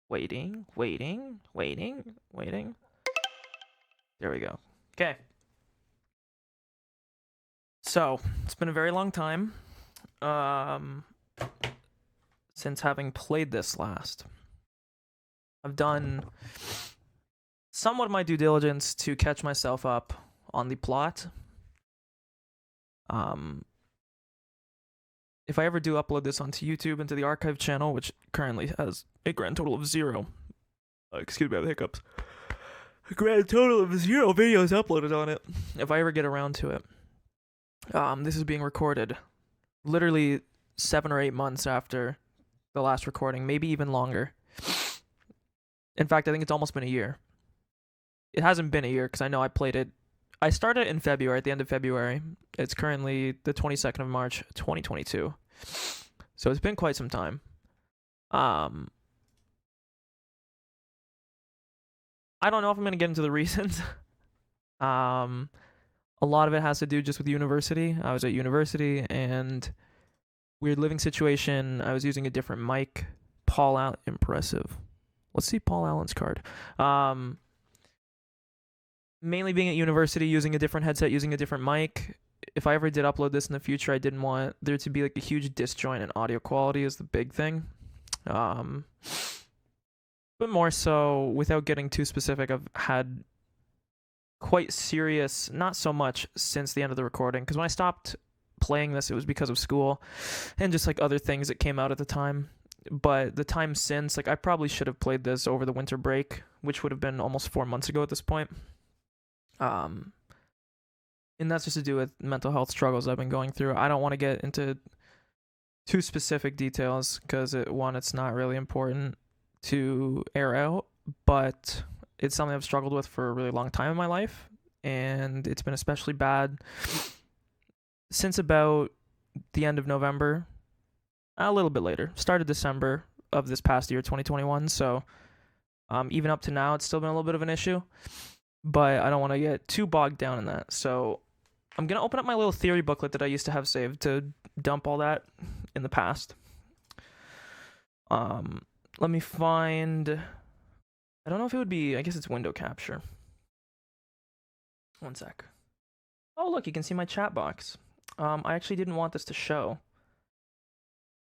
Waiting. There we go. Okay. So, it's been a very long time since having played this last. I've done somewhat of my due diligence to catch myself up on the plot. If I ever do upload this onto YouTube into the archive channel, which currently has a grand total of 0, excuse me, I have hiccups. A grand total of 0 videos uploaded on it. If I ever get around to it, this is being recorded literally 7 or 8 months after the last recording, maybe even longer. In fact, I think it's almost been a year. It hasn't been a year because I know I played it. I started in February, at the end of February. It's currently the 22nd of March, 2022. So it's been quite some time. I don't know if I'm going to get into the reasons. A lot of it has to do just with university. I was at university and weird living situation. I was using a different mic. Paul Allen, impressive. Let's see Paul Allen's card. Mainly being at university, using a different headset, using a different mic. If I ever did upload this in the future, I didn't want there to be like a huge disjoint in audio quality is the big thing. But more so, without getting too specific, I've had quite serious, not so much since the end of the recording, because when I stopped playing this, it was because of school and just like other things that came out at the time. But the time since, like I probably should have played this over the winter break, which would have been almost 4 months ago at this point. And that's just to do with mental health struggles I've been going through. I don't want to get into too specific details because it's not really important to air out, but it's something I've struggled with for a really long time in my life, and it's been especially bad since about the end of November, a little bit later, start of December of this past year, 2021. So even up to now, it's still been a little bit of an issue, but I don't want to get too bogged down in that. So I'm going to open up my little theory booklet that I used to have saved to dump all that in the past. Let me find, I don't know if it would be, I guess it's window capture. One sec. Oh, look, you can see my chat box. I actually didn't want this to show,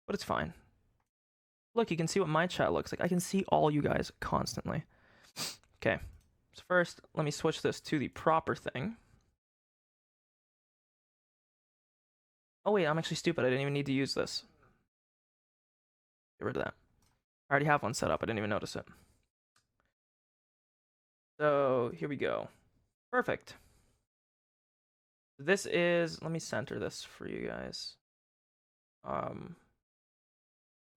but it's fine. Look, you can see what my chat looks like. I can see all you guys constantly. Okay, so first, let me switch this to the proper thing. Oh wait, I'm actually stupid. I didn't even need to use this. Get rid of that. I already have one set up. I didn't even notice it. So here we go. Perfect. This is, let me center this for you guys.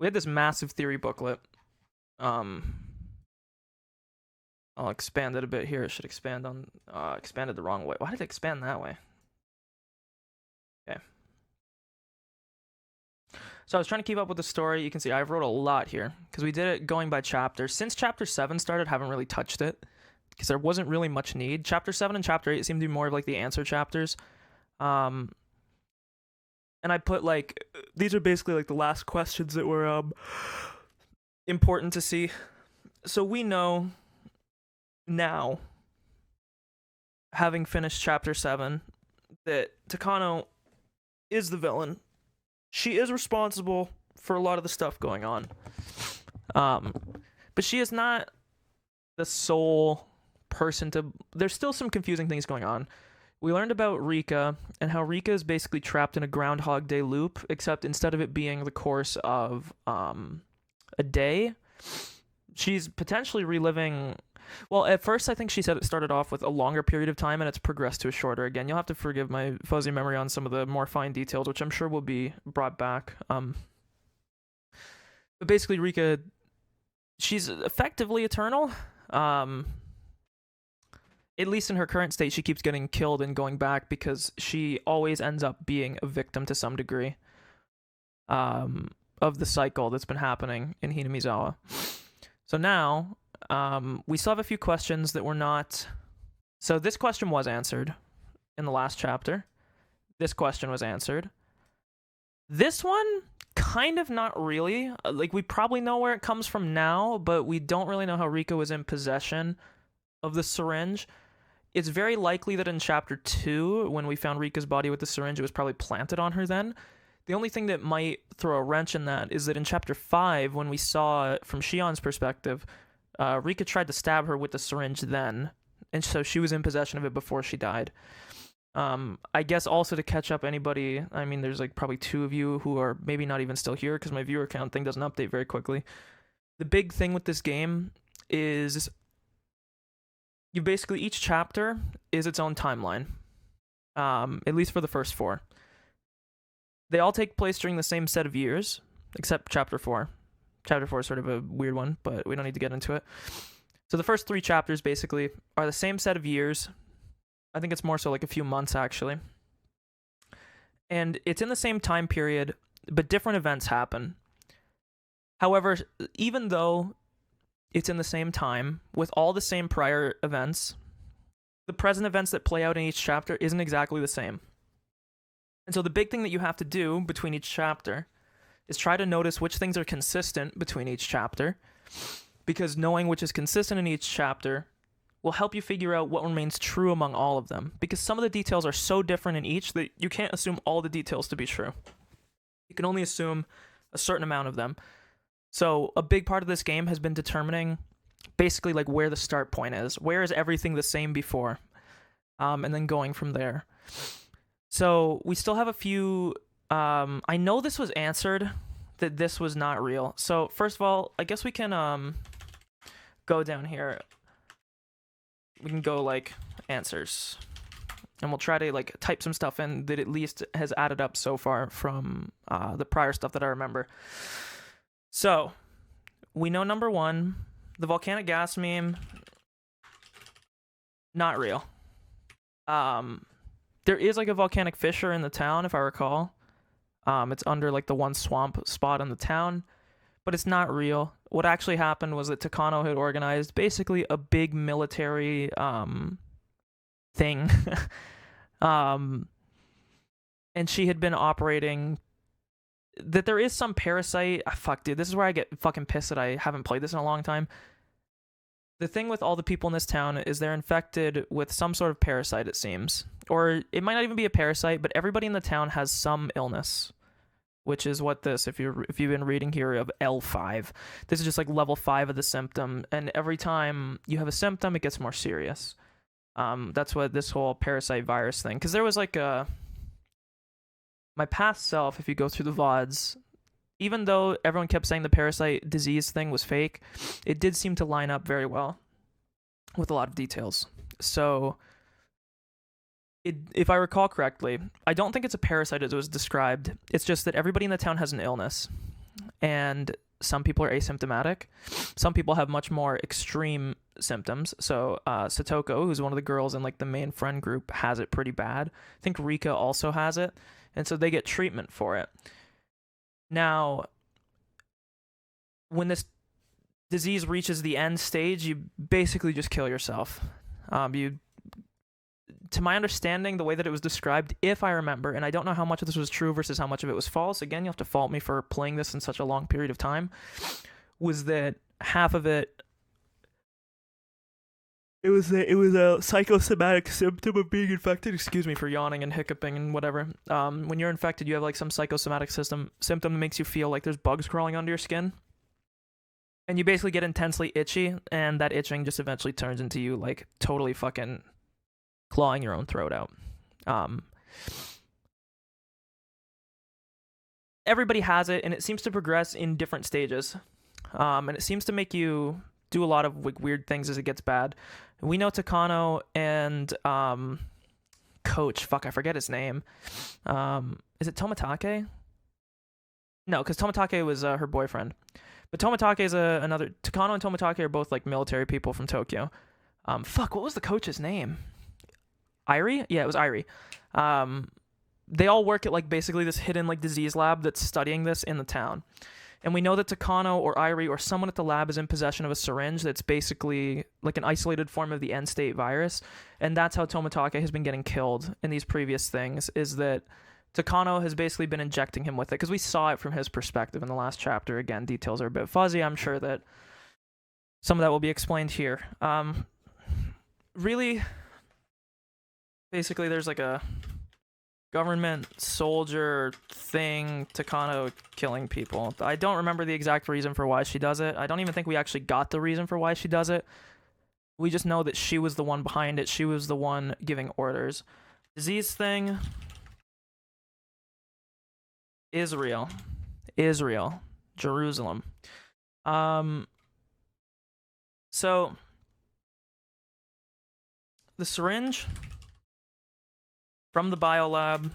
We had this massive theory booklet. I'll expand it a bit here. It should expand on, expanded the wrong way. Why did it expand that way? Okay. So I was trying to keep up with the story. You can see I wrote a lot here because we did it going by chapter. Since chapter 7 started, haven't really touched it because there wasn't really much need. Chapter 7 and chapter 8 seemed to be more of like the answer chapters. And I put like, these are basically like the last questions that were important to see. So we know now, having finished chapter 7, that Takano is the villain. She is responsible for a lot of the stuff going on. But she is not the sole person to... There's still some confusing things going on. We learned about Rika and how Rika is basically trapped in a Groundhog Day loop, except instead of it being the course of a day, she's potentially reliving... Well, at first I think she said it started off with a longer period of time and it's progressed to a shorter. Again, you'll have to forgive my fuzzy memory on some of the more fine details, which I'm sure will be brought back. But basically Rika, she's effectively eternal. At least in her current state, she keeps getting killed and going back because she always ends up being a victim to some degree of the cycle that's been happening in Hinamizawa. So now... we still have a few questions that were not... So this question was answered in the last chapter. This question was answered. This one kind of not really. Like, we probably know where it comes from now, but we don't really know how Rika was in possession of the syringe. It's very likely that in chapter 2, when we found Rika's body with the syringe, it was probably planted on her then. The only thing that might throw a wrench in that is that in chapter 5, when we saw from Shion's perspective, Rika tried to stab her with the syringe then, and so she was in possession of it before she died. I guess also to catch up anybody, I mean, there's like probably 2 of you who are maybe not even still here because my viewer count thing doesn't update very quickly. The big thing with this game is you basically, each chapter is its own timeline, at least for the first 4. They all take place during the same set of years, except chapter 4. Chapter 4 is sort of a weird one, but we don't need to get into it. So the first 3 chapters basically are the same set of years. I think it's more so like a few months, actually. And it's in the same time period, but different events happen. However, even though it's in the same time, with all the same prior events, the present events that play out in each chapter isn't exactly the same. And so the big thing that you have to do between each chapter is try to notice which things are consistent between each chapter, because knowing which is consistent in each chapter will help you figure out what remains true among all of them, because some of the details are so different in each that you can't assume all the details to be true. You can only assume a certain amount of them. So a big part of this game has been determining basically like where the start point is. Where is everything the same before? And then going from there. So we still have a few... I know this was answered, that this was not real. So first of all, I guess we can go down here. We can go like answers. And we'll try to like type some stuff in that at least has added up so far from the prior stuff that I remember. So, we know number 1, the volcanic gas meme, not real. There is like a volcanic fissure in the town, if I recall. It's under like the one swamp spot in the town, but it's not real. What actually happened was that Takano had organized basically a big military thing. And she had been operating... that there is some parasite... fuck, dude, this is where I get fucking pissed that I haven't played this in a long time. The thing with all the people in this town is they're infected with some sort of parasite, it seems. Or it might not even be a parasite, but everybody in the town has some illness. Which is what this, if you've been reading here of L5, this is just like level 5 of the symptom, and every time you have a symptom, it gets more serious. That's what this whole parasite virus thing, because there was like my past self, if you go through the VODs, even though everyone kept saying the parasite disease thing was fake, it did seem to line up very well with a lot of details. So, if I recall correctly, I don't think it's a parasite as it was described. It's just that everybody in the town has an illness. And some people are asymptomatic. Some people have much more extreme symptoms. So Satoko, who's one of the girls in like the main friend group, has it pretty bad. I think Rika also has it. And so they get treatment for it. Now, when this disease reaches the end stage, you basically just kill yourself. To my understanding, the way that it was described, if I remember, and I don't know how much of this was true versus how much of it was false, again, you'll have to fault me for playing this in such a long period of time, was that half of it was a psychosomatic symptom of being infected. Excuse me for yawning and hiccuping and whatever. When you're infected, you have like some psychosomatic symptom that makes you feel like there's bugs crawling under your skin. And you basically get intensely itchy, and that itching just eventually turns into you like totally fucking clawing your own throat out. Everybody has it, and it seems to progress in different stages. And it seems to make you do a lot of like weird things as it gets bad. We know Takano and Coach, fuck, I forget his name. Is it Tomitake? No, because Tomitake was her boyfriend. But Tomitake is another... Takano and Tomitake are both like military people from Tokyo. Fuck, what was the coach's name? Irie? Yeah, it was Irie. They all work at like basically this hidden like disease lab that's studying this in the town. And we know that Takano or Irie or someone at the lab is in possession of a syringe that's basically like an isolated form of the end-state virus. And that's how Tomitake has been getting killed in these previous things, is that Takano has basically been injecting him with it because we saw it from his perspective in the last chapter. Again, details are a bit fuzzy. I'm sure that some of that will be explained here. Really, basically, there's like a government soldier thing, Takano killing people. I don't remember the exact reason for why she does it. I don't even think we actually got the reason for why she does it. We just know that she was the one behind it. She was the one giving orders. Disease thing. Israel. Jerusalem. So the syringe from the biolab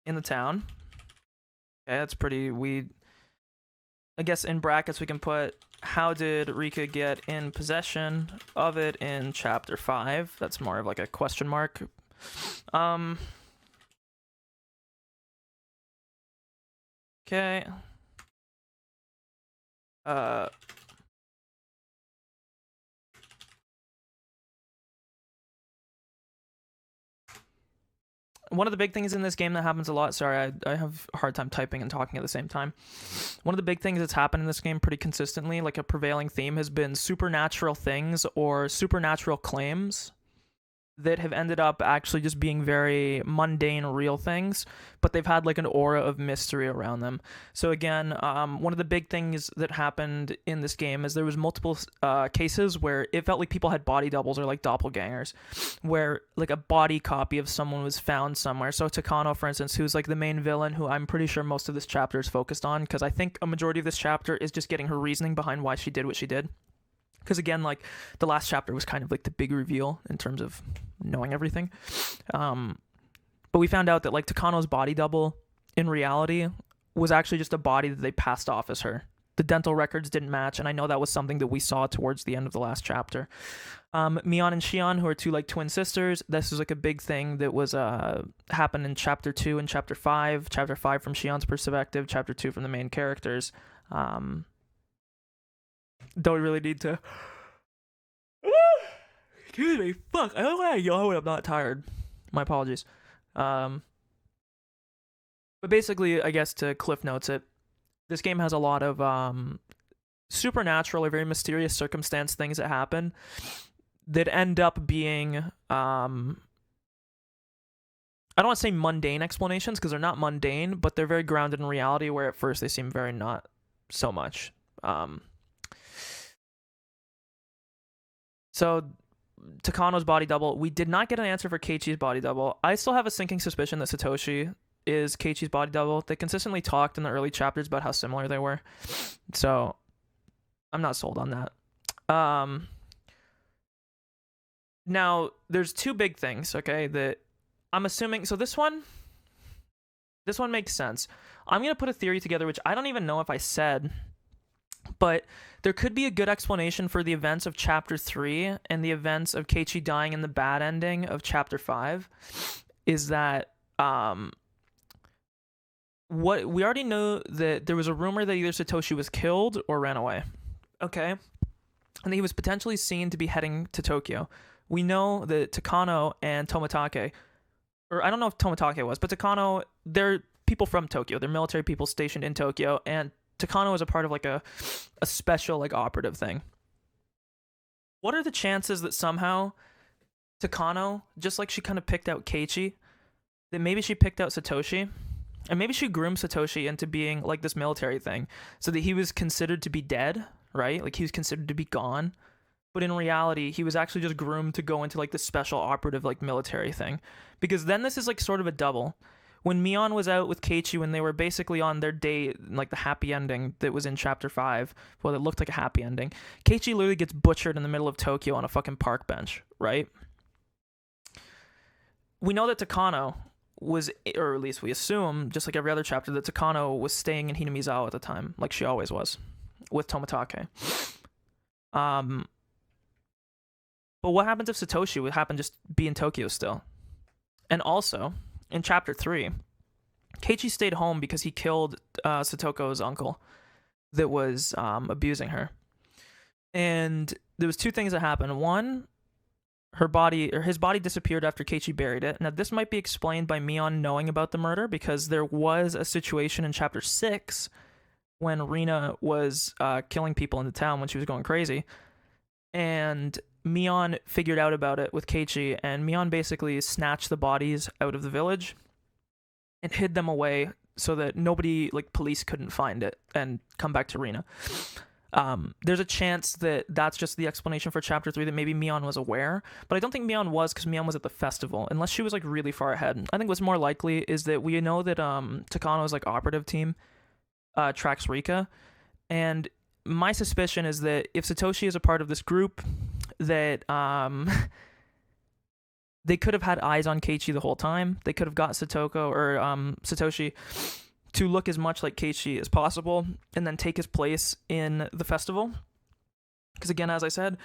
in the town. Okay, that's pretty. I guess in brackets we can put, how did Rika get in possession of it in chapter 5? That's more of like a question mark. Okay. One of the big things in this game that happens a lot, sorry, I have a hard time typing and talking at the same time. One of the big things that's happened in this game pretty consistently, like a prevailing theme, has been supernatural things or supernatural claims that have ended up actually just being very mundane, real things, but they've had like an aura of mystery around them. So again, one of the big things that happened in this game is there was multiple cases where it felt like people had body doubles or like doppelgangers, where like a body copy of someone was found somewhere. So Takano, for instance, who's like the main villain, who I'm pretty sure most of this chapter is focused on, because I think a majority of this chapter is just getting her reasoning behind why she did what she did. Because again, like the last chapter was kind of like the big reveal in terms of knowing everything. But we found out that like Takano's body double in reality was actually just a body that they passed off as her. The dental records didn't match, and I know that was something that we saw towards the end of the last chapter. Mion and Shion, who are two like twin sisters, this is like a big thing that was happened in chapter 2 and chapter 5. Chapter 5 from Shion's perspective, chapter 2 from the main characters. Don't really need to. Excuse me. Fuck. I don't want to yell when I'm not tired. My apologies. But basically, I guess to cliff notes it, this game has a lot of supernatural or very mysterious circumstance things that happen that end up being I don't want to say mundane explanations, because they're not mundane, but they're very grounded in reality, where at first they seem very not so much. So Takano's body double, we did not get an answer for Keiichi's body double. I still have a sinking suspicion that Satoshi is Keiichi's body double. They consistently talked in the early chapters about how similar they were, so I'm not sold on that. Now there's two big things, okay, that I'm assuming. So this one makes sense. I'm gonna put a theory together, which I don't even know if I said, but there could be a good explanation for the events of chapter 3 and the events of Keiichi dying in the bad ending of chapter 5. Is that what we already know, that there was a rumor that either Satoshi was killed or ran away, okay, and he was potentially seen to be heading to Tokyo. We know that Takano and Tomitake, or I don't know if Tomitake was, but Takano, they're people from Tokyo. They're military people stationed in Tokyo, and Takano is a part of like a special like operative thing. What are the chances that somehow Takano, just like she kind of picked out Keiichi, that maybe she picked out Satoshi, and maybe she groomed Satoshi into being like this military thing, so that he was considered to be dead, right? Like he was considered to be gone, but in reality he was actually just groomed to go into like this special operative like military thing. Because then this is like sort of a double. When Mion was out with Keiichi, when they were basically on their date, like the happy ending that was in chapter 5, well, it looked like a happy ending, Keiichi literally gets butchered in the middle of Tokyo on a fucking park bench, right? We know that Takano was, or at least we assume, just like every other chapter, that Takano was staying in Hinamizawa at the time, like she always was, with Tomitake. But what happens if Satoshi would happen just be in Tokyo still? And also, in chapter 3, Keiichi stayed home because he killed Satoko's uncle that was abusing her. And there was two things that happened. One, his body disappeared after Keiichi buried it. Now, this might be explained by Mion knowing about the murder, because there was a situation in chapter 6 when Rina was killing people in the town when she was going crazy, and Mion figured out about it with Keiichi, and Mion basically snatched the bodies out of the village and hid them away so that nobody, like police, couldn't find it and come back to Rina. There's a chance that that's just the explanation for chapter 3, that maybe Mion was aware, but I don't think Mion was, because Mion was at the festival, unless she was like really far ahead. I think what's more likely is that we know that Takano's like operative team tracks Rika, and my suspicion is that if Satoshi is a part of this group, that they could have had eyes on Keiichi the whole time. They could have got Satoshi to look as much like Keiichi as possible, and then take his place in the festival. Because again, as I said,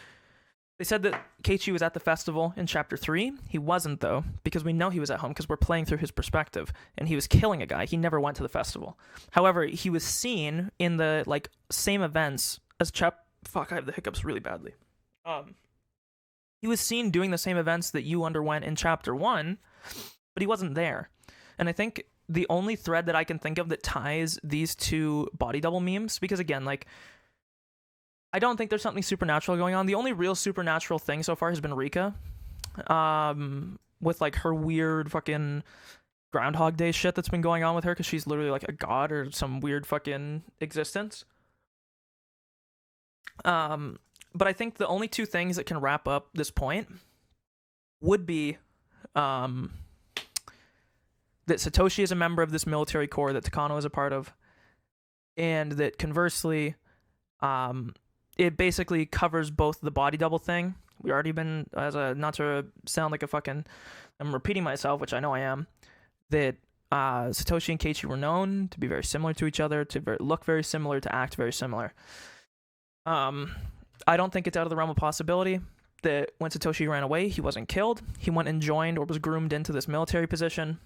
they said that Keiichi was at the festival in chapter 3. He wasn't, though, because we know he was at home, because we're playing through his perspective, and he was killing a guy. He never went to the festival. However, he was seen in the like same events as Fuck, I have the hiccups really badly. He was seen doing the same events that you underwent in chapter 1, but he wasn't there. And I think the only thread that I can think of that ties these two body double memes, because again, like, I don't think there's something supernatural going on. The only real supernatural thing so far has been Rika, with like her weird fucking Groundhog Day shit that's been going on with her, because she's literally like a god or some weird fucking existence. But I think the only two things that can wrap up this point would be that Satoshi is a member of this military corps that Takano is a part of, and that conversely, it basically covers both the body double thing. We already been, not to sound like I'm repeating myself, which I know I am, that Satoshi and Keiichi were known to be very similar to each other, to look very similar, to act very similar. I don't think it's out of the realm of possibility that when Satoshi ran away, he wasn't killed. He went and joined or was groomed into this military position.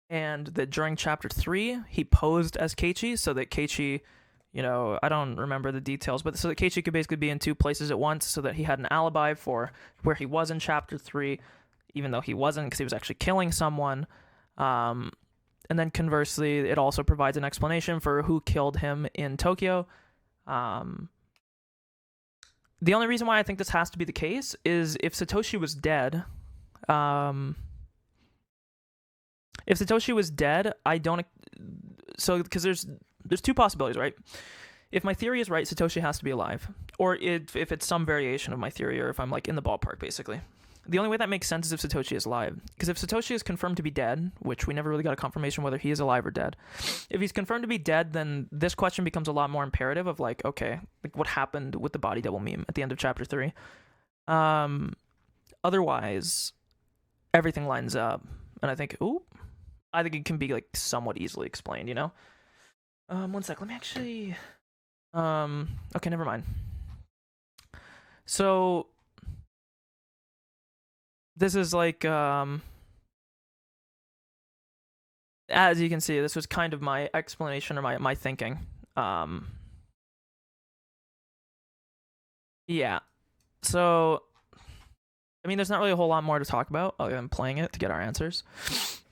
And that during chapter 3, he posed as Keiichi so that Keiichi, I don't remember the details, but so that Keiichi could basically be in two places at once, so that he had an alibi for where he was in chapter 3, even though he wasn't, because he was actually killing someone. And then conversely, it also provides an explanation for who killed him in Tokyo. The only reason why I think this has to be the case is if Satoshi was dead. If Satoshi was dead, I don't. So, because there's two possibilities, right? If my theory is right, Satoshi has to be alive, or if it's some variation of my theory, or if I'm like in the ballpark, basically. The only way that makes sense is if Satoshi is alive, because if Satoshi is confirmed to be dead, which we never really got a confirmation whether he is alive or dead, if he's confirmed to be dead, then this question becomes a lot more imperative of like, okay, like what happened with the body double meme at the end of chapter 3. Otherwise, everything lines up, and I think it can be like somewhat easily explained, 1 sec, let me actually okay, never mind. So this is like as you can see, this was kind of my explanation or my thinking. Yeah, so I mean, there's not really a whole lot more to talk about other than playing it to get our answers,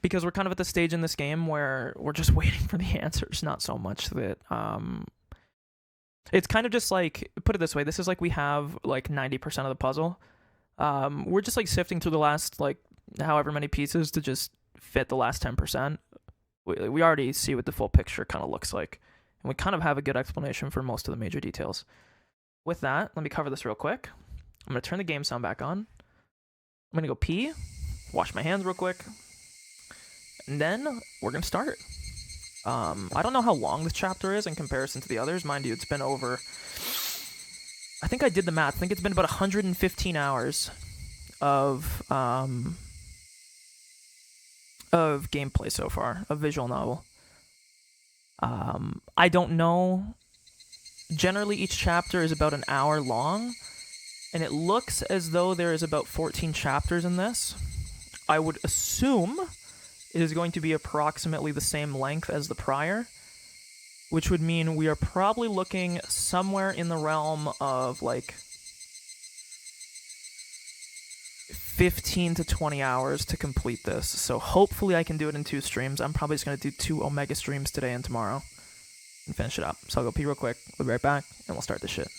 because we're kind of at the stage in this game where we're just waiting for the answers, not so much that it's kind of just like, put it this way, this is like we have like 90% of the puzzle. We're just like sifting through the last like however many pieces to just fit the last 10%. We already see what the full picture kind of looks like, and we kind of have a good explanation for most of the major details. With that, let me cover this real quick. I'm going to turn the game sound back on. I'm going to go pee, wash my hands real quick, and then we're going to start. I don't know how long this chapter is in comparison to the others. Mind you, it's been over... I think I did the math. I think it's been about 115 hours of gameplay so far, of visual novel. I don't know. Generally, each chapter is about an hour long, and it looks as though there is about 14 chapters in this. I would assume it is going to be approximately the same length as the prior, which would mean we are probably looking somewhere in the realm of like 15 to 20 hours to complete this. So hopefully I can do it in 2 streams. I'm probably just going to do 2 Omega streams today and tomorrow and finish it up. So I'll go pee real quick. We'll be right back and we'll start this shit.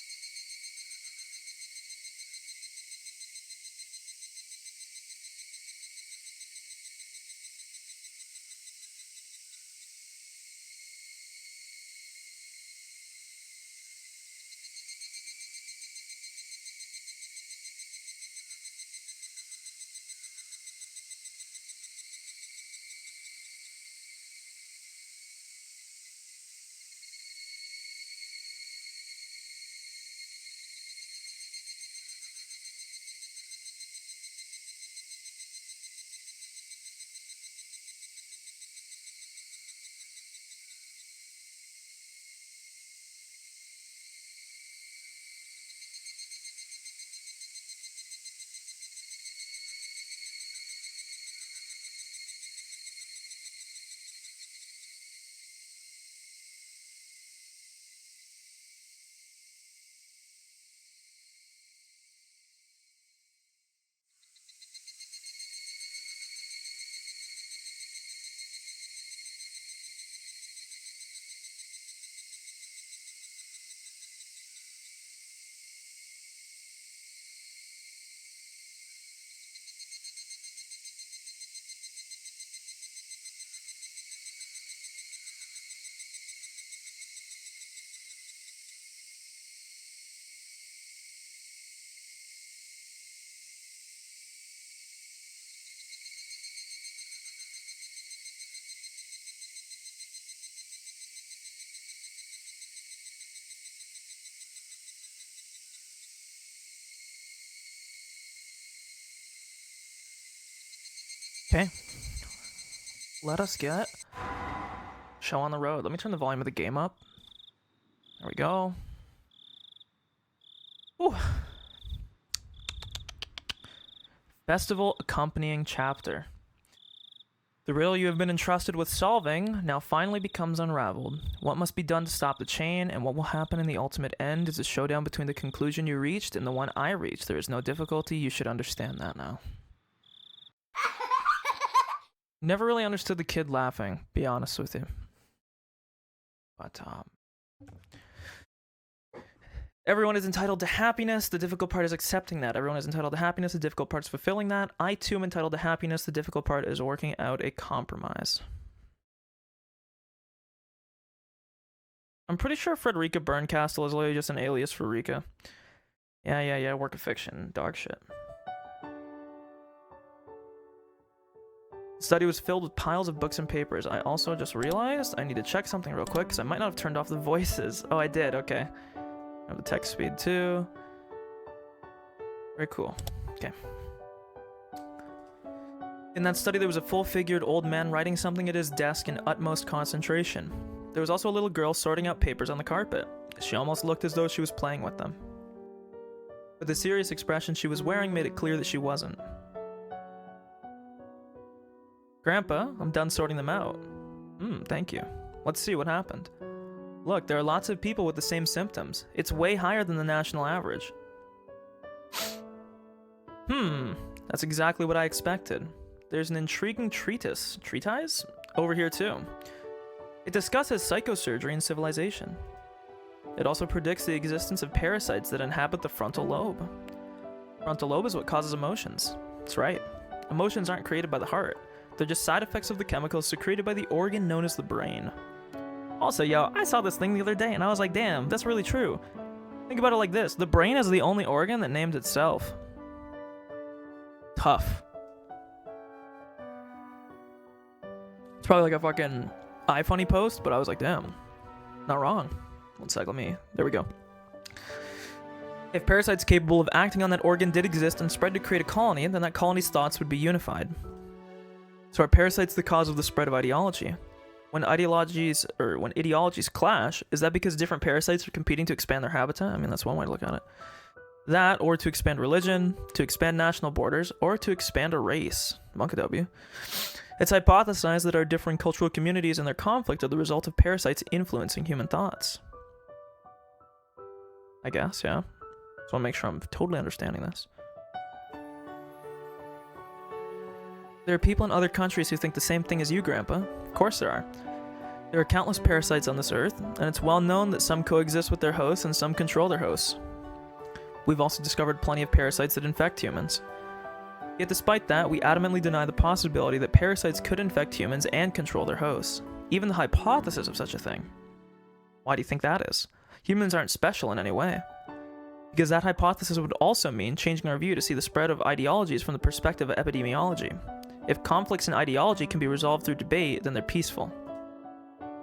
Okay. Let us get show on the road. Let me turn the volume of the game up. There we go. Ooh. Festival accompanying chapter. The riddle you have been entrusted with solving now finally becomes unraveled. What must be done to stop the chain, and what will happen in the ultimate end is a showdown between the conclusion you reached and the one I reached. There is no difficulty. You should understand that now. Never really understood the kid laughing, be honest with you. But, everyone is entitled to happiness. The difficult part is accepting that. Everyone is entitled to happiness. The difficult part is fulfilling that. I, too, am entitled to happiness. The difficult part is working out a compromise. I'm pretty sure Frederica Berncastle is literally just an alias for Rika. Yeah, work of fiction. Dog shit. The study was filled with piles of books and papers. I also just realized I need to check something real quick because I might not have turned off the voices. Oh, I did. Okay. I have the text speed too. Very cool. Okay. In that study, there was a full-figured old man writing something at his desk in utmost concentration. There was also a little girl sorting out papers on the carpet. She almost looked as though she was playing with them. But the serious expression she was wearing made it clear that she wasn't. Grandpa, I'm done sorting them out. Thank you. Let's see what happened. Look, there are lots of people with the same symptoms. It's way higher than the national average. That's exactly what I expected. There's an intriguing treatise over here too. It discusses psychosurgery and civilization. It also predicts the existence of parasites that inhabit the frontal lobe. Frontal lobe is what causes emotions. That's right. Emotions aren't created by the heart. They're just side effects of the chemicals secreted by the organ known as the brain. Also, yo, I saw this thing the other day and I was like, damn, that's really true. Think about it like this. The brain is the only organ that named itself. Tough. It's probably like a fucking iFunny post, but I was like, damn, not wrong. One sec, there we go. If parasites capable of acting on that organ did exist and spread to create a colony, then that colony's thoughts would be unified. So are parasites the cause of the spread of ideology? When ideologies clash, is that because different parasites are competing to expand their habitat? I mean, that's one way to look at it. That, or to expand religion, to expand national borders, or to expand a race. Monka W. It's hypothesized that our different cultural communities and their conflict are the result of parasites influencing human thoughts. I guess, yeah. Just want to make sure I'm totally understanding this. There are people in other countries who think the same thing as you, Grandpa. Of course there are. There are countless parasites on this earth, and it's well known that some coexist with their hosts and some control their hosts. We've also discovered plenty of parasites that infect humans. Yet despite that, we adamantly deny the possibility that parasites could infect humans and control their hosts. Even the hypothesis of such a thing. Why do you think that is? Humans aren't special in any way. Because that hypothesis would also mean changing our view to see the spread of ideologies from the perspective of epidemiology. If conflicts in ideology can be resolved through debate, then they're peaceful.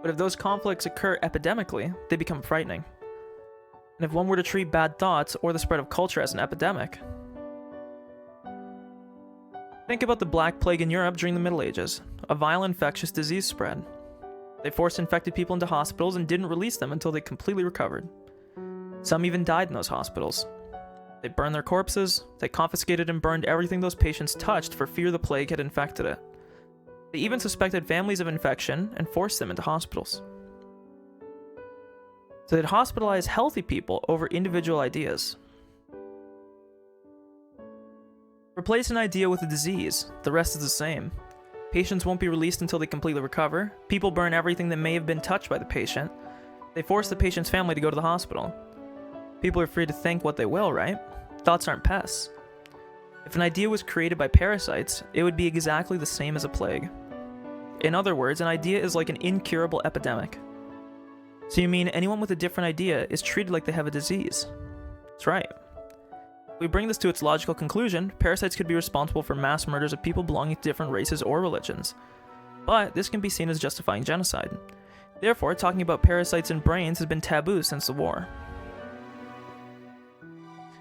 But if those conflicts occur epidemically, they become frightening. And if one were to treat bad thoughts or the spread of culture as an epidemic, think about the Black Plague in Europe during the Middle Ages, a vile infectious disease spread. They forced infected people into hospitals and didn't release them until they completely recovered. Some even died in those hospitals. They burned their corpses, they confiscated and burned everything those patients touched for fear the plague had infected it. They even suspected families of infection and forced them into hospitals. So they'd hospitalize healthy people over individual ideas. Replace an idea with a disease, the rest is the same. Patients won't be released until they completely recover. People burn everything that may have been touched by the patient. They force the patient's family to go to the hospital. People are free to think what they will, right? Thoughts aren't pests. If an idea was created by parasites, it would be exactly the same as a plague. In other words, an idea is like an incurable epidemic. So you mean anyone with a different idea is treated like they have a disease? That's right. If we bring this to its logical conclusion, parasites could be responsible for mass murders of people belonging to different races or religions. But this can be seen as justifying genocide. Therefore, talking about parasites in brains has been taboo since the war.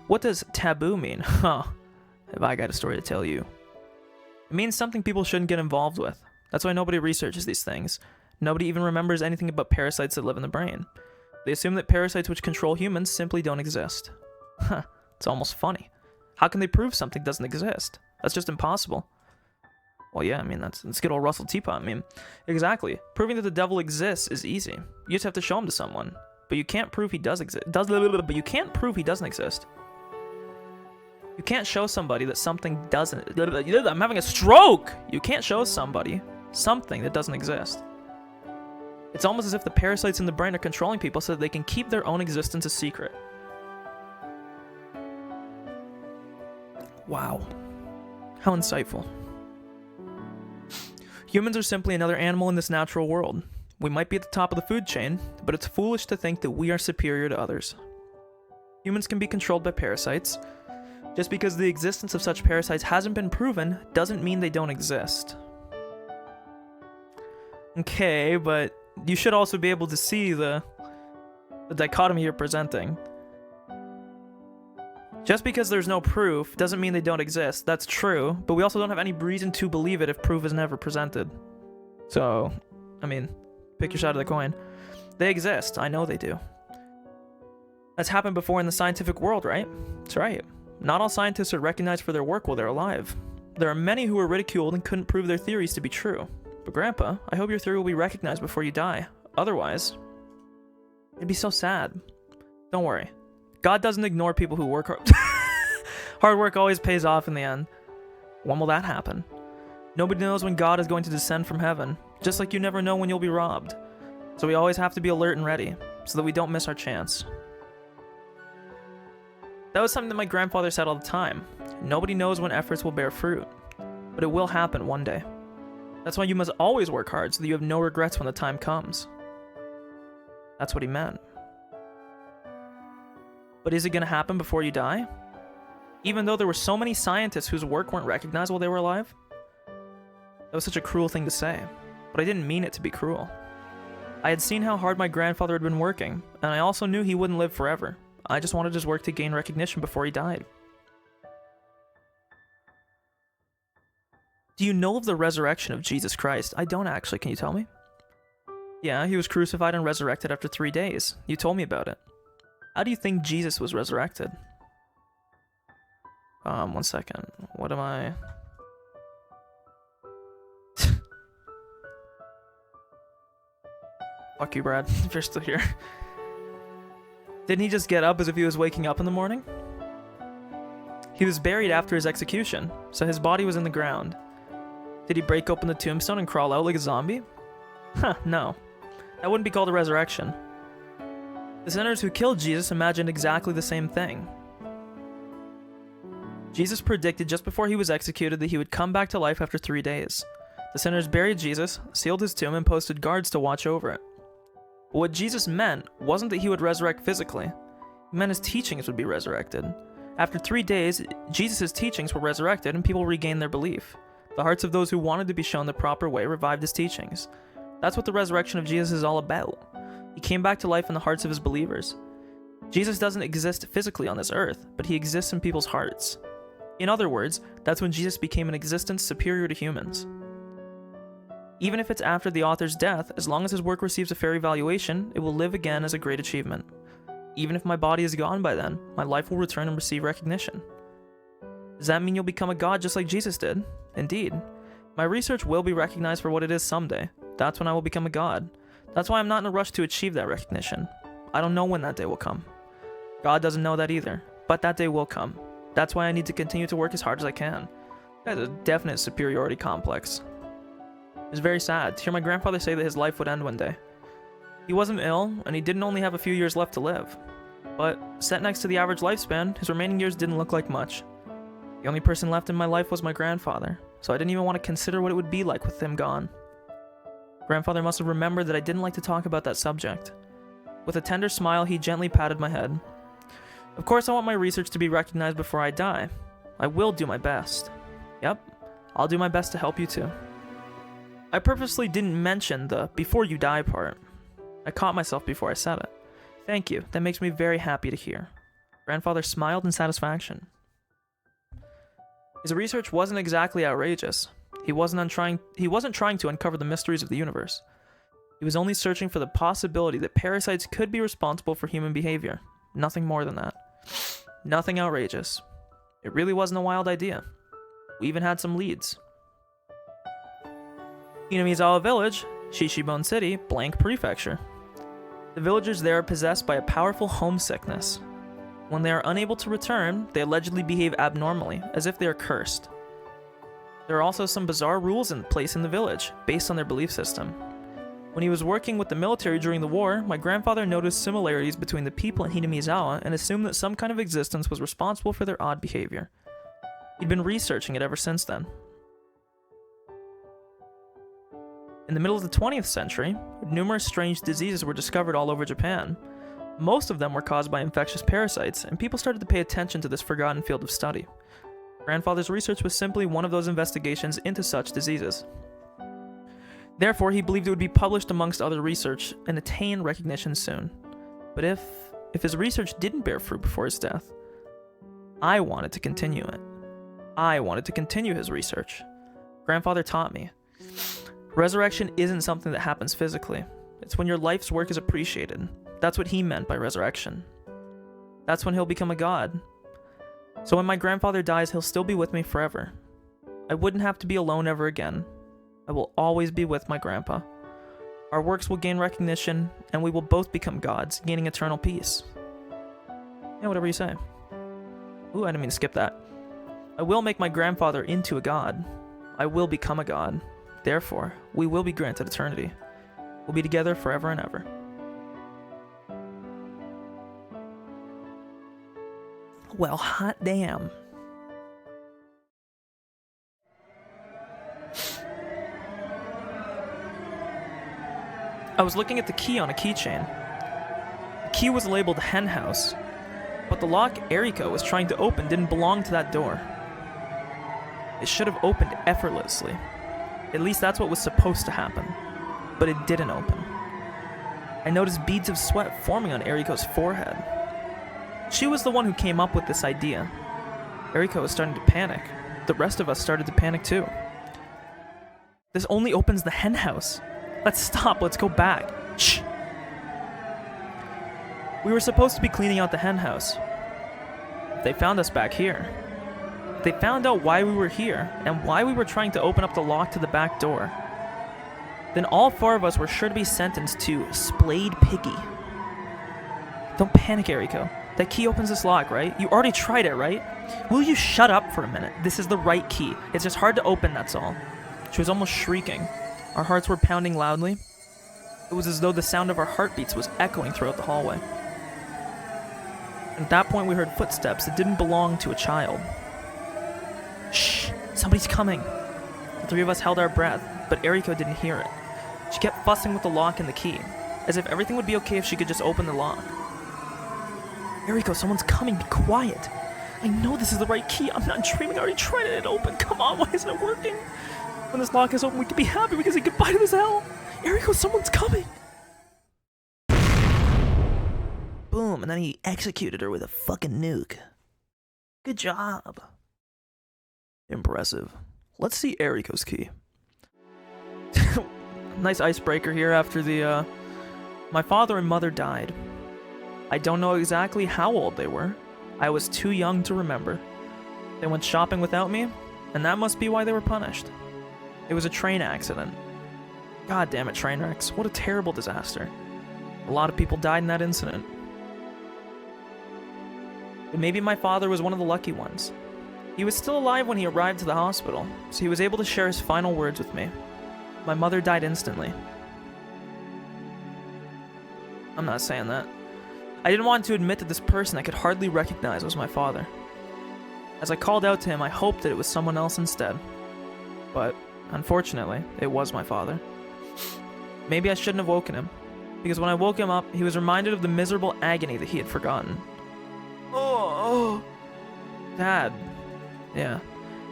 What does taboo mean? Huh. Have I got a story to tell you? It means something people shouldn't get involved with. That's why nobody researches these things. Nobody even remembers anything about parasites that live in the brain. They assume that parasites which control humans simply don't exist. Huh. It's almost funny. How can they prove something doesn't exist? That's just impossible. Well, yeah, I mean, that's good old Russell Teapot meme. Exactly. Proving that the devil exists is easy. You just have to show him to someone. But you can't prove he does exist. But you can't prove he doesn't exist. You can't show somebody that something doesn't. I'm having a stroke! You can't show somebody something that doesn't exist. It's almost as if the parasites in the brain are controlling people so that they can keep their own existence a secret. Wow. How insightful. Humans are simply another animal in this natural world. We might be at the top of the food chain, but it's foolish to think that we are superior to others. Humans can be controlled by parasites. Just because the existence of such parasites hasn't been proven doesn't mean they don't exist. Okay, but you should also be able to see the dichotomy you're presenting. Just because there's no proof doesn't mean they don't exist. That's true, but we also don't have any reason to believe it if proof is never presented. So, I mean, pick your side of the coin. They exist. I know they do. That's happened before in the scientific world, right? That's right. Not all scientists are recognized for their work while they're alive. There are many who were ridiculed and couldn't prove their theories to be true. But Grandpa, I hope your theory will be recognized before you die. Otherwise, it'd be so sad. Don't worry. God doesn't ignore people who work hard. Hard work always pays off in the end. When will that happen? Nobody knows when God is going to descend from heaven, just like you never know when you'll be robbed. So we always have to be alert and ready, so that we don't miss our chance. That was something that my grandfather said all the time. Nobody knows when efforts will bear fruit, but it will happen one day. That's why you must always work hard so that you have no regrets when the time comes. That's what he meant. But is it going to happen before you die? Even though there were so many scientists whose work weren't recognized while they were alive? That was such a cruel thing to say, but I didn't mean it to be cruel. I had seen how hard my grandfather had been working, and I also knew he wouldn't live forever. I just wanted his work to gain recognition before he died. Do you know of the resurrection of Jesus Christ? I don't actually, can you tell me? Yeah, he was crucified and resurrected after 3 days. You told me about it. How do you think Jesus was resurrected? 1 second. What am I... Fuck you, Brad, if you're still here. Didn't he just get up as if he was waking up in the morning? He was buried after his execution, so his body was in the ground. Did he break open the tombstone and crawl out like a zombie? Huh, no. That wouldn't be called a resurrection. The sinners who killed Jesus imagined exactly the same thing. Jesus predicted just before he was executed that he would come back to life after 3 days. The sinners buried Jesus, sealed his tomb, and posted guards to watch over it. But what Jesus meant wasn't that he would resurrect physically. He meant his teachings would be resurrected. After 3 days, Jesus' teachings were resurrected and people regained their belief. The hearts of those who wanted to be shown the proper way revived his teachings. That's what the resurrection of Jesus is all about. He came back to life in the hearts of his believers. Jesus doesn't exist physically on this earth, but he exists in people's hearts. In other words, that's when Jesus became an existence superior to humans. Even if it's after the author's death, as long as his work receives a fair evaluation, it will live again as a great achievement. Even if my body is gone by then, my life will return and receive recognition. Does that mean you'll become a god just like Jesus did? Indeed. My research will be recognized for what it is someday. That's when I will become a god. That's why I'm not in a rush to achieve that recognition. I don't know when that day will come. God doesn't know that either, but that day will come. That's why I need to continue to work as hard as I can. That is a definite superiority complex. It was very sad to hear my grandfather say that his life would end one day. He wasn't ill, and he didn't only have a few years left to live. But, set next to the average lifespan, his remaining years didn't look like much. The only person left in my life was my grandfather, so I didn't even want to consider what it would be like with him gone. Grandfather must have remembered that I didn't like to talk about that subject. With a tender smile, he gently patted my head. Of course, I want my research to be recognized before I die. I will do my best. Yep, I'll do my best to help you too. I purposely didn't mention the before you die part. I caught myself before I said it. Thank you, that makes me very happy to hear. Grandfather smiled in satisfaction. His research wasn't exactly outrageous. He wasn't trying to uncover the mysteries of the universe. He was only searching for the possibility that parasites could be responsible for human behavior. Nothing more than that. Nothing outrageous. It really wasn't a wild idea. We even had some leads. Hinamizawa Village, Shishibon City, blank prefecture. The villagers there are possessed by a powerful homesickness. When they are unable to return, they allegedly behave abnormally, as if they are cursed. There are also some bizarre rules in place in the village, based on their belief system. When he was working with the military during the war, my grandfather noticed similarities between the people in Hinamizawa and assumed that some kind of existence was responsible for their odd behavior. He'd been researching it ever since then. In the middle of the 20th century, numerous strange diseases were discovered all over Japan. Most of them were caused by infectious parasites, and people started to pay attention to this forgotten field of study. Grandfather's research was simply one of those investigations into such diseases. Therefore, he believed it would be published amongst other research and attain recognition soon. But if his research didn't bear fruit before his death, I wanted to continue it. I wanted to continue his research. Grandfather taught me. Resurrection isn't something that happens physically. It's when your life's work is appreciated. That's what he meant by resurrection. That's when he'll become a god. So when my grandfather dies, he'll still be with me forever. I wouldn't have to be alone ever again. I will always be with my grandpa. Our works will gain recognition, and we will both become gods, gaining eternal peace. Yeah, whatever you say. Ooh, I didn't mean to skip that. I will make my grandfather into a god. I will become a god. Therefore, we will be granted eternity. We'll be together forever and ever. Well, hot damn. I was looking at the key on a keychain. The key was labeled Hen House, but the lock Eriko was trying to open didn't belong to that door. It should have opened effortlessly. At least that's what was supposed to happen. But it didn't open. I noticed beads of sweat forming on Eriko's forehead. She was the one who came up with this idea. Eriko was starting to panic. The rest of us started to panic too. This only opens the hen house. Let's stop, let's go back. Shh! We were supposed to be cleaning out the hen house. They found us back here. They found out why we were here, and why we were trying to open up the lock to the back door. Then all four of us were sure to be sentenced to Splayed Piggy. Don't panic, Eriko. That key opens this lock, right? You already tried it, right? Will you shut up for a minute? This is the right key. It's just hard to open, that's all. She was almost shrieking. Our hearts were pounding loudly. It was as though the sound of our heartbeats was echoing throughout the hallway. At that point, we heard footsteps that didn't belong to a child. Shh! Somebody's coming! The three of us held our breath, but Eriko didn't hear it. She kept fussing with the lock and the key, as if everything would be okay if she could just open the lock. Eriko, someone's coming, be quiet! I know this is the right key, I'm not dreaming, I already tried it open, come on, why isn't it working? When this lock is open, we can be happy, we can say goodbye to this hell! Eriko, someone's coming! Boom, and then he executed her with a fucking nuke. Good job. Impressive. Let's see Eriko's key. Nice icebreaker here after the, My father and mother died. I don't know exactly how old they were. I was too young to remember. They went shopping without me, and that must be why they were punished. It was a train accident. God damn it, train wrecks. What a terrible disaster. A lot of people died in that incident. But maybe my father was one of the lucky ones. He was still alive when he arrived to the hospital, so he was able to share his final words with me. My mother died instantly. I'm not saying that. I didn't want to admit that this person I could hardly recognize was my father. As I called out to him, I hoped that it was someone else instead. But, unfortunately, it was my father. Maybe I shouldn't have woken him, because when I woke him up, he was reminded of the miserable agony that he had forgotten. Oh, Dad. Yeah.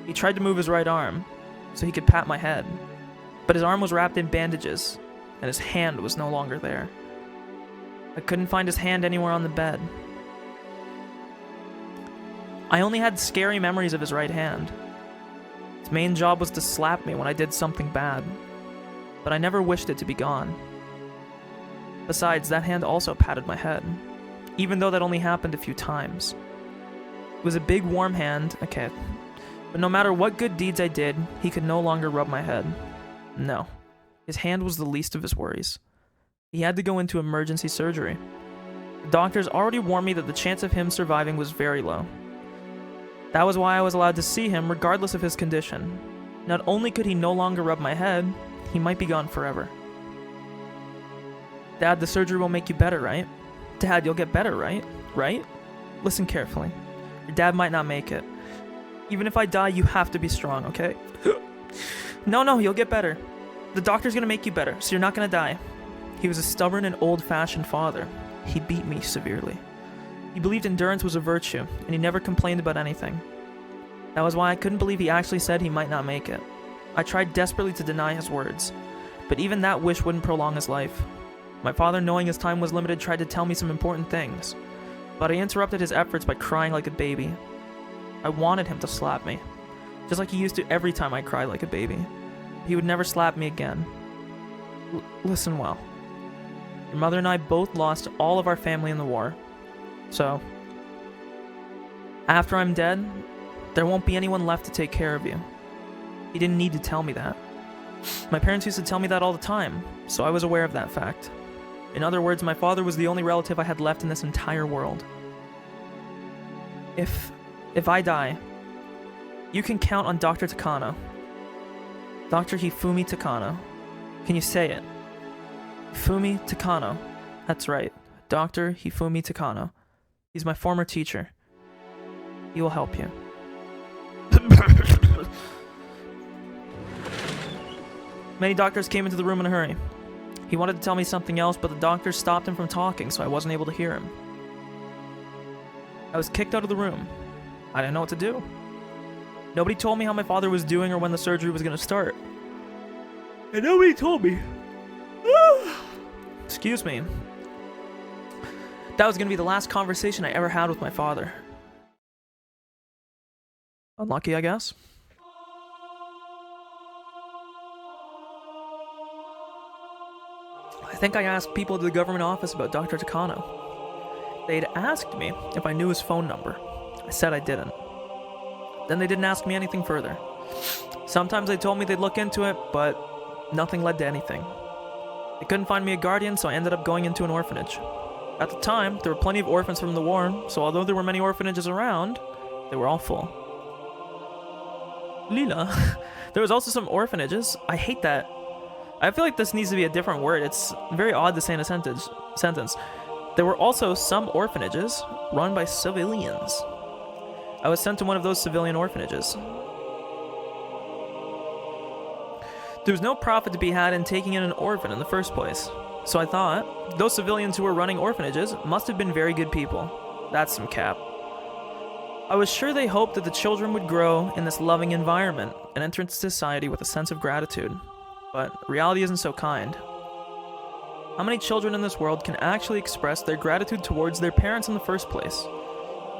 He tried to move his right arm, so he could pat my head. But his arm was wrapped in bandages, and his hand was no longer there. I couldn't find his hand anywhere on the bed. I only had scary memories of his right hand. Its main job was to slap me when I did something bad, but I never wished it to be gone. Besides, that hand also patted my head, even though that only happened a few times. It was a big warm hand, okay, but no matter what good deeds I did, he could no longer rub my head. No, his hand was the least of his worries. He had to go into emergency surgery. The doctors already warned me that the chance of him surviving was very low. That was why I was allowed to see him regardless of his condition. Not only could he no longer rub my head, he might be gone forever. Dad, the surgery will make you better, right? Dad, you'll get better, right? Right? Listen carefully. Your dad might not make it. Even if I die, you have to be strong, okay? No, you'll get better. The doctor's gonna make you better, so you're not gonna die. He was a stubborn and old-fashioned father. He beat me severely. He believed endurance was a virtue, and he never complained about anything. That was why I couldn't believe he actually said he might not make it. I tried desperately to deny his words, but even that wish wouldn't prolong his life. My father, knowing his time was limited, tried to tell me some important things, but I interrupted his efforts by crying like a baby. I wanted him to slap me, just like he used to every time I cried like a baby. He would never slap me again. Listen well. Your mother and I both lost all of our family in the war. So, after I'm dead, there won't be anyone left to take care of you. He didn't need to tell me that. My parents used to tell me that all the time, so I was aware of that fact. In other words, my father was the only relative I had left in this entire world. If I die, you can count on Dr. Takano. Dr. Hifumi Takano. Can you say it? Hifumi Takano. That's right. Dr. Hifumi Takano. He's my former teacher. He will help you. Many doctors came into the room in a hurry. He wanted to tell me something else, but the doctors stopped him from talking, so I wasn't able to hear him. I was kicked out of the room. I didn't know what to do. Nobody told me how my father was doing or when the surgery was going to start. And nobody told me. Excuse me. That was going to be the last conversation I ever had with my father. Unlucky, I guess. I think I asked people at the government office about Dr. Takano. They'd asked me if I knew his phone number. I said I didn't. Then they didn't ask me anything further. Sometimes they told me they'd look into it, but nothing led to anything. They couldn't find me a guardian, so I ended up going into an orphanage. At the time, there were plenty of orphans from the war, so although there were many orphanages around, they were all full. Lila, There was also some orphanages. I hate that. I feel like this needs to be a different word. It's very odd to say in a sentence. There were also some orphanages run by civilians. I was sent to one of those civilian orphanages. There was no profit to be had in taking in an orphan in the first place. So I thought, those civilians who were running orphanages must have been very good people. That's some cap. I was sure they hoped that the children would grow in this loving environment and enter into society with a sense of gratitude. But reality isn't so kind. How many children in this world can actually express their gratitude towards their parents in the first place?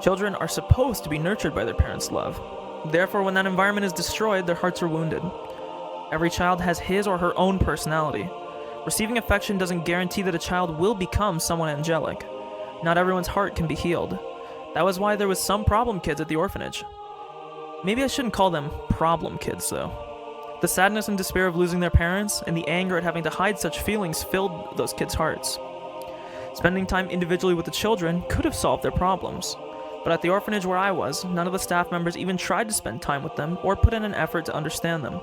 Children are supposed to be nurtured by their parents' love. Therefore, when that environment is destroyed, their hearts are wounded. Every child has his or her own personality. Receiving affection doesn't guarantee that a child will become someone angelic. Not everyone's heart can be healed. That was why there was some problem kids at the orphanage. Maybe I shouldn't call them problem kids, though. The sadness and despair of losing their parents and the anger at having to hide such feelings filled those kids' hearts. Spending time individually with the children could have solved their problems. But at the orphanage where I was, none of the staff members even tried to spend time with them or put in an effort to understand them.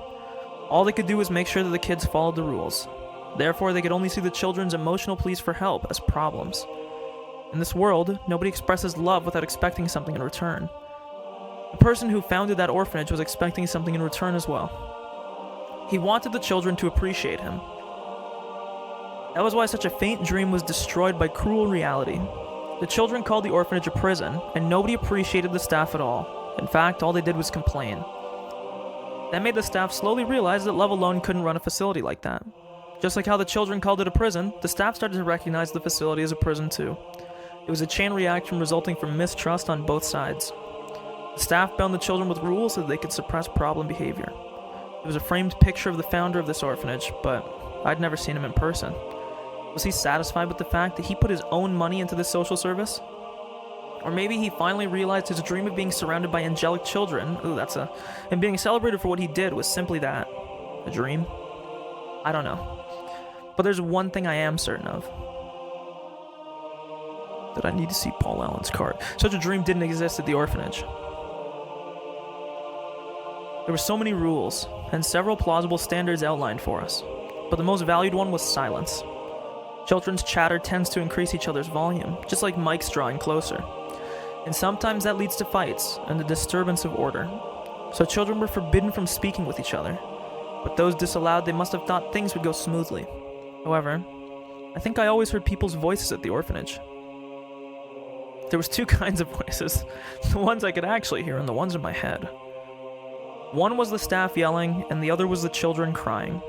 All they could do was make sure that the kids followed the rules. Therefore, they could only see the children's emotional pleas for help as problems. In this world, nobody expresses love without expecting something in return. The person who founded that orphanage was expecting something in return as well. He wanted the children to appreciate him. That was why such a faint dream was destroyed by cruel reality. The children called the orphanage a prison, and nobody appreciated the staff at all. In fact, all they did was complain. That made the staff slowly realize that love alone couldn't run a facility like that. Just like how the children called it a prison, the staff started to recognize the facility as a prison too. It was a chain reaction resulting from mistrust on both sides. The staff bound the children with rules so that they could suppress problem behavior. It was a framed picture of the founder of this orphanage, but I'd never seen him in person. Was he satisfied with the fact that he put his own money into this social service? Or maybe he finally realized his dream of being surrounded by angelic children, and being celebrated for what he did was simply that. A dream? I don't know. But there's one thing I am certain of. That I need to see Paul Allen's card. Such a dream didn't exist at the orphanage. There were so many rules, and several plausible standards outlined for us, but the most valued one was silence. Children's chatter tends to increase each other's volume, just like mics drawing closer. And sometimes that leads to fights and the disturbance of order. So children were forbidden from speaking with each other, but those disallowed, they must have thought things would go smoothly. However, I think I always heard people's voices at the orphanage. There was two kinds of voices, the ones I could actually hear and the ones in my head. One was the staff yelling, and the other was the children crying.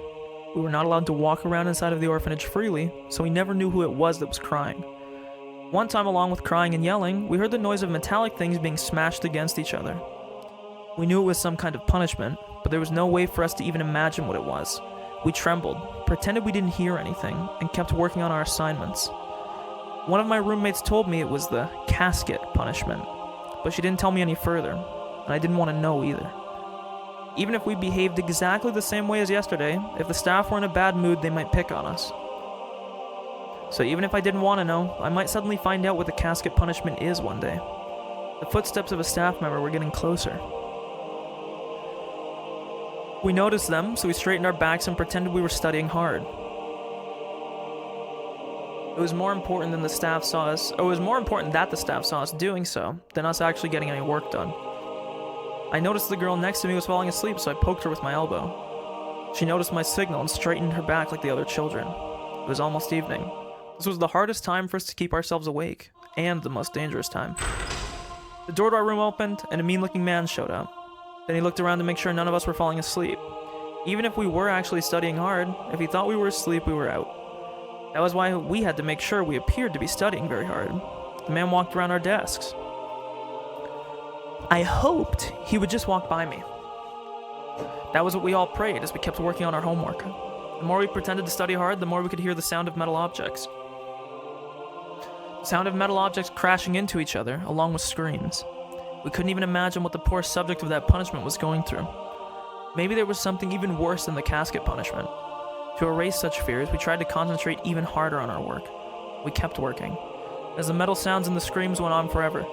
We were not allowed to walk around inside of the orphanage freely, so we never knew who it was that was crying. One time, along with crying and yelling, we heard the noise of metallic things being smashed against each other. We knew it was some kind of punishment, but there was no way for us to even imagine what it was. We trembled, pretended we didn't hear anything, and kept working on our assignments. One of my roommates told me it was the casket punishment, but she didn't tell me any further, and I didn't want to know either. Even if we behaved exactly the same way as yesterday, if the staff were in a bad mood, they might pick on us. So even if I didn't want to know, I might suddenly find out what the casket punishment is one day. The footsteps of a staff member were getting closer. We noticed them, so we straightened our backs and pretended we were studying hard. It was more important that the staff saw us doing so than us actually getting any work done. I noticed the girl next to me was falling asleep, so I poked her with my elbow. She noticed my signal and straightened her back like the other children. It was almost evening. This was the hardest time for us to keep ourselves awake, and the most dangerous time. The door to our room opened, and a mean-looking man showed up. Then he looked around to make sure none of us were falling asleep. Even if we were actually studying hard, if he thought we were asleep, we were out. That was why we had to make sure we appeared to be studying very hard. The man walked around our desks. I hoped he would just walk by me. That was what we all prayed as we kept working on our homework. The more we pretended to study hard, the more we could hear the sound of metal objects. The sound of metal objects crashing into each other, along with screams. We couldn't even imagine what the poor subject of that punishment was going through. Maybe there was something even worse than the casket punishment. To erase such fears, we tried to concentrate even harder on our work. We kept working, as the metal sounds and the screams went on forever.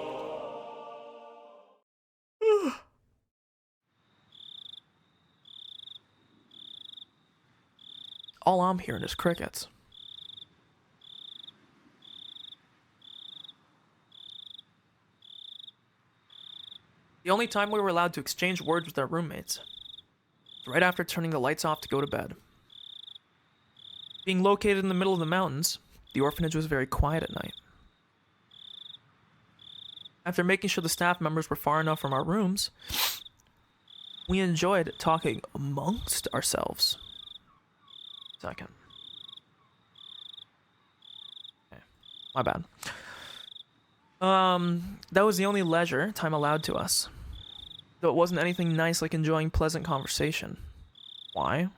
All I'm hearing is crickets. The only time we were allowed to exchange words with our roommates was right after turning the lights off to go to bed. Being located in the middle of the mountains, the orphanage was very quiet at night. After making sure the staff members were far enough from our rooms, we enjoyed talking amongst ourselves. Second. Okay, my bad. That was the only leisure time allowed to us. Though it wasn't anything nice like enjoying pleasant conversation. Why?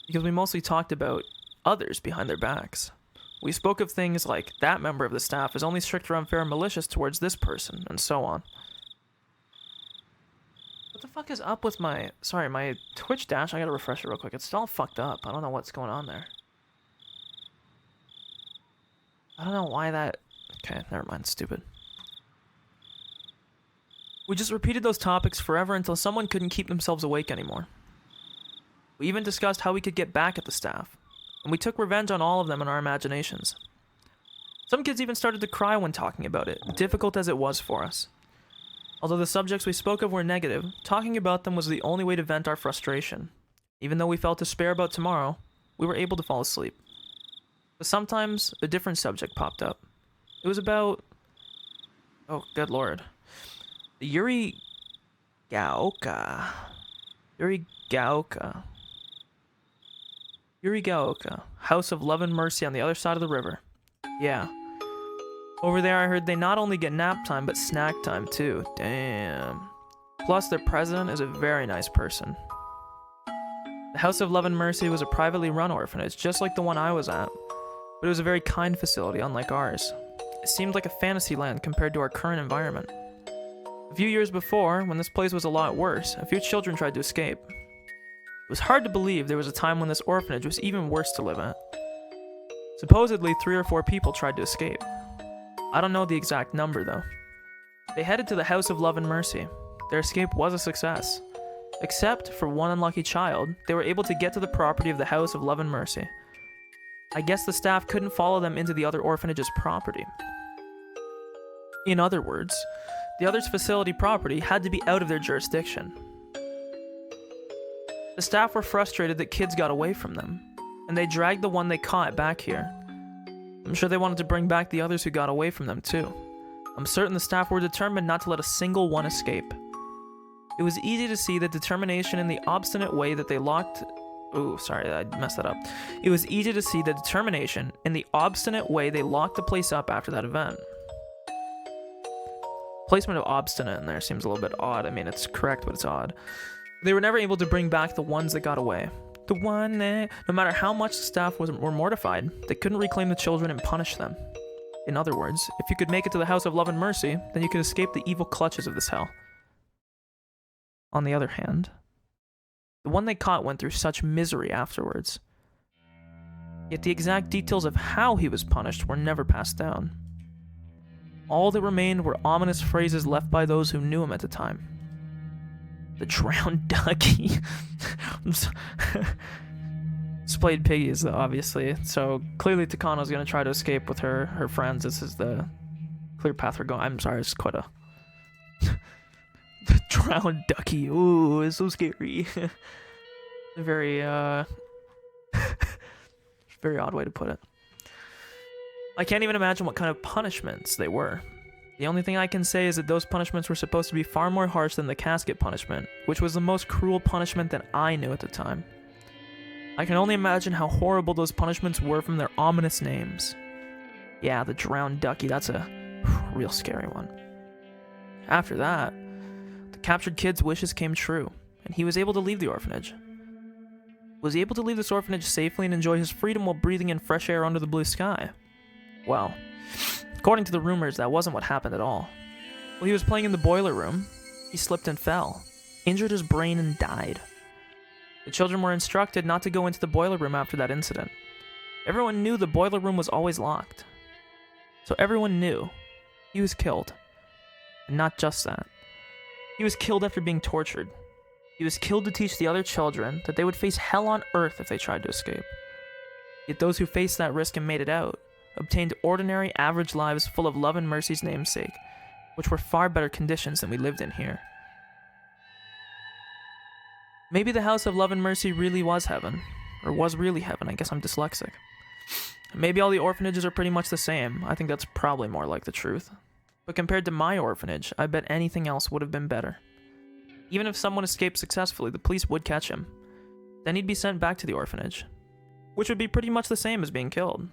Because we mostly talked about others behind their backs. We spoke of things like, that member of the staff is only strict or unfair and malicious towards this person, and so on. What the fuck is up with my... Sorry, my Twitch dash, I gotta refresh it real quick. It's still fucked up. I don't know what's going on there. I don't know why that... Okay, never mind. Stupid. We just repeated those topics forever until someone couldn't keep themselves awake anymore. We even discussed how we could get back at the staff, and we took revenge on all of them in our imaginations. Some kids even started to cry when talking about it, difficult as it was for us. Although the subjects we spoke of were negative, talking about them was the only way to vent our frustration. Even though we felt despair about tomorrow, we were able to fall asleep. But sometimes, a different subject popped up. It was about... Oh, good lord. The Yuri Gaoka, House of Love and Mercy on the other side of the river. Yeah. Over there I heard they not only get nap time, but snack time too. Damn. Plus their president is a very nice person. The House of Love and Mercy was a privately run orphanage, just like the one I was at. But it was a very kind facility, unlike ours. It seemed like a fantasy land compared to our current environment. A few years before, when this place was a lot worse, a few children tried to escape. It was hard to believe there was a time when this orphanage was even worse to live at. Supposedly, 3 or 4 people tried to escape. I don't know the exact number, though. They headed to the House of Love and Mercy. Their escape was a success. Except for one unlucky child, they were able to get to the property of the House of Love and Mercy. I guess the staff couldn't follow them into the other orphanage's property. In other words, the other's facility property had to be out of their jurisdiction. The staff were frustrated that kids got away from them, and they dragged the one they caught back here. I'm sure they wanted to bring back the others who got away from them too. I'm certain the staff were determined not to let a single one escape. It was easy to see the determination in the obstinate way that they locked... Ooh, sorry, I messed that up. It was easy to see the determination in the obstinate way they locked the place up after that event. Placement of obstinate in there seems a little bit odd. I mean, it's correct, but it's odd. They were never able to bring back the ones that got away. The one that, no matter how much the staff were mortified, they couldn't reclaim the children and punish them. In other words, if you could make it to the House of Love and Mercy, then you could escape the evil clutches of this hell. On the other hand, the one they caught went through such misery afterwards. Yet the exact details of how he was punished were never passed down. All that remained were ominous phrases left by those who knew him at the time. The drowned ducky. Splayed piggies, obviously. So clearly Takano's gonna try to escape with her friends. This is the clear path we're going. I'm sorry, it's quite a... The drowned ducky. Ooh, it's so scary. Very, very odd way to put it. I can't even imagine what kind of punishments they were. The only thing I can say is that those punishments were supposed to be far more harsh than the casket punishment, which was the most cruel punishment that I knew at the time. I can only imagine how horrible those punishments were from their ominous names. Yeah, the drowned ducky, that's a real scary one. After that, the captured kid's wishes came true, and he was able to leave the orphanage. Was he able to leave this orphanage safely and enjoy his freedom while breathing in fresh air under the blue sky? Well, according to the rumors, that wasn't what happened at all. While he was playing in the boiler room, he slipped and fell, injured his brain, and died. The children were instructed not to go into the boiler room after that incident. Everyone knew the boiler room was always locked. So everyone knew he was killed. And not just that. He was killed after being tortured. He was killed to teach the other children that they would face hell on earth if they tried to escape. Yet those who faced that risk and made it out obtained ordinary, average lives full of love and mercy's namesake, which were far better conditions than we lived in here. Maybe the House of Love and Mercy really was heaven. Or was really heaven. I guess I'm dyslexic. Maybe all the orphanages are pretty much the same. I think that's probably more like the truth. But compared to my orphanage, I bet anything else would have been better. Even if someone escaped successfully, the police would catch him. Then he'd be sent back to the orphanage, which would be pretty much the same as being killed.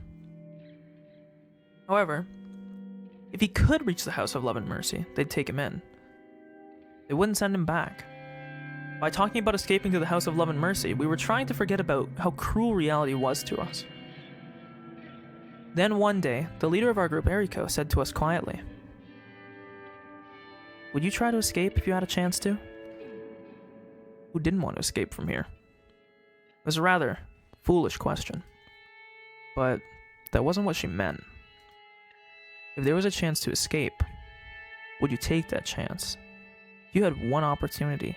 However, if he could reach the House of Love and Mercy, they'd take him in. They wouldn't send him back. By talking about escaping to the House of Love and Mercy, we were trying to forget about how cruel reality was to us. Then one day, the leader of our group, Eriko, said to us quietly, "Would you try to escape if you had a chance to?" Who didn't want to escape from here? It was a rather foolish question. But that wasn't what she meant. If there was a chance to escape, would you take that chance? If you had one opportunity,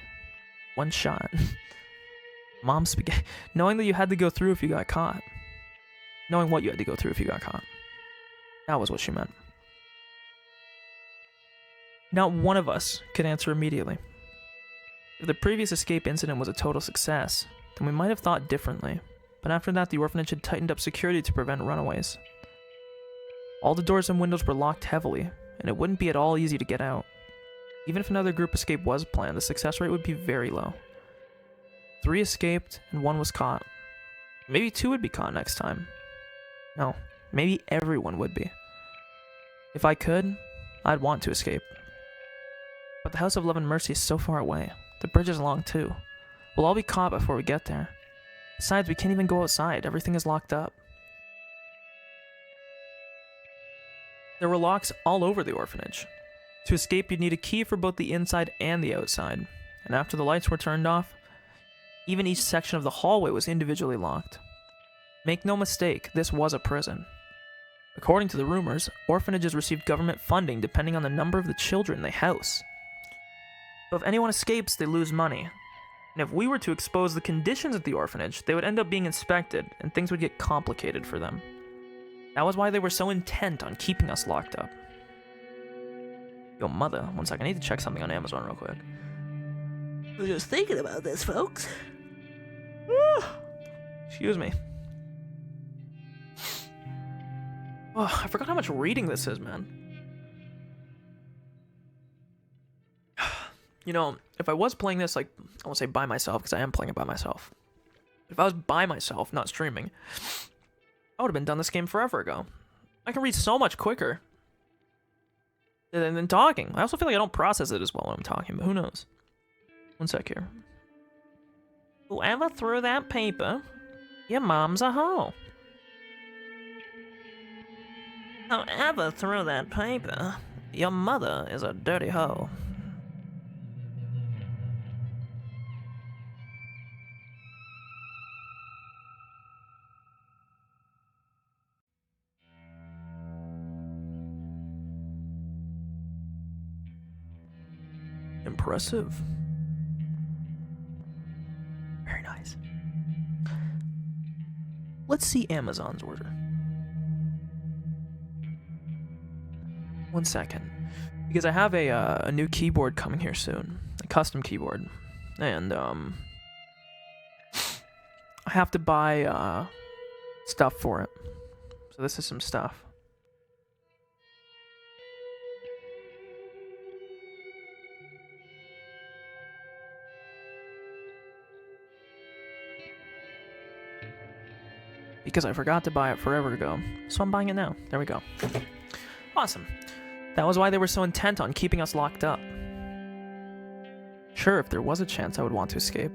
one shot. Mom spaghetti. Knowing that you had to go through if you got caught. Knowing what you had to go through if you got caught. That was what she meant. Not one of us could answer immediately. If the previous escape incident was a total success, then we might have thought differently, but after that the orphanage had tightened up security to prevent runaways. All the doors and windows were locked heavily, and it wouldn't be at all easy to get out. Even if another group escape was planned, the success rate would be very low. 3 escaped, and 1 was caught. Maybe 2 would be caught next time. No, maybe everyone would be. If I could, I'd want to escape. But the House of Love and Mercy is so far away. The bridge is long too. We'll all be caught before we get there. Besides, we can't even go outside. Everything is locked up. There were locks all over the orphanage. To escape, you'd need a key for both the inside and the outside. And after the lights were turned off, even each section of the hallway was individually locked. Make no mistake, this was a prison. According to the rumors, orphanages received government funding depending on the number of the children they house. But if anyone escapes, they lose money. And if we were to expose the conditions at the orphanage, they would end up being inspected, and things would get complicated for them. That was why they were so intent on keeping us locked up. Yo, mother, one sec, I need to check something on Amazon real quick. I was just thinking about this, folks. Excuse me. Oh, I forgot how much reading this is, man. You know, if I was playing this, like, I won't say by myself, because I am playing it by myself. If I was by myself, not streaming, I would have been done this game forever ago. I can read so much quicker than talking. I also feel like I don't process it as well when I'm talking, but who knows? One sec here. Whoever threw that paper, your mom's a hoe. Whoever threw that paper, your mother is a dirty hoe. Impressive. Very nice. Let's see Amazon's order. One second. Because I have a new keyboard coming here soon. A custom keyboard. And, I have to buy, stuff for it. So this is some stuff. Because I forgot to buy it forever ago. So I'm buying it now. There we go. Awesome. That was why they were so intent on keeping us locked up. Sure, if there was a chance I would want to escape.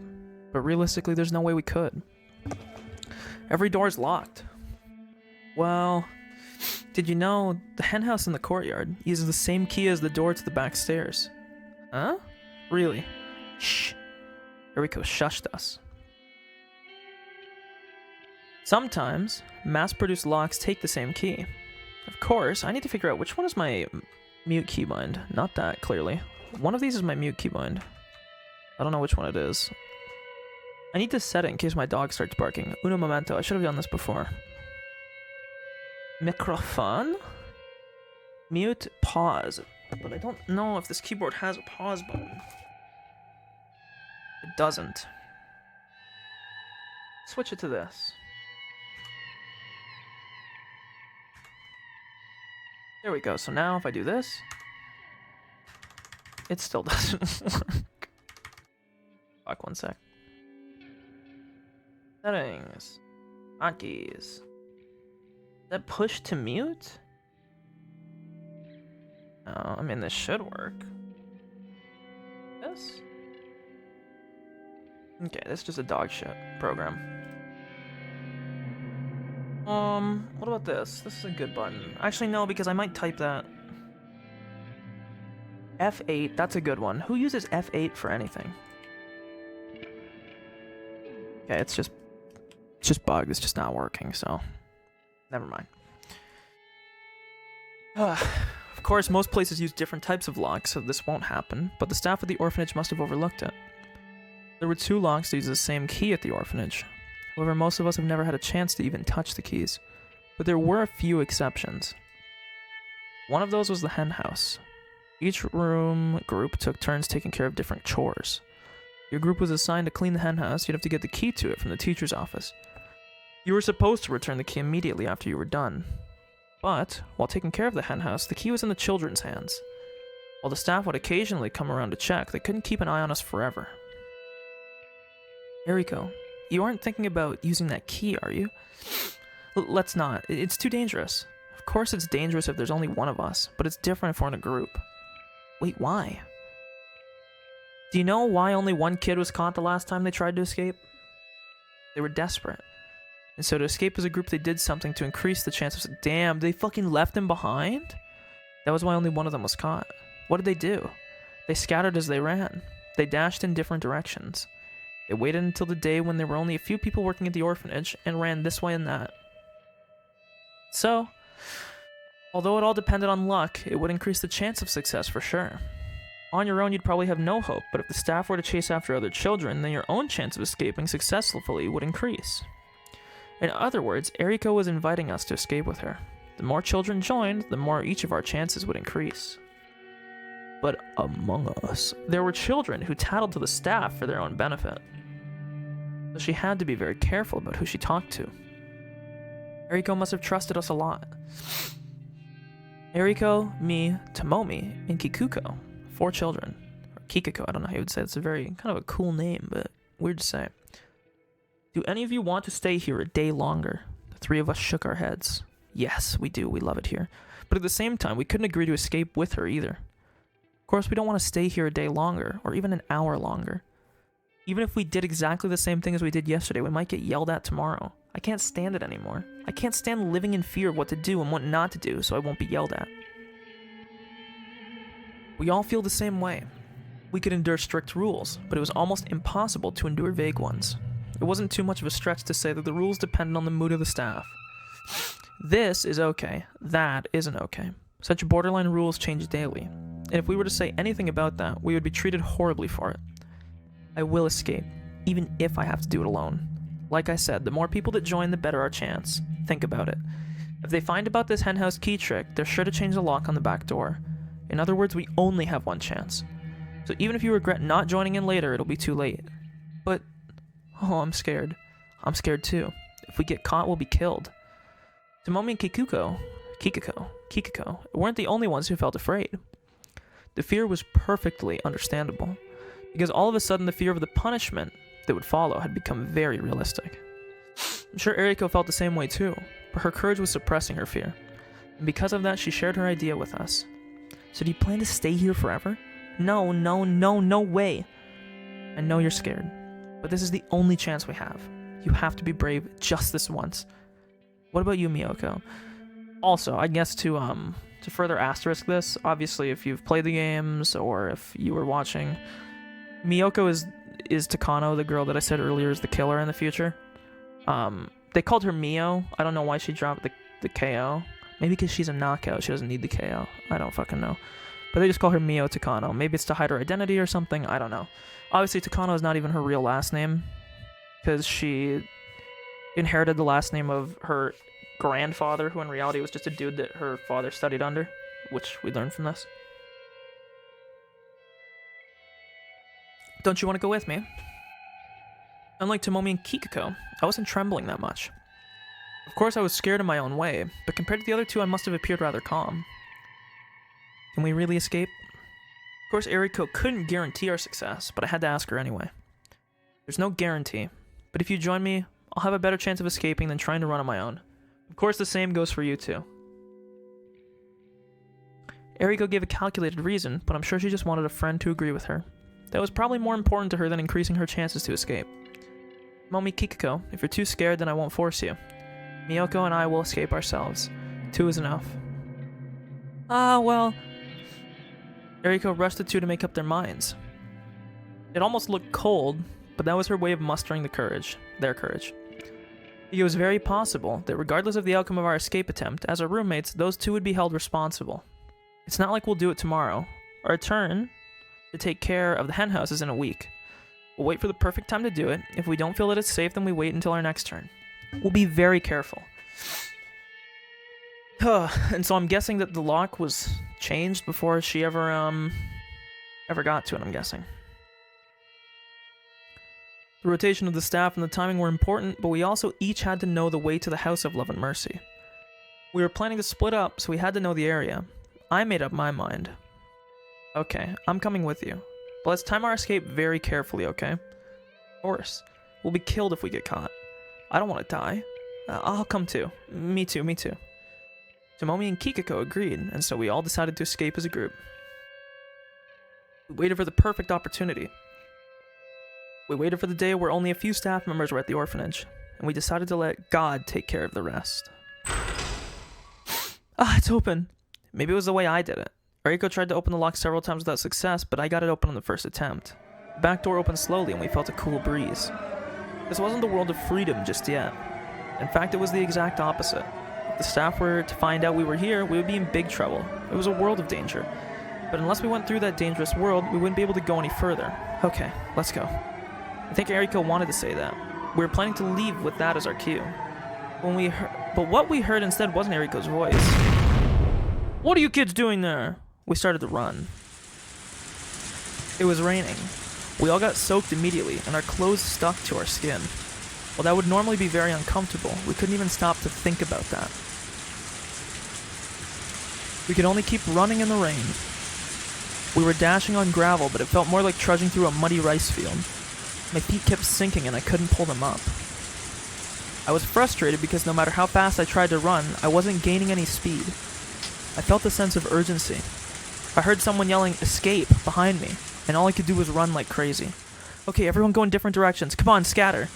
But realistically, there's no way we could. Every door is locked. Well, did you know the henhouse in the courtyard uses the same key as the door to the back stairs? Huh? Really? Shh. Eriko shushed us. Sometimes, mass-produced locks take the same key. Of course, I need to figure out which one is my mute keybind. Not that, clearly. One of these is my mute keybind. I don't know which one it is. I need to set it in case my dog starts barking. Uno momento, I should have done this before. Microphone? Mute, pause. But I don't know if this keyboard has a pause button. It doesn't. Switch it to this. There we go. So now if I do this, it still doesn't work. Fuck, one sec. Settings. Hotkeys. Is that push to mute? No, I mean, this should work. This? Okay, this is just a dog shit program. What about this? This is a good button. Actually, no, because I might type that. F8, that's a good one. Who uses F8 for anything? Okay, it's just bugged. It's just not working, so never mind. Of course, most places use different types of locks, so this won't happen, but the staff at the orphanage must have overlooked it. There were 2 locks that use the same key at the orphanage. However, most of us have never had a chance to even touch the keys. But there were a few exceptions. One of those was the hen house. Each room group took turns taking care of different chores. Your group was assigned to clean the hen house. You'd have to get the key to it from the teacher's office. You were supposed to return the key immediately after you were done. But, while taking care of the hen house, the key was in the children's hands. While the staff would occasionally come around to check, they couldn't keep an eye on us forever. Eriko, you aren't thinking about using that key, are you? Let's not. It's too dangerous. Of course it's dangerous if there's only one of us, but it's different if we're in a group. Wait, why? Do you know why only one kid was caught the last time they tried to escape? They were desperate. And so to escape as a group, they did something to increase the chances of... Damn, they fucking left him behind? That was why only one of them was caught. What did they do? They scattered as they ran. They dashed in different directions. They waited until the day when there were only a few people working at the orphanage and ran this way and that. So, although it all depended on luck, it would increase the chance of success for sure. On your own, you'd probably have no hope, but if the staff were to chase after other children, then your own chance of escaping successfully would increase. In other words, Eriko was inviting us to escape with her. The more children joined, the more each of our chances would increase. But among us, there were children who tattled to the staff for their own benefit. So she had to be very careful about who she talked to. Eriko must have trusted us a lot. Eriko, me, Tomomi, and Kikuko. 4 children. Or Kikiko, I don't know how you would say it. It's a very, kind of a cool name, but weird to say. Do any of you want to stay here a day longer? The 3 of us shook our heads. Yes, we do. We love it here. But at the same time, we couldn't agree to escape with her either. Of course, we don't want to stay here a day longer, or even an hour longer. Even if we did exactly the same thing as we did yesterday, we might get yelled at tomorrow. I can't stand it anymore. I can't stand living in fear of what to do and what not to do, so I won't be yelled at. We all feel the same way. We could endure strict rules, but it was almost impossible to endure vague ones. It wasn't too much of a stretch to say that the rules depended on the mood of the staff. This is okay. That isn't okay. Such borderline rules change daily, and if we were to say anything about that, we would be treated horribly for it. I will escape, even if I have to do it alone. Like I said, the more people that join, the better our chance. Think about it. If they find about this henhouse key trick, they're sure to change the lock on the back door. In other words, we only have one chance. So even if you regret not joining in later, it'll be too late. But, oh, I'm scared. I'm scared too. If we get caught, we'll be killed. Tomomi and Kikiko weren't the only ones who felt afraid. The fear was perfectly understandable, because all of a sudden the fear of the punishment that would follow had become very realistic. I'm sure Eriko felt the same way too, but her courage was suppressing her fear, and because of that she shared her idea with us. So do you plan to stay here forever? No way. I know you're scared, but this is the only chance we have. You have to be brave just this once. What about you, Miyoko? Also, I guess to further asterisk this, obviously if you've played the games or if you were watching, Miyoko is Takano, the girl that I said earlier is the killer in the future. They called her Mio. I don't know why she dropped the KO. Maybe because she's a knockout, she doesn't need the KO. I don't fucking know. But they just call her Mio Takano. Maybe it's to hide her identity or something, I don't know. Obviously Takano is not even her real last name, because she inherited the last name of her grandfather, who in reality was just a dude that her father studied under, which we learned from this. Don't you want to go with me? Unlike Tomomi and Kikiko, I wasn't trembling that much. Of course, I was scared in my own way, but compared to the other two, I must have appeared rather calm. Can we really escape? Of course, Eriko couldn't guarantee our success, but I had to ask her anyway. There's no guarantee, but if you join me, I'll have a better chance of escaping than trying to run on my own. Of course, the same goes for you two. Eriko gave a calculated reason, but I'm sure she just wanted a friend to agree with her. That was probably more important to her than increasing her chances to escape. Momi Kikiko, if you're too scared, then I won't force you. Miyoko and I will escape ourselves. 2 is enough. Well... Eriko rushed the two to make up their minds. It almost looked cold, but that was her way of mustering their courage. It was very possible that regardless of the outcome of our escape attempt, as our roommates, those two would be held responsible. It's not like we'll do it tomorrow. Our turn to take care of the hen house is in a week. We'll wait for the perfect time to do it. If we don't feel that it's safe, then we wait until our next turn. We'll be very careful. And so I'm guessing that the lock was changed before she ever got to it, I'm guessing. The rotation of the staff and the timing were important, but we also each had to know the way to the House of Love and Mercy. We were planning to split up, so we had to know the area. I made up my mind. Okay, I'm coming with you. But let's time our escape very carefully, okay? Of course. We'll be killed if we get caught. I don't want to die. I'll come too. Me too. Tomomi and Kikiko agreed, and so we all decided to escape as a group. We waited for the perfect opportunity. We waited for the day where only a few staff members were at the orphanage, and we decided to let God take care of the rest. It's open. Maybe it was the way I did it. Eriko tried to open the lock several times without success, but I got it open on the first attempt. The back door opened slowly, and we felt a cool breeze. This wasn't the world of freedom just yet. In fact, it was the exact opposite. If the staff were to find out we were here, we would be in big trouble. It was a world of danger. But unless we went through that dangerous world, we wouldn't be able to go any further. Okay, let's go. I think Eriko wanted to say that. We were planning to leave with that as our cue. But what we heard instead wasn't Eriko's voice. What are you kids doing there? We started to run. It was raining. We all got soaked immediately, and our clothes stuck to our skin. While that would normally be very uncomfortable, we couldn't even stop to think about that. We could only keep running in the rain. We were dashing on gravel, but it felt more like trudging through a muddy rice field. My feet kept sinking and I couldn't pull them up. I was frustrated because no matter how fast I tried to run, I wasn't gaining any speed. I felt a sense of urgency. I heard someone yelling, "Escape," behind me, and all I could do was run like crazy. Okay, everyone go in different directions. Come on, scatter.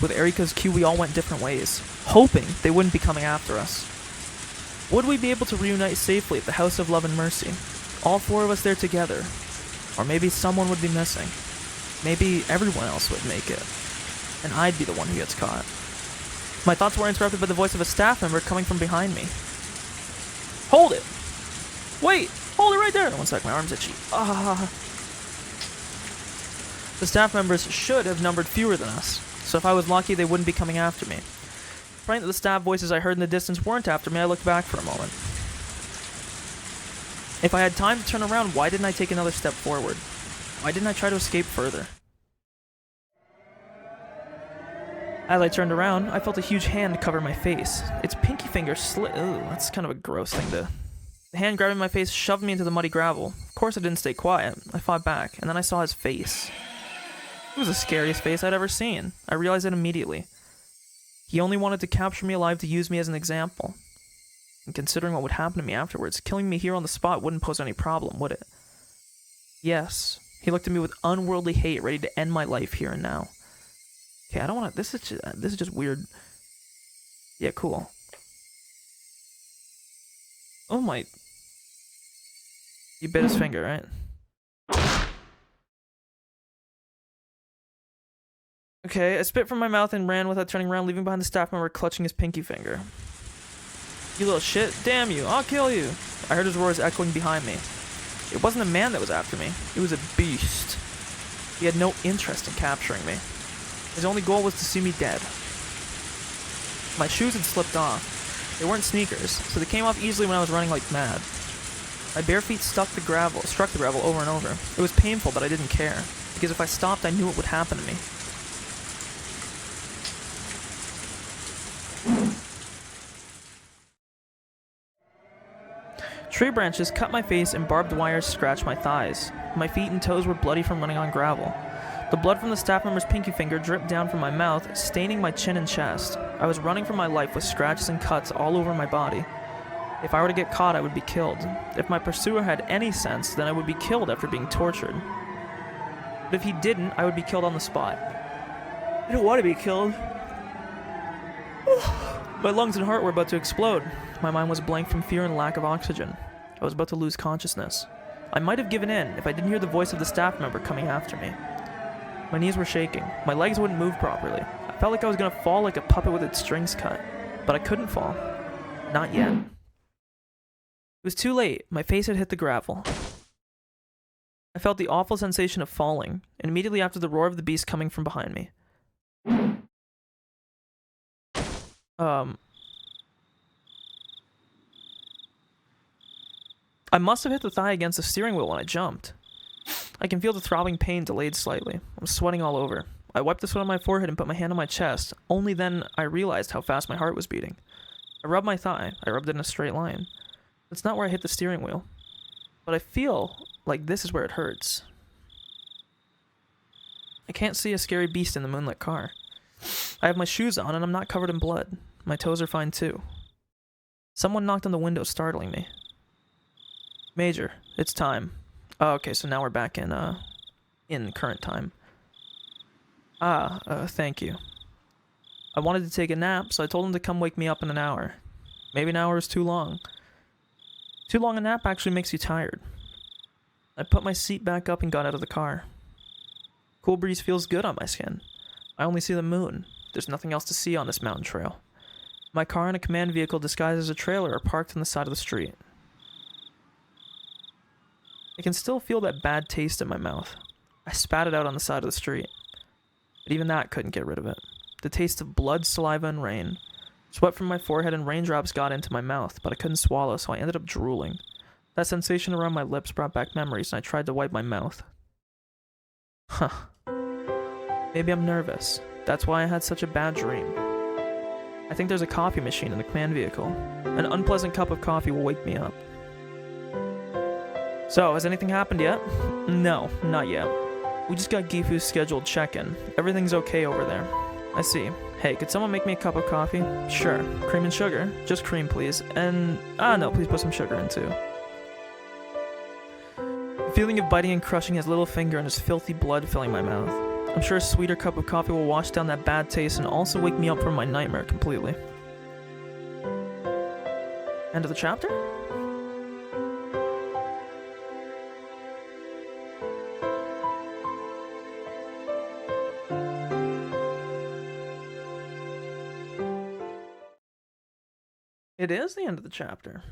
With Eriko's cue, we all went different ways, hoping they wouldn't be coming after us. Would we be able to reunite safely at the House of Love and Mercy? All 4 of us there together. Or maybe someone would be missing. Maybe everyone else would make it. And I'd be the one who gets caught. My thoughts were interrupted by the voice of a staff member coming from behind me. Hold it! Wait! Hold it right there! One sec, my arm's itchy. The staff members should have numbered fewer than us, so if I was lucky, they wouldn't be coming after me. Praying that the staff voices I heard in the distance weren't after me, I looked back for a moment. If I had time to turn around, why didn't I take another step forward? Why didn't I try to escape further? As I turned around, I felt a huge hand cover my face. Its pinky finger slid. Ooh, that's kind of a gross thing to... The hand grabbing my face shoved me into the muddy gravel. Of course I didn't stay quiet. I fought back, and then I saw his face. It was the scariest face I'd ever seen. I realized it immediately. He only wanted to capture me alive to use me as an example. And considering what would happen to me afterwards, killing me here on the spot wouldn't pose any problem, would it? Yes. He looked at me with unworldly hate, ready to end my life here and now. Okay, I don't want to... This is just weird. Yeah, cool. Oh my... You bit his finger, right? Okay, I spit from my mouth and ran without turning around, leaving behind the staff member clutching his pinky finger. You little shit, damn you, I'll kill you. I heard his roars echoing behind me. It wasn't a man that was after me, it was a beast. He had no interest in capturing me. His only goal was to see me dead. My shoes had slipped off. They weren't sneakers, so they came off easily when I was running like mad. My bare feet struck the gravel over and over. It was painful, but I didn't care, because if I stopped, I knew what would happen to me. Tree branches cut my face and barbed wires scratched my thighs. My feet and toes were bloody from running on gravel. The blood from the staff member's pinky finger dripped down from my mouth, staining my chin and chest. I was running for my life with scratches and cuts all over my body. If I were to get caught, I would be killed. If my pursuer had any sense, then I would be killed after being tortured. But if he didn't, I would be killed on the spot. I don't want to be killed. My lungs and heart were about to explode. My mind was blank from fear and lack of oxygen. I was about to lose consciousness. I might have given in if I didn't hear the voice of the staff member coming after me. My knees were shaking. My legs wouldn't move properly. I felt like I was going to fall like a puppet with its strings cut. But I couldn't fall. Not yet. It was too late. My face had hit the gravel. I felt the awful sensation of falling, and immediately after the roar of the beast coming from behind me. I must have hit the thigh against the steering wheel when I jumped. I can feel the throbbing pain delayed slightly. I'm sweating all over. I wiped the sweat on my forehead and put my hand on my chest. Only then I realized how fast my heart was beating. I rubbed my thigh. I rubbed it in a straight line. It's not where I hit the steering wheel. But I feel like this is where it hurts. I can't see a scary beast in the moonlit car. I have my shoes on and I'm not covered in blood. My toes are fine too. Someone knocked on the window, startling me. Major, it's time. Oh, okay, so now we're back in current time. Thank you. I wanted to take a nap, so I told him to come wake me up in an hour. Maybe an hour is too long. Too long a nap actually makes you tired. I put my seat back up and got out of the car. Cool breeze feels good on my skin. I only see the moon. There's nothing else to see on this mountain trail. My car and a command vehicle disguised as a trailer are parked on the side of the street. I can still feel that bad taste in my mouth. I spat it out on the side of the street. But even that couldn't get rid of it. The taste of blood, saliva, and rain. Sweat from my forehead and raindrops got into my mouth, but I couldn't swallow, so I ended up drooling. That sensation around my lips brought back memories, and I tried to wipe my mouth. Huh. Maybe I'm nervous. That's why I had such a bad dream. I think there's a coffee machine in the command vehicle. An unpleasant cup of coffee will wake me up. So, has anything happened yet? No, not yet. We just got Gifu's scheduled check-in. Everything's okay over there. I see. Hey, could someone make me a cup of coffee? Sure. Cream and sugar? Just cream, please. And... no, please put some sugar in, too. The feeling of biting and crushing his little finger and his filthy blood filling my mouth. I'm sure a sweeter cup of coffee will wash down that bad taste and also wake me up from my nightmare completely. End of the chapter? It is the end of the chapter.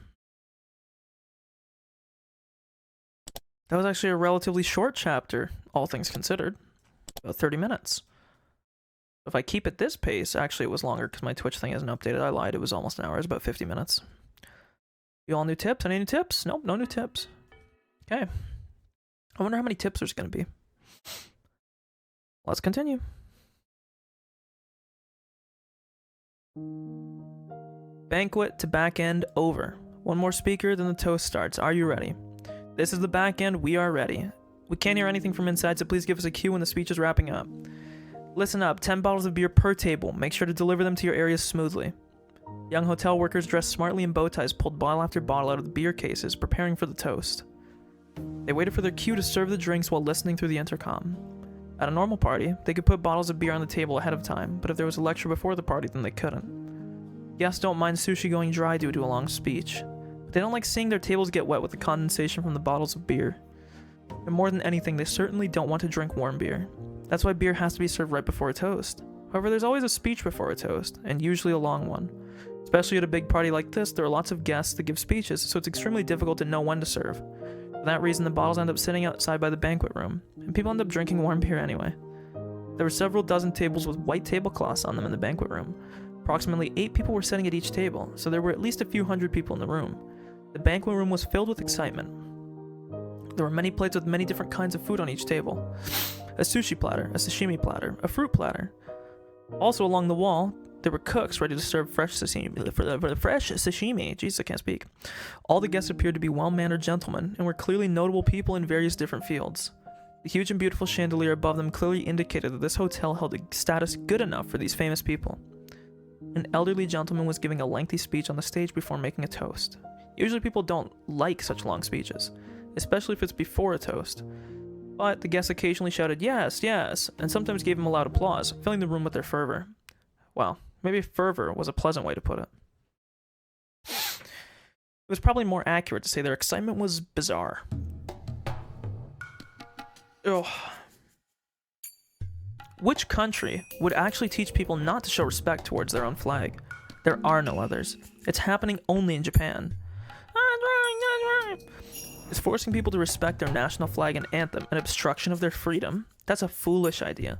That was actually a relatively short chapter, all things considered. About 30 minutes. If I keep at this pace, actually it was longer because my Twitch thing isn't updated. I lied, it was almost an hour. It was about 50 minutes. You all new tips? Any new tips? Nope, no new tips. Okay. I wonder how many tips there's going to be. Let's continue. Banquet to back end over. One more speaker, then the toast starts. Are you ready? This is the back end. We are ready. We can't hear anything from inside, so please give us a cue when the speech is wrapping up. Listen up. 10 bottles of beer per table. Make sure to deliver them to your areas smoothly. Young hotel workers dressed smartly in bow ties pulled bottle after bottle out of the beer cases, preparing for the toast. They waited for their cue to serve the drinks while listening through the intercom. At a normal party, they could put bottles of beer on the table ahead of time, but if there was a lecture before the party, then they couldn't. Guests don't mind sushi going dry due to a long speech, but they don't like seeing their tables get wet with the condensation from the bottles of beer. And more than anything, they certainly don't want to drink warm beer. That's why beer has to be served right before a toast. However, there's always a speech before a toast, and usually a long one. Especially at a big party like this, there are lots of guests that give speeches, so it's extremely difficult to know when to serve. For that reason, the bottles end up sitting outside by the banquet room, and people end up drinking warm beer anyway. There were several dozen tables with white tablecloths on them in the banquet room, Approximately 8 people were sitting at each table, so there were at least a few hundred people in the room. The banquet room was filled with excitement. There were many plates with many different kinds of food on each table. A sushi platter, a sashimi platter, a fruit platter. Also along the wall, there were cooks ready to serve fresh sashimi. Jesus, I can't speak. All the guests appeared to be well-mannered gentlemen and were clearly notable people in various different fields. The huge and beautiful chandelier above them clearly indicated that this hotel held a status good enough for these famous people. An elderly gentleman was giving a lengthy speech on the stage before making a toast. Usually people don't like such long speeches, especially if it's before a toast. But the guests occasionally shouted, "Yes, yes," and sometimes gave him a loud applause, filling the room with their fervor. Well, maybe fervor was a pleasant way to put it. It was probably more accurate to say their excitement was bizarre. Ugh. Which country would actually teach people not to show respect towards their own flag? There are no others. It's happening only in Japan. Is forcing people to respect their national flag and anthem an obstruction of their freedom? That's a foolish idea.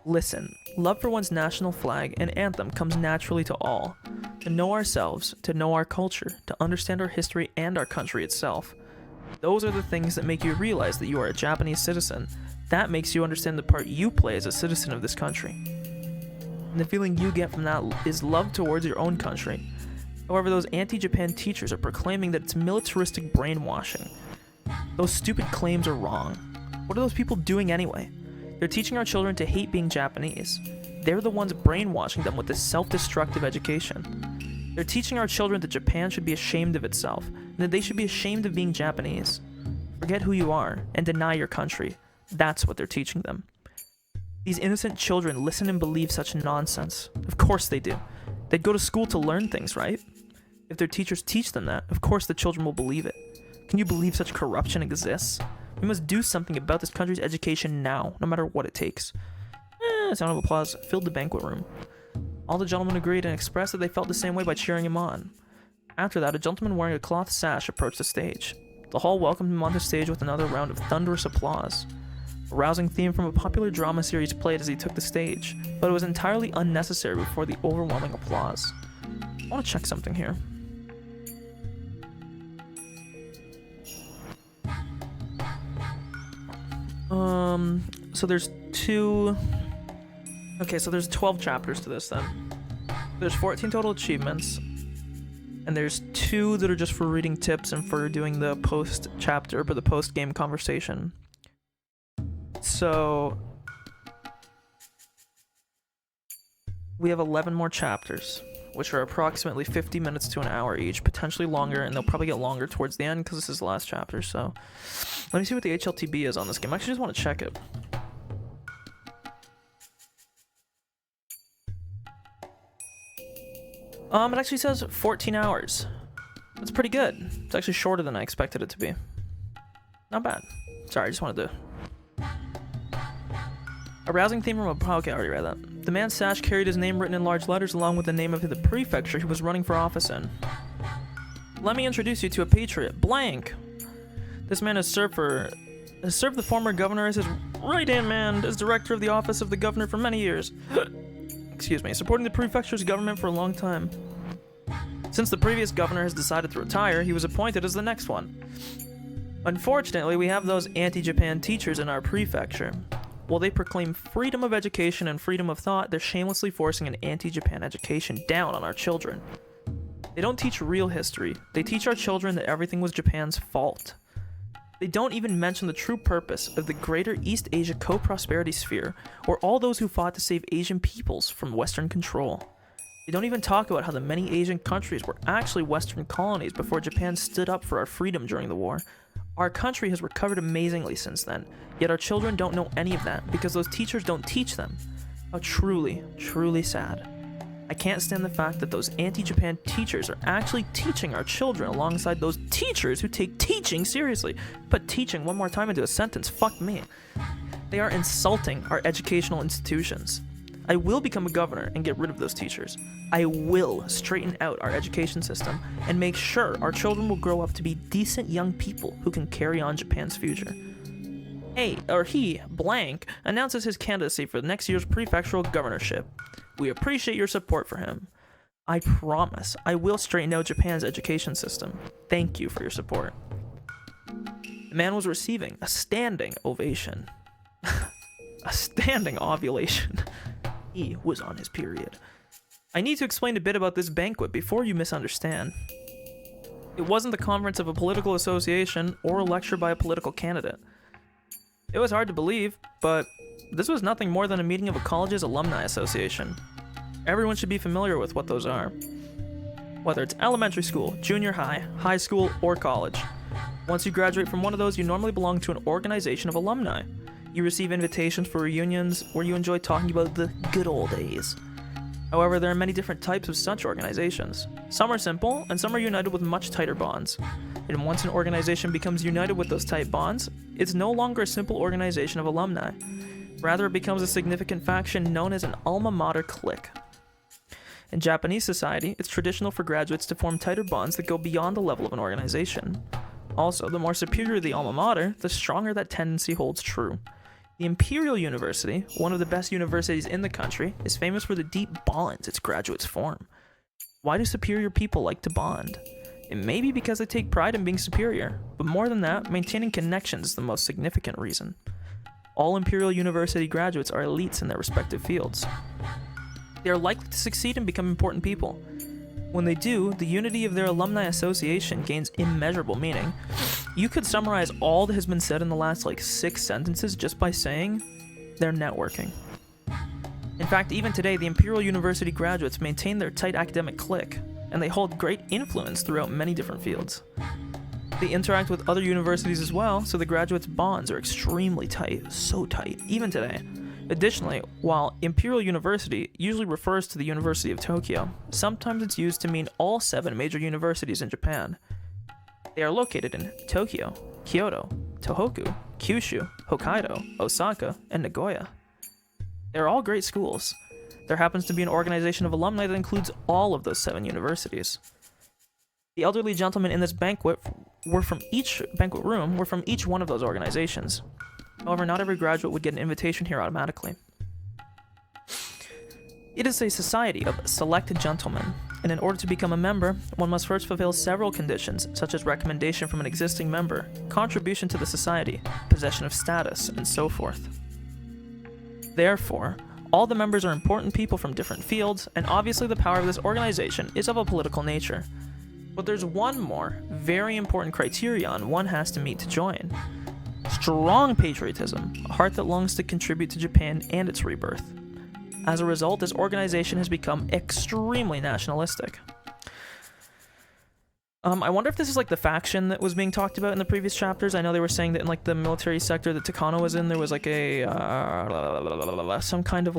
Listen, love for one's national flag and anthem comes naturally to all. To know ourselves, to know our culture, to understand our history and our country itself. Those are the things that make you realize that you are a Japanese citizen. That makes you understand the part you play as a citizen of this country. And the feeling you get from that is love towards your own country. However, those anti-Japan teachers are proclaiming that it's militaristic brainwashing. Those stupid claims are wrong. What are those people doing anyway? They're teaching our children to hate being Japanese. They're the ones brainwashing them with this self-destructive education. They're teaching our children that Japan should be ashamed of itself, and that they should be ashamed of being Japanese. Forget who you are, and deny your country. That's what they're teaching them. These innocent children listen and believe such nonsense. Of course they do. They'd go to school to learn things, right? If their teachers teach them that, of course the children will believe it. Can you believe such corruption exists? We must do something about this country's education now, no matter what it takes. A sound of applause filled the banquet room. All the gentlemen agreed and expressed that they felt the same way by cheering him on. After that, a gentleman wearing a cloth sash approached the stage. The hall welcomed him onto stage with another round of thunderous applause. A rousing theme from a popular drama series played as he took the stage, but it was entirely unnecessary before the overwhelming applause. I want to check something here. So there's there's 12 chapters to this then. There's 14 total achievements, and there's 2 that are just for reading tips and for doing the post-chapter, but the post-game conversation. So we have 11 more chapters, which are approximately 50 minutes to an hour each, potentially longer, and they'll probably get longer towards the end because this is the last chapter. So let me see what the HLTB is on this game. I actually just want to check it. It actually says 14 hours. That's pretty good. It's actually shorter than I expected it to be. Not bad. Sorry, I just wanted to... A rousing theme from a... Okay, I already read that. The man's sash carried his name written in large letters along with the name of the prefecture he was running for office in. Let me introduce you to a patriot, blank. This man has served the former governor as his right-hand man as director of the office of the governor for many years. Excuse me, supporting the prefecture's government for a long time. Since the previous governor has decided to retire, he was appointed as the next one. Unfortunately, we have those anti-Japan teachers in our prefecture. While they proclaim freedom of education and freedom of thought, they're shamelessly forcing an anti-Japan education down on our children. They don't teach real history. They teach our children that everything was Japan's fault. They don't even mention the true purpose of the Greater East Asia Co-Prosperity Sphere, or all those who fought to save Asian peoples from Western control. They don't even talk about how the many Asian countries were actually Western colonies before Japan stood up for our freedom during the war. Our country has recovered amazingly since then, yet our children don't know any of that because those teachers don't teach them. How truly, truly sad. I can't stand the fact that those anti-Japan teachers are actually teaching our children alongside those teachers who take teaching seriously. Put teaching one more time into a sentence, fuck me. They are insulting our educational institutions. I will become a governor and get rid of those teachers. I will straighten out our education system and make sure our children will grow up to be decent young people who can carry on Japan's future. He, blank, announces his candidacy for next year's prefectural governorship. We appreciate your support for him. I promise I will straighten out Japan's education system. Thank you for your support." The man was receiving a standing ovation. A standing ovulation. He was on his period. I need to explain a bit about this banquet before you misunderstand. It wasn't the conference of a political association or a lecture by a political candidate. It was hard to believe, but this was nothing more than a meeting of a college's alumni association. Everyone should be familiar with what those are. Whether it's elementary school, junior high, high school, or college. Once you graduate from one of those, you normally belong to an organization of alumni. You receive invitations for reunions where you enjoy talking about the good old days. However, there are many different types of such organizations. Some are simple, and some are united with much tighter bonds. And once an organization becomes united with those tight bonds, it's no longer a simple organization of alumni. Rather, it becomes a significant faction known as an alma mater clique. In Japanese society, it's traditional for graduates to form tighter bonds that go beyond the level of an organization. Also, the more superior the alma mater, the stronger that tendency holds true. The Imperial University, one of the best universities in the country, is famous for the deep bonds its graduates form. Why do superior people like to bond? It may be because they take pride in being superior, but more than that, maintaining connections is the most significant reason. All Imperial University graduates are elites in their respective fields. They are likely to succeed and become important people. When they do, the unity of their alumni association gains immeasurable meaning. You could summarize all that has been said in the last 6 sentences just by saying, they're networking. In fact, even today, the Imperial University graduates maintain their tight academic clique, and they hold great influence throughout many different fields. They interact with other universities as well, so the graduates' bonds are extremely tight, so tight, even today. Additionally, while Imperial University usually refers to the University of Tokyo, sometimes it's used to mean all 7 major universities in Japan. They are located in Tokyo, Kyoto, Tohoku, Kyushu, Hokkaido, Osaka, and Nagoya. They're all great schools. There happens to be an organization of alumni that includes all of those 7 universities. The elderly gentlemen in this banquet room were from each one of those organizations. However, not every graduate would get an invitation here automatically. It is a society of selected gentlemen, and in order to become a member, one must first fulfill several conditions, such as recommendation from an existing member, contribution to the society, possession of status, and so forth. Therefore, all the members are important people from different fields, and obviously the power of this organization is of a political nature. But there's one more, very important criterion one has to meet to join. Strong patriotism, a heart that longs to contribute to Japan and its rebirth. As a result, this organization has become extremely nationalistic. I wonder if this is the faction that was being talked about in the previous chapters. I know they were saying that in the military sector that Takano was in, there was some kind of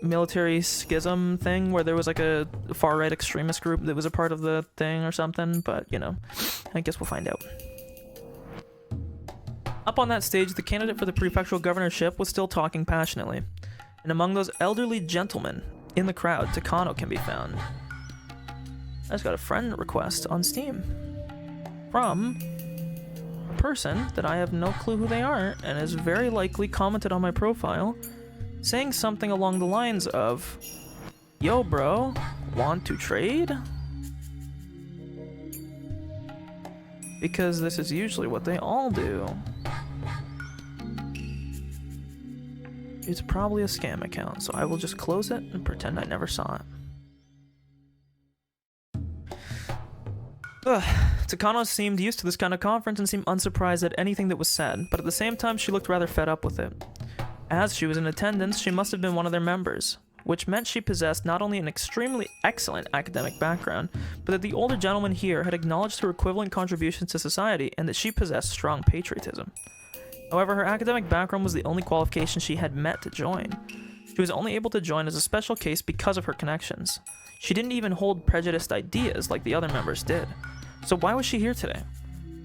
military schism thing where there was a far-right extremist group that was a part of the thing or something, but I guess we'll find out. Up on that stage, the candidate for the prefectural governorship was still talking passionately, and among those elderly gentlemen in the crowd, Takano can be found. I just got a friend request on Steam from a person that I have no clue who they are, and has very likely commented on my profile, saying something along the lines of, "Yo bro, want to trade?" Because this is usually what they all do. It's probably a scam account, so I will just close it and pretend I never saw it. Takano seemed used to this kind of conference and seemed unsurprised at anything that was said, but at the same time she looked rather fed up with it. As she was in attendance, she must have been one of their members, which meant she possessed not only an extremely excellent academic background, but that the older gentleman here had acknowledged her equivalent contributions to society and that she possessed strong patriotism. However, her academic background was the only qualification she had met to join. She was only able to join as a special case because of her connections. She didn't even hold prejudiced ideas like the other members did. So why was she here today?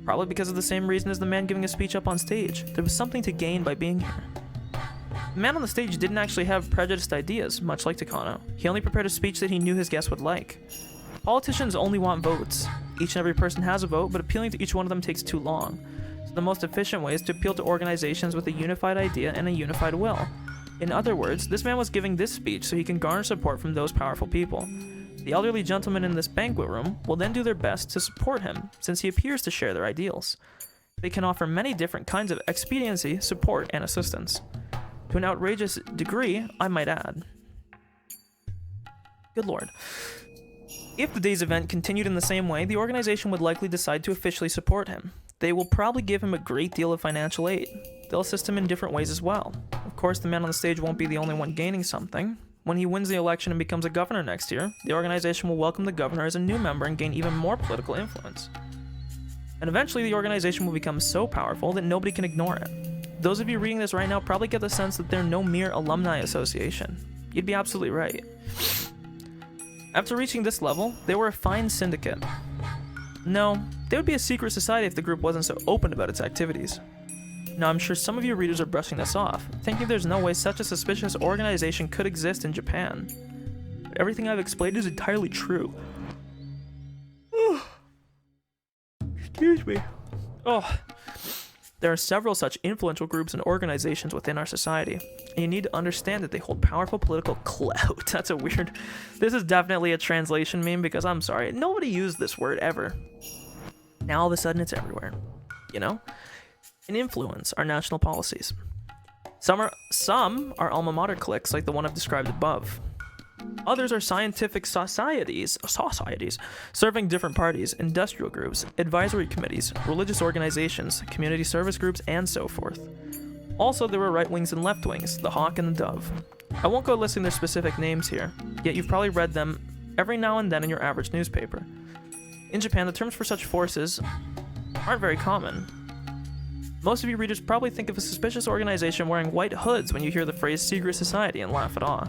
Probably because of the same reason as the man giving a speech up on stage. There was something to gain by being here. The man on the stage didn't actually have prejudiced ideas, much like Takano. He only prepared a speech that he knew his guests would like. Politicians only want votes. Each and every person has a vote, but appealing to each one of them takes too long. So the most efficient way is to appeal to organizations with a unified idea and a unified will. In other words, this man was giving this speech so he can garner support from those powerful people. The elderly gentlemen in this banquet room will then do their best to support him, since he appears to share their ideals. They can offer many different kinds of expediency, support, and assistance. To an outrageous degree, I might add. Good lord. If the day's event continued in the same way, the organization would likely decide to officially support him. They will probably give him a great deal of financial aid. They'll assist him in different ways as well. Of course, the man on the stage won't be the only one gaining something. When he wins the election and becomes a governor next year, the organization will welcome the governor as a new member and gain even more political influence. And eventually, the organization will become so powerful that nobody can ignore it. Those of you reading this right now probably get the sense that they're no mere alumni association. You'd be absolutely right. After reaching this level, they were a fine syndicate. No, they would be a secret society if the group wasn't so open about its activities. Now, I'm sure some of you readers are brushing this off, thinking there's no way such a suspicious organization could exist in Japan. But everything I've explained is entirely true. Excuse me. Oh. There are several such influential groups and organizations within our society, and you need to understand that they hold powerful political clout. That's a weird... This is definitely a translation meme because I'm sorry, nobody used this word ever. Now all of a sudden it's everywhere, you know? And influence our national policies. Some are alma mater cliques like the one I've described above. Others are scientific societies serving different parties, industrial groups, advisory committees, religious organizations, community service groups, and so forth. Also, there were right wings and left wings, the hawk and the dove. I won't go listing their specific names here, yet you've probably read them every now and then in your average newspaper. In Japan, the terms for such forces aren't very common. Most of you readers probably think of a suspicious organization wearing white hoods when you hear the phrase secret society and laugh at awe.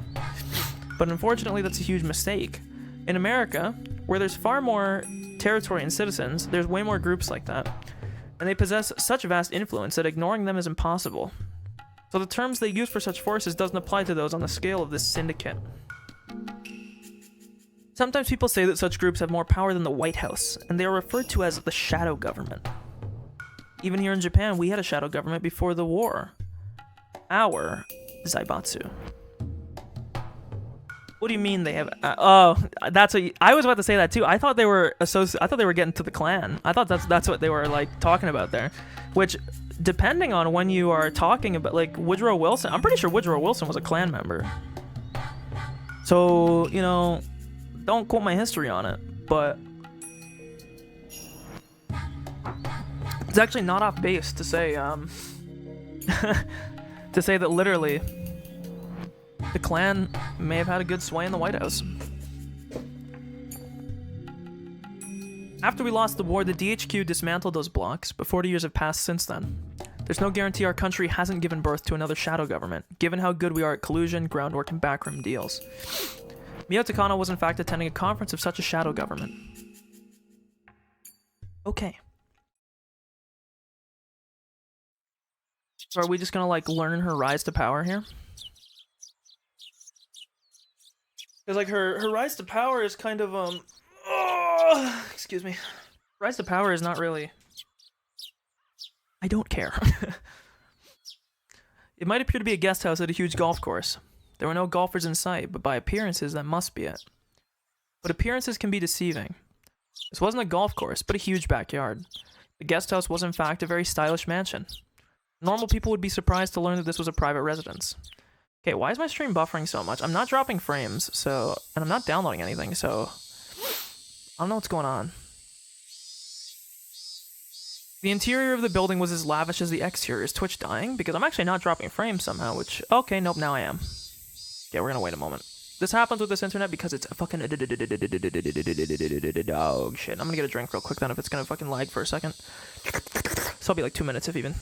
But unfortunately, that's a huge mistake. In America, where there's far more territory and citizens, there's way more groups like that. And they possess such vast influence that ignoring them is impossible. So the terms they use for such forces doesn't apply to those on the scale of this syndicate. Sometimes people say that such groups have more power than the White House, and they are referred to as the shadow government. Even here in Japan, we had a shadow government before the war. Our Zaibatsu. What do you mean they have? Oh, that's what I was about to say that too. I thought they were I thought they were getting to the clan. I thought that's what they were like talking about there. Which, depending on when you are talking about, like Woodrow Wilson, I'm pretty sure Woodrow Wilson was a Klan member. So you know, don't quote my history on it, but it's actually not off base to say to say that literally the Klan may have had a good sway in the White House. After we lost the war, the DHQ dismantled those blocks, but 40 years have passed since then. There's no guarantee our country hasn't given birth to another shadow government, given how good we are at collusion, groundwork, and backroom deals. Mio Takano was in fact attending a conference of such a shadow government. Okay. So are we just gonna like learn her rise to power here? Because like her rise to power is kind of excuse me. Rise to power is not really. I don't care. It might appear to be a guest house at a huge golf course. There were no golfers in sight, but by appearances that must be it. But appearances can be deceiving. This wasn't a golf course, but a huge backyard. The guest house was in fact a very stylish mansion. Normal people would be surprised to learn that this was a private residence. Okay, why is my stream buffering so much? I'm not dropping frames, so... And I'm not downloading anything, so... I don't know what's going on. The interior of the building was as lavish as the exterior. Is Twitch dying? Because I'm actually not dropping frames somehow, which... Okay, nope, now I am. Okay, we're gonna wait a moment. This happens with this internet because it's a fucking... Oh, shit. I'm gonna get a drink real quick then if it's gonna fucking lag for a second. So I'll be like 2 minutes if even.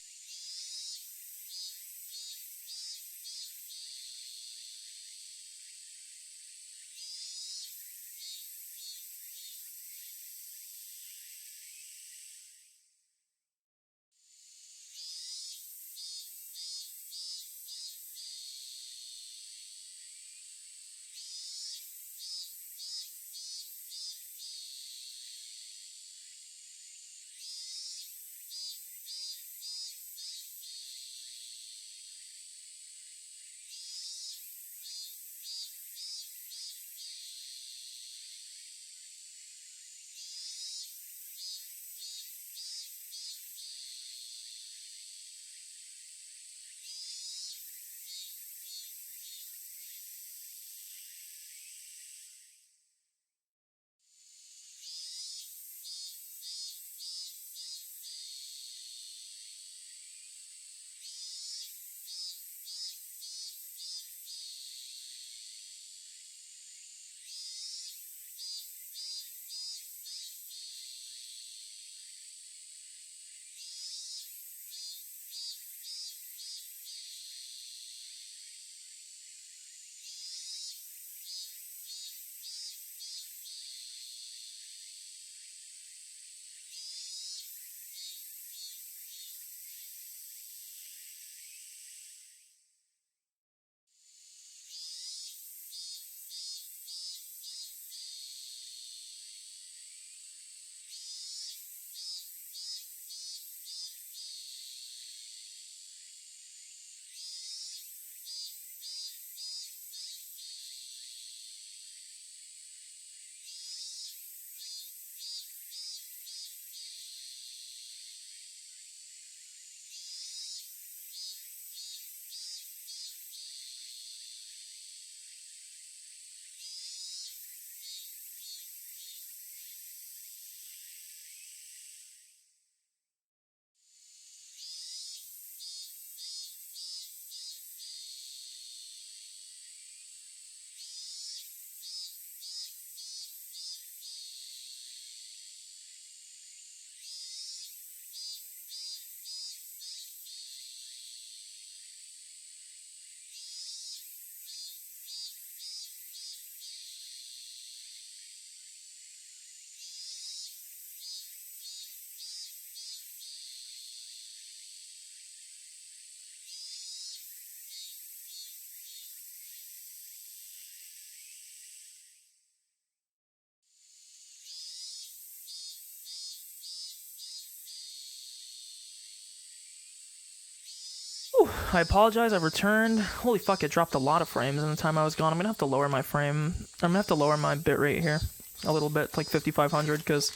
Whew, I apologize, I've returned. Holy fuck, it dropped a lot of frames in the time I was gone. I'm gonna have to lower my bitrate here a little bit, like 5500, because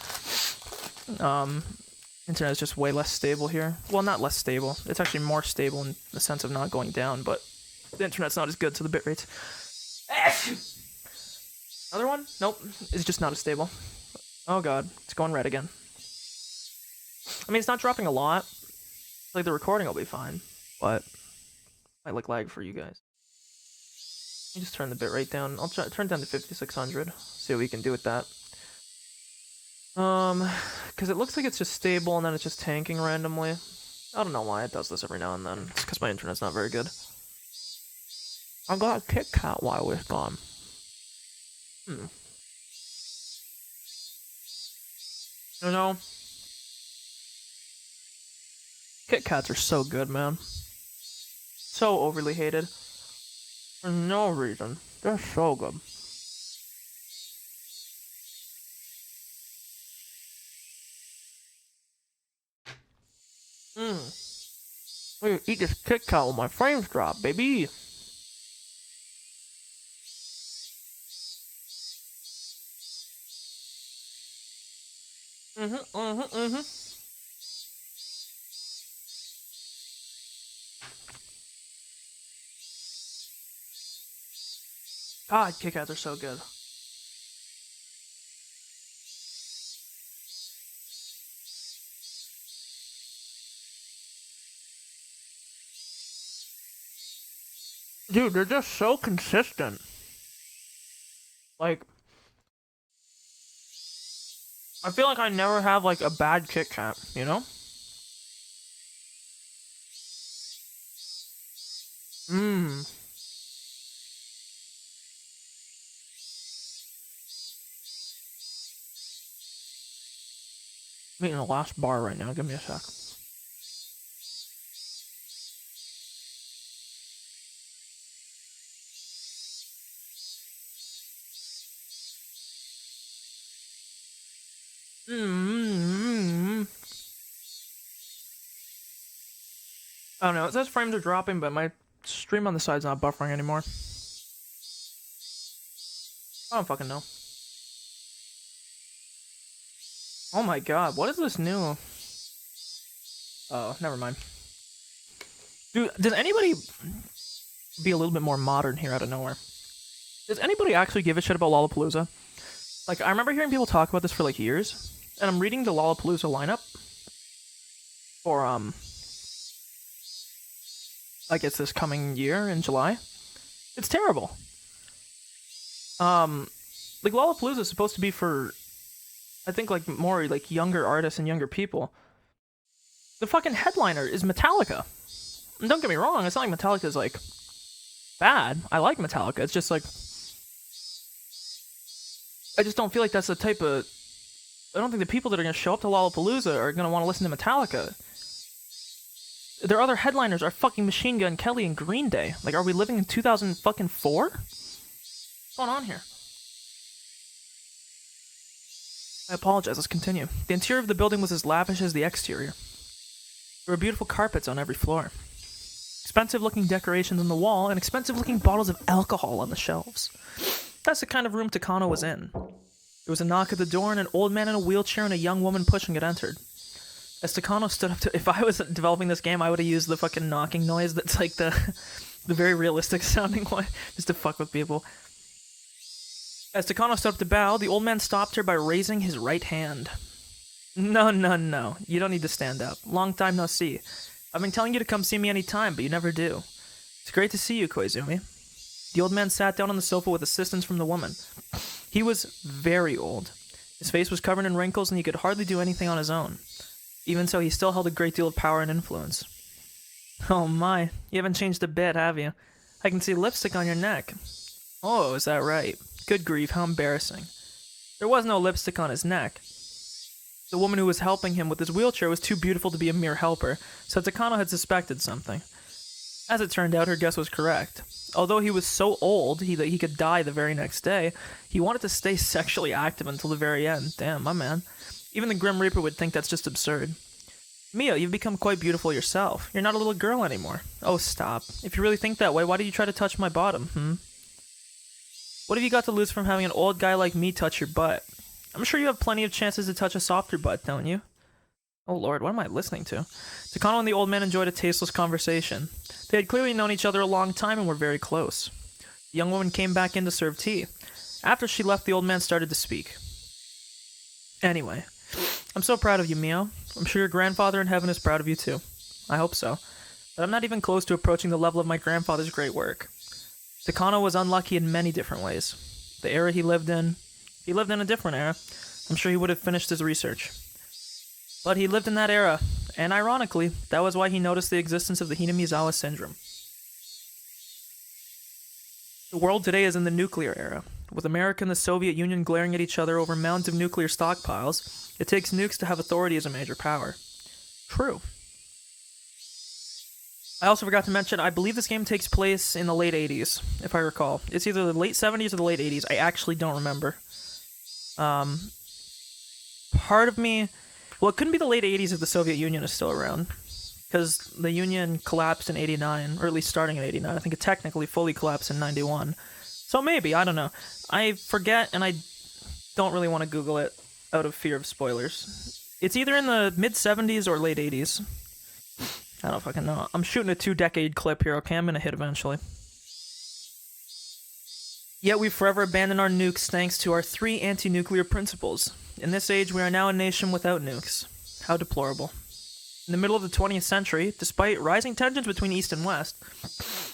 internet is just way less stable here. Well, not less stable. It's actually more stable in the sense of not going down, but the internet's not as good, so the bitrate's... Another one? Nope. It's just not as stable. Oh god, it's going red again. I mean, it's not dropping a lot. Like, the recording will be fine, but might look lag for you guys. Let me just turn the bitrate down. I'll turn it down to 5600. See what we can do with that. Because it looks like it's just stable and then it's just tanking randomly. I don't know why it does this every now and then. It's because my internet's not very good. I got a Kit Kat while we're gone. You know, Kit Kats are so good, man. So overly hated. For no reason. They're so good. I'm gonna eat this Kit Kat when my frames drop, baby. God, Kit Kats are so good. Dude, they're just so consistent. Like, I feel like I never have, like, a bad Kit Kat, you know? I'm eating the last bar right now. Give me a sec. I don't know. It says frames are dropping, but my stream on the side's not buffering anymore. I don't fucking know. Oh my god, what is this new? Oh, never mind. Dude, does anybody be a little bit more modern here out of nowhere? Does anybody actually give a shit about Lollapalooza? Like, I remember hearing people talk about this for like years, and I'm reading the Lollapalooza lineup for I guess this coming year in July. It's terrible. Like, Lollapalooza is supposed to be for, I think, like, more like younger artists and younger people. The fucking headliner is Metallica. And don't get me wrong, it's not like Metallica's like bad. I like Metallica. It's just like, I just don't feel like that's the type of, I don't think the people that are gonna show up to Lollapalooza are gonna want to listen to Metallica. Their other headliners are fucking Machine Gun Kelly and Green Day. Like, are we living in 2004? What's going on here? I apologize, let's continue. The interior of the building was as lavish as the exterior. There were beautiful carpets on every floor, expensive-looking decorations on the wall, and expensive-looking bottles of alcohol on the shelves. That's the kind of room Takano was in. There was a knock at the door, and an old man in a wheelchair and a young woman pushing it entered. As Takano stood up to... If I was developing this game, I would have used the fucking knocking noise that's like the very realistic-sounding one, just to fuck with people. As Takano stood up to bow, the old man stopped her by raising his right hand. No, no, no. You don't need to stand up. Long time no see. I've been telling you to come see me any time, but you never do. It's great to see you, Koizumi. The old man sat down on the sofa with assistance from the woman. He was very old. His face was covered in wrinkles, and he could hardly do anything on his own. Even so, he still held a great deal of power and influence. Oh my, you haven't changed a bit, have you? I can see lipstick on your neck. Oh, is that right? Good grief, how embarrassing. There was no lipstick on his neck. The woman who was helping him with his wheelchair was too beautiful to be a mere helper, so Takano had suspected something. As it turned out, her guess was correct. Although he was so old he could die the very next day, he wanted to stay sexually active until the very end. Damn, my man. Even the Grim Reaper would think that's just absurd. Mia, you've become quite beautiful yourself. You're not a little girl anymore. Oh, stop. If you really think that way, why do you try to touch my bottom, What have you got to lose from having an old guy like me touch your butt? I'm sure you have plenty of chances to touch a softer butt, don't you? Oh lord, what am I listening to? Takano and the old man enjoyed a tasteless conversation. They had clearly known each other a long time and were very close. The young woman came back in to serve tea. After she left, the old man started to speak. Anyway, I'm so proud of you, Mio. I'm sure your grandfather in heaven is proud of you too. I hope so. But I'm not even close to approaching the level of my grandfather's great work. Takano was unlucky in many different ways. The era he lived in a different era. I'm sure he would have finished his research. But he lived in that era, and ironically, that was why he noticed the existence of the Hinamizawa syndrome. The world today is in the nuclear era. With America and the Soviet Union glaring at each other over mounds of nuclear stockpiles, it takes nukes to have authority as a major power. True. I also forgot to mention, I believe this game takes place in the late 80s, if I recall. It's either the late 70s or the late 80s. I actually don't remember. Part of me... Well, it couldn't be the late 80s if the Soviet Union is still around. Because the Union collapsed in 89, or at least starting in 89. I think it technically fully collapsed in 91. So maybe, I don't know. I forget, and I don't really want to Google it out of fear of spoilers. It's either in the mid-70s or late 80s. I don't fucking know. I'm shooting a 2-decade clip here, okay? I'm gonna hit eventually. Yet we've forever abandoned our nukes thanks to our 3 anti-nuclear principles. In this age, we are now a nation without nukes. How deplorable. In the middle of the 20th century, despite rising tensions between East and West,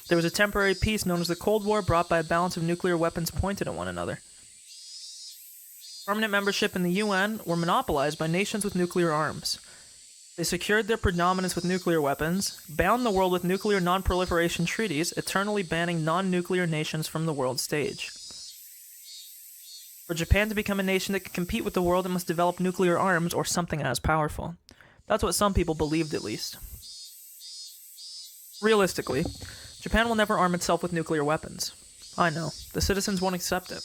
there was a temporary peace known as the Cold War brought by a balance of nuclear weapons pointed at one another. Permanent membership in the UN were monopolized by nations with nuclear arms. They secured their predominance with nuclear weapons, bound the world with nuclear non-proliferation treaties, eternally banning non-nuclear nations from the world stage. For Japan to become a nation that can compete with the world, it must develop nuclear arms or something as powerful. That's what some people believed, at least. Realistically, Japan will never arm itself with nuclear weapons. I know, the citizens won't accept it.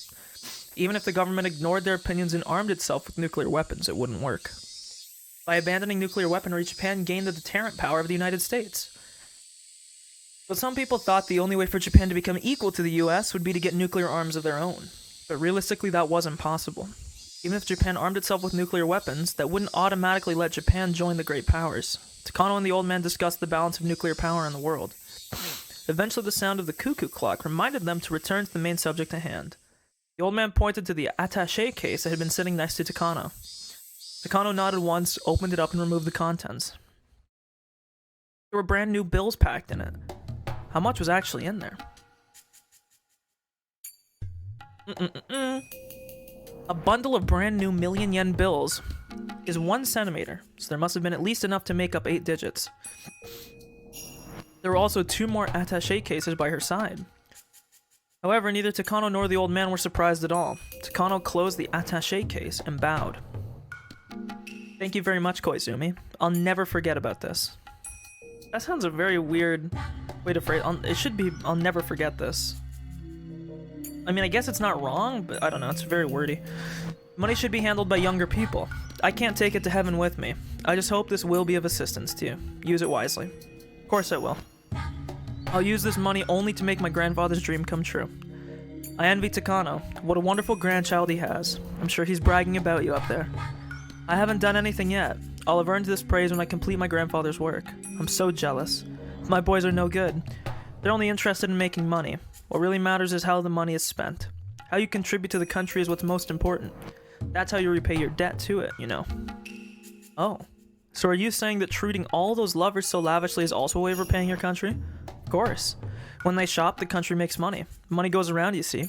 Even if the government ignored their opinions and armed itself with nuclear weapons, it wouldn't work. By abandoning nuclear weaponry, Japan gained the deterrent power of the United States. But some people thought the only way for Japan to become equal to the US would be to get nuclear arms of their own. But realistically, that wasn't possible. Even if Japan armed itself with nuclear weapons, that wouldn't automatically let Japan join the great powers. Takano and the old man discussed the balance of nuclear power in the world. Eventually, the sound of the cuckoo clock reminded them to return to the main subject at hand. The old man pointed to the attaché case that had been sitting next to Takano. Takano nodded once, opened it up, and removed the contents. There were brand new bills packed in it. How much was actually in there? A bundle of brand new million-yen bills is 1 centimeter, so there must have been at least enough to make up 8 digits. There were also 2 more attaché cases by her side. However, neither Takano nor the old man were surprised at all. Takano closed the attaché case and bowed. Thank you very much, Koizumi. I'll never forget about this. That sounds a very weird way to phrase it. It should be, I'll never forget this. I mean, I guess it's not wrong, but I don't know, it's very wordy. Money should be handled by younger people. I can't take it to heaven with me. I just hope this will be of assistance to you. Use it wisely. Of course I will. I'll use this money only to make my grandfather's dream come true. I envy Takano. What a wonderful grandchild he has. I'm sure he's bragging about you up there. I haven't done anything yet. I'll have earned this praise when I complete my grandfather's work. I'm so jealous. My boys are no good. They're only interested in making money. What really matters is how the money is spent. How you contribute to the country is what's most important. That's how you repay your debt to it, you know. Oh. So are you saying that treating all those lovers so lavishly is also a way of repaying your country? Of course. When they shop, the country makes money. Money goes around, you see.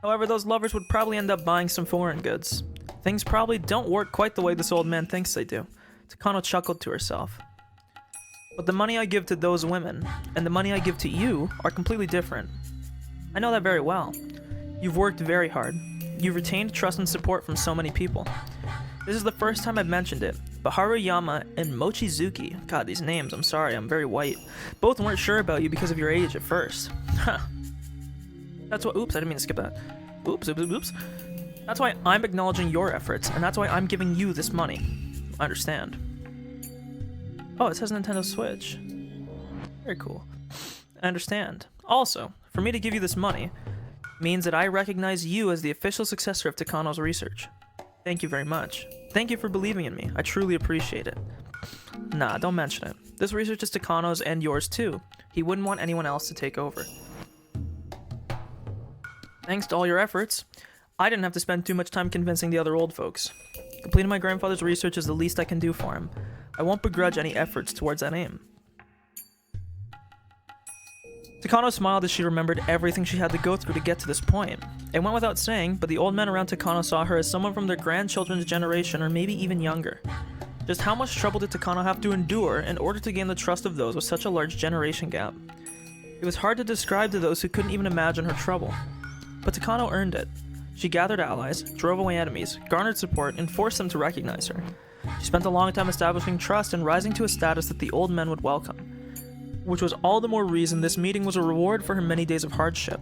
However, those lovers would probably end up buying some foreign goods. Things probably don't work quite the way this old man thinks they do. Takano chuckled to herself. But the money I give to those women, and the money I give to you, are completely different. I know that very well. You've worked very hard. You've retained trust and support from so many people. This is the first time I've mentioned it, but Haruyama and Mochizuki, god, these names, I'm sorry, I'm very white, both weren't sure about you because of your age at first. Huh. That's what, oops, I didn't mean to skip that. Oops. That's why I'm acknowledging your efforts, and that's why I'm giving you this money. I understand. Oh, it says Nintendo Switch. Very cool. I understand. Also, for me to give you this money means that I recognize you as the official successor of Takano's research. Thank you very much. Thank you for believing in me. I truly appreciate it. Nah, don't mention it. This research is Takano's and yours too. He wouldn't want anyone else to take over. Thanks to all your efforts, I didn't have to spend too much time convincing the other old folks. Completing my grandfather's research is the least I can do for him. I won't begrudge any efforts towards that aim. Takano smiled as she remembered everything she had to go through to get to this point. It went without saying, but the old men around Takano saw her as someone from their grandchildren's generation or maybe even younger. Just how much trouble did Takano have to endure in order to gain the trust of those with such a large generation gap? It was hard to describe to those who couldn't even imagine her trouble. But Takano earned it. She gathered allies, drove away enemies, garnered support, and forced them to recognize her. She spent a long time establishing trust and rising to a status that the old men would welcome. Which was all the more reason this meeting was a reward for her many days of hardship.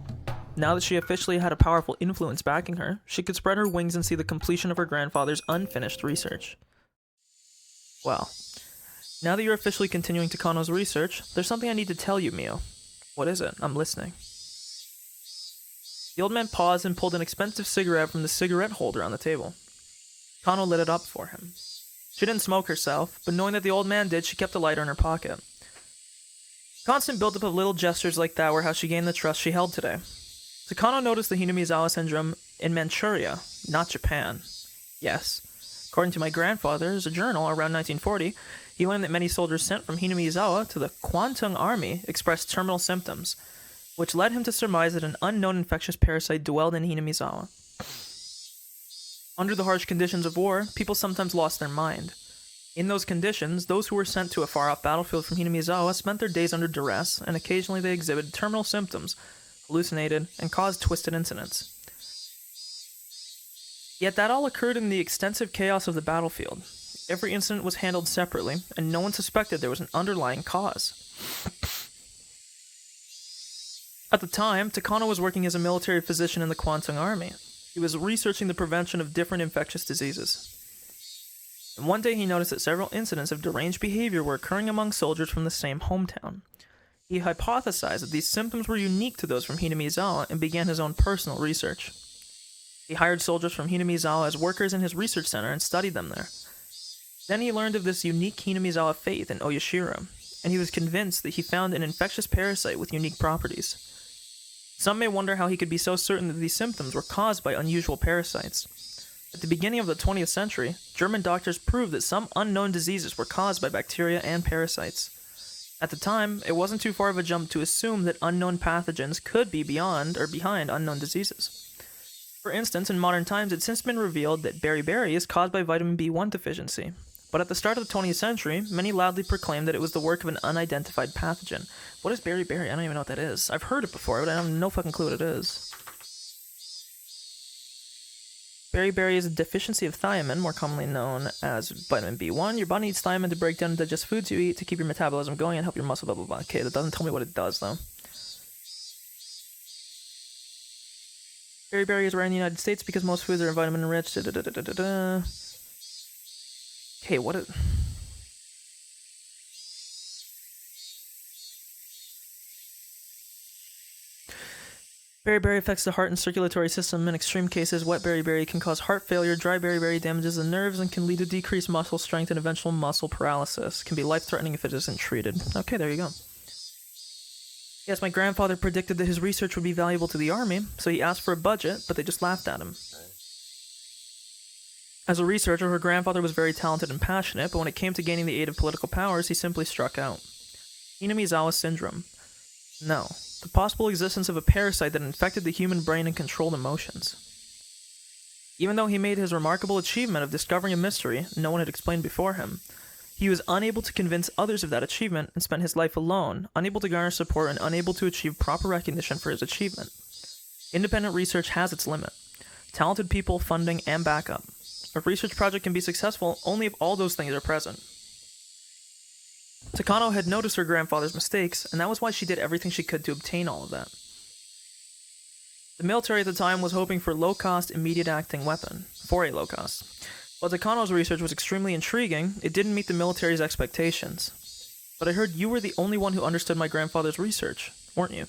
Now that she officially had a powerful influence backing her, she could spread her wings and see the completion of her grandfather's unfinished research. Well, now that you're officially continuing Takano's research, there's something I need to tell you, Mio. What is it? I'm listening. The old man paused and pulled an expensive cigarette from the cigarette holder on the table. Takano lit it up for him. She didn't smoke herself, but knowing that the old man did, she kept a lighter in her pocket. Constant buildup of little gestures like that were how she gained the trust she held today. Takano noticed the Hinamizawa syndrome in Manchuria, not Japan. Yes. According to my grandfather's journal around 1940, he learned that many soldiers sent from Hinamizawa to the Kwantung Army expressed terminal symptoms, which led him to surmise that an unknown infectious parasite dwelled in Hinamizawa. Under the harsh conditions of war, people sometimes lost their mind. In those conditions, those who were sent to a far-off battlefield from Hinamizawa spent their days under duress, and occasionally they exhibited terminal symptoms, hallucinated, and caused twisted incidents. Yet that all occurred in the extensive chaos of the battlefield. Every incident was handled separately, and no one suspected there was an underlying cause. At the time, Takano was working as a military physician in the Kwantung Army. He was researching the prevention of different infectious diseases. And one day he noticed that several incidents of deranged behavior were occurring among soldiers from the same hometown. He hypothesized that these symptoms were unique to those from Hinamizawa and began his own personal research. He hired soldiers from Hinamizawa as workers in his research center and studied them there. Then he learned of this unique Hinamizawa faith in Oyashiro, and he was convinced that he found an infectious parasite with unique properties. Some may wonder how he could be so certain that these symptoms were caused by unusual parasites. At the beginning of the 20th century, German doctors proved that some unknown diseases were caused by bacteria and parasites. At the time, it wasn't too far of a jump to assume that unknown pathogens could be beyond or behind unknown diseases. For instance, in modern times, it's since been revealed that beriberi is caused by vitamin B1 deficiency. But at the start of the 20th century, many loudly proclaimed that it was the work of an unidentified pathogen. What is beriberi? I don't even know what that is. I've heard it before, but I have no fucking clue what it is. Beriberi is a deficiency of thiamine, more commonly known as vitamin B1. Your body needs thiamine to break down and digest foods you eat to keep your metabolism going and help your muscle blah blah blah. Okay, that doesn't tell me what it does though. Beriberi is rare in the United States because most foods are vitamin enriched. Okay, what is... Beriberi affects the heart and circulatory system. In extreme cases, wet beriberi can cause heart failure. Dry beriberi damages the nerves and can lead to decreased muscle strength and eventual muscle paralysis. It can be life-threatening if it isn't treated. Okay, there you go. Yes, my grandfather predicted that his research would be valuable to the army, so he asked for a budget, but they just laughed at him. As a researcher, her grandfather was very talented and passionate, but when it came to gaining the aid of political powers, he simply struck out. Hinamizawa syndrome. No. The possible existence of a parasite that infected the human brain and controlled emotions. Even though he made his remarkable achievement of discovering a mystery no one had explained before him, he was unable to convince others of that achievement and spent his life alone, unable to garner support and unable to achieve proper recognition for his achievement. Independent research has its limit. Talented people, funding, and backup. A research project can be successful only if all those things are present. Takano had noticed her grandfather's mistakes, and that was why she did everything she could to obtain all of that. The military at the time was hoping for a low-cost, immediate-acting weapon. For a low cost. While Takano's research was extremely intriguing, it didn't meet the military's expectations. But I heard you were the only one who understood my grandfather's research, weren't you?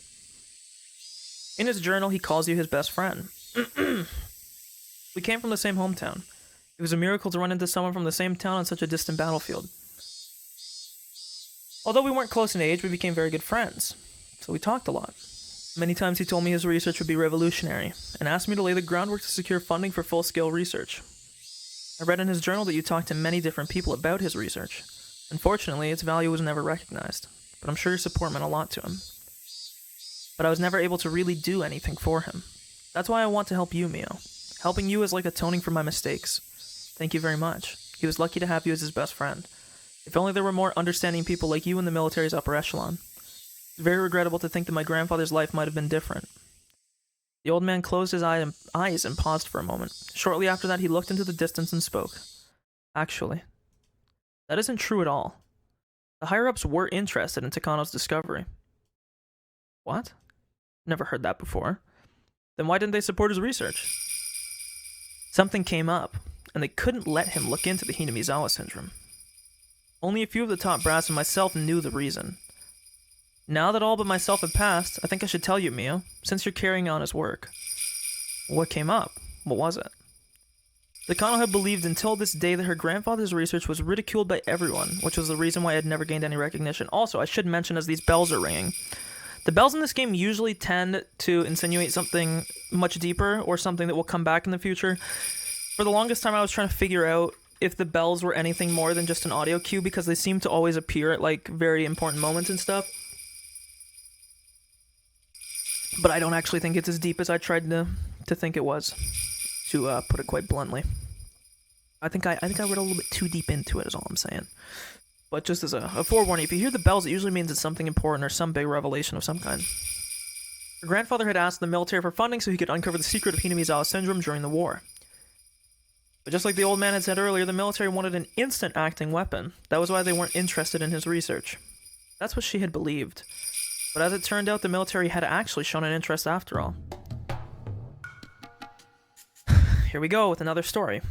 In his journal, he calls you his best friend. We came from the same hometown. It was a miracle to run into someone from the same town on such a distant battlefield. Although we weren't close in age, we became very good friends. So we talked a lot. Many times he told me his research would be revolutionary, and asked me to lay the groundwork to secure funding for full-scale research. I read in his journal that you talked to many different people about his research. Unfortunately, its value was never recognized, but I'm sure your support meant a lot to him. But I was never able to really do anything for him. That's why I want to help you, Mio. Helping you is like atoning for my mistakes. Thank you very much. He was lucky to have you as his best friend. If only there were more understanding people like you in the military's upper echelon. It's very regrettable to think that my grandfather's life might have been different. The old man closed his eyes and paused for a moment. Shortly after that, he looked into the distance and spoke. Actually, that isn't true at all. The higher-ups were interested in Takano's discovery. What? Never heard that before. Then why didn't they support his research? Something came up, and they couldn't let him look into the Hinamizawa syndrome. Only a few of the top brass and myself knew the reason. Now that all but myself have passed, I think I should tell you, Mio, since you're carrying on his work. What came up? What was it? Takano had believed until this day that her grandfather's research was ridiculed by everyone, which was the reason why I had never gained any recognition. Also, I should mention as these bells are ringing, the bells in this game usually tend to insinuate something much deeper or something that will come back in the future. For the longest time, I was trying to figure out if the bells were anything more than just an audio cue because they seem to always appear at like very important moments and stuff. But I don't actually think it's as deep as I tried to think it was, to put it quite bluntly. I think I read a little bit too deep into it is all I'm saying. But just as a forewarning, if you hear the bells, it usually means it's something important or some big revelation of some kind. Her grandfather had asked the military for funding so he could uncover the secret of Hinamizawa syndrome during the war. But just like the old man had said earlier, the military wanted an instant acting weapon. That was why they weren't interested in his research. That's what she had believed. But as it turned out, the military had actually shown an interest after all. Here we go with another story.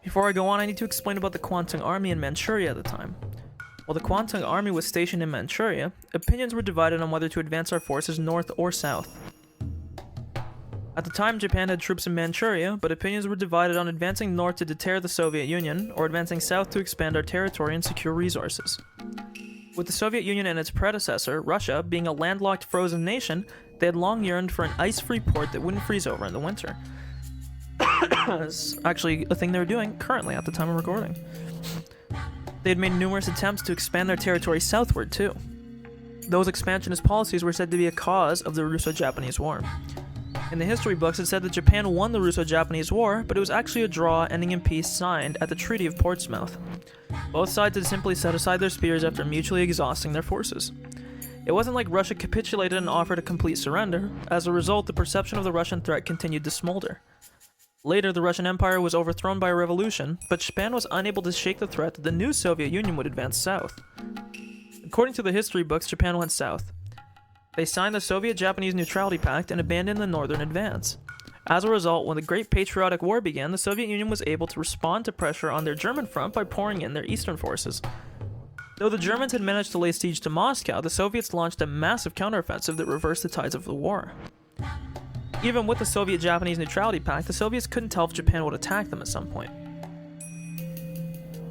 Before I go on, I need to explain about the Kwantung Army in Manchuria at the time. While the Kwantung Army was stationed in Manchuria, opinions were divided on whether to advance our forces north or south. At the time, Japan had troops in Manchuria, but opinions were divided on advancing north to deter the Soviet Union, or advancing south to expand our territory and secure resources. With the Soviet Union and its predecessor, Russia, being a landlocked frozen nation, they had long yearned for an ice-free port that wouldn't freeze over in the winter. It's actually a thing they're doing currently at the time of recording. They had made numerous attempts to expand their territory southward, too. Those expansionist policies were said to be a cause of the Russo-Japanese War. In the history books, it said that Japan won the Russo-Japanese War, but it was actually a draw ending in peace signed at the Treaty of Portsmouth. Both sides had simply set aside their spears after mutually exhausting their forces. It wasn't like Russia capitulated and offered a complete surrender. As a result, the perception of the Russian threat continued to smolder. Later, the Russian Empire was overthrown by a revolution, but Japan was unable to shake the threat that the new Soviet Union would advance south. According to the history books, Japan went south. They signed the Soviet-Japanese Neutrality Pact and abandoned the northern advance. As a result, when the Great Patriotic War began, the Soviet Union was able to respond to pressure on their German front by pouring in their eastern forces. Though the Germans had managed to lay siege to Moscow, the Soviets launched a massive counteroffensive that reversed the tides of the war. Even with the Soviet-Japanese Neutrality Pact, the Soviets couldn't tell if Japan would attack them at some point.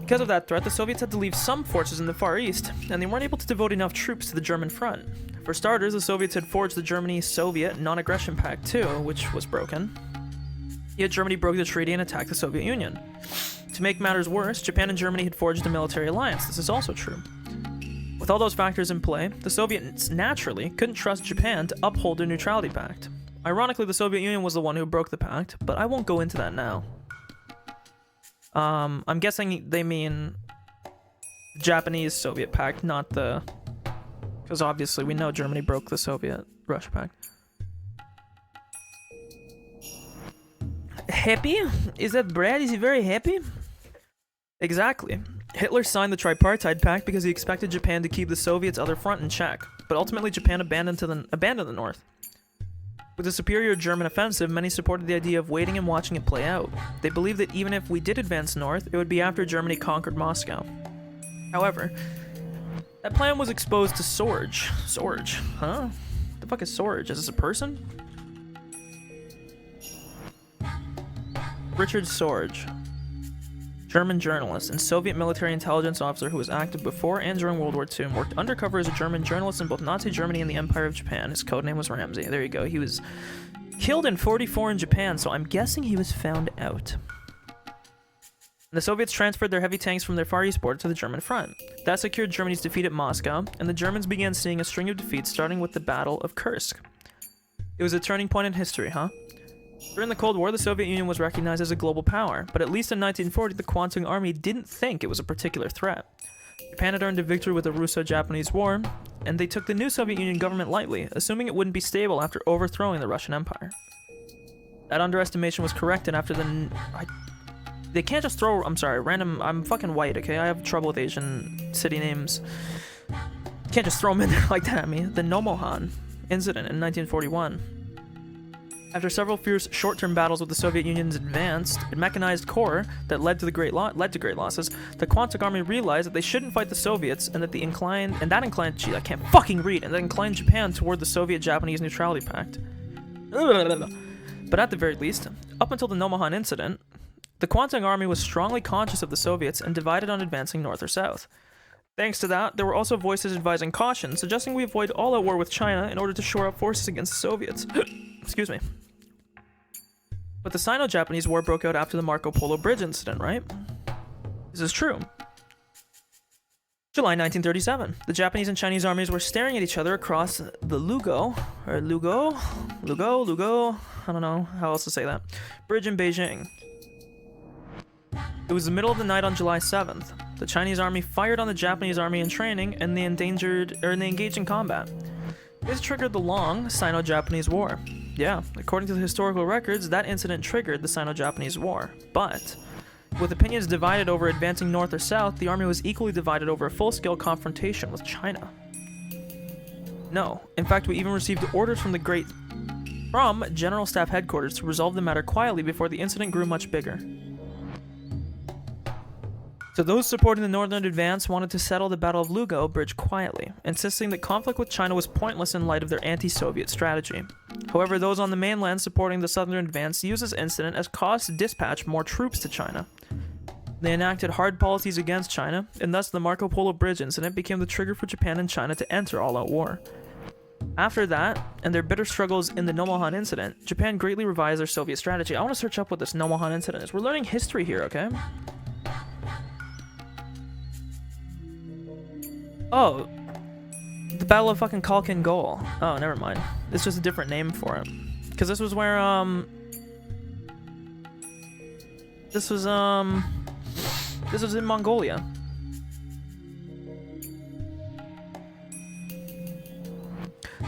Because of that threat, the Soviets had to leave some forces in the Far East, and they weren't able to devote enough troops to the German front. For starters, the Soviets had forged the Germany-Soviet Non-Aggression Pact too, which was broken. Yet Germany broke the treaty and attacked the Soviet Union. To make matters worse, Japan and Germany had forged a military alliance. This is also true. With all those factors in play, the Soviets naturally couldn't trust Japan to uphold their Neutrality Pact. Ironically, the Soviet Union was the one who broke the pact, but I won't go into that now. I'm guessing they mean the Japanese-Soviet pact, not the... Because obviously we know Germany broke the Soviet-Russia pact. Happy? Is that Brad? Is he very happy? Exactly. Hitler signed the Tripartite Pact because he expected Japan to keep the Soviets' other front in check, but ultimately Japan abandoned the North. With a superior German offensive, many supported the idea of waiting and watching it play out. They believed that even if we did advance north, it would be after Germany conquered Moscow. However, That plan was exposed to Sorge. Sorge, huh? The fuck is Sorge? Is this a person? Richard Sorge, German journalist and Soviet military intelligence officer who was active before and during World War II and worked undercover as a German journalist in both Nazi Germany and the Empire of Japan. His codename was Ramsey. There you go. He was killed in 1944 in Japan, so I'm guessing he was found out. The Soviets transferred their heavy tanks from their Far East border to the German front. That secured Germany's defeat at Moscow, and the Germans began seeing a string of defeats starting with the Battle of Kursk. It was a turning point in history, huh? During the Cold War, the Soviet Union was recognized as a global power, but at least in 1940, the Kwantung Army didn't think it was a particular threat. Japan had earned a victory with the Russo-Japanese War, and they took the new Soviet Union government lightly, assuming it wouldn't be stable after overthrowing the Russian Empire. That underestimation was corrected after they can't just throw, I'm fucking white, okay? I have trouble with Asian city names. Can't just throw them in there like that, I mean. The Nomohan incident in 1941. After several fierce short-term battles with the Soviet Union's advanced and mechanized corps that led to great losses, the Kwantung Army realized that they shouldn't fight the Soviets and that inclined Japan toward the Soviet-Japanese Neutrality Pact. But at the very least, up until the Nomohan incident, the Kwantung Army was strongly conscious of the Soviets and divided on advancing north or south. Thanks to that, there were also voices advising caution, suggesting we avoid all-out war with China in order to shore up forces against the Soviets. Excuse me. But the Sino-Japanese War broke out after the Marco Polo Bridge incident, right? This is true. July 1937. The Japanese and Chinese armies were staring at each other across the Lugo, I don't know how else to say that, bridge in Beijing. It was the middle of the night on July 7th. The Chinese army fired on the Japanese army in training, and they engaged in combat. This triggered the long Sino-Japanese War. Yeah, according to the historical records, that incident triggered the Sino-Japanese War. But with opinions divided over advancing north or south, the army was equally divided over a full-scale confrontation with China. No, in fact, we even received orders from General Staff Headquarters to resolve the matter quietly before the incident grew much bigger. So those supporting the northern advance wanted to settle the Battle of Lugo Bridge quietly, insisting that conflict with China was pointless in light of their anti-Soviet strategy. However, those on the mainland supporting the southern advance used this incident as cause to dispatch more troops to China. They enacted hard policies against China, and thus the Marco Polo Bridge incident became the trigger for Japan and China to enter all-out war. After that, and their bitter struggles in the Nomohan incident, Japan greatly revised their Soviet strategy. I want to search up what this Nomohan incident is. We're learning history here, okay? Oh, the Battle of fucking Khalkhin Gol. Oh, never mind. It's just a different name for it. Because this was where, This was in Mongolia.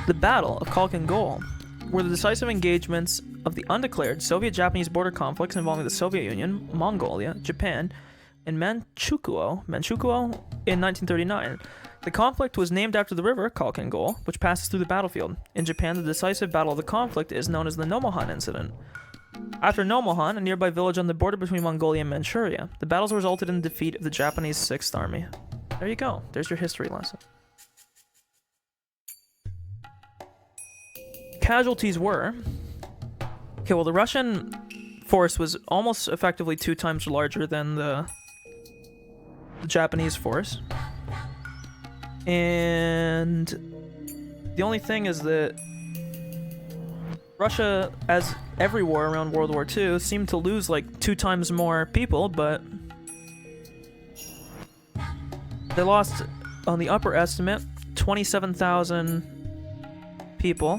The Battle of Khalkhin Gol were the decisive engagements of the undeclared Soviet-Japanese border conflicts involving the Soviet Union, Mongolia, Japan, and Manchukuo in 1939. The conflict was named after the river Khalkhin Gol, which passes through the battlefield. In Japan, the decisive battle of the conflict is known as the Nomohan incident. After Nomohan, a nearby village on the border between Mongolia and Manchuria, the battles resulted in the defeat of the Japanese 6th Army. There you go. There's your history lesson. Casualties were... Okay, well, the Russian force was almost effectively 2 times larger than the Japanese force. And the only thing is that Russia, as every war around World War II, seemed to lose like 2 times more people, but they lost, on the upper estimate, 27,000 people.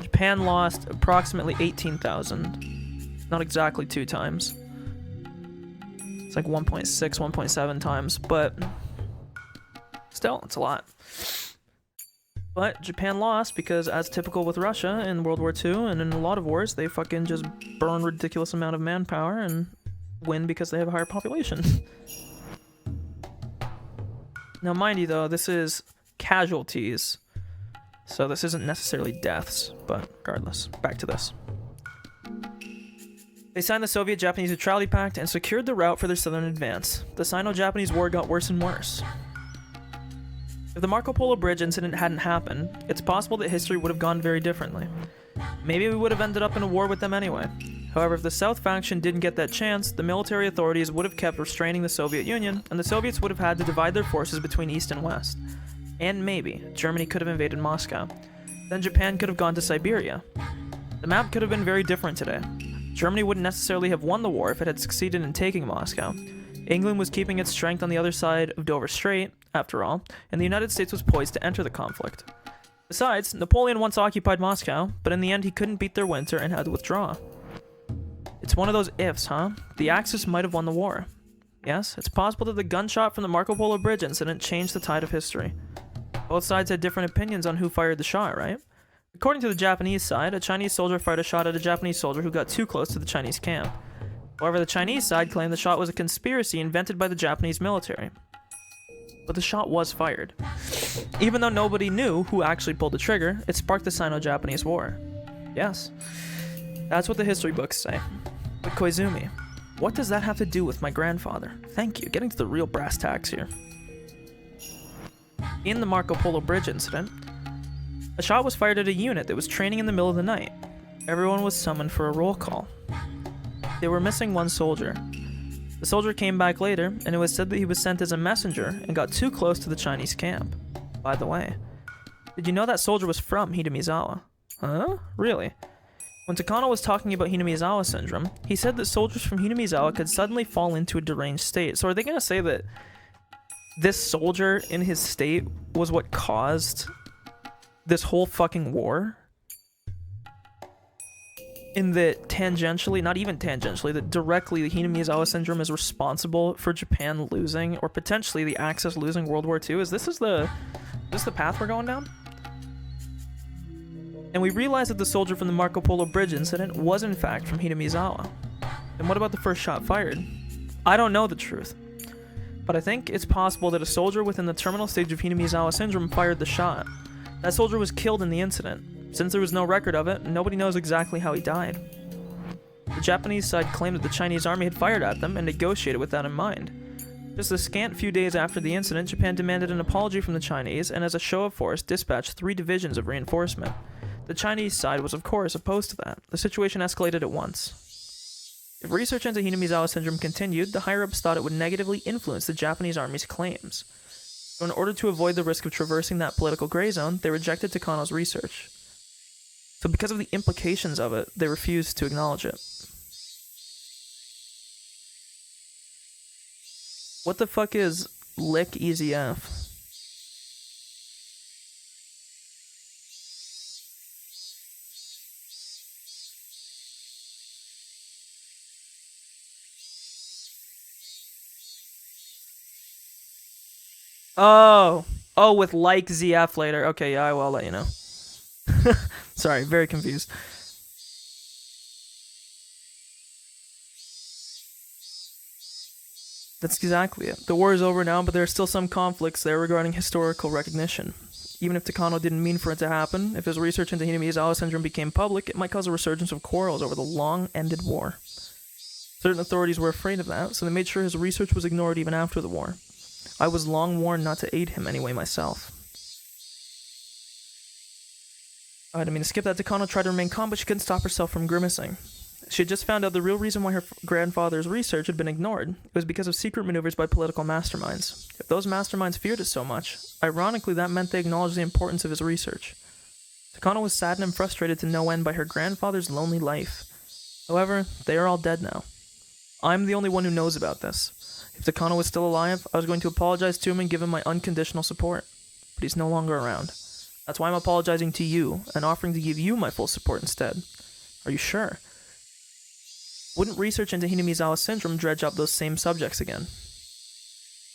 Japan lost approximately 18,000. Not exactly 2 times. It's like 1.6, 1.7 times, but still, it's a lot. But Japan lost because, as typical with Russia in World War II and in a lot of wars, they fucking just burn ridiculous amount of manpower and win because they have a higher population. Now, mind you, though, this is casualties, so this isn't necessarily deaths, but regardless, back to this. They signed the Soviet-Japanese Neutrality Pact and secured the route for their southern advance. The Sino-Japanese War got worse and worse. If the Marco Polo Bridge incident hadn't happened, it's possible that history would have gone very differently. Maybe we would have ended up in a war with them anyway. However, if the South faction didn't get that chance, the military authorities would have kept restraining the Soviet Union, and the Soviets would have had to divide their forces between East and West. And maybe, Germany could have invaded Moscow. Then Japan could have gone to Siberia. The map could have been very different today. Germany wouldn't necessarily have won the war if it had succeeded in taking Moscow. England was keeping its strength on the other side of Dover Strait, after all, and the United States was poised to enter the conflict. Besides, Napoleon once occupied Moscow, but in the end he couldn't beat their winter and had to withdraw. It's one of those ifs, huh? The Axis might have won the war. Yes, it's possible that the gunshot from the Marco Polo Bridge incident changed the tide of history. Both sides had different opinions on who fired the shot, right? According to the Japanese side, a Chinese soldier fired a shot at a Japanese soldier who got too close to the Chinese camp. However, the Chinese side claimed the shot was a conspiracy invented by the Japanese military. But the shot was fired. Even though nobody knew who actually pulled the trigger, it sparked the Sino-Japanese War. Yes, that's what the history books say. But Koizumi, what does that have to do with my grandfather? Thank you, getting to the real brass tacks here. In the Marco Polo Bridge incident, a shot was fired at a unit that was training in the middle of the night. Everyone was summoned for a roll call. They were missing one soldier. The soldier came back later, and it was said that he was sent as a messenger and got too close to the Chinese camp. By the way, did you know that soldier was from Hidemizawa? Huh? Really? When Takano was talking about Hidemizawa syndrome, he said that soldiers from Hidemizawa could suddenly fall into a deranged state. So are they going to say that this soldier in his state was what caused this whole fucking war? In that tangentially, not even tangentially, that directly the Hidemizawa syndrome is responsible for Japan losing, or potentially the Axis losing World War II? Is this the path we're going down? And we realize that the soldier from the Marco Polo Bridge incident was in fact from Hidemizawa. Then what about the first shot fired? I don't know the truth, but I think it's possible that a soldier within the terminal stage of Hidemizawa syndrome fired the shot. That soldier was killed in the incident. Since there was no record of it, nobody knows exactly how he died. The Japanese side claimed that the Chinese army had fired at them and negotiated with that in mind. Just a scant few days after the incident, Japan demanded an apology from the Chinese and as a show of force dispatched 3 divisions of reinforcement. The Chinese side was of course opposed to that. The situation escalated at once. If research into Hidemizawa syndrome continued, the higher-ups thought it would negatively influence the Japanese army's claims. So in order to avoid the risk of traversing that political gray zone, they rejected Takano's research. So because of the implications of it, they refused to acknowledge it. What the fuck is Lick Easy F? Oh, with like ZF later. Okay, yeah, I'll let you know. Sorry, very confused. That's exactly it. The war is over now, but there are still some conflicts there regarding historical recognition. Even if Takano didn't mean for it to happen, if his research into Hidemizawa syndrome became public, it might cause a resurgence of quarrels over the long-ended war. Certain authorities were afraid of that, so they made sure his research was ignored even after the war. I was long warned not to aid him anyway myself. I didn't mean to skip that. Takano tried to remain calm, but she couldn't stop herself from grimacing. She had just found out the real reason why her grandfather's research had been ignored. It was because of secret maneuvers by political masterminds. If those masterminds feared it so much, ironically that meant they acknowledged the importance of his research. Takano was saddened and frustrated to no end by her grandfather's lonely life. However, they are all dead now. I'm the only one who knows about this. If Takano was still alive, I was going to apologize to him and give him my unconditional support. But he's no longer around. That's why I'm apologizing to you, and offering to give you my full support instead. Are you sure? Wouldn't research into Hidemizawa syndrome dredge up those same subjects again?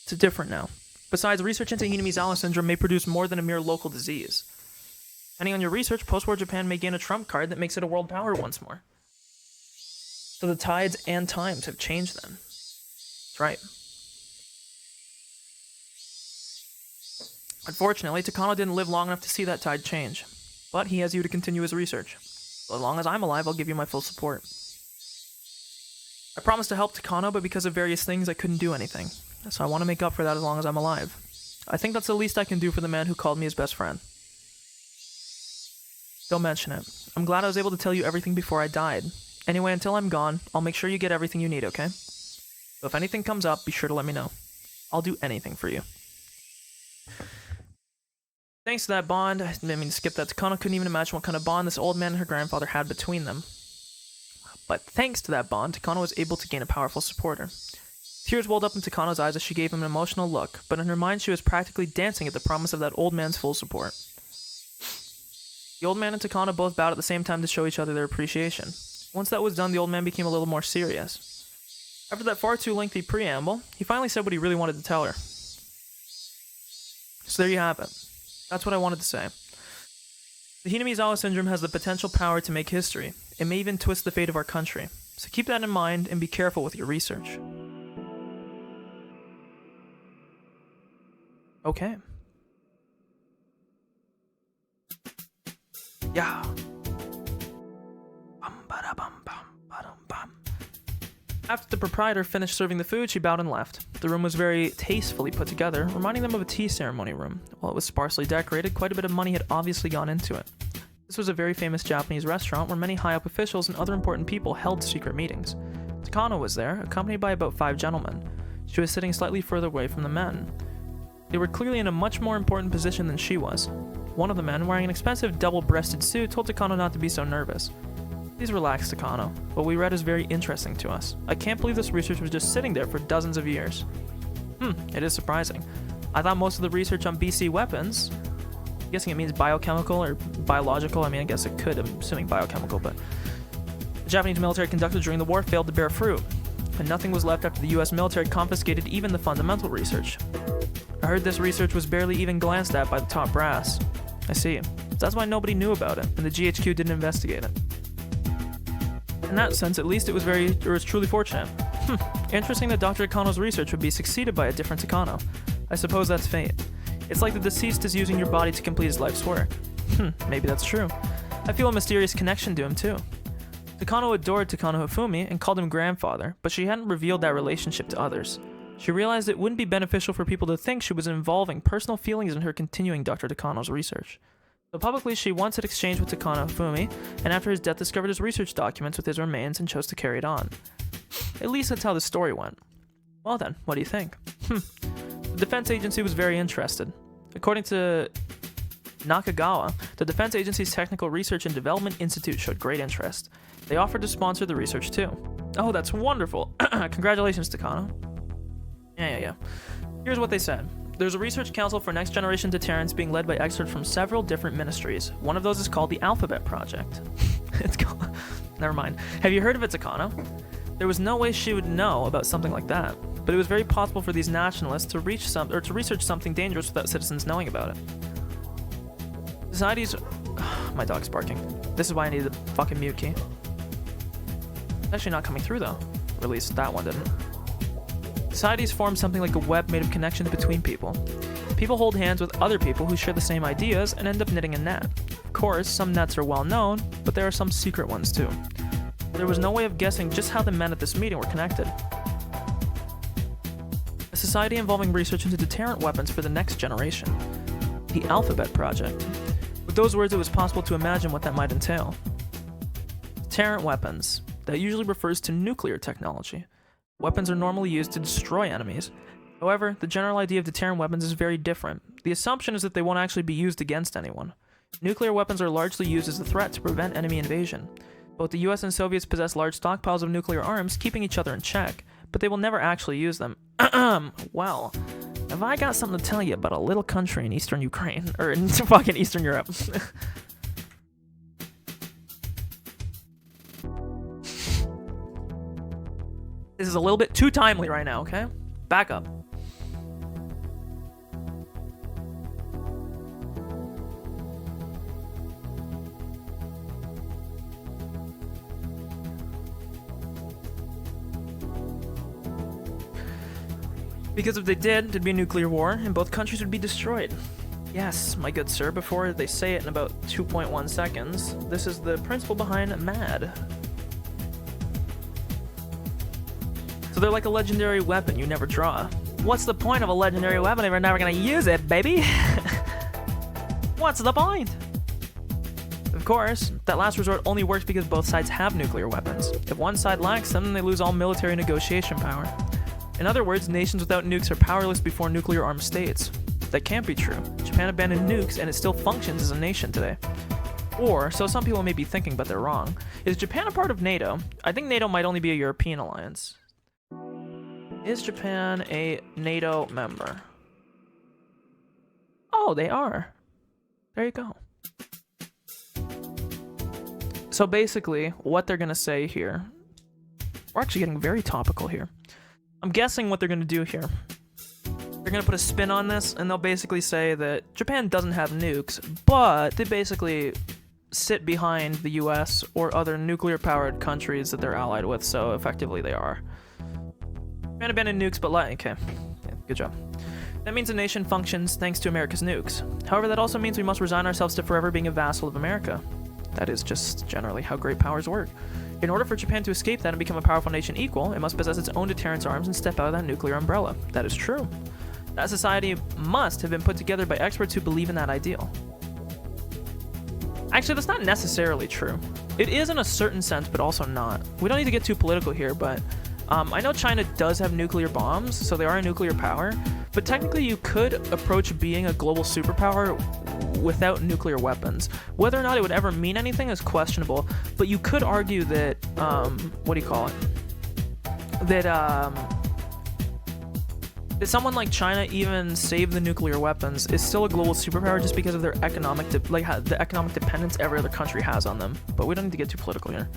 It's different now. Besides, research into Hidemizawa syndrome may produce more than a mere local disease. Depending on your research, post-war Japan may gain a trump card that makes it a world power once more. So the tides and times have changed then. That's right. Unfortunately, Takano didn't live long enough to see that tide change. But he has you to continue his research. So as long as I'm alive, I'll give you my full support. I promised to help Takano, but because of various things, I couldn't do anything. So I want to make up for that as long as I'm alive. I think that's the least I can do for the man who called me his best friend. Don't mention it. I'm glad I was able to tell you everything before I died. Anyway, until I'm gone, I'll make sure you get everything you need, okay? So if anything comes up, be sure to let me know. I'll do anything for you. Thanks to that bond, skip that, Takano couldn't even imagine what kind of bond this old man and her grandfather had between them. But thanks to that bond, Takano was able to gain a powerful supporter. Tears welled up in Takano's eyes as she gave him an emotional look, but in her mind she was practically dancing at the promise of that old man's full support. The old man and Takano both bowed at the same time to show each other their appreciation. Once that was done, the old man became a little more serious. After that far too lengthy preamble, he finally said what he really wanted to tell her. So there you have it. That's what I wanted to say. The Hinamizawa syndrome has the potential power to make history. It may even twist the fate of our country. So keep that in mind and be careful with your research. Okay. Yeah. After the proprietor finished serving the food, she bowed and left. The room was very tastefully put together, reminding them of a tea ceremony room. While it was sparsely decorated, quite a bit of money had obviously gone into it. This was a very famous Japanese restaurant where many high-up officials and other important people held secret meetings. Takano was there, accompanied by about 5 gentlemen. She was sitting slightly further away from the men. They were clearly in a much more important position than she was. One of the men, wearing an expensive double-breasted suit, told Takano not to be so nervous. Please relax, Takano. What we read is very interesting to us. I can't believe this research was just sitting there for dozens of years. It is surprising. I thought most of the research on BC weapons, I'm guessing it means biochemical or biological, I guess it could, I'm assuming biochemical, but the Japanese military conducted during the war failed to bear fruit, and nothing was left after the US military confiscated even the fundamental research. I heard this research was barely even glanced at by the top brass. I see. That's why nobody knew about it, and the GHQ didn't investigate it. In that sense, at least it was truly fortunate. Interesting that Dr. Takano's research would be succeeded by a different Takano. I suppose that's fate. It's like the deceased is using your body to complete his life's work. Maybe that's true. I feel a mysterious connection to him too. Takano adored Takano Hifumi and called him grandfather, but she hadn't revealed that relationship to others. She realized it wouldn't be beneficial for people to think she was involving personal feelings in her continuing Dr. Takano's research. So publicly, she once had exchanged with Takano Hifumi, and after his death discovered his research documents with his remains and chose to carry it on. At least that's how the story went. Well then, what do you think? The defense agency was very interested. According to Nakagawa, the defense agency's Technical Research and Development Institute showed great interest. They offered to sponsor the research too. Oh, that's wonderful! Congratulations, Takano. Yeah. Here's what they said. There's a research council for next generation deterrence being led by experts from several different ministries. One of those is called the Alphabet Project. It's called... Never mind. Have you heard of it, Takano? There was no way she would know about something like that, but it was very possible for these nationalists to research something dangerous without citizens knowing about it. Societies... My dog's barking. This is why I need the fucking mute key. It's actually not coming through though. Or at least that one didn't. Societies form something like a web made of connections between people. People hold hands with other people who share the same ideas and end up knitting a net. Of course, some nets are well known, but there are some secret ones too. There was no way of guessing just how the men at this meeting were connected. A society involving research into deterrent weapons for the next generation. The Alphabet Project. With those words, it was possible to imagine what that might entail. Deterrent weapons. That usually refers to nuclear technology. Weapons are normally used to destroy enemies. However, the general idea of deterrent weapons is very different. The assumption is that they won't actually be used against anyone. Nuclear weapons are largely used as a threat to prevent enemy invasion. Both the US and Soviets possess large stockpiles of nuclear arms, keeping each other in check, but they will never actually use them. Well, have I got something to tell you about a little country in eastern Ukraine, or in fucking Eastern Europe. This is a little bit too timely right now, okay? Back up. Because if they did, there'd be a nuclear war, and both countries would be destroyed. Yes, my good sir, before they say it in about 2.1 seconds, this is the principle behind MAD. So they're like a legendary weapon you never draw. What's the point of a legendary weapon if we're never gonna use it, baby? What's the point? Of course, that last resort only works because both sides have nuclear weapons. If one side lacks them, then they lose all military negotiation power. In other words, nations without nukes are powerless before nuclear-armed states. That can't be true. Japan abandoned nukes and it still functions as a nation today. Or, so some people may be thinking, but they're wrong. Is Japan a part of NATO? I think NATO might only be a European alliance. Is Japan a NATO member? Oh, they are. There you go. So basically, what they're going to say here... We're actually getting very topical here. I'm guessing what they're going to do here. They're going to put a spin on this, and they'll basically say that Japan doesn't have nukes, but they basically sit behind the US or other nuclear-powered countries that they're allied with, so effectively they are. Japan abandoned nukes, but okay. Yeah, good job. That means a nation functions thanks to America's nukes. However, that also means we must resign ourselves to forever being a vassal of America. That is just generally how great powers work. In order for Japan to escape that and become a powerful nation equal, it must possess its own deterrence arms and step out of that nuclear umbrella. That is true. That society must have been put together by experts who believe in that ideal. Actually, that's not necessarily true. It is in a certain sense, but also not. We don't need to get too political here, but I know China does have nuclear bombs, so they are a nuclear power, but technically you could approach being a global superpower without nuclear weapons. Whether or not it would ever mean anything is questionable, but you could argue that, that someone like China even save the nuclear weapons is still a global superpower just because of their economic, the economic dependence every other country has on them. But we don't need to get too political here.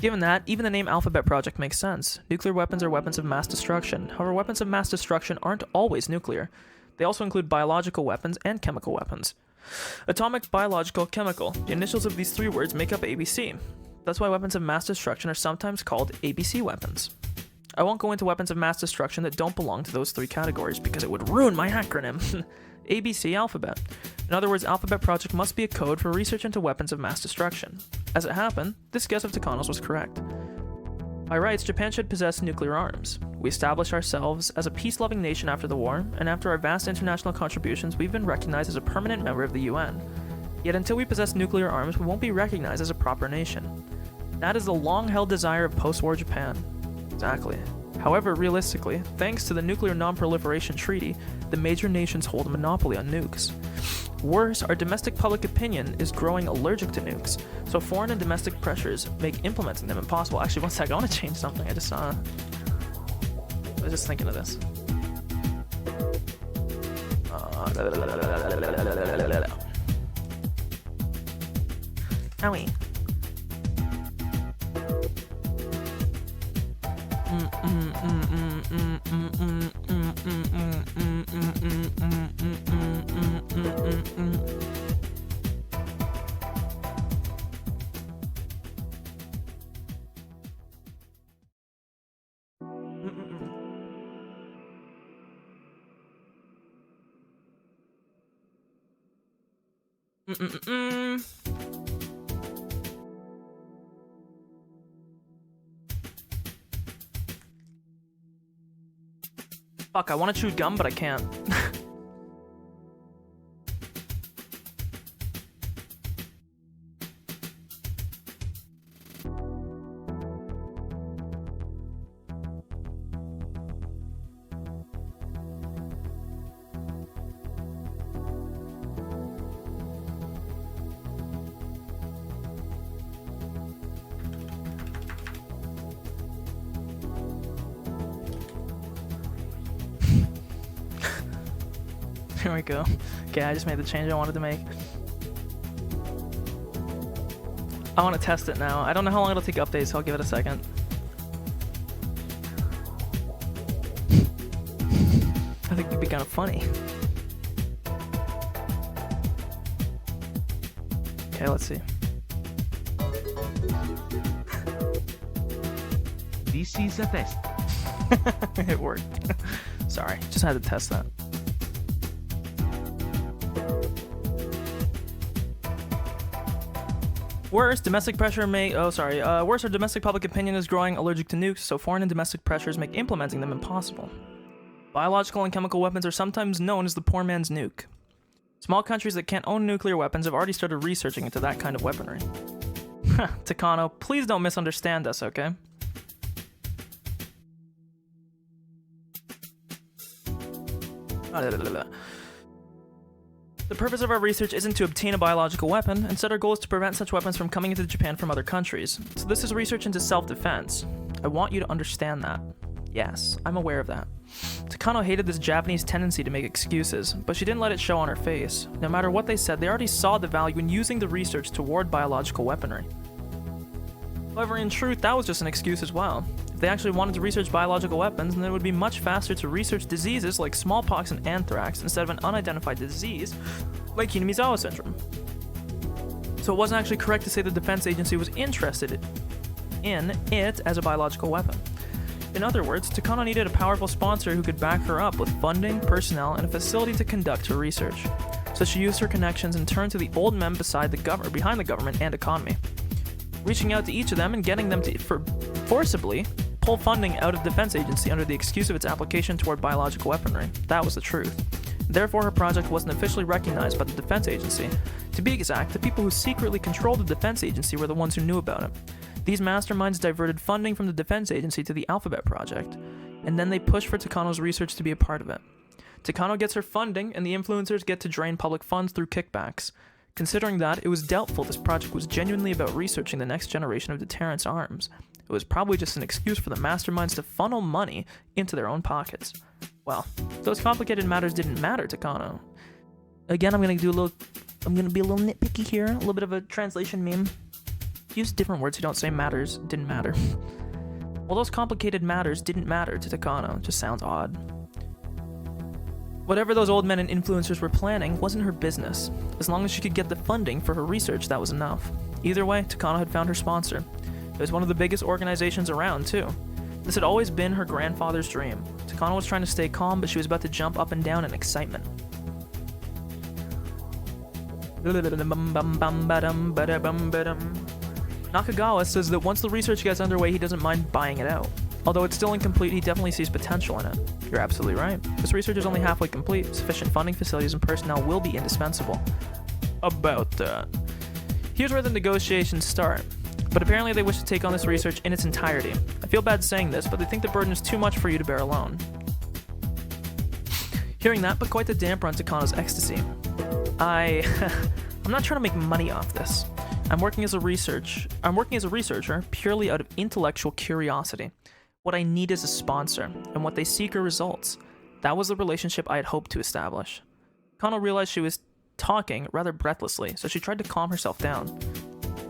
Given that, even the name Alphabet Project makes sense. Nuclear weapons are weapons of mass destruction. However, weapons of mass destruction aren't always nuclear. They also include biological weapons and chemical weapons. Atomic, biological, chemical. The initials of these three words make up ABC. That's why weapons of mass destruction are sometimes called ABC weapons. I won't go into weapons of mass destruction that don't belong to those three categories because it would ruin my acronym. ABC Alphabet. In other words, Alphabet Project must be a code for research into weapons of mass destruction. As it happened, this guess of Takano's was correct. By rights, Japan should possess nuclear arms. We established ourselves as a peace-loving nation after the war, and after our vast international contributions, we've been recognized as a permanent member of the UN. Yet until we possess nuclear arms, we won't be recognized as a proper nation. That is the long-held desire of post-war Japan. Exactly. However, realistically, thanks to the Nuclear Non-Proliferation Treaty, the major nations hold a monopoly on nukes. Worse, our domestic public opinion is growing allergic to nukes, so foreign and domestic pressures make implementing them impossible. Actually, one second, I want to change something. I was just thinking of this. Owie. Fuck, I want to chew gum, but I can't. Here we go. Okay, I just made the change I wanted to make. I want to test it now. I don't know how long it'll take updates, so I'll give it a second. I think it'd be kind of funny. Okay, let's see. This is a test. It worked. Sorry, just had to test that. Worse, domestic pressure may... Worse, our domestic public opinion is growing allergic to nukes, so foreign and domestic pressures make implementing them impossible. Biological and chemical weapons are sometimes known as the poor man's nuke. Small countries that can't own nuclear weapons have already started researching into that kind of weaponry. Takano, please don't misunderstand us, okay? The purpose of our research isn't to obtain a biological weapon, instead our goal is to prevent such weapons from coming into Japan from other countries. So this is research into self-defense. I want you to understand that. Yes, I'm aware of that. Takano hated this Japanese tendency to make excuses, but she didn't let it show on her face. No matter what they said, they already saw the value in using the research toward biological weaponry. However, in truth, that was just an excuse as well. If they actually wanted to research biological weapons, then it would be much faster to research diseases like smallpox and anthrax instead of an unidentified disease like Hinamizawa syndrome. So it wasn't actually correct to say the defense agency was interested in it as a biological weapon. In other words, Takano needed a powerful sponsor who could back her up with funding, personnel, and a facility to conduct her research. So she used her connections and turned to the old men behind the government and economy, reaching out to each of them and getting them to forcibly pull funding out of the defense agency under the excuse of its application toward biological weaponry. That was the truth. Therefore, her project wasn't officially recognized by the defense agency. To be exact, the people who secretly controlled the defense agency were the ones who knew about it. These masterminds diverted funding from the defense agency to the Alphabet Project, and then they pushed for Takano's research to be a part of it. Takano gets her funding, and the influencers get to drain public funds through kickbacks. Considering that, it was doubtful this project was genuinely about researching the next generation of deterrence arms. It was probably just an excuse for the masterminds to funnel money into their own pockets. Well, those complicated matters didn't matter to Takano. Again, I'm gonna be a little nitpicky here, a little bit of a translation meme. Use different words who don't say matters didn't matter. Well, those complicated matters didn't matter to Takano. It just sounds odd. Whatever those old men and influencers were planning wasn't her business. As long as she could get the funding for her research, that was enough. Either way, Takano had found her sponsor. It was one of the biggest organizations around, too. This had always been her grandfather's dream. Takano was trying to stay calm, but she was about to jump up and down in excitement. Nakagawa says that once the research gets underway, he doesn't mind buying it out. Although it's still incomplete, he definitely sees potential in it. You're absolutely right. This research is only halfway complete. Sufficient funding, facilities, and personnel will be indispensable. About that. Here's where the negotiations start. But apparently they wish to take on this research in its entirety. I feel bad saying this, but they think the burden is too much for you to bear alone. Hearing that put quite the damper on Takano's ecstasy. I'm not trying to make money off this. I'm working as a researcher purely out of intellectual curiosity. What I need is a sponsor, and what they seek are results. That was the relationship I had hoped to establish. Takano realized she was talking rather breathlessly, so she tried to calm herself down.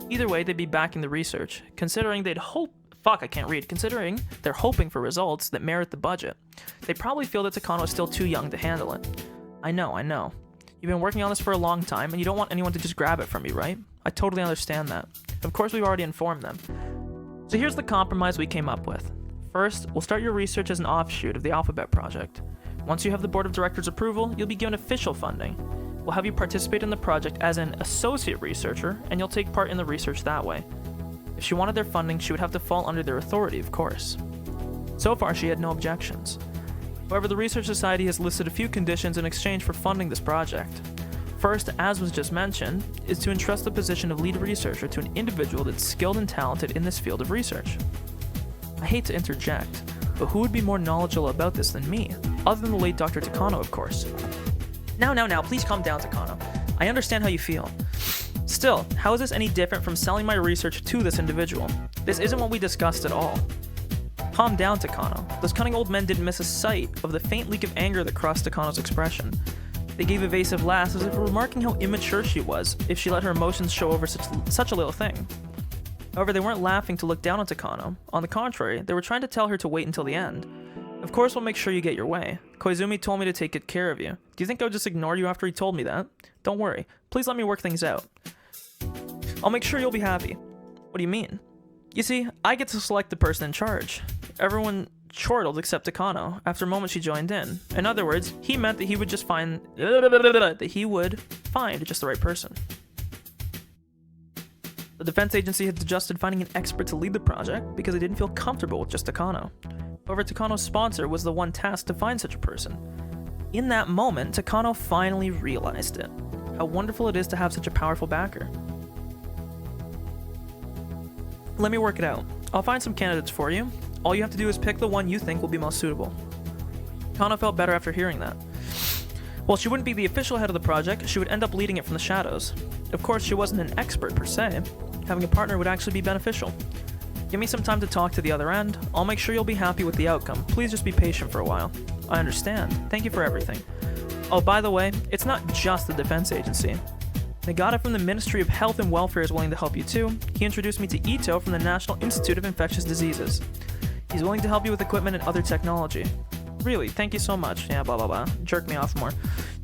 Either way, they'd be backing the research, considering they're hoping for results that merit the budget. They probably feel that Takano is still too young to handle it. I know. You've been working on this for a long time, and you don't want anyone to just grab it from you, right? I totally understand that. Of course, we've already informed them. So here's the compromise we came up with. First, we'll start your research as an offshoot of the Alphabet Project. Once you have the board of directors' approval, you'll be given official funding. We'll have you participate in the project as an associate researcher, and you'll take part in the research that way. If she wanted their funding, she would have to fall under their authority, of course. So far, she had no objections. However, the Research Society has listed a few conditions in exchange for funding this project. First, as was just mentioned, is to entrust the position of lead researcher to an individual that's skilled and talented in this field of research. I hate to interject, but who would be more knowledgeable about this than me? Other than the late Dr. Takano, of course. Now, please calm down, Takano. I understand how you feel. Still, how is this any different from selling my research to this individual? This isn't what we discussed at all. Calm down, Takano. Those cunning old men didn't miss a sight of the faint leak of anger that crossed Takano's expression. They gave evasive laughs as if remarking how immature she was if she let her emotions show over such a little thing. However, they weren't laughing to look down on Takano. On the contrary, they were trying to tell her to wait until the end. Of course, we'll make sure you get your way. Koizumi told me to take good care of you. Do you think I would just ignore you after he told me that? Don't worry. Please let me work things out. I'll make sure you'll be happy. What do you mean? You see, I get to select the person in charge. Everyone chortled except Takano. After a moment, she joined in. In other words, he meant that he would find just the right person. The defense agency had suggested finding an expert to lead the project because they didn't feel comfortable with just Takano. However, Takano's sponsor was the one tasked to find such a person. In that moment, Takano finally realized it. How wonderful it is to have such a powerful backer. Let me work it out. I'll find some candidates for you. All you have to do is pick the one you think will be most suitable. Takano felt better after hearing that. While she wouldn't be the official head of the project, she would end up leading it from the shadows. Of course, she wasn't an expert per se. Having a partner would actually be beneficial. Give me some time to talk to the other end. I'll make sure you'll be happy with the outcome. Please just be patient for a while. I understand. Thank you for everything. Oh, by the way, it's not just the defense agency. Nagata from the Ministry of Health and Welfare is willing to help you too. He introduced me to Ito from the National Institute of Infectious Diseases. He's willing to help you with equipment and other technology. Really, thank you so much. Yeah, blah blah blah. Jerk me off more.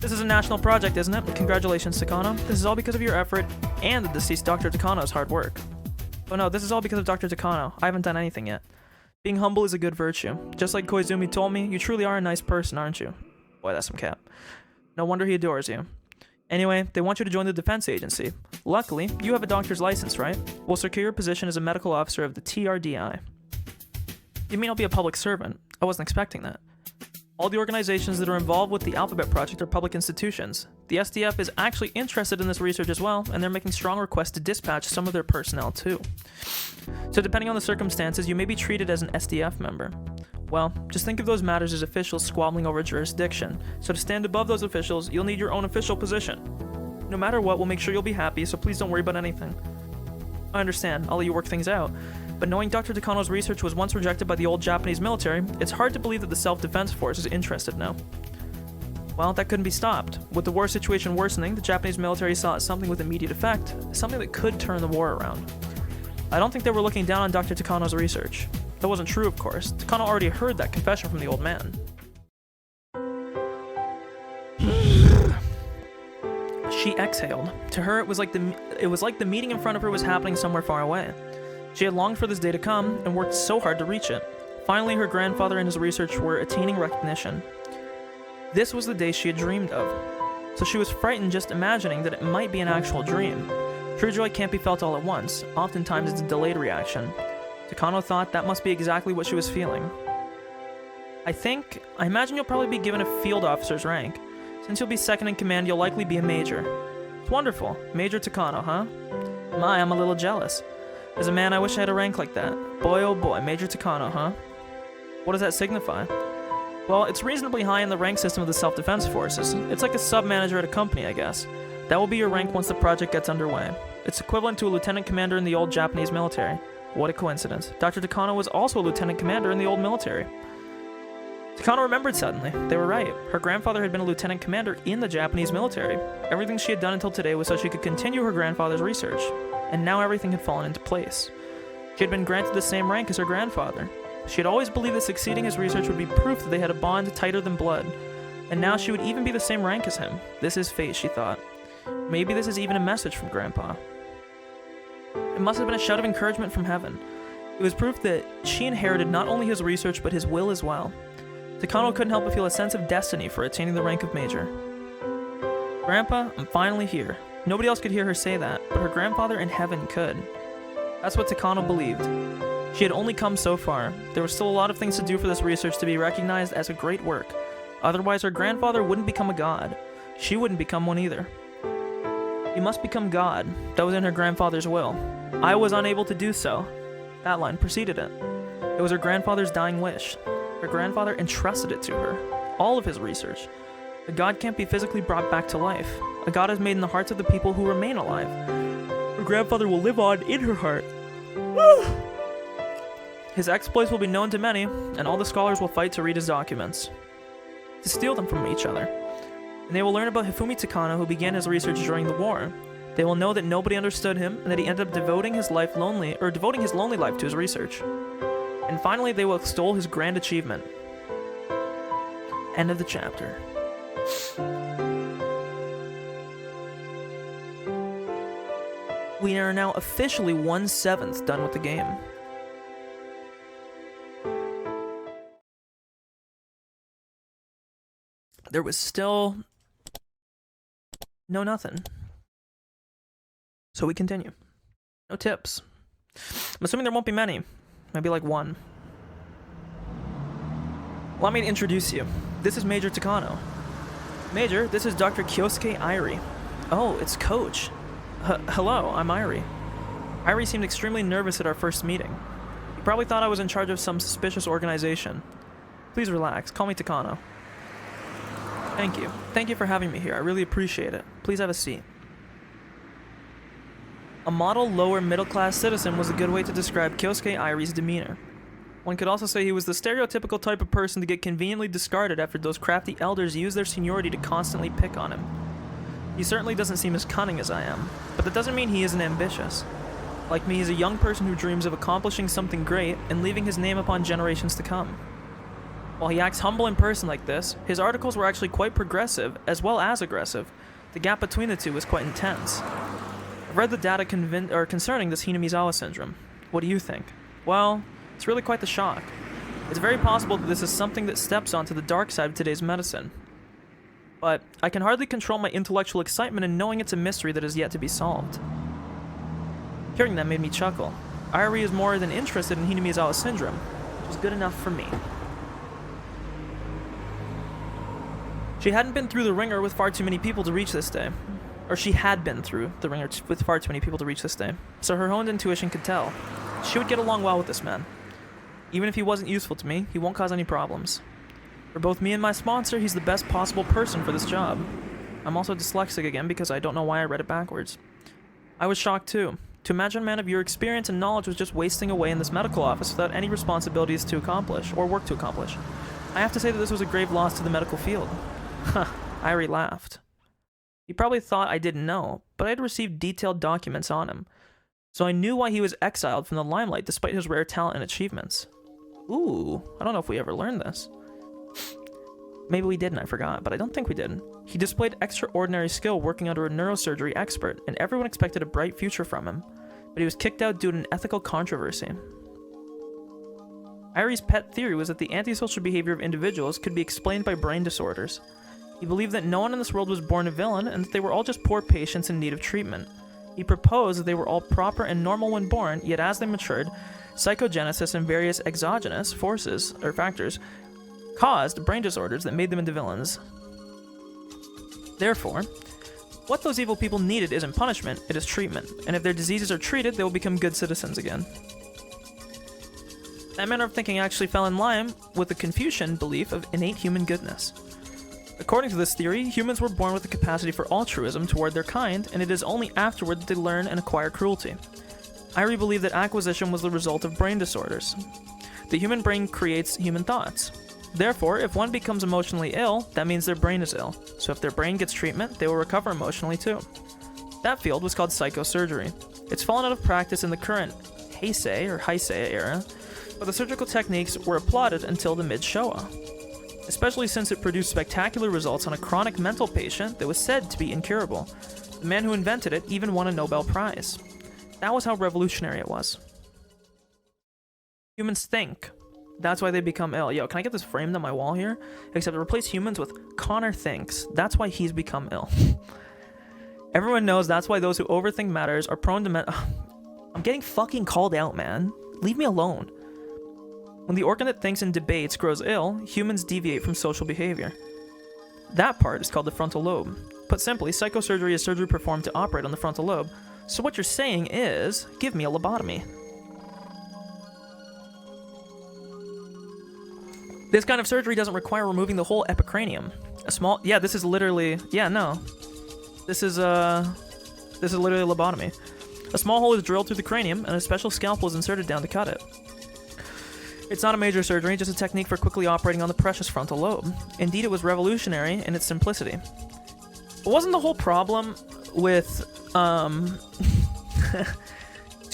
This is a national project, isn't it? Congratulations, Takano. This is all because of your effort and the deceased Dr. Takano's hard work. Oh no, this is all because of Dr. Takano. I haven't done anything yet. Being humble is a good virtue. Just like Koizumi told me, you truly are a nice person, aren't you? Boy, that's some cap. No wonder he adores you. Anyway, they want you to join the defense agency. Luckily, you have a doctor's license, right? We'll secure your position as a medical officer of the TRDI. You mean I'll be a public servant? I wasn't expecting that. All the organizations that are involved with the Alphabet Project are public institutions. The SDF is actually interested in this research as well, and they're making strong requests to dispatch some of their personnel too. So depending on the circumstances, you may be treated as an SDF member. Well, just think of those matters as officials squabbling over jurisdiction. So to stand above those officials, you'll need your own official position. No matter what, we'll make sure you'll be happy, so please don't worry about anything. I understand, I'll let you work things out. But knowing Dr. Takano's research was once rejected by the old Japanese military, it's hard to believe that the Self-Defense Force is interested now. Well, that couldn't be stopped. With the war situation worsening, the Japanese military saw something with immediate effect, something that could turn the war around. I don't think they were looking down on Dr. Takano's research. That wasn't true, of course. Takano already heard that confession from the old man. She exhaled. To her, it was like the meeting in front of her was happening somewhere far away. She had longed for this day to come and worked so hard to reach it. Finally, her grandfather and his research were attaining recognition. This was the day she had dreamed of. So she was frightened just imagining that it might be an actual dream. True joy can't be felt all at once. Oftentimes it's a delayed reaction. Takano thought that must be exactly what she was feeling. I imagine you'll probably be given a field officer's rank. Since you'll be second in command, you'll likely be a major. It's wonderful. Major Takano, huh? My, I'm a little jealous. As a man, I wish I had a rank like that. Boy oh boy, Major Takano, huh? What does that signify? Well, it's reasonably high in the rank system of the Self-Defense Forces. It's like a sub-manager at a company, I guess. That will be your rank once the project gets underway. It's equivalent to a lieutenant commander in the old Japanese military. What a coincidence. Dr. Takano was also a lieutenant commander in the old military. Takano remembered suddenly. They were right. Her grandfather had been a lieutenant commander in the Japanese military. Everything she had done until today was so she could continue her grandfather's research. And now everything had fallen into place. She had been granted the same rank as her grandfather. She had always believed that succeeding his research would be proof that they had a bond tighter than blood. And now she would even be the same rank as him. This is fate, she thought. Maybe this is even a message from Grandpa. It must have been a shout of encouragement from heaven. It was proof that she inherited not only his research, but his will as well. Takano couldn't help but feel a sense of destiny for attaining the rank of major. Grandpa, I'm finally here. Nobody else could hear her say that, but her grandfather in heaven could. That's what Takano believed. She had only come so far. There was still a lot of things to do for this research to be recognized as a great work. Otherwise, her grandfather wouldn't become a god. She wouldn't become one either. You must become God. That was in her grandfather's will. I was unable to do so. That line preceded it. It was her grandfather's dying wish. Her grandfather entrusted it to her. All of his research. A god can't be physically brought back to life. A god is made in the hearts of the people who remain alive. Her grandfather will live on in her heart. His exploits will be known to many, and all the scholars will fight to read his documents. To steal them from each other. And they will learn about Hifumi Takano, who began his research during the war. They will know that nobody understood him, and that he ended up devoting his lonely life to his research. And finally, they will extol his grand achievement. End of the chapter. We are now officially 1/7 done with the game. There was still no nothing. So we continue. No tips. I'm assuming there won't be many. Maybe like one. Allow me to introduce you. This is Major Takano. Major, this is Dr. Kyosuke Irie. Oh, it's Coach. Hello, I'm Irie. Irie seemed extremely nervous at our first meeting. He probably thought I was in charge of some suspicious organization. Please relax. Call me Takano. Thank you. Thank you for having me here. I really appreciate it. Please have a seat. A model lower middle-class citizen was a good way to describe Kyosuke Irie's demeanor. One could also say he was the stereotypical type of person to get conveniently discarded after those crafty elders use their seniority to constantly pick on him. He certainly doesn't seem as cunning as I am, but that doesn't mean he isn't ambitious. Like me, he's a young person who dreams of accomplishing something great and leaving his name upon generations to come. While he acts humble in person like this, his articles were actually quite progressive as well as aggressive. The gap between the two was quite intense. I've read the data concerning this Hinamizawa syndrome. What do you think? Well, it's really quite the shock. It's very possible that this is something that steps onto the dark side of today's medicine. But I can hardly control my intellectual excitement in knowing it's a mystery that is yet to be solved. Hearing that made me chuckle. Irie is more than interested in Hinamizawa syndrome, which is good enough for me. She hadn't been through the ringer with far too many people to reach this day. Or she had been through the ringer with far too many people to reach this day. So her honed intuition could tell. She would get along well with this man. Even if he wasn't useful to me, he won't cause any problems. For both me and my sponsor, he's the best possible person for this job. I'm also dyslexic again because I don't know why I read it backwards. I was shocked too. To imagine a man of your experience and knowledge was just wasting away in this medical office without any responsibilities to accomplish, or work to accomplish. I have to say that this was a grave loss to the medical field. Huh, Irie laughed. He probably thought I didn't know, but I had received detailed documents on him, so I knew why he was exiled from the limelight despite his rare talent and achievements. Ooh, I don't know if we ever learned this. Maybe we didn't, I forgot, but I don't think we did. He displayed extraordinary skill working under a neurosurgery expert, and everyone expected a bright future from him, but he was kicked out due to an ethical controversy. Irie's pet theory was that the antisocial behavior of individuals could be explained by brain disorders. He believed that no one in this world was born a villain, and that they were all just poor patients in need of treatment. He proposed that they were all proper and normal when born, yet as they matured, psychogenesis and various exogenous forces, or factors, caused brain disorders that made them into villains. Therefore, what those evil people needed isn't punishment, it is treatment, and if their diseases are treated, they will become good citizens again. That manner of thinking actually fell in line with the Confucian belief of innate human goodness. According to this theory, humans were born with the capacity for altruism toward their kind, and it is only afterward that they learn and acquire cruelty. Irie believed that acquisition was the result of brain disorders. The human brain creates human thoughts. Therefore, if one becomes emotionally ill, that means their brain is ill. So if their brain gets treatment, they will recover emotionally too. That field was called psychosurgery. It's fallen out of practice in the current Heisei era, but the surgical techniques were applauded until the mid-Showa, especially since it produced spectacular results on a chronic mental patient that was said to be incurable. The man who invented it even won a Nobel Prize. That was how revolutionary it was. Humans think. That's why they become ill. Yo, can I get this framed on my wall here? Except replace humans with Connor thinks. That's why he's become ill. Everyone knows that's why those who overthink matters are prone to I'm getting fucking called out, man. Leave me alone. When the organ that thinks and debates grows ill, humans deviate from social behavior. That part is called the frontal lobe. Put simply, psychosurgery is surgery performed to operate on the frontal lobe. So what you're saying is, give me a lobotomy. This kind of surgery doesn't require removing the whole epicranium. This is literally literally a lobotomy. A small hole is drilled through the cranium, and a special scalpel is inserted down to cut it. It's not a major surgery, just a technique for quickly operating on the precious frontal lobe. Indeed, it was revolutionary in its simplicity. But wasn't the whole problem with, to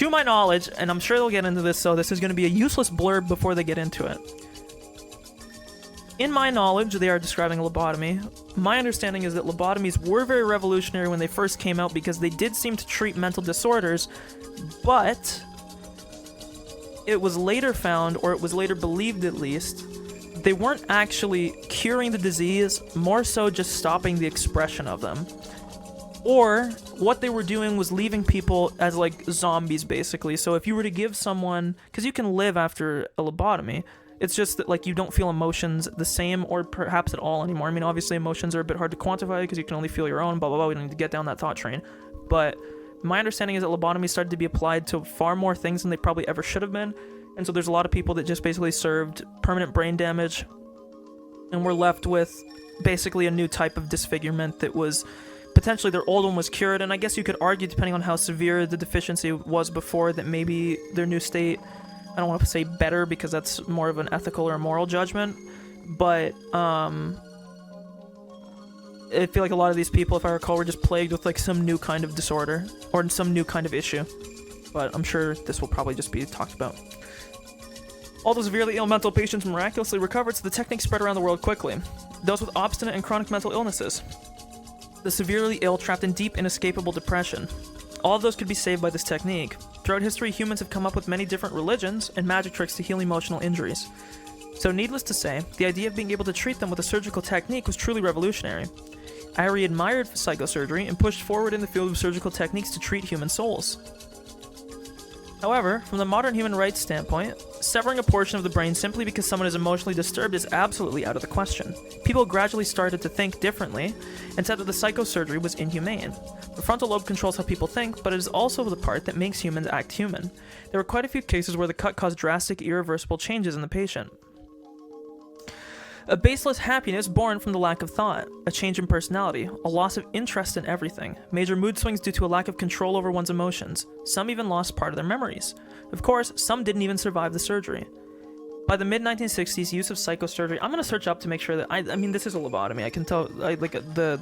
my knowledge, and I'm sure they'll get into this, so this is going to be a useless blurb before they get into it. In my knowledge, they are describing a lobotomy. My understanding is that lobotomies were very revolutionary when they first came out because they did seem to treat mental disorders, but it was later found, or it was later believed at least, they weren't actually curing the disease, more so just stopping the expression of them. Or what they were doing was leaving people as like zombies basically. So if you were to give someone, because you can live after a lobotomy, It's just that, like, you don't feel emotions the same or perhaps at all anymore. I mean, obviously emotions are a bit hard to quantify because you can only feel your own, blah, blah, blah. We don't need to get down that thought train. But my understanding is that lobotomy started to be applied to far more things than they probably ever should have been. And so there's a lot of people that just basically served permanent brain damage and were left with basically a new type of disfigurement that was potentially their old one was cured. And I guess you could argue, depending on how severe the deficiency was before, that maybe their new state, I don't want to say better because that's more of an ethical or a moral judgment, but I feel like a lot of these people, if I recall, were just plagued with like some new kind of disorder or some new kind of issue. But I'm sure this will probably just be talked about. All the severely ill mental patients miraculously recovered, so the technique spread around the world quickly. Those with obstinate and chronic mental illnesses. The severely ill trapped in deep, inescapable depression. All of those could be saved by this technique. Throughout history, humans have come up with many different religions and magic tricks to heal emotional injuries. So needless to say, the idea of being able to treat them with a surgical technique was truly revolutionary. Irie admired psychosurgery and pushed forward in the field of surgical techniques to treat human souls. However, from the modern human rights standpoint, severing a portion of the brain simply because someone is emotionally disturbed is absolutely out of the question. People gradually started to think differently and said that the psychosurgery was inhumane. The frontal lobe controls how people think, but it is also the part that makes humans act human. There were quite a few cases where the cut caused drastic, irreversible changes in the patient. A baseless happiness born from the lack of thought, a change in personality, a loss of interest in everything, major mood swings due to a lack of control over one's emotions. Some even lost part of their memories. Of course, some didn't even survive the surgery. By the mid-1960s, use of psychosurgery, I'm going to search up to make sure that, I mean, this is a lobotomy, I can tell, like, the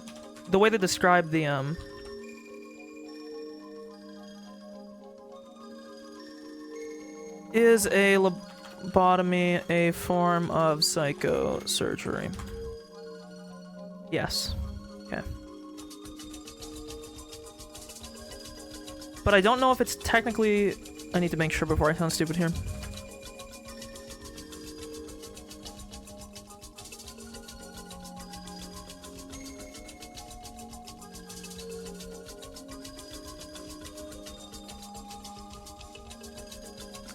way they describe the, is a lobotomy a form of psychosurgery? Yes. Okay. But I don't know if it's technically... I need to make sure before I sound stupid here.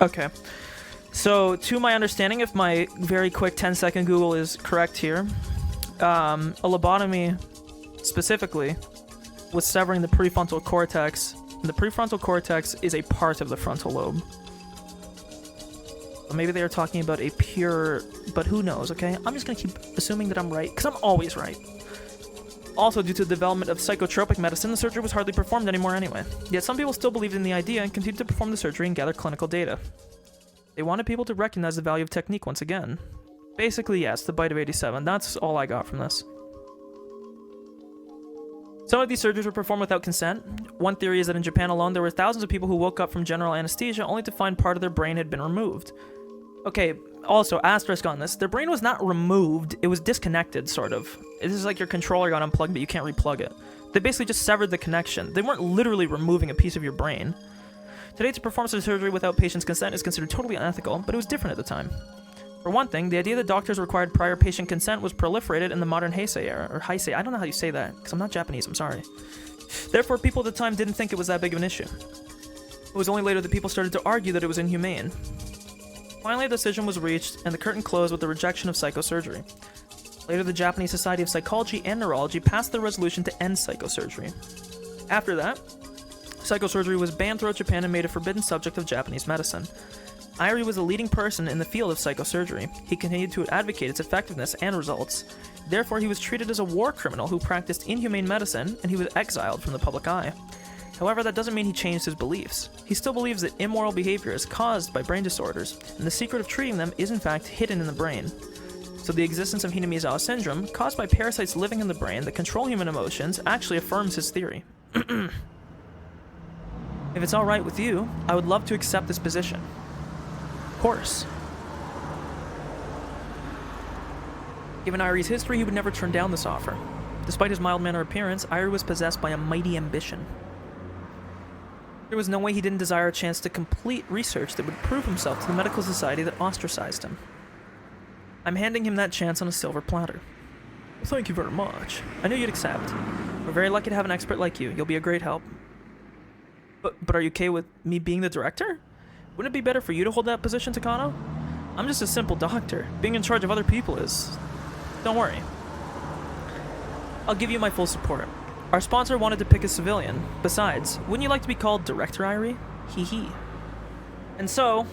Okay. So, to my understanding, if my very quick 10-second Google is correct here, a lobotomy, specifically, was severing the prefrontal cortex. And the prefrontal cortex is a part of the frontal lobe. Or maybe they are talking about a pure... But who knows, okay? I'm just gonna keep assuming that I'm right, because I'm always right. Also, due to the development of psychotropic medicine, the surgery was hardly performed anymore anyway. Yet some people still believed in the idea and continued to perform the surgery and gather clinical data. They wanted people to recognize the value of technique once again. Basically, yes, the bite of 87. That's all I got from this. Some of these surgeries were performed without consent. One theory is that in Japan alone, there were thousands of people who woke up from general anesthesia only to find part of their brain had been removed. Okay, also, asterisk on this. Their brain was not removed, it was disconnected, sort of. This is like your controller got unplugged, but you can't replug it. They basically just severed the connection. They weren't literally removing a piece of your brain. Today, to perform such surgery without patient's consent is considered totally unethical, but it was different at the time. For one thing, the idea that doctors required prior patient consent was proliferated in the modern Heisei era, or Heisei, I don't know how you say that, because I'm not Japanese, I'm sorry. Therefore, people at the time didn't think it was that big of an issue. It was only later that people started to argue that it was inhumane. Finally, a decision was reached, and the curtain closed with the rejection of psychosurgery. Later, the Japanese Society of Psychology and Neurology passed the resolution to end psychosurgery. After that, psychosurgery was banned throughout Japan and made a forbidden subject of Japanese medicine. Irie was a leading person in the field of psychosurgery. He continued to advocate its effectiveness and results. Therefore, he was treated as a war criminal who practiced inhumane medicine, and he was exiled from the public eye. However, that doesn't mean he changed his beliefs. He still believes that immoral behavior is caused by brain disorders, and the secret of treating them is in fact hidden in the brain. So the existence of Hinamizawa syndrome, caused by parasites living in the brain that control human emotions, actually affirms his theory. If it's alright with you, I would love to accept this position. Of course. Given Irie's history, he would never turn down this offer. Despite his mild-mannered appearance, Irie was possessed by a mighty ambition. There was no way he didn't desire a chance to complete research that would prove himself to the medical society that ostracized him. I'm handing him that chance on a silver platter. Well, thank you very much. I knew you'd accept. We're very lucky to have an expert like you. You'll be a great help. But are you okay with me being the director? Wouldn't it be better for you to hold that position, Takano? I'm just a simple doctor. Being in charge of other people is... Don't worry. I'll give you my full support. Our sponsor wanted to pick a civilian. Besides, wouldn't you like to be called Director Irie? Hee hee. And so...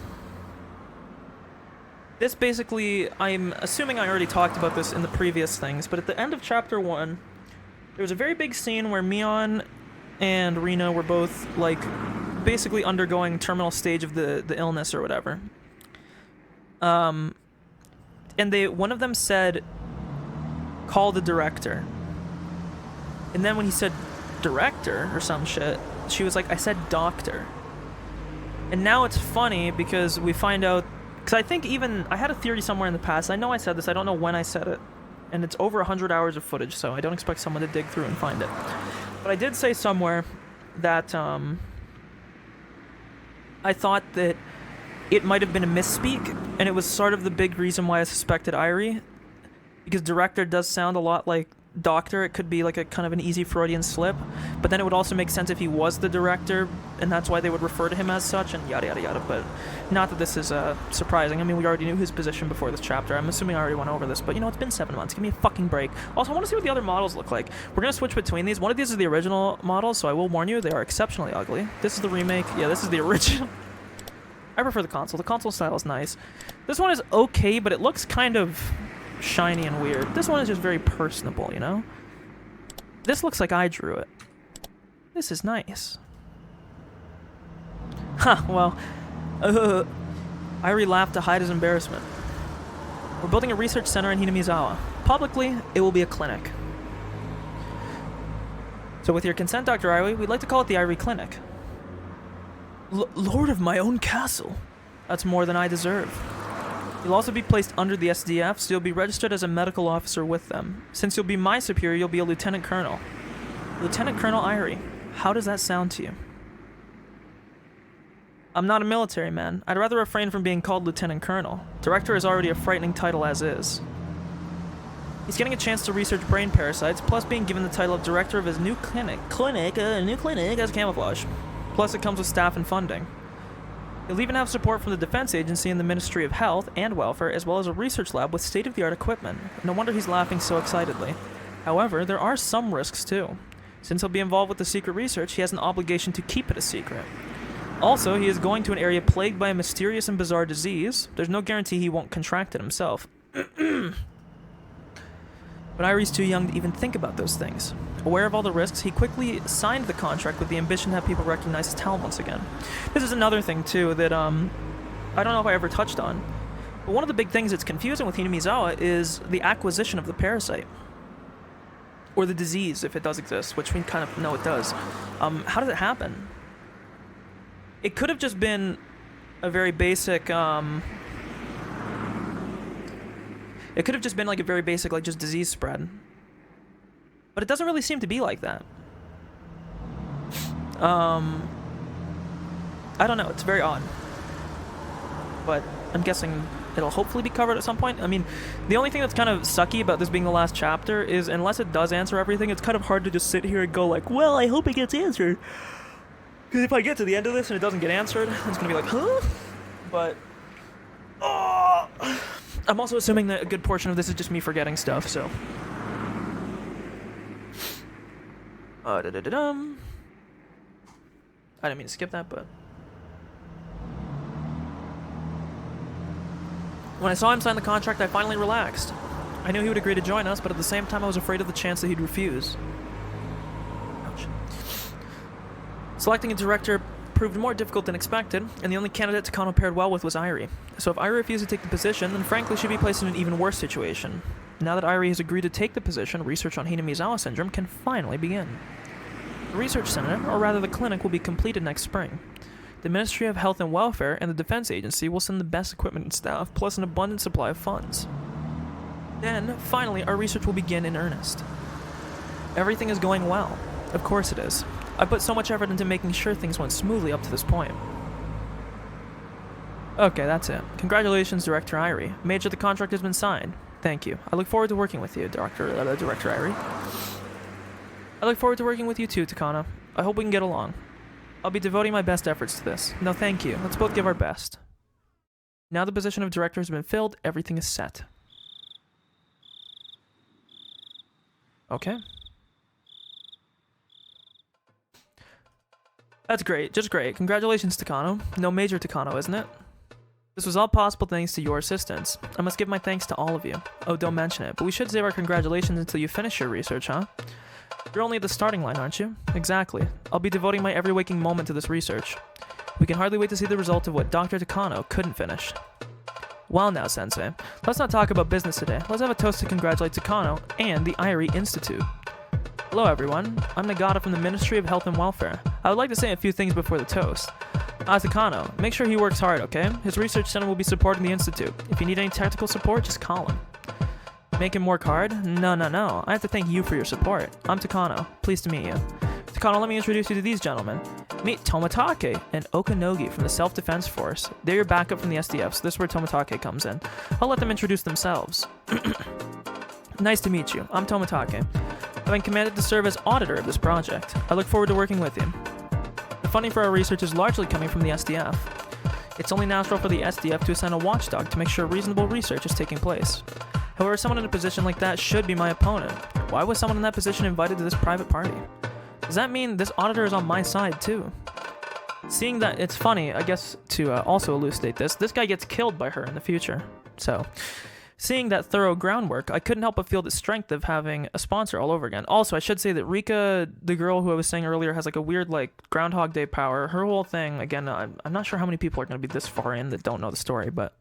This basically... I'm assuming I already talked about this in the previous things, but at the end of Chapter 1, there was a very big scene where Mion and Rena were both, like, basically undergoing terminal stage of the illness or whatever. And one of them said, call the director. And then when he said director or some shit, she was like, I said doctor. And now it's funny because we find out, because I think even, I had a theory somewhere in the past, I know I said this, I don't know when I said it, and it's over 100 hours of footage, so I don't expect someone to dig through and find it. But I did say somewhere that I thought that it might have been a misspeak, and it was sort of the big reason why I suspected Irie, because director does sound a lot like doctor. It could be like a kind of an easy Freudian slip, but then it would also make sense if he was the director, and that's why they would refer to him as such, and yada yada yada. But not that this is surprising. I mean, we already knew his position before this chapter. I'm assuming I already went over this, but you know, it's been 7 months. Give me a fucking break. Also, I want to see what the other models look like. We're gonna switch between these. One of these is the original model, so I will warn you, they are exceptionally ugly. This is the remake. Yeah, this is the original. I prefer the console. The console style is nice. This one is okay, but it looks kind of shiny and weird. This one is just very personable, you know? This looks like I drew it. This is nice. Huh, well, Irie laughed to hide his embarrassment. We're building a research center in Hinamizawa. Publicly, it will be a clinic. So with your consent, Dr. Irie, we'd like to call it the Irie Clinic. Lord of my own castle. That's more than I deserve. You'll also be placed under the SDF, so you'll be registered as a medical officer with them. Since you'll be my superior, you'll be a lieutenant colonel. Lieutenant Colonel Irie. How does that sound to you? I'm not a military man. I'd rather refrain from being called lieutenant colonel. Director is already a frightening title as is. He's getting a chance to research brain parasites, plus being given the title of director of his new clinic. New clinic as camouflage. Plus it comes with staff and funding. You'll even have support from the Defense Agency and the Ministry of Health and Welfare, as well as a research lab with state-of-the-art equipment. No wonder he's laughing so excitedly. However, there are some risks too. Since he'll be involved with the secret research, he has an obligation to keep it a secret. Also, he is going to an area plagued by a mysterious and bizarre disease. There's no guarantee he won't contract it himself. But Irie's too young to even think about those things. Aware of all the risks, he quickly signed the contract with the ambition to have people recognize his talent once again. This is another thing, too, that I don't know if I ever touched on. But one of the big things that's confusing with Hinamizawa is the acquisition of the parasite. Or the disease, if it does exist, which we kind of know it does. How did it happen? It could have just been a very basic... It could have just been like a very basic, like, just disease spread. But it doesn't really seem to be like that. I don't know, it's very odd. But I'm guessing it'll hopefully be covered at some point. I mean, the only thing that's kind of sucky about this being the last chapter is, unless it does answer everything, it's kind of hard to just sit here and go like, well, I hope it gets answered. Because if I get to the end of this and it doesn't get answered, it's gonna be like, huh? But... I'm also assuming that a good portion of this is just me forgetting stuff, so... I didn't mean to skip that, but... When I saw him sign the contract, I finally relaxed. I knew he would agree to join us, but at the same time I was afraid of the chance that he'd refuse. Ouch. Selecting a director proved more difficult than expected, and the only candidate Takano paired well with was Irie. So if Irie refused to take the position, then frankly she'd be placed in an even worse situation. Now that Irie has agreed to take the position, research on Hinamizawa syndrome can finally begin. The research center, or rather the clinic, will be completed next spring. The Ministry of Health and Welfare and the Defense Agency will send the best equipment and staff, plus an abundant supply of funds. Then, finally, our research will begin in earnest. Everything is going well. Of course it is. I put so much effort into making sure things went smoothly up to this point. Okay, that's it. Congratulations, Director Irie. Major, the contract has been signed. Thank you. I look forward to working with you, Director Irie. I look forward to working with you too, Takano. I hope we can get along. I'll be devoting my best efforts to this. No, thank you. Let's both give our best. Now the position of director has been filled, everything is set. Okay. That's great, just great. Congratulations, Takano. No major Takano, isn't it? This was all possible thanks to your assistance. I must give my thanks to all of you. Oh, don't mention it, but we should save our congratulations until you finish your research, huh? You're only at the starting line, aren't you? Exactly. I'll be devoting my every waking moment to this research. We can hardly wait to see the result of what Dr. Takano couldn't finish. Well now, Sensei, let's not talk about business today. Let's have a toast to congratulate Takano and the Irie Institute. Hello everyone, I'm Nagata from the Ministry of Health and Welfare. I would like to say a few things before the toast. Takano, make sure he works hard, okay? His research center will be supporting the Institute. If you need any technical support, just call him. Make him work hard? No. I have to thank you for your support. I'm Takano. Pleased to meet you. Takano, let me introduce you to these gentlemen. Meet Tomatake and Okanogi from the Self-Defense Force. They're your backup from the SDF, so this is where Tomatake comes in. I'll let them introduce themselves. Nice to meet you. I'm Tomatake. I've been commanded to serve as auditor of this project. I look forward to working with you. The funding for our research is largely coming from the SDF. It's only natural for the SDF to assign a watchdog to make sure reasonable research is taking place. However, someone in a position like that should be my opponent. Why was someone in that position invited to this private party? Does that mean this auditor is on my side too? Seeing that it's funny, I guess to also elucidate this guy gets killed by her in the future. So, seeing that thorough groundwork, I couldn't help but feel the strength of having a sponsor all over again. Also, I should say that Rika, the girl who I was saying earlier, has like a weird like Groundhog Day power. Her whole thing, again, I'm not sure how many people are going to be this far in that don't know the story, but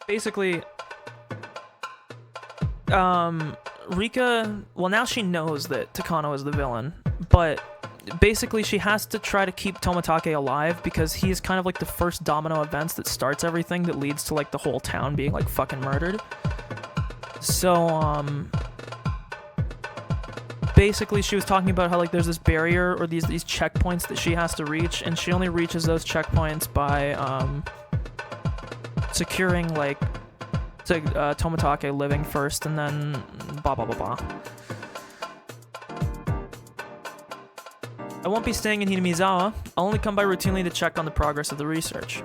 basically, Rika, well now she knows that Takano is the villain, but basically she has to try to keep Tomatake alive because he's kind of like the first domino events that starts everything that leads to like the whole town being like fucking murdered. So basically she was talking about how like there's this barrier or these checkpoints that she has to reach, and she only reaches those checkpoints by securing like Tomatake living first, and then blah blah blah blah. I won't be staying in Hinamizawa. I'll only come by routinely to check on the progress of the research.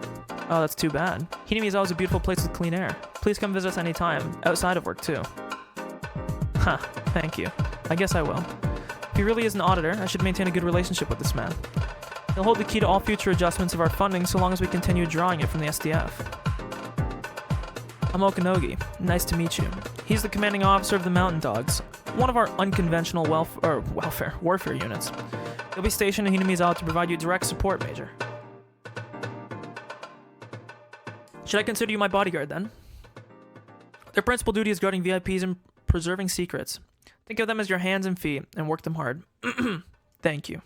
Oh, that's too bad. Hinamizawa is a beautiful place with clean air. Please come visit us anytime, outside of work too. Huh, thank you. I guess I will. If he really is an auditor, I should maintain a good relationship with this man. He'll hold the key to all future adjustments of our funding so long as we continue drawing it from the SDF. I'm Okanogi. Nice to meet you. He's the commanding officer of the Mountain Dogs, one of our unconventional warfare units. He'll be stationed in Hinamizawa to provide you direct support, Major. Should I consider you my bodyguard, then? Their principal duty is guarding VIPs and preserving secrets. Think of them as your hands and feet, and work them hard. Thank you.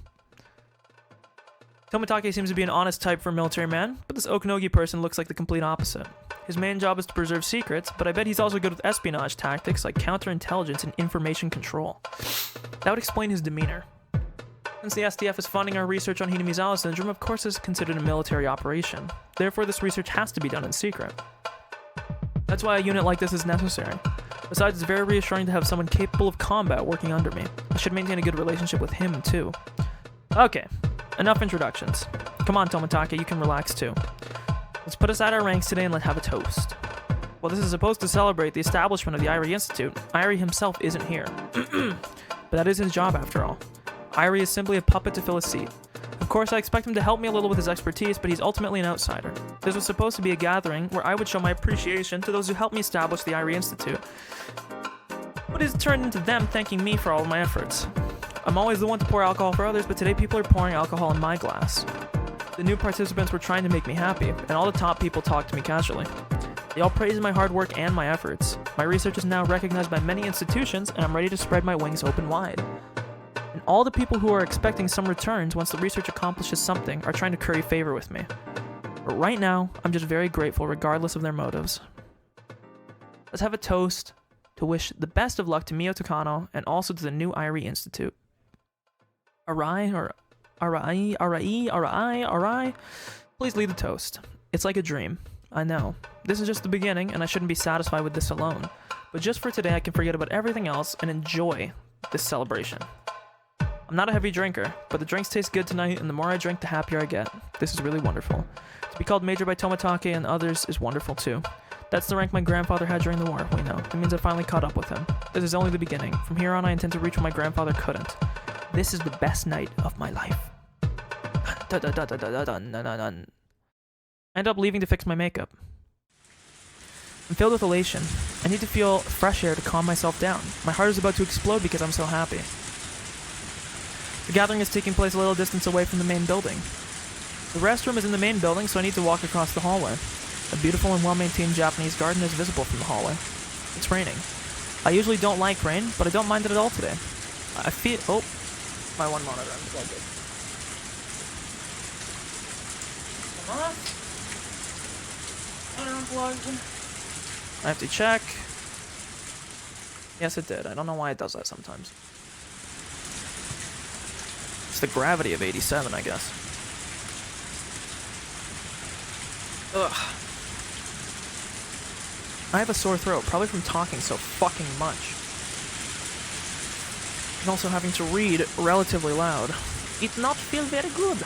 Tomatake seems to be an honest type for a military man, but this Okanogi person looks like the complete opposite. His main job is to preserve secrets, but I bet he's also good with espionage tactics like counterintelligence and information control. That would explain his demeanor. Since the SDF is funding our research on Hinamizawa syndrome, of course this is considered a military operation. Therefore, this research has to be done in secret. That's why a unit like this is necessary. Besides, it's very reassuring to have someone capable of combat working under me. I should maintain a good relationship with him, too. Okay, enough introductions. Come on, Tomatake, you can relax, too. Let's put aside our ranks today and let's have a toast. Well, this is supposed to celebrate the establishment of the Irie Institute. Irie himself isn't here. But that is his job, after all. Irie is simply a puppet to fill a seat. Of course, I expect him to help me a little with his expertise, but he's ultimately an outsider. This was supposed to be a gathering where I would show my appreciation to those who helped me establish the Irie Institute. But it's turned into them thanking me for all of my efforts. I'm always the one to pour alcohol for others, but today people are pouring alcohol in my glass. The new participants were trying to make me happy, and all the top people talked to me casually. They all praised my hard work and my efforts. My research is now recognized by many institutions, and I'm ready to spread my wings open wide. And all the people who are expecting some returns once the research accomplishes something are trying to curry favor with me. But right now, I'm just very grateful regardless of their motives. Let's have a toast to wish the best of luck to Mio Takano and also to the new Irie Institute. Arai, or Arai. Please lead the toast. It's like a dream. I know. This is just the beginning, and I shouldn't be satisfied with this alone. But just for today, I can forget about everything else and enjoy this celebration. I'm not a heavy drinker, but the drinks taste good tonight, and the more I drink, the happier I get. This is really wonderful. To be called Major by Tomatake and others is wonderful too. That's the rank my grandfather had during the war, we know. It means I finally caught up with him. This is only the beginning. From here on, I intend to reach where my grandfather couldn't. This is the best night of my life. I end up leaving to fix my makeup. I'm filled with elation. I need to feel fresh air to calm myself down. My heart is about to explode because I'm so happy. The gathering is taking place a little distance away from the main building. The restroom is in the main building, so I need to walk across the hallway. A beautiful and well-maintained Japanese garden is visible from the hallway. It's raining. I usually don't like rain, but I don't mind it at all today. I feel... Oh, my one monitor unplugged it. Come on. Unplugged. I have to check. Yes, it did. I don't know why it does that sometimes. It's the gravity of 87, I guess. Ugh. I have a sore throat, probably from talking so fucking much. And also having to read relatively loud. It not feel very good.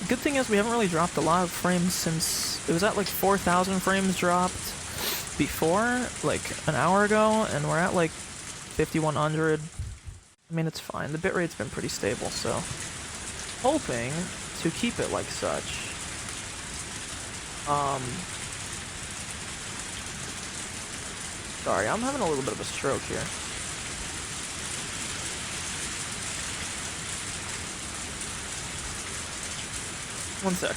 Good thing is we haven't really dropped a lot of frames since... It was at like 4,000 frames dropped before, like an hour ago, and we're at like 5,100. I mean, it's fine. The bitrate's been pretty stable, so... Hoping to keep it like such. Sorry, I'm having a little bit of a stroke here. One sec.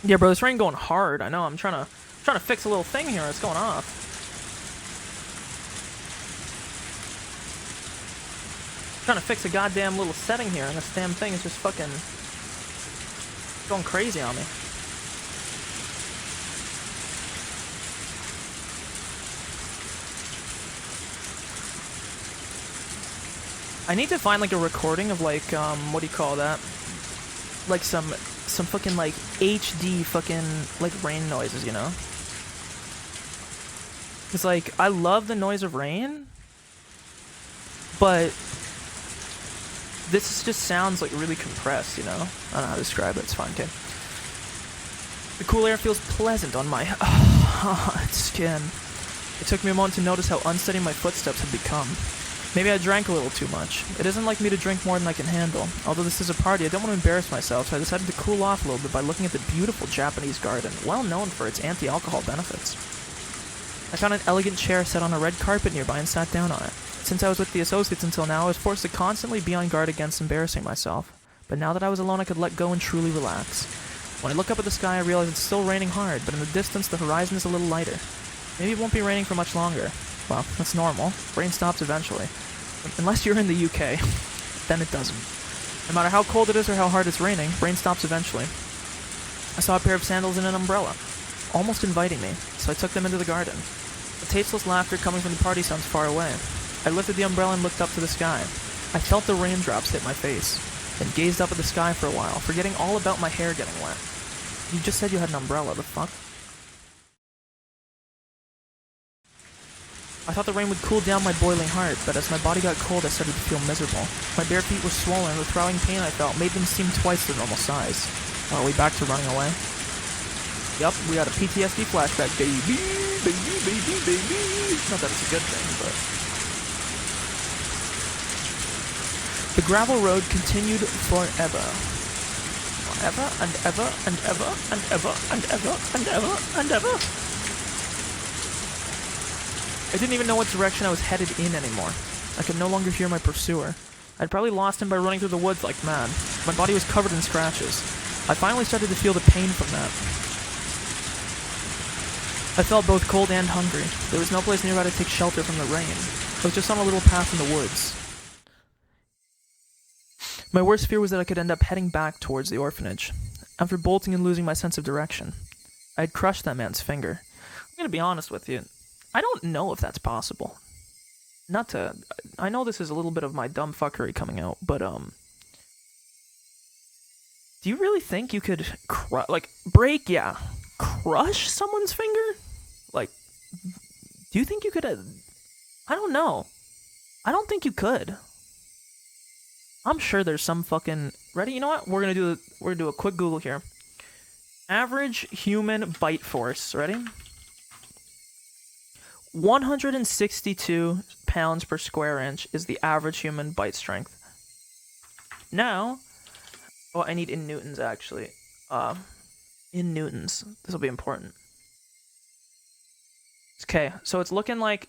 Yeah, bro, this rain going hard. I know. I'm trying to fix a little thing here. It's going off. Trying to fix a goddamn little setting here, and this damn thing is just fucking going crazy on me. I need to find like a recording of like what do you call that? Like some fucking like HD fucking like rain noises, you know? It's like I love the noise of rain, but this just sounds like really compressed, you know? I don't know how to describe it. It's fine, okay? The cool air feels pleasant on my skin. It took me a moment to notice how unsteady my footsteps had become. Maybe I drank a little too much. It isn't like me to drink more than I can handle. Although this is a party, I don't want to embarrass myself, so I decided to cool off a little bit by looking at the beautiful Japanese garden, well known for its anti-alcohol benefits. I found an elegant chair set on a red carpet nearby and sat down on it. Since I was with the associates until now, I was forced to constantly be on guard against embarrassing myself. But now that I was alone, I could let go and truly relax. When I look up at the sky, I realize it's still raining hard, but in the distance, the horizon is a little lighter. Maybe it won't be raining for much longer. Well, that's normal. Rain stops eventually. Unless you're in the UK, then it doesn't. No matter how cold it is or how hard it's raining, rain stops eventually. I saw a pair of sandals and an umbrella, almost inviting me, so I took them into the garden. The tasteless laughter coming from the party sounds far away. I lifted the umbrella and looked up to the sky. I felt the raindrops hit my face, then gazed up at the sky for a while, forgetting all about my hair getting wet. You just said you had an umbrella, the fuck? I thought the rain would cool down my boiling heart, but as my body got cold, I started to feel miserable. My bare feet were swollen, and the throbbing pain I felt made them seem twice their normal size. Are we back to running away? Yup, we got a PTSD flashback, baby, baby, baby, baby. Not that it's a good thing, but... The gravel road continued forever. Forever, and ever, and ever, and ever, and ever, and ever, and ever. I didn't even know what direction I was headed in anymore. I could no longer hear my pursuer. I'd probably lost him by running through the woods like mad. My body was covered in scratches. I finally started to feel the pain from that. I felt both cold and hungry. There was no place nearby to take shelter from the rain. I was just on a little path in the woods. My worst fear was that I could end up heading back towards the orphanage. After bolting and losing my sense of direction, I had crushed that man's finger. I'm gonna be honest with you. I don't know if that's possible. not to, I know this is a little bit of my dumb fuckery coming out, but do you really think you could break? Yeah, crush someone's finger? Like, do you think you could? I don't know. I don't think you could. I'm sure there's some fucking ready. You know what? We're gonna do a quick Google here. Average human bite force. Ready? 162 pounds per square inch is the average human bite strength. Now, oh, I need in newtons actually. In newtons. This will be important. Okay, so it's looking like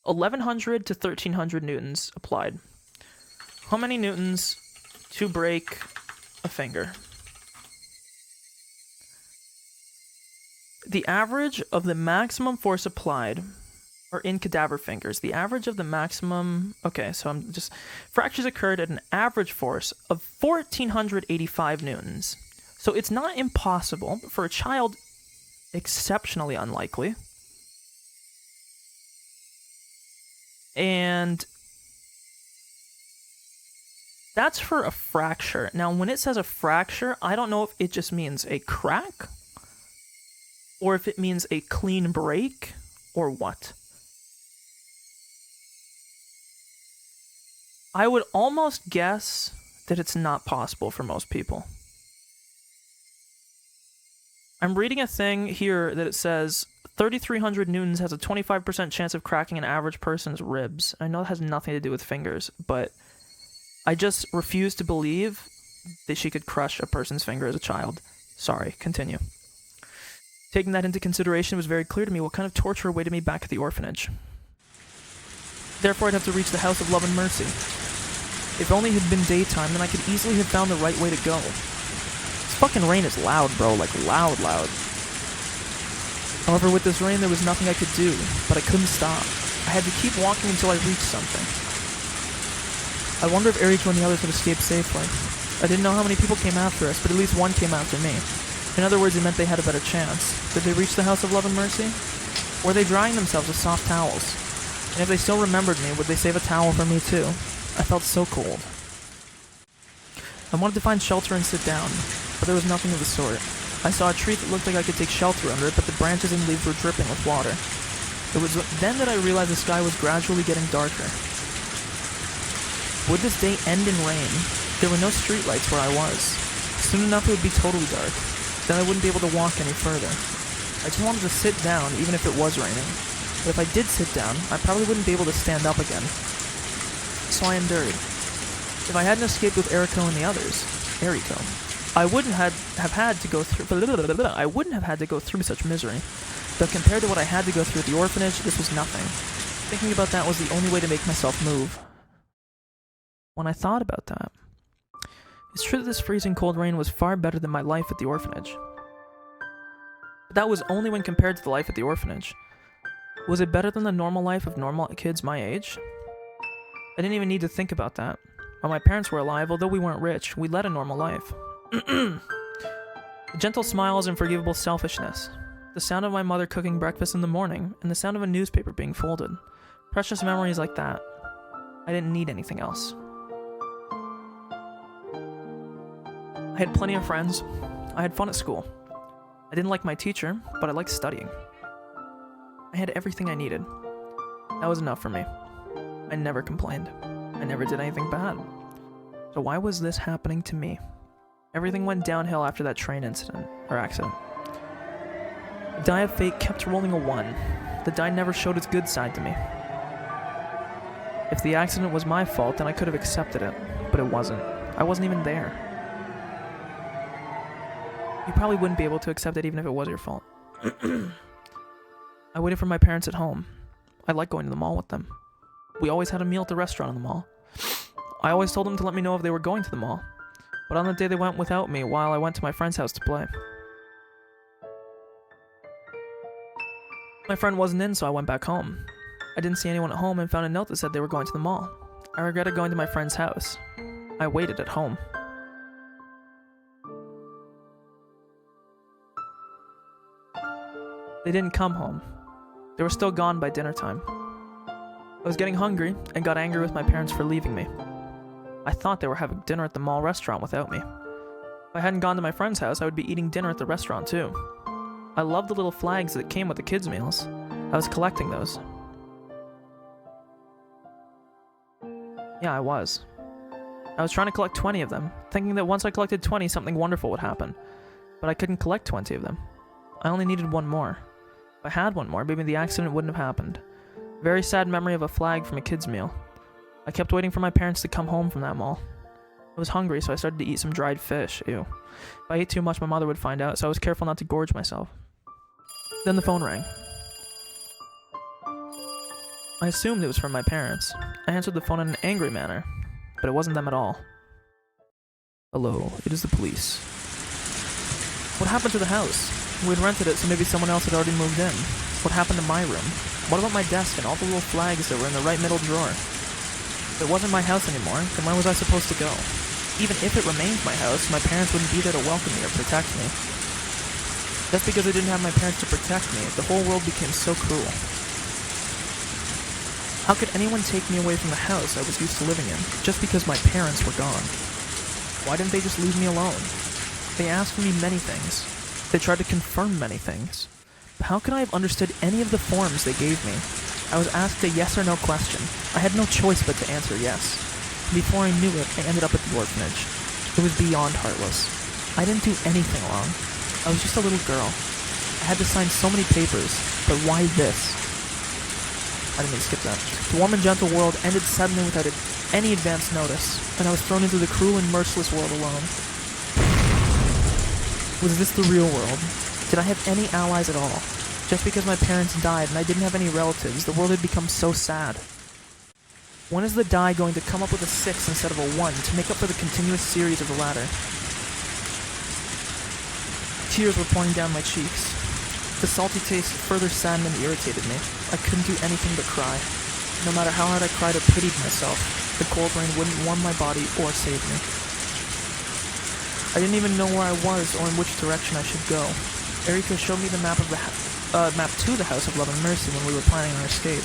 1100 to 1300 newtons applied. How many newtons to break a finger? The average of the maximum force applied, or in cadaver fingers, the average of the maximum, okay, so I'm just, fractures occurred at an average force of 1485 newtons. So it's not impossible, but for a child, exceptionally unlikely. And that's for a fracture. Now, when it says a fracture, I don't know if it just means a crack, or if it means a clean break, or what. I would almost guess that it's not possible for most people. I'm reading a thing here that it says 3,300 newtons has a 25% chance of cracking an average person's ribs. I know it has nothing to do with fingers, but I just refuse to believe that she could crush a person's finger as a child. Sorry, continue. Taking that into consideration, it was very clear to me what kind of torture awaited me back at the orphanage. Therefore, I'd have to reach the House of Love and Mercy. If only it had been daytime, then I could easily have found the right way to go. This fucking rain is loud, bro. Like, loud. However, with this rain, there was nothing I could do, but I couldn't stop. I had to keep walking until I reached something. I wonder if Eriko and the others had escaped safely. I didn't know how many people came after us, but at least one came after me. In other words, it meant they had a better chance. Did they reach the House of Love and Mercy? Were they drying themselves with soft towels? And if they still remembered me, would they save a towel for me too? I felt so cold. I wanted to find shelter and sit down, but there was nothing of the sort. I saw a tree that looked like I could take shelter under it, but the branches and leaves were dripping with water. It was then that I realized the sky was gradually getting darker. Would this day end in rain? There were no streetlights where I was. Soon enough it would be totally dark. Then I wouldn't be able to walk any further. I just wanted to sit down, even if it was raining. But if I did sit down, I probably wouldn't be able to stand up again. So I endured. If I hadn't escaped with Eriko and the others, I wouldn't have had to go through. I wouldn't have had to go through such misery. Though compared to what I had to go through at the orphanage, this was nothing. Thinking about that was the only way to make myself move. When I thought about that, it's true that this freezing cold rain was far better than my life at the orphanage. But that was only when compared to the life at the orphanage. Was it better than the normal life of normal kids my age? I didn't even need to think about that. While my parents were alive, although we weren't rich, we led a normal life. Gentle smiles and forgivable selfishness. The sound of my mother cooking breakfast in the morning, and the sound of a newspaper being folded. Precious memories like that. I didn't need anything else. I had plenty of friends. I had fun at school. I didn't like my teacher, but I liked studying. I had everything I needed. That was enough for me. I never complained. I never did anything bad. So why was this happening to me? Everything went downhill after that train accident. The die of fate kept rolling a 1. The die never showed its good side to me. If the accident was my fault, then I could have accepted it, but it wasn't. I wasn't even there. You probably wouldn't be able to accept it even if it was your fault. I waited for my parents at home. I liked going to the mall with them. We always had a meal at the restaurant in the mall. I always told them to let me know if they were going to the mall. But on the day they went without me while I went to my friend's house to play. My friend wasn't in, so I went back home. I didn't see anyone at home and found a note that said they were going to the mall. I regretted going to my friend's house. I waited at home. They didn't come home. They were still gone by dinner time. I was getting hungry and got angry with my parents for leaving me. I thought they were having dinner at the mall restaurant without me. If I hadn't gone to my friend's house, I would be eating dinner at the restaurant too. I loved the little flags that came with the kids' meals. I was collecting those. Yeah, I was. I was trying to collect 20 of them, thinking that once I collected 20, something wonderful would happen. But I couldn't collect 20 of them. I only needed one more. If I had one more, maybe the accident wouldn't have happened. Very sad memory of a flag from a kid's meal. I kept waiting for my parents to come home from that mall. I was hungry, so I started to eat some dried fish. Ew. If I ate too much, my mother would find out, so I was careful not to gorge myself. Then the phone rang. I assumed it was from my parents. I answered the phone in an angry manner, but it wasn't them at all. Hello, it is the police. What happened to the house? We'd rented it, so maybe someone else had already moved in. What happened to my room? What about my desk and all the little flags that were in the right middle drawer? If it wasn't my house anymore, then where was I supposed to go? Even if it remained my house, my parents wouldn't be there to welcome me or protect me. Just because I didn't have my parents to protect me, the whole world became so cruel. How could anyone take me away from the house I was used to living in, just because my parents were gone? Why didn't they just leave me alone? They asked me many things. They tried to confirm many things. But how could I have understood any of the forms they gave me? I was asked a yes or no question. I had no choice but to answer yes. Before I knew it, I ended up at the orphanage. It was beyond heartless. I didn't do anything wrong. I was just a little girl. I had to sign so many papers, but why this? I didn't mean to skip that. The warm and gentle world ended suddenly without any advance notice, and I was thrown into the cruel and merciless world alone. Was this the real world? Did I have any allies at all? Just because my parents died and I didn't have any relatives, the world had become so sad. When is the die going to come up with a 6 instead of a 1 to make up for the continuous series of the latter? Tears were pouring down my cheeks. The salty taste further saddened and irritated me. I couldn't do anything but cry. No matter how hard I cried or pitied myself, the cold rain wouldn't warm my body or save me. I didn't even know where I was or in which direction I should go. Erika showed me the map to the House of Love and Mercy when we were planning our escape,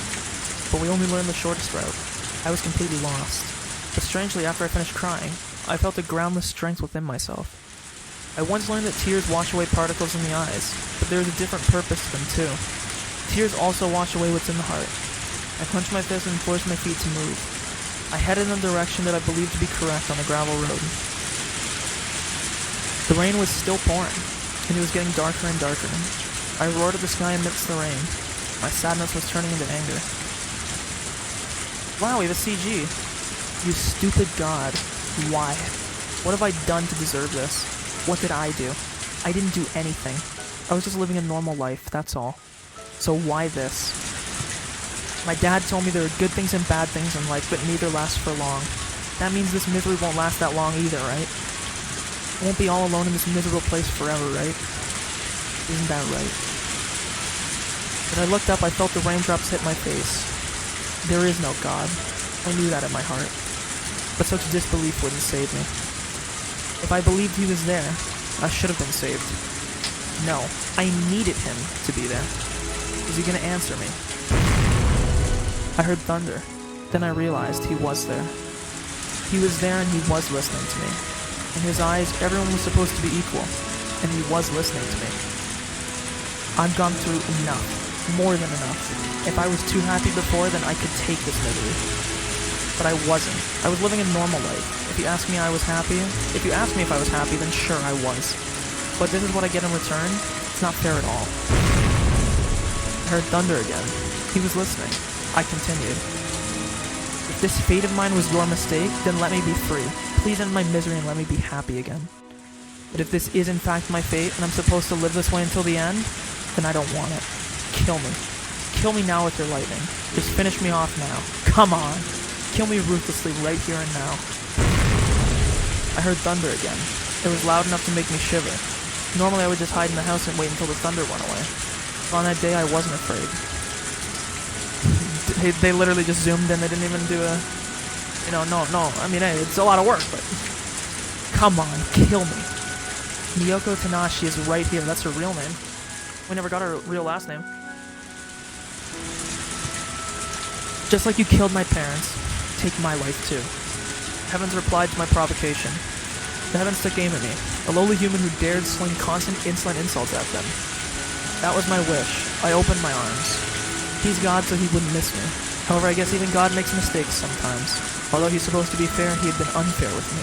but we only learned the shortest route. I was completely lost. But strangely, after I finished crying, I felt a groundless strength within myself. I once learned that tears wash away particles in the eyes, but there is a different purpose to them too. Tears also wash away what's in the heart. I clenched my fist and forced my feet to move. I headed in the direction that I believed to be correct on the gravel road. The rain was still pouring, and it was getting darker and darker. I roared at the sky amidst the rain. My sadness was turning into anger. Wow, we have a CG. You stupid god. Why? What have I done to deserve this? What did I do? I didn't do anything. I was just living a normal life, that's all. So why this? My dad told me there are good things and bad things in life, but neither lasts for long. That means this misery won't last that long either, right? I won't be all alone in this miserable place forever, right? Isn't that right? When I looked up, I felt the raindrops hit my face. There is no God. I knew that in my heart. But such disbelief wouldn't save me. If I believed he was there, I should have been saved. No, I needed him to be there. Was he gonna answer me? I heard thunder. Then I realized he was there. He was there and he was listening to me. In his eyes, everyone was supposed to be equal, and he was listening to me. I've gone through enough. More than enough. If I was too happy before, then I could take this misery. But I wasn't. I was living a normal life. If you ask me if I was happy, then sure I was. But this is what I get in return? It's not fair at all. I heard thunder again. He was listening. I continued. If this fate of mine was your mistake, then let me be free. Please end my misery and let me be happy again. But if this is in fact my fate, and I'm supposed to live this way until the end, then I don't want it. Kill me. Kill me now with your lightning. Just finish me off now. Come on. Kill me ruthlessly right here and now. I heard thunder again. It was loud enough to make me shiver. Normally I would just hide in the house and wait until the thunder went away. But on that day I wasn't afraid. They literally just zoomed in. They didn't even do a... no. I mean, hey, it's a lot of work, but... Come on, kill me. Miyoko Tanashi is right here. That's her real name. We never got her real last name. Just like you killed my parents, take my life too. Heavens replied to my provocation. The heavens took aim at me, a lowly human who dared sling constant insolent insults at them. That was my wish. I opened my arms. He's God, so he wouldn't miss me. However, I guess even God makes mistakes sometimes. Although he's supposed to be fair, he had been unfair with me.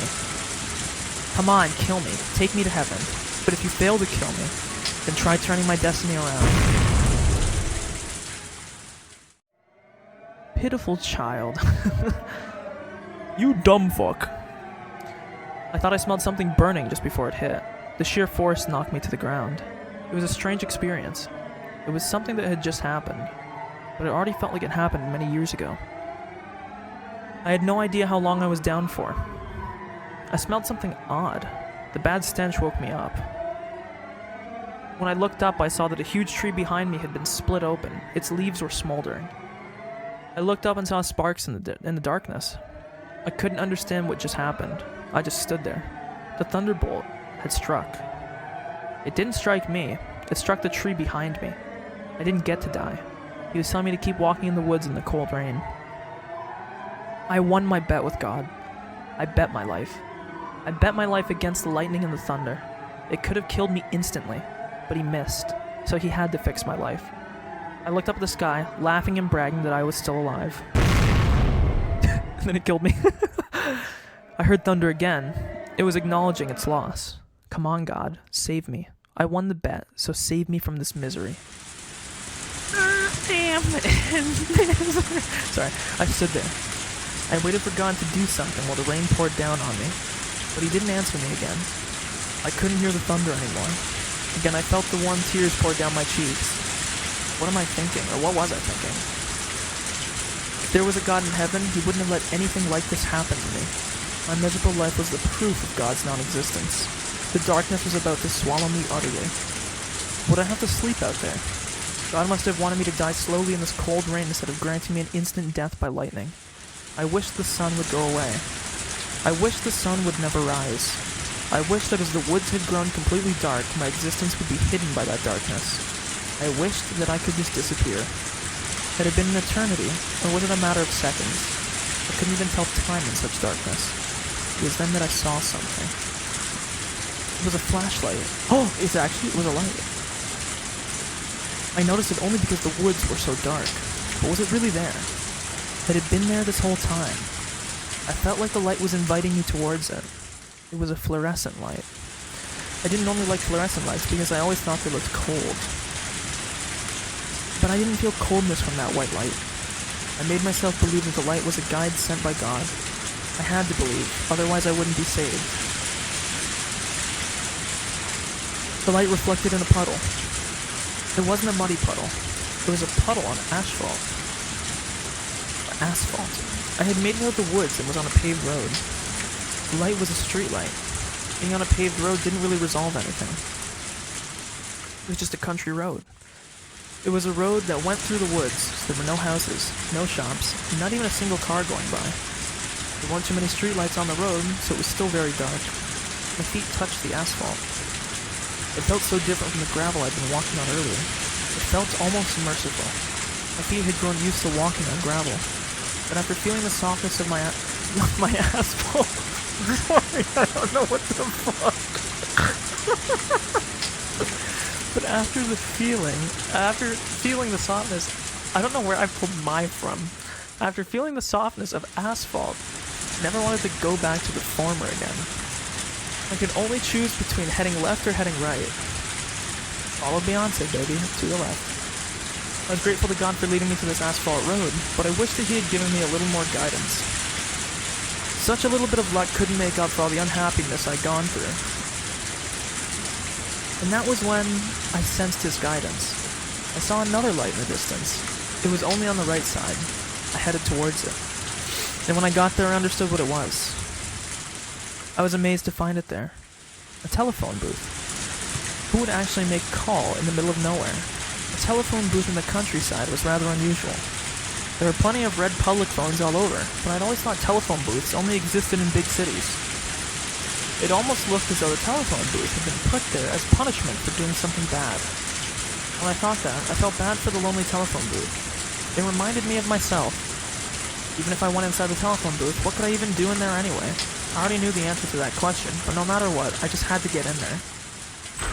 Come on, kill me. Take me to heaven. But if you fail to kill me, then try turning my destiny around. Pitiful child. You dumb fuck. I thought I smelled something burning just before it hit. The sheer force knocked me to the ground. It was a strange experience. It was something that had just happened, but it already felt like it happened many years ago. I had no idea how long I was down for. I smelled something odd. The bad stench woke me up. When I looked up, I saw that a huge tree behind me had been split open. Its leaves were smoldering. I looked up and saw sparks in the darkness. I couldn't understand what just happened. I just stood there. The thunderbolt had struck. It didn't strike me. It struck the tree behind me. I didn't get to die. He was telling me to keep walking in the woods in the cold rain. I won my bet with God. I bet my life. I bet my life against the lightning and the thunder. It could have killed me instantly, but he missed, so he had to fix my life. I looked up at the sky, laughing and bragging that I was still alive. And then it killed me. I heard thunder again. It was acknowledging its loss. Come on, God, save me. I won the bet, so save me from this misery. Sorry, I stood there. I waited for God to do something while the rain poured down on me, but he didn't answer me again. I couldn't hear the thunder anymore. Again, I felt the warm tears pour down my cheeks. What am I thinking, or what was I thinking? If there was a God in heaven, he wouldn't have let anything like this happen to me. My miserable life was the proof of God's non-existence. The darkness was about to swallow me utterly. Would I have to sleep out there? God must have wanted me to die slowly in this cold rain instead of granting me an instant death by lightning. I wished the sun would go away. I wished the sun would never rise. I wished that as the woods had grown completely dark, my existence would be hidden by that darkness. I wished that I could just disappear. Had it been an eternity, or was it a matter of seconds? I couldn't even tell time in such darkness. It was then that I saw something. It was a flashlight. Oh, it was a light. I noticed it only because the woods were so dark. But was it really there? Had it been there this whole time? I felt like the light was inviting me towards it. It was a fluorescent light. I didn't normally like fluorescent lights because I always thought they looked cold. But I didn't feel coldness from that white light. I made myself believe that the light was a guide sent by God. I had to believe, otherwise I wouldn't be saved. The light reflected in a puddle. It wasn't a muddy puddle. It was a puddle on asphalt. I had made it out of the woods and was on a paved road. The light was a street light. Being on a paved road didn't really resolve anything. It was just a country road. It was a road that went through the woods, so there were no houses, no shops, not even a single car going by. There weren't too many streetlights on the road, so it was still very dark. My feet touched the asphalt. It felt so different from the gravel I'd been walking on earlier. It felt almost merciful. My feet had grown used to walking on gravel. But after feeling the softness of my asphalt... Sorry, I don't know what the fuck. But after feeling the softness, I don't know where I pulled my from. After feeling the softness of asphalt, I never wanted to go back to the former again. I could only choose between heading left or heading right. Follow Beyonce, baby, to the left. I was grateful to God for leading me to this asphalt road, but I wish that he had given me a little more guidance. Such a little bit of luck couldn't make up for all the unhappiness I'd gone through. And that was when I sensed his guidance. I saw another light in the distance. It was only on the right side. I headed towards it. And when I got there, I understood what it was. I was amazed to find it there. A telephone booth. Who would actually make a call in the middle of nowhere? A telephone booth in the countryside was rather unusual. There were plenty of red public phones all over, but I'd always thought telephone booths only existed in big cities. It almost looked as though the telephone booth had been put there as punishment for doing something bad. When I thought that, I felt bad for the lonely telephone booth. It reminded me of myself. Even if I went inside the telephone booth, what could I even do in there anyway? I already knew the answer to that question, but no matter what, I just had to get in there.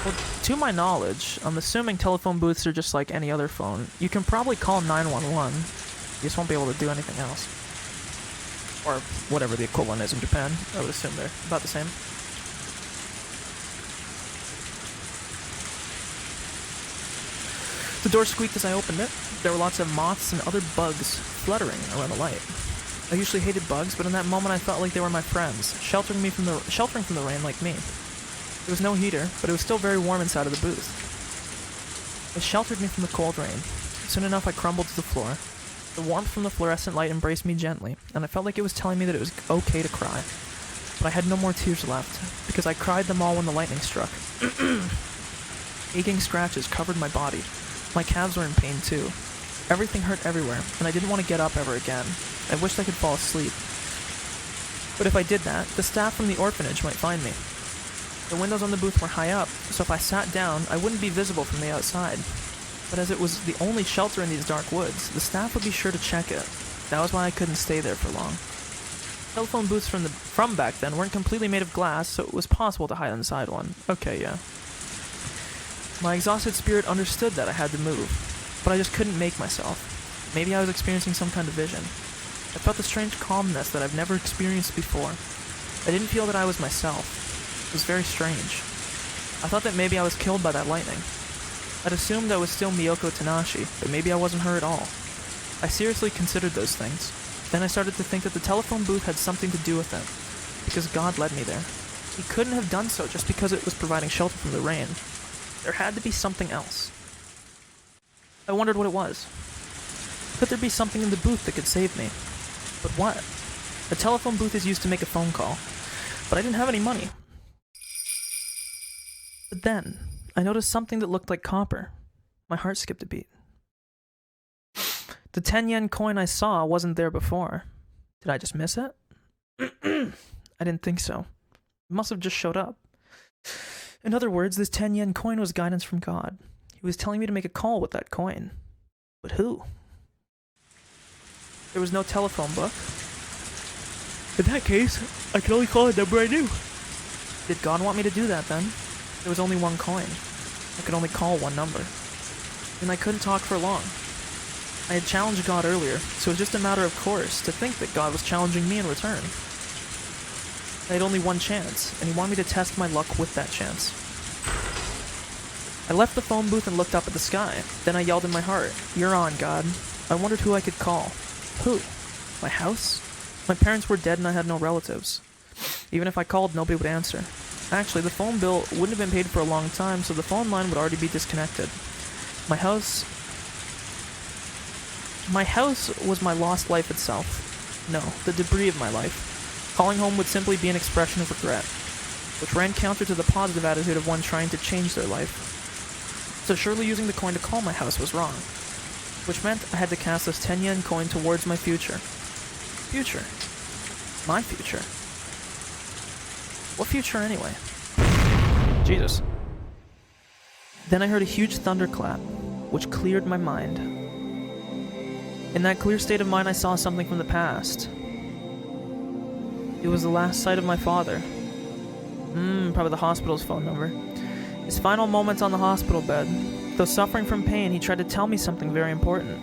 Well, to my knowledge, I'm assuming telephone booths are just like any other phone. You can probably call 911, you just won't be able to do anything else. Or whatever the equivalent is in Japan. I would assume they're about the same. The door squeaked as I opened it. There were lots of moths and other bugs fluttering around the light. I usually hated bugs, but in that moment I felt like they were my friends, sheltering from the rain like me. There was no heater, but it was still very warm inside of the booth. It sheltered me from the cold rain. Soon enough I crumbled to the floor. The warmth from the fluorescent light embraced me gently, and I felt like it was telling me that it was okay to cry. But I had no more tears left, because I cried them all when the lightning struck. Aching scratches covered my body. My calves were in pain too. Everything hurt everywhere, and I didn't want to get up ever again. I wished I could fall asleep. But if I did that, the staff from the orphanage might find me. The windows on the booth were high up, so if I sat down, I wouldn't be visible from the outside. But as it was the only shelter in these dark woods, the staff would be sure to check it. That was why I couldn't stay there for long. Telephone booths from back then weren't completely made of glass, so it was possible to hide inside one. Okay, yeah. My exhausted spirit understood that I had to move, but I just couldn't make myself. Maybe I was experiencing some kind of vision. I felt a strange calmness that I've never experienced before. I didn't feel that I was myself. It was very strange. I thought that maybe I was killed by that lightning. I'd assumed I was still Miyoko Tanashi, but maybe I wasn't her at all. I seriously considered those things. Then I started to think that the telephone booth had something to do with it, because God led me there. He couldn't have done so just because it was providing shelter from the rain. There had to be something else. I wondered what it was. Could there be something in the booth that could save me? But what? A telephone booth is used to make a phone call, but I didn't have any money. But then, I noticed something that looked like copper. My heart skipped a beat. The 10-yen coin I saw wasn't there before. Did I just miss it? I didn't think so. It must have just showed up. In other words, this 10-yen coin was guidance from God. He was telling me to make a call with that coin. But who? There was no telephone book. In that case, I could only call a number I knew. Did God want me to do that then? There was only one coin. I could only call one number. And I couldn't talk for long. I had challenged God earlier, so it was just a matter of course to think that God was challenging me in return. I had only one chance, and he wanted me to test my luck with that chance. I left the phone booth and looked up at the sky. Then I yelled in my heart, "You're on, God." I wondered who I could call. Who? My house? My parents were dead and I had no relatives. Even if I called, nobody would answer. Actually, the phone bill wouldn't have been paid for a long time, so the phone line would already be disconnected. My house was my lost life itself. No, the debris of my life. Calling home would simply be an expression of regret, which ran counter to the positive attitude of one trying to change their life. So surely using the coin to call my house was wrong, which meant I had to cast this 10-yen coin towards my future. Future? My future? What future anyway? Jesus. Then I heard a huge thunderclap, which cleared my mind. In that clear state of mind I saw something from the past. It was the last sight of my father. Probably the hospital's phone number. His final moments on the hospital bed. Though suffering from pain, he tried to tell me something very important.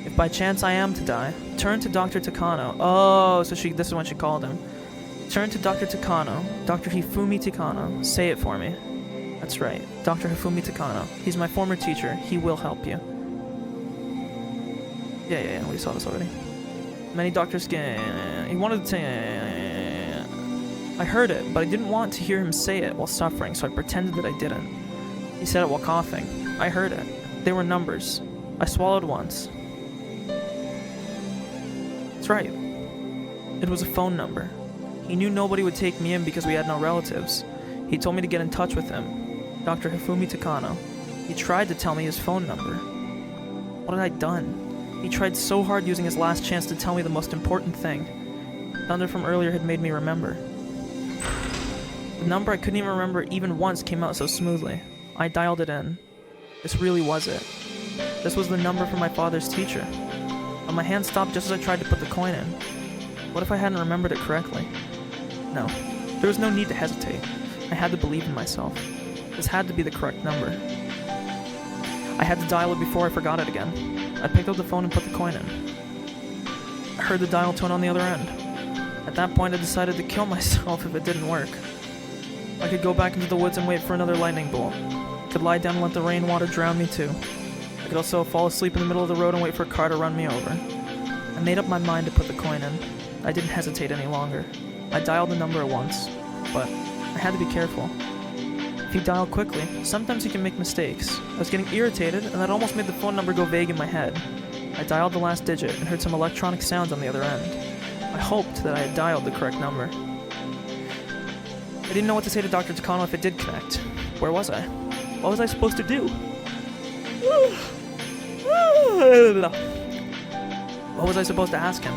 If by chance I am to die, turn to Dr. Takano. Oh, so this is when she called him. Turn to Dr. Takano, Dr. Hifumi Takano. Say it for me. That's right, Dr. Hifumi Takano. He's my former teacher. He will help you. Yeah, we saw this already. Many doctors he wanted to say... I heard it, but I didn't want to hear him say it while suffering, so I pretended that I didn't. He said it while coughing. I heard it. They were numbers. I swallowed once. That's right. It was a phone number. He knew nobody would take me in because we had no relatives. He told me to get in touch with him. Dr. Hifumi Takano. He tried to tell me his phone number. What had I done? He tried so hard using his last chance to tell me the most important thing. Thunder from earlier had made me remember. The number I couldn't even remember even once came out so smoothly. I dialed it in. This really was it. This was the number from my father's teacher. But my hand stopped just as I tried to put the coin in. What if I hadn't remembered it correctly? No. There was no need to hesitate. I had to believe in myself. This had to be the correct number. I had to dial it before I forgot it again. I picked up the phone and put the coin in. I heard the dial tone on the other end. At that point, I decided to kill myself if it didn't work. I could go back into the woods and wait for another lightning bolt. I could lie down and let the rainwater drown me too. I could also fall asleep in the middle of the road and wait for a car to run me over. I made up my mind to put the coin in. I didn't hesitate any longer. I dialed the number at once, but I had to be careful. If you dial quickly, sometimes you can make mistakes. I was getting irritated, and that almost made the phone number go vague in my head. I dialed the last digit and heard some electronic sounds on the other end. I hoped that I had dialed the correct number. I didn't know what to say to Dr. Takano if it did connect. Where was I? What was I supposed to do? What was I supposed to ask him?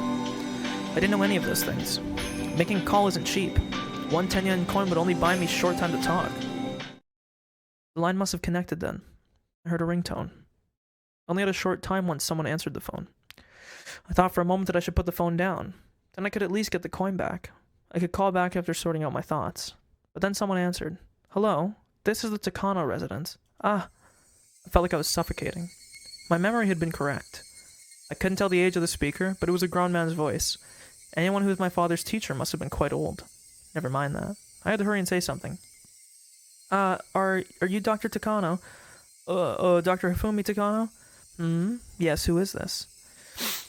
I didn't know any of those things. Making a call isn't cheap. 1 10-yen coin would only buy me short time to talk. The line must have connected then. I heard a ringtone. I only had a short time once someone answered the phone. I thought for a moment that I should put the phone down. Then I could at least get the coin back. I could call back after sorting out my thoughts. But then someone answered. Hello? This is the Takano residence. Ah. I felt like I was suffocating. My memory had been correct. I couldn't tell the age of the speaker, but it was a grown man's voice. Anyone who was my father's teacher must have been quite old. Never mind that. I had to hurry and say something. Are you Dr. Takano? Dr. Hifumi Takano? Yes, who is this?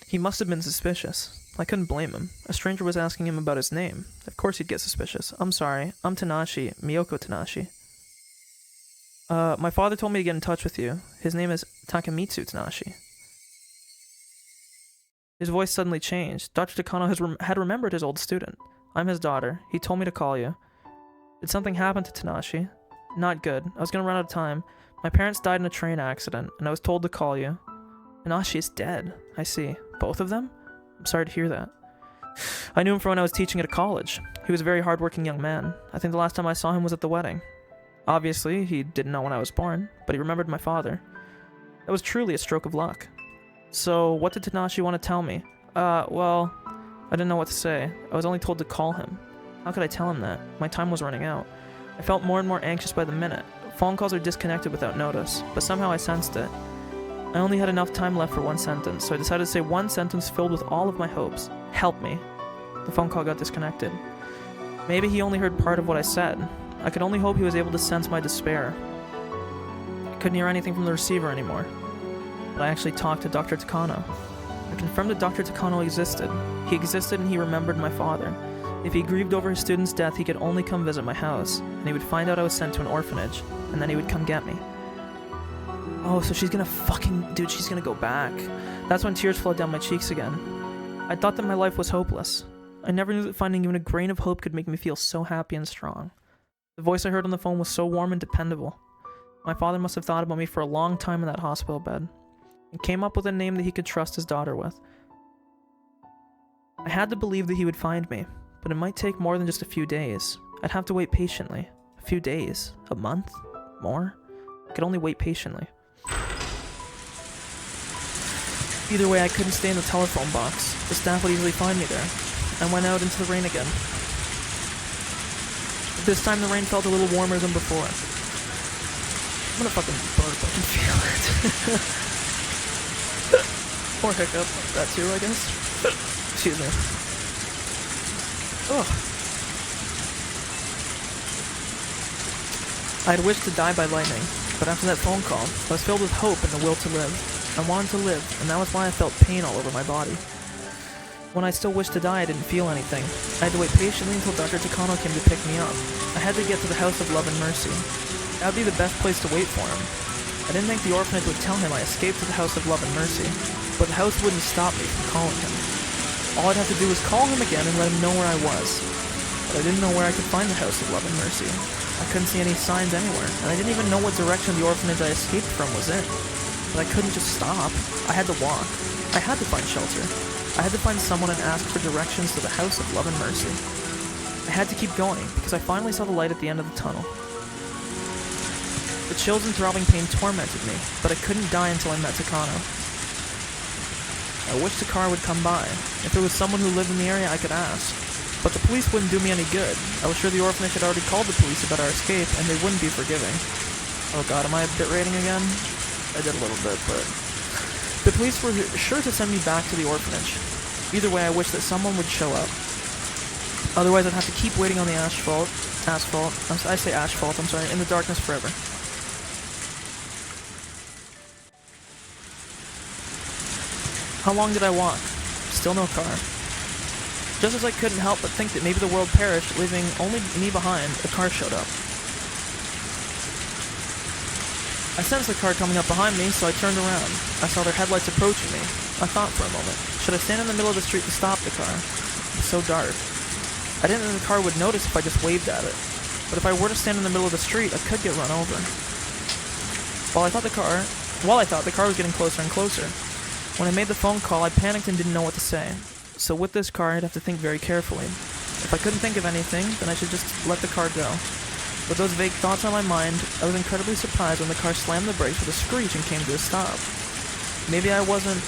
He must have been suspicious. I couldn't blame him. A stranger was asking him about his name. Of course he'd get suspicious. I'm sorry. I'm Tanashi, Miyoko Tanashi. My father told me to get in touch with you. His name is Takemitsu Tanashi. His voice suddenly changed. Dr. Takano had remembered his old student. I'm his daughter. He told me to call you. Did something happen to Tanashi? Not good. I was gonna run out of time. My parents died in a train accident, and I was told to call you. Tanashi is dead. I see. Both of them? I'm sorry to hear that. I knew him from when I was teaching at a college. He was a very hardworking young man. I think the last time I saw him was at the wedding. Obviously, he didn't know when I was born, but he remembered my father. That was truly a stroke of luck. So, what did Tanashi want to tell me? Well, I didn't know what to say. I was only told to call him. How could I tell him that? My time was running out. I felt more and more anxious by the minute. Phone calls are disconnected without notice, but somehow I sensed it. I only had enough time left for one sentence, so I decided to say one sentence filled with all of my hopes. Help me. The phone call got disconnected. Maybe he only heard part of what I said. I could only hope he was able to sense my despair. I couldn't hear anything from the receiver anymore. But I actually talked to Dr. Takano. I confirmed that Dr. Takano existed. He existed and he remembered my father. If he grieved over his student's death, he could only come visit my house, and he would find out I was sent to an orphanage, and then he would come get me. Oh, so she's gonna dude, she's gonna go back. That's when tears flowed down my cheeks again. I thought that my life was hopeless. I never knew that finding even a grain of hope could make me feel so happy and strong. The voice I heard on the phone was so warm and dependable. My father must have thought about me for a long time in that hospital bed, and came up with a name that he could trust his daughter with. I had to believe that he would find me, but it might take more than just a few days. I'd have to wait patiently. A few days? A month? More? I could only wait patiently. Either way, I couldn't stay in the telephone box. The staff would easily find me there. I went out into the rain again. This time the rain felt a little warmer than before. I'm gonna fucking burp, I can feel it. Or hiccup, that too, I guess. Excuse me. Ugh. I had wished to die by lightning, but after that phone call, I was filled with hope and the will to live. I wanted to live, and that was why I felt pain all over my body. When I still wished to die, I didn't feel anything. I had to wait patiently until Dr. Takano came to pick me up. I had to get to the House of Love and Mercy. That would be the best place to wait for him. I didn't think the orphanage would tell him I escaped to the House of Love and Mercy, but the house wouldn't stop me from calling him. All I'd have to do was call him again and let him know where I was. But I didn't know where I could find the House of Love and Mercy. I couldn't see any signs anywhere, and I didn't even know what direction the orphanage I escaped from was in. But I couldn't just stop. I had to walk. I had to find shelter. I had to find someone and ask for directions to the House of Love and Mercy. I had to keep going, because I finally saw the light at the end of the tunnel. The chills and throbbing pain tormented me, but I couldn't die until I met Takano. I wished the car would come by. If it was someone who lived in the area, I could ask. But the police wouldn't do me any good. I was sure the orphanage had already called the police about our escape, and they wouldn't be forgiving. Oh god, am I a bit rating again? I did a little bit, but... The police were sure to send me back to the orphanage. Either way, I wish that someone would show up. Otherwise, I'd have to keep waiting on the asphalt, I say asphalt, I'm sorry, in the darkness forever. How long did I walk? Still no car. Just as I couldn't help but think that maybe the world perished, leaving only me behind, a car showed up. I sensed the car coming up behind me, so I turned around. I saw their headlights approaching me. I thought for a moment, should I stand in the middle of the street to stop the car? It was so dark. I didn't think the car would notice if I just waved at it. But if I were to stand in the middle of the street, I could get run over. While I thought the car was getting closer and closer. When I made the phone call, I panicked and didn't know what to say. So with this car, I'd have to think very carefully. If I couldn't think of anything, then I should just let the car go. With those vague thoughts on my mind, I was incredibly surprised when the car slammed the brakes with a screech and came to a stop. Maybe I wasn't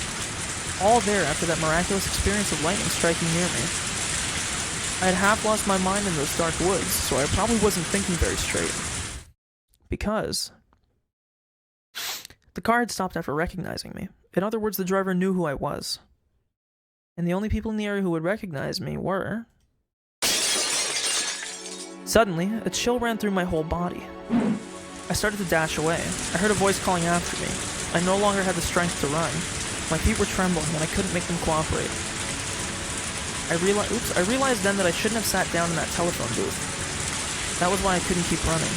all there after that miraculous experience of lightning striking near me. I had half lost my mind in those dark woods, so I probably wasn't thinking very straight. Because the car had stopped after recognizing me. In other words, the driver knew who I was. And the only people in the area who would recognize me were... Suddenly, a chill ran through my whole body. I started to dash away. I heard a voice calling after me. I no longer had the strength to run. My feet were trembling, and I couldn't make them cooperate. I realized then that I shouldn't have sat down in that telephone booth. That was why I couldn't keep running.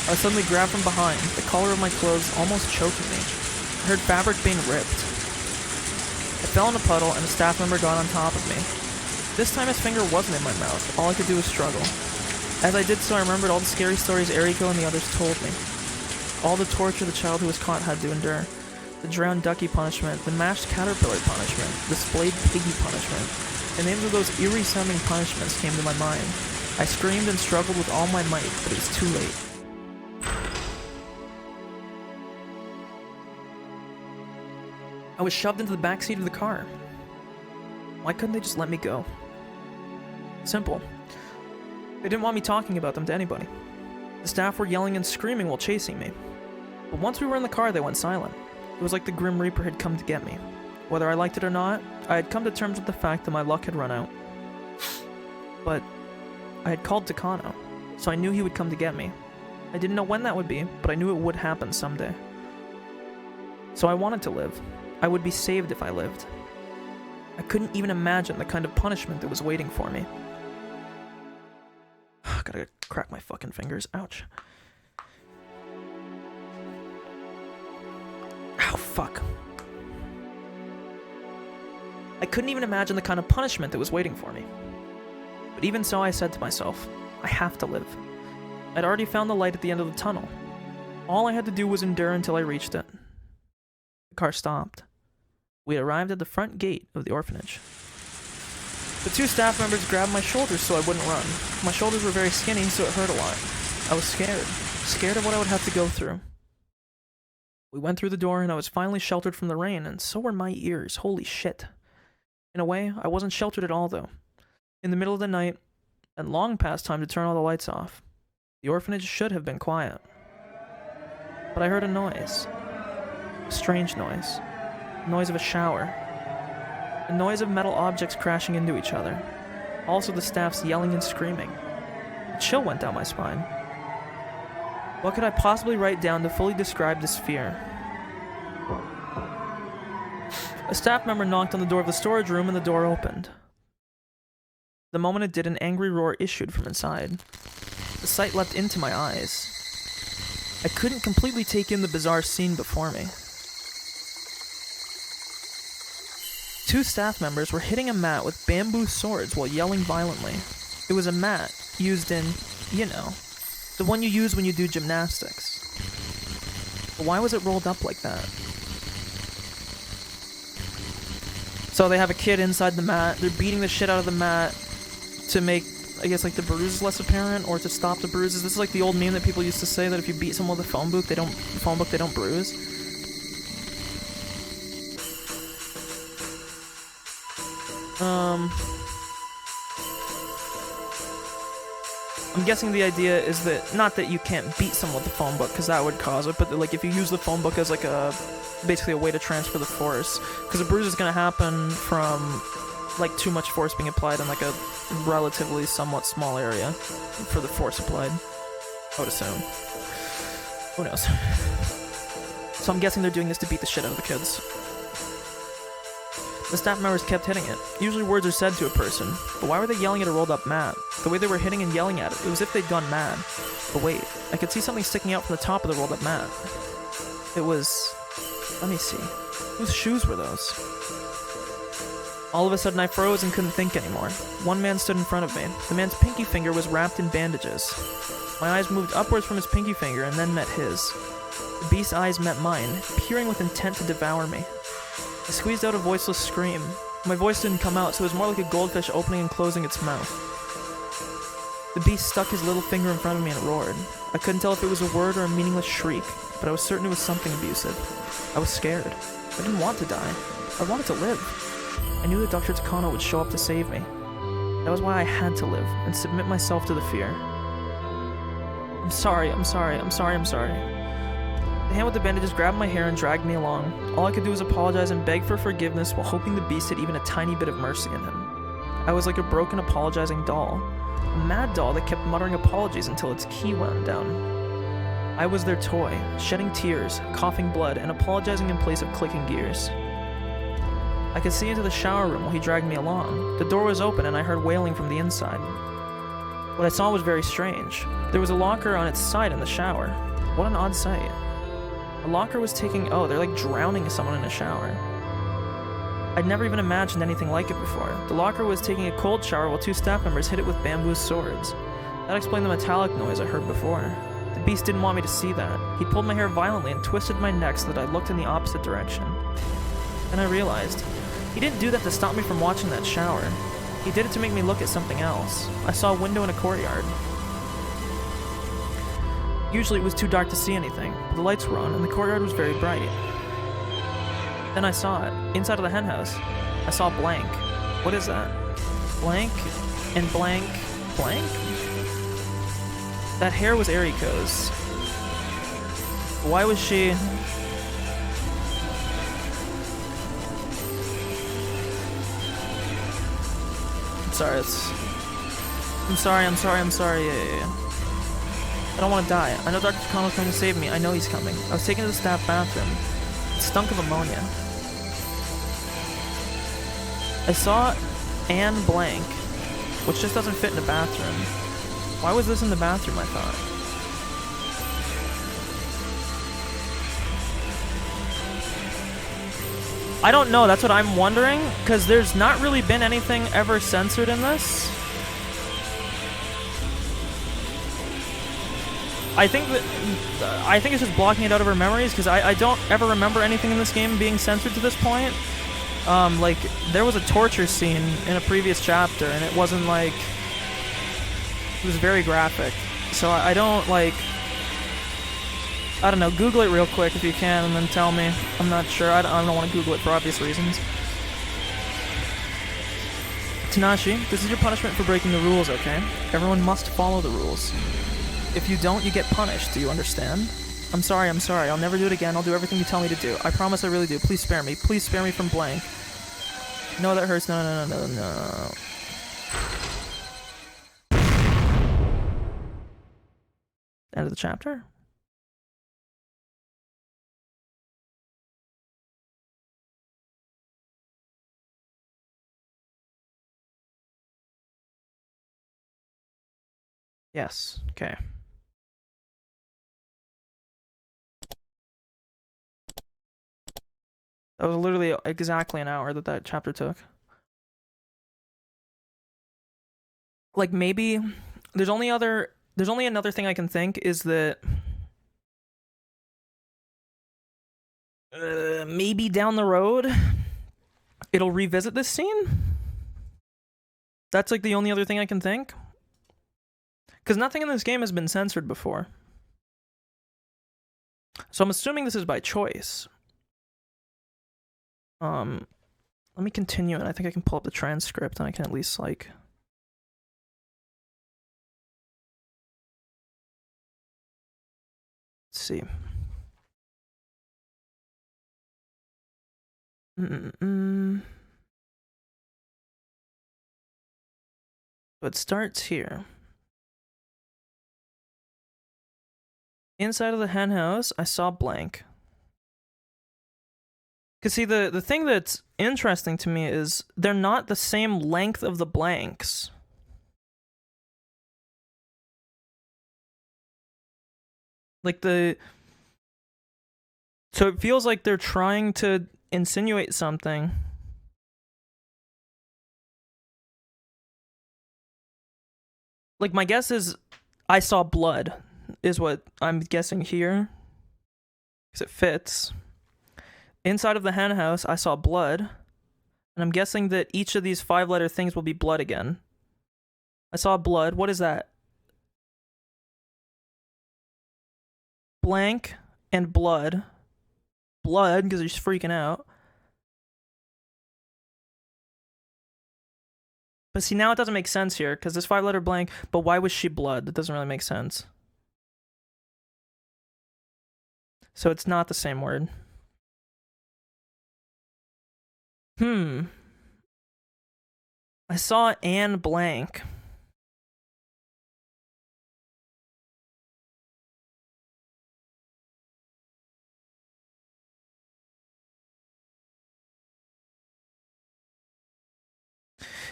I was suddenly grabbed from behind, the collar of my clothes almost choking me. I heard fabric being ripped. I fell in a puddle, and a staff member got on top of me. This time his finger wasn't in my mouth. All I could do was struggle. As I did so, I remembered all the scary stories Eriko and the others told me. All the torture the child who was caught had to endure. The drowned ducky punishment, the mashed caterpillar punishment, the splayed piggy punishment. The names of those eerie-sounding punishments came to my mind. I screamed and struggled with all my might, but it was too late. I was shoved into the back seat of the car. Why couldn't they just let me go? Simple. They didn't want me talking about them to anybody. The staff were yelling and screaming while chasing me. But once we were in the car, they went silent. It was like the Grim Reaper had come to get me. Whether I liked it or not, I had come to terms with the fact that my luck had run out. But I had called Takano, so I knew he would come to get me. I didn't know when that would be, but I knew it would happen someday. So I wanted to live. I would be saved if I lived. I couldn't even imagine the kind of punishment that was waiting for me. Gotta crack my fucking fingers. Ouch. Ow, fuck. I couldn't even imagine the kind of punishment that was waiting for me. But even so, I said to myself, I have to live. I'd already found the light at the end of the tunnel. All I had to do was endure until I reached it. The car stopped. We arrived at the front gate of the orphanage. The two staff members grabbed my shoulders so I wouldn't run. My shoulders were very skinny, so it hurt a lot. I was scared of what I would have to go through. We went through the door and I was finally sheltered from the rain, and so were my ears. Holy shit. In a way, I wasn't sheltered at all though. In the middle of the night, and long past time to turn all the lights off, the orphanage should have been quiet. But I heard a noise. A strange noise. The noise of a shower. The noise of metal objects crashing into each other. Also the staff's yelling and screaming. A chill went down my spine. What could I possibly write down to fully describe this fear? A staff member knocked on the door of the storage room and the door opened. The moment it did, an angry roar issued from inside. The sight leapt into my eyes. I couldn't completely take in the bizarre scene before me. Two staff members were hitting a mat with bamboo swords while yelling violently. It was a mat used in, you know, the one you use when you do gymnastics. But why was it rolled up like that? So they have a kid inside the mat, they're beating the shit out of the mat to make, I guess, like the bruises less apparent, or to stop the bruises. This is like the old meme that people used to say, that if you beat someone with a phone book, they don't bruise. I'm guessing the idea is that, not that you can't beat someone with the phone book, because that would cause it, but that, like, if you use the phone book as, like, basically a way to transfer the force, because a bruise is going to happen from, like, too much force being applied in, like, a relatively somewhat small area for the force applied, I would assume. Who knows? So I'm guessing they're doing this to beat the shit out of the kids. The staff members kept hitting it. Usually words are said to a person, but why were they yelling at a rolled-up mat? The way they were hitting and yelling at it, it was as if they'd gone mad. But wait, I could see something sticking out from the top of the rolled-up mat. It was... let me see. Whose shoes were those? All of a sudden I froze and couldn't think anymore. One man stood in front of me. The man's pinky finger was wrapped in bandages. My eyes moved upwards from his pinky finger and then met his. The beast's eyes met mine, peering with intent to devour me. I squeezed out a voiceless scream. My voice didn't come out, so it was more like a goldfish opening and closing its mouth. The beast stuck his little finger in front of me and roared. I couldn't tell if it was a word or a meaningless shriek, but I was certain it was something abusive. I was scared. I didn't want to die. I wanted to live. I knew that Dr. Takano would show up to save me. That was why I had to live, and submit myself to the fear. I'm sorry. The hand with the bandages grabbed my hair and dragged me along. All I could do was apologize and beg for forgiveness while hoping the beast had even a tiny bit of mercy in him. I was like a broken, apologizing doll. A mad doll that kept muttering apologies until its key wound down. I was their toy, shedding tears, coughing blood, and apologizing in place of clicking gears. I could see into the shower room while he dragged me along. The door was open and I heard wailing from the inside. What I saw was very strange. There was a locker on its side in the shower. What an odd sight. A locker was taking... oh, they're like drowning someone in a shower. I'd never even imagined anything like it before. The locker was taking a cold shower while two staff members hit it with bamboo swords. That explained the metallic noise I heard before. The beast didn't want me to see that. He pulled my hair violently and twisted my neck so that I looked in the opposite direction. Then I realized, he didn't do that to stop me from watching that shower. He did it to make me look at something else. I saw a window in a courtyard. Usually it was too dark to see anything, but the lights were on and the courtyard was very bright. Then I saw it. Inside of the henhouse. I saw blank. What is that? Blank and blank blank? That hair was Eriko's. Why was she... I'm sorry. Yeah. I don't want to die. I know Dr. Takano's coming to save me. I know he's coming. I was taken to the staff bathroom. It stunk of ammonia. I saw Anne Blank, which just doesn't fit in the bathroom. Why was this in the bathroom, I thought? I don't know. That's what I'm wondering, because there's not really been anything ever censored in this. I think it's just blocking it out of her memories, because I don't ever remember anything in this game being censored to this point. Like, there was a torture scene in a previous chapter, and it wasn't like... it was very graphic. So I don't, like... I don't know, Google it real quick if you can, and then tell me. I'm not sure. I don't want to Google it for obvious reasons. Tanashi, this is your punishment for breaking the rules, okay? Everyone must follow the rules. If you don't, you get punished. Do you understand? I'm sorry. I'll never do it again. I'll do everything you tell me to do. I promise I really do. Please spare me. Please spare me from blank. No, that hurts. No. End of the chapter? Yes. Okay. That was literally exactly an hour that chapter took. Like, maybe there's only another thing I can think is that maybe down the road it'll revisit this scene. That's like the only other thing I can think. Because nothing in this game has been censored before. So I'm assuming this is by choice. Let me continue, and I think I can pull up the transcript, and I can at least, like... Let's see. So it starts here. Inside of the hen house, I saw blank. Because see, the thing that's interesting to me is they're not the same length of the blanks. Like so it feels like they're trying to insinuate something. Like, my guess is I saw blood, is what I'm guessing here. Because it fits. Inside of the hen house, I saw blood. And I'm guessing that each of these 5-letter things will be blood again. I saw blood. What is that? Blank and blood. Blood, because he's freaking out. But see, now it doesn't make sense here, because this 5-letter blank, but why was she blood? That doesn't really make sense. So it's not the same word. I saw Anne blank.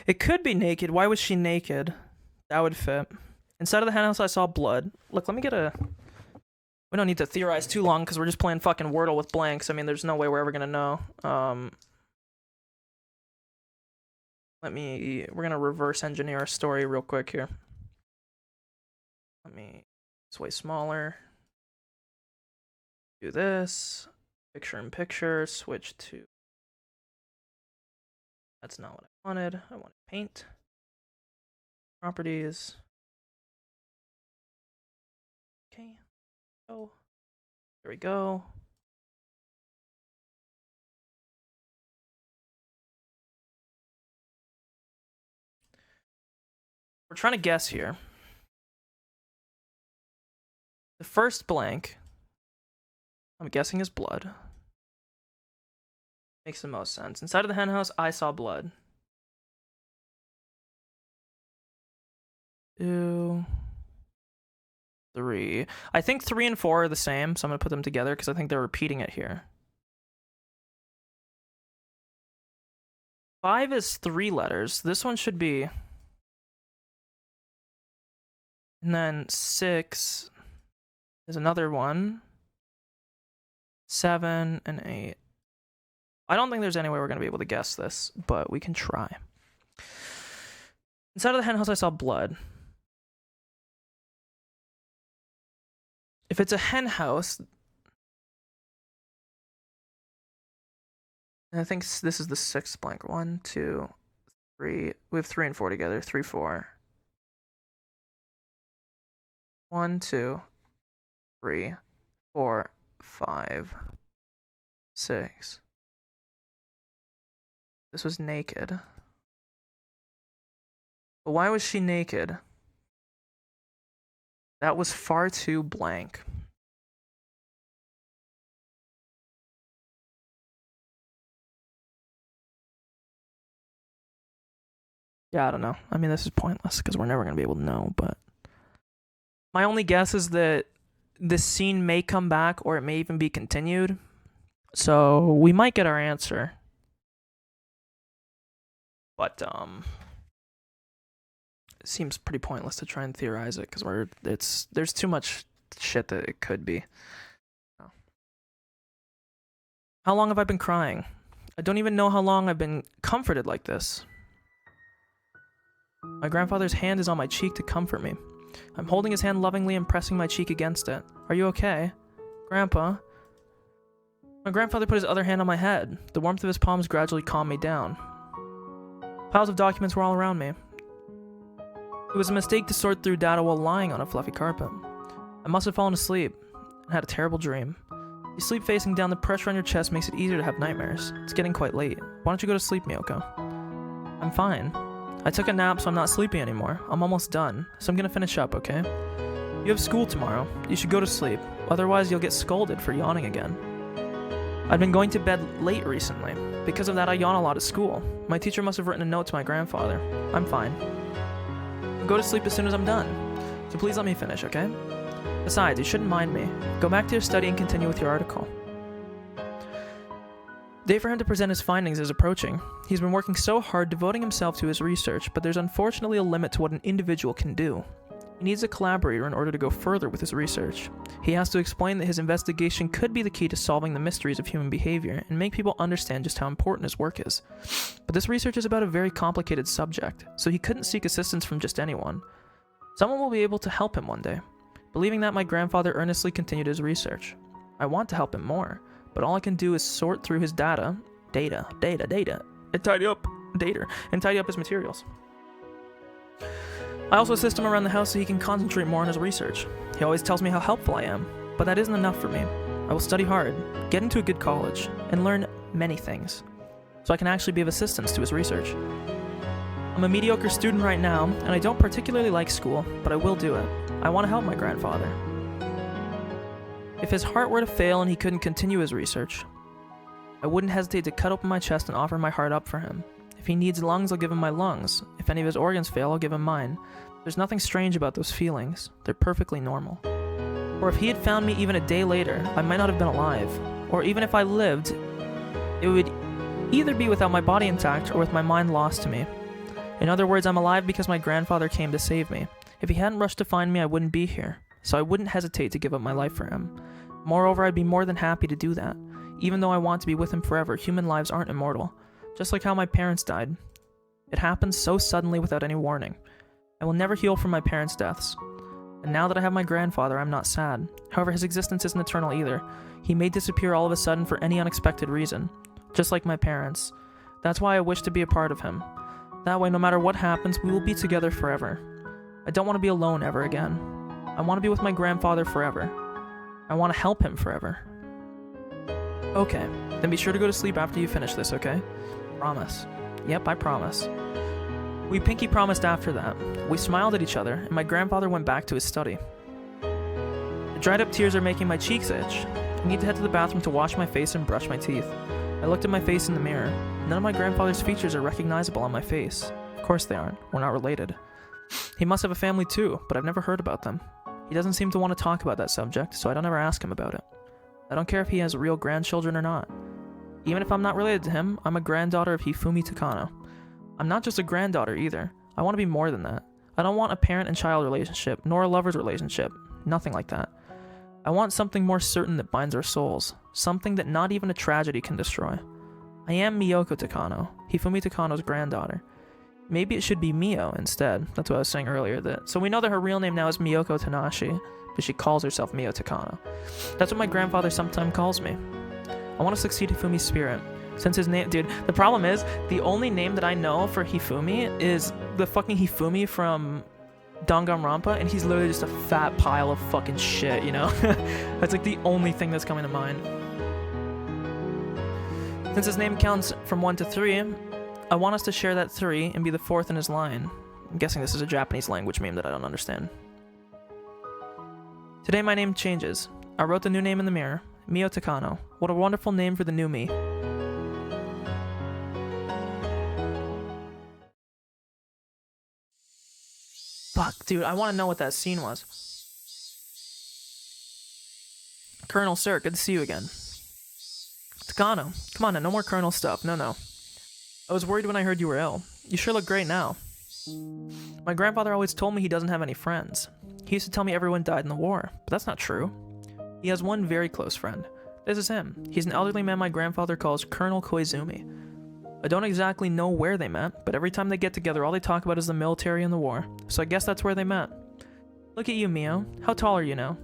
It could be naked. Why was she naked? That would fit. Inside of the hen house, I saw blood. Look, let me get a... We don't need to theorize too long because we're just playing fucking Wordle with blanks. I mean, there's no way we're ever gonna know. We're gonna reverse engineer our story real quick here. It's way smaller. Do this. Picture in picture. Switch to... That's not what I wanted. I wanted paint. Properties. Okay. Oh. There we go. We're trying to guess here. The first blank, I'm guessing, is blood. Makes the most sense. Inside of the hen house, I saw blood. 2, 3. I think 3 and 4 are the same, so I'm going to put them together because I think they're repeating it here. 5 is 3 letters. This one should be... And then 6 is another one. 7 and 8. I don't think there's any way we're going to be able to guess this, but we can try. Inside of the hen house, I saw blood. If it's a hen house, I think this is the 6th blank. 1, 2, 3. We have 3 and 4 together. 3, 4. 1, 2, 3, 4, 5, 6. This was naked. But why was she naked? That was far too blank. Yeah, I don't know. I mean, this is pointless because we're never going to be able to know, but... My only guess is that this scene may come back or it may even be continued. So we might get our answer. But it seems pretty pointless to try and theorize it because there's too much shit that it could be. How long have I been crying? I don't even know how long I've been comforted like this. My grandfather's hand is on my cheek to comfort me. I'm holding his hand lovingly and pressing my cheek against it. Are you okay? Grandpa? My grandfather put his other hand on my head. The warmth of his palms gradually calmed me down. Piles of documents were all around me. It was a mistake to sort through data while lying on a fluffy carpet. I must have fallen asleep and had a terrible dream. You sleep facing down, the pressure on your chest makes it easier to have nightmares. It's getting quite late. Why don't you go to sleep, Miyoko? I'm fine. I took a nap, so I'm not sleepy anymore. I'm almost done, so I'm gonna finish up, okay? You have school tomorrow. You should go to sleep. Otherwise, you'll get scolded for yawning again. I've been going to bed late recently. Because of that, I yawn a lot at school. My teacher must have written a note to my grandfather. I'm fine. I'll go to sleep as soon as I'm done. So please let me finish, okay? Besides, you shouldn't mind me. Go back to your study and continue with your article. Day for him to present his findings is approaching. He's been working so hard, devoting himself to his research, but there's unfortunately a limit to what an individual can do. He needs a collaborator in order to go further with his research. He has to explain that his investigation could be the key to solving the mysteries of human behavior and make people understand just how important his work is. But this research is about a very complicated subject, so he couldn't seek assistance from just anyone. Someone will be able to help him one day. Believing that, my grandfather earnestly continued his research. I want to help him more, but all I can do is sort through his data, and tidy up his materials. I also assist him around the house so he can concentrate more on his research. He always tells me how helpful I am, but that isn't enough for me. I will study hard, get into a good college, and learn many things, so I can actually be of assistance to his research. I'm a mediocre student right now, and I don't particularly like school, but I will do it. I want to help my grandfather. If his heart were to fail and he couldn't continue his research, I wouldn't hesitate to cut open my chest and offer my heart up for him. If he needs lungs, I'll give him my lungs. If any of his organs fail, I'll give him mine. There's nothing strange about those feelings. They're perfectly normal. Or if he had found me even a day later, I might not have been alive. Or even if I lived, it would either be without my body intact or with my mind lost to me. In other words, I'm alive because my grandfather came to save me. If he hadn't rushed to find me, I wouldn't be here. So I wouldn't hesitate to give up my life for him. Moreover, I'd be more than happy to do that. Even though I want to be with him forever, human lives aren't immortal. Just like how my parents died. It happened so suddenly without any warning. I will never heal from my parents' deaths. And now that I have my grandfather, I'm not sad. However, his existence isn't eternal either. He may disappear all of a sudden for any unexpected reason. Just like my parents. That's why I wish to be a part of him. That way, no matter what happens, we will be together forever. I don't want to be alone ever again. I want to be with my grandfather forever. I want to help him forever. Okay, then be sure to go to sleep after you finish this, okay? Promise. Yep, I promise. We pinky promised after that. We smiled at each other, and my grandfather went back to his study. The dried up tears are making my cheeks itch. I need to head to the bathroom to wash my face and brush my teeth. I looked at my face in the mirror. None of my grandfather's features are recognizable on my face. Of course they aren't. We're not related. He must have a family too, but I've never heard about them. He doesn't seem to want to talk about that subject, so I don't ever ask him about it. I don't care if he has real grandchildren or not. Even if I'm not related to him, I'm a granddaughter of Hifumi Takano. I'm not just a granddaughter either. I want to be more than that. I don't want a parent and child relationship, nor a lover's relationship. Nothing like that. I want something more certain that binds our souls. Something that not even a tragedy can destroy. I am Miyoko Takano, Hifumi Takano's granddaughter. Maybe it should be Mio instead. That's what I was saying earlier. So we know that her real name now is Miyoko Tanashi, but she calls herself Mio Takano. That's what my grandfather sometimes calls me. I want to succeed Hifumi's spirit. Since his name, dude, the problem is, the only name that I know for Hifumi is the fucking Hifumi from Danganronpa, and he's literally just a fat pile of fucking shit, you know? That's like the only thing that's coming to mind. Since his name counts from 1 to 3, I want us to share that 3 and be the 4th in his line. I'm guessing this is a Japanese language meme that I don't understand. Today my name changes. I wrote the new name in the mirror. Mio Takano. What a wonderful name for the new me. Fuck, dude, I want to know what that scene was. Colonel Sir, good to see you again. Takano, come on now, no more Colonel stuff, no. I was worried when I heard you were ill. You sure look great now. My grandfather always told me he doesn't have any friends. He used to tell me everyone died in the war, but that's not true. He has one very close friend. This is him. He's an elderly man my grandfather calls Colonel Koizumi. I don't exactly know where they met, but every time they get together, all they talk about is the military and the war. So I guess that's where they met. Look at you, Mio. How tall are you now?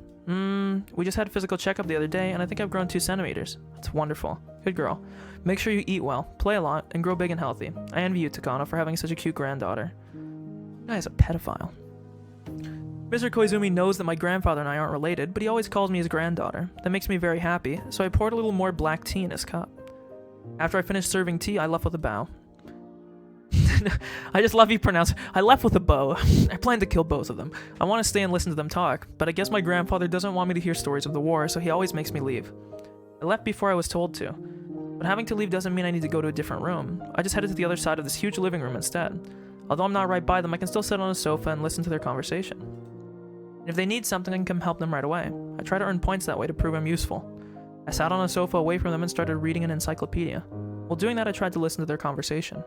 We just had a physical checkup the other day, and I think I've grown 2 centimeters. That's wonderful. Good girl. Make sure you eat well, play a lot, and grow big and healthy. I envy you, Takano, for having such a cute granddaughter. That guy's a pedophile. Mr. Koizumi knows that my grandfather and I aren't related, but he always calls me his granddaughter. That makes me very happy, so I poured a little more black tea in his cup. After I finished serving tea, I left with a bow. I just love you pronounce. I left with a bow. I plan to kill both of them. I want to stay and listen to them talk, but I guess my grandfather doesn't want me to hear stories of the war, so he always makes me leave. I left before I was told to, but having to leave doesn't mean I need to go to a different room. I just headed to the other side of this huge living room instead. Although I'm not right by them, I can still sit on a sofa and listen to their conversation. And if they need something, I can come help them right away. I try to earn points that way to prove I'm useful. I sat on a sofa away from them and started reading an encyclopedia. While doing that, I tried to listen to their conversation.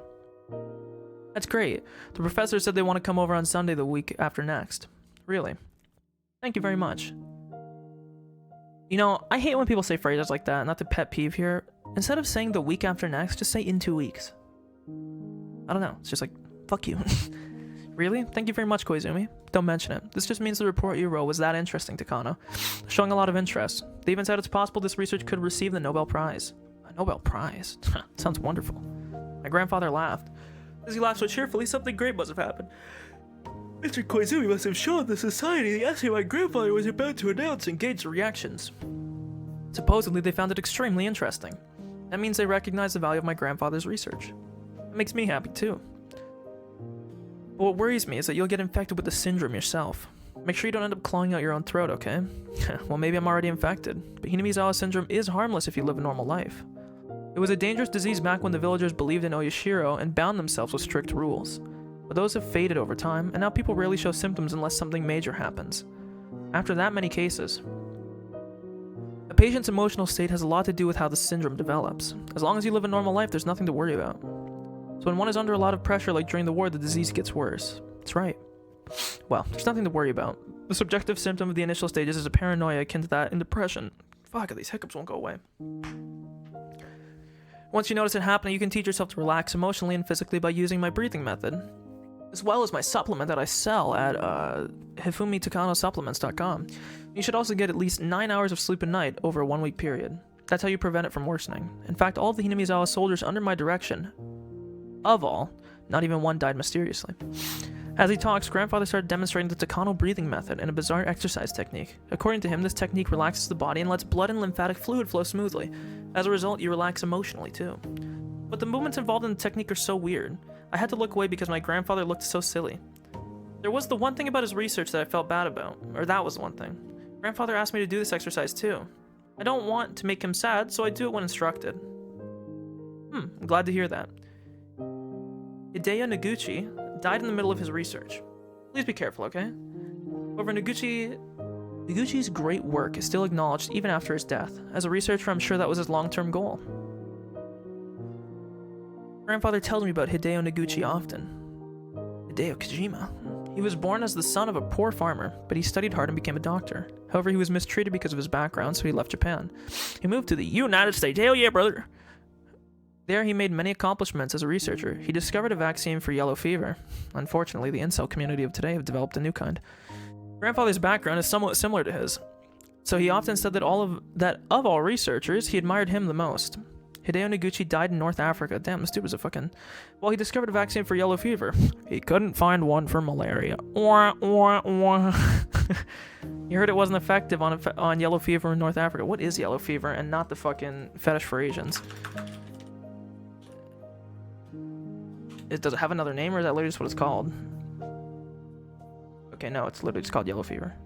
That's great. The professor said they want to come over on Sunday the week after next. Really? Thank you very much. You know, I hate when people say phrases like that, not to pet peeve here. Instead of saying the week after next, just say in 2 weeks. I don't know, it's just like, fuck you. Really? Thank you very much, Koizumi. Don't mention it. This just means the report you wrote was that interesting to Kano. Showing a lot of interest. They even said it's possible this research could receive the Nobel Prize. A Nobel Prize? Sounds wonderful. My grandfather laughed. As he laughed so cheerfully, something great must have happened. Mr. Koizumi must have shown the society the essay my grandfather was about to announce engaged reactions. Supposedly, they found it extremely interesting. That means they recognize the value of my grandfather's research. That makes me happy too. But what worries me is that you'll get infected with the syndrome yourself. Make sure you don't end up clawing out your own throat, okay? Well, maybe I'm already infected, but Hinamizawa syndrome is harmless if you live a normal life. It was a dangerous disease back when the villagers believed in Oyashiro and bound themselves with strict rules. But those have faded over time, and now people rarely show symptoms unless something major happens. After that many cases, a patient's emotional state has a lot to do with how the syndrome develops. As long as you live a normal life, there's nothing to worry about. So when one is under a lot of pressure like during the war, the disease gets worse. That's right. Well, there's nothing to worry about. The subjective symptom of the initial stages is a paranoia akin to that in depression. Fuck, these hiccups won't go away. Once you notice it happening, you can teach yourself to relax emotionally and physically by using my breathing method, as well as my supplement that I sell at hifumitakanosupplements.com. You should also get at least 9 hours of sleep a night over a 1-week period. That's how you prevent it from worsening. In fact, all of the Hinamizawa soldiers under my direction, of all, not even one died mysteriously. As he talks, grandfather started demonstrating the Takano breathing method and a bizarre exercise technique. According to him, this technique relaxes the body and lets blood and lymphatic fluid flow smoothly. As a result, you relax emotionally too. But the movements involved in the technique are so weird. I had to look away because my grandfather looked so silly. There was the one thing about his research that I felt bad about, or that was one thing. Grandfather asked me to do this exercise too. I don't want to make him sad, so I do it when instructed. I'm glad to hear that. Hideo Noguchi died in the middle of his research. Please be careful, okay? However, Noguchi's great work is still acknowledged even after his death. As a researcher, I'm sure that was his long-term goal. Grandfather tells me about Hideo Noguchi often. Hideo Kojima. He was born as the son of a poor farmer, but he studied hard and became a doctor. However, he was mistreated because of his background, so he left Japan. He moved to the United States. Hell yeah, brother! There, he made many accomplishments as a researcher. He discovered a vaccine for yellow fever. Unfortunately, the incel community of today have developed a new kind. Grandfather's background is somewhat similar to his, so he often said that of all researchers, he admired him the most. Hideo Noguchi died in North Africa. Damn, this dude was a fucking... Well, he discovered a vaccine for yellow fever. He couldn't find one for malaria. Wah, wah, wah. You heard it wasn't effective on yellow fever in North Africa. What is yellow fever and not the fucking fetish for Asians? Does it have another name, or is that literally just what it's called? Okay, no, it's literally just called yellow fever.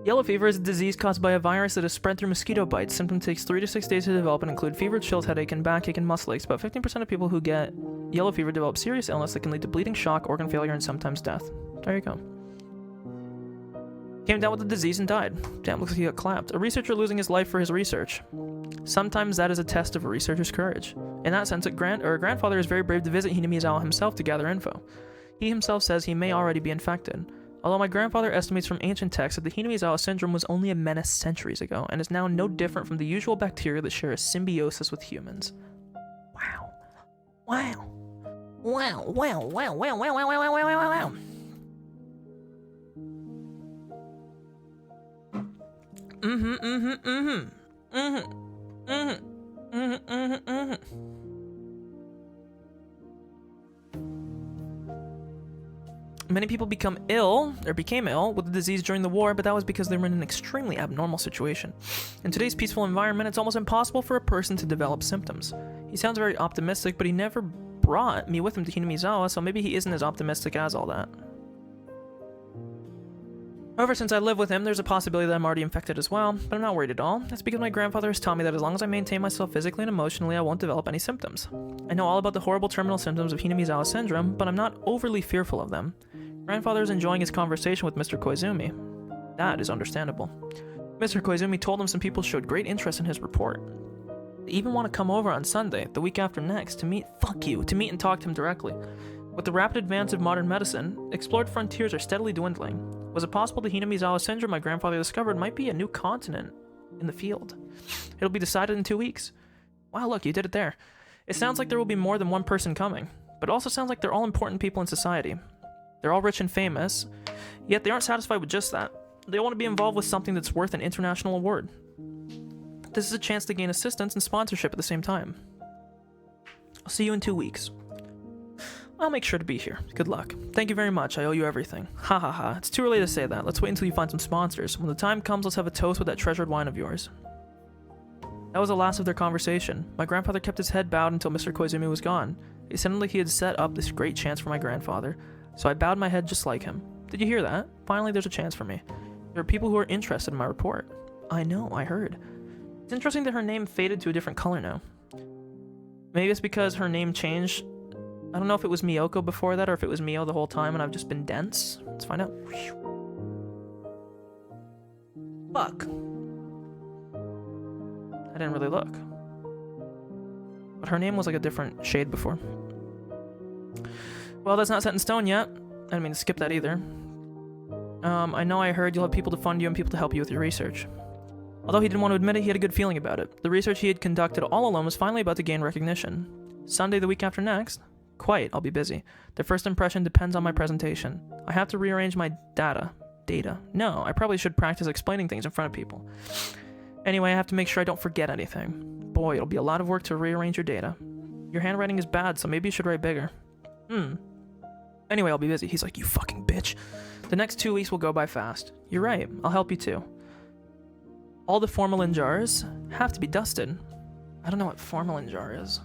Yellow fever is a disease caused by a virus that is spread through mosquito bites. Symptom takes 3 to 6 days to develop and include fever, chills, headache, and backache and muscle aches. About 15% of people who get yellow fever develop serious illness that can lead to bleeding, shock, organ failure, and sometimes death. There you go. Came down with the disease and died. Damn, looks like he got clapped. A researcher losing his life for his research. Sometimes that is a test of a researcher's courage. In that sense, a grandfather is very brave to visit Hinamizawa himself to gather info. He himself says he may already be infected. Although my grandfather estimates from ancient texts that the Hinamizawa syndrome was only a menace centuries ago, and is now no different from the usual bacteria that share a symbiosis with humans. Wow. Wow. Wow, wow, wow, wow, wow, wow, wow, wow, wow, wow. Many people became ill with the disease during the war, but that was because they were in an extremely abnormal situation. In today's peaceful environment, it's almost impossible for a person to develop symptoms. He sounds very optimistic, but he never brought me with him to Hinamizawa, so maybe he isn't as optimistic as all that. However, since I live with him, there's a possibility that I'm already infected as well, but I'm not worried at all. That's because my grandfather has taught me that as long as I maintain myself physically and emotionally, I won't develop any symptoms. I know all about the horrible terminal symptoms of Hinamizawa syndrome, but I'm not overly fearful of them. Grandfather is enjoying his conversation with Mr. Koizumi. That is understandable. Mr. Koizumi told him some people showed great interest in his report. They even want to come over on Sunday, the week after next, to meet and talk to him directly. With the rapid advance of modern medicine, explored frontiers are steadily dwindling. Was it possible the Hinamizawa syndrome my grandfather discovered might be a new continent in the field? It'll be decided in 2 weeks. Wow, look, you did it there. It sounds like there will be more than one person coming, but it also sounds like they're all important people in society. They're all rich and famous, yet they aren't satisfied with just that. They want to be involved with something that's worth an international award. This is a chance to gain assistance and sponsorship at the same time. I'll see you in 2 weeks. I'll make sure to be here. Good luck. Thank you very much. I owe you everything. Ha ha ha. It's too early to say that. Let's wait until you find some sponsors. When the time comes, let's have a toast with that treasured wine of yours. That was the last of their conversation. My grandfather kept his head bowed until Mr. Koizumi was gone. It sounded like he had set up this great chance for my grandfather, so I bowed my head just like him. Did you hear that? Finally, there's a chance for me. There are people who are interested in my report. I know, I heard. It's interesting that her name faded to a different color now. Maybe it's because her name changed. I don't know if it was Miyoko before that or if it was Mio the whole time and I've just been dense. Let's find out. Fuck. I didn't really look. But her name was like a different shade before. Well, that's not set in stone yet. I didn't mean to skip that either. I know I heard you'll have people to fund you and people to help you with your research. Although he didn't want to admit it, he had a good feeling about it. The research he had conducted all alone was finally about to gain recognition. Sunday the week after next? Quite, I'll be busy. The first impression depends on my presentation. I have to rearrange my data. No, I probably should practice explaining things in front of people. Anyway, I have to make sure I don't forget anything. Boy, it'll be a lot of work to rearrange your data. Your handwriting is bad, so maybe you should write bigger. Anyway, I'll be busy. He's like, you fucking bitch. The next 2 weeks will go by fast. You're right, I'll help you too. All the formalin jars have to be dusted. I don't know what formalin jar is.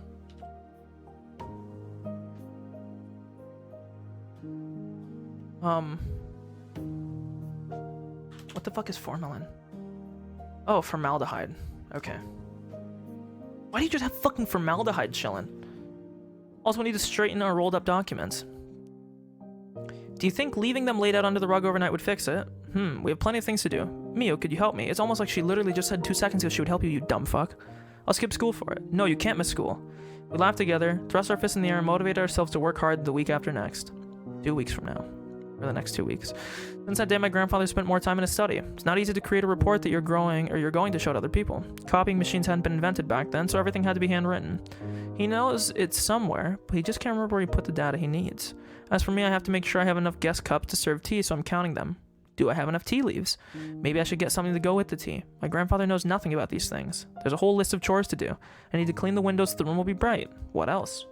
What the fuck is formalin? Oh, formaldehyde. Okay. Why do you just have fucking formaldehyde chillin'? Also, we need to straighten our rolled up documents. Do you think leaving them laid out under the rug overnight would fix it? We have plenty of things to do. Mio, could you help me? It's almost like she literally just said 2 seconds ago she would help you, you dumb fuck. I'll skip school for it. No, you can't miss school. We laughed together, thrust our fists in the air, and motivated ourselves to work hard the week after next. 2 weeks from now. Or the next 2 weeks. Since that day, my grandfather spent more time in his study. It's not easy to create a report that you're going to show to other people. Copying machines hadn't been invented back then, so everything had to be handwritten. He knows it's somewhere, but he just can't remember where he put the data he needs. As for me, I have to make sure I have enough guest cups to serve tea, so I'm counting them. Do I have enough tea leaves? Maybe I should get something to go with the tea. My grandfather knows nothing about these things. There's a whole list of chores to do. I need to clean the windows so the room will be bright. What else?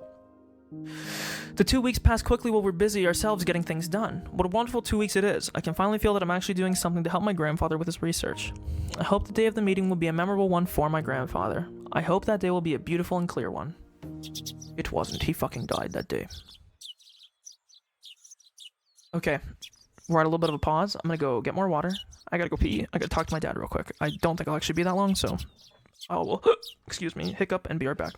The 2 weeks pass quickly while we're busy ourselves getting things done. What a wonderful 2 weeks it is. I can finally feel that I'm actually doing something to help my grandfather with his research. I hope the day of the meeting will be a memorable one for my grandfather. I hope that day will be a beautiful and clear one. It wasn't. He fucking died that day. Okay. We're at a little bit of a pause. I'm gonna go get more water. I gotta go pee. I gotta talk to my dad real quick. I don't think I'll actually be that long, so I will, excuse me, hiccup and be right back.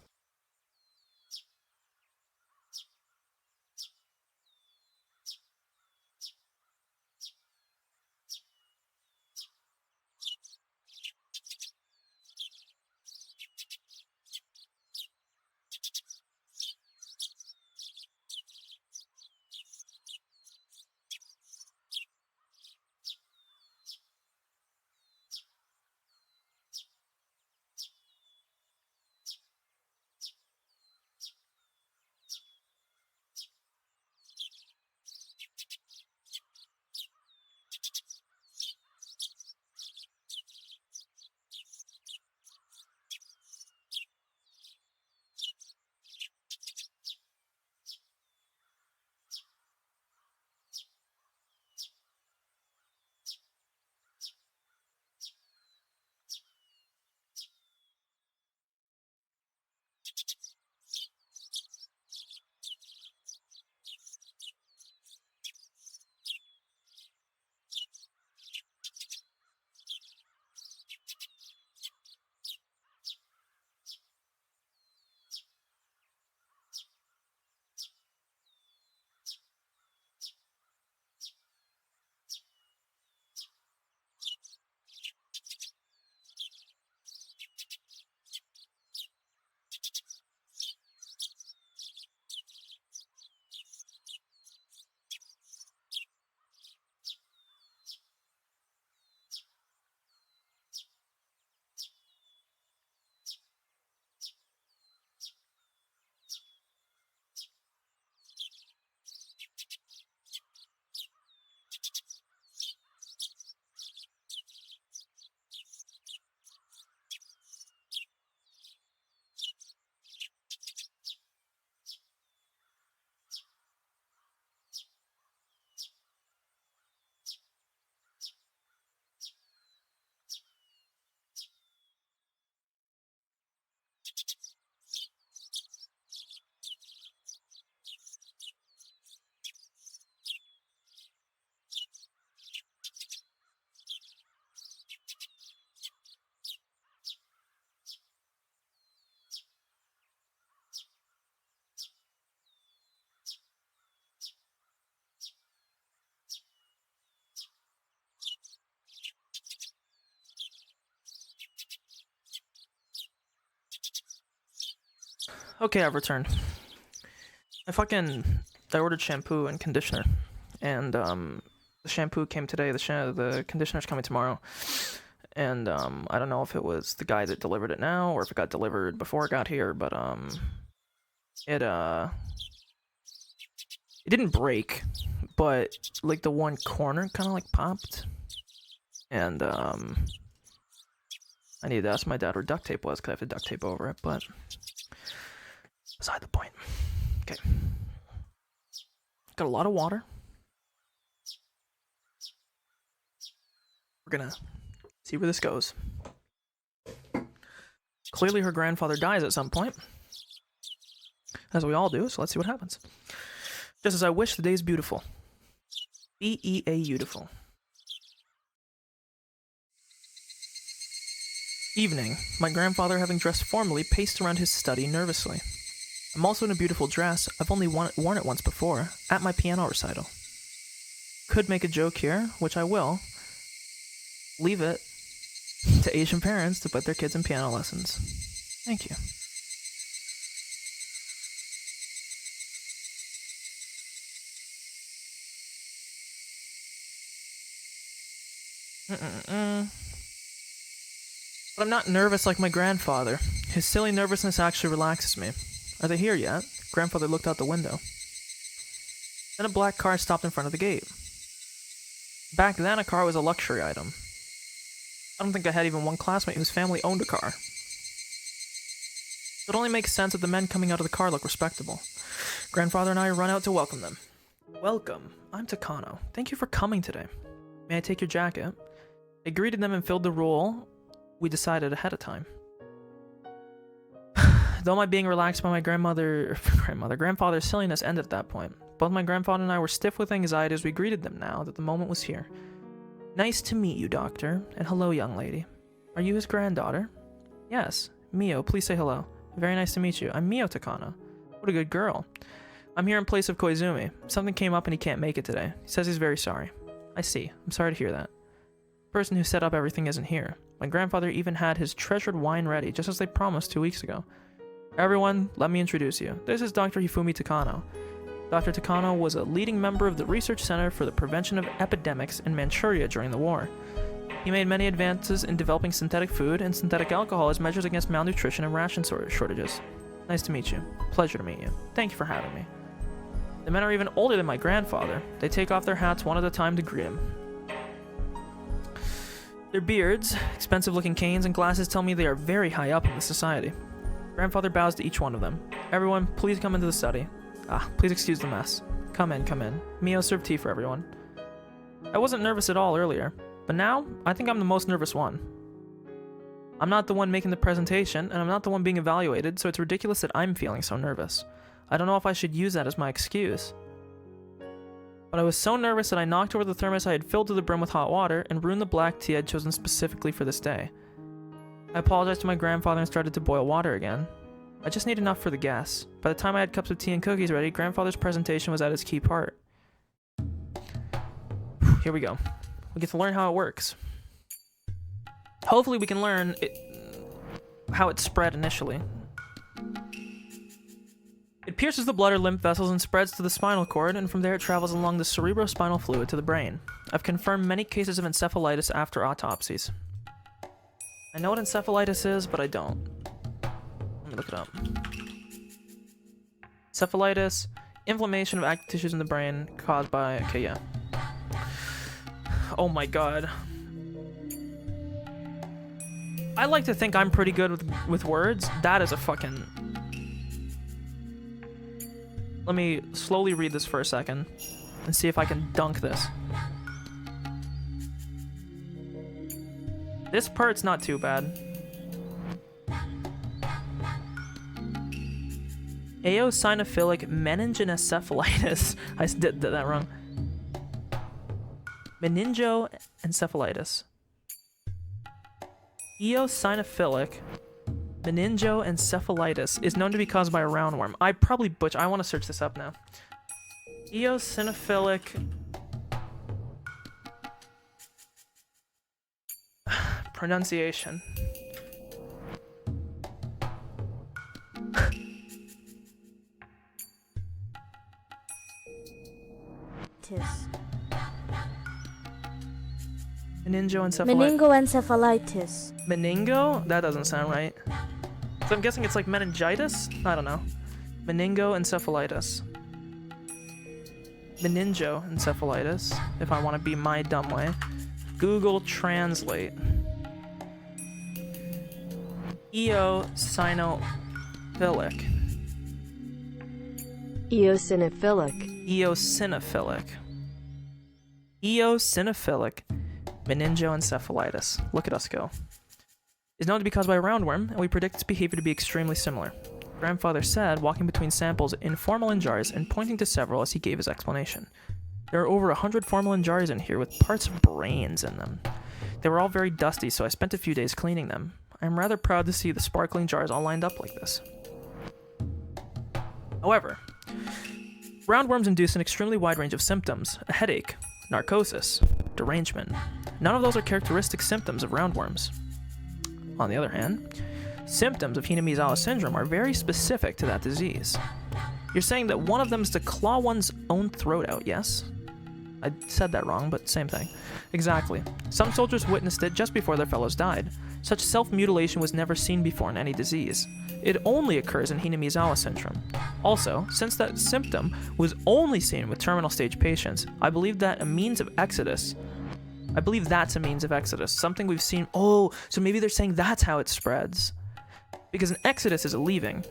Okay, I've returned. I ordered shampoo and conditioner, and the shampoo came today. The conditioner's coming tomorrow, and I don't know if it was the guy that delivered it now or if it got delivered before it got here, but it didn't break, but like the one corner kind of like popped, and I needed to ask my dad where duct tape was because I have to duct tape over it, but beside the point. Okay. Got a lot of water. We're gonna see where this goes. Clearly her grandfather dies at some point, as we all do, so let's see what happens. Just as I wish, the day is beautiful. B-E-A-beautiful. Evening. My grandfather, having dressed formally, paced around his study nervously. I'm also in a beautiful dress. I've only worn it once before, at my piano recital. Could make a joke here, which I will. Leave it to Asian parents to put their kids in piano lessons. Thank you. But I'm not nervous like my grandfather. His silly nervousness actually relaxes me. Are they here yet? Grandfather looked out the window. Then a black car stopped in front of the gate. Back then, a car was a luxury item. I don't think I had even one classmate whose family owned a car. It only makes sense that the men coming out of the car look respectable. Grandfather and I run out to welcome them. Welcome. I'm Takano. Thank you for coming today. May I take your jacket? I greeted them and filled the role we decided ahead of time. Though my being relaxed by my grandfather's silliness ended at that point. Both my grandfather and I were stiff with anxiety as we greeted them now that the moment was here. Nice to meet you, doctor. And hello, young lady. Are you his granddaughter? Yes. Mio, please say hello. Very nice to meet you. I'm Mio Takano. What a good girl. I'm here in place of Koizumi. Something came up and he can't make it today. He says he's very sorry. I see. I'm sorry to hear that. The person who set up everything isn't here. My grandfather even had his treasured wine ready, just as they promised 2 weeks ago. Everyone, let me introduce you. This is Dr. Hifumi Takano. Dr. Takano was a leading member of the Research Center for the Prevention of Epidemics in Manchuria during the war. He made many advances in developing synthetic food and synthetic alcohol as measures against malnutrition and ration shortages. Nice to meet you. Pleasure to meet you. Thank you for having me. The men are even older than my grandfather. They take off their hats one at a time to greet him. Their beards, expensive-looking canes, and glasses tell me they are very high up in the society. Grandfather bows to each one of them. Everyone, please come into the study. Please excuse the mess. Come in, come in. Mio served tea for everyone. I wasn't nervous at all earlier, but now I think I'm the most nervous one. I'm not the one making the presentation, and I'm not the one being evaluated, so it's ridiculous that I'm feeling so nervous. I don't know if I should use that as my excuse. But I was so nervous that I knocked over the thermos I had filled to the brim with hot water and ruined the black tea I'd chosen specifically for this day. I apologized to my grandfather and started to boil water again. I just need enough for the guests. By the time I had cups of tea and cookies ready, grandfather's presentation was at its key part. Here we go. We get to learn how it works. Hopefully we can learn how it spread initially. It pierces the blood or lymph vessels and spreads to the spinal cord, and from there it travels along the cerebrospinal fluid to the brain. I've confirmed many cases of encephalitis after autopsies. I know what encephalitis is, but I don't. Let me look it up. Encephalitis, inflammation of active tissues in the brain caused by... Okay, yeah. Oh my god. I like to think I'm pretty good with words. That is a fucking... Let me slowly read this for a second and see if I can dunk this. This part's not too bad. Eosinophilic meningoencephalitis. I did that wrong. Meningoencephalitis. Eosinophilic meningoencephalitis is known to be caused by a roundworm. I probably butcher. I want to search this up now. Eosinophilic pronunciation. Meningoencephalitis. Meningo? That doesn't sound right. So I'm guessing it's like meningitis? I don't know. Meningoencephalitis. Meningoencephalitis, if I want to be my dumb way. Google Translate. Eosinophilic. Eosinophilic. Eosinophilic. Eosinophilic meningoencephalitis. Look at us go. Is known to be caused by a roundworm, and we predict its behavior to be extremely similar. Grandfather said, walking between samples in formalin jars and pointing to several as he gave his explanation. There are over 100 formalin jars in here with parts of brains in them. They were all very dusty, so I spent a few days cleaning them. I am rather proud to see the sparkling jars all lined up like this. However, roundworms induce an extremely wide range of symptoms: a headache, narcosis, derangement. None of those are characteristic symptoms of roundworms. On the other hand, symptoms of Higurashi syndrome are very specific to that disease. You're saying that one of them is to claw one's own throat out, yes? I said that wrong, but same thing. Exactly. Some soldiers witnessed it just before their fellows died. Such self-mutilation was never seen before in any disease. It only occurs in Higurashi syndrome. Also, since that symptom was only seen with terminal stage patients, I believe that's a means of exodus. Something we've seen. Oh, so maybe they're saying that's how it spreads. Because an exodus is a leaving.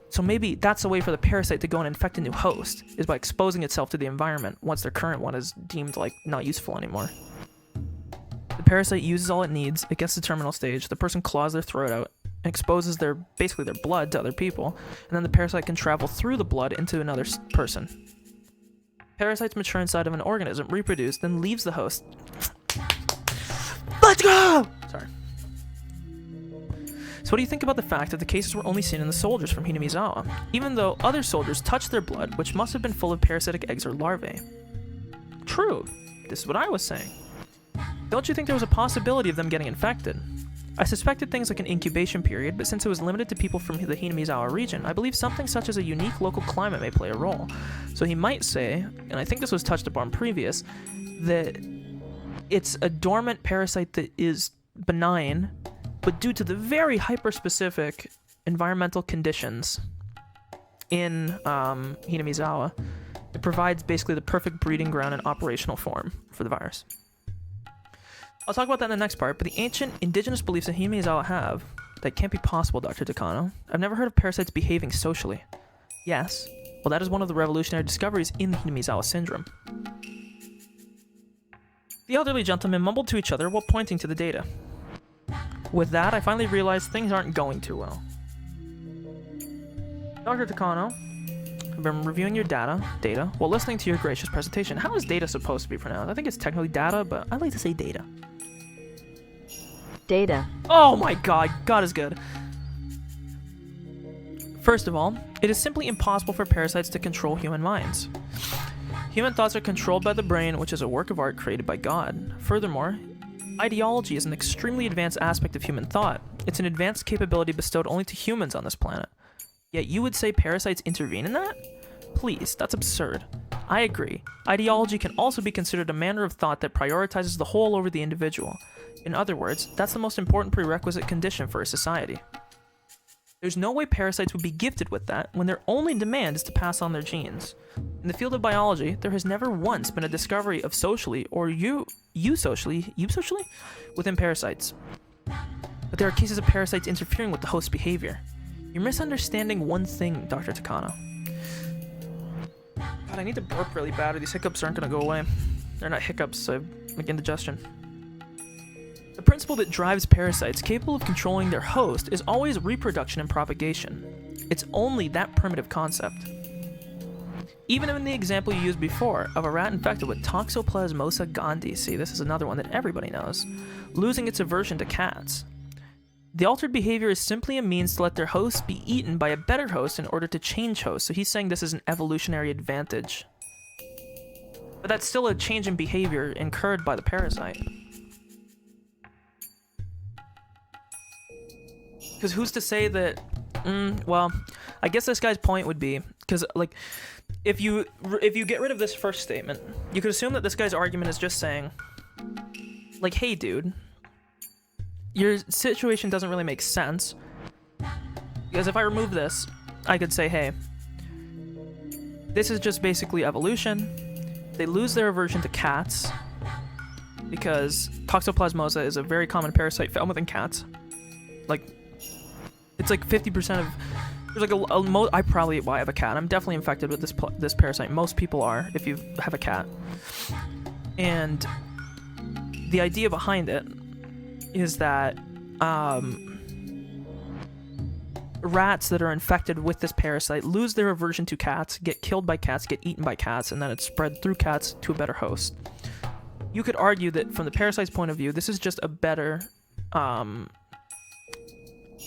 So maybe that's a way for the parasite to go and infect a new host, is by exposing itself to the environment once their current one is deemed like not useful anymore. The parasite uses all it needs, it gets to terminal stage, the person claws their throat out, and exposes basically their blood to other people, and then the parasite can travel through the blood into another person. Parasites mature inside of an organism, reproduce, then leaves the host. Let's go! Sorry. So what do you think about the fact that the cases were only seen in the soldiers from Higurashi, even though other soldiers touched their blood, which must have been full of parasitic eggs or larvae? True. This is what I was saying. Don't you think there was a possibility of them getting infected? I suspected things like an incubation period, but since it was limited to people from the Higurashi region, I believe something such as a unique local climate may play a role. So he might say, and I think this was touched upon previous, that it's a dormant parasite that is benign, but due to the very hyper-specific environmental conditions in Higurashi, it provides basically the perfect breeding ground and operational form for the virus. I'll talk about that in the next part, but the ancient indigenous beliefs that Higurashi have, that can't be possible, Dr. Takano. I've never heard of parasites behaving socially. Yes, well that is one of the revolutionary discoveries in the Higurashi syndrome. The elderly gentlemen mumbled to each other while pointing to the data. With that, I finally realized things aren't going too well. Dr. Takano, I've been reviewing your data, while listening to your gracious presentation. How is data supposed to be pronounced? I think it's technically data, but I like to say data. Data. Oh my god, God is good. First of all, it is simply impossible for parasites to control human minds. Human thoughts are controlled by the brain, which is a work of art created by God. Furthermore, ideology is an extremely advanced aspect of human thought. It's an advanced capability bestowed only to humans on this planet. Yet you would say parasites intervene in that? Please, that's absurd. I agree. Ideology can also be considered a manner of thought that prioritizes the whole over the individual. In other words, that's the most important prerequisite condition for a society. There's no way parasites would be gifted with that when their only demand is to pass on their genes. In the field of biology, there has never once been a discovery of socially or eusocially within parasites. But there are cases of parasites interfering with the host's behavior. You're misunderstanding one thing, Dr. Takano. God, I need to burp really bad or these hiccups aren't going to go away. They're not hiccups, I make indigestion. The principle that drives parasites capable of controlling their host is always reproduction and propagation. It's only that primitive concept. Even in the example you used before of a rat infected with Toxoplasmosa gondii, see, this is another one that everybody knows, losing its aversion to cats. The altered behavior is simply a means to let their host be eaten by a better host in order to change hosts, so he's saying this is an evolutionary advantage. But that's still a change in behavior incurred by the parasite. Because who's to say that, well, I guess this guy's point would be, because, like, if you get rid of this first statement, you could assume that this guy's argument is just saying, like, hey, dude, your situation doesn't really make sense. Because if I remove this, I could say, hey, this is just basically evolution. They lose their aversion to cats because Toxoplasmosa is a very common parasite found within cats. Like, it's like 50% of... There's like I probably... Well, I have a cat. I'm definitely infected with this parasite. Most people are, if you have a cat. And the idea behind it is that rats that are infected with this parasite lose their aversion to cats, get killed by cats, get eaten by cats, and then it's spread through cats to a better host. You could argue that from the parasite's point of view, this is just a better...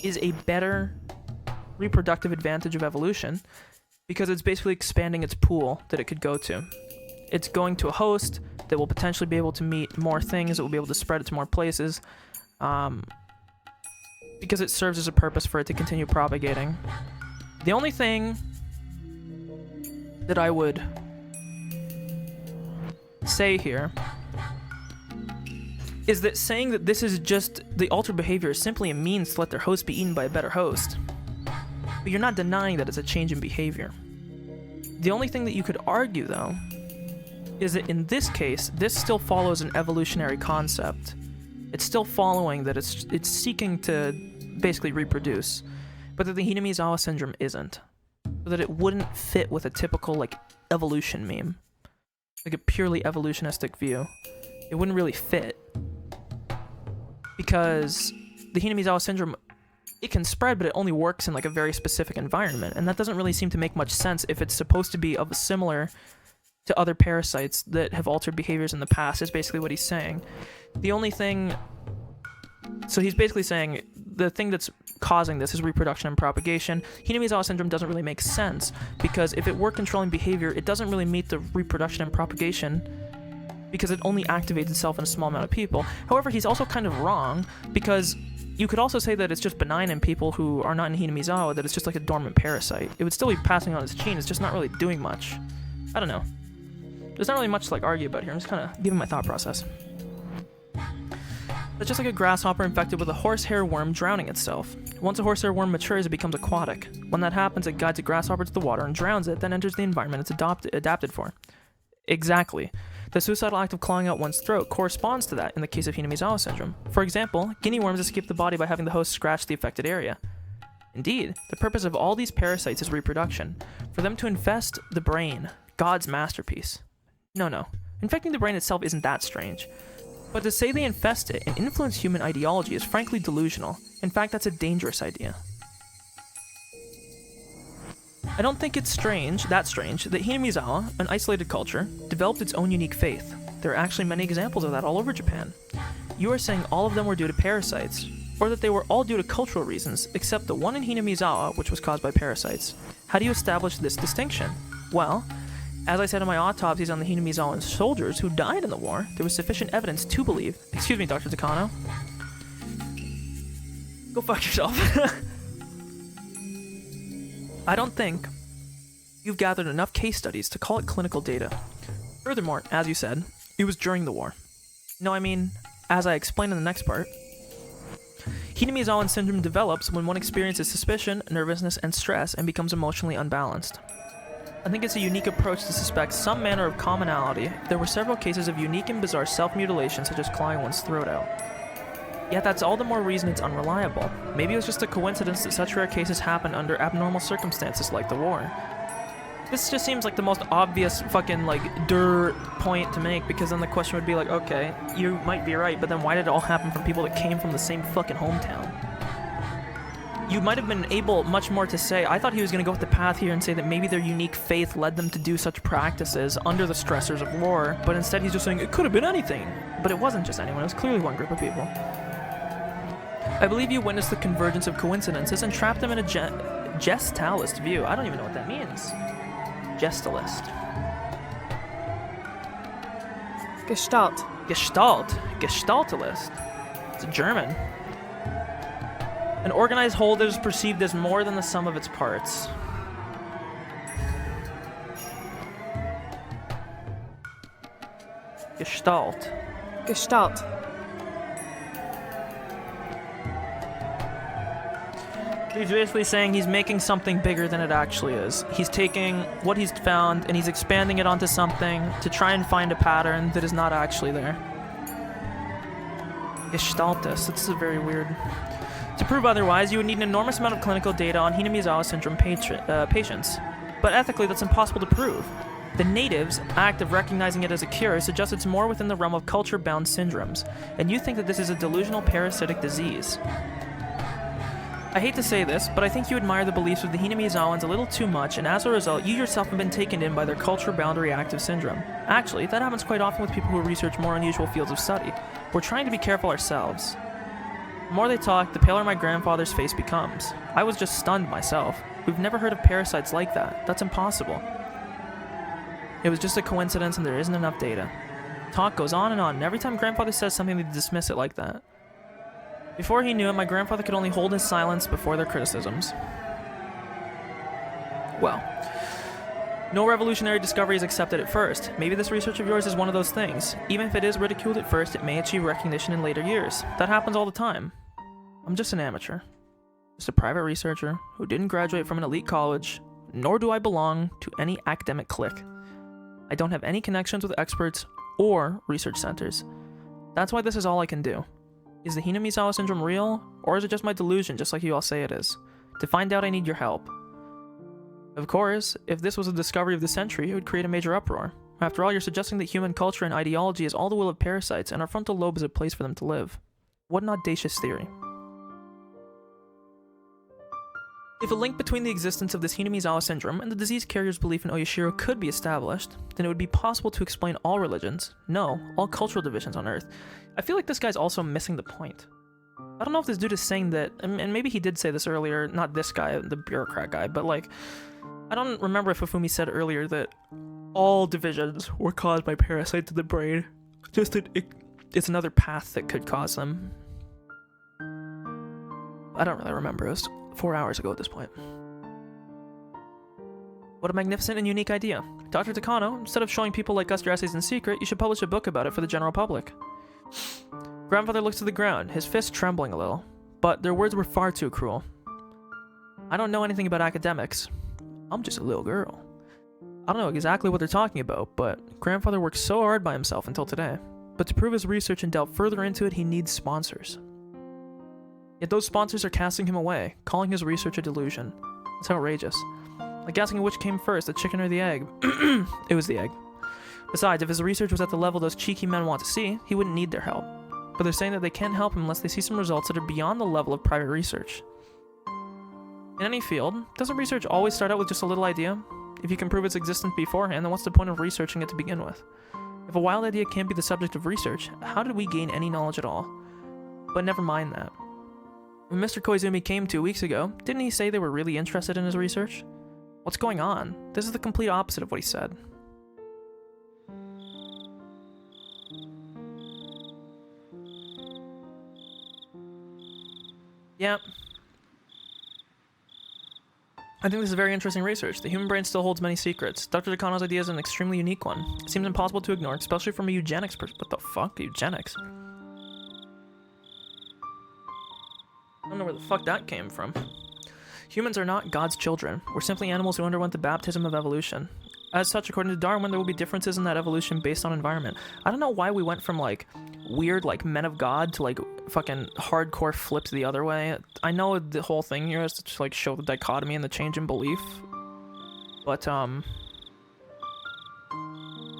is a better reproductive advantage of evolution because it's basically expanding its pool that it could go to. It's going to a host that will potentially be able to meet more things, it will be able to spread it to more places, because it serves as a purpose for it to continue propagating. The only thing that I would say here is that saying that this is just the altered behavior is simply a means to let their host be eaten by a better host. But you're not denying that it's a change in behavior. The only thing that you could argue, though, is that in this case, this still follows an evolutionary concept. It's still following that it's seeking to basically reproduce, but that the Hinamizawa syndrome isn't. So that it wouldn't fit with a typical, like, evolution meme. Like a purely evolutionistic view. It wouldn't really fit. Because the Hinamizawa syndrome, it can spread, but it only works in like a very specific environment, and that doesn't really seem to make much sense if it's supposed to be similar to other parasites that have altered behaviors in the past, is basically what he's saying. The only thing... So he's basically saying the thing that's causing this is reproduction and propagation. Hinamizawa syndrome doesn't really make sense, because if it were controlling behavior, it doesn't really meet the reproduction and propagation because it only activates itself in a small amount of people. However, he's also kind of wrong, because you could also say that it's just benign in people who are not in Hinamizawa, that it's just like a dormant parasite. It would still be passing on its gene, it's just not really doing much. I don't know. There's not really much to like argue about here, I'm just kind of giving my thought process. It's just like a grasshopper infected with a horsehair worm drowning itself. Once a horsehair worm matures, it becomes aquatic. When that happens, it guides a grasshopper to the water and drowns it, then enters the environment it's adapted for. Exactly. The suicidal act of clawing out one's throat corresponds to that in the case of Hinamizawa syndrome. For example, guinea worms escape the body by having the host scratch the affected area. Indeed, the purpose of all these parasites is reproduction, for them to infest the brain, God's masterpiece. No. Infecting the brain itself isn't that strange. But to say they infest it and influence human ideology is frankly delusional. In fact, that's a dangerous idea. I don't think it's that strange, that Hinamizawa, an isolated culture, developed its own unique faith. There are actually many examples of that all over Japan. You are saying all of them were due to parasites, or that they were all due to cultural reasons, except the one in Hinamizawa, which was caused by parasites. How do you establish this distinction? Well, as I said in my autopsies on the Hinamizawan soldiers who died in the war, there was sufficient evidence to believe... Excuse me, Dr. Takano. Go fuck yourself. I don't think you've gathered enough case studies to call it clinical data. Furthermore, as you said, it was during the war. No, I mean, as I explained in the next part, Hinamizawa syndrome develops when one experiences suspicion, nervousness, and stress and becomes emotionally unbalanced. I think it's a unique approach to suspect some manner of commonality. There were several cases of unique and bizarre self-mutilation, such as clawing one's throat out. Yet that's all the more reason it's unreliable. Maybe it was just a coincidence that such rare cases happen under abnormal circumstances like the war. This just seems like the most obvious fucking, point to make, because then the question would be like, okay, you might be right, but then why did it all happen from people that came from the same fucking hometown? You might have been able much more to say. I thought he was going to go with the path here and say that maybe their unique faith led them to do such practices under the stressors of war, but instead he's just saying it could have been anything. But it wasn't just anyone, it was clearly one group of people. I believe you witnessed the convergence of coincidences and trapped them in a gestalist view. I don't even know what that means. Gestalist. Gestalt. Gestaltalist. It's German. An organized whole that is perceived as more than the sum of its parts. Gestalt. He's basically saying he's making something bigger than it actually is. He's taking what he's found and he's expanding it onto something to try and find a pattern that is not actually there. Gestaltist. This is very weird. To prove otherwise, you would need an enormous amount of clinical data on Hinamizawa syndrome patients. But ethically, that's impossible to prove. The natives' act of recognizing it as a cure suggests it's more within the realm of culture-bound syndromes, and you think that this is a delusional parasitic disease. I hate to say this, but I think you admire the beliefs of the Hinamizawans a little too much, and as a result, you yourself have been taken in by their culture-bound reactive syndrome. Actually, that happens quite often with people who research more unusual fields of study. We're trying to be careful ourselves. The more they talk, the paler my grandfather's face becomes. I was just stunned myself. We've never heard of parasites like that. That's impossible. It was just a coincidence and there isn't enough data. Talk goes on, and every time grandfather says something, they dismiss it like that. Before he knew it, my grandfather could only hold his silence before their criticisms. Well, no revolutionary discovery is accepted at first. Maybe this research of yours is one of those things. Even if it is ridiculed at first, it may achieve recognition in later years. That happens all the time. I'm just an amateur. Just a private researcher who didn't graduate from an elite college, nor do I belong to any academic clique. I don't have any connections with experts or research centers. That's why this is all I can do. Is the Hinamizawa syndrome real, or is it just my delusion, just like you all say it is? To find out, I need your help. Of course, if this was a discovery of the century, it would create a major uproar. After all, you're suggesting that human culture and ideology is all the will of parasites, and our frontal lobe is a place for them to live. What an audacious theory. If a link between the existence of this Hinamizawa syndrome and the disease carrier's belief in Oyashiro could be established, then it would be possible to explain all religions, no, all cultural divisions on Earth. I feel like this guy's also missing the point. I don't know if this dude is saying that, and maybe he did say this earlier, not this guy, the bureaucrat guy, but I don't remember if Ifumi said earlier that all divisions were caused by parasites in the brain. Just that it's another path that could cause them. I don't really remember. It was 4 hours ago at this point. What a magnificent and unique idea. Dr. Takano, instead of showing people like us your essays in secret, you should publish a book about it for the general public. Grandfather looks to the ground, his fist trembling a little, but their words were far too cruel. I don't know anything about academics. I'm just a little girl. I don't know exactly what they're talking about, but grandfather worked so hard by himself until today. But to prove his research and delve further into it, he needs sponsors. Yet those sponsors are casting him away, calling his research a delusion. It's outrageous. Like asking which came first, the chicken or the egg. It was the egg. Besides, if his research was at the level those cheeky men want to see, he wouldn't need their help. But they're saying that they can't help him unless they see some results that are beyond the level of private research. In any field, doesn't research always start out with just a little idea? If you can prove its existence beforehand, then what's the point of researching it to begin with? If a wild idea can't be the subject of research, how did we gain any knowledge at all? But never mind that. When Mr. Koizumi came 2 weeks ago, didn't he say they were really interested in his research? What's going on? This is the complete opposite of what he said. Yeah. I think this is very interesting research. The human brain still holds many secrets. Dr. Takano's idea is an extremely unique one. It seems impossible to ignore, especially from a eugenics What the fuck? Eugenics? I don't know where the fuck that came from. Humans are not God's children. We're simply animals who underwent the baptism of evolution. As such, according to Darwin, there will be differences in that evolution based on environment. I don't know why we went from, like, weird, like, men of God to, like, fucking hardcore flipped the other way. I know the whole thing here is to just, like, show the dichotomy and the change in belief. But, I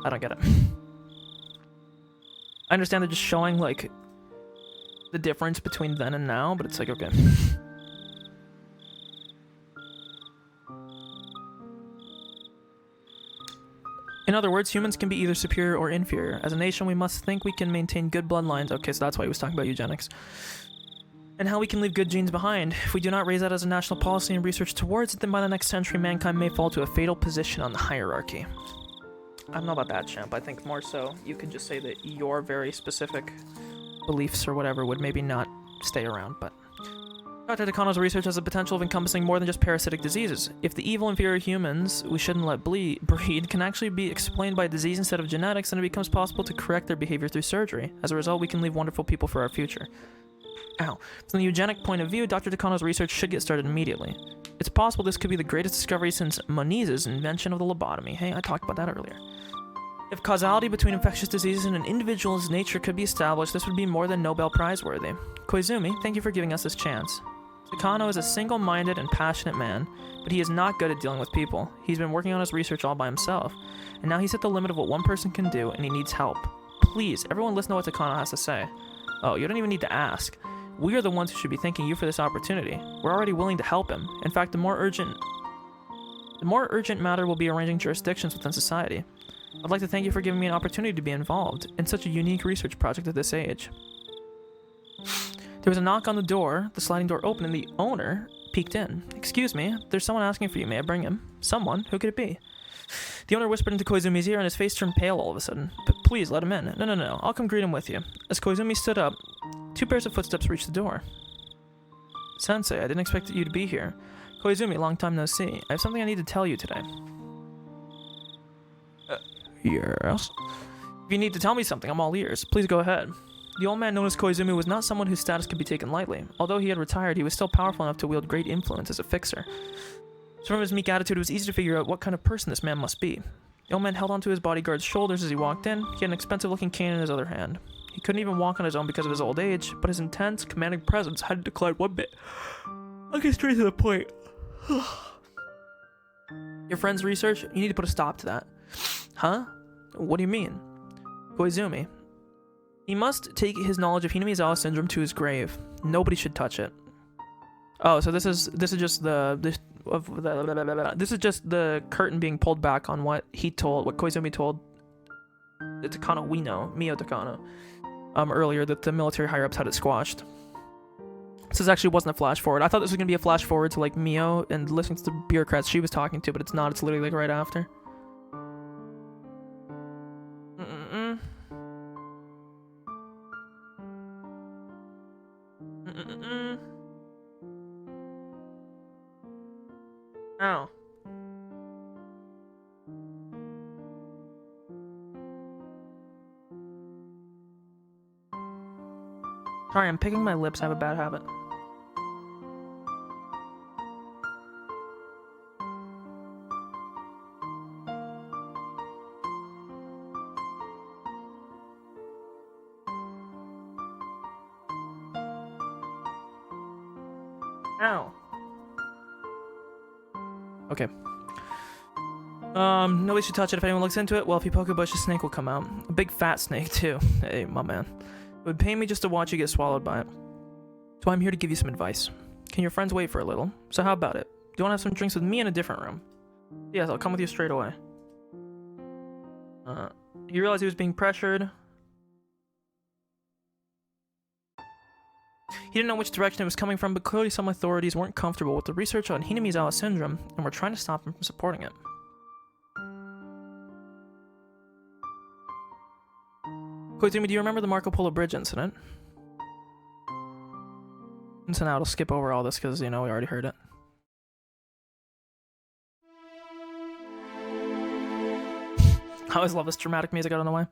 don't get it. I understand they're just showing, like, the difference between then and now, but it's like, okay. In other words, humans can be either superior or inferior. As a nation, we must think we can maintain good bloodlines. Okay, so that's why he was talking about eugenics. And how we can leave good genes behind. If we do not raise that as a national policy and research towards it, then by the next century, mankind may fall to a fatal position on the hierarchy. I don't know about that, champ. I think more so you could just say that your very specific beliefs or whatever would maybe not stay around, but... Dr. Takano's research has the potential of encompassing more than just parasitic diseases. If the evil inferior humans we shouldn't let breed can actually be explained by disease instead of genetics, then it becomes possible to correct their behavior through surgery. As a result, we can leave wonderful people for our future. Ow. From the eugenic point of view, Dr. Takano's research should get started immediately. It's possible this could be the greatest discovery since Moniz's invention of the lobotomy. Hey, I talked about that earlier. If causality between infectious diseases and an individual's nature could be established, this would be more than Nobel Prize worthy. Koizumi, thank you for giving us this chance. Takano is a single-minded and passionate man, but he is not good at dealing with people. He's been working on his research all by himself, and now he's hit the limit of what one person can do, and he needs help. Please, everyone listen to what Takano has to say. Oh, you don't even need to ask. We are the ones who should be thanking you for this opportunity. We're already willing to help him. In fact, the more urgent matter will be arranging jurisdictions within society. I'd like to thank you for giving me an opportunity to be involved in such a unique research project at this age. There was a knock on the door, the sliding door opened, and the owner peeked in. Excuse me, there's someone asking for you. May I bring him? Someone? Who could it be? The owner whispered into Koizumi's ear, and his face turned pale all of a sudden. Please, let him in. No, I'll come greet him with you. As Koizumi stood up, 2 pairs of footsteps reached the door. Sensei, I didn't expect you to be here. Koizumi, long time no see. I have something I need to tell you today. Yes? If you need to tell me something, I'm all ears. Please go ahead. The old man known as Koizumi was not someone whose status could be taken lightly. Although he had retired, he was still powerful enough to wield great influence as a fixer. So from his meek attitude, it was easy to figure out what kind of person this man must be. The old man held onto his bodyguard's shoulders as he walked in. He had an expensive-looking cane in his other hand. He couldn't even walk on his own because of his old age, but his intense, commanding presence hadn't declined one bit. I'll get straight to the point. Your friend's research? You need to put a stop to that. Huh? What do you mean? Koizumi. He must take his knowledge of Hinamizawa syndrome to his grave. Nobody should touch it. Oh, so this is just this is just the curtain being pulled back on what Koizumi told the Takano Mio Takano, earlier, that the military higher-ups had it squashed. This actually wasn't a flash forward. I thought this was gonna be a flash forward to like Mio and listening to the bureaucrats she was talking to, but it's not. It's literally like right after. Ow. Sorry, I'm picking my lips. I have a bad habit. Ow. Okay. Nobody should touch it. If anyone looks into it, well, if you poke a bush, a snake will come out. A big fat snake, too. Hey, my man. It would pain me just to watch you get swallowed by it. So I'm here to give you some advice. Can your friends wait for a little? So how about it? Do you want to have some drinks with me in a different room? Yes, I'll come with you straight away. He realized he was being pressured. He didn't know which direction it was coming from, but clearly some authorities weren't comfortable with the research on Hinamizawa syndrome and were trying to stop him from supporting it. Koizumi, do you remember the Marco Polo Bridge incident? And so now I'll skip over all this because, you know, we already heard it. I always love this dramatic music, I don't know why.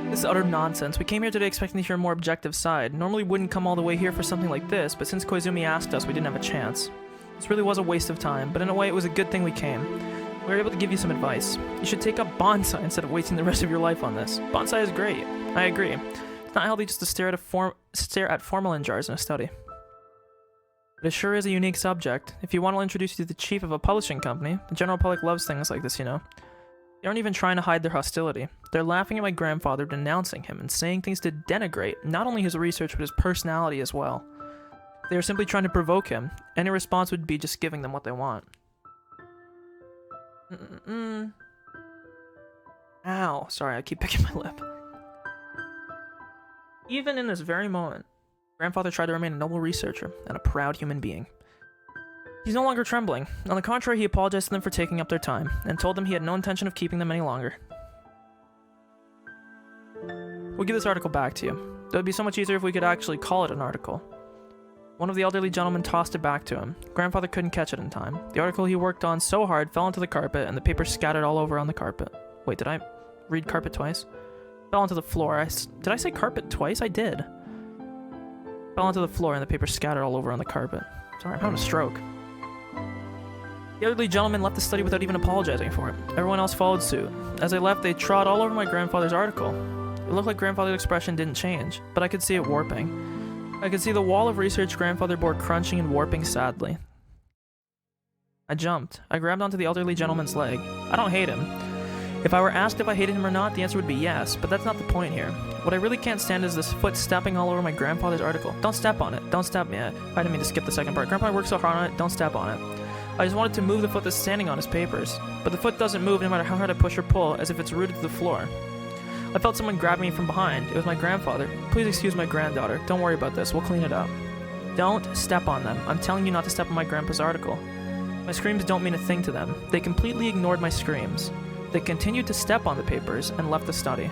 This is utter nonsense. We came here today expecting to hear a more objective side. Normally we wouldn't come all the way here for something like this, but since Koizumi asked us, we didn't have a chance. This really was a waste of time, but in a way it was a good thing we came. We were able to give you some advice. You should take up bonsai instead of wasting the rest of your life on this. Bonsai is great. I agree. It's not healthy just to stare at formalin jars in a study. But it sure is a unique subject. If you want, I'll introduce you to the chief of a publishing company. The general public loves things like this, you know. They aren't even trying to hide their hostility. They're laughing at my grandfather, denouncing him, and saying things to denigrate not only his research, but his personality as well. They are simply trying to provoke him. Any response would be just giving them what they want. Ow. Sorry, I keep picking my lip. Even in this very moment, grandfather tried to remain a noble researcher and a proud human being. He's no longer trembling. On the contrary, he apologized to them for taking up their time, and told them he had no intention of keeping them any longer. We'll give this article back to you. It would be so much easier if we could actually call it an article. One of the elderly gentlemen tossed it back to him. Grandfather couldn't catch it in time. The article he worked on so hard fell onto the carpet, and the paper scattered all over on the carpet. Wait, did I read carpet twice? Fell onto the floor. Did I say carpet twice? I did. Fell onto the floor, and the paper scattered all over on the carpet. Sorry, I'm having a stroke. The elderly gentleman left the study without even apologizing for it. Everyone else followed suit. As they left, they trod all over my grandfather's article. It looked like grandfather's expression didn't change, but I could see it warping. I could see the wall of research grandfather bore crunching and warping sadly. I jumped. I grabbed onto the elderly gentleman's leg. I don't hate him. If I were asked if I hated him or not, the answer would be yes, but that's not the point here. What I really can't stand is this foot stepping all over my grandfather's article. Don't step on it. Don't step me. I didn't mean to skip the second part. Grandpa worked so hard on it. Don't step on it. I just wanted to move the foot that's standing on his papers. But the foot doesn't move no matter how hard I push or pull, as if it's rooted to the floor. I felt someone grab me from behind. It was my grandfather. Please excuse my granddaughter. Don't worry about this. We'll clean it up. Don't step on them. I'm telling you not to step on my grandpa's article. My screams don't mean a thing to them. They completely ignored my screams. They continued to step on the papers and left the study.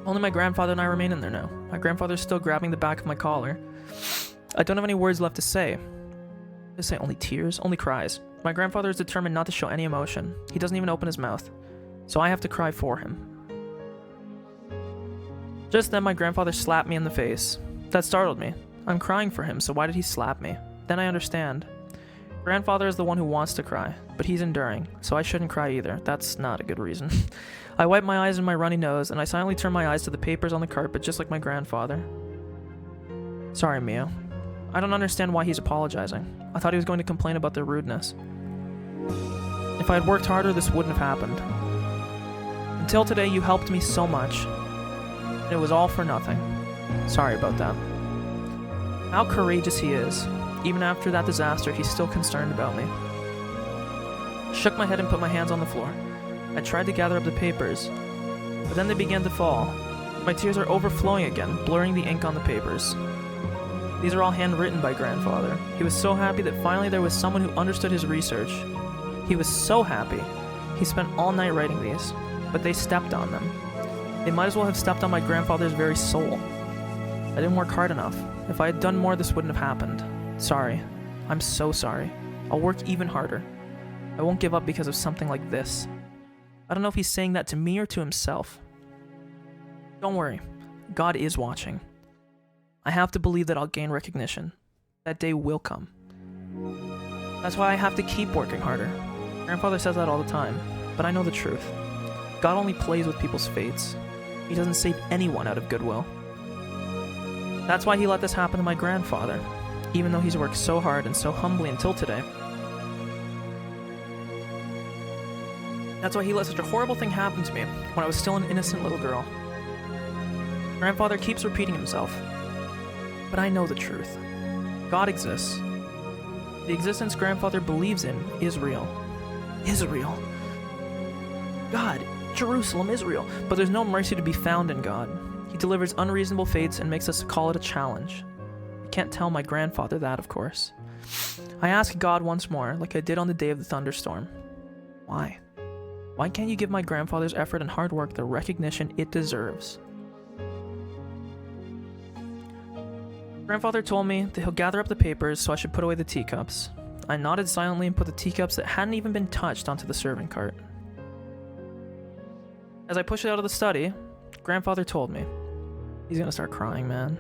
Only my grandfather and I remain in there now. My grandfather's still grabbing the back of my collar. I don't have any words left to say. I say only tears, only cries. My grandfather is determined not to show any emotion. He doesn't even open his mouth. So I have to cry for him. Just then my grandfather slapped me in the face. That startled me. I'm crying for him, so why did he slap me? Then I understand. Grandfather is the one who wants to cry, but he's enduring, so I shouldn't cry either. That's not a good reason. I wipe my eyes and my runny nose, and I silently turn my eyes to the papers on the carpet just like my grandfather. Sorry, Mio. I don't understand why he's apologizing. I thought he was going to complain about their rudeness. If I had worked harder, this wouldn't have happened. Until today, you helped me so much. And it was all for nothing. Sorry about that. How courageous he is. Even after that disaster, he's still concerned about me. I shook my head and put my hands on the floor. I tried to gather up the papers, but then they began to fall. My tears are overflowing again, blurring the ink on the papers. These are all handwritten by grandfather. He was so happy that finally there was someone who understood his research. He was so happy. He spent all night writing these, but they stepped on them. They might as well have stepped on my grandfather's very soul. I didn't work hard enough. If I had done more, this wouldn't have happened. Sorry. I'm so sorry. I'll work even harder. I won't give up because of something like this. I don't know if he's saying that to me or to himself. Don't worry. God is watching. I have to believe that I'll gain recognition. That day will come. That's why I have to keep working harder. Grandfather says that all the time, but I know the truth. God only plays with people's fates. He doesn't save anyone out of goodwill. That's why he let this happen to my grandfather. even though he's worked so hard and so humbly until today. That's why he let such a horrible thing happen to me when I was still an innocent little girl. Grandfather keeps repeating himself, but I know the truth. God exists. The existence Grandfather believes in is real. Israel. God, Jerusalem, Israel. But there's no mercy to be found in God. He delivers unreasonable fates and makes us call it a challenge. I can't tell my grandfather that, of course. I ask God once more, like I did on the day of the thunderstorm. Why? Why can't you give my grandfather's effort and hard work the recognition it deserves? Grandfather told me that he'll gather up the papers so I should put away the teacups. I nodded silently and put the teacups that hadn't even been touched onto the serving cart. As I pushed it out of the study, Grandfather told me. He's gonna start crying, man.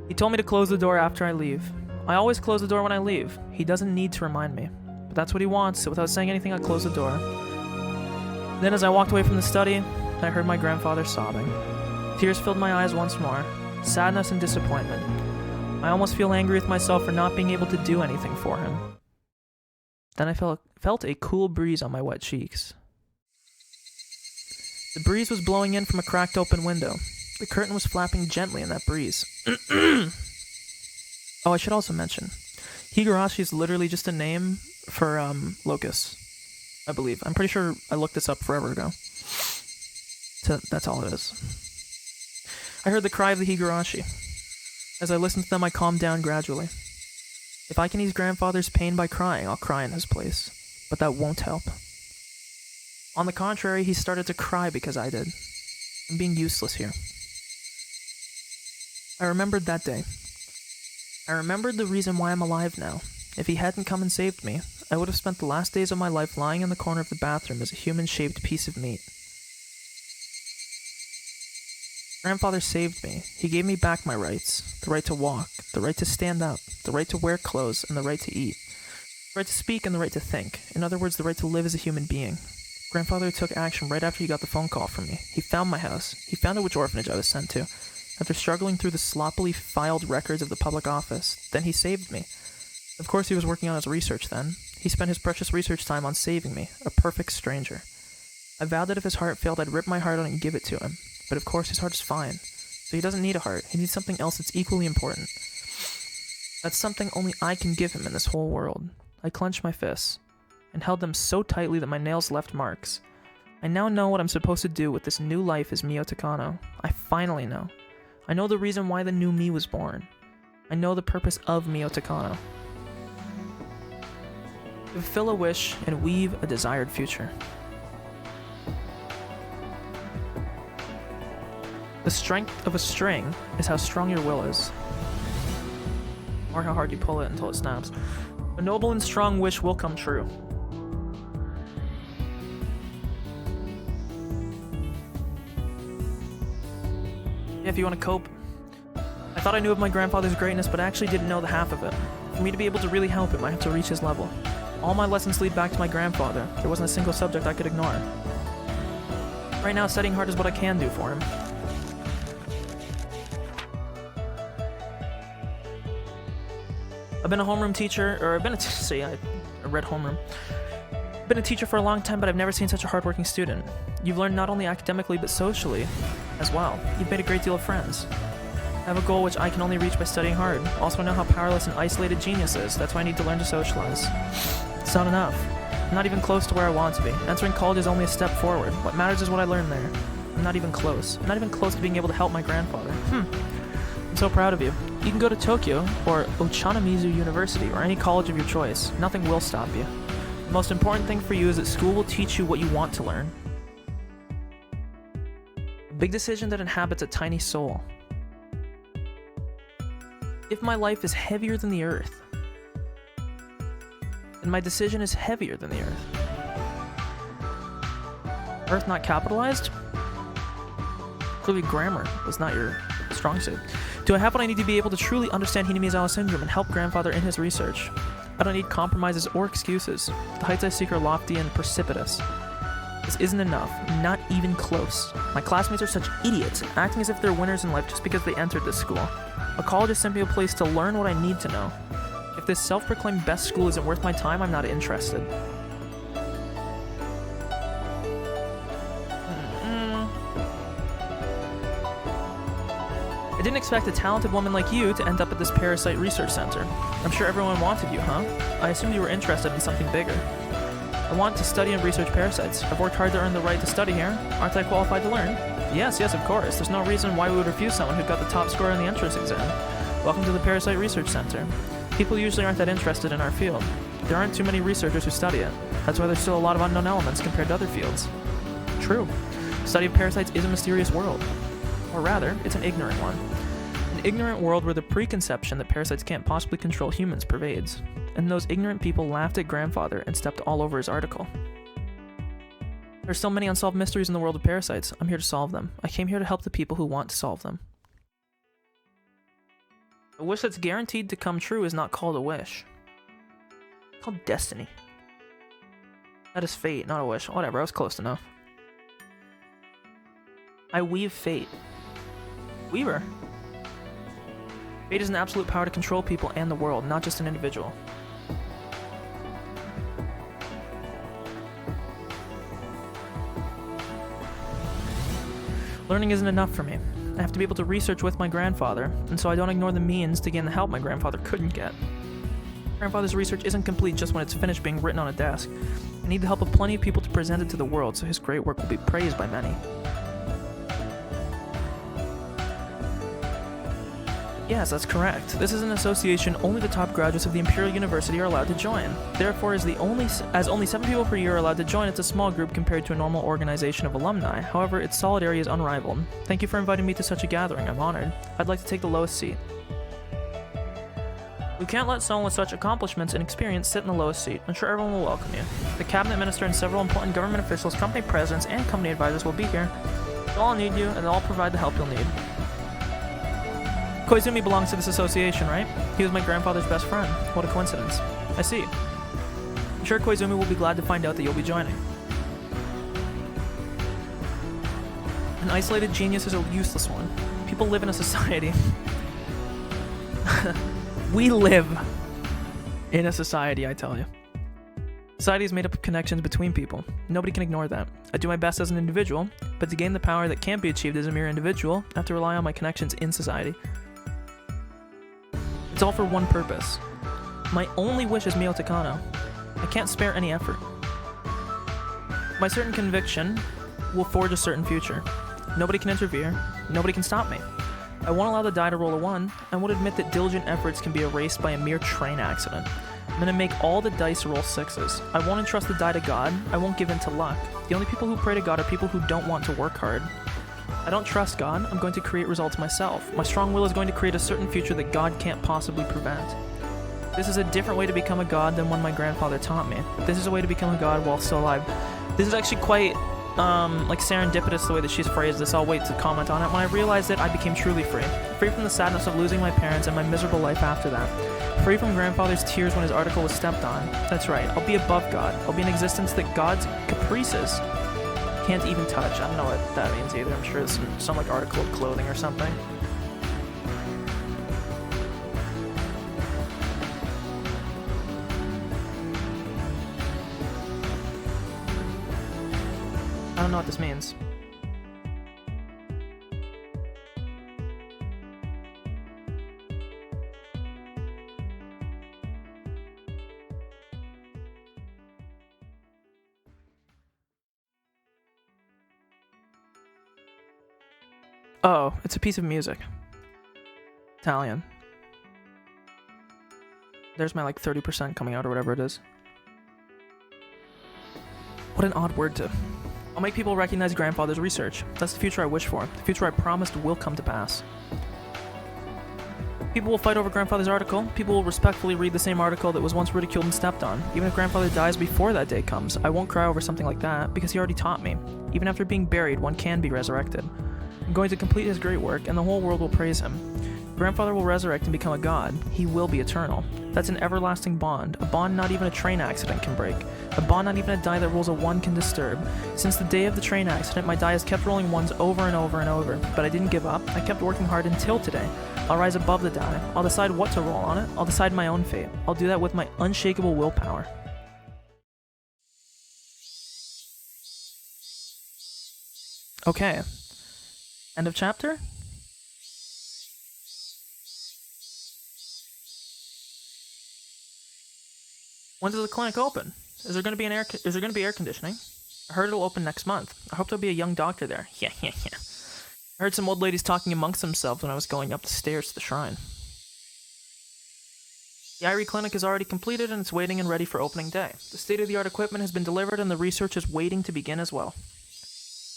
He told me to close the door after I leave. I always close the door when I leave. He doesn't need to remind me. But that's what he wants, so without saying anything, I closed the door. Then as I walked away from the study, I heard my grandfather sobbing. Tears filled my eyes once more, sadness and disappointment. I almost feel angry with myself for not being able to do anything for him. Then I felt a cool breeze on my wet cheeks. The breeze was blowing in from a cracked open window. The curtain was flapping gently in that breeze. Oh, I should also mention, Higurashi is literally just a name for locusts, I believe. I'm pretty sure I looked this up forever ago. So that's all it is. I heard the cry of the Higurashi. As I listened to them, I calmed down gradually. If I can ease Grandfather's pain by crying, I'll cry in his place. But that won't help. On the contrary, he started to cry because I did. I'm being useless here. I remembered that day. I remembered the reason why I'm alive now. If he hadn't come and saved me, I would have spent the last days of my life lying in the corner of the bathroom as a human-shaped piece of meat. Grandfather saved me. He gave me back my rights. The right to walk, the right to stand up, the right to wear clothes, and the right to eat. The right to speak and the right to think. In other words, the right to live as a human being. Grandfather took action right after he got the phone call from me. He found my house. He found out which orphanage I was sent to. After struggling through the sloppily filed records of the public office, then he saved me. Of course he was working on his research then. He spent his precious research time on saving me, a perfect stranger. I vowed that if his heart failed, I'd rip my heart out and give it to him. But of course his heart is fine. So he doesn't need a heart. He needs something else that's equally important. That's something only I can give him in this whole world. I clenched my fists and held them so tightly that my nails left marks. I now know what I'm supposed to do with this new life as Mio Takano. I finally know. I know the reason why the new me was born. I know the purpose of Mio Takano. To fulfill a wish and weave a desired future. The strength of a string is how strong your will is, or how hard you pull it until it snaps. A noble and strong wish will come true. If you want to cope, I thought I knew of my grandfather's greatness, but I actually didn't know the half of it. For me to be able to really help him, I have to reach his level. All my lessons lead back to my grandfather. There wasn't a single subject I could ignore. Right now, studying hard is what I can do for him. I've been a homeroom teacher, or I've been I read homeroom. I've been a teacher for a long time, but I've never seen such a hardworking student. You've learned not only academically, but socially as well. You've made a great deal of friends. I have a goal which I can only reach by studying hard. Also, I know how powerless and isolated genius is. That's why I need to learn to socialize. It's not enough. I'm not even close to where I want to be. Entering college is only a step forward. What matters is what I learn there. I'm not even close. I'm not even close to being able to help my grandfather. I'm so proud of you. You can go to Tokyo, or Ochanomizu University, or any college of your choice. Nothing will stop you. The most important thing for you is that school will teach you what you want to learn. A big decision that inhabits a tiny soul. If my life is heavier than the earth, then my decision is heavier than the earth. Earth not capitalized? Clearly grammar was not your strong suit. Do I have what I need to be able to truly understand Hinamizawa syndrome and help grandfather in his research? I don't need compromises or excuses. The heights I seek are lofty and precipitous. This isn't enough, not even close. My classmates are such idiots, acting as if they're winners in life just because they entered this school. A college is simply a place to learn what I need to know. If this self-proclaimed best school isn't worth my time, I'm not interested. I didn't expect a talented woman like you to end up at this parasite research center. I'm sure everyone wanted you, huh? I assumed you were interested in something bigger. I want to study and research parasites. I've worked hard to earn the right to study here. Aren't I qualified to learn? Yes, of course. There's no reason why we would refuse someone who got the top score in the entrance exam. Welcome to the Parasite Research Center. People usually aren't that interested in our field. There aren't too many researchers who study it. That's why there's still a lot of unknown elements compared to other fields. True. Study of parasites is a mysterious world. Or rather, it's an ignorant one. An ignorant world where the preconception that parasites can't possibly control humans pervades. And those ignorant people laughed at Grandfather and stepped all over his article. There's still many unsolved mysteries in the world of parasites. I'm here to solve them. I came here to help the people who want to solve them. A wish that's guaranteed to come true is not called a wish. It's called destiny. That is fate, not a wish. Whatever, I was close enough. I weave fate. Weaver. Fate is an absolute power to control people and the world, not just an individual. Learning isn't enough for me. I have to be able to research with my grandfather, and so I don't ignore the means to gain the help my grandfather couldn't get. Grandfather's research isn't complete just when it's finished being written on a desk. I need the help of plenty of people to present it to the world, so his great work will be praised by many. Yes, that's correct. This is an association only the top graduates of the Imperial University are allowed to join. Therefore, as only 7 people per year are allowed to join, it's a small group compared to a normal organization of alumni. However, its solidarity is unrivaled. Thank you for inviting me to such a gathering. I'm honored. I'd like to take the lowest seat. We can't let someone with such accomplishments and experience sit in the lowest seat. I'm sure everyone will welcome you. The cabinet minister and several important government officials, company presidents, and company advisors will be here. They'll all need you, and they'll all provide the help you'll need. Koizumi belongs to this association, right? He was my grandfather's best friend. What a coincidence. I see. I'm sure Koizumi will be glad to find out that you'll be joining. An isolated genius is a useless one. People live in a society. We live in a society, I tell you. Society is made up of connections between people. Nobody can ignore that. I do my best as an individual, but to gain the power that can't be achieved as a mere individual, I have to rely on my connections in society. It's all for one purpose. My only wish is Mio Takano. I can't spare any effort. My certain conviction will forge a certain future. Nobody can interfere. Nobody can stop me. I won't allow the die to roll a 1, and would admit that diligent efforts can be erased by a mere train accident. I'm gonna make all the dice roll 6s. I won't entrust the die to God. I won't give in to luck. The only people who pray to God are people who don't want to work hard. I don't trust God. I'm going to create results myself. My strong will is going to create a certain future that God can't possibly prevent. This is a different way to become a god than one my grandfather taught me. This is a way to become a god while still alive. This is actually quite, like serendipitous the way that she's phrased this. I'll wait to comment on it. When I realized it, I became truly free. Free from the sadness of losing my parents and my miserable life after that. Free from grandfather's tears when his article was stepped on. That's right, I'll be above God. I'll be an existence that God's caprices can't even touch. I don't know what that means either. I'm sure it's some like article of clothing or something. I don't know what this means. Oh, it's a piece of music. Italian. There's my like 30% coming out or whatever it is. What an odd word to... I'll make people recognize grandfather's research. That's the future I wish for. The future I promised will come to pass. People will fight over grandfather's article. People will respectfully read the same article that was once ridiculed and stepped on. Even if grandfather dies before that day comes, I won't cry over something like that, because he already taught me. Even after being buried, one can be resurrected. I'm going to complete his great work, and the whole world will praise him. Grandfather will resurrect and become a god. He will be eternal. That's an everlasting bond, a bond not even a train accident can break, a bond not even a die that rolls a 1 can disturb. Since the day of the train accident, my die has kept rolling 1s over and over and over, but I didn't give up. I kept working hard until today. I'll rise above the die. I'll decide what to roll on it. I'll decide my own fate. I'll do that with my unshakable willpower. Okay. End of chapter? When does the clinic open? Is there going to be air conditioning? I heard it'll open next month. I hope there'll be a young doctor there. Yeah. I heard some old ladies talking amongst themselves when I was going up the stairs to the shrine. The IRE clinic is already completed and it's waiting and ready for opening day. The state-of-the-art equipment has been delivered and the research is waiting to begin as well.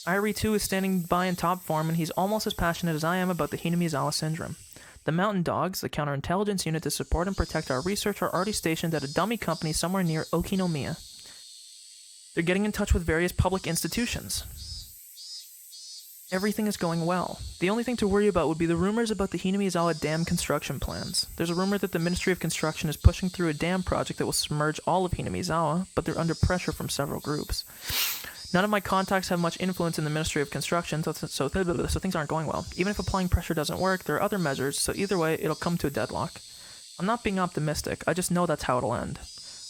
IRE 2 is standing by in top form and he's almost as passionate as I am about the Hinamizawa syndrome. The Mountain Dogs, the counterintelligence unit to support and protect our research, are already stationed at a dummy company somewhere near Okinomiya. They're getting in touch with various public institutions. Everything is going well. The only thing to worry about would be the rumors about the Hinamizawa dam construction plans. There's a rumor that the Ministry of Construction is pushing through a dam project that will submerge all of Hinamizawa, but they're under pressure from several groups. None of my contacts have much influence in the Ministry of Construction, so things aren't going well. Even if applying pressure doesn't work, there are other measures, so either way, it'll come to a deadlock. I'm not being optimistic, I just know that's how it'll end.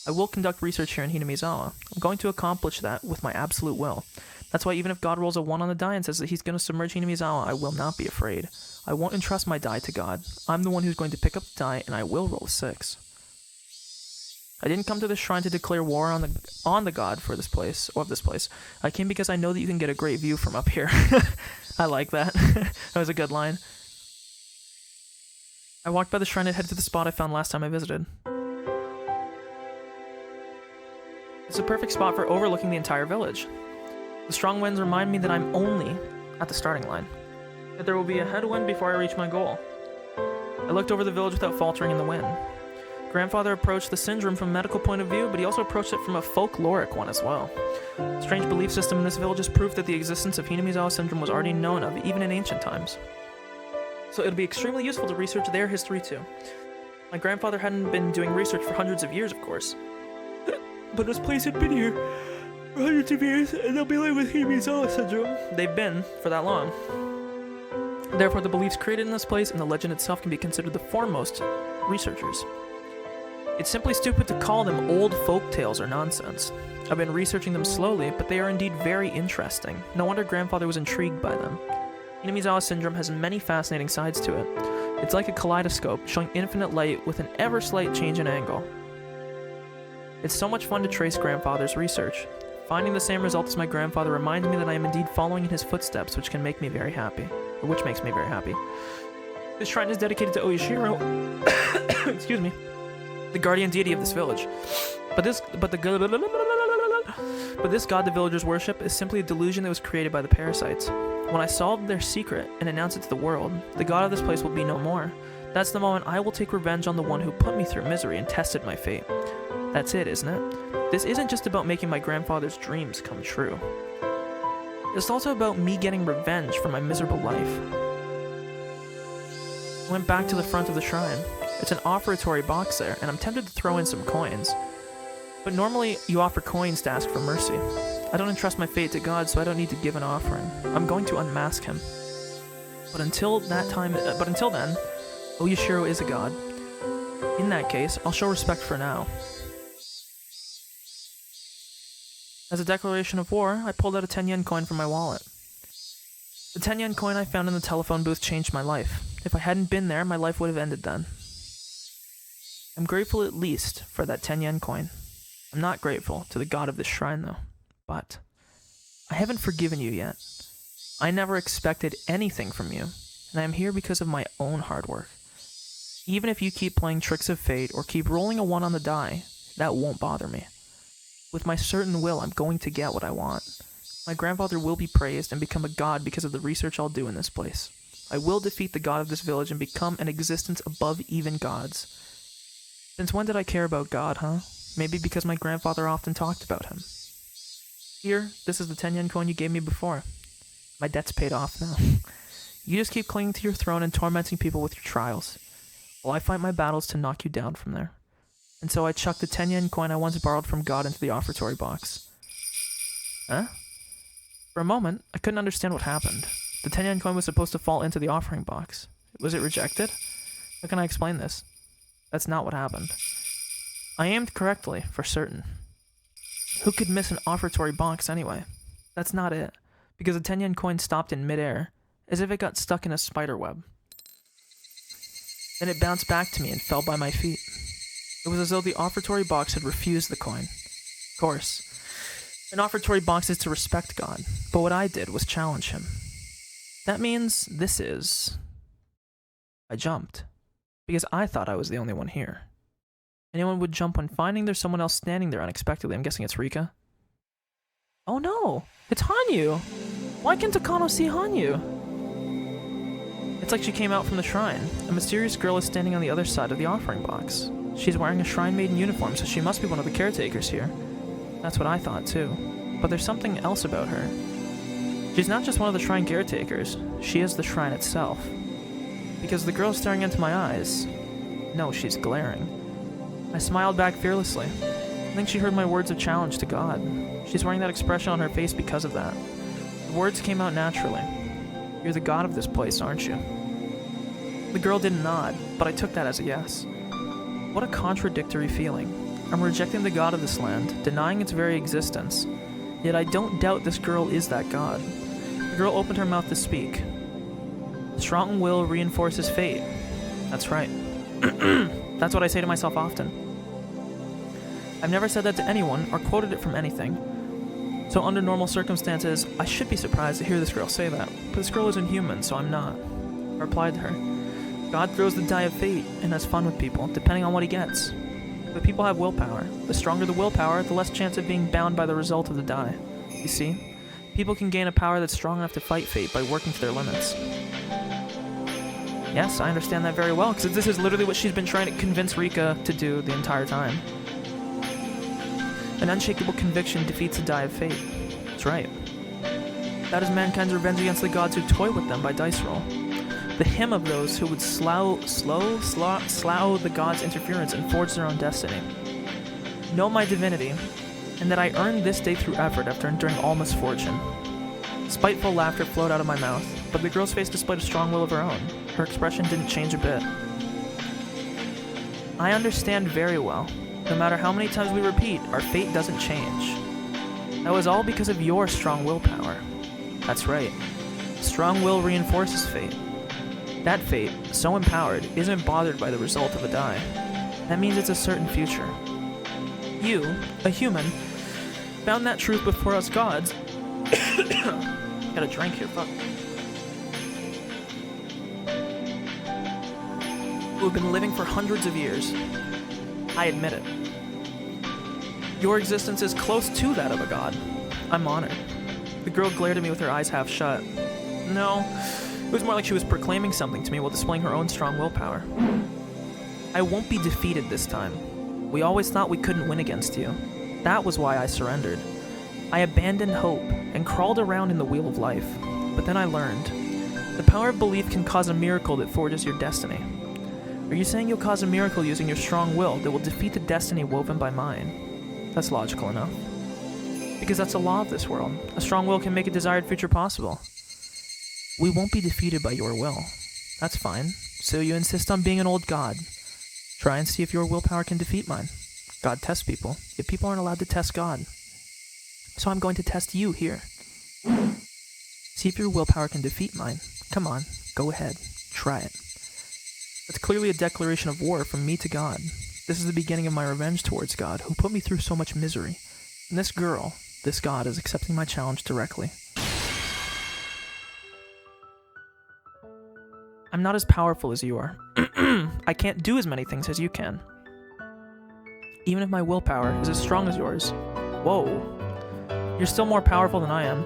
I will conduct research here in Hinamizawa. I'm going to accomplish that with my absolute will. That's why even if God rolls a 1 on the die and says that he's going to submerge Hinamizawa, I will not be afraid. I won't entrust my die to God. I'm the one who's going to pick up the die, and I will roll a 6. I didn't come to this shrine to declare war on the god of this place. I came because I know that you can get a great view from up here. I like that. That was a good line. I walked by the shrine and headed to the spot I found last time I visited. It's a perfect spot for overlooking the entire village. The strong winds remind me that I'm only at the starting line, that there will be a headwind before I reach my goal. I looked over the village without faltering in the wind. Grandfather approached the syndrome from a medical point of view, but he also approached it from a folkloric one as well. Strange belief system in this village is proof that the existence of Hinamizawa syndrome was already known of, even in ancient times. So it'll be extremely useful to research their history too. My grandfather hadn't been doing research for hundreds of years, of course. But this place had been here for hundreds of years, and they'll be living with Hinamizawa syndrome. They've been for that long. Therefore, the beliefs created in this place and the legend itself can be considered the foremost researchers. It's simply stupid to call them old folk tales or nonsense. I've been researching them slowly, but they are indeed very interesting. No wonder Grandfather was intrigued by them. Hinamizawa syndrome has many fascinating sides to it. It's like a kaleidoscope, showing infinite light with an ever-slight change in angle. It's so much fun to trace Grandfather's research. Finding the same result as my grandfather reminds me that I am indeed following in his footsteps, which makes me very happy. This shrine is dedicated to Oyashiro, excuse me, the guardian deity of this village. But this god the villagers worship is simply a delusion that was created by the parasites. When I solve their secret and announce it to the world, the god of this place will be no more. That's the moment I will take revenge on the one who put me through misery and tested my fate. That's it, isn't it? This isn't just about making my grandfather's dreams come true. It's also about me getting revenge for my miserable life. I went back to the front of the shrine. It's an offertory box there, and I'm tempted to throw in some coins. But normally, you offer coins to ask for mercy. I don't entrust my fate to God, so I don't need to give an offering. I'm going to unmask him. But until then, Oyashiro is a god. In that case, I'll show respect for now. As a declaration of war, I pulled out a 10 yen coin from my wallet. The 10 yen coin I found in the telephone booth changed my life. If I hadn't been there, my life would have ended then. I'm grateful at least for that 10 yen coin. I'm not grateful to the god of this shrine though. But I haven't forgiven you yet. I never expected anything from you, and I am here because of my own hard work. Even if you keep playing tricks of fate or keep rolling a 1 on the die, that won't bother me. With my certain will, I'm going to get what I want. My grandfather will be praised and become a god because of the research I'll do in this place. I will defeat the god of this village and become an existence above even gods. Since when did I care about God, huh? Maybe because my grandfather often talked about him. Here, this is the 10 yen coin you gave me before. My debt's paid off now. You just keep clinging to your throne and tormenting people with your trials, while I fight my battles to knock you down from there. And so I chucked the 10 yen coin I once borrowed from God into the offertory box. Huh? For a moment, I couldn't understand what happened. The 10 yen coin was supposed to fall into the offering box. Was it rejected? How can I explain this? That's not what happened. I aimed correctly, for certain. Who could miss an offertory box anyway? That's not it, because a 10-yen coin stopped in midair, as if it got stuck in a spider web. Then it bounced back to me and fell by my feet. It was as though the offertory box had refused the coin. Of course, an offertory box is to respect God, but what I did was challenge him. That means this is... I jumped, because I thought I was the only one here. Anyone would jump when finding there's someone else standing there unexpectedly. I'm guessing it's Rika. Oh no! It's Hanyu! Why can't Takano see Hanyu? It's like she came out from the shrine. A mysterious girl is standing on the other side of the offering box. She's wearing a shrine maiden uniform, so she must be one of the caretakers here. That's what I thought too. But there's something else about her. She's not just one of the shrine caretakers, she is the shrine itself. Because the girl's staring into my eyes. No, she's glaring. I smiled back fearlessly. I think she heard my words of challenge to God. She's wearing that expression on her face because of that. The words came out naturally. You're the god of this place, aren't you? The girl didn't nod, but I took that as a yes. What a contradictory feeling. I'm rejecting the god of this land, denying its very existence. Yet I don't doubt this girl is that god. The girl opened her mouth to speak. Strong will reinforces fate. That's right. That's what I say to myself often. I've never said that to anyone or quoted it from anything. So under normal circumstances, I should be surprised to hear this girl say that. But this girl isn't human, so I'm not. I replied to her. God throws the die of fate and has fun with people, depending on what he gets. But people have willpower. The stronger the willpower, the less chance of being bound by the result of the die. You see? People can gain a power that's strong enough to fight fate by working to their limits. Yes, I understand that very well, because this is literally what she's been trying to convince Rika to do the entire time. An unshakable conviction defeats the die of fate. That's right. That is mankind's revenge against the gods who toy with them by dice roll. The hymn of those who would slough the gods' interference and forge their own destiny. Know my divinity, and that I earned this day through effort after enduring all misfortune. Spiteful laughter flowed out of my mouth, but the girl's face displayed a strong will of her own. Her expression didn't change a bit. I understand very well. No matter how many times we repeat, our fate doesn't change. That was all because of your strong willpower. That's right. Strong will reinforces fate. That fate, so empowered, isn't bothered by the result of a die. That means it's a certain future. You, a human, found that truth before us gods. Got a drink here, fuck. Who have been living for hundreds of years. I admit it. Your existence is close to that of a god. I'm honored. The girl glared at me with her eyes half shut. No, it was more like she was proclaiming something to me while displaying her own strong willpower. I won't be defeated this time. We always thought we couldn't win against you. That was why I surrendered. I abandoned hope and crawled around in the wheel of life. But then I learned. The power of belief can cause a miracle that forges your destiny. Are you saying you'll cause a miracle using your strong will that will defeat the destiny woven by mine? That's logical enough. Because that's a law of this world. A strong will can make a desired future possible. We won't be defeated by your will. That's fine. So you insist on being an old god. Try and see if your willpower can defeat mine. God tests people, yet people aren't allowed to test God. So I'm going to test you here. See if your willpower can defeat mine. Come on, go ahead. Try it. That's clearly a declaration of war from me to God. This is the beginning of my revenge towards God, who put me through so much misery. And this girl, this god, is accepting my challenge directly. I'm not as powerful as you are. I can't do as many things as you can. Even if my willpower is as strong as yours. Whoa. You're still more powerful than I am.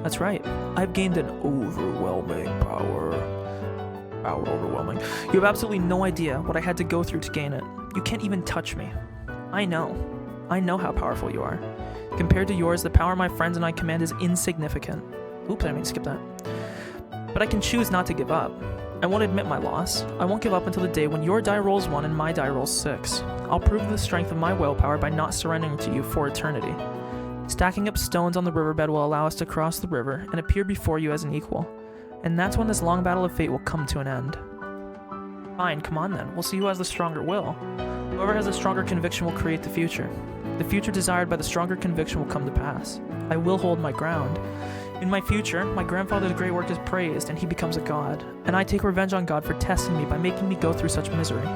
That's right. I've gained an overwhelming power. Overwhelming. You have absolutely no idea what I had to go through to gain it. You can't even touch me. I know. I know how powerful you are. Compared to yours, the power my friends and I command is insignificant. Oops, I mean to skip that. But I can choose not to give up. I won't admit my loss. I won't give up until the day when your die rolls 1 and my die rolls 6. I'll prove the strength of my willpower by not surrendering to you for eternity. Stacking up stones on the riverbed will allow us to cross the river and appear before you as an equal. And that's when this long battle of fate will come to an end. Fine, come on then. We'll see who has the stronger will. Whoever has a stronger conviction will create the future. The future desired by the stronger conviction will come to pass. I will hold my ground. In my future, my grandfather's great work is praised, and he becomes a god. And I take revenge on God for testing me by making me go through such misery.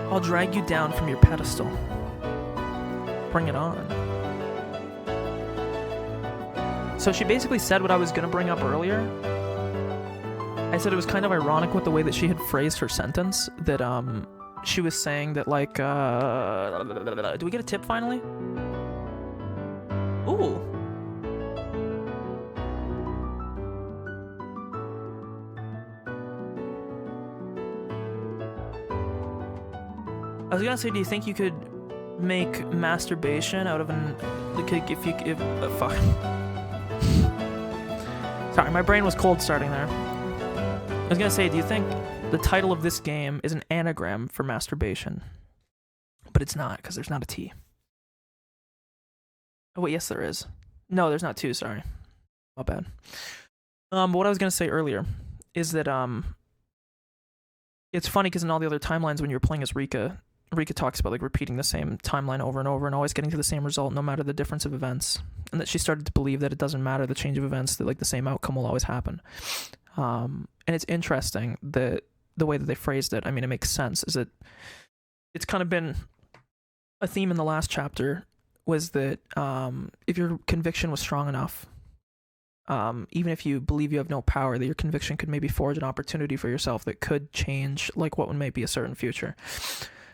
I'll drag you down from your pedestal. Bring it on. So she basically said what I was going to bring up earlier. I said it was kind of ironic with the way that she had phrased her sentence, that she was saying that, like, do we get a tip finally? Ooh. I was gonna say, do you think you could make masturbation out of an, fuck. Sorry, my brain was cold starting there. I was gonna say, do you think the title of this game is an anagram for masturbation? But it's not, because there's not a T. Oh wait, yes there is. No, there's not two, sorry. My bad. What I was gonna say earlier is that it's funny because in all the other timelines when you were playing as Rika talks about like repeating the same timeline over and over and always getting to the same result no matter the difference of events, and that she started to believe that it doesn't matter the change of events, that like the same outcome will always happen. And it's interesting that the way that they phrased it, I mean, it makes sense, is that it's kind of been a theme in the last chapter, was that if your conviction was strong enough, even if you believe you have no power, that your conviction could maybe forge an opportunity for yourself that could change like what may be a certain future.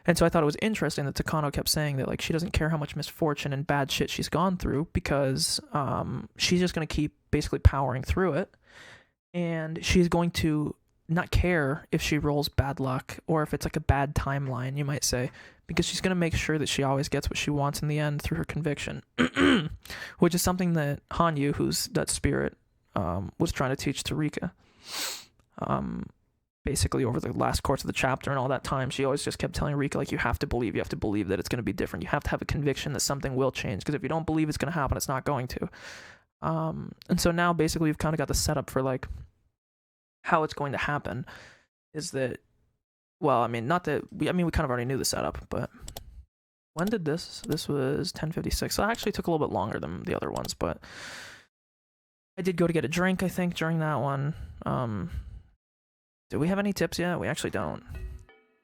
And so I thought it was interesting that Takano kept saying that like she doesn't care how much misfortune and bad shit she's gone through, because she's just going to keep basically powering through it, and she's going to not care if she rolls bad luck or if it's like a bad timeline, you might say, because she's going to make sure that she always gets what she wants in the end through her conviction, which is something that Hanyu, who's that spirit, was trying to teach to Rika. Basically over the last course of the chapter and all that time, she always just kept telling Rika, like, you have to believe that it's going to be different. You have to have a conviction that something will change, because if you don't believe it's going to happen, it's not going to. And so now basically we've kind of got the setup for like how it's going to happen is that, well, I mean, not that we kind of already knew the setup, but when did this was 10:56, so it actually took a little bit longer than the other ones, but I did go to get a drink, I think, during that one. Do we have any tips yet? We actually don't.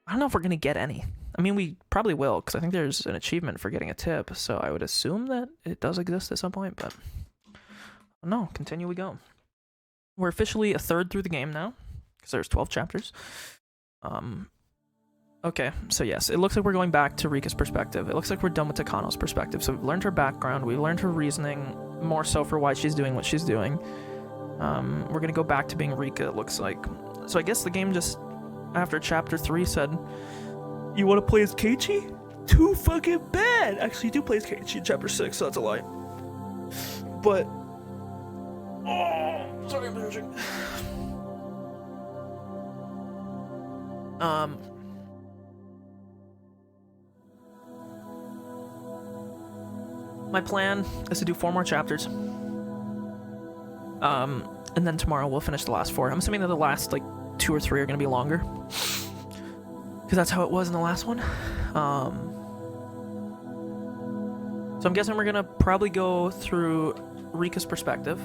I don't know if we're gonna get any. I mean, we probably will, because I think there's an achievement for getting a tip, so I would assume that it does exist at some point, but no, continue we go. We're officially a third through the game now, because there's 12 chapters. Okay, so yes, it looks like we're going back to Rika's perspective. It looks like we're done with Takano's perspective. So we've learned her background, we've learned her reasoning, more so for why she's doing what she's doing. We're gonna go back to being Rika, it looks like. So I guess the game just, after chapter 3, said, you want to play as Keiichi? Too fucking bad! Actually, you do play as Keiichi in chapter 6, so that's a lie. But, oh, sorry, I'm allergic. My plan is to do 4 more chapters. And then tomorrow we'll finish the last 4. I'm assuming that the last, like, 2 or 3 are going to be longer, because that's how it was in the last one. So I'm guessing we're going to probably go through Rika's perspective.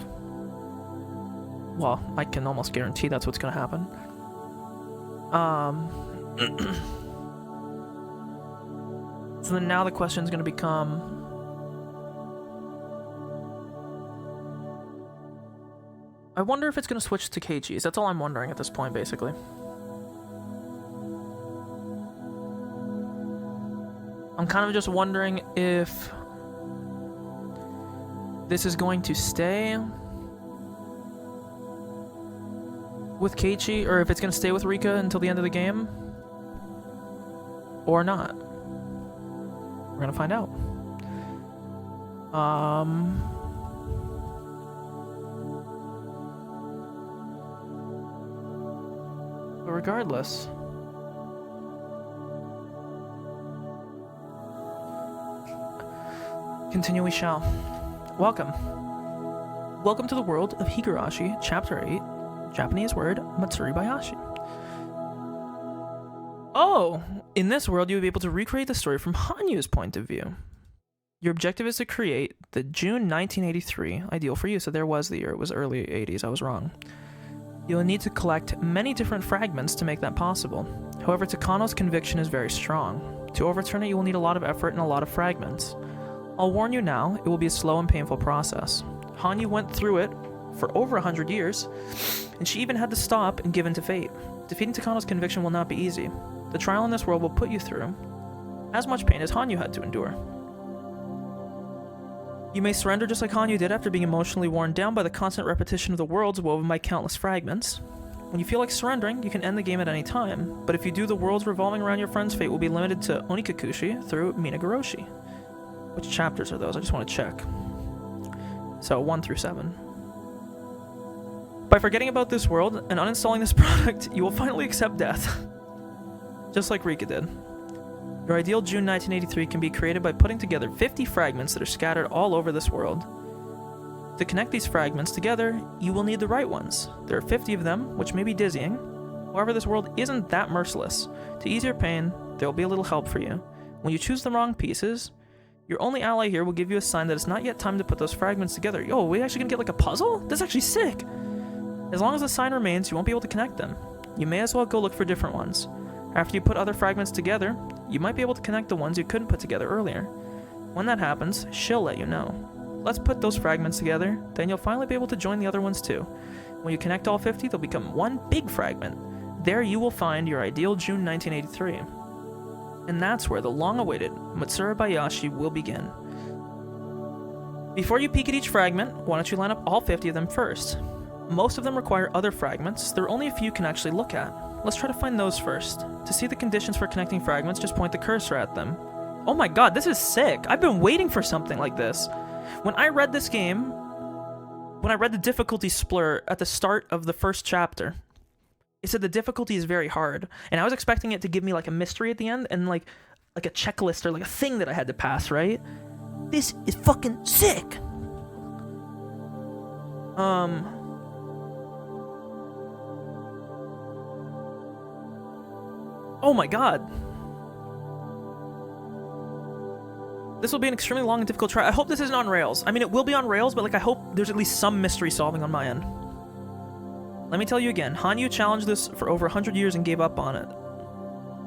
Well, I can almost guarantee that's what's going to happen. So then now the question is going to become, I wonder if it's going to switch to Keiichi's. That's all I'm wondering at this point, basically. I'm kind of just wondering if this is going to stay with Keiichi, or if it's going to stay with Rika until the end of the game, or not. We're going to find out. But regardless, continue we shall. Welcome. Welcome to the world of Higurashi, Chapter 8, Japanese word Matsuribayashi. Oh, in this world you will be able to recreate the story from Hanyu's point of view. Your objective is to create the June 1983 ideal for you. So there was the year, it was early 80s, I was wrong. You'll need to collect many different fragments to make that possible. However, Takano's conviction is very strong. To overturn it, you will need a lot of effort and a lot of fragments. I'll warn you now, it will be a slow and painful process. Hanyu went through it for over 100 years, and she even had to stop and give in to fate. Defeating Takano's conviction will not be easy. The trial in this world will put you through as much pain as Hanyu had to endure. You may surrender just like Hanyu did after being emotionally worn down by the constant repetition of the worlds woven by countless fragments. When you feel like surrendering, you can end the game at any time, but if you do, the worlds revolving around your friend's fate will be limited to Onikakushi through Minaguroshi. Which chapters are those? I just want to check. So 1 through 7. By forgetting about this world and uninstalling this product, you will finally accept death. Just like Rika did. Your ideal June 1983 can be created by putting together 50 fragments that are scattered all over this world. To connect these fragments together, you will need the right ones. There are 50 of them, which may be dizzying. However, this world isn't that merciless. To ease your pain, there will be a little help for you. When you choose the wrong pieces, your only ally here will give you a sign that it's not yet time to put those fragments together. Yo, we actually gonna get like a puzzle? That's actually sick! As long as the sign remains, you won't be able to connect them. You may as well go look for different ones. After you put other fragments together, you might be able to connect the ones you couldn't put together earlier. When that happens, she'll let you know. Let's put those fragments together, then you'll finally be able to join the other ones too. When you connect all 50, they'll become one big fragment. There you will find your ideal June 1983. And that's where the long-awaited Matsuribayashi will begin. Before you peek at each fragment, why don't you line up all 50 of them first? Most of them require other fragments, there are only a few you can actually look at. Let's try to find those first. To see the conditions for connecting fragments, just point the cursor at them. Oh my god, this is sick! I've been waiting for something like this. When I read this game, when I read the difficulty splur at the start of the first chapter, it said the difficulty is very hard, and I was expecting it to give me like a mystery at the end and like a checklist or like a thing that I had to pass, right? This is fucking sick. Oh my god. This will be an extremely long and difficult try. I hope this isn't on rails. I mean, it will be on rails, but like I hope there's at least some mystery solving on my end. Let me tell you again, Hanyu challenged this for over 100 years and gave up on it.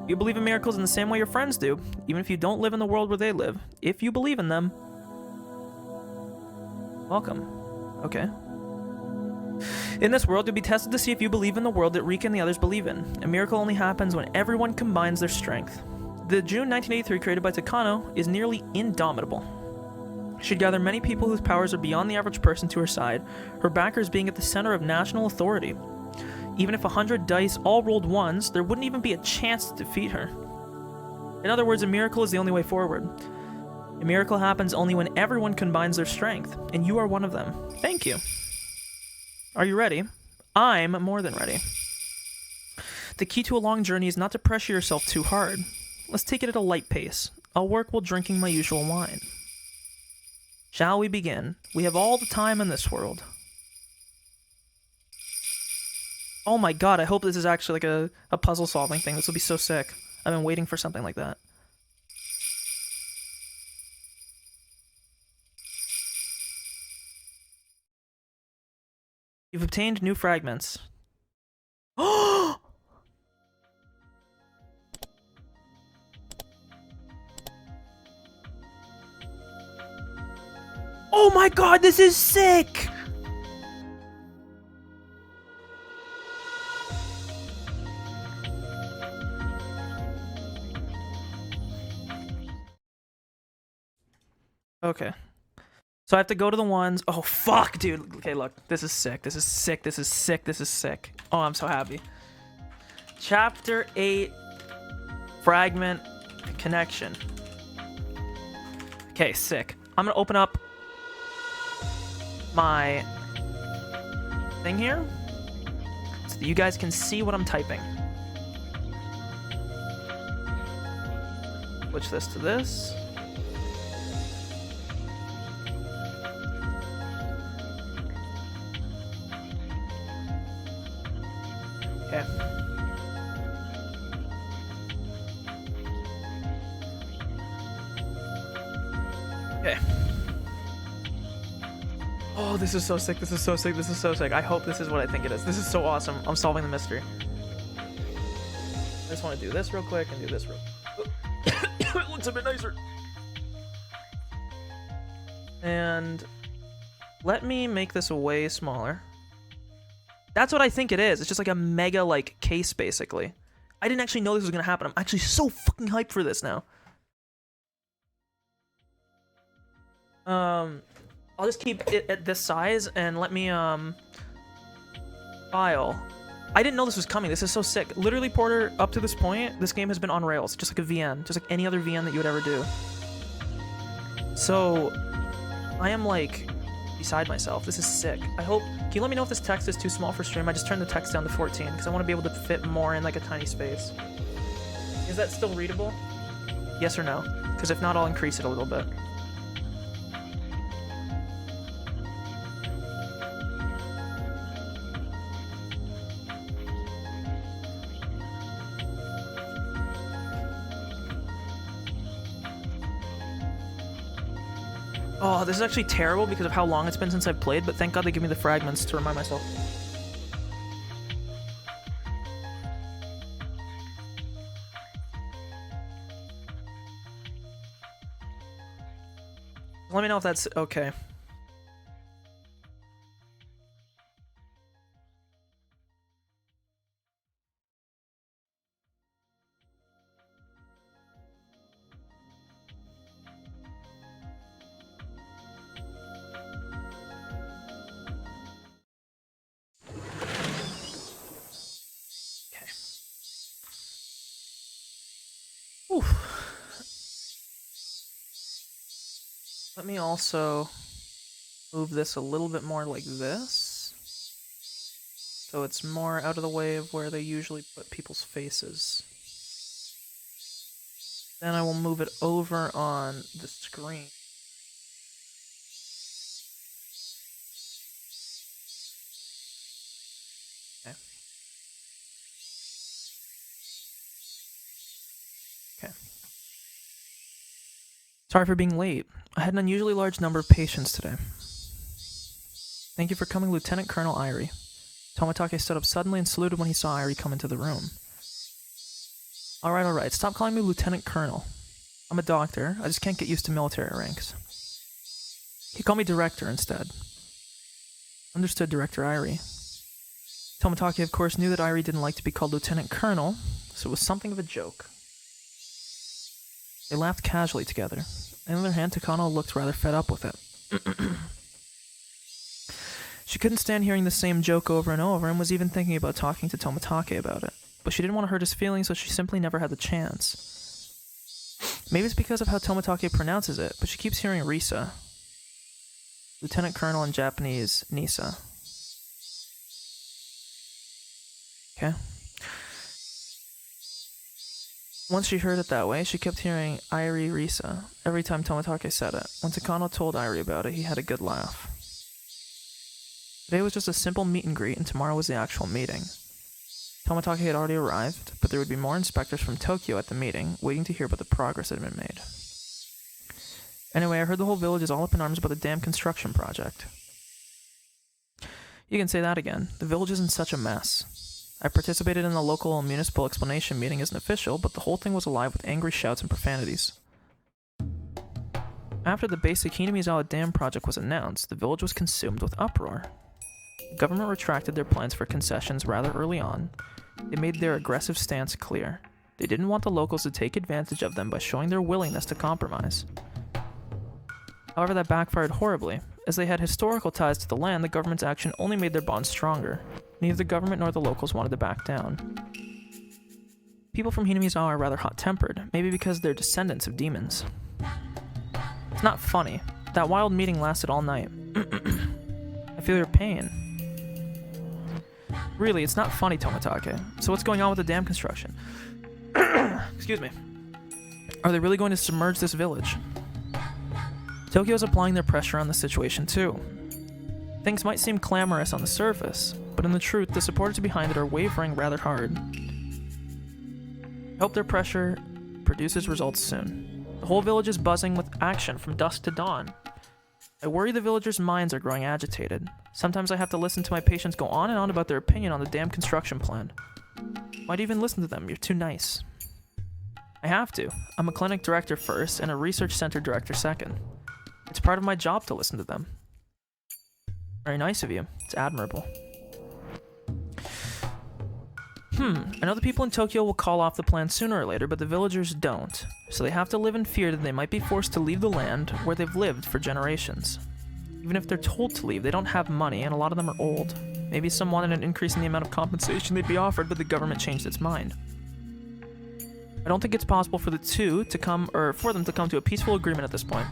You believe in miracles in the same way your friends do, even if you don't live in the world where they live. If you believe in them. Welcome. Okay. In this world, you'll be tested to see if you believe in the world that Rika and the others believe in. A miracle only happens when everyone combines their strength. The June 1983 created by Takano is nearly indomitable. She'd gather many people whose powers are beyond the average person to her side, her backers being at the center of national authority. Even if 100 dice all rolled ones, there wouldn't even be a chance to defeat her. In other words, a miracle is the only way forward. A miracle happens only when everyone combines their strength, and you are one of them. Thank you. Are you ready? I'm more than ready. The key to a long journey is not to pressure yourself too hard. Let's take it at a light pace. I'll work while drinking my usual wine. Shall we begin? We have all the time in this world. Oh my god, I hope this is actually like a puzzle solving thing. This will be so sick. I've been waiting for something like that. You've obtained new fragments. Oh! Oh my god, this is sick! Okay. So I have to go to the ones. Oh, fuck, dude. Okay, look. This is sick. This is sick. This is sick. This is sick. Oh, I'm so happy. Chapter 8. Fragment Connection. Okay, sick. I'm gonna open up my thing here so that you guys can see what I'm typing. Switch this to this. Okay. Okay. Oh, this is so sick. This is so sick. This is so sick. I hope this is what I think it is. This is so awesome. I'm solving the mystery. I just want to do this real quick and do this real quick. It looks a bit nicer. And let me make this way smaller. That's what I think it is. It's just like a mega, like, case, basically. I didn't actually know this was going to happen. I'm actually so fucking hyped for this now. I'll just keep it at this size and let me, file. I didn't know this was coming. This is so sick. Literally, Porter, up to this point, this game has been on rails. Just like a VN. Just like any other VN that you would ever do. So, I am, like, beside myself. This is sick. I hope... Can you let me know if this text is too small for stream? I just turned the text down to 14 because I want to be able to fit more in, like, a tiny space. Is that still readable? Yes or no? Because if not, I'll increase it a little bit. Oh, this is actually terrible because of how long it's been since I've played, but thank God they give me the fragments to remind myself. Let me know if that's okay. Let me also move this a little bit more like this. So it's more out of the way of where they usually put people's faces. Then I will move it over on the screen. Okay. Okay. Sorry for being late. I had an unusually large number of patients today. Thank you for coming, Lieutenant Colonel Irie. Tomitake stood up suddenly and saluted when he saw Irie come into the room. Alright, stop calling me Lieutenant Colonel. I'm a doctor, I just can't get used to military ranks. He called me Director instead. Understood, Director Irie. Tomitake, of course, knew that Irie didn't like to be called Lieutenant Colonel, so it was something of a joke. They laughed casually together. On the other hand, Takano looked rather fed up with it. She couldn't stand hearing the same joke over and over and was even thinking about talking to Tomitake about it. But she didn't want to hurt his feelings, so she simply never had the chance. Maybe it's because of how Tomitake pronounces it, but she keeps hearing Risa. Lieutenant Colonel in Japanese, Nisa. Okay. Once she heard it that way, she kept hearing Irie Risa every time Tomitake said it. When Takano told Irie about it, he had a good laugh. Today was just a simple meet and greet, and tomorrow was the actual meeting. Tomitake had already arrived, but there would be more inspectors from Tokyo at the meeting, waiting to hear about the progress that had been made. Anyway, I heard the whole village is all up in arms about the damn construction project. You can say that again. The village is in such a mess. I participated in the local municipal explanation meeting as an official, but the whole thing was alive with angry shouts and profanities. After the basic Hinamizawa Dam project was announced, the village was consumed with uproar. The government retracted their plans for concessions rather early on. They made their aggressive stance clear. They didn't want the locals to take advantage of them by showing their willingness to compromise. However, that backfired horribly. As they had historical ties to the land, the government's action only made their bonds stronger. Neither the government nor the locals wanted to back down. People from Hinamizawa are rather hot-tempered, maybe because they're descendants of demons. It's not funny. That wild meeting lasted all night. I feel your pain. Really, it's not funny, Tomitake. So what's going on with the dam construction? Excuse me. Are they really going to submerge this village? Tokyo's applying their pressure on the situation too. Things might seem clamorous on the surface, but in the truth, the supporters behind it are wavering rather hard. I hope their pressure produces results soon. The whole village is buzzing with action from dusk to dawn. I worry the villagers' minds are growing agitated. Sometimes I have to listen to my patients go on and on about their opinion on the damn construction plan. Why'd you even listen to them? You're too nice. I have to. I'm a clinic director first and a research center director second. It's part of my job to listen to them. Very nice of you. It's admirable. I know the people in Tokyo will call off the plan sooner or later, but the villagers don't. So they have to live in fear that they might be forced to leave the land where they've lived for generations. Even if they're told to leave, they don't have money, and a lot of them are old. Maybe some wanted an increase in the amount of compensation they'd be offered, but the government changed its mind. I don't think it's possible for them to come to a peaceful agreement at this point.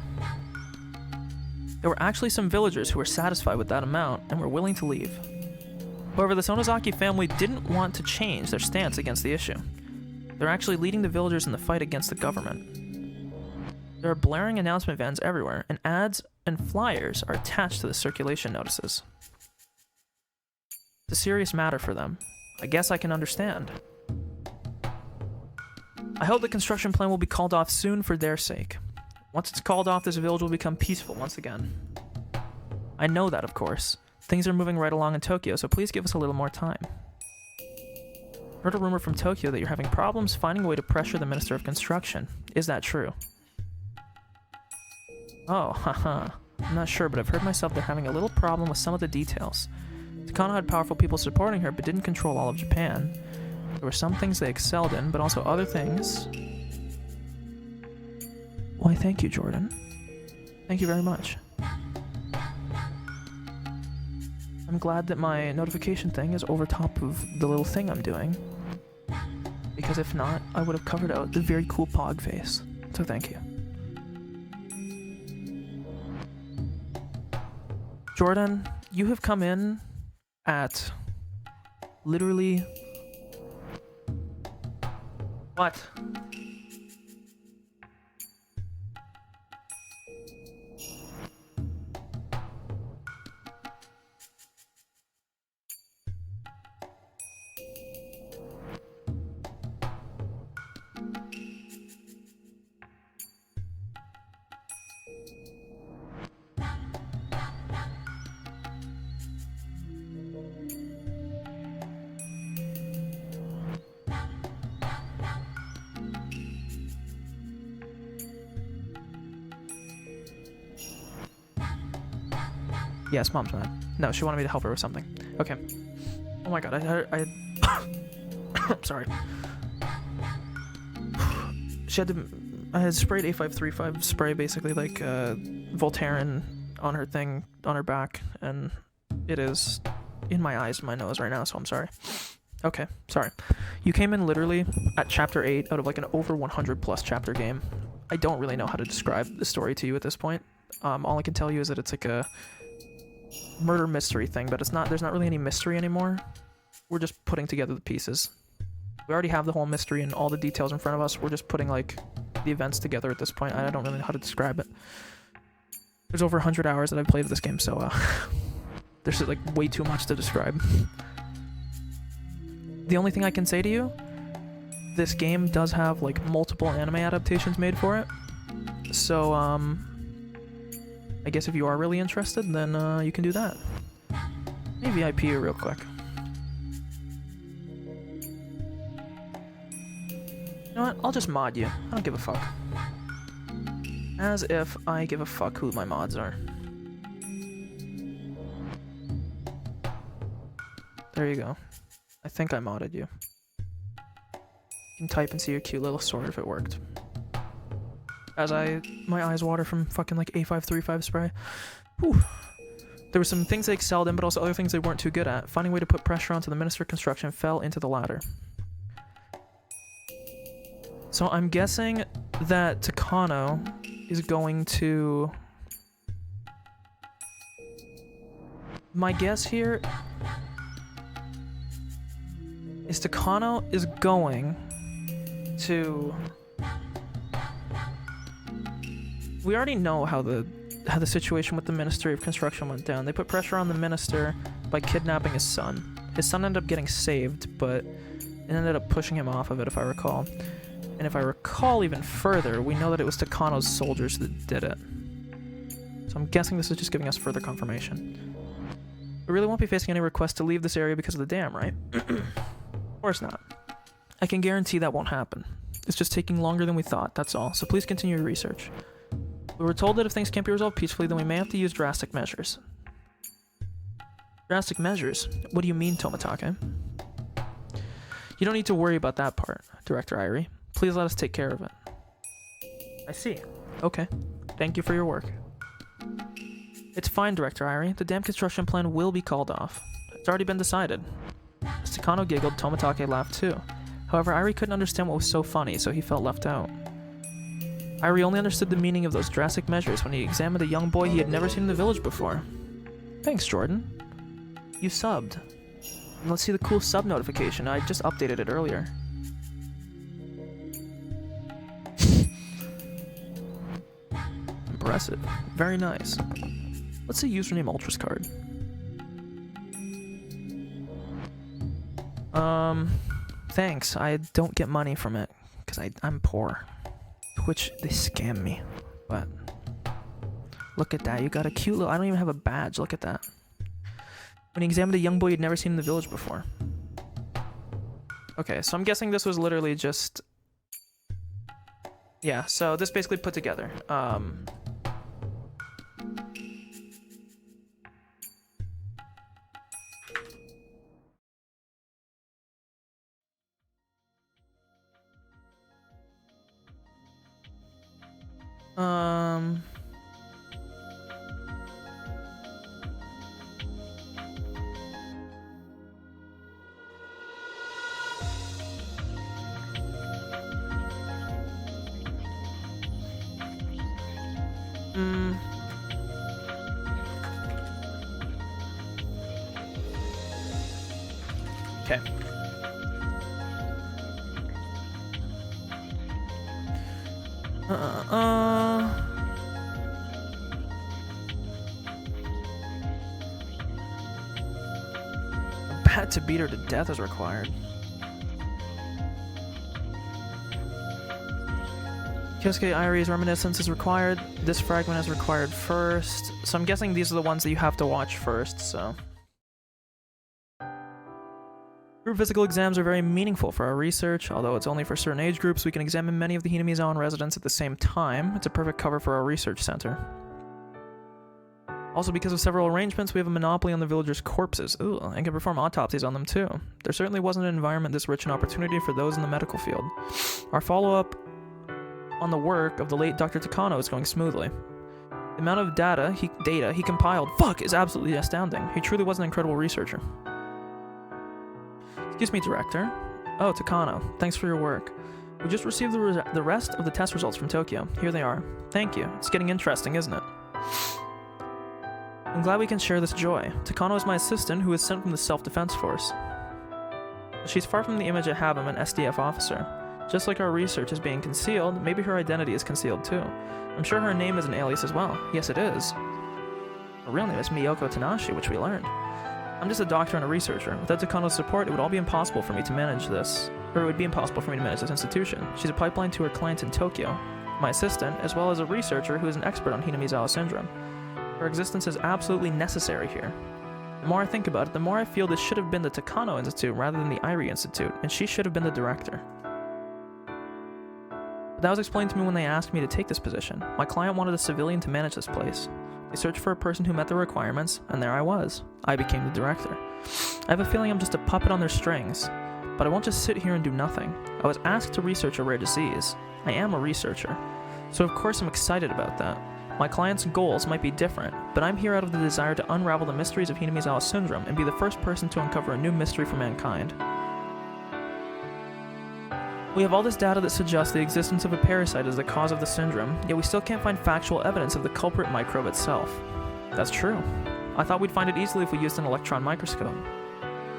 There were actually some villagers who were satisfied with that amount and were willing to leave. However, the Sonozaki family didn't want to change their stance against the issue. They're actually leading the villagers in the fight against the government. There are blaring announcement vans everywhere, and ads and flyers are attached to the circulation notices. It's a serious matter for them. I guess I can understand. I hope the construction plan will be called off soon for their sake. Once it's called off, this village will become peaceful once again. I know that, of course. Things are moving right along in Tokyo, so please give us a little more time. Heard a rumor from Tokyo that you're having problems finding a way to pressure the Minister of Construction. Is that true? Oh, haha. I'm not sure, but I've heard myself they're having a little problem with some of the details. Takano had powerful people supporting her, but didn't control all of Japan. There were some things they excelled in, but also other things... Why, thank you, Jordan. Thank you very much. I'm glad that my notification thing is over top of the little thing I'm doing. Because if not, I would have covered out the very cool pog face. So thank you. Jordan, you have come in at literally... What? Yes, Mom's mad. No, she wanted me to help her with something. Okay. Oh my god, I sorry. I had sprayed A535 spray, basically like Voltaren on her thing, on her back, and it is in my eyes and my nose right now, so I'm sorry. Okay, sorry. You came in literally at chapter 8 out of like an over 100 plus chapter game. I don't really know how to describe the story to you at this point. All I can tell you is that it's like a murder mystery thing, but there's not really any mystery anymore. We're just putting together the pieces. We already have the whole mystery and all the details in front of us. We're just putting like the events together at this point. I don't really know how to describe it. There's over 100 hours that I've played this game, so there's like way too much to describe. The only thing I can say to you, this game does have like multiple anime adaptations made for it. So I guess if you are really interested, then you can do that. Let me VIP you real quick. You know what? I'll just mod you. I don't give a fuck. As if I give a fuck who my mods are. There you go. I think I modded you. You can type and see your cute little sword if it worked. As my eyes water from fucking like A535 spray. Whew. There were some things they excelled in, but also other things they weren't too good at. Finding a way to put pressure onto the Minister of Construction fell into the latter. So I'm guessing that Takano is going to... My guess here is Takano is going to... We already know how the situation with the Ministry of Construction went down. They put pressure on the minister by kidnapping his son. His son ended up getting saved, but it ended up pushing him off of it, if I recall. And if I recall even further, we know that it was Takano's soldiers that did it. So I'm guessing this is just giving us further confirmation. We really won't be facing any requests to leave this area because of the dam, right? Of course not. I can guarantee that won't happen. It's just taking longer than we thought, that's all. So please continue your research. We were told that if things can't be resolved peacefully, then we may have to use drastic measures. Drastic measures? What do you mean, Tomatake? You don't need to worry about that part, Director Irie. Please let us take care of it. I see. Okay. Thank you for your work. It's fine, Director Irie. The dam construction plan will be called off. It's already been decided. As Takano giggled, Tomatake laughed too. However, Irie couldn't understand what was so funny, so he felt left out. Irie only understood the meaning of those drastic measures when he examined a young boy he had never seen in the village before. Thanks, Jordan. You subbed. And let's see the cool sub notification. I just updated it earlier. Impressive. Very nice. Let's see username Ultras card. Thanks. I don't get money from it, because I'm poor. Twitch, they scam me. But, look at that. You got a cute little... I don't even have a badge. Look at that. When he examined a young boy he'd never seen in the village before. Okay, so I'm guessing this was literally just... Yeah, so this basically put together. Okay. A bat to beat her to death is required. Kyosuke Irie's reminiscence is required. This fragment is required first. So I'm guessing these are the ones that you have to watch first, so... Group physical exams are very meaningful for our research. Although it's only for certain age groups, we can examine many of the Hinamizawa residents at the same time. It's a perfect cover for our research center. Also, because of several arrangements, we have a monopoly on the villagers' corpses. Ooh, and can perform autopsies on them too. There certainly wasn't an environment this rich in opportunity for those in the medical field. Our follow-up on the work of the late Dr. Takano is going smoothly. The amount of data he compiled, is absolutely astounding. He truly was an incredible researcher. Excuse me, Director. Oh, Takano, thanks for your work. We just received the rest of the test results from Tokyo. Here they are. Thank you. It's getting interesting, isn't it? I'm glad we can share this joy. Takano is my assistant, who is sent from the Self-Defense Force. She's far from the image I have of an SDF officer. Just like our research is being concealed, maybe her identity is concealed too. I'm sure her name is an alias as well. Yes, it is. Her real name is Miyoko Tanashi, which we learned. I'm just a doctor and a researcher. Without Takano's support, it would all be impossible for me to manage this. Or it would be impossible for me to manage this institution. She's a pipeline to her clients in Tokyo. My assistant, as well as a researcher who is an expert on Hinamizawa syndrome. Her existence is absolutely necessary here. The more I think about it, the more I feel this should have been the Takano Institute rather than the Irie Institute, and she should have been the director. But that was explained to me when they asked me to take this position. My client wanted a civilian to manage this place. They searched for a person who met the requirements, and there I was. I became the director. I have a feeling I'm just a puppet on their strings, but I won't just sit here and do nothing. I was asked to research a rare disease. I am a researcher, so of course I'm excited about that. My client's goals might be different, but I'm here out of the desire to unravel the mysteries of Hinamizawa syndrome and be the first person to uncover a new mystery for mankind. We have all this data that suggests the existence of a parasite as the cause of the syndrome, yet we still can't find factual evidence of the culprit microbe itself. That's true. I thought we'd find it easily if we used an electron microscope.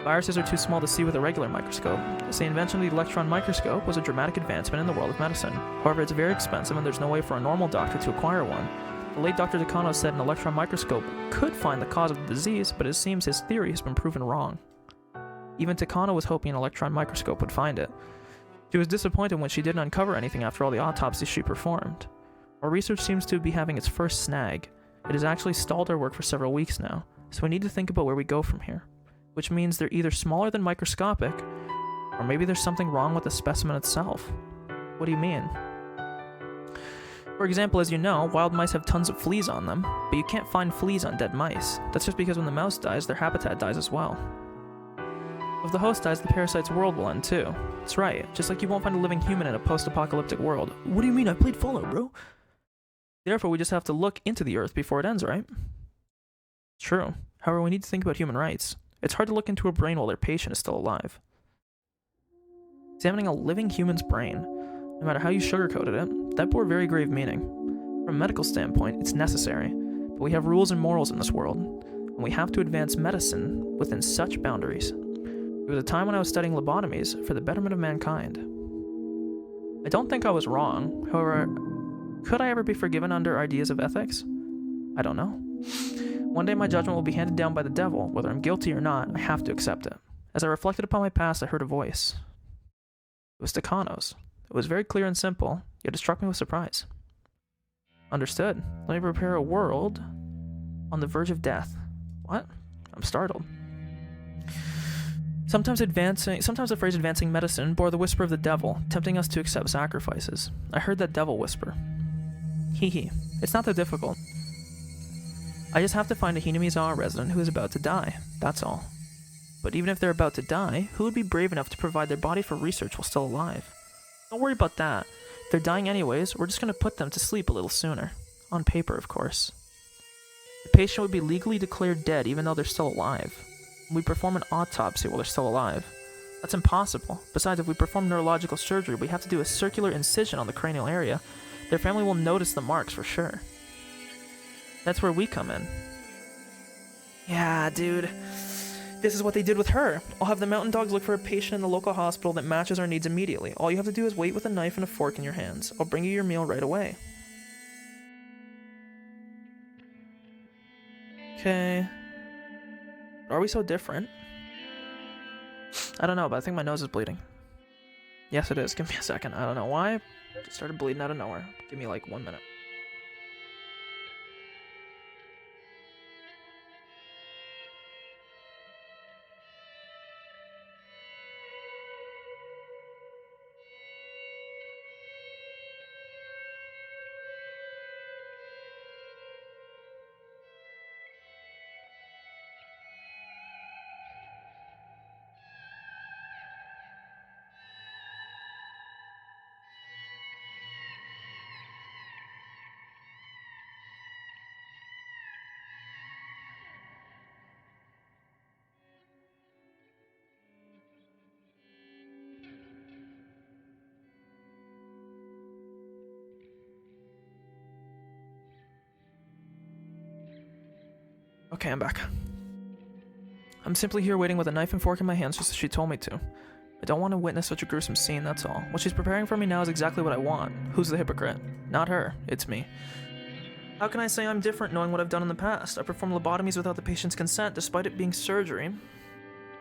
Viruses are too small to see with a regular microscope. The invention of the electron microscope was a dramatic advancement in the world of medicine. However, it's very expensive and there's no way for a normal doctor to acquire one. The late Dr. Takano said an electron microscope could find the cause of the disease, but it seems his theory has been proven wrong. Even Takano was hoping an electron microscope would find it. She was disappointed when she didn't uncover anything after all the autopsies she performed. Our research seems to be having its first snag. It has actually stalled our work for several weeks now, so we need to think about where we go from here. Which means they're either smaller than microscopic, or maybe there's something wrong with the specimen itself. What do you mean? For example, as you know, wild mice have tons of fleas on them, but you can't find fleas on dead mice. That's just because when the mouse dies, their habitat dies as well. If the host dies, the parasite's world will end too. That's right, just like you won't find a living human in a post-apocalyptic world. What do you mean? I played Fallout, bro. Therefore, we just have to look into the Earth before it ends, right? True. However, we need to think about human rights. It's hard to look into a brain while their patient is still alive. Examining a living human's brain, no matter how you sugarcoated it, that bore very grave meaning. From a medical standpoint, it's necessary, but we have rules and morals in this world, and we have to advance medicine within such boundaries. There was a time when I was studying lobotomies for the betterment of mankind. I don't think I was wrong, however, could I ever be forgiven under ideas of ethics? I don't know. One day my judgment will be handed down by the devil. Whether I'm guilty or not, I have to accept it. As I reflected upon my past, I heard a voice. It was Takano's. It was very clear and simple, yet it struck me with surprise. Understood. Let me prepare a world on the verge of death. What? I'm startled. Sometimes the phrase advancing medicine bore the whisper of the devil, tempting us to accept sacrifices. I heard that devil whisper. Hee. It's not that difficult. I just have to find a Hinamizawa resident who is about to die. That's all. But even if they're about to die, who would be brave enough to provide their body for research while still alive? Don't worry about that. If they're dying anyways, we're just going to put them to sleep a little sooner. On paper, of course. The patient would be legally declared dead even though they're still alive. We perform an autopsy while they're still alive. That's impossible. Besides, if we perform neurological surgery, we have to do a circular incision on the cranial area. Their family will notice the marks for sure. That's where we come in. Yeah, dude. This is what they did with her. I'll have the mountain dogs look for a patient in the local hospital that matches our needs immediately. All you have to do is wait with a knife and a fork in your hands. I'll bring you your meal right away. Okay. Are we so different? I don't know, but I think my nose is bleeding. Yes, it is. Give me a second. I don't know why. It just started bleeding out of nowhere. Give me like 1 minute. Okay, I'm back. I'm simply here waiting with a knife and fork in my hands just as she told me to. I don't want to witness such a gruesome scene, that's all. What she's preparing for me now is exactly what I want. Who's the hypocrite? Not her, it's me. How can I say I'm different knowing what I've done in the past? I performed lobotomies without the patient's consent, despite it being surgery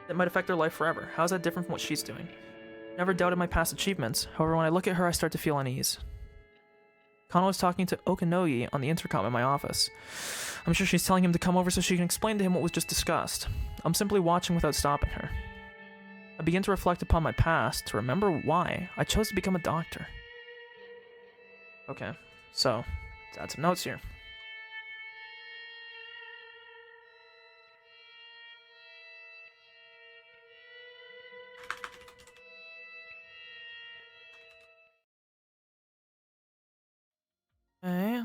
that might affect their life forever. How's that different from what she's doing? Never doubted my past achievements. However, when I look at her, I start to feel unease. Kano was talking to Okanogi on the intercom in my office. I'm sure she's telling him to come over so she can explain to him what was just discussed. I'm simply watching without stopping her. I begin to reflect upon my past, to remember why I chose to become a doctor. Okay, so, let's add some notes here. Okay.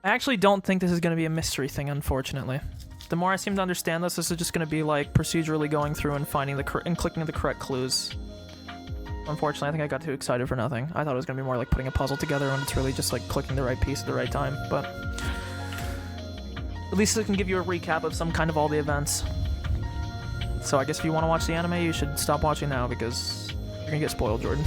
I actually don't think this is going to be a mystery thing, unfortunately. The more I seem to understand this is just going to be like procedurally going through and finding and clicking the correct clues. Unfortunately, I think I got too excited for nothing. I thought it was going to be more like putting a puzzle together when it's really just like clicking the right piece at the right time, but at least it can give you a recap of some kind of all the events. So I guess if you want to watch the anime, you should stop watching now because you're going to get spoiled, Jordan.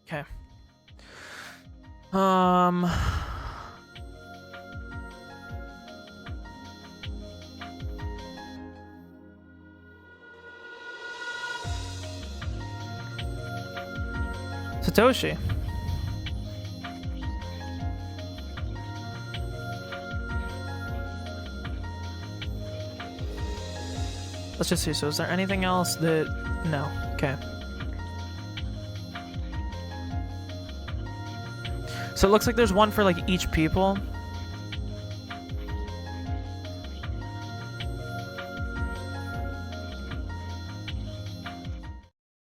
Okay. Satoshi. Let's just see. So is there anything else that... No. Okay. So it looks like there's one for like each people.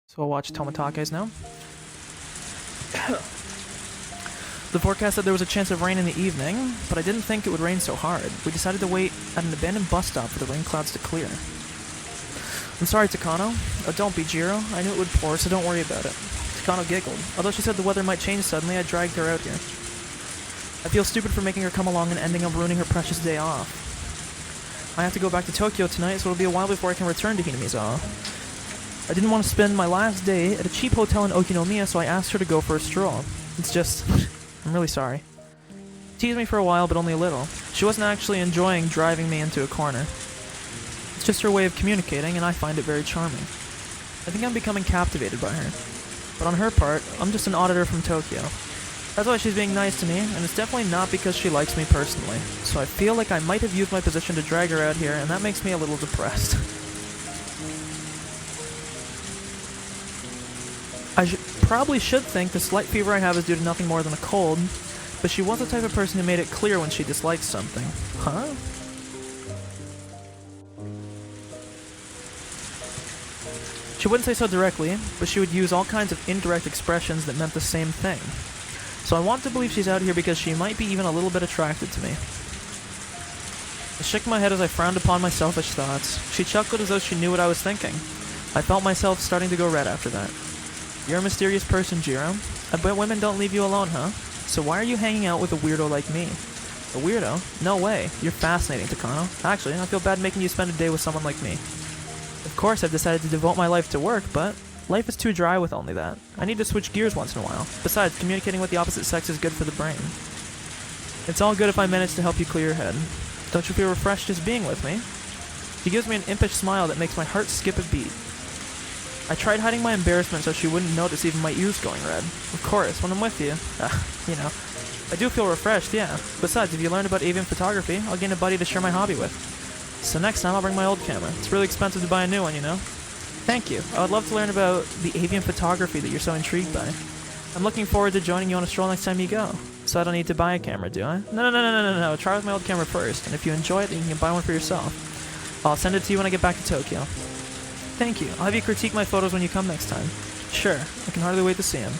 So we'll watch Tomatake's now. The forecast said there was a chance of rain in the evening, but I didn't think it would rain so hard. We decided to wait at an abandoned bus stop for the rain clouds to clear. I'm sorry, Takano. Oh, don't be, Jiro. I knew it would pour, so don't worry about it. Takano giggled. Although she said the weather might change suddenly, I dragged her out here. I feel stupid for making her come along and ending up ruining her precious day off. I have to go back to Tokyo tonight, so it'll be a while before I can return to Hinamizawa. I didn't want to spend my last day at a cheap hotel in Okinomiya, so I asked her to go for a stroll. It's just... I'm really sorry. Teased me for a while, but only a little. She wasn't actually enjoying driving me into a corner. It's just her way of communicating, and I find it very charming. I think I'm becoming captivated by her. But on her part, I'm just an auditor from Tokyo. That's why she's being nice to me, and it's definitely not because she likes me personally. So I feel like I might have used my position to drag her out here, and that makes me a little depressed. I probably should think the slight fever I have is due to nothing more than a cold, but she was the type of person who made it clear when she disliked something. Huh? She wouldn't say so directly, but she would use all kinds of indirect expressions that meant the same thing. So I want to believe she's out here because she might be even a little bit attracted to me. I shook my head as I frowned upon my selfish thoughts. She chuckled as though she knew what I was thinking. I felt myself starting to go red after that. You're a mysterious person, Jiro. I bet women don't leave you alone, huh? So why are you hanging out with a weirdo like me? A weirdo? No way. You're fascinating, Takano. Actually, I feel bad making you spend a day with someone like me. Of course, I've decided to devote my life to work, but life is too dry with only that. I need to switch gears once in a while. Besides, communicating with the opposite sex is good for the brain. It's all good if I manage to help you clear your head. Don't you feel refreshed just being with me? She gives me an impish smile that makes my heart skip a beat. I tried hiding my embarrassment so she wouldn't notice even my ears going red. Of course, when I'm with you, you know. I do feel refreshed, yeah. Besides, if you learn about avian photography, I'll gain a buddy to share my hobby with. So next time I'll bring my old camera. It's really expensive to buy a new one, you know? Thank you. I would love to learn about the avian photography that you're so intrigued by. I'm looking forward to joining you on a stroll next time you go. So I don't need to buy a camera, do I? No. Try with my old camera first, and if you enjoy it, then you can buy one for yourself. I'll send it to you when I get back to Tokyo. Thank you. I'll have you critique my photos when you come next time. Sure. I can hardly wait to see them.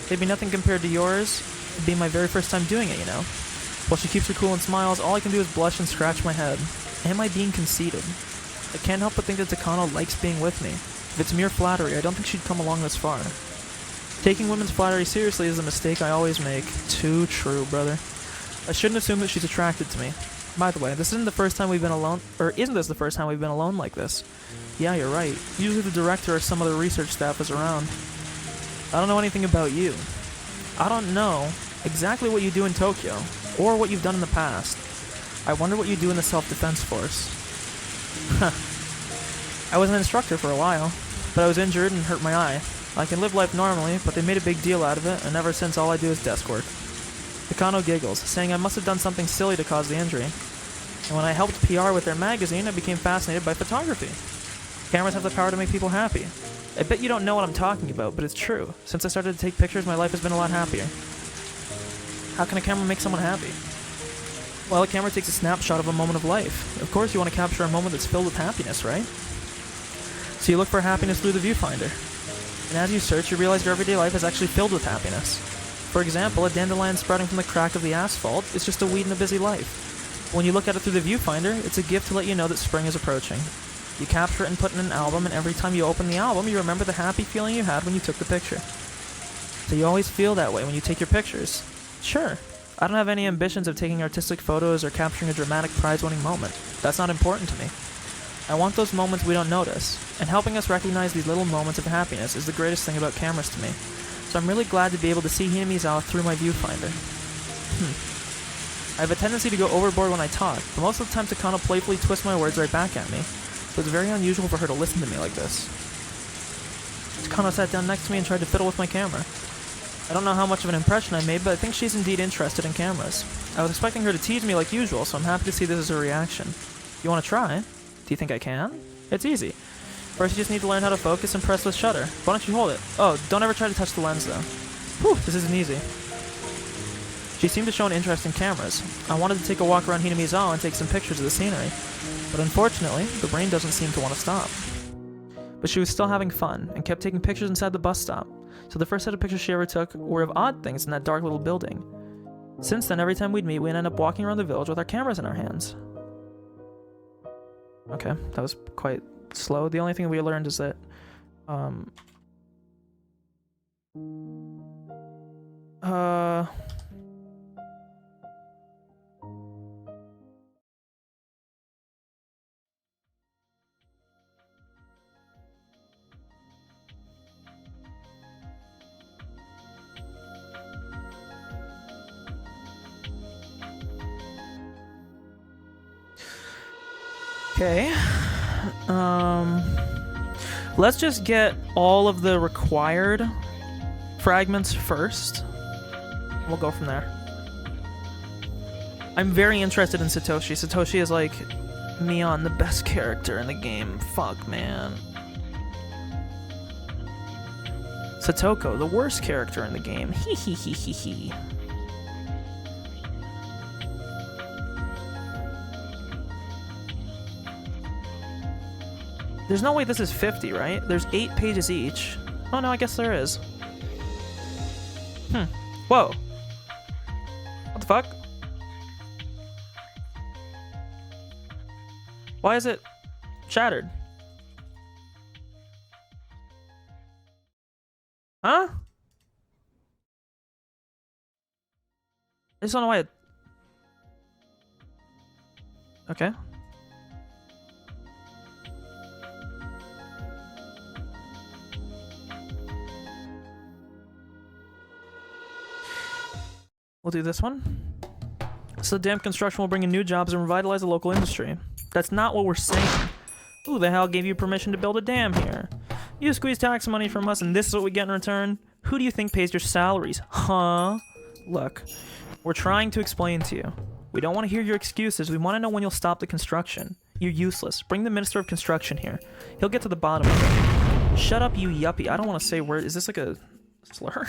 They'd be nothing compared to yours. It'd be my very first time doing it, you know? While she keeps her cool and smiles, all I can do is blush and scratch my head. Am I being conceited? I can't help but think that Takano likes being with me. If it's mere flattery, I don't think she'd come along this far. Taking women's flattery seriously is a mistake I always make. Too true, brother. I shouldn't assume that she's attracted to me. By the way, this isn't the first time we've been alone, or isn't this the first time we've been alone like this? Yeah, you're right. Usually the director or some other research staff is around. I don't know anything about you. I don't know exactly what you do in Tokyo, or what you've done in the past. I wonder what you do in the self-defense force. I was an instructor for a while, but I was injured and hurt my eye. I can live life normally, but they made a big deal out of it, and ever since all I do is desk work. Takano giggles, saying I must have done something silly to cause the injury. And when I helped PR with their magazine, I became fascinated by photography. Cameras have the power to make people happy. I bet you don't know what I'm talking about, but it's true. Since I started to take pictures, my life has been a lot happier. How can a camera make someone happy? Well, a camera takes a snapshot of a moment of life. Of course you want to capture a moment that's filled with happiness, right? So you look for happiness through the viewfinder. And as you search, you realize your everyday life is actually filled with happiness. For example, a dandelion sprouting from the crack of the asphalt is just a weed in a busy life. When you look at it through the viewfinder, it's a gift to let you know that spring is approaching. You capture it and put it in an album, and every time you open the album, you remember the happy feeling you had when you took the picture. So you always feel that way when you take your pictures. Sure, I don't have any ambitions of taking artistic photos or capturing a dramatic prize-winning moment. That's not important to me. I want those moments we don't notice, and helping us recognize these little moments of happiness is the greatest thing about cameras to me. so I'm really glad to be able to see Hinamizawa through my viewfinder. I have a tendency to go overboard when I talk, but most of the time Takano playfully twists my words right back at me, so it's very unusual for her to listen to me like this. Takano sat down next to me and tried to fiddle with my camera. I don't know how much of an impression I made, but I think she's indeed interested in cameras. I was expecting her to tease me like usual, so I'm happy to see this as a reaction. You want to try? Do you think I can? It's easy. First, you just need to learn how to focus and press the shutter. Why don't you hold it? Oh, don't ever try to touch the lens, though. Whew, this isn't easy. She seemed to show an interest in cameras. I wanted to take a walk around Hinamizawa and take some pictures of the scenery, but unfortunately, the brain doesn't seem to want to stop. But she was still having fun, and kept taking pictures inside the bus stop, so the first set of pictures she ever took were of odd things in that dark little building. Since then, every time we'd meet, we'd end up walking around the village with our cameras in our hands. Okay, that was quite slow. The only thing we learned is that, okay. Let's just get all of the required fragments first. We'll go from there. I'm very interested in Satoshi. Satoshi is like Mion, the best character in the game. Fuck, man. Satoko, the worst character in the game. Hee hee hee hee hee. There's no way this is 50, right? There's 8 pages each. Oh no, I guess there is. Whoa. What the fuck? Why is it shattered? Huh? I just don't know why it... Okay. We'll do this one. So the dam construction will bring in new jobs and revitalize the local industry. That's not what we're saying. Who the hell gave you permission to build a dam here? You squeeze tax money from us and this is what we get in return? Who do you think pays your salaries? Huh? Look, we're trying to explain to you. We don't want to hear your excuses. We want to know when you'll stop the construction. You're useless. Bring the Minister of Construction here. He'll get to the bottom of it. Shut up, you yuppie. I don't want to say word. Is this like a slur?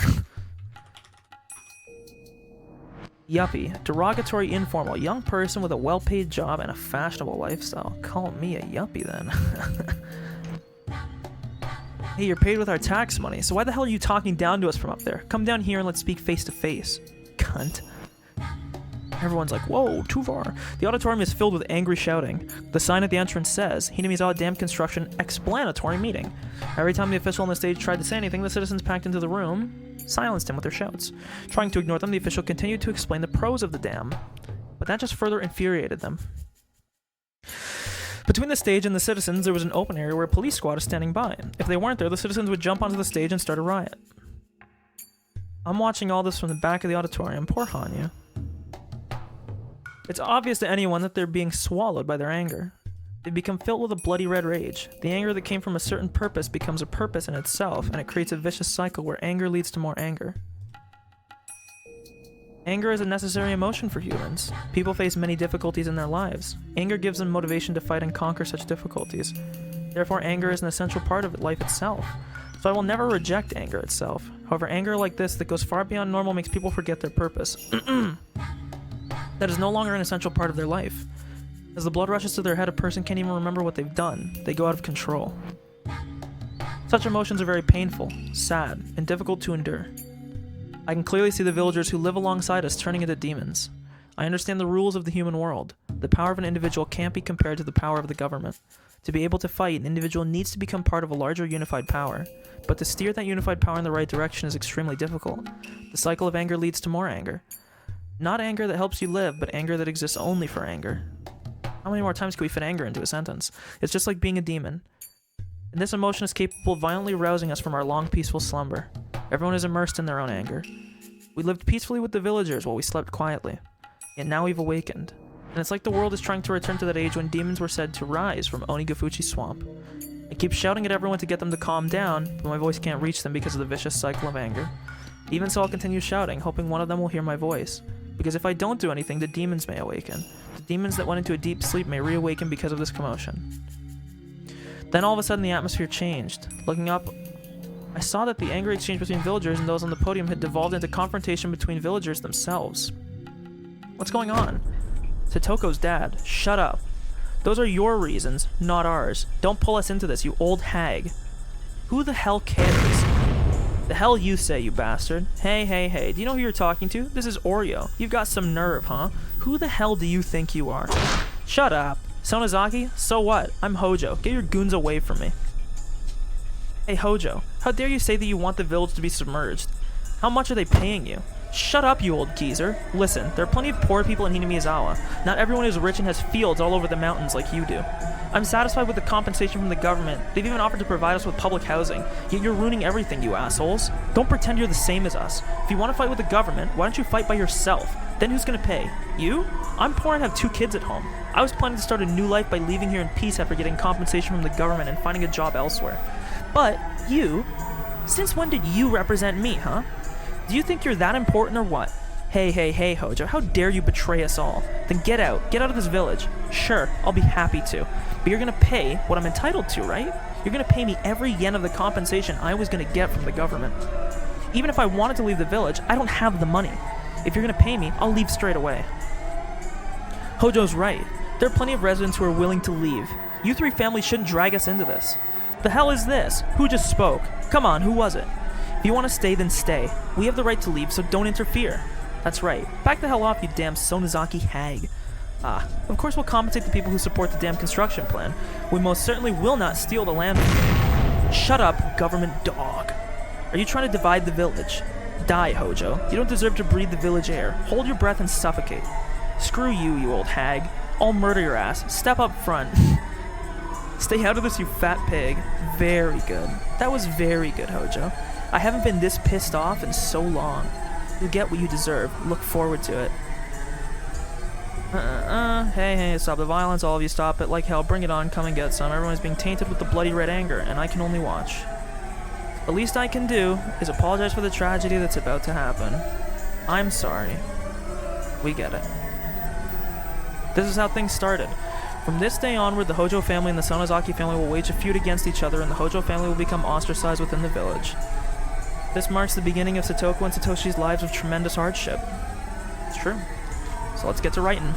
Yuppie, derogatory, informal, young person with a well-paid job and a fashionable lifestyle. Call me a yuppie then. Hey, you're paid with our tax money, so why the hell are you talking down to us from up there? Come down here and let's speak face to face. Cunt. Everyone's like, whoa, too far. The auditorium is filled with angry shouting. The sign at the entrance says, Hinamizawa Dam Construction Explanatory Meeting. Every time the official on the stage tried to say anything, the citizens packed into the room silenced him with their shouts. Trying to ignore them, the official continued to explain the pros of the dam, but that just further infuriated them. Between the stage and the citizens, there was an open area where a police squad is standing by. If they weren't there, the citizens would jump onto the stage and start a riot. I'm watching all this from the back of the auditorium. Poor Hanya. It's obvious to anyone that they're being swallowed by their anger. They become filled with a bloody red rage. The anger that came from a certain purpose becomes a purpose in itself, and it creates a vicious cycle where anger leads to more anger. Anger is a necessary emotion for humans. People face many difficulties in their lives. Anger gives them motivation to fight and conquer such difficulties. Therefore, anger is an essential part of life itself. So I will never reject anger itself. However, anger like this that goes far beyond normal makes people forget their purpose. That is no longer an essential part of their life. As the blood rushes to their head, a person can't even remember what they've done. They go out of control. Such emotions are very painful, sad, and difficult to endure. I can clearly see the villagers who live alongside us turning into demons. I understand the rules of the human world. The power of an individual can't be compared to the power of the government. To be able to fight, an individual needs to become part of a larger unified power. But to steer that unified power in the right direction is extremely difficult. The cycle of anger leads to more anger. Not anger that helps you live, but anger that exists only for anger. How many more times can we fit anger into a sentence? It's just like being a demon. And this emotion is capable of violently rousing us from our long, peaceful slumber. Everyone is immersed in their own anger. We lived peacefully with the villagers while we slept quietly. Yet now we've awakened. And it's like the world is trying to return to that age when demons were said to rise from Onigafuchi Swamp. I keep shouting at everyone to get them to calm down, but my voice can't reach them because of the vicious cycle of anger. Even so, I'll continue shouting, hoping one of them will hear my voice. Because if I don't do anything, the demons may awaken. The demons that went into a deep sleep may reawaken because of this commotion. Then all of a sudden the atmosphere changed. Looking up, I saw that the angry exchange between villagers and those on the podium had devolved into confrontation between villagers themselves. What's going on? Satoko's dad. Shut up. Those are your reasons, not ours. Don't pull us into this, you old hag. Who the hell cares? The hell you say, you bastard. Hey, do you know who you're talking to? This is Oreo. You've got some nerve, huh? Who the hell do you think you are? Shut up. Sonozaki? So what? I'm Hojo. Get your goons away from me. Hey Hojo, how dare you say that you want the village to be submerged? How much are they paying you? Shut up, you old geezer. Listen, there are plenty of poor people in Hinamiyazawa. Not everyone is rich and has fields all over the mountains like you do. I'm satisfied with the compensation from the government. They've even offered to provide us with public housing. Yet you're ruining everything, you assholes. Don't pretend you're the same as us. If you want to fight with the government, why don't you fight by yourself? Then who's gonna pay? You? I'm poor and have 2 kids at home. I was planning to start a new life by leaving here in peace after getting compensation from the government and finding a job elsewhere. But you? Since when did you represent me, huh? Do you think you're that important or what? Hey, Hojo, how dare you betray us all? Then get out of this village. Sure, I'll be happy to. But you're gonna pay what I'm entitled to, right? You're gonna pay me every yen of the compensation I was gonna get from the government. Even if I wanted to leave the village, I don't have the money. If you're gonna pay me, I'll leave straight away. Hojo's right. There are plenty of residents who are willing to leave. You 3 families shouldn't drag us into this. The hell is this? Who just spoke? Come on, who was it? If you want to stay, then stay. We have the right to leave, so don't interfere. That's right. Back the hell off, you damn Sonozaki hag. Of course we'll compensate the people who support the damn construction plan. We most certainly will not steal the land from you. Shut up, government dog. Are you trying to divide the village? Die, Hojo. You don't deserve to breathe the village air. Hold your breath and suffocate. Screw you, you old hag. I'll murder your ass. Step up front. Stay out of this, you fat pig. Very good. That was very good, Hojo. I haven't been this pissed off in so long. You'll get what you deserve. Look forward to it. Hey, stop the violence. All of you stop it. Like hell, bring it on. Come and get some. Everyone's being tainted with the bloody red anger, and I can only watch. The least I can do is apologize for the tragedy that's about to happen. I'm sorry. We get it. This is how things started. From this day onward, the Hojo family and the Sonozaki family will wage a feud against each other, and the Hojo family will become ostracized within the village. This marks the beginning of Satoko and Satoshi's lives of tremendous hardship. It's true. So let's get to writing.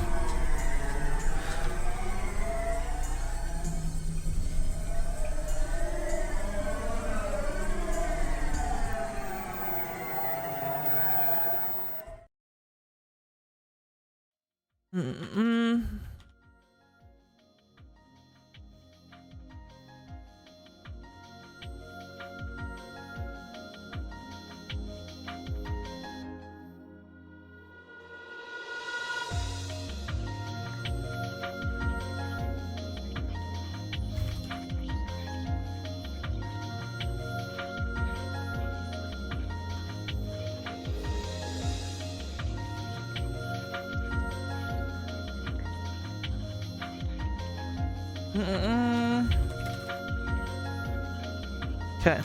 Okay.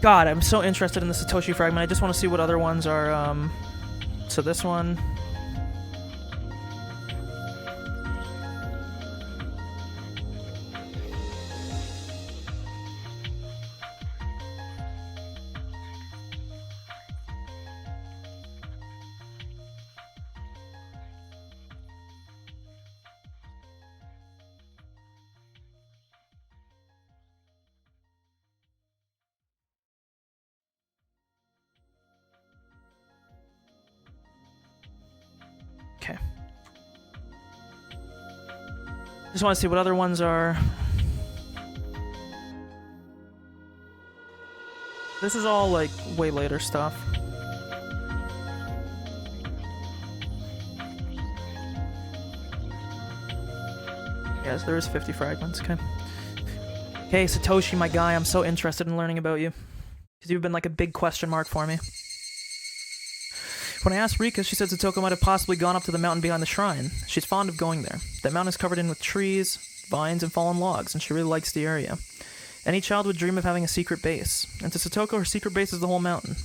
God, I'm so interested in the Satoshi fragment. I just want to see what other ones are, so this one. Okay. Just want to see what other ones are. This is all like way later stuff. Yes, there is 50 fragments. Okay. Hey, Satoshi, my guy, I'm so interested in learning about you. Because you've been like a big question mark for me. When I asked Rika, she said Satoko might have possibly gone up to the mountain behind the shrine. She's fond of going there. That mountain is covered in with trees, vines, and fallen logs, and she really likes the area. Any child would dream of having a secret base, and to Satoko, her secret base is the whole mountain.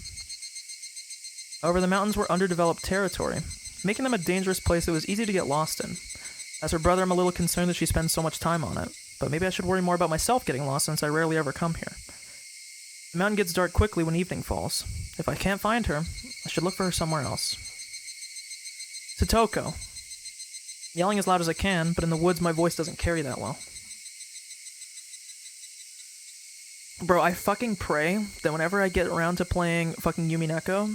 However, the mountains were underdeveloped territory, making them a dangerous place that was easy to get lost in. As her brother, I'm a little concerned that she spends so much time on it, but maybe I should worry more about myself getting lost since I rarely ever come here. The mountain gets dark quickly when evening falls. If I can't find her, I should look for her somewhere else. Satoko. Yelling as loud as I can, but in the woods my voice doesn't carry that well. Bro, I fucking pray that whenever I get around to playing fucking Yumi Neko,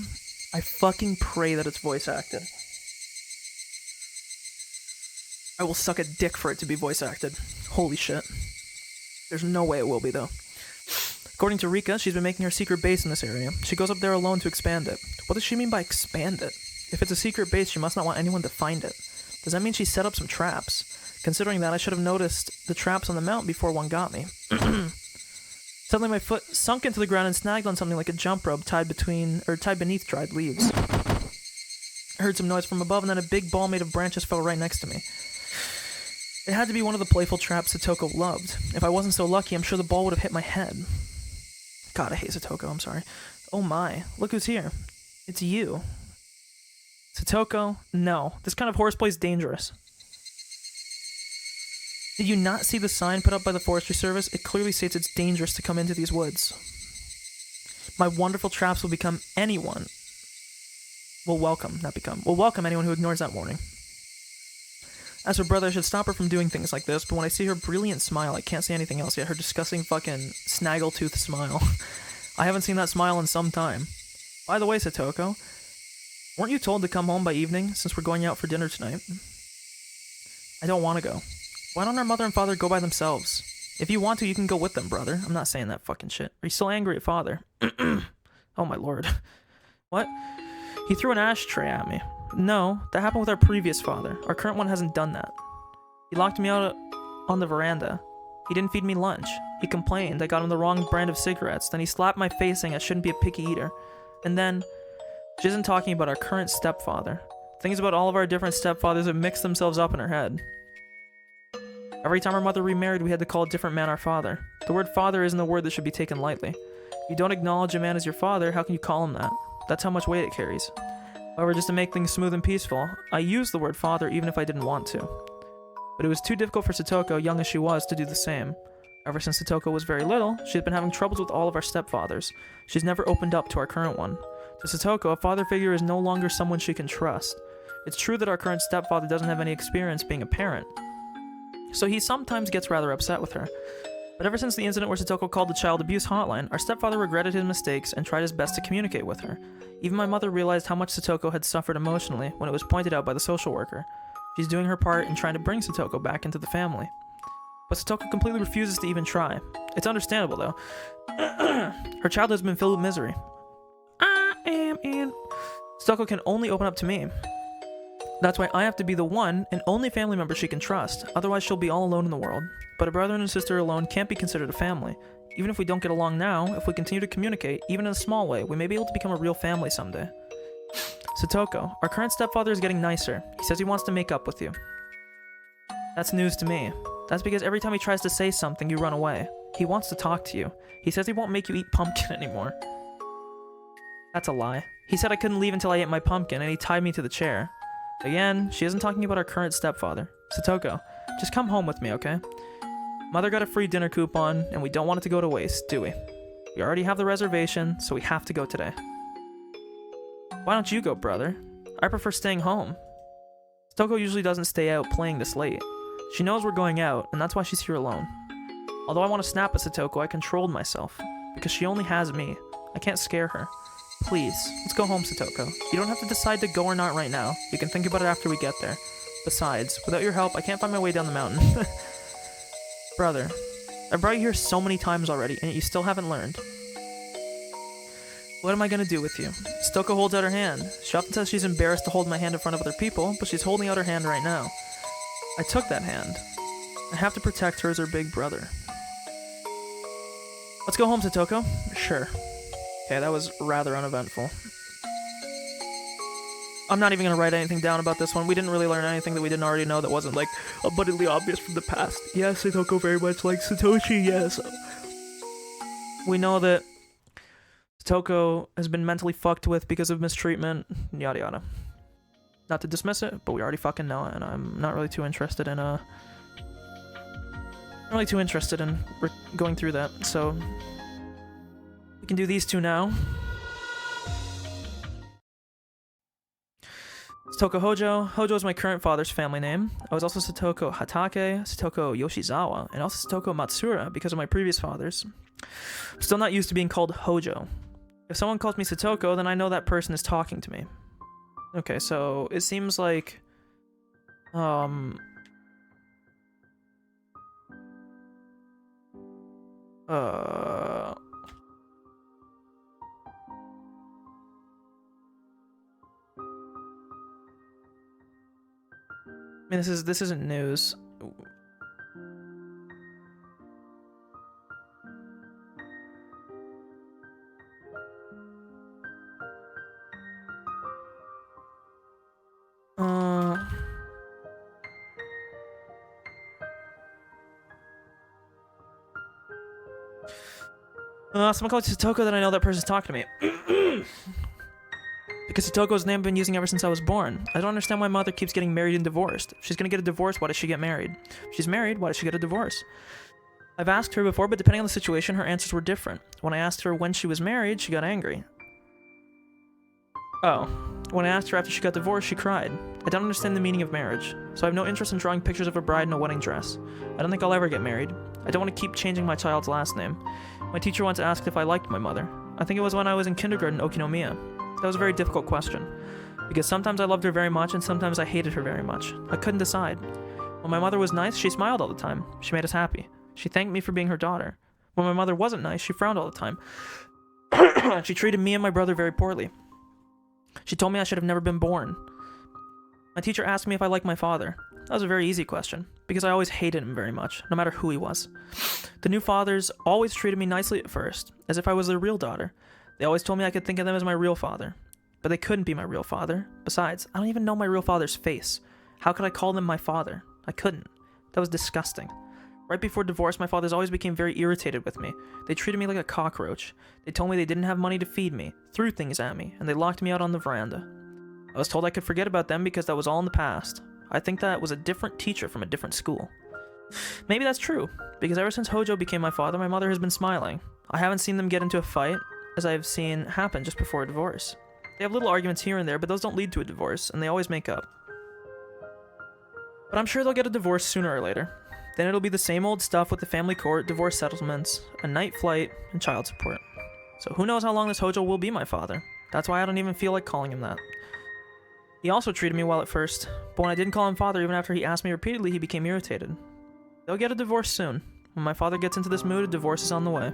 I fucking pray that it's voice acted. I will suck a dick for it to be voice acted. Holy shit. There's no way it will be, though. According to Rika, she's been making her secret base in this area. She goes up there alone to expand it. What does she mean by expand it? If it's a secret base, she must not want anyone to find it. Does that mean she set up some traps? Considering that, I should have noticed the traps on the mountain before one got me. Suddenly my foot sunk into the ground and snagged on something like a jump rope tied beneath dried leaves. I heard some noise from above, and then a big ball made of branches fell right next to me. It had to be one of the playful traps Satoko loved. If I wasn't so lucky, I'm sure the ball would have hit my head. God, I hate Satoko, I'm sorry. Oh my, look who's here. It's you. Satoko? No, this kind of horseplay is dangerous. Did you not see the sign put up by the Forestry Service? It clearly states it's dangerous to come into these woods. My wonderful traps will become anyone. Will welcome anyone who ignores that warning. As her brother, I should stop her from doing things like this, but when I see her brilliant smile, I can't see anything else yet. Her disgusting fucking snaggletooth smile. I haven't seen that smile in some time. By the way, Satoko, weren't you told to come home by evening, since we're going out for dinner tonight? I don't want to go. Why don't our mother and father go by themselves? If you want to, you can go with them, brother. I'm not saying that fucking shit. Are you still angry at father? Oh my lord. What? He threw an ashtray at me. No, that happened with our previous father. Our current one hasn't done that. He locked me out on the veranda. He didn't feed me lunch. He complained I got him the wrong brand of cigarettes. Then he slapped my face saying I shouldn't be a picky eater. And then, she isn't talking about our current stepfather. Things about all of our different stepfathers have mixed themselves up in her head. Every time our mother remarried, we had to call a different man our father. The word father isn't a word that should be taken lightly. If you don't acknowledge a man as your father, how can you call him that? That's how much weight it carries. However, just to make things smooth and peaceful, I used the word father even if I didn't want to. But it was too difficult for Satoko, young as she was, to do the same. Ever since Satoko was very little, she's been having troubles with all of our stepfathers. She's never opened up to our current one. To Satoko, a father figure is no longer someone she can trust. It's true that our current stepfather doesn't have any experience being a parent, so he sometimes gets rather upset with her. But ever since the incident where Satoko called the child abuse hotline, our stepfather regretted his mistakes and tried his best to communicate with her. Even my mother realized how much Satoko had suffered emotionally when it was pointed out by the social worker. She's doing her part in trying to bring Satoko back into the family. But Satoko completely refuses to even try. It's understandable, though. Her childhood has been filled with misery. I am in. Satoko can only open up to me. That's why I have to be the one and only family member she can trust, otherwise she'll be all alone in the world. But a brother and a sister alone can't be considered a family. Even if we don't get along now, if we continue to communicate, even in a small way, we may be able to become a real family someday. Satoko, our current stepfather is getting nicer. He says he wants to make up with you. That's news to me. That's because every time he tries to say something, you run away. He wants to talk to you. He says he won't make you eat pumpkin anymore. That's a lie. He said I couldn't leave until I ate my pumpkin, and he tied me to the chair. Again, she isn't talking about our current stepfather. Satoko, just come home with me, okay? Mother got a free dinner coupon, and we don't want it to go to waste, do we? We already have the reservation, so we have to go today. Why don't you go, brother? I prefer staying home. Satoko usually doesn't stay out playing this late. She knows we're going out, and that's why she's here alone. Although I want to snap at Satoko, I controlled myself, because she only has me. I can't scare her. Please, let's go home, Satoko. You don't have to decide to go or not right now. You can think about it after we get there. Besides, without your help, I can't find my way down the mountain. Brother, I brought you here so many times already, and yet you still haven't learned. What am I gonna do with you? Satoko holds out her hand. She often says she's embarrassed to hold my hand in front of other people, but she's holding out her hand right now. I took that hand. I have to protect her as her big brother. Let's go home, Satoko. Sure. Okay, that was rather uneventful. I'm not even gonna write anything down about this one. We didn't really learn anything that we didn't already know that wasn't, like, abundantly obvious from the past. Yes, Satoko very much like Satoshi, yes. We know that Satoko has been mentally fucked with because of mistreatment, yada yada. Not to dismiss it, but we already fucking know it, and I'm not really too interested in, going through that, so we can do these two now. Satoko Hojo. Hojo is my current father's family name. I was also Satoko Hatake, Satoko Yoshizawa, and also Satoko Matsura because of my previous fathers. I'm still not used to being called Hojo. If someone calls me Satoko, then I know that person is talking to me. Okay, so it seems like... I mean, this isn't news. Someone called Satoko, then I know that person's talking to me. Because Satoko's name I've been using ever since I was born. I don't understand why mother keeps getting married and divorced. If she's gonna get a divorce, why does she get married? If she's married, why does she get a divorce? I've asked her before, but depending on the situation, her answers were different. When I asked her when she was married, she got angry. Oh. When I asked her after she got divorced, she cried. I don't understand the meaning of marriage, so I have no interest in drawing pictures of a bride in a wedding dress. I don't think I'll ever get married. I don't want to keep changing my child's last name. My teacher once asked if I liked my mother. I think it was when I was in kindergarten in Okinomiya. That was a very difficult question, because sometimes I loved her very much and sometimes I hated her very much. I couldn't decide. When my mother was nice, she smiled all the time. She made us happy. She thanked me for being her daughter. When my mother wasn't nice, she frowned all the time. She treated me and my brother very poorly. She told me I should have never been born. My teacher asked me if I liked my father. That was a very easy question, because I always hated him very much, no matter who he was. The new fathers always treated me nicely at first, as if I was their real daughter. They always told me I could think of them as my real father. But they couldn't be my real father. Besides, I don't even know my real father's face. How could I call them my father? I couldn't. That was disgusting. Right before divorce, my fathers always became very irritated with me. They treated me like a cockroach. They told me they didn't have money to feed me, threw things at me, and they locked me out on the veranda. I was told I could forget about them because that was all in the past. I think that was a different teacher from a different school. Maybe that's true, because ever since Hojo became my father, my mother has been smiling. I haven't seen them get into a fight, as I have seen happen just before a divorce. They have little arguments here and there, but those don't lead to a divorce, and they always make up. But I'm sure they'll get a divorce sooner or later. Then it'll be the same old stuff with the family court, divorce settlements, a night flight, and child support. So who knows how long this Hojo will be my father. That's why I don't even feel like calling him that. He also treated me well at first, but when I didn't call him father even after he asked me repeatedly, he became irritated. They'll get a divorce soon. When my father gets into this mood, a divorce is on the way.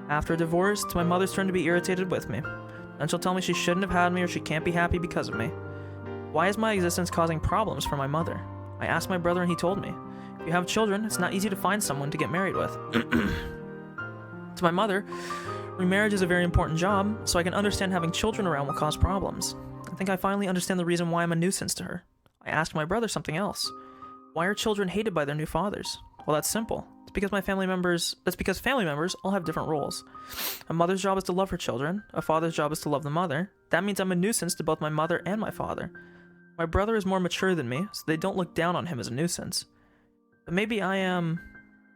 After a divorce, it's my mother's turn to be irritated with me. Then she'll tell me she shouldn't have had me or she can't be happy because of me. Why is my existence causing problems for my mother? I asked my brother and he told me, if you have children, it's not easy to find someone to get married with. To my mother, remarriage is a very important job, so I can understand having children around will cause problems. I think I finally understand the reason why I'm a nuisance to her. I asked my brother something else. Why are children hated by their new fathers? Well, that's simple. That's because family members all have different roles. A mother's job is to love her children. A father's job is to love the mother. That means I'm a nuisance to both my mother and my father. My brother is more mature than me, so they don't look down on him as a nuisance. But maybe I am...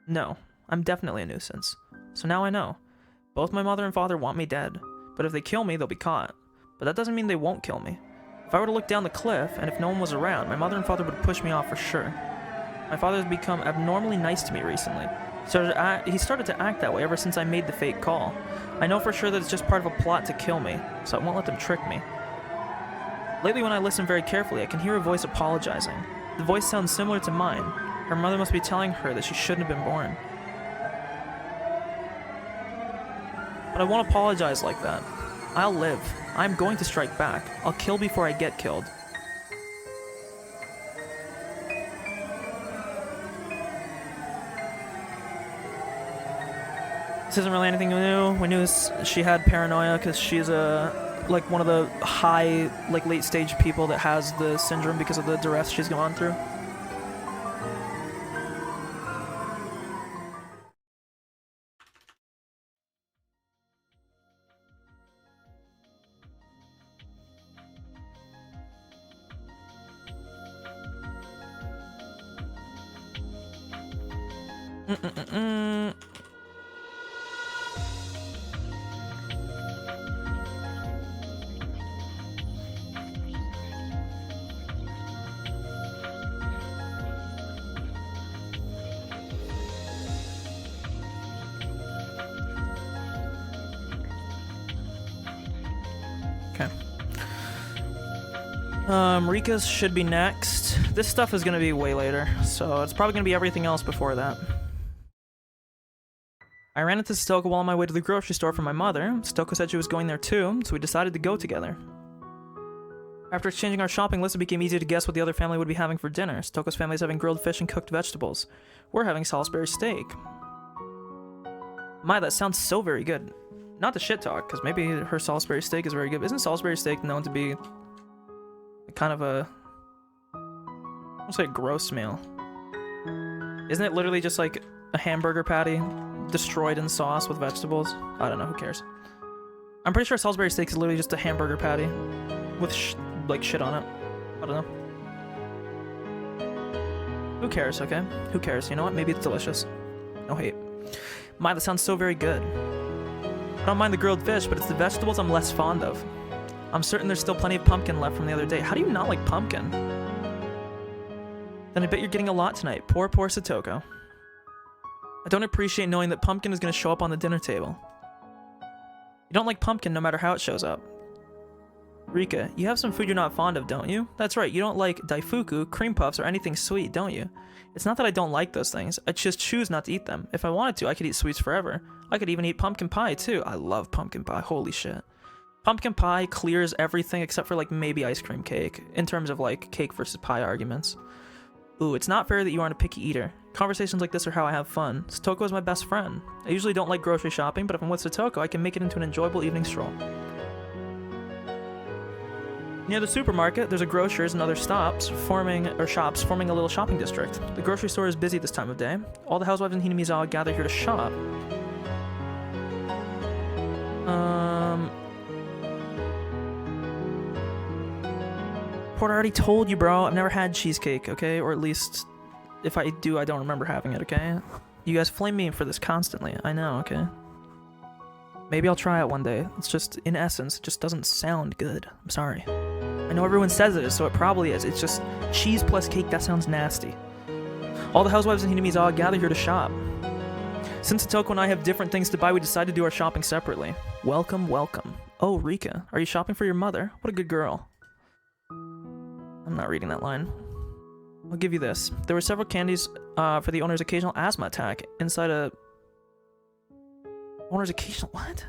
No, I'm definitely a nuisance. So now I know. Both my mother and father want me dead. But if they kill me, they'll be caught. But that doesn't mean they won't kill me. If I were to look down the cliff, and if no one was around, my mother and father would push me off for sure. My father has become abnormally nice to me recently. He started to act that way ever since I made the fake call. I know for sure that it's just part of a plot to kill me, so I won't let them trick me. Lately when I listen very carefully, I can hear a voice apologizing. The voice sounds similar to mine. Her mother must be telling her that she shouldn't have been born. But I won't apologize like that. I'll live. I'm going to strike back. I'll kill before I get killed. This isn't really anything new. We knew she had paranoia because she's like one of the high, like late stage people that has the syndrome because of the duress she's gone through. Rika's should be next. This stuff is gonna be way later, so it's probably gonna be everything else before that. I ran into Satoko while on my way to the grocery store for my mother. Satoko said she was going there too, so we decided to go together. After exchanging our shopping list, it became easy to guess what the other family would be having for dinner. Satoko's family is having grilled fish and cooked vegetables. We're having Salisbury steak. My, that sounds so very good. Not the shit talk, because maybe her Salisbury steak is very good. Isn't Salisbury steak known to be kind of a, I won't say a gross meal. Isn't it literally just like a hamburger patty destroyed in sauce with vegetables? I don't know, who cares? I'm pretty sure Salisbury steak is literally just a hamburger patty with like shit on it. I don't know. Who cares, okay? Who cares? You know what? Maybe it's delicious. No hate. My, that sounds so very good. I don't mind the grilled fish, but it's the vegetables I'm less fond of. I'm certain there's still plenty of pumpkin left from the other day. How do you not like pumpkin? Then I bet you're getting a lot tonight. Poor Satoko. I don't appreciate knowing that pumpkin is going to show up on the dinner table. You don't like pumpkin no matter how it shows up. Rika, you have some food you're not fond of, don't you? That's right, you don't like daifuku, cream puffs, or anything sweet, don't you? It's not that I don't like those things, I just choose not to eat them. If I wanted to, I could eat sweets forever. I could even eat pumpkin pie, too. I love pumpkin pie, holy shit. Pumpkin pie clears everything except for like maybe ice cream cake, in terms of like cake versus pie arguments. Ooh, it's not fair that you aren't a picky eater. Conversations like this are how I have fun. Satoko is my best friend. I usually don't like grocery shopping, but if I'm with Satoko, I can make it into an enjoyable evening stroll. Near the supermarket, there's a grocer's and other shops forming a little shopping district. The grocery store is busy this time of day. All the housewives in Hinamizawa gather here to shop. Porter, I already told you, bro. I've never had cheesecake, okay? Or at least, if I do, I don't remember having it, okay? You guys flame me for this constantly. I know, okay? Maybe I'll try it one day. It's just, in essence, it just doesn't sound good. I'm sorry. I know everyone says it is, so it probably is. It's just cheese plus cake, that sounds nasty. All the housewives in Hinamizawa gather here to shop. Since Satoko and I have different things to buy, we decided to do our shopping separately. Welcome, welcome. Oh, Rika, are you shopping for your mother? What a good girl. I'm not reading that line. I'll give you this. There were several candies for the owner's occasional asthma attack inside a... Owner's occasional... What?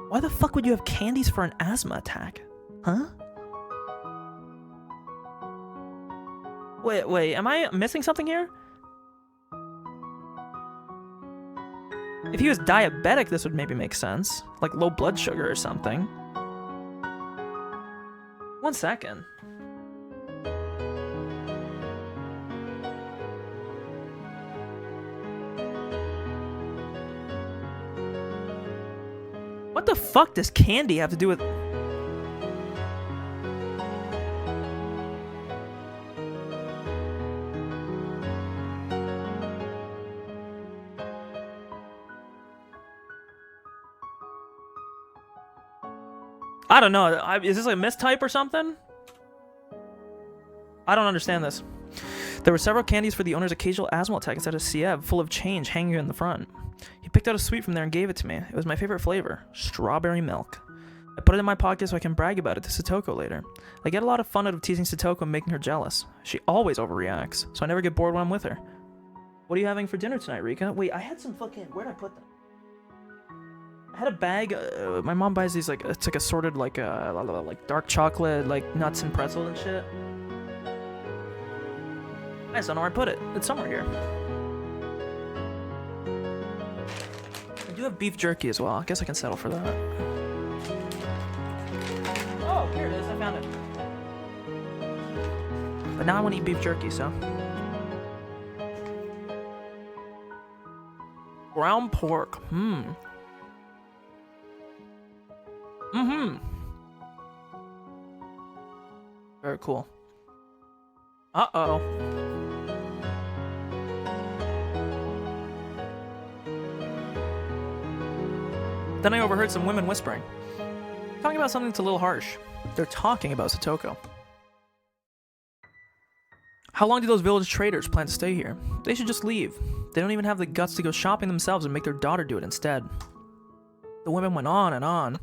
Why the fuck would you have candies for an asthma attack? Huh? Wait, am I missing something here? If he was diabetic, this would maybe make sense. Like low blood sugar or something. 1 second. What the fuck does candy have to do with... I don't know. Is this like a mistype or something? I don't understand this. There were several candies for the owner's occasional asthma attack inside a sieve full of change hanging in the front. He picked out a sweet from there and gave it to me. It was my favorite flavor, strawberry milk. I put it in my pocket so I can brag about it to Satoko later. I get a lot of fun out of teasing Satoko and making her jealous. She always overreacts, so I never get bored when I'm with her. What are you having for dinner tonight, Rika? Wait, I had some fucking... Where'd I put them? I had a bag. My mom buys these like it's like assorted like dark chocolate, like nuts and pretzels and shit. I just don't know where I put it. It's somewhere here. do have beef jerky as well. I guess I can settle for that. Oh, here it is. I found it. But now I want to eat beef jerky, so. Ground pork. Very cool. Uh-oh. Then I overheard some women whispering. Talking about something that's a little harsh. They're talking about Satoko. How long do those village traders plan to stay here? They should just leave. They don't even have the guts to go shopping themselves and make their daughter do it instead. The women went on and on.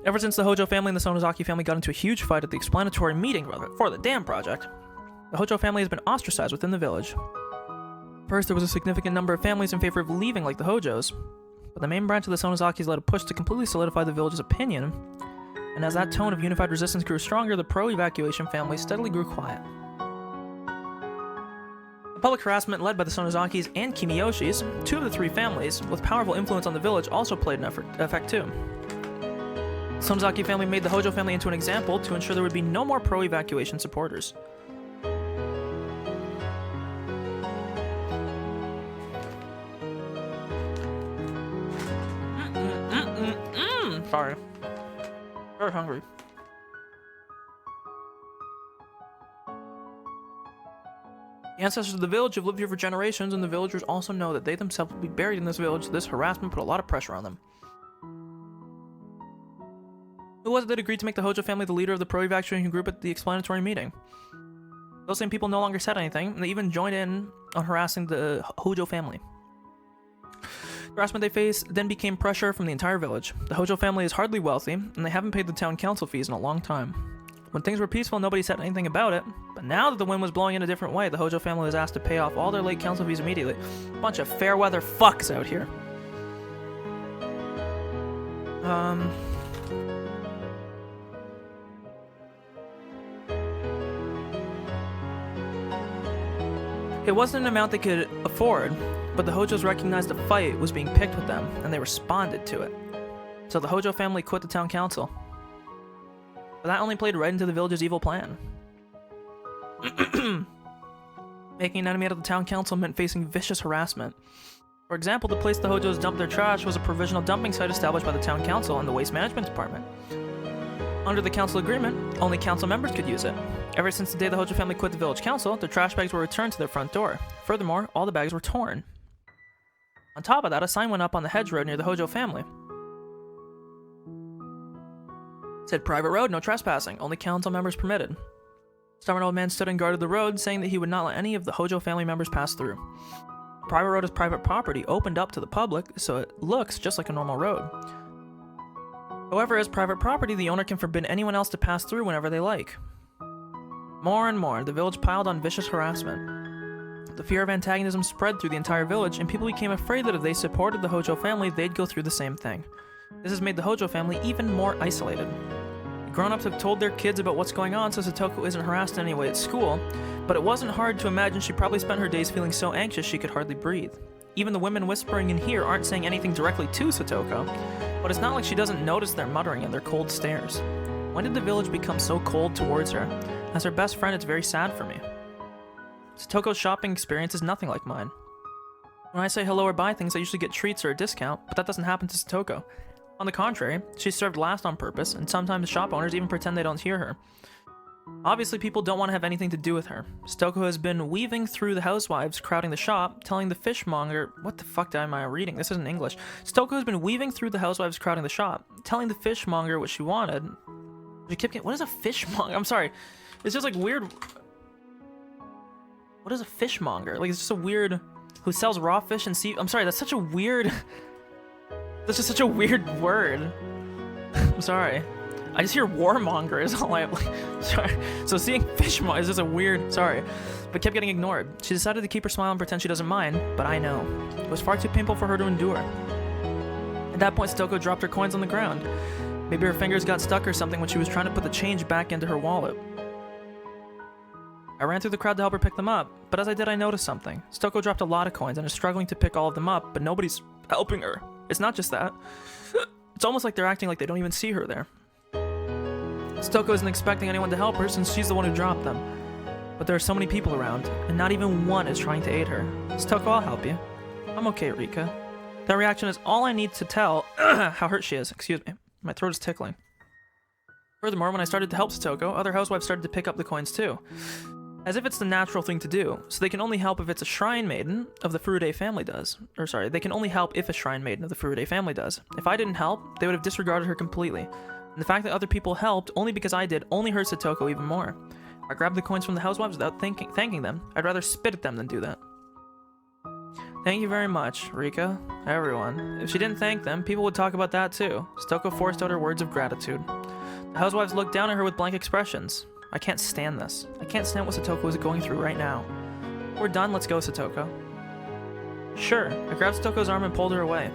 Ever since the Hojo family and the Sonozaki family got into a huge fight at the explanatory meeting for the dam project, the Hojo family has been ostracized within the village. First, there was a significant number of families in favor of leaving like the Hojos, but the main branch of the Sonozakis led a push to completely solidify the village's opinion, and as that tone of unified resistance grew stronger, the pro-evacuation families steadily grew quiet. The public harassment led by the Sonozakis and Kimiyoshis, two of the three families with powerful influence on the village, also played an effect too. The Sonozaki family made the Hojo family into an example to ensure there would be no more pro-evacuation supporters. Sorry. Very hungry. The ancestors of the village have lived here for generations, and the villagers also know that they themselves will be buried in this village, so this harassment put a lot of pressure on them. Who was it that agreed to make the Hojo family the leader of the pro-evacuation group at the explanatory meeting? Those same people no longer said anything, and they even joined in on harassing the Hojo family. The harassment they faced then became pressure from the entire village. The Hojo family is hardly wealthy, and they haven't paid the town council fees in a long time. When things were peaceful, nobody said anything about it, but now that the wind was blowing in a different way, the Hojo family was asked to pay off all their late council fees immediately. Bunch of fair weather fucks out here. It wasn't an amount they could afford, but the Hojos recognized a fight was being picked with them, and they responded to it. So the Hojo family quit the town council. But that only played right into the village's evil plan. Making an enemy out of the town council meant facing vicious harassment. For example, the place the Hojos dumped their trash was a provisional dumping site established by the town council and the waste management department. Under the council agreement, only council members could use it. Ever since the day the Hojo family quit the village council, their trash bags were returned to their front door. Furthermore, all the bags were torn. On top of that, a sign went up on the hedgerow near the Hojo family. It said, "Private road, no trespassing, only council members permitted." A stubborn old man stood and guarded the road, saying that he would not let any of the Hojo family members pass through. A private road is private property, opened up to the public, so it looks just like a normal road. However, as private property, the owner can forbid anyone else to pass through whenever they like. More and more, the village piled on vicious harassment. The fear of antagonism spread through the entire village, and people became afraid that if they supported the Hojo family, they'd go through the same thing. This has made the Hojo family even more isolated. The grown-ups have told their kids about what's going on so Satoko isn't harassed in any way at school, but it wasn't hard to imagine she probably spent her days feeling so anxious she could hardly breathe. Even the women whispering in here aren't saying anything directly to Satoko, but it's not like she doesn't notice their muttering and their cold stares. When did the village become so cold towards her? As her best friend, it's very sad for me. Satoko's shopping experience is nothing like mine. When I say hello or buy things, I usually get treats or a discount, but that doesn't happen to Satoko. On the contrary, she's served last on purpose, and sometimes shop owners even pretend they don't hear her. Obviously, people don't want to have anything to do with her. Satoko has been weaving through the housewives crowding the shop, telling the fishmonger... What the fuck am I reading? This isn't English. Satoko has been weaving through the housewives crowding the shop, telling the fishmonger what she wanted. She kept getting... What is a fishmonger? I'm sorry. It's just like weird... What is a fishmonger? Like, it's just a weird... Who sells raw fish and sea... I'm sorry, that's such a weird... That's just such a weird word. I'm sorry. I just hear warmonger is all I... Sorry. So seeing fishmonger is just a weird... Sorry. But kept getting ignored. She decided to keep her smile and pretend she doesn't mind, but I know. It was far too painful for her to endure. At that point, Satoko dropped her coins on the ground. Maybe her fingers got stuck or something when she was trying to put the change back into her wallet. I ran through the crowd to help her pick them up, but as I did, I noticed something. Satoko dropped a lot of coins and is struggling to pick all of them up, but nobody's helping her. It's not just that. It's almost like they're acting like they don't even see her there. Satoko isn't expecting anyone to help her since she's the one who dropped them. But there are so many people around, and not even one is trying to aid her. Satoko, I'll help you. I'm okay, Rika. That reaction is all I need to tell how hurt she is. Excuse me. My throat is tickling. Furthermore, when I started to help Satoko, other housewives started to pick up the coins too. As if it's the natural thing to do, so they can only help if it's a shrine maiden of the Furude family does. Or sorry, they can only help if a shrine maiden of the Furude family does. If I didn't help, they would have disregarded her completely. And the fact that other people helped only because I did only hurt Satoko even more. I grabbed the coins from the housewives without thanking them. I'd rather spit at them than do that. Thank you very much, Rika. Everyone. If she didn't thank them, people would talk about that too. Satoko forced out her words of gratitude. The housewives looked down at her with blank expressions. I can't stand this. I can't stand what Satoko is going through right now. We're done, let's go, Satoko. Sure. I grabbed Satoko's arm and pulled her away.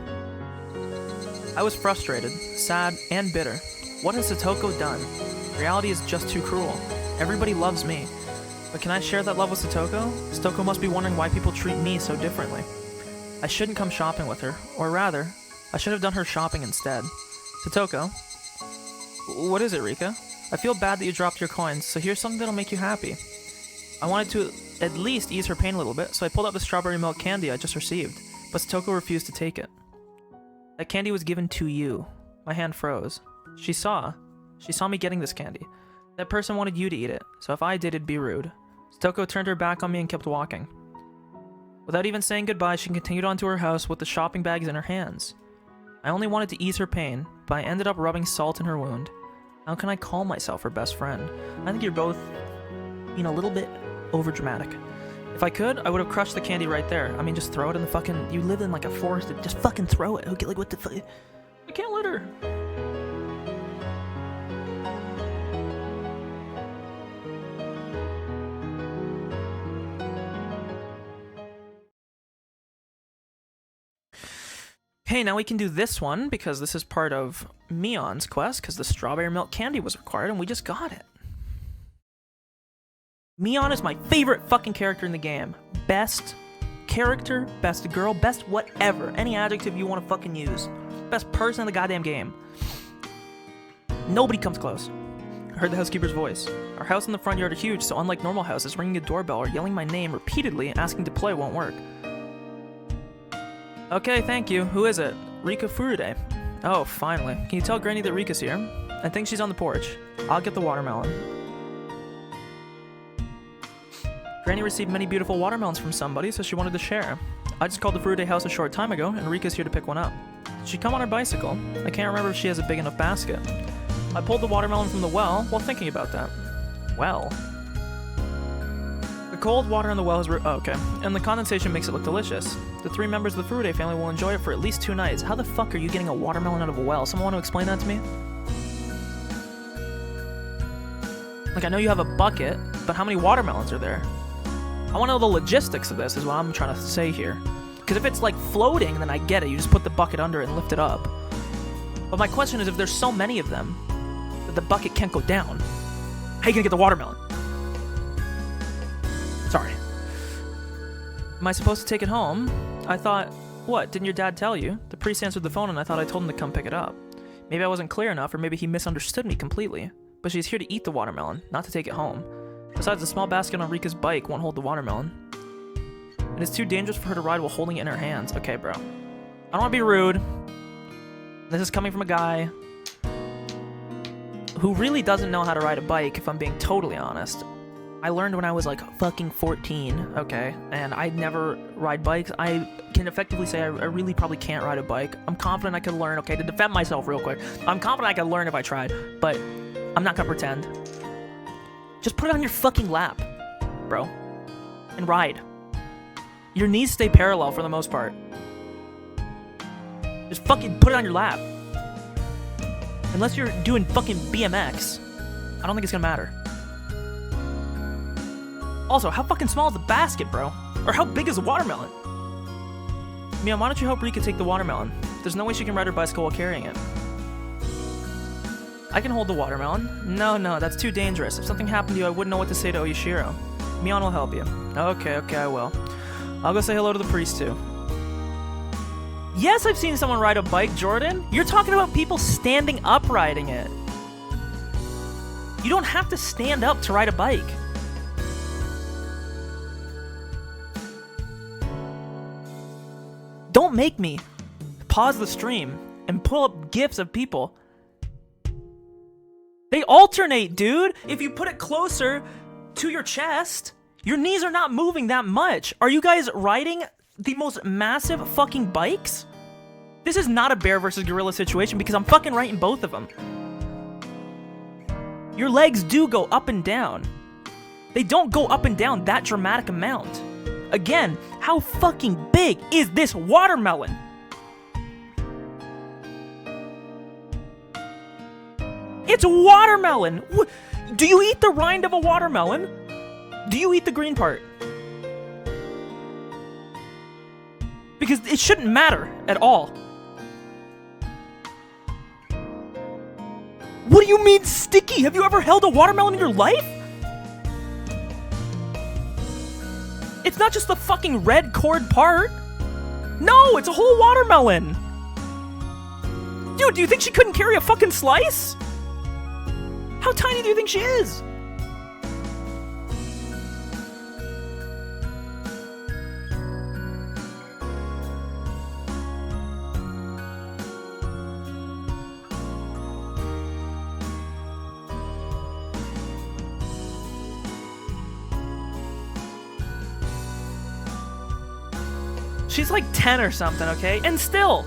I was frustrated, sad, and bitter. What has Satoko done? Reality is just too cruel. Everybody loves me. But can I share that love with Satoko? Satoko must be wondering why people treat me so differently. I shouldn't come shopping with her. Or rather, I should have done her shopping instead. Satoko? What is it, Rika? I feel bad that you dropped your coins, so here's something that'll make you happy. I wanted to at least ease her pain a little bit, so I pulled out the strawberry milk candy I just received, but Satoko refused to take it. That candy was given to you. My hand froze. She saw me getting this candy. That person wanted you to eat it, so if I did, it'd be rude. Satoko turned her back on me and kept walking. Without even saying goodbye, she continued on to her house with the shopping bags in her hands. I only wanted to ease her pain, but I ended up rubbing salt in her wound. How can I call myself her best friend? I think you're both being a little bit overdramatic. If I could, I would have crushed the candy right there. I mean, just throw it in the fucking... You live in like a forest, just fucking throw it. Okay, like what the fuck? I can't let her. Okay, now we can do this one, because this is part of Mion's quest, because the strawberry milk candy was required, and we just got it. Mion is my favorite fucking character in the game. Best character, best girl, best whatever. Any adjective you want to fucking use. Best person in the goddamn game. Nobody comes close. I heard the housekeeper's voice. Our house and the front yard are huge, so unlike normal houses, ringing a doorbell or yelling my name repeatedly and asking to play won't work. Okay, thank you. Who is it? Rika Furude. Oh, finally. Can you tell Granny that Rika's here? I think she's on the porch. I'll get the watermelon. Granny received many beautiful watermelons from somebody, so she wanted to share. I just called the Furude house a short time ago, and Rika's here to pick one up. Did she come on her bicycle? I can't remember if she has a big enough basket. I pulled the watermelon from the well while thinking about that. Well. The cold water in the well is okay. And the condensation makes it look delicious. The 3 members of the Furude family will enjoy it for at least 2 nights. How the fuck are you getting a watermelon out of a well? Someone want to explain that to me? Like, I know you have a bucket, but how many watermelons are there? I want to know the logistics of this, is what I'm trying to say here. Because if it's like floating, then I get it. You just put the bucket under it and lift it up. But my question is, if there's so many of them that the bucket can't go down, how are you gonna get the watermelon? Sorry. Am I supposed to take it home? I thought, what, didn't your dad tell you? The priest answered the phone and I thought I told him to come pick it up. Maybe I wasn't clear enough, or maybe he misunderstood me completely. But she's here to eat the watermelon, not to take it home. Besides, the small basket on Rika's bike won't hold the watermelon. It is too dangerous for her to ride while holding it in her hands. Okay, bro. I don't want to be rude. This is coming from a guy who really doesn't know how to ride a bike, if I'm being totally honest. I learned when I was like fucking 14, okay? And I never ride bikes. I can effectively say I really probably can't ride a bike. I'm confident I could learn, okay? To defend myself real quick. I'm confident I could learn if I tried, but I'm not gonna pretend. Just put it on your fucking lap, bro. And ride. Your knees stay parallel for the most part. Just fucking put it on your lap. Unless you're doing fucking BMX, I don't think it's gonna matter. Also, how fucking small is the basket, bro? Or how big is the watermelon? Mia, why don't you help Rika take the watermelon? There's no way she can ride her bicycle while carrying it. I can hold the watermelon. No, that's too dangerous. If something happened to you, I wouldn't know what to say to Oyashiro. Mion will help you. Okay, I will. I'll go say hello to the priest, too. Yes, I've seen someone ride a bike, Jordan. You're talking about people standing up riding it. You don't have to stand up to ride a bike. Don't make me pause the stream and pull up GIFs of people. They alternate, dude. If you put it closer to your chest, your knees are not moving that much. Are you guys riding the most massive fucking bikes? This is not a bear versus gorilla situation because I'm fucking right in both of them. Your legs do go up and down. They don't go up and down that dramatic amount. Again, how fucking big is this watermelon? It's watermelon! Do you eat the rind of a watermelon? Do you eat the green part? Because it shouldn't matter at all. What do you mean sticky? Have you ever held a watermelon in your life? It's not just the fucking red cord part. No, it's a whole watermelon. Dude, do you think she couldn't carry a fucking slice? How tiny do you think she is? She's like 10 or something, okay? And still,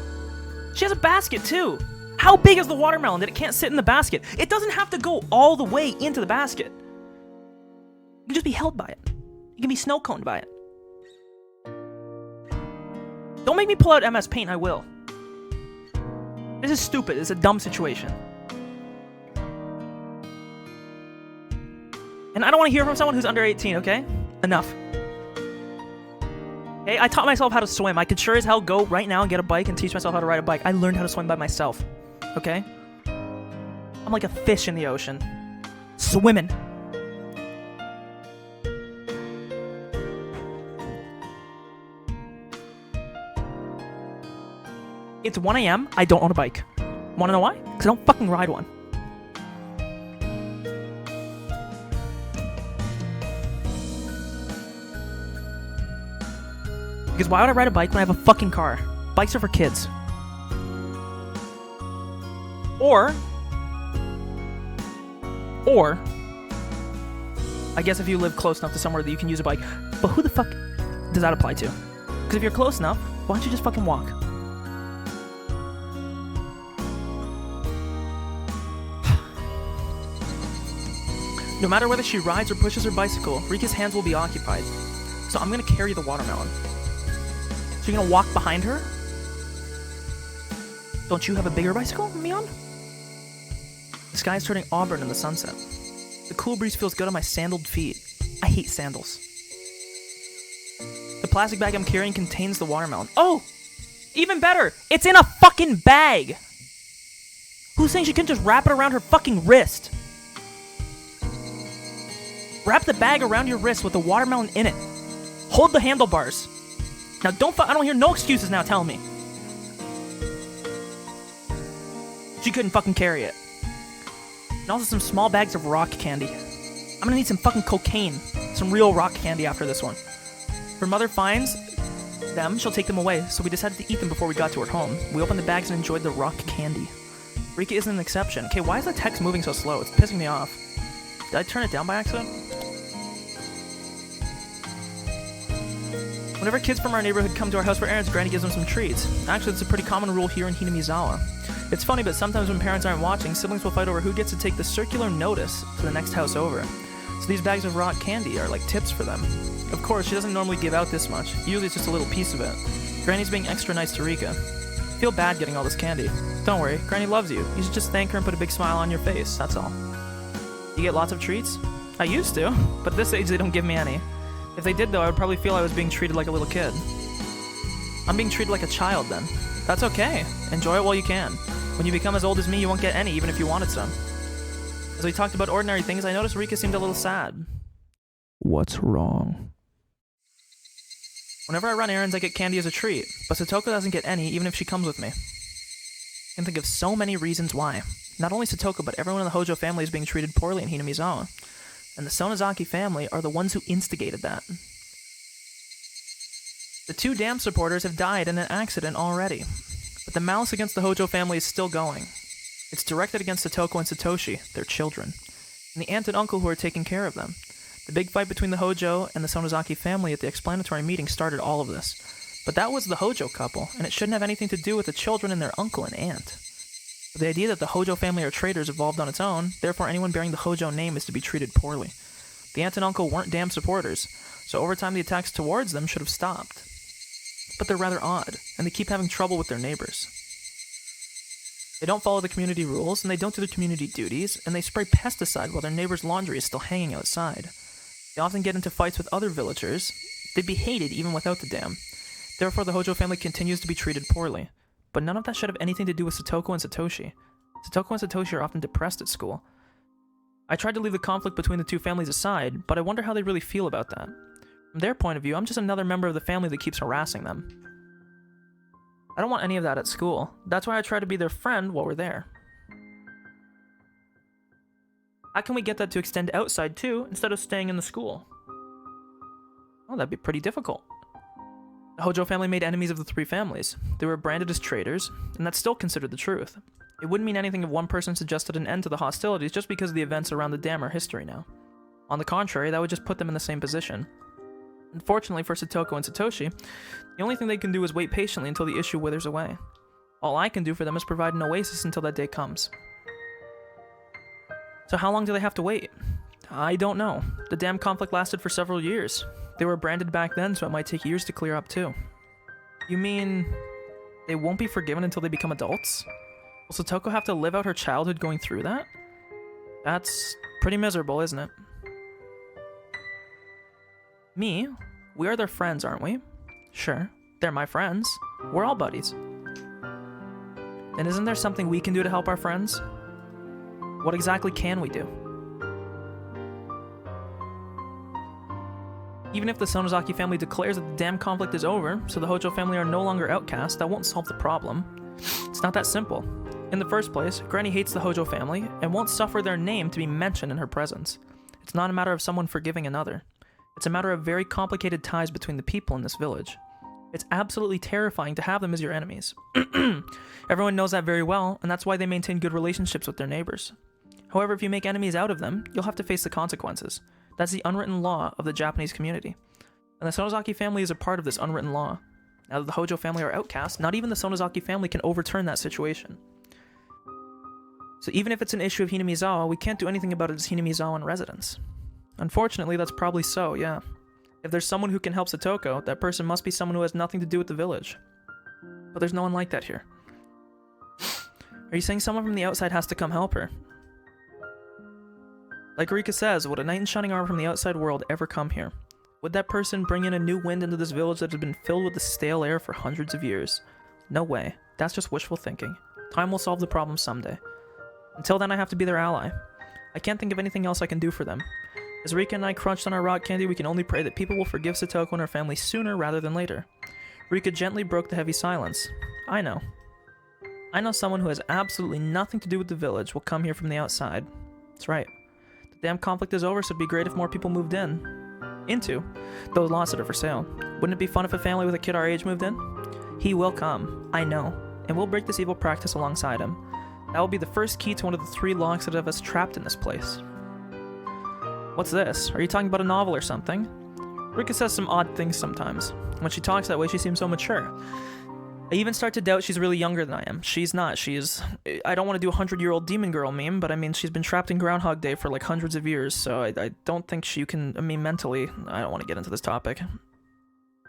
she has a basket too. How big is the watermelon that it can't sit in the basket? It doesn't have to go all the way into the basket. You can just be held by it. You can be snow coned by it. Don't make me pull out MS Paint, I will. This is stupid. It's a dumb situation. And I don't want to hear from someone who's under 18, okay? Enough. Okay, I taught myself how to swim. I could sure as hell go right now and get a bike and teach myself how to ride a bike. I learned how to swim by myself. Okay? I'm like a fish in the ocean. Swimming. It's 1 a.m. I don't own a bike. Wanna know why? Because I don't fucking ride one. Because why would I ride a bike when I have a fucking car? Bikes are for kids. Or, I guess if you live close enough to somewhere that you can use a bike. But who the fuck does that apply to? Because if you're close enough, why don't you just fucking walk? No matter whether she rides or pushes her bicycle, Rika's hands will be occupied. So I'm gonna carry the watermelon. So you're gonna walk behind her? Don't you have a bigger bicycle than me on? The sky is turning auburn in the sunset. The cool breeze feels good on my sandaled feet. I hate sandals. The plastic bag I'm carrying contains the watermelon. Oh! Even better! It's in a fucking bag! Who's saying she couldn't just wrap it around her fucking wrist? Wrap the bag around your wrist with the watermelon in it. Hold the handlebars. Now I don't hear no excuses now telling me. She couldn't fucking carry it. And also some small bags of rock candy. I'm gonna need some fucking cocaine. Some real rock candy after this one. If her mother finds them, she'll take them away, so we decided to eat them before we got to her home. We opened the bags and enjoyed the rock candy. Rika isn't an exception. Okay, why is the text moving so slow? It's pissing me off. Did I turn it down by accident? Whenever kids from our neighborhood come to our house for errands, Granny gives them some treats. Actually, it's a pretty common rule here in Hinamizawa. It's funny, but sometimes when parents aren't watching, siblings will fight over who gets to take the circular notice to the next house over. So these bags of rock candy are like tips for them. Of course, she doesn't normally give out this much. Usually it's just a little piece of it. Granny's being extra nice to Rika. I feel bad getting all this candy. Don't worry, Granny loves you. You should just thank her and put a big smile on your face, that's all. You get lots of treats? I used to, but at this age they don't give me any. If they did though, I would probably feel I was being treated like a little kid. I'm being treated like a child then. That's okay. Enjoy it while you can. When you become as old as me, you won't get any, even if you wanted some. As we talked about ordinary things, I noticed Rika seemed a little sad. What's wrong? Whenever I run errands, I get candy as a treat, but Satoko doesn't get any even if she comes with me. I can think of so many reasons why. Not only Satoko, but everyone in the Hojo family is being treated poorly in Hinamizawa. And the Sonozaki family are the ones who instigated that. The 2 dam supporters have died in an accident already, but the malice against the Hojo family is still going. It's directed against Satoko and Satoshi, their children, and the aunt and uncle who are taking care of them. The big fight between the Hojo and the Sonozaki family at the explanatory meeting started all of this. But that was the Hojo couple, and it shouldn't have anything to do with the children and their uncle and aunt. But the idea that the Hojo family are traitors evolved on its own, therefore anyone bearing the Hojo name is to be treated poorly. The aunt and uncle weren't dam supporters, so over time the attacks towards them should have stopped. But they're rather odd, and they keep having trouble with their neighbors. They don't follow the community rules, and they don't do their community duties, and they spray pesticide while their neighbor's laundry is still hanging outside. They often get into fights with other villagers. They'd be hated even without the dam. Therefore, the Hojo family continues to be treated poorly. But none of that should have anything to do with Satoko and Satoshi. Satoko and Satoshi are often depressed at school. I tried to leave the conflict between the 2 families aside, but I wonder how they really feel about that. From their point of view, I'm just another member of the family that keeps harassing them. I don't want any of that at school. That's why I try to be their friend while we're there. How can we get that to extend outside too, instead of staying in the school? Oh, that'd be pretty difficult. The Hojo family made enemies of the 3 families. They were branded as traitors, and that's still considered the truth. It wouldn't mean anything if one person suggested an end to the hostilities just because the events around the dam are history now. On the contrary, that would just put them in the same position. Unfortunately for Satoko and Satoshi, the only thing they can do is wait patiently until the issue withers away. All I can do for them is provide an oasis until that day comes. So how long do they have to wait? I don't know. The dam conflict lasted for several years. They were branded back then, so it might take years to clear up too. You mean they won't be forgiven until they become adults? Will Satoko have to live out her childhood going through that? That's pretty miserable, isn't it? Me? We are their friends, aren't we? Sure, they're my friends. We're all buddies. And isn't there something we can do to help our friends? What exactly can we do? Even if the Sonozaki family declares that the dam conflict is over, so the Hojo family are no longer outcast, that won't solve the problem. It's not that simple. In the first place, Granny hates the Hojo family and won't suffer their name to be mentioned in her presence. It's not a matter of someone forgiving another. It's a matter of very complicated ties between the people in this village. It's absolutely terrifying to have them as your enemies. Everyone knows that very well, and that's why they maintain good relationships with their neighbors. However, if you make enemies out of them, you'll have to face the consequences. That's the unwritten law of the Japanese community. And the Sonozaki family is a part of this unwritten law. Now that the Hojo family are outcast, not even the Sonozaki family can overturn that situation. So even if it's an issue of Hinamizawa, we can't do anything about it as Hinamizawan residents. Unfortunately, that's probably so, yeah. If there's someone who can help Satoko, that person must be someone who has nothing to do with the village. But there's no one like that here. Are you saying someone from the outside has to come help her? Like Rika says, would a knight in shining armor from the outside world ever come here? Would that person bring in a new wind into this village that has been filled with the stale air for hundreds of years? No way. That's just wishful thinking. Time will solve the problem someday. Until then, I have to be their ally. I can't think of anything else I can do for them. As Rika and I crunched on our rock candy, we can only pray that people will forgive Satoko and her family sooner rather than later. Rika gently broke the heavy silence. I know. I know someone who has absolutely nothing to do with the village will come here from the outside. That's right. The damn conflict is over, so it'd be great if more people moved in. Into those lots that are for sale. Wouldn't it be fun if a family with a kid our age moved in? He will come. I know. And we'll break this evil practice alongside him. That will be the first key to one of the 3 locks that have us trapped in this place. What's this? Are you talking about a novel or something? Rika says some odd things sometimes. When she talks that way, she seems so mature. I even start to doubt she's really younger than I am. She's not. I don't want to do a 100-year-old demon girl meme, but I mean, she's been trapped in Groundhog Day for like hundreds of years, so I don't think she can, mentally, I don't want to get into this topic.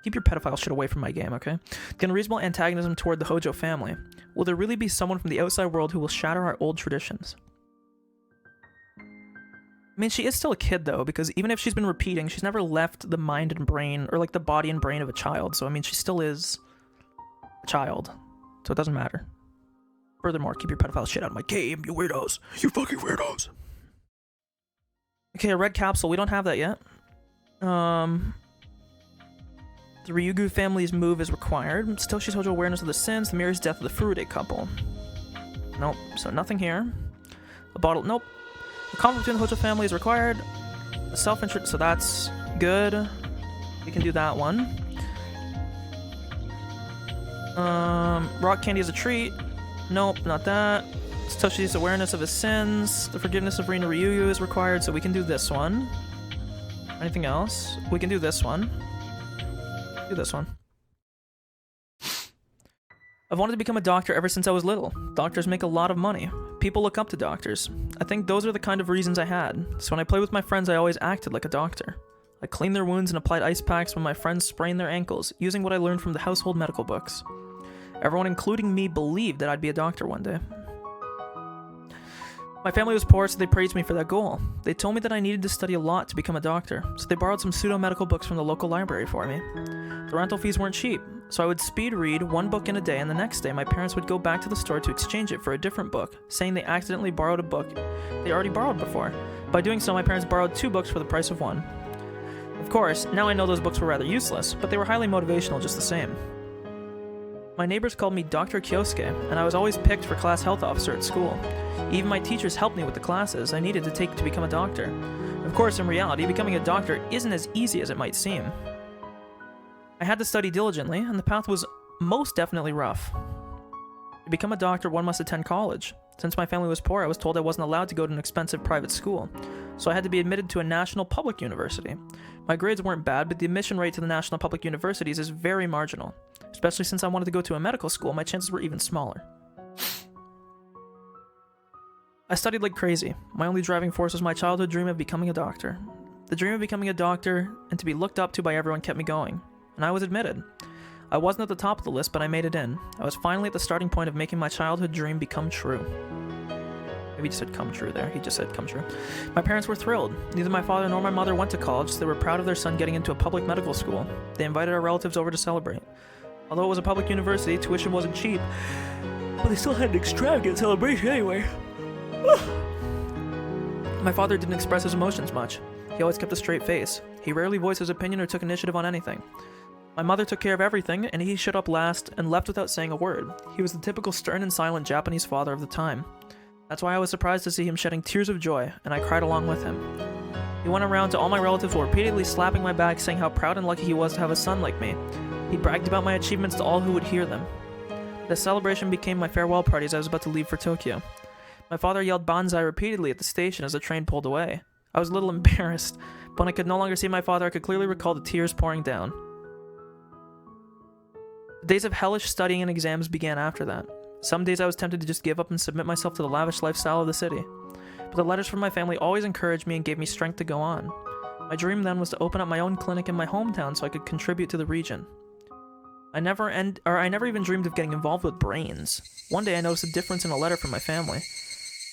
Keep your pedophile shit away from my game, okay? The unreasonable antagonism toward the Hojo family. Will there really be someone from the outside world who will shatter our old traditions? I mean, she is still a kid, though, because even if she's been repeating, she's never left the mind and brain, or like the body and brain of a child, so I mean, she still is a child, so it doesn't matter. Furthermore, keep your pedophile shit out of my game, you weirdos. You fucking weirdos. Okay, a red capsule, we don't have that yet. The Ryugu family's move is required. Satoshi Hojo awareness of the sins. The mirror's death of the Furude couple. Nope, so nothing here. A bottle, nope. The conflict between the Hojo family is required. The self-interest, so that's good. We can do that one. Rock candy is a treat. Nope, not that. Satoshi's awareness of his sins. The forgiveness of Rina Ryugu is required, so we can do this one. Anything else? We can do this one. Do this one. I've wanted to become a doctor ever since I was little. Doctors make a lot of money. People look up to doctors. I think those are the kind of reasons I had. So when I played with my friends, I always acted like a doctor. I cleaned their wounds and applied ice packs when my friends sprained their ankles, using what I learned from the household medical books. Everyone, including me, believed that I'd be a doctor one day. My family was poor, so they praised me for that goal. They told me that I needed to study a lot to become a doctor, so they borrowed some pseudo-medical books from the local library for me. The rental fees weren't cheap, so I would speed read one book in a day, and the next day my parents would go back to the store to exchange it for a different book, saying they accidentally borrowed a book they already borrowed before. By doing so, my parents borrowed 2 books for the price of 1. Of course, now I know those books were rather useless, but they were highly motivational just the same. My neighbors called me Dr. Kyosuke, and I was always picked for class health officer at school. Even my teachers helped me with the classes I needed to take to become a doctor. Of course, in reality, becoming a doctor isn't as easy as it might seem. I had to study diligently, and the path was most definitely rough. To become a doctor, one must attend college. Since my family was poor, I was told I wasn't allowed to go to an expensive private school, so I had to be admitted to a national public university. My grades weren't bad, but the admission rate to the national public universities is very marginal. Especially since I wanted to go to a medical school, my chances were even smaller. I studied like crazy. My only driving force was my childhood dream of becoming a doctor. The dream of becoming a doctor and to be looked up to by everyone kept me going, and I was admitted. I wasn't at the top of the list, but I made it in. I was finally at the starting point of making my childhood dream become true. Maybe he just said come true there. He just said come true. My parents were thrilled. Neither my father nor my mother went to college, so they were proud of their son getting into a public medical school. They invited our relatives over to celebrate. Although it was a public university, tuition wasn't cheap, but they still had an extravagant celebration anyway. My father didn't express his emotions much. He always kept a straight face. He rarely voiced his opinion or took initiative on anything. My mother took care of everything, and he showed up last and left without saying a word. He was the typical stern and silent Japanese father of the time. That's why I was surprised to see him shedding tears of joy, and I cried along with him. He went around to all my relatives while repeatedly slapping my back, saying how proud and lucky he was to have a son like me. He bragged about my achievements to all who would hear them. The celebration became my farewell party as I was about to leave for Tokyo. My father yelled banzai repeatedly at the station as the train pulled away. I was a little embarrassed, but when I could no longer see my father, I could clearly recall the tears pouring down. The days of hellish studying and exams began after that. Some days I was tempted to just give up and submit myself to the lavish lifestyle of the city. But the letters from my family always encouraged me and gave me strength to go on. My dream then was to open up my own clinic in my hometown so I could contribute to the region. I never even dreamed of getting involved with brains. One day I noticed a difference in a letter from my family.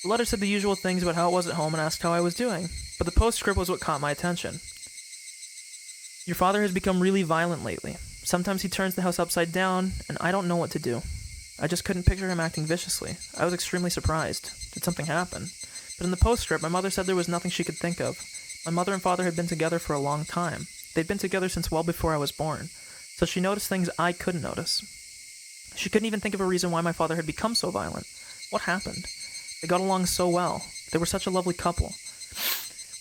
The letter said the usual things about how it was at home and asked how I was doing, but the postscript was what caught my attention. Your father has become really violent lately. Sometimes he turns the house upside down, and I don't know what to do. I just couldn't picture him acting viciously. I was extremely surprised. Did something happen? But in the postscript, my mother said there was nothing she could think of. My mother and father had been together for a long time. They'd been together since well before I was born, so she noticed things I couldn't notice. She couldn't even think of a reason why my father had become so violent. What happened? They got along so well. They were such a lovely couple.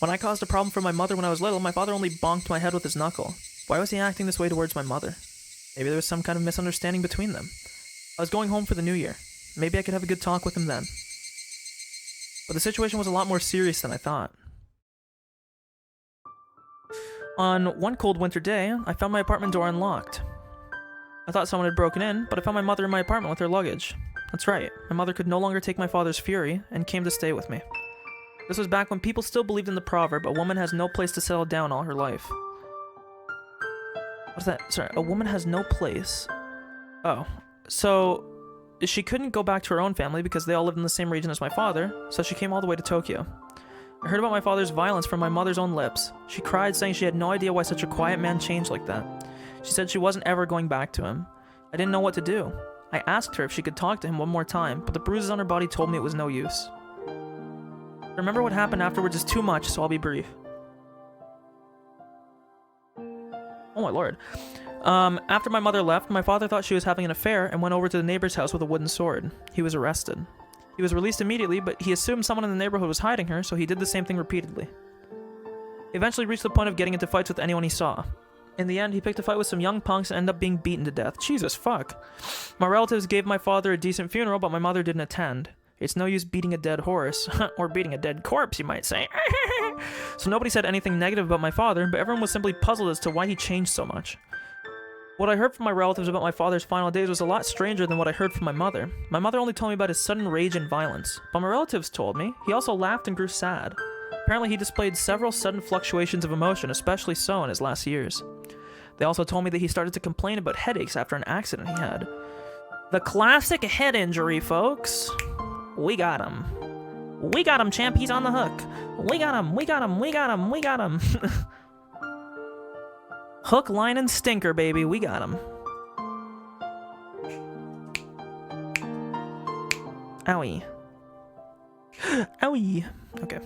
When I caused a problem for my mother when I was little, my father only bonked my head with his knuckle. Why was he acting this way towards my mother? Maybe there was some kind of misunderstanding between them. I was going home for the new year. Maybe I could have a good talk with him then. But the situation was a lot more serious than I thought. On one cold winter day, I found my apartment door unlocked. I thought someone had broken in, but I found my mother in my apartment with her luggage. That's right, my mother could no longer take my father's fury and came to stay with me. This was back when people still believed in the proverb, a woman has no place to settle down all her life. What's that? Sorry, a woman has no place. Oh, so she couldn't go back to her own family because they all lived in the same region as my father, so she came all the way to Tokyo. I heard about my father's violence from my mother's own lips. She cried, saying she had no idea why such a quiet man changed like that. She said she wasn't ever going back to him. I didn't know what to do. I asked her if she could talk to him one more time, but the bruises on her body told me it was no use. To remember what happened afterwards is too much, so I'll be brief. Oh my lord. After my mother left, my father thought she was having an affair and went over to the neighbor's house with a wooden sword. He was arrested. He was released immediately, but he assumed someone in the neighborhood was hiding her, so he did the same thing repeatedly. He eventually reached the point of getting into fights with anyone he saw. In the end, he picked a fight with some young punks and ended up being beaten to death. Jesus fuck. My relatives gave my father a decent funeral, but my mother didn't attend. It's no use beating a dead horse. Or beating a dead corpse, you might say. So nobody said anything negative about my father, but everyone was simply puzzled as to why he changed so much. What I heard from my relatives about my father's final days was a lot stranger than what I heard from my mother. My mother only told me about his sudden rage and violence, but my relatives told me he also laughed and grew sad. Apparently he displayed several sudden fluctuations of emotion, especially so in his last years. They also told me that he started to complain about headaches after an accident he had. The classic head injury, folks. We got him. We got him, champ. He's on the hook. We got him. We got him. We got him. We got him. Hook, line, and stinker, baby. We got him. Owie. Owie. Okay.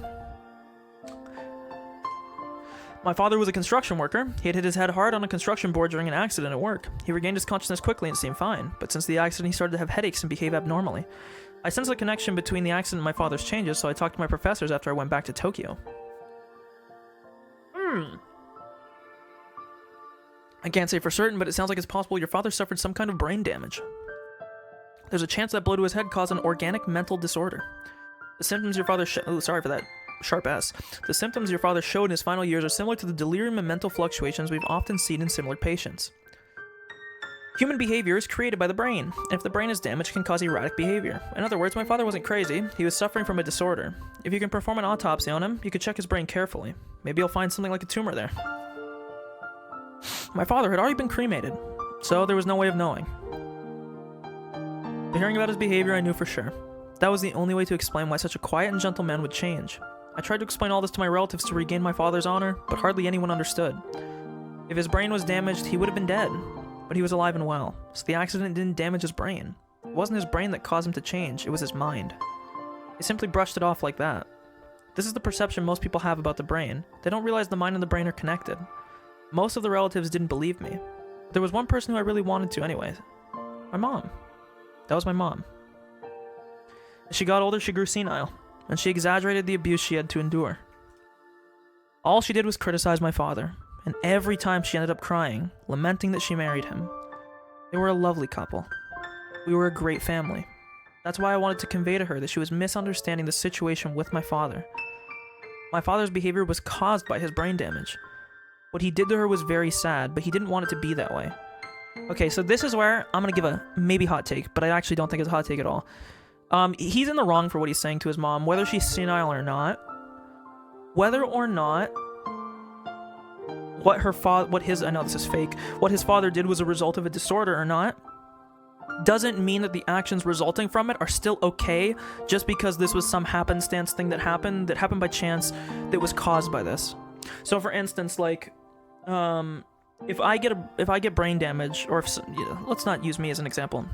My father was a construction worker. He had hit his head hard on a construction board during an accident at work. He regained his consciousness quickly and seemed fine, but since the accident he started to have headaches and behave abnormally. I sensed a connection between the accident and my father's changes, so I talked to my professors after I went back to Tokyo. I can't say for certain, but it sounds like it's possible your father suffered some kind of brain damage. There's a chance that blow to his head caused an organic mental disorder. The symptoms your father sorry for that sharp S. The symptoms your father showed in his final years are similar to the delirium and mental fluctuations we've often seen in similar patients. Human behavior is created by the brain, and if the brain is damaged, it can cause erratic behavior. In other words, my father wasn't crazy, he was suffering from a disorder. If you can perform an autopsy on him, you could check his brain carefully. Maybe you'll find something like a tumor there. My father had already been cremated, so there was no way of knowing. But hearing about his behavior, I knew for sure. That was the only way to explain why such a quiet and gentle man would change. I tried to explain all this to my relatives to regain my father's honor, but hardly anyone understood. If his brain was damaged, he would have been dead, but he was alive and well, so the accident didn't damage his brain. It wasn't his brain that caused him to change, it was his mind. They simply brushed it off like that. This is the perception most people have about the brain. They don't realize the mind and the brain are connected. Most of the relatives didn't believe me. But there was one person who I really wanted to anyway. My mom. That was my mom. As she got older, she grew senile, and she exaggerated the abuse she had to endure. All she did was criticize my father, and every time she ended up crying, lamenting that she married him. They were a lovely couple. We were a great family. That's why I wanted to convey to her that she was misunderstanding the situation with my father. My father's behavior was caused by his brain damage. What he did to her was very sad, but he didn't want it to be that way. Okay, so this is where I'm gonna give a maybe hot take, but I actually don't think it's a hot take at all. He's in the wrong for what he's saying to his mom, whether she's senile or not. Whether or not what his father did was a result of a disorder or not, doesn't mean that the actions resulting from it are still okay, just because this was some happenstance thing that happened by chance that was caused by this. So for instance, like, if I get brain damage, or let's not use me as an example.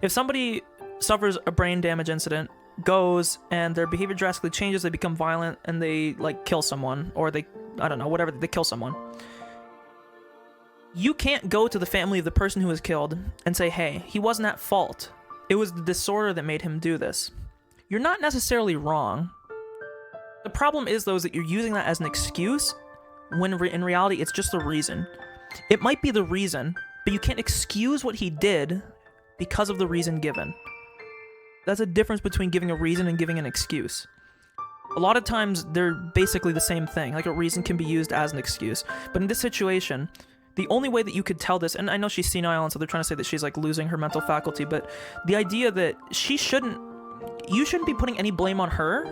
If somebody suffers a brain damage incident, goes and their behavior drastically changes, they become violent and they like kill someone, or they kill someone. You can't go to the family of the person who was killed and say, hey, he wasn't at fault. It was the disorder that made him do this. You're not necessarily wrong. The problem is, though, is that you're using that as an excuse when in reality it's just the reason. It might be the reason, but you can't excuse what he did because of the reason given. That's a difference between giving a reason and giving an excuse. A lot of times they're basically the same thing, like a reason can be used as an excuse. But in this situation, the only way that you could tell this, and I know she's senile, and so they're trying to say that she's like losing her mental faculty, but the idea that you shouldn't be putting any blame on her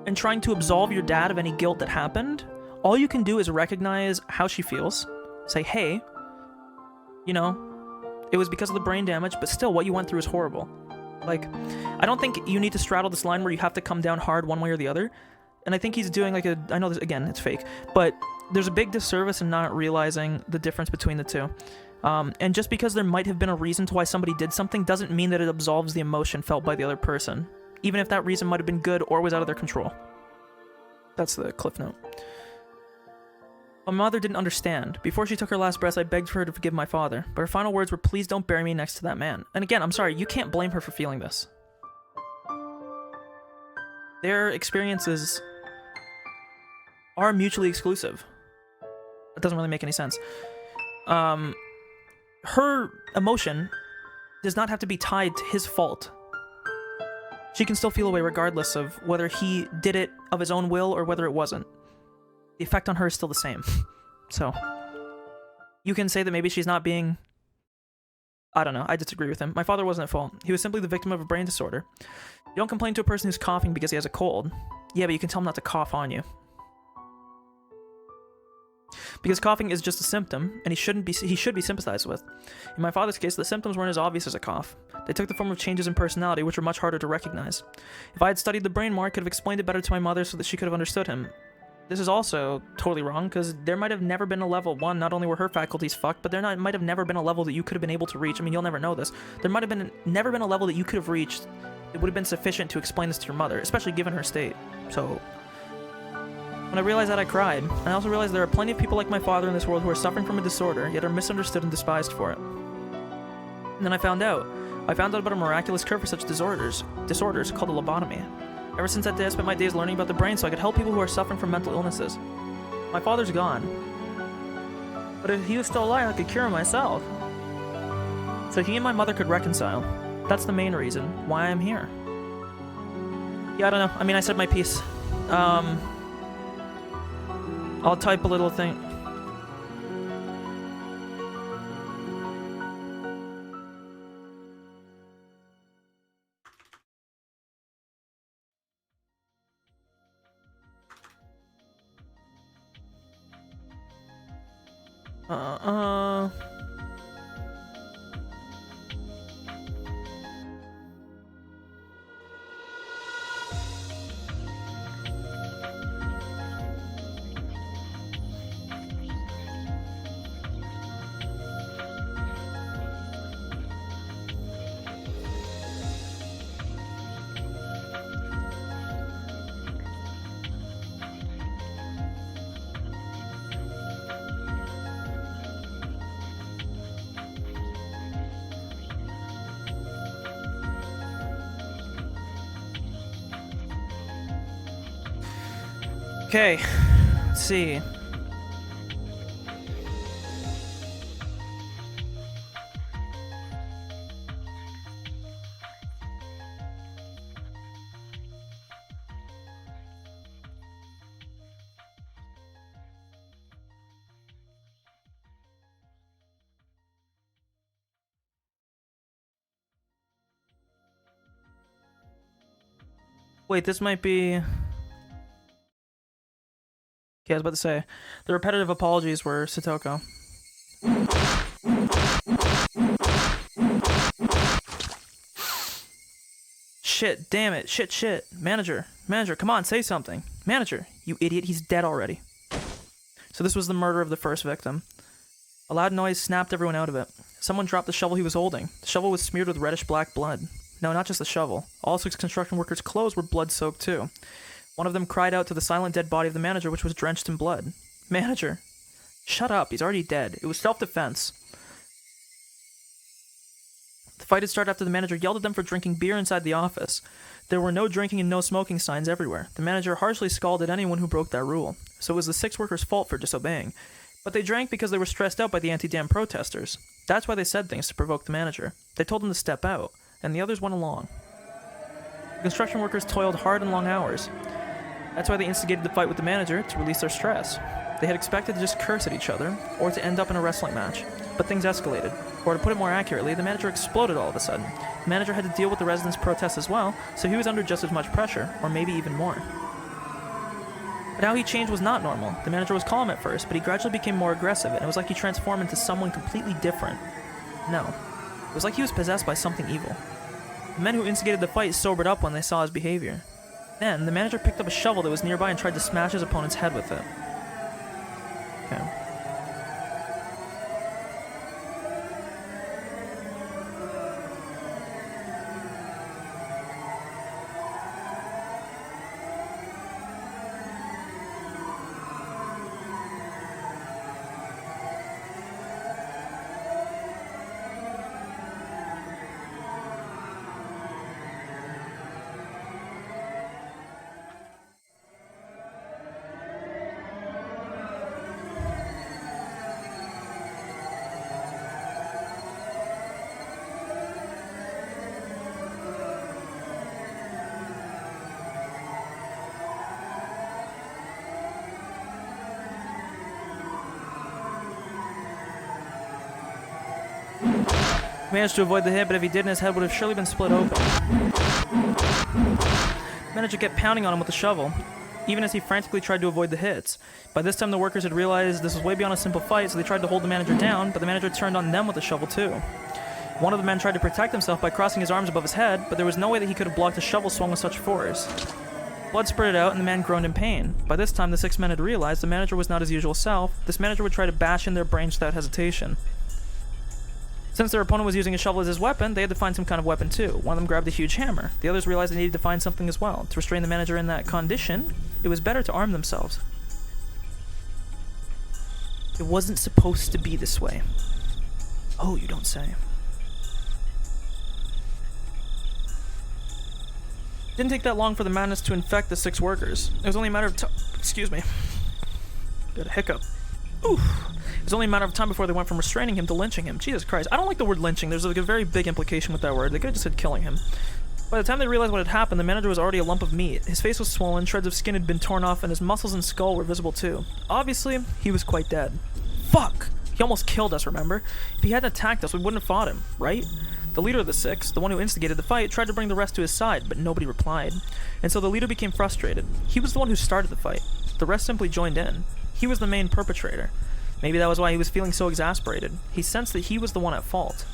and trying to absolve your dad of any guilt that happened. All you can do is recognize how she feels. Say, hey, it was because of the brain damage, but still what you went through is horrible. Like, I don't think you need to straddle this line where you have to come down hard one way or the other. And I think he's doing I know this, again, it's fake, but there's a big disservice in not realizing the difference between the two. And just because there might have been a reason to why somebody did something doesn't mean that it absolves the emotion felt by the other person, even if that reason might have been good or was out of their control. That's the cliff note. My mother didn't understand. Before she took her last breath, I begged for her to forgive my father, but her final words were, "Please don't bury me next to that man." And again, I'm sorry, you can't blame her for feeling this. Their experiences are mutually exclusive. That doesn't really make any sense. Her emotion does not have to be tied to his fault. She can still feel a way regardless of whether he did it of his own will or whether it wasn't. The effect on her is still the same. So, you can say that maybe she's not being... I don't know, I disagree with him. My father wasn't at fault. He was simply the victim of a brain disorder. You don't complain to a person who's coughing because he has a cold. Yeah, but you can tell him not to cough on you. Because coughing is just a symptom, and he should be sympathized with. In my father's case, the symptoms weren't as obvious as a cough. They took the form of changes in personality, which were much harder to recognize. If I had studied the brain more, I could have explained it better to my mother so that she could have understood him. This is also totally wrong, because there might have never been a level. One, not only were her faculties fucked, but might have never been a level that you could have been able to reach. I mean, you'll never know this. There might have never been a level that you could have reached that would have been sufficient to explain this to your mother, especially given her state. So... when I realized that, I cried. I also realized there are plenty of people like my father in this world who are suffering from a disorder, yet are misunderstood and despised for it. And then I found out about a miraculous cure for such disorders called a lobotomy. Ever since that day, I spent my days learning about the brain so I could help people who are suffering from mental illnesses. My father's gone. But if he was still alive, I could cure him myself. So he and my mother could reconcile. That's the main reason why I'm here. Yeah, I don't know. I mean, I said my piece. I'll type a little thing. Okay, let's see. Wait, this might be... Okay, I was about to say, the repetitive apologies were Satoko. Shit, damn it, shit. Manager, come on, say something. Manager, you idiot, he's dead already. So this was the murder of the first victim. A loud noise snapped everyone out of it. Someone dropped the shovel he was holding. The shovel was smeared with reddish-black blood. No, not just the shovel. All 6 construction workers' clothes were blood-soaked too. One of them cried out to the silent dead body of the manager, which was drenched in blood. Manager! Shut up, he's already dead. It was self-defense. The fight had started after the manager yelled at them for drinking beer inside the office. There were no drinking and no smoking signs everywhere. The manager harshly scalded anyone who broke that rule. So it was the 6 workers' fault for disobeying. But they drank because they were stressed out by the anti-dam protesters. That's why they said things to provoke the manager. They told him to step out, and the others went along. The construction workers toiled hard and long hours. That's why they instigated the fight with the manager, to release their stress. They had expected to just curse at each other, or to end up in a wrestling match. But things escalated. Or to put it more accurately, the manager exploded all of a sudden. The manager had to deal with the residents' protests as well, so he was under just as much pressure, or maybe even more. But how he changed was not normal. The manager was calm at first, but he gradually became more aggressive, and it was like he transformed into someone completely different. No. It was like he was possessed by something evil. The men who instigated the fight sobered up when they saw his behavior. Then, the manager picked up a shovel that was nearby and tried to smash his opponent's head with it. Okay. He managed to avoid the hit, but if he didn't, his head would have surely been split open. The manager kept pounding on him with the shovel, even as he frantically tried to avoid the hits. By this time, the workers had realized this was way beyond a simple fight, so they tried to hold the manager down, but the manager turned on them with the shovel too. One of the men tried to protect himself by crossing his arms above his head, but there was no way that he could have blocked a shovel swung with such force. Blood spurted out, and the man groaned in pain. By this time, the 6 men had realized the manager was not his usual self. This manager would try to bash in their brains without hesitation. Since their opponent was using a shovel as his weapon, they had to find some kind of weapon too. One of them grabbed a huge hammer. The others realized they needed to find something as well. To restrain the manager in that condition, it was better to arm themselves. It wasn't supposed to be this way. Oh, you don't say. Didn't take that long for the madness to infect the 6 workers. It was only a matter of time. Excuse me. Got a hiccup. Oof. It was only a matter of time before they went from restraining him to lynching him. Jesus Christ. I don't like the word lynching. There's like a very big implication with that word. They could have just said killing him. By the time they realized what had happened, the manager was already a lump of meat. His face was swollen, shreds of skin had been torn off, and his muscles and skull were visible too. Obviously, he was quite dead. Fuck! He almost killed us, remember? If he hadn't attacked us, we wouldn't have fought him, right? The leader of the 6, the one who instigated the fight, tried to bring the rest to his side, but nobody replied. And so the leader became frustrated. He was the one who started the fight. The rest simply joined in. He was the main perpetrator. Maybe that was why he was feeling so exasperated. He sensed that he was the one at fault.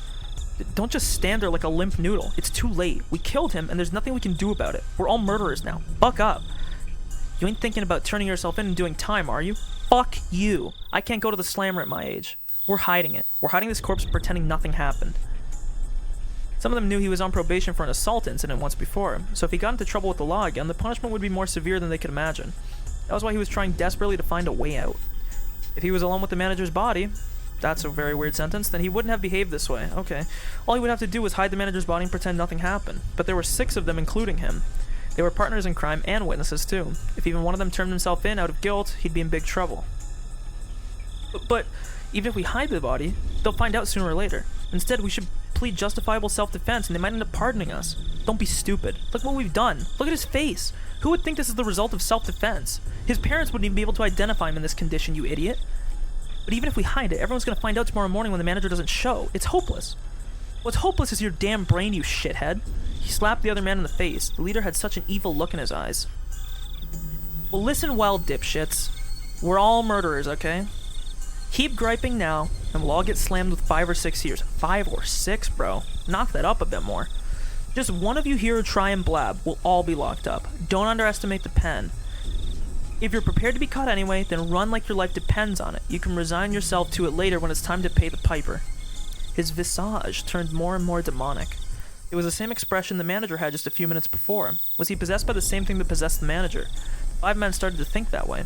Don't just stand there like a limp noodle. It's too late. We killed him, and there's nothing we can do about it. We're all murderers now. Buck up. You ain't thinking about turning yourself in and doing time, are you? Fuck you. I can't go to the slammer at my age. We're hiding it. We're hiding this corpse and pretending nothing happened. Some of them knew he was on probation for an assault incident once before, so if he got into trouble with the law again, the punishment would be more severe than they could imagine. That was why he was trying desperately to find a way out. If he was alone with the manager's body, that's a very weird sentence, then he wouldn't have behaved this way. Okay. All he would have to do was hide the manager's body and pretend nothing happened. But there were 6 of them, including him. They were partners in crime and witnesses too. If even one of them turned himself in out of guilt, he'd be in big trouble. But even if we hide the body, they'll find out sooner or later. Instead, we should plead justifiable self-defense and they might end up pardoning us. Don't be stupid. Look what we've done. Look at his face. Who would think this is the result of self-defense? His parents wouldn't even be able to identify him in this condition, you idiot. But even if we hide it, everyone's gonna find out tomorrow morning when the manager doesn't show. It's hopeless. What's hopeless is your damn brain, you shithead. He slapped the other man in the face. The leader had such an evil look in his eyes. Well, listen well, dipshits. We're all murderers, okay? Keep griping now, and we'll all get slammed with 5 or 6 years. 5 or 6, bro. Knock that up a bit more. Just one of you here who try and blab, we'll all be locked up. Don't underestimate the pen. If you're prepared to be caught anyway, then run like your life depends on it. You can resign yourself to it later when it's time to pay the piper. His visage turned more and more demonic. It was the same expression the manager had just a few minutes before. Was he possessed by the same thing that possessed the manager? 5 men started to think that way.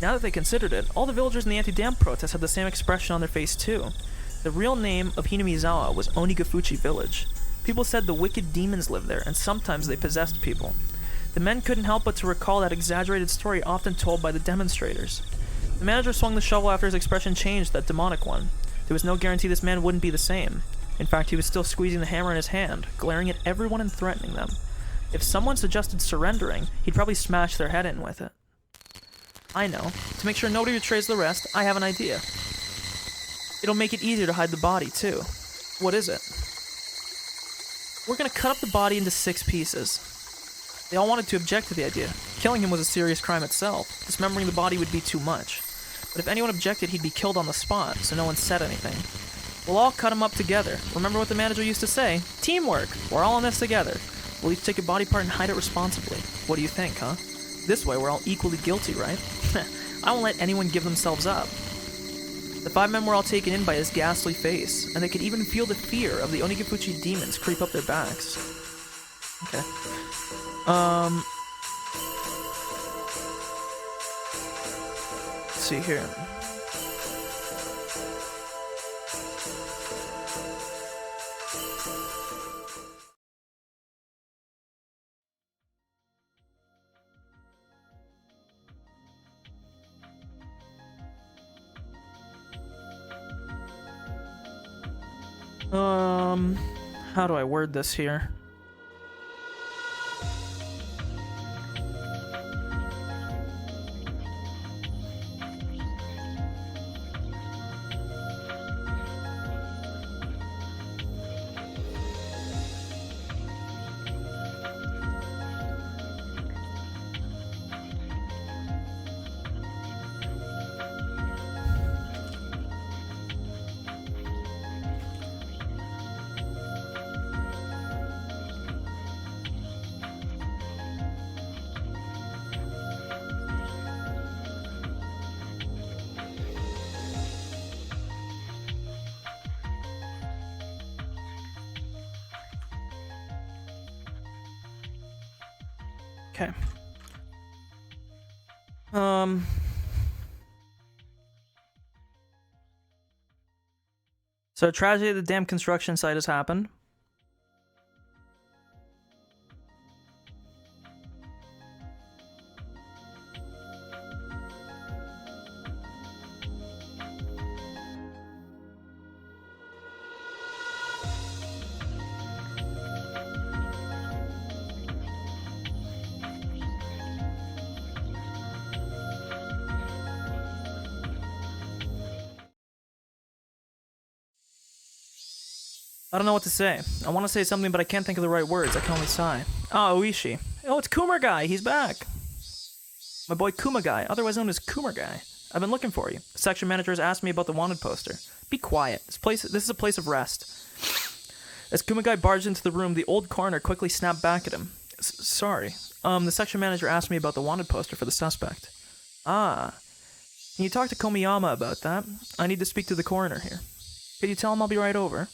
Now that they considered it, all the villagers in the anti-dam protest had the same expression on their face too. The real name of Hinamizawa was Onigafuchi Village. People said the wicked demons lived there, and sometimes they possessed people. The men couldn't help but to recall that exaggerated story often told by the demonstrators. The manager swung the shovel after his expression changed, that demonic one. There was no guarantee this man wouldn't be the same. In fact, he was still squeezing the hammer in his hand, glaring at everyone and threatening them. If someone suggested surrendering, he'd probably smash their head in with it. I know. To make sure nobody betrays the rest, I have an idea. It'll make it easier to hide the body, too. What is it? We're gonna cut up the body into 6 pieces. They all wanted to object to the idea. Killing him was a serious crime itself. Dismembering the body would be too much. But if anyone objected, he'd be killed on the spot, so no one said anything. We'll all cut him up together. Remember what the manager used to say? Teamwork! We're all in this together. We'll each take a body part and hide it responsibly. What do you think, huh? This way, we're all equally guilty, right? I won't let anyone give themselves up. The 5 men were all taken in by his ghastly face, and they could even feel the fear of the Onigafuchi demons creep up their backs. Okay. Let's see here. How do I word this here? Okay. So tragedy at the damn construction site has happened. I don't know what to say. I want to say something, but I can't think of the right words. I can only sigh. Ah, Oishi. Oh, it's Kumar Guy. He's back. My boy Kuma Guy, otherwise known as Kumar Guy. I've been looking for you. The section manager has asked me about the wanted poster. Be quiet. This is a place of rest. As Kuma Guy barged into the room, the old coroner quickly snapped back at him. Sorry. The section manager asked me about the wanted poster for the suspect. Ah. Can you talk to Komiyama about that? I need to speak to the coroner here. Could you tell him I'll be right over?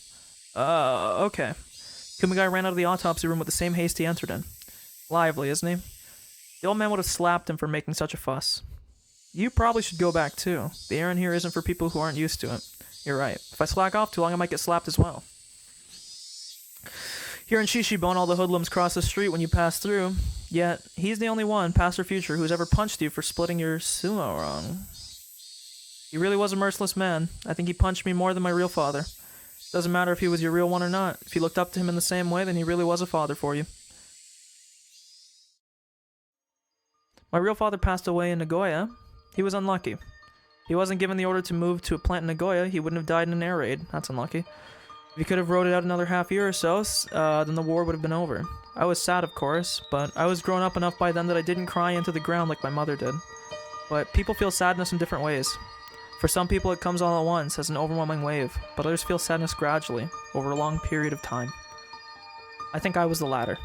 Okay. Kumagai ran out of the autopsy room with the same haste he entered in. Lively, isn't he? The old man would have slapped him for making such a fuss. You probably should go back too. The air in here isn't for people who aren't used to it. You're right. If I slack off too long, I might get slapped as well. Here in Shishibone, all the hoodlums cross the street when you pass through. Yet, he's the only one, past or future, who's ever punched you for splitting your sumo wrong. He really was a merciless man. I think he punched me more than my real father. Doesn't matter if he was your real one or not. If you looked up to him in the same way, then he really was a father for you. My real father passed away in Nagoya. He was unlucky. If he wasn't given the order to move to a plant in Nagoya, he wouldn't have died in an air raid. That's unlucky. If he could have rode it out another half year or so, then the war would have been over. I was sad, of course, but I was grown up enough by then that I didn't cry into the ground like my mother did. But people feel sadness in different ways. For some people, it comes all at once as an overwhelming wave, but others feel sadness gradually, over a long period of time. I think I was the latter.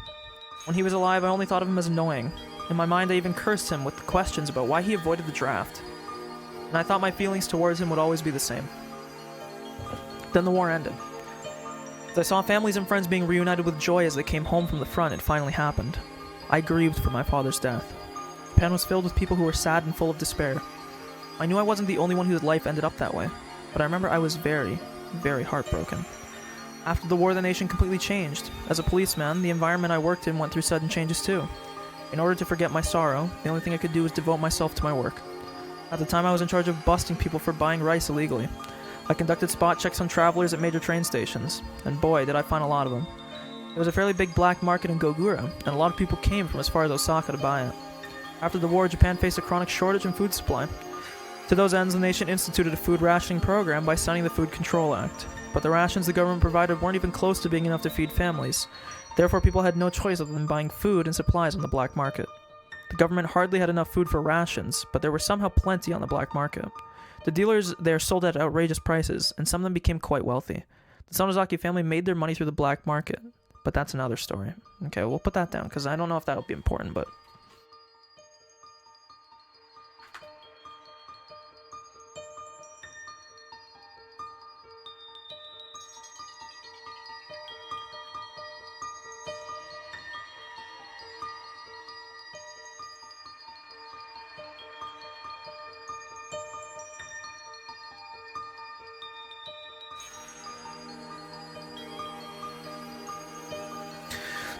When he was alive, I only thought of him as annoying. In my mind, I even cursed him with the questions about why he avoided the draft. And I thought my feelings towards him would always be the same. Then the war ended. As I saw families and friends being reunited with joy as they came home from the front, it finally happened. I grieved for my father's death. Japan was filled with people who were sad and full of despair. I knew I wasn't the only one whose life ended up that way, but I remember I was very, very heartbroken. After the war, the nation completely changed. As a policeman, the environment I worked in went through sudden changes too. In order to forget my sorrow, the only thing I could do was devote myself to my work. At the time, I was in charge of busting people for buying rice illegally. I conducted spot checks on travelers at major train stations, and boy, did I find a lot of them. There was a fairly big black market in Gogura, and a lot of people came from as far as Osaka to buy it. After the war, Japan faced a chronic shortage in food supply. To those ends, the nation instituted a food rationing program by signing the Food Control Act. But the rations the government provided weren't even close to being enough to feed families. Therefore, people had no choice other than buying food and supplies on the black market. The government hardly had enough food for rations, but there were somehow plenty on the black market. The dealers there sold at outrageous prices, and some of them became quite wealthy. The Sonozaki family made their money through the black market, but that's another story. Okay, we'll put that down, because I don't know if that'll be important, but...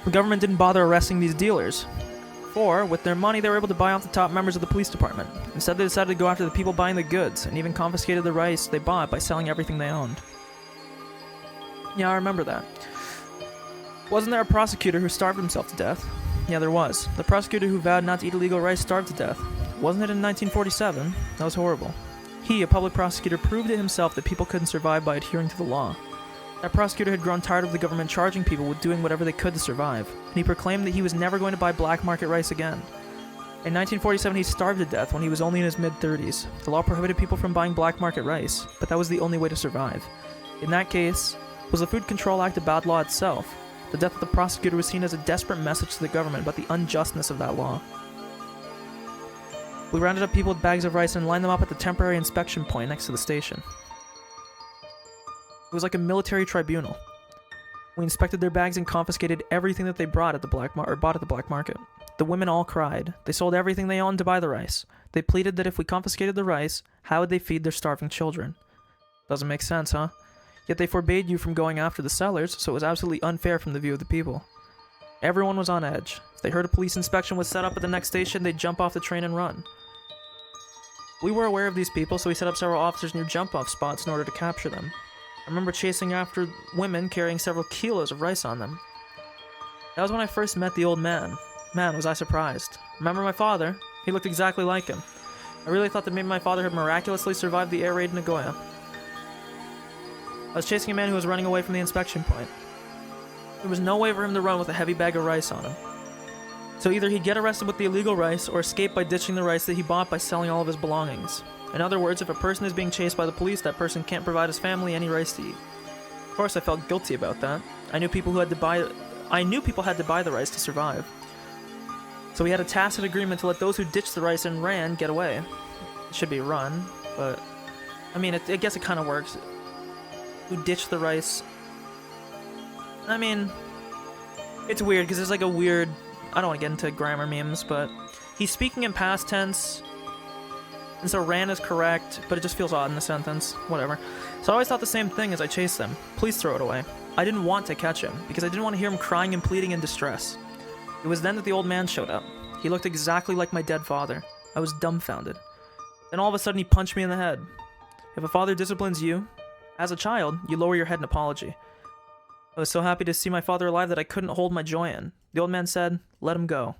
The government didn't bother arresting these dealers, for, with their money, they were able to buy off the top members of the police department. Instead, they decided to go after the people buying the goods, and even confiscated the rice they bought by selling everything they owned. Yeah, I remember that. Wasn't there a prosecutor who starved himself to death? Yeah, there was. The prosecutor who vowed not to eat illegal rice starved to death. Wasn't it in 1947? That was horrible. He, a public prosecutor, proved it himself that people couldn't survive by adhering to the law. That prosecutor had grown tired of the government charging people with doing whatever they could to survive, and he proclaimed that he was never going to buy black market rice again. In 1947, he starved to death when he was only in his mid-30s. The law prohibited people from buying black market rice, but that was the only way to survive. In that case, was the Food Control Act a bad law itself? The death of the prosecutor was seen as a desperate message to the government about the unjustness of that law. We rounded up people with bags of rice and lined them up at the temporary inspection point next to the station. It was like a military tribunal. We inspected their bags and confiscated everything that they brought at the black market. The women all cried. They sold everything they owned to buy the rice. They pleaded that if we confiscated the rice, how would they feed their starving children? Doesn't make sense, huh? Yet they forbade you from going after the sellers, so it was absolutely unfair from the view of the people. Everyone was on edge. If they heard a police inspection was set up at the next station, they'd jump off the train and run. We were aware of these people, so we set up several officers near jump-off spots in order to capture them. I remember chasing after women carrying several kilos of rice on them. That was when I first met the old man. Man, was I surprised. Remember my father? He looked exactly like him. I really thought that maybe my father had miraculously survived the air raid in Nagoya. I was chasing a man who was running away from the inspection point. There was no way for him to run with a heavy bag of rice on him. So either he'd get arrested with the illegal rice, or escape by ditching the rice that he bought by selling all of his belongings. In other words, if a person is being chased by the police, that person can't provide his family any rice to eat. Of course, I felt guilty about that. I knew people had to buy the rice to survive. So we had a tacit agreement to let those who ditched the rice and ran get away. It should be run, but I mean, I guess it kind of works. Who ditched the rice? I mean, it's weird because there's like a weird. I don't want to get into grammar memes, but he's speaking in past tense, and so ran is correct, but it just feels odd in the sentence. Whatever. So I always thought the same thing as I chased them. Please throw it away. I didn't want to catch him because I didn't want to hear him crying and pleading in distress. It was then that the old man showed up. He looked exactly like my dead father. I was dumbfounded. Then all of a sudden he punched me in the head. If a father disciplines you, as a child, you lower your head in apology. I was so happy to see my father alive that I couldn't hold my joy in. The old man said, "Let him go."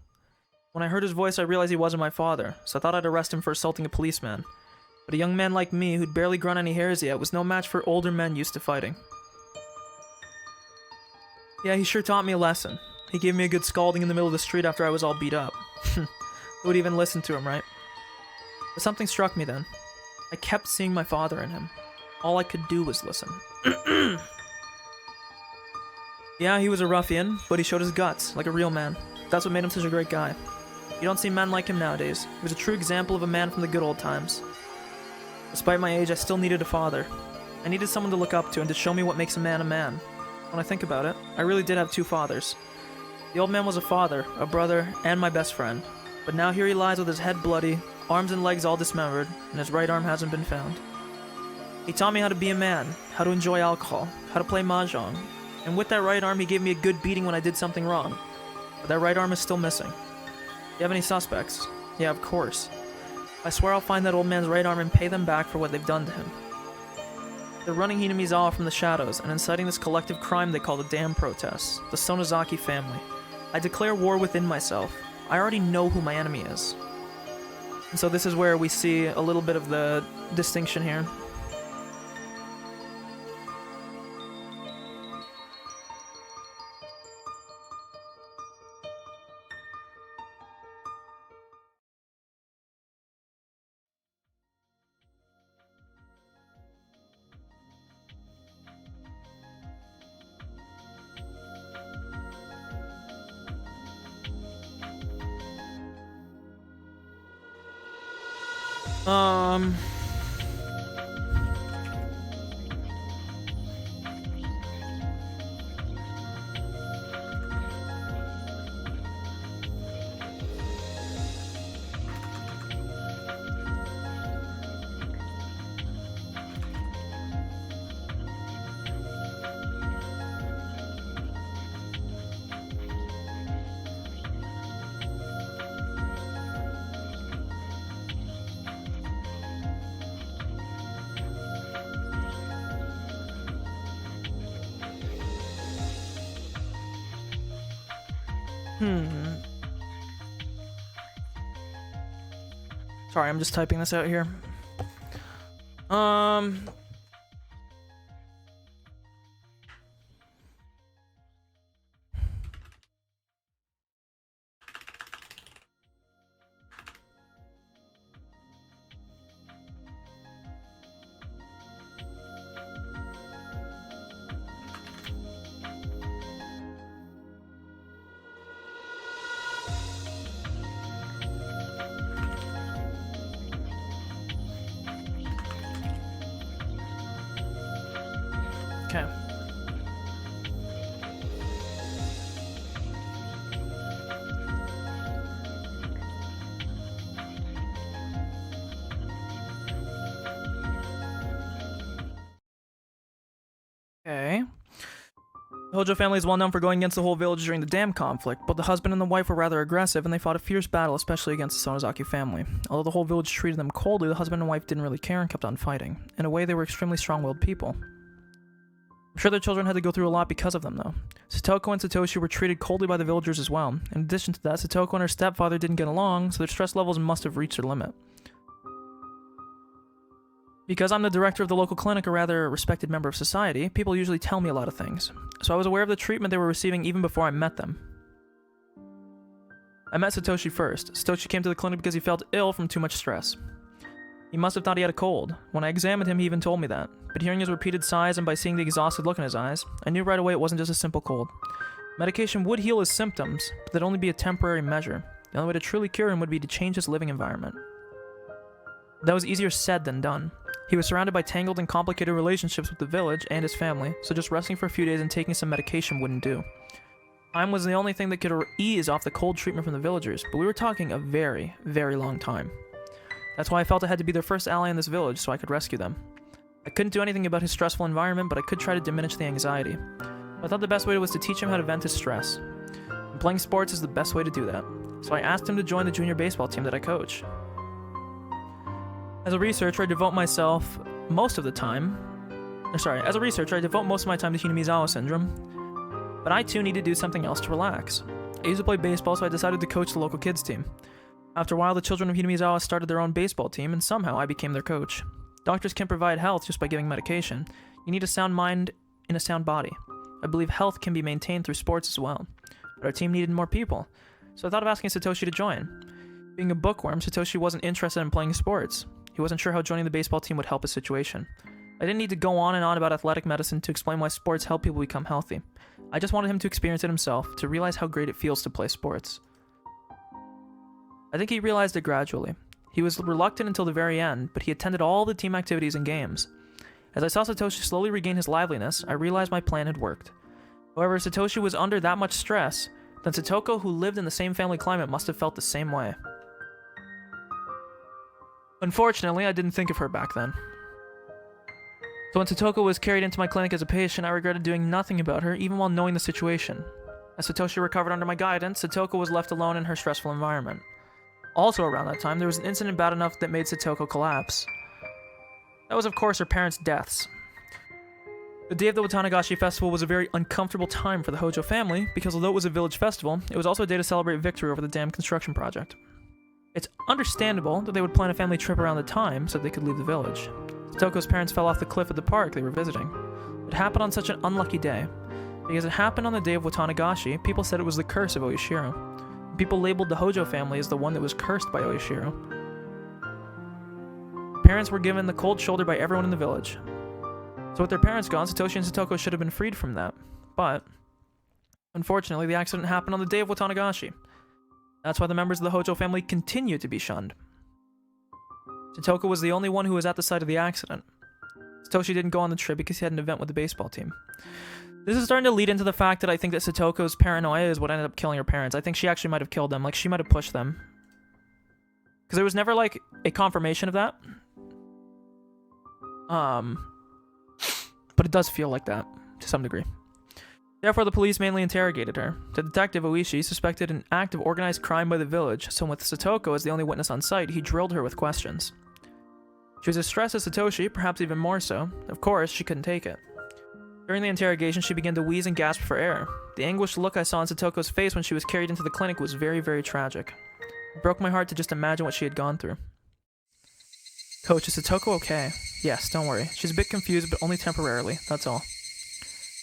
When I heard his voice, I realized he wasn't my father, so I thought I'd arrest him for assaulting a policeman. But a young man like me, who'd barely grown any hairs yet, was no match for older men used to fighting. Yeah, he sure taught me a lesson. He gave me a good scalding in the middle of the street after I was all beat up. Who would even listen to him, right? But something struck me then. I kept seeing my father in him. All I could do was listen. Yeah, he was a ruffian, but he showed his guts, like a real man. That's what made him such a great guy. You don't see men like him nowadays. He was a true example of a man from the good old times. Despite my age, I still needed a father. I needed someone to look up to and to show me what makes a man a man. When I think about it, I really did have two fathers. The old man was a father, a brother, and my best friend. But now here he lies with his head bloody, arms and legs all dismembered, and his right arm hasn't been found. He taught me how to be a man, how to enjoy alcohol, how to play mahjong. And with that right arm, he gave me a good beating when I did something wrong. But that right arm is still missing. You have any suspects? Yeah, of course. I swear I'll find that old man's right arm and pay them back for what they've done to him. They're running Hinamizawa from the shadows and inciting this collective crime they call the Dam Protests, the Sonozaki family. I declare war within myself. I already know who my enemy is. And so this is where we see a little bit of the distinction here. Sorry, I'm just typing this out here. Okay. Hojo family is well known for going against the whole village during the dam conflict, but the husband and the wife were rather aggressive and they fought a fierce battle, especially against the Sonozaki family. Although the whole village treated them coldly, the husband and wife didn't really care and kept on fighting. In a way, they were extremely strong-willed people. I'm sure their children had to go through a lot because of them, though. Satoko and Satoshi were treated coldly by the villagers as well. In addition to that, Satoko and her stepfather didn't get along, so their stress levels must have reached their limit. Because I'm the director of the local clinic, a rather respected member of society, people usually tell me a lot of things. So I was aware of the treatment they were receiving even before I met them. I met Satoshi first. Satoshi came to the clinic because he felt ill from too much stress. He must have thought he had a cold. When I examined him, he even told me that. But hearing his repeated sighs and by seeing the exhausted look in his eyes, I knew right away it wasn't just a simple cold. Medication would heal his symptoms, but that'd only be a temporary measure. The only way to truly cure him would be to change his living environment. That was easier said than done. He was surrounded by tangled and complicated relationships with the village and his family, so just resting for a few days and taking some medication wouldn't do. Time was the only thing that could ease off the cold treatment from the villagers, but we were talking a very, very long time. That's why I felt I had to be their first ally in this village so I could rescue them. I couldn't do anything about his stressful environment, but I could try to diminish the anxiety. I thought the best way was to teach him how to vent his stress. And playing sports is the best way to do that, so I asked him to join the junior baseball team that I coach. As a researcher, I devote most of my time to Hinamizawa syndrome, but I too need to do something else to relax. I used to play baseball, so I decided to coach the local kids team. After a while, the children of Hinamizawa started their own baseball team, and somehow I became their coach. Doctors can't provide health just by giving medication. You need a sound mind in a sound body. I believe health can be maintained through sports as well. But our team needed more people, so I thought of asking Satoshi to join. Being a bookworm, Satoshi wasn't interested in playing sports. He wasn't sure how joining the baseball team would help his situation. I didn't need to go on and on about athletic medicine to explain why sports help people become healthy. I just wanted him to experience it himself, to realize how great it feels to play sports. I think he realized it gradually. He was reluctant until the very end, but he attended all the team activities and games. As I saw Satoshi slowly regain his liveliness, I realized my plan had worked. However, if Satoshi was under that much stress, then Satoko, who lived in the same family climate, must have felt the same way. Unfortunately, I didn't think of her back then. So when Satoko was carried into my clinic as a patient, I regretted doing nothing about her, even while knowing the situation. As Satoshi recovered under my guidance, Satoko was left alone in her stressful environment. Also around that time, there was an incident bad enough that made Satoko collapse. That was, of course, her parents' deaths. The day of the Watanagashi festival was a very uncomfortable time for the Hojo family, because although it was a village festival, it was also a day to celebrate victory over the dam construction project. It's understandable that they would plan a family trip around the time so that they could leave the village. Satoko's parents fell off the cliff at the park they were visiting. It happened on such an unlucky day. Because it happened on the day of Watanagashi, people said it was the curse of Oishiro. People labeled the Hojo family as the one that was cursed by Oishiro. Parents were given the cold shoulder by everyone in the village. So with their parents gone, Satoshi and Satoko should have been freed from that. But, unfortunately, the accident happened on the day of Watanagashi. That's why the members of the Hojo family continue to be shunned. Satoko was the only one who was at the site of the accident. Satoshi didn't go on the trip because he had an event with the baseball team. This is starting to lead into the fact that I think that Satoko's paranoia is what ended up killing her parents. I think she actually might have killed them. Like, she might have pushed them. Because there was never, like, a confirmation of that. But it does feel like that, to some degree. Therefore, the police mainly interrogated her. The detective, Oishi, suspected an act of organized crime by the village, so with Satoko as the only witness on site, he drilled her with questions. She was as stressed as Satoshi, perhaps even more so. Of course, she couldn't take it. During the interrogation, she began to wheeze and gasp for air. The anguished look I saw on Satoko's face when she was carried into the clinic was very, very tragic. It broke my heart to just imagine what she had gone through. Coach, is Satoko okay? Yes, don't worry. She's a bit confused, but only temporarily, that's all.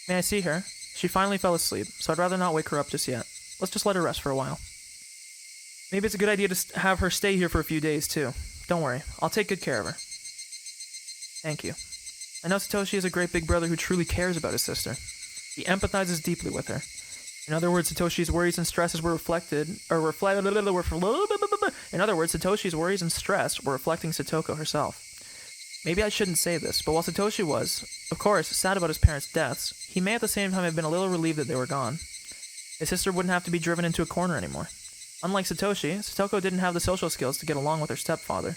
May I see her? She finally fell asleep, so I'd rather not wake her up just yet. Let's just let her rest for a while. Maybe it's a good idea to have her stay here for a few days, too. Don't worry, I'll take good care of her. Thank you. I know Satoshi is a great big brother who truly cares about his sister. He empathizes deeply with her. In other words, Satoshi's worries and stresses were reflecting Satoko herself. Maybe I shouldn't say this, but while Satoshi was, of course, sad about his parents' deaths, he may at the same time have been a little relieved that they were gone. His sister wouldn't have to be driven into a corner anymore. Unlike Satoshi, Satoko didn't have the social skills to get along with her stepfather.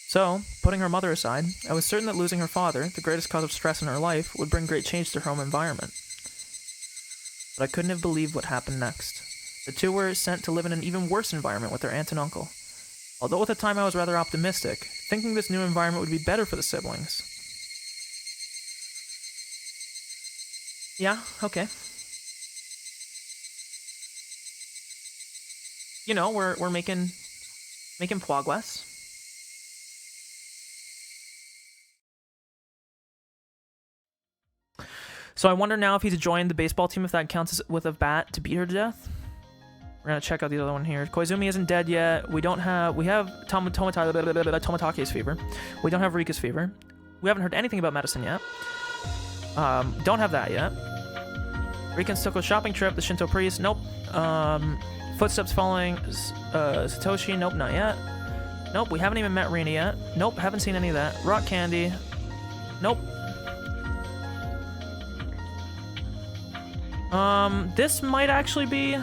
So, putting her mother aside, I was certain that losing her father, the greatest cause of stress in her life, would bring great change to her home environment. but I couldn't have believed what happened next. The two were sent to live in an even worse environment with their aunt and uncle. Although at the time I was rather optimistic, thinking this new environment would be better for the siblings. Yeah, okay. You know, we're making progress. So I wonder now if he's joined the baseball team, if that counts as with a bat to beat her to death. We're gonna check out the other one here. Koizumi isn't dead yet. We have Tomatake's fever. We don't have Rika's fever. We haven't heard anything about medicine yet. Don't have that yet. Rika and Stoko's shopping trip, the Shinto priest, nope. Footsteps following Satoshi, nope, not yet. Nope, we haven't even met Rina yet. Nope, haven't seen any of that. Rock candy, nope. This might actually be...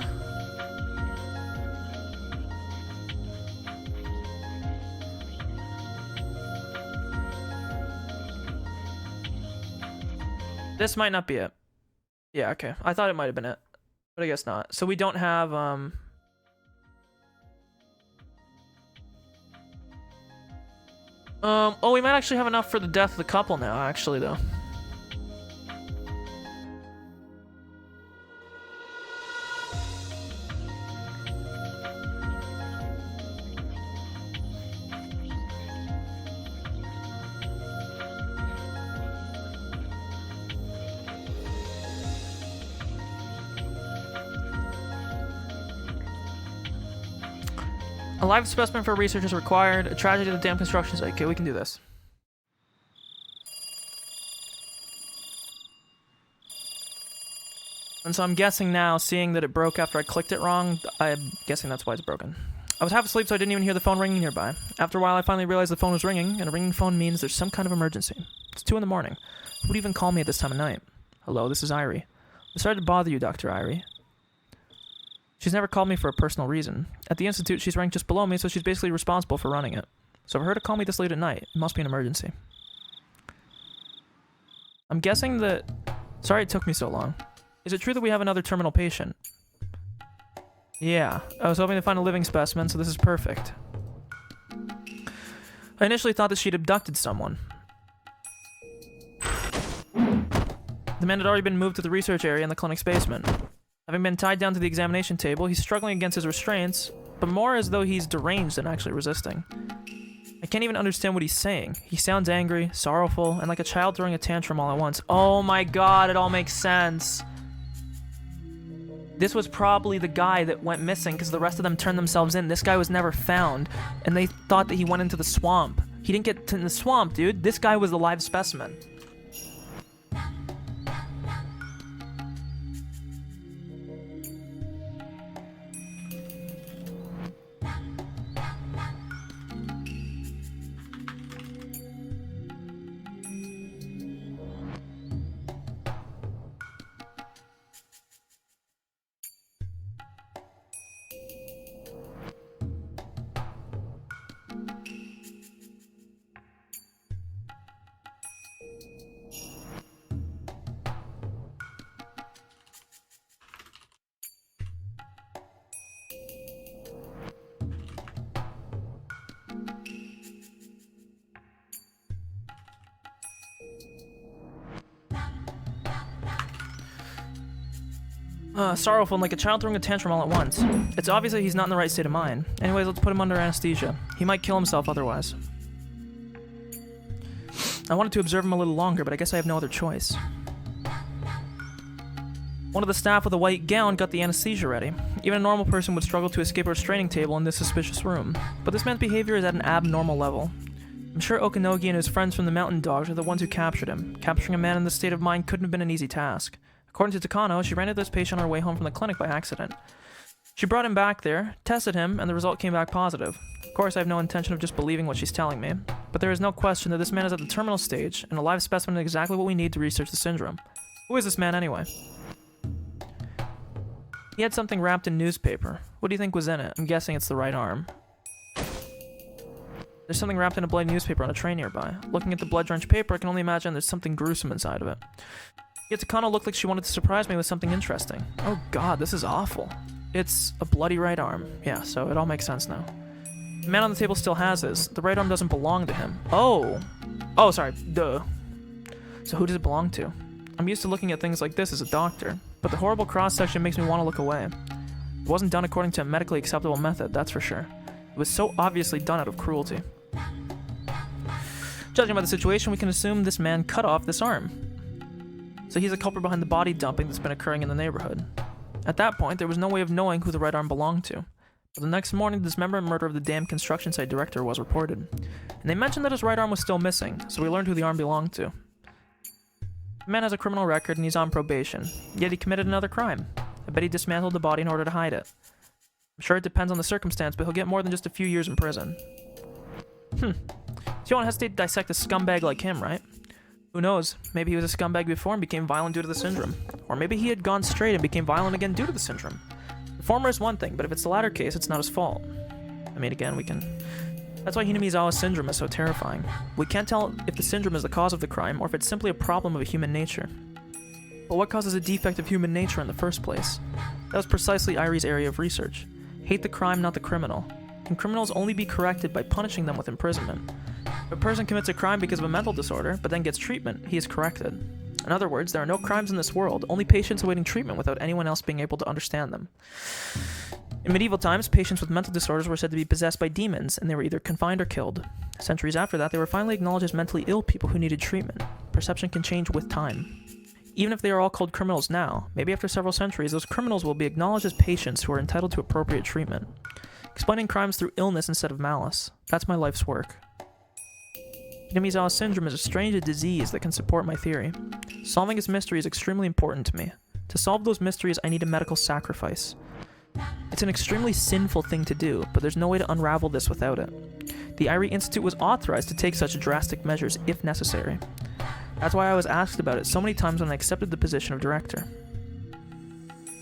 This might not be it. Yeah, okay. I thought it might have been it, but I guess not. So we don't have, oh, we might actually have enough for the death of the couple now, actually, though. A live specimen for research is required. A tragedy of the damn construction site. Okay, we can do this. And so I'm guessing now, seeing that it broke after I clicked it wrong, I'm guessing that's why it's broken. I was half asleep, so I didn't even hear the phone ringing nearby. After a while, I finally realized the phone was ringing, and a ringing phone means there's some kind of emergency. It's 2 in the morning. Who would even call me at this time of night? Hello, this is Irie. I'm sorry to bother you, Dr. Irie. She's never called me for a personal reason. At the institute, she's ranked just below me, so she's basically responsible for running it. So for her to call me this late at night, it must be an emergency. I'm guessing that... Sorry it took me so long. Is it true that we have another terminal patient? Yeah, I was hoping to find a living specimen, so this is perfect. I initially thought that she'd abducted someone. The man had already been moved to the research area in the clinic's basement. Having been tied down to the examination table, he's struggling against his restraints, but more as though he's deranged than actually resisting. I can't even understand what he's saying. He sounds angry, sorrowful, and like a child throwing a tantrum all at once. Oh my god, it all makes sense. This was probably the guy that went missing because the rest of them turned themselves in. This guy was never found, and they thought that he went into the swamp. He didn't get in the swamp, dude. This guy was the live specimen. Sorrowful and like a child throwing a tantrum all at once. It's obvious that he's not in the right state of mind. Anyways, let's put him under anesthesia. He might kill himself otherwise. I wanted to observe him a little longer, but I guess I have no other choice. One of the staff with a white gown got the anesthesia ready. Even a normal person would struggle to escape a restraining table in this suspicious room. But this man's behavior is at an abnormal level. I'm sure Okanogi and his friends from the Mountain Dogs are the ones who captured him. Capturing a man in this state of mind couldn't have been an easy task. According to Takano, she ran into this patient on her way home from the clinic by accident. She brought him back there, tested him, and the result came back positive. Of course, I have no intention of just believing what she's telling me, but there is no question that this man is at the terminal stage, and a live specimen is exactly what we need to research the syndrome. Who is this man anyway? He had something wrapped in newspaper. What do you think was in it? I'm guessing it's the right arm. There's something wrapped in a bloody newspaper on a tray nearby. Looking at the blood-drenched paper, I can only imagine there's something gruesome inside of it. Yet Takano looked like she wanted to surprise me with something interesting. Oh god, this is awful. It's a bloody right arm. Yeah, so it all makes sense now. The man on the table still has his. The right arm doesn't belong to him. Oh! Oh, sorry. Duh. So who does it belong to? I'm used to looking at things like this as a doctor, but the horrible cross-section makes me want to look away. It wasn't done according to a medically acceptable method, that's for sure. It was so obviously done out of cruelty. Judging by the situation, we can assume this man cut off this arm. So he's the culprit behind the body dumping that's been occurring in the neighborhood. At that point, there was no way of knowing who the right arm belonged to. But the next morning, the dismemberment murder of the damn construction site director was reported. And they mentioned that his right arm was still missing, so we learned who the arm belonged to. The man has a criminal record and he's on probation, yet he committed another crime. I bet he dismantled the body in order to hide it. I'm sure it depends on the circumstance, but he'll get more than just a few years in prison. So you won't hesitate to dissect a scumbag like him, right? Who knows, maybe he was a scumbag before and became violent due to the syndrome. Or maybe he had gone straight and became violent again due to the syndrome. The former is one thing, but if it's the latter case, it's not his fault. I mean, again, that's why Hinamizawa's syndrome is so terrifying. We can't tell if the syndrome is the cause of the crime, or if it's simply a problem of a human nature. But what causes a defect of human nature in the first place? That was precisely Irie's area of research. Hate the crime, not the criminal. Can criminals only be corrected by punishing them with imprisonment? If a person commits a crime because of a mental disorder, but then gets treatment, he is corrected. In other words, there are no crimes in this world, only patients awaiting treatment without anyone else being able to understand them. In medieval times, patients with mental disorders were said to be possessed by demons, and they were either confined or killed. Centuries after that, they were finally acknowledged as mentally ill people who needed treatment. Perception can change with time. Even if they are all called criminals now, maybe after several centuries, those criminals will be acknowledged as patients who are entitled to appropriate treatment. Explaining crimes through illness instead of malice. That's my life's work. Hinamizawa syndrome is a strange disease that can support my theory. Solving its mystery is extremely important to me. To solve those mysteries, I need a medical sacrifice. It's an extremely sinful thing to do, but there's no way to unravel this without it. The Irie Institute was authorized to take such drastic measures if necessary. That's why I was asked about it so many times when I accepted the position of director.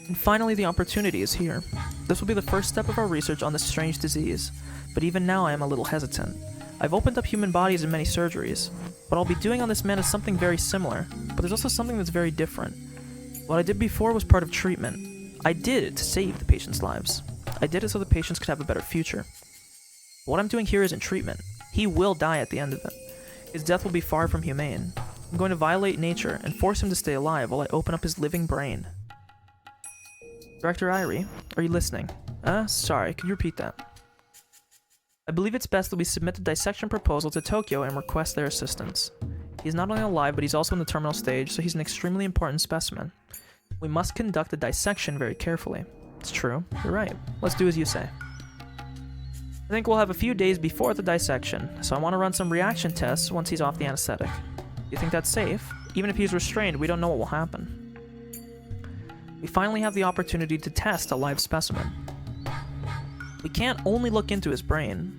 And finally, the opportunity is here. This will be the first step of our research on this strange disease, but even now I am a little hesitant. I've opened up human bodies in many surgeries. What I'll be doing on this man is something very similar, but there's also something that's very different. What I did before was part of treatment. I did it to save the patient's lives. I did it so the patients could have a better future. What I'm doing here isn't treatment. He will die at the end of it. His death will be far from humane. I'm going to violate nature and force him to stay alive while I open up his living brain. Director Irie, are you listening? Sorry, could you repeat that? I believe it's best that we submit the dissection proposal to Tokyo and request their assistance. He's not only alive, but he's also in the terminal stage, so he's an extremely important specimen. We must conduct the dissection very carefully. It's true, you're right. Let's do as you say. I think we'll have a few days before the dissection, so I want to run some reaction tests once he's off the anesthetic. You think that's safe? Even if he's restrained, we don't know what will happen. We finally have the opportunity to test a live specimen. We can't only look into his brain.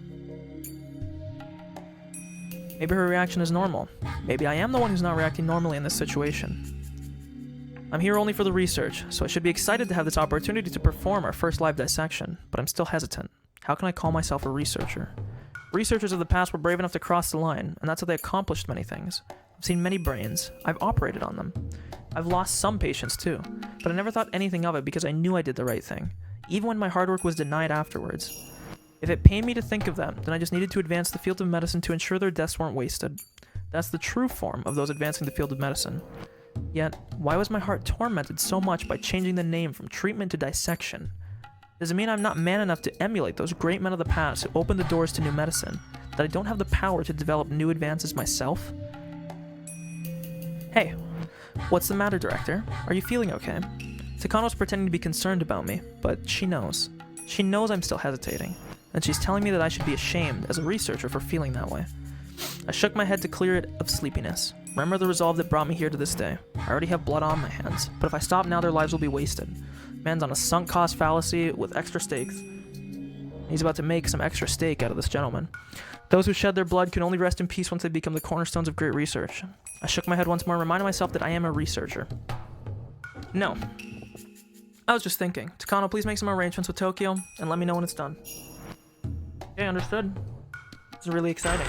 Maybe her reaction is normal. Maybe I am the one who's not reacting normally in this situation. I'm here only for the research, so I should be excited to have this opportunity to perform our first live dissection, but I'm still hesitant. How can I call myself a researcher? Researchers of the past were brave enough to cross the line, and that's how they accomplished many things. I've seen many brains. I've operated on them. I've lost some patients too, but I never thought anything of it because I knew I did the right thing, even when my hard work was denied afterwards. If it pained me to think of them, then I just needed to advance the field of medicine to ensure their deaths weren't wasted. That's the true form of those advancing the field of medicine. Yet, why was my heart tormented so much by changing the name from treatment to dissection? Does it mean I'm not man enough to emulate those great men of the past who opened the doors to new medicine, that I don't have the power to develop new advances myself? Hey, what's the matter, Director? Are you feeling okay? Takano's pretending to be concerned about me, but she knows. She knows I'm still hesitating, and she's telling me that I should be ashamed as a researcher for feeling that way. I shook my head to clear it of sleepiness. Remember the resolve that brought me here to this day. I already have blood on my hands, but if I stop now, their lives will be wasted. Man's on a sunk cost fallacy with extra stakes. He's about to make some extra steak out of this gentleman. Those who shed their blood can only rest in peace once they become the cornerstones of great research. I shook my head once more and reminded myself that I am a researcher. No. I was just thinking. Takano, please make some arrangements with Tokyo and let me know when it's done. Okay, understood. This is really exciting.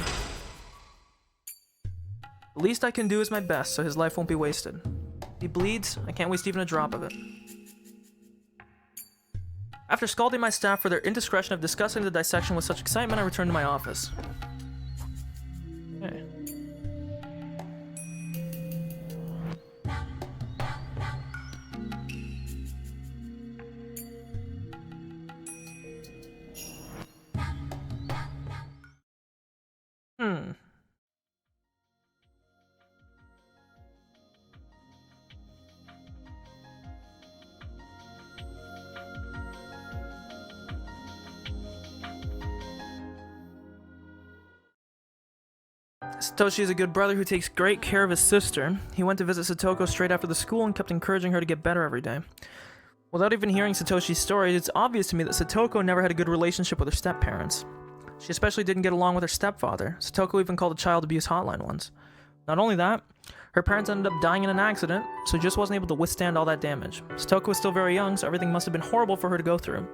The least I can do is my best so his life won't be wasted. He bleeds. I can't waste even a drop of it. After scalding my staff for their indiscretion of discussing the dissection with such excitement, I returned to my office. Okay. Satoshi is a good brother who takes great care of his sister. He went to visit Satoko straight after the school and kept encouraging her to get better every day. Without even hearing Satoshi's story, it's obvious to me that Satoko never had a good relationship with her step-parents. She especially didn't get along with her stepfather. Satoko even called a child abuse hotline once. Not only that, her parents ended up dying in an accident, so she just wasn't able to withstand all that damage. Satoko was still very young, so everything must have been horrible for her to go through.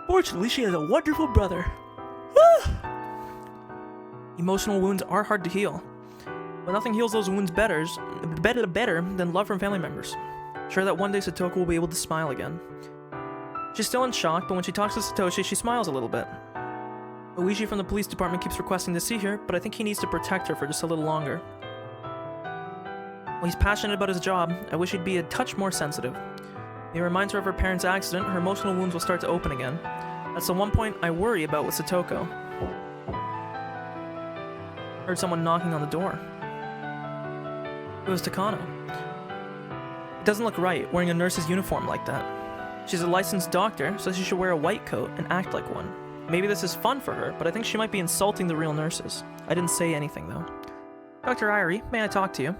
Fortunately, she has a wonderful brother. Emotional wounds are hard to heal, but nothing heals those wounds better than love from family members. Sure that one day Satoko will be able to smile again. She's still in shock, but when she talks to Satoshi, she smiles a little bit. Luigi from the police department keeps requesting to see her, but I think he needs to protect her for just a little longer. While he's passionate about his job, I wish he'd be a touch more sensitive. He reminds her of her parents' accident, her emotional wounds will start to open again. That's the one point I worry about with Satoko. Heard someone knocking on the door. It was Takano. It doesn't look right, wearing a nurse's uniform like that. She's a licensed doctor, so she should wear a white coat and act like one. Maybe this is fun for her, but I think she might be insulting the real nurses. I didn't say anything, though. Dr. Irie, may I talk to you?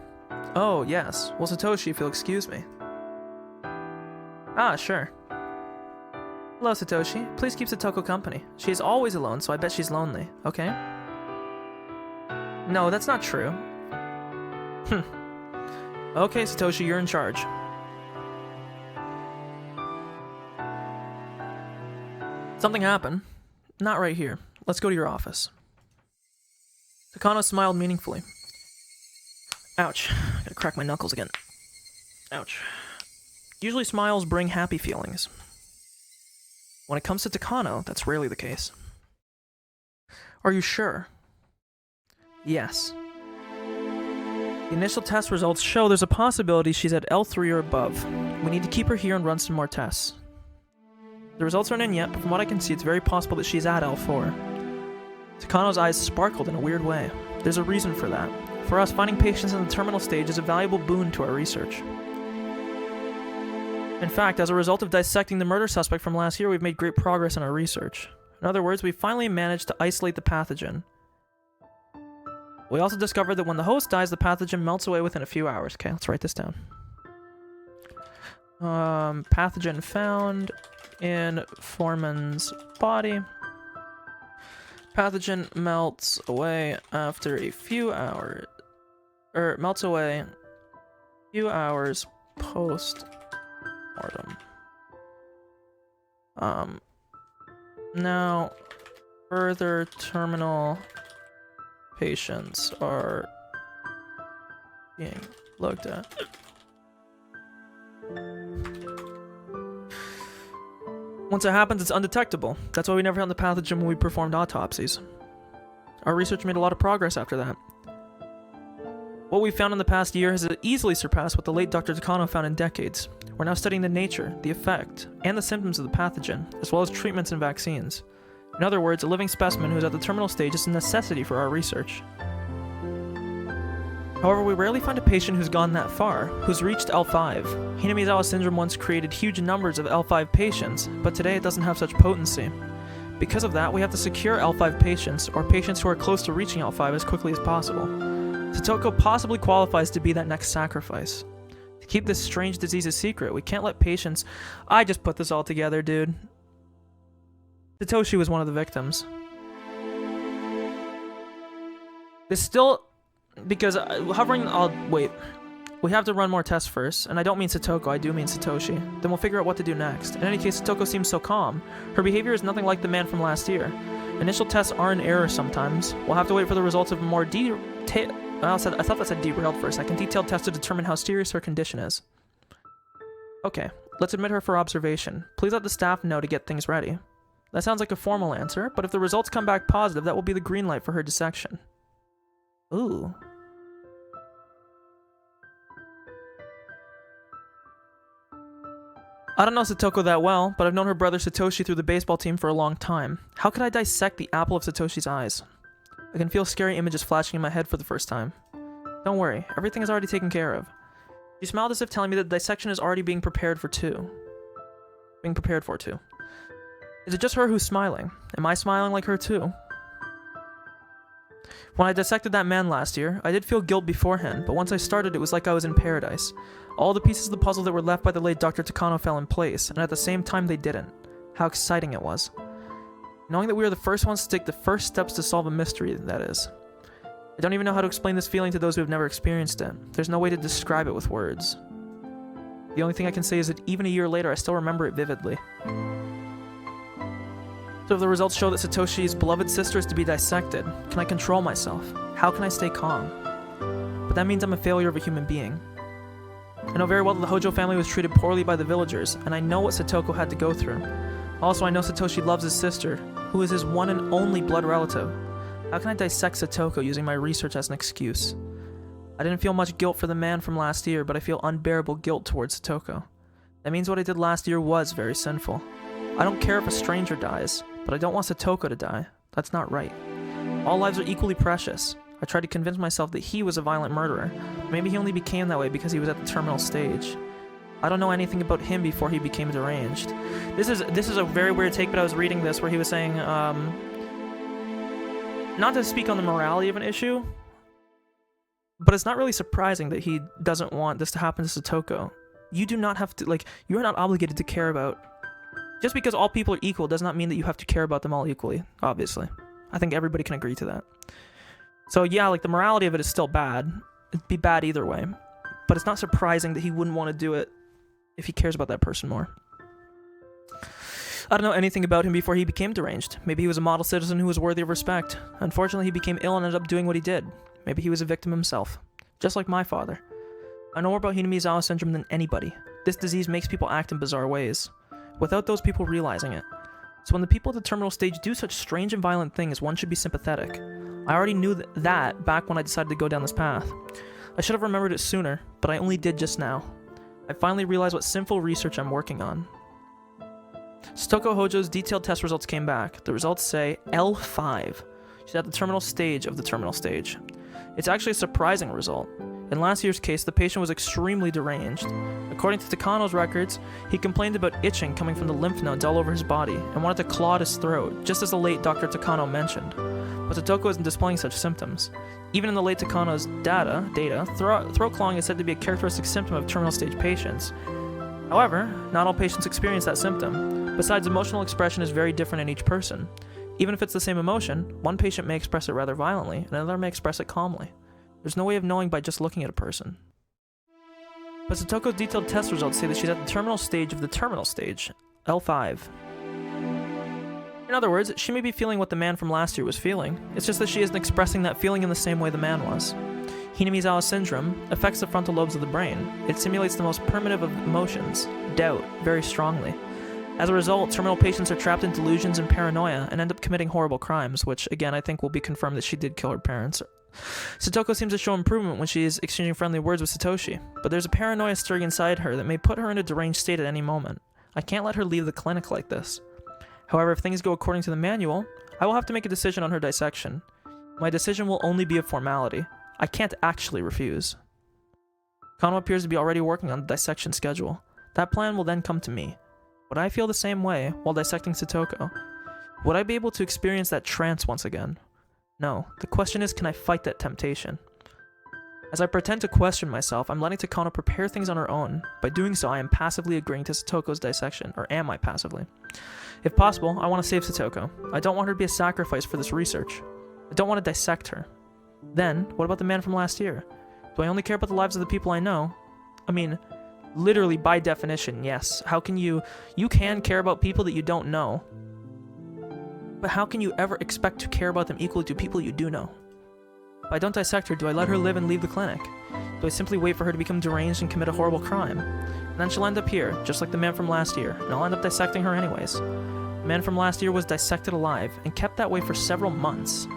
Oh, yes. Well, Satoshi, if you'll excuse me. Ah, sure. Hello, Satoshi. Please keep Satoko company. She is always alone, so I bet she's lonely. Okay? No, that's not true. Okay, Satoshi, you're in charge. Something happened. Not right here. Let's go to your office. Takano smiled meaningfully. Ouch. Gotta crack my knuckles again. Ouch. Usually smiles bring happy feelings. When it comes to Takano, that's rarely the case. Are you sure? Yes. The initial test results show there's a possibility she's at L3 or above. We need to keep her here and run some more tests. The results aren't in yet, but from what I can see, it's very possible that she's at L4. Takano's eyes sparkled in a weird way. There's a reason for that. For us, finding patients in the terminal stage is a valuable boon to our research. In fact, as a result of dissecting the murder suspect from last year, we've made great progress in our research. In other words, we finally managed to isolate the pathogen. We also discovered that when the host dies, the pathogen melts away within a few hours. Okay, let's write this down. Pathogen found in Foreman's body. Pathogen melts away after a few hours. Melts away a few hours post-mortem. Now, further terminal patients are being looked at. Once it happens, it's undetectable. That's why we never found the pathogen when we performed autopsies. Our research made a lot of progress after that. What we've found in the past year has easily surpassed what the late Dr. Takano found in decades. We're now studying the nature, the effect, and the symptoms of the pathogen, as well as treatments and vaccines. In other words, a living specimen who is at the terminal stage is a necessity for our research. However, we rarely find a patient who's gone that far, who's reached L5. Hinamizawa syndrome once created huge numbers of L5 patients, but today it doesn't have such potency. Because of that, we have to secure L5 patients, or patients who are close to reaching L5 as quickly as possible. Satoko possibly qualifies to be that next sacrifice. To keep this strange disease a secret, we can't let patients... I just put this all together, dude. Satoshi was one of the victims. This still... Because hovering... Wait. We have to run more tests first, and I don't mean Satoko, I do mean Satoshi. Then we'll figure out what to do next. In any case, Satoko seems so calm. Her behavior is nothing like the man from last year. Initial tests are in error sometimes. We'll have to wait for the results of a more I thought that said derailed for a second. Detailed test to determine how serious her condition is. Okay, let's admit her for observation. Please let the staff know to get things ready. That sounds like a formal answer, but if the results come back positive, that will be the green light for her dissection. Ooh. I don't know Satoko that well, but I've known her brother Satoshi through the baseball team for a long time. How could I dissect the apple of Satoshi's eyes? I can feel scary images flashing in my head for the first time. Don't worry, everything is already taken care of. She smiled as if telling me that the dissection is already being prepared for two. Is it just her who's smiling? Am I smiling like her too? When I dissected that man last year, I did feel guilt beforehand, but once I started, it was like I was in paradise. All the pieces of the puzzle that were left by the late Dr. Takano fell in place, and at the same time they didn't. How exciting it was. Knowing that we are the first ones to take the first steps to solve a mystery, that is. I don't even know how to explain this feeling to those who have never experienced it. There's no way to describe it with words. The only thing I can say is that even a year later, I still remember it vividly. So if the results show that Satoshi's beloved sister is to be dissected, can I control myself? How can I stay calm? But that means I'm a failure of a human being. I know very well that the Hojo family was treated poorly by the villagers, and I know what Satoko had to go through. Also, I know Satoshi loves his sister, who is his one and only blood relative. How can I dissect Satoko using my research as an excuse? I didn't feel much guilt for the man from last year, but I feel unbearable guilt towards Satoko. That means what I did last year was very sinful. I don't care if a stranger dies, but I don't want Satoko to die. That's not right. All lives are equally precious. I tried to convince myself that he was a violent murderer. Maybe he only became that way because he was at the terminal stage. I don't know anything about him before he became deranged. This is a very weird take, but I was reading this where he was saying, not to speak on the morality of an issue, but it's not really surprising that he doesn't want this to happen to Satoko. You do not have to, you're not obligated to care about. Just because all people are equal does not mean that you have to care about them all equally, obviously. I think everybody can agree to that. So yeah, the morality of it is still bad. It'd be bad either way. But it's not surprising that he wouldn't want to do it if he cares about that person more. I don't know anything about him before he became deranged. Maybe he was a model citizen who was worthy of respect. Unfortunately, he became ill and ended up doing what he did. Maybe he was a victim himself. Just like my father. I know more about Hinamizawa syndrome than anybody. This disease makes people act in bizarre ways, without those people realizing it. So when the people at the terminal stage do such strange and violent things, one should be sympathetic. I already knew that back when I decided to go down this path. I should have remembered it sooner, but I only did just now. I finally realized what sinful research I'm working on. Satoko Hojo's detailed test results came back. The results say L5. She's at the terminal stage of the terminal stage. It's actually a surprising result. In last year's case, the patient was extremely deranged. According to Takano's records, he complained about itching coming from the lymph nodes all over his body and wanted to claw at his throat, just as the late Dr. Takano mentioned. But Satoko isn't displaying such symptoms. Even in the late Takano's data, throat clawing is said to be a characteristic symptom of terminal stage patients. However, not all patients experience that symptom. Besides, emotional expression is very different in each person. Even if it's the same emotion, one patient may express it rather violently, and another may express it calmly. There's no way of knowing by just looking at a person. But Satoko's detailed test results say that she's at the terminal stage of the terminal stage, L5. In other words, she may be feeling what the man from last year was feeling. It's just that she isn't expressing that feeling in the same way the man was. Hinamizawa syndrome affects the frontal lobes of the brain. It simulates the most primitive of emotions, doubt, very strongly. As a result, terminal patients are trapped in delusions and paranoia and end up committing horrible crimes, which, again, I think will be confirmed that she did kill her parents. Satoko seems to show improvement when she is exchanging friendly words with Satoshi, but there's a paranoia stirring inside her that may put her in a deranged state at any moment. I can't let her leave the clinic like this. However, if things go according to the manual, I will have to make a decision on her dissection. My decision will only be a formality. I can't actually refuse. Kano appears to be already working on the dissection schedule. That plan will then come to me. Would I feel the same way while dissecting Satoko? Would I be able to experience that trance once again? No. The question is, can I fight that temptation? As I pretend to question myself, I'm letting Takano prepare things on her own. By doing so, I am passively agreeing to Satoko's dissection, or am I passively? If possible, I want to save Satoko. I don't want her to be a sacrifice for this research. I don't want to dissect her. Then, what about the man from last year? Do I only care about the lives of the people I know? I mean, literally by definition, yes. How can you can care about people that you don't know. But how can you ever expect to care about them equally to people you do know? If I don't dissect her, do I let her live and leave the clinic? Do I simply wait for her to become deranged and commit a horrible crime? And then she'll end up here, just like the man from last year, and I'll end up dissecting her anyways. The man from last year was dissected alive, and kept that way for several months.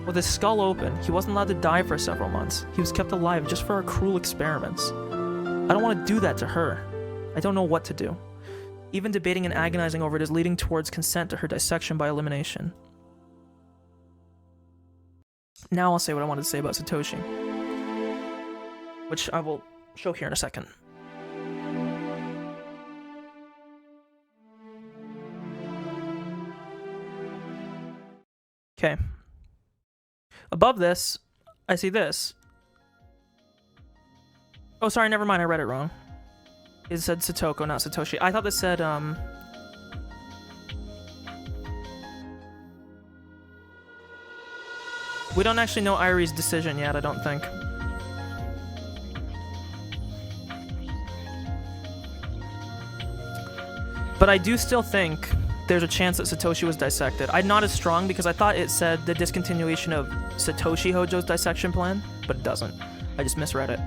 With his skull open, he wasn't allowed to die for several months. He was kept alive just for our cruel experiments. I don't want to do that to her. I don't know what to do. Even debating and agonizing over it is leading towards consent to her dissection by elimination. Now I'll say what I wanted to say about Satoshi, which I will show here in a second. Okay. Above this, I see this. Oh, sorry, never mind, I read it wrong. It said Satoko, not Satoshi. I thought this said, we don't actually know Irie's decision yet, I don't think. But I do still think there's a chance that Satoshi was dissected. I'm not as strong because I thought it said the discontinuation of Satoshi Hojo's dissection plan, but it doesn't. I just misread it.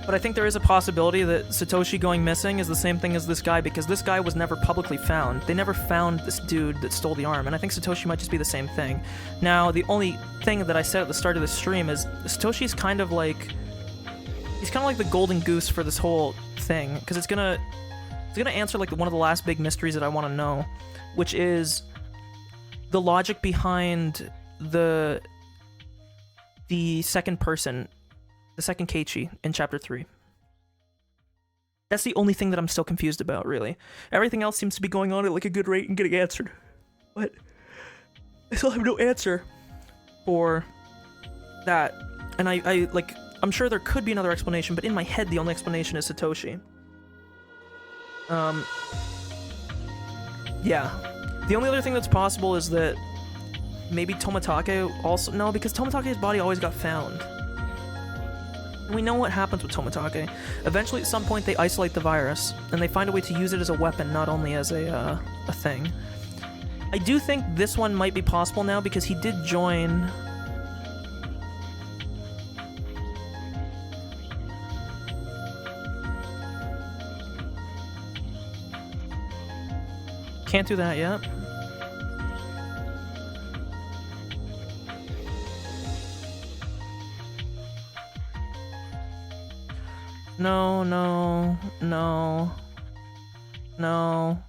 But I think there is a possibility that Satoshi going missing is the same thing as this guy, because this guy was never publicly found. They never found this dude that stole the arm, and I think Satoshi might just be the same thing. Now, the only thing that I said at the start of the stream is Satoshi's kind of like... He's kind of like the golden goose for this whole thing, because it's gonna answer like one of the last big mysteries that I want to know, which is the logic behind the second person, the second Keiichi in chapter 3. That's the only thing that I'm still confused about, really. Everything else seems to be going on at like a good rate and getting answered, but I still have no answer for that. And I like, I'm sure there could be another explanation, but in my head the only explanation is Satoshi. Yeah. The only other thing that's possible is that maybe Tomitake also... No, because Tomitake's body always got found. And we know what happens with Tomitake. Eventually, at some point, they isolate the virus, and they find a way to use it as a weapon, not only as a thing. I do think this one might be possible now, because he did join... Can't do that yet. No, no, no, no,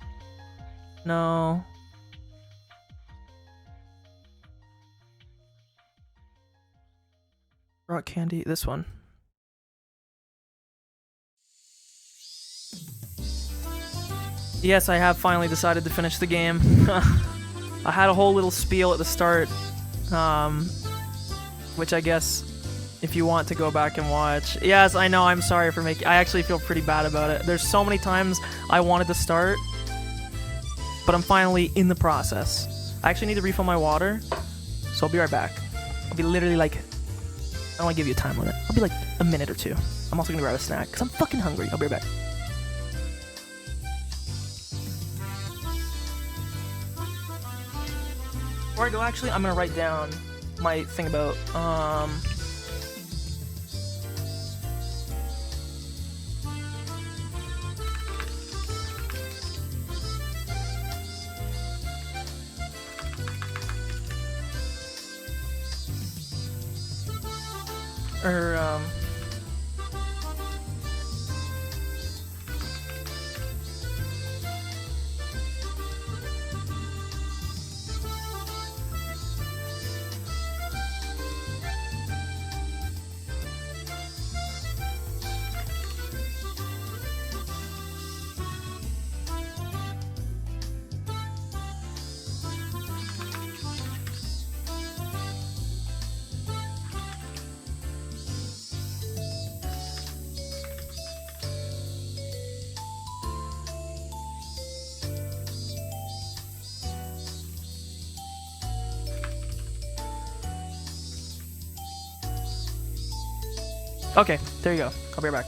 no. Rock candy, this one. Yes, I have finally decided to finish the game. I had a whole little spiel at the start, which I guess if you want to go back and watch. Yes, I know, I'm sorry for making... I actually feel pretty bad about it. There's so many times I wanted to start, but I'm finally in the process. I actually need to refill my water, so I'll be right back. I'll be literally like... I don't want to give you a time limit. I'll be like a minute or two. I'm also going to grab a snack, because I'm fucking hungry. I'll be right back. Before I go, actually, I'm gonna write down my thing about, okay, there you go. I'll be right back.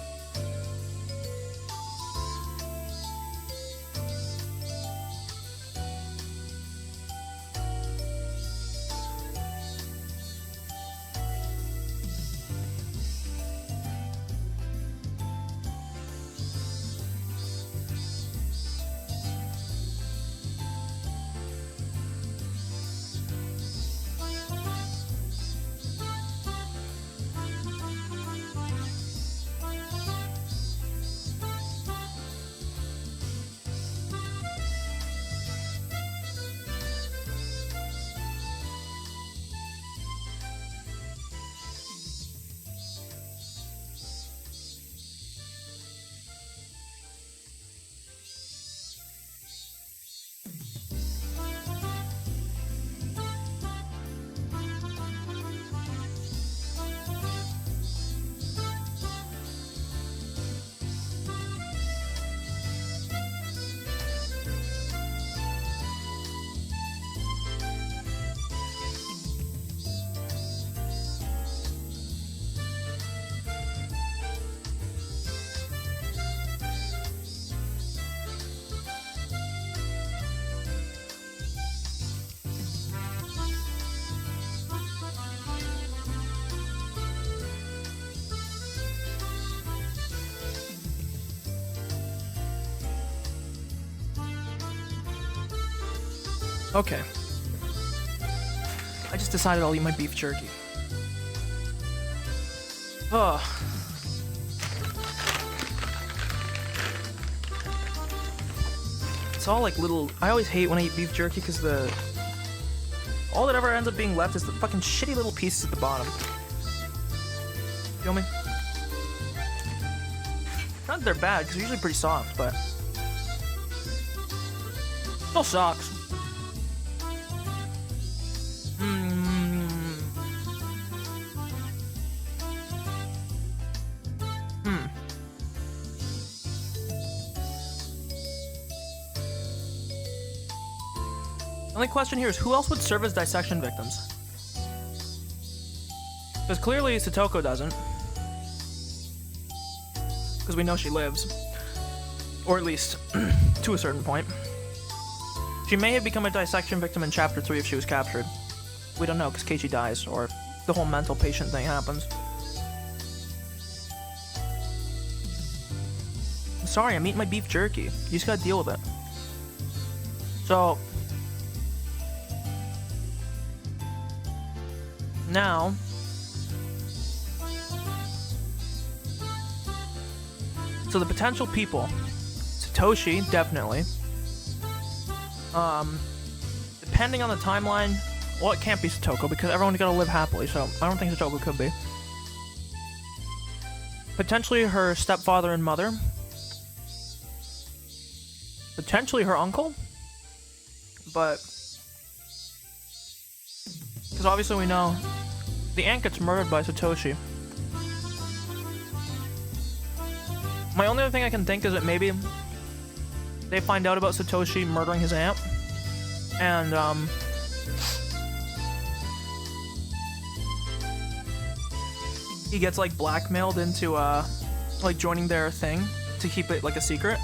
Okay. I just decided I'll eat my beef jerky. Ugh. It's all like little... I always hate when I eat beef jerky because all that ever ends up being left is the fucking shitty little pieces at the bottom. Feel me? Not that they're bad, because they're usually pretty soft, but... Still sucks. The only question here is who else would serve as dissection victims? Because clearly Satoko doesn't. Because we know she lives. Or at least, to a certain point. She may have become a dissection victim in Chapter 3 if she was captured. We don't know because Keiichi dies, or the whole mental patient thing happens. I'm sorry, I'm eating my beef jerky. You just gotta deal with it. So... now... so the potential people... Satoshi, definitely. Depending on the timeline... well, it can't be Satoko because everyone's gotta live happily, so I don't think Satoko could be. Potentially her stepfather and mother. Potentially her uncle. But... because obviously we know the aunt gets murdered by Satoshi. My only other thing I can think is that maybe they find out about Satoshi murdering his aunt, and he gets like blackmailed into like joining their thing to keep it like a secret.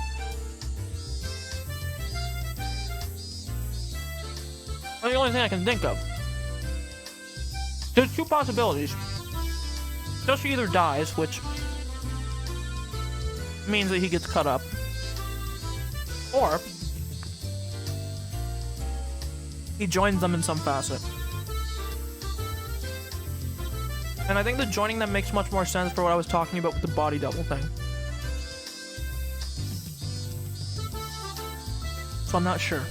That's the only thing I can think of. There's two possibilities. Satoshi either dies, which means that he gets cut up, or he joins them in some facet. And I think that joining them makes much more sense for what I was talking about with the body double thing. So I'm not sure.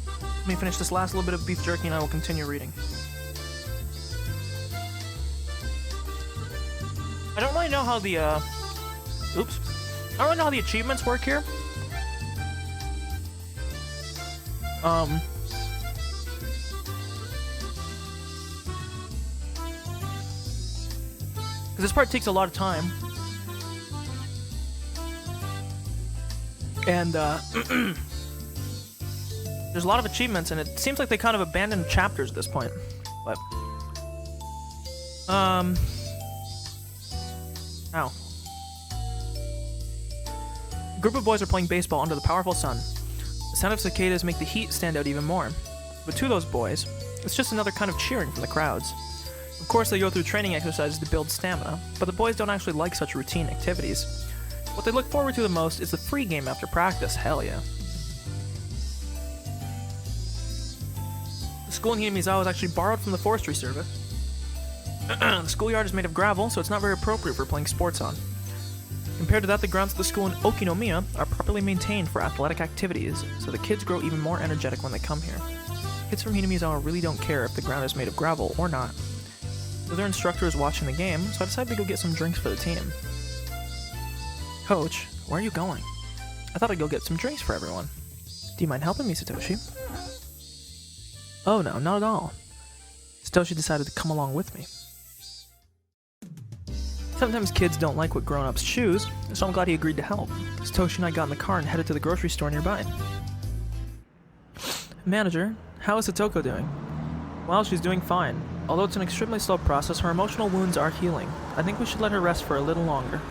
Let me finish this last little bit of beef jerky and I will continue reading. I don't really know how the, oops. I don't really know how the achievements work here. Because this part takes a lot of time. And, there's a lot of achievements, and it seems like they kind of abandoned chapters at this point. But, ow. A group of boys are playing baseball under the powerful sun. The sound of cicadas make the heat stand out even more. But to those boys, it's just another kind of cheering from the crowds. Of course, they go through training exercises to build stamina, but the boys don't actually like such routine activities. What they look forward to the most is the free game after practice, hell yeah. The school in Hinamizawa is actually borrowed from the forestry service. The schoolyard is made of gravel, so it's not very appropriate for playing sports on. Compared to that, the grounds of the school in Okinomiya are properly maintained for athletic activities, so the kids grow even more energetic when they come here. Kids from Hinamizawa really don't care if the ground is made of gravel or not. So their instructor is watching the game, so I decided to go get some drinks for the team. Coach, where are you going? I thought I'd go get some drinks for everyone. Do you mind helping me, Satoshi? Oh no, not at all. Satoshi decided to come along with me. Sometimes kids don't like what grown-ups choose, so I'm glad he agreed to help. Satoshi and I got in the car and headed to the grocery store nearby. Manager, how is Satoko doing? Well, she's doing fine. Although it's an extremely slow process, her emotional wounds are healing. I think we should let her rest for a little longer.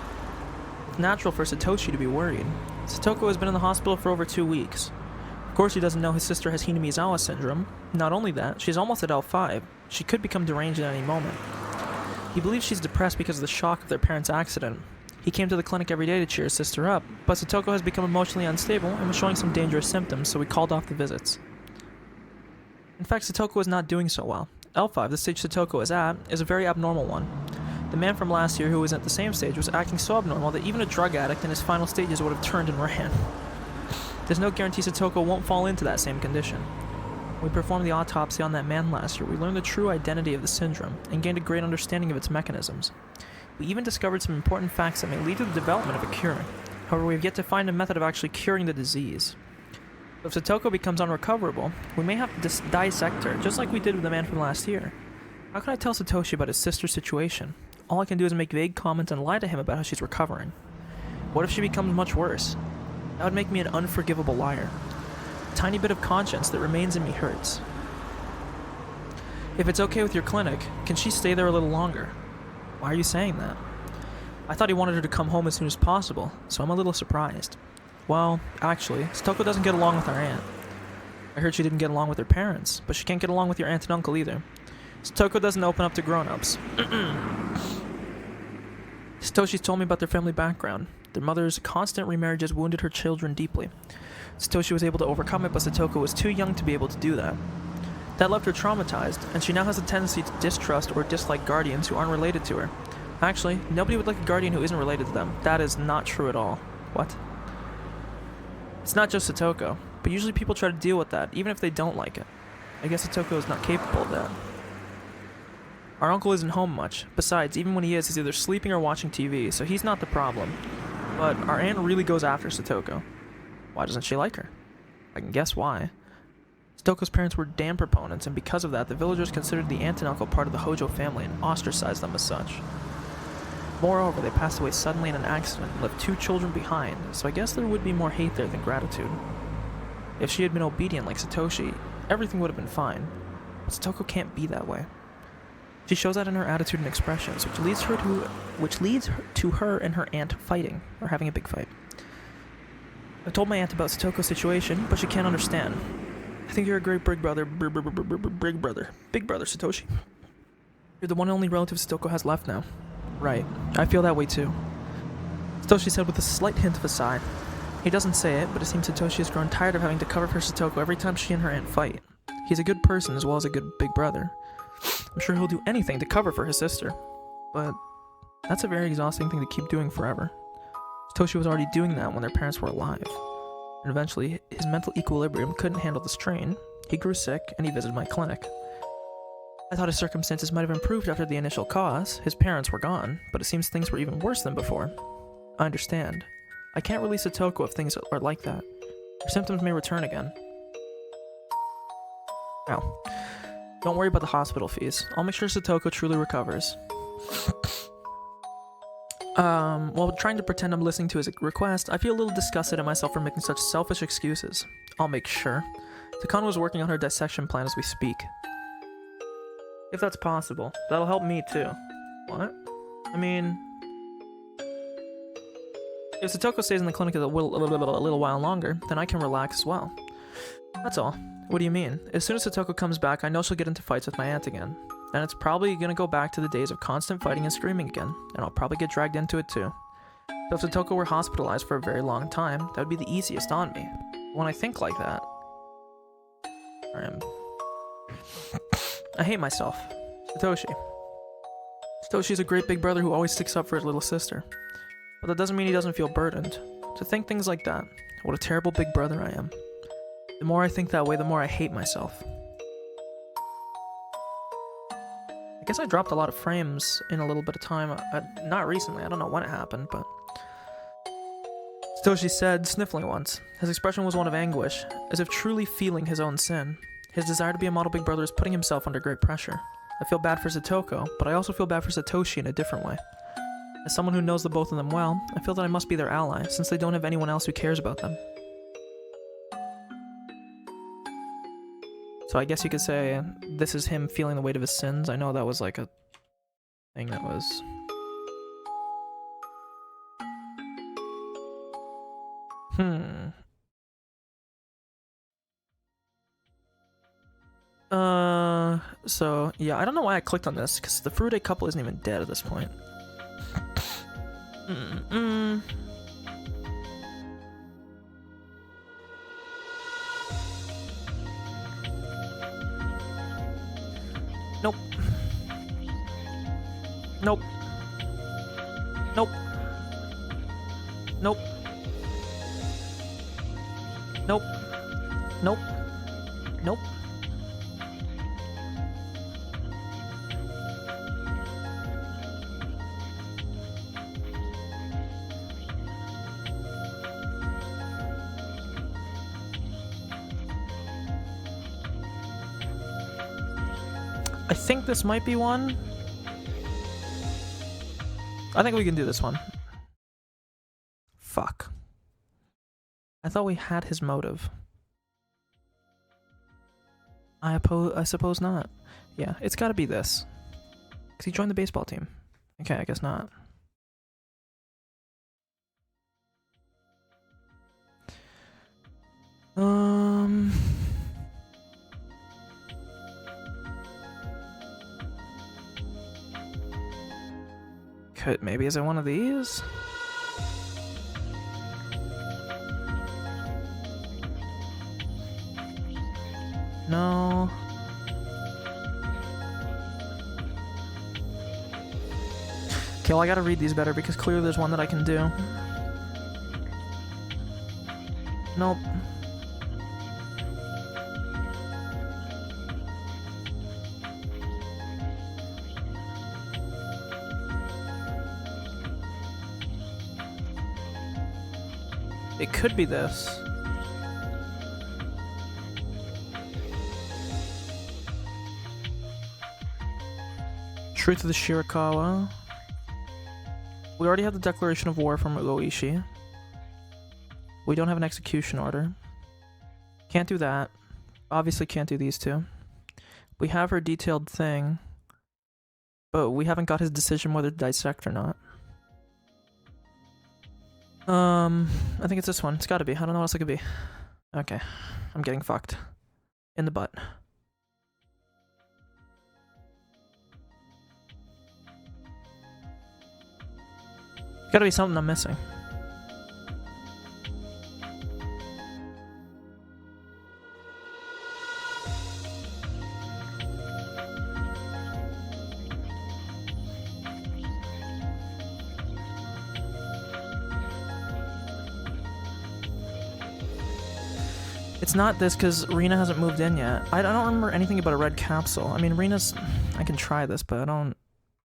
It's natural for Satoshi to be worried. Satoko has been in the hospital for over 2 weeks. Of course, he doesn't know his sister has Hinamizawa syndrome. Not only that, she's almost at L5. She could become deranged at any moment. He believes she's depressed because of the shock of their parents' accident. He came to the clinic every day to cheer his sister up, but Satoko has become emotionally unstable and was showing some dangerous symptoms, so we called off the visits. In fact, Satoko is not doing so well. L5, the stage Satoko is at, is a very abnormal one. The man from last year who was at the same stage was acting so abnormal that even a drug addict in his final stages would have turned and ran. There's no guarantee Satoko won't fall into that same condition. When we performed the autopsy on that man last year, we learned the true identity of the syndrome and gained a great understanding of its mechanisms. We even discovered some important facts that may lead to the development of a cure. However, we have yet to find a method of actually curing the disease. If Satoko becomes unrecoverable, we may have to dissect her, just like we did with the man from last year. How can I tell Satoshi about his sister's situation? All I can do is make vague comments and lie to him about how she's recovering. What if she becomes much worse? That would make me an unforgivable liar. A tiny bit of conscience that remains in me hurts. If it's okay with your clinic, can she stay there a little longer? Why are you saying that? I thought he wanted her to come home as soon as possible, so I'm a little surprised. Well, actually, Satoko doesn't get along with our aunt. I heard she didn't get along with her parents, but she can't get along with your aunt and uncle either. Satoko doesn't open up to grown-ups. Satoshi's told me about their family background. Their mother's constant remarriages wounded her children deeply. Satoshi was able to overcome it, but Satoko was too young to be able to do that. That left her traumatized, and she now has a tendency to distrust or dislike guardians who aren't related to her. Actually, nobody would like a guardian who isn't related to them. That is not true at all. What? It's not just Satoko, but usually people try to deal with that, even if they don't like it. I guess Satoko is not capable of that. Our uncle isn't home much. Besides, even when he is, he's either sleeping or watching TV, so he's not the problem. But our aunt really goes after Satoko. Why doesn't she like her? I can guess why. Satoko's parents were dam proponents, and because of that, the villagers considered the aunt and uncle part of the Hojo family and ostracized them as such. Moreover, they passed away suddenly in an accident and left 2 children behind, so I guess there would be more hate there than gratitude. If she had been obedient like Satoshi, everything would have been fine. But Satoko can't be that way. She shows that in her attitude and expressions, which leads to her and her aunt fighting, or having a big fight. I told my aunt about Satoko's situation, but she can't understand. I think you're a great big brother, big brother, Satoshi. You're the one and only relative Satoko has left now. Right, I feel that way too. Satoshi said with a slight hint of a sigh. He doesn't say it, but it seems Satoshi has grown tired of having to cover for Satoko every time she and her aunt fight. He's a good person as well as a good big brother. I'm sure he'll do anything to cover for his sister. But that's a very exhausting thing to keep doing forever. Satoshi was already doing that when their parents were alive. And eventually, his mental equilibrium couldn't handle the strain. He grew sick, and he visited my clinic. I thought his circumstances might have improved after the initial cause. His parents were gone, but it seems things were even worse than before. I understand. I can't release Satoko if things are like that. Her symptoms may return again. Now, don't worry about the hospital fees. I'll make sure Satoko truly recovers. While trying to pretend I'm listening to his request, I feel a little disgusted at myself for making such selfish excuses. I'll make sure. Takano is working on her dissection plan as we speak. If that's possible, that'll help me too. What? I mean, if Satoko stays in the clinic a little while longer, then I can relax as well. That's all. What do you mean? As soon as Satoko comes back, I know she'll get into fights with my aunt again. Then it's probably gonna go back to the days of constant fighting and screaming again, and I'll probably get dragged into it too. So if Satoko were hospitalized for a very long time, that would be the easiest on me. When I think like that, I hate myself. Satoshi's a great big brother who always sticks up for his little sister. But that doesn't mean he doesn't feel burdened. To think things like that, what a terrible big brother I am. The more I think that way, the more I hate myself. I guess I dropped a lot of frames in a little bit of time. Not recently, I don't know when it happened, but... Satoshi said, sniffling once. His expression was one of anguish, as if truly feeling his own sin. His desire to be a model big brother is putting himself under great pressure. I feel bad for Satoko, but I also feel bad for Satoshi in a different way. As someone who knows the both of them well, I feel that I must be their ally, since they don't have anyone else who cares about them. So I guess you could say this is him feeling the weight of his sins. I know that was like a thing that was... So, yeah, I don't know why I clicked on this, because the Furude couple isn't even dead at this point. Nope. Nope. Nope. Nope. Nope. Nope. I think this might be one. I think we can do this one. Fuck. I thought we had his motive. I suppose not. Yeah, it's gotta be this. Because he joined the baseball team. Okay, I guess not. Maybe is it one of these? No. Okay, well I gotta read these better because clearly there's one that I can do. Nope. It could be this. Truth of the Shirakawa. We already have the declaration of war from Oishi. We don't have an execution order. Can't do that. Obviously can't do these two. We have her detailed thing, but we haven't got his decision whether to dissect or not. I think it's this one. It's gotta be. I don't know what else it could be. Okay. I'm getting fucked. In the butt. Gotta be something I'm missing. It's not this because Rena hasn't moved in yet. I don't remember anything about a red capsule. I mean, Rena's... I can try this, but I don't...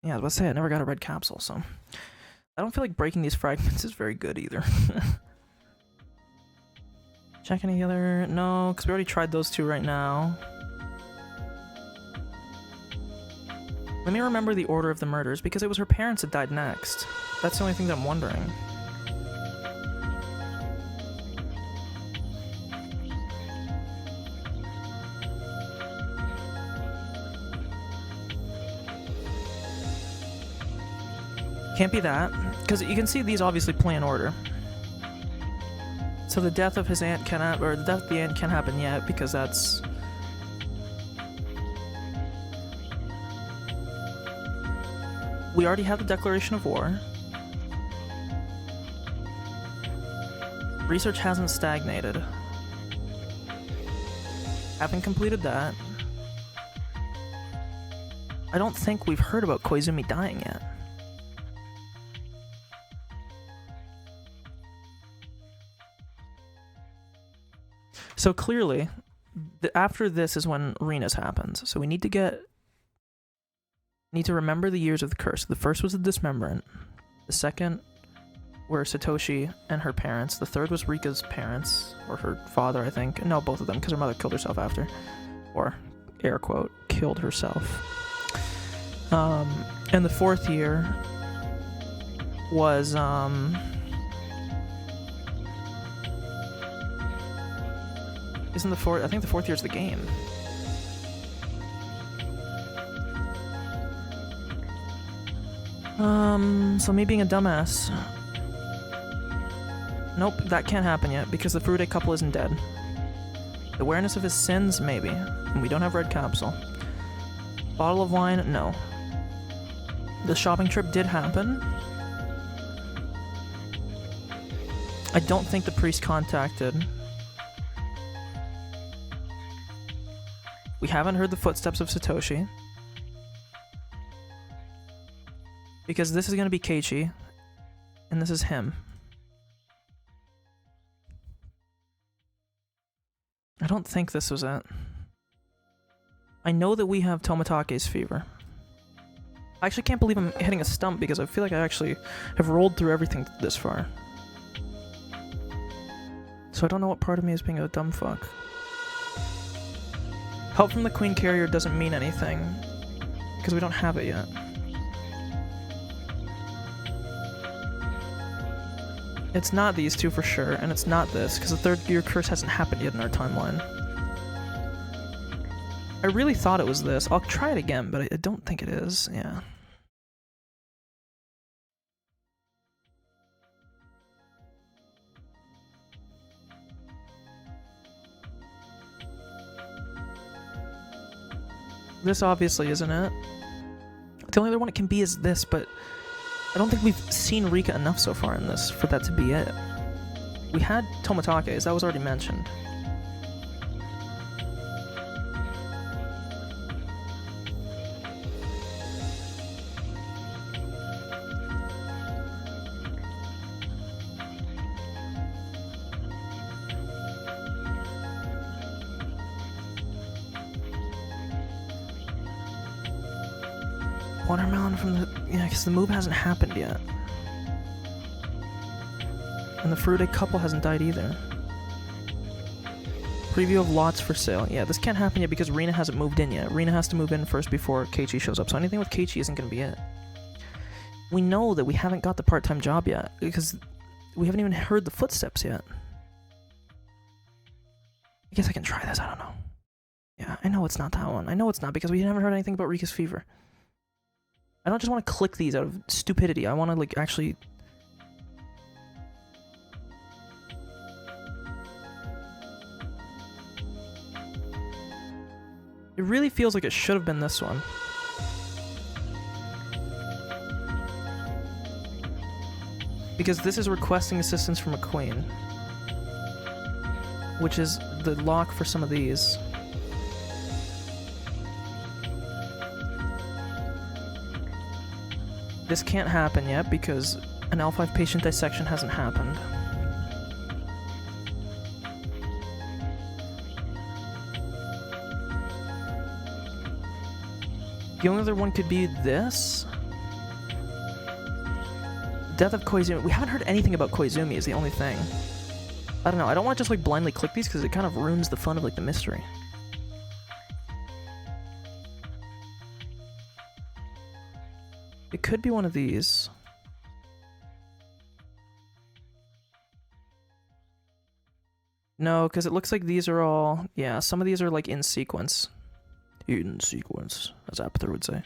Yeah, I was about to say, I never got a red capsule, so... I don't feel like breaking these fragments is very good either. Check any other... No, because we already tried those two right now. Let me remember the order of the murders, because it was her parents that died next. That's the only thing that I'm wondering. Can't be that, because you can see these obviously play in order. So the death of his aunt can't happen, or the death of the aunt can't happen yet, because that's... We already have the declaration of war. Research hasn't stagnated. Haven't completed that. I don't think we've heard about Koizumi dying yet. So clearly, after this is when Rena's happens. So we need to remember the years of the curse. The first was the dismemberment. The second were Satoshi and her parents. The third was Rika's parents, or her father, I think. No, both of them, because her mother killed herself after. Or, air quote, killed herself. And the fourth year was, Isn't the fourth... I think the fourth year's the game. So me being a dumbass. Nope, that can't happen yet, because the Furude couple isn't dead. The awareness of his sins, maybe. And we don't have red capsule. Bottle of wine, no. The shopping trip did happen. I don't think the priest contacted... We haven't heard the footsteps of Satoshi. Because this is gonna be Keiichi, and this is him. I don't think this was it. I know that we have Tomatake's fever. I actually can't believe I'm hitting a stump because I feel like I actually have rolled through everything this far. So I don't know what part of me is being a dumb fuck. Help from the Queen Carrier doesn't mean anything, because we don't have it yet. It's not these two for sure, and it's not this, because the third year curse hasn't happened yet in our timeline. I really thought it was this. I'll try it again, but I don't think it is. Yeah. This obviously isn't it. The only other one it can be is this, but I don't think we've seen Rika enough so far in this for that to be it. We had Tomatake's, that was already mentioned. Watermelon from the... Yeah, because the move hasn't happened yet. And the Fruited couple hasn't died either. Preview of lots for sale. Yeah, this can't happen yet because Rina hasn't moved in yet. Rina has to move in first before Keiichi shows up, so anything with Keiichi isn't going to be it. We know that we haven't got the part-time job yet, because we haven't even heard the footsteps yet. I guess I can try this, I don't know. Yeah, I know it's not that one. I know it's not, because we haven't heard anything about Rika's fever. I don't just want to click these out of stupidity. I want to, like, actually... It really feels like it should have been this one. Because this is requesting assistance from a queen. Which is the lock for some of these. This can't happen yet because an L5 patient dissection hasn't happened. The only other one could be this. Death of Koizumi. We haven't heard anything about Koizumi is the only thing. I don't know. I don't want to just like blindly click these because it kind of ruins the fun of like the mystery. It could be one of these. No, because it looks like these are all... Yeah, some of these are like in sequence. In sequence, as Apather would say.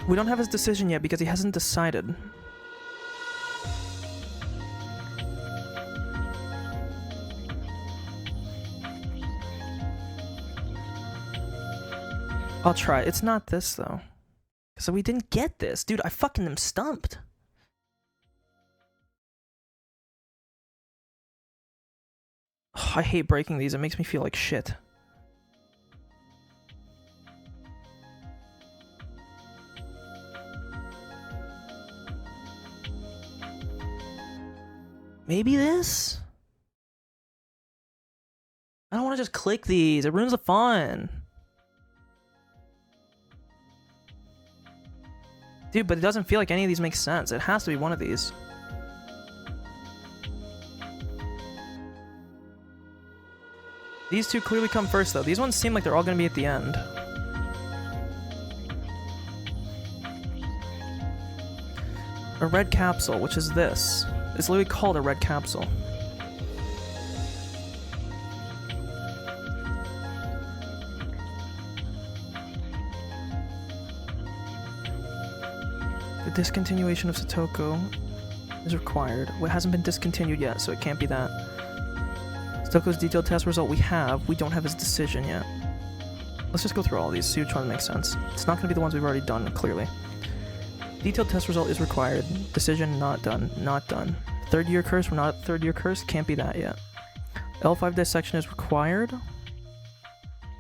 We don't have his decision yet because he hasn't decided. I'll try. It's not this, though. So we didn't get this. Dude, I fucking am stumped. Oh, I hate breaking these. It makes me feel like shit. Maybe this? I don't want to just click these. It ruins the fun. Dude, but it doesn't feel like any of these make sense. It has to be one of these. These two clearly come first, though. These ones seem like they're all going to be at the end. A red capsule, which is this. It's literally called a red capsule. The discontinuation of Satoko is required. Well, it hasn't been discontinued yet, so it can't be that. Satoko's detailed test result we have. We don't have his decision yet. Let's just go through all these, see which one makes sense. It's not going to be the ones we've already done, clearly. Detailed test result is required. Decision not done. Not done. Third year curse, we're not at third year curse. Can't be that yet. L5 dissection is required.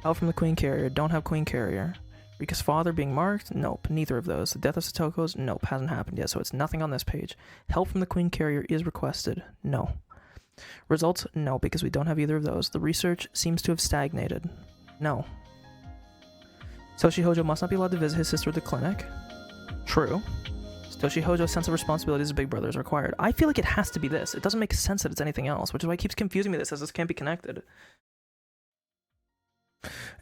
Help from the Queen Carrier. Don't have Queen Carrier. Rika's father being marked? Nope. Neither of those. The death of Satoko's? Nope. Hasn't happened yet, so it's nothing on this page. Help from the Queen Carrier is requested. No. Results? No, because we don't have either of those. The research seems to have stagnated. No. Satoshi Hojo must not be allowed to visit his sister at the clinic. True. Satoshi Hojo's sense of responsibility as a big brother is required. I feel like it has to be this. It doesn't make sense that it's anything else, which is why it keeps confusing me. This says this can't be connected.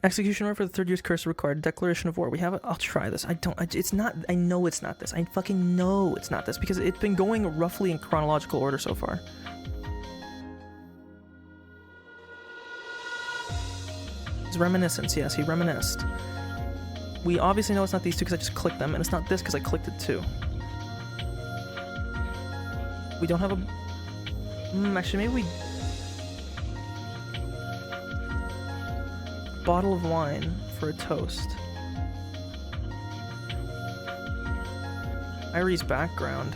Execution order for the third year's curse required. Declaration of war. We have it. I'll try this. It's not. I know it's not this. I fucking know it's not this because it's been going roughly in chronological order so far. His reminiscence. Yes, he reminisced. We obviously know it's not these two because I just clicked them, and it's not this because I clicked it too. We don't have a... actually, maybe we... Bottle of wine for a toast. Irie's background.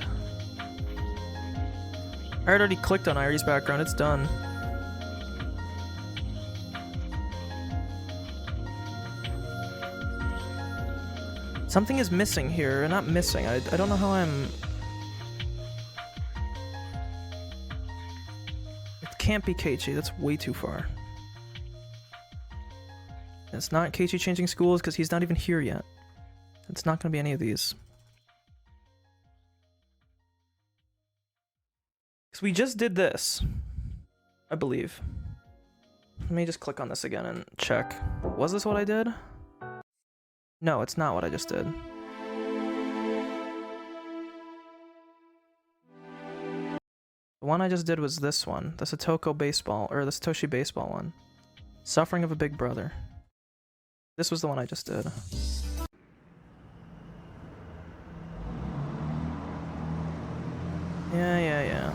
I had already clicked on Irie's background. It's done. Something is missing here. Not missing. I don't know how I'm... It can't be Keiichi. That's way too far. It's not Keiichi changing schools because he's not even here yet. It's not going to be any of these. Because we just did this, I believe. Let me just click on this again and check. Was this what I did? No, it's not what I just did. The one I just did was this one. The Satoshi baseball one. Suffering of a Big Brother. This was the one I just did. Yeah.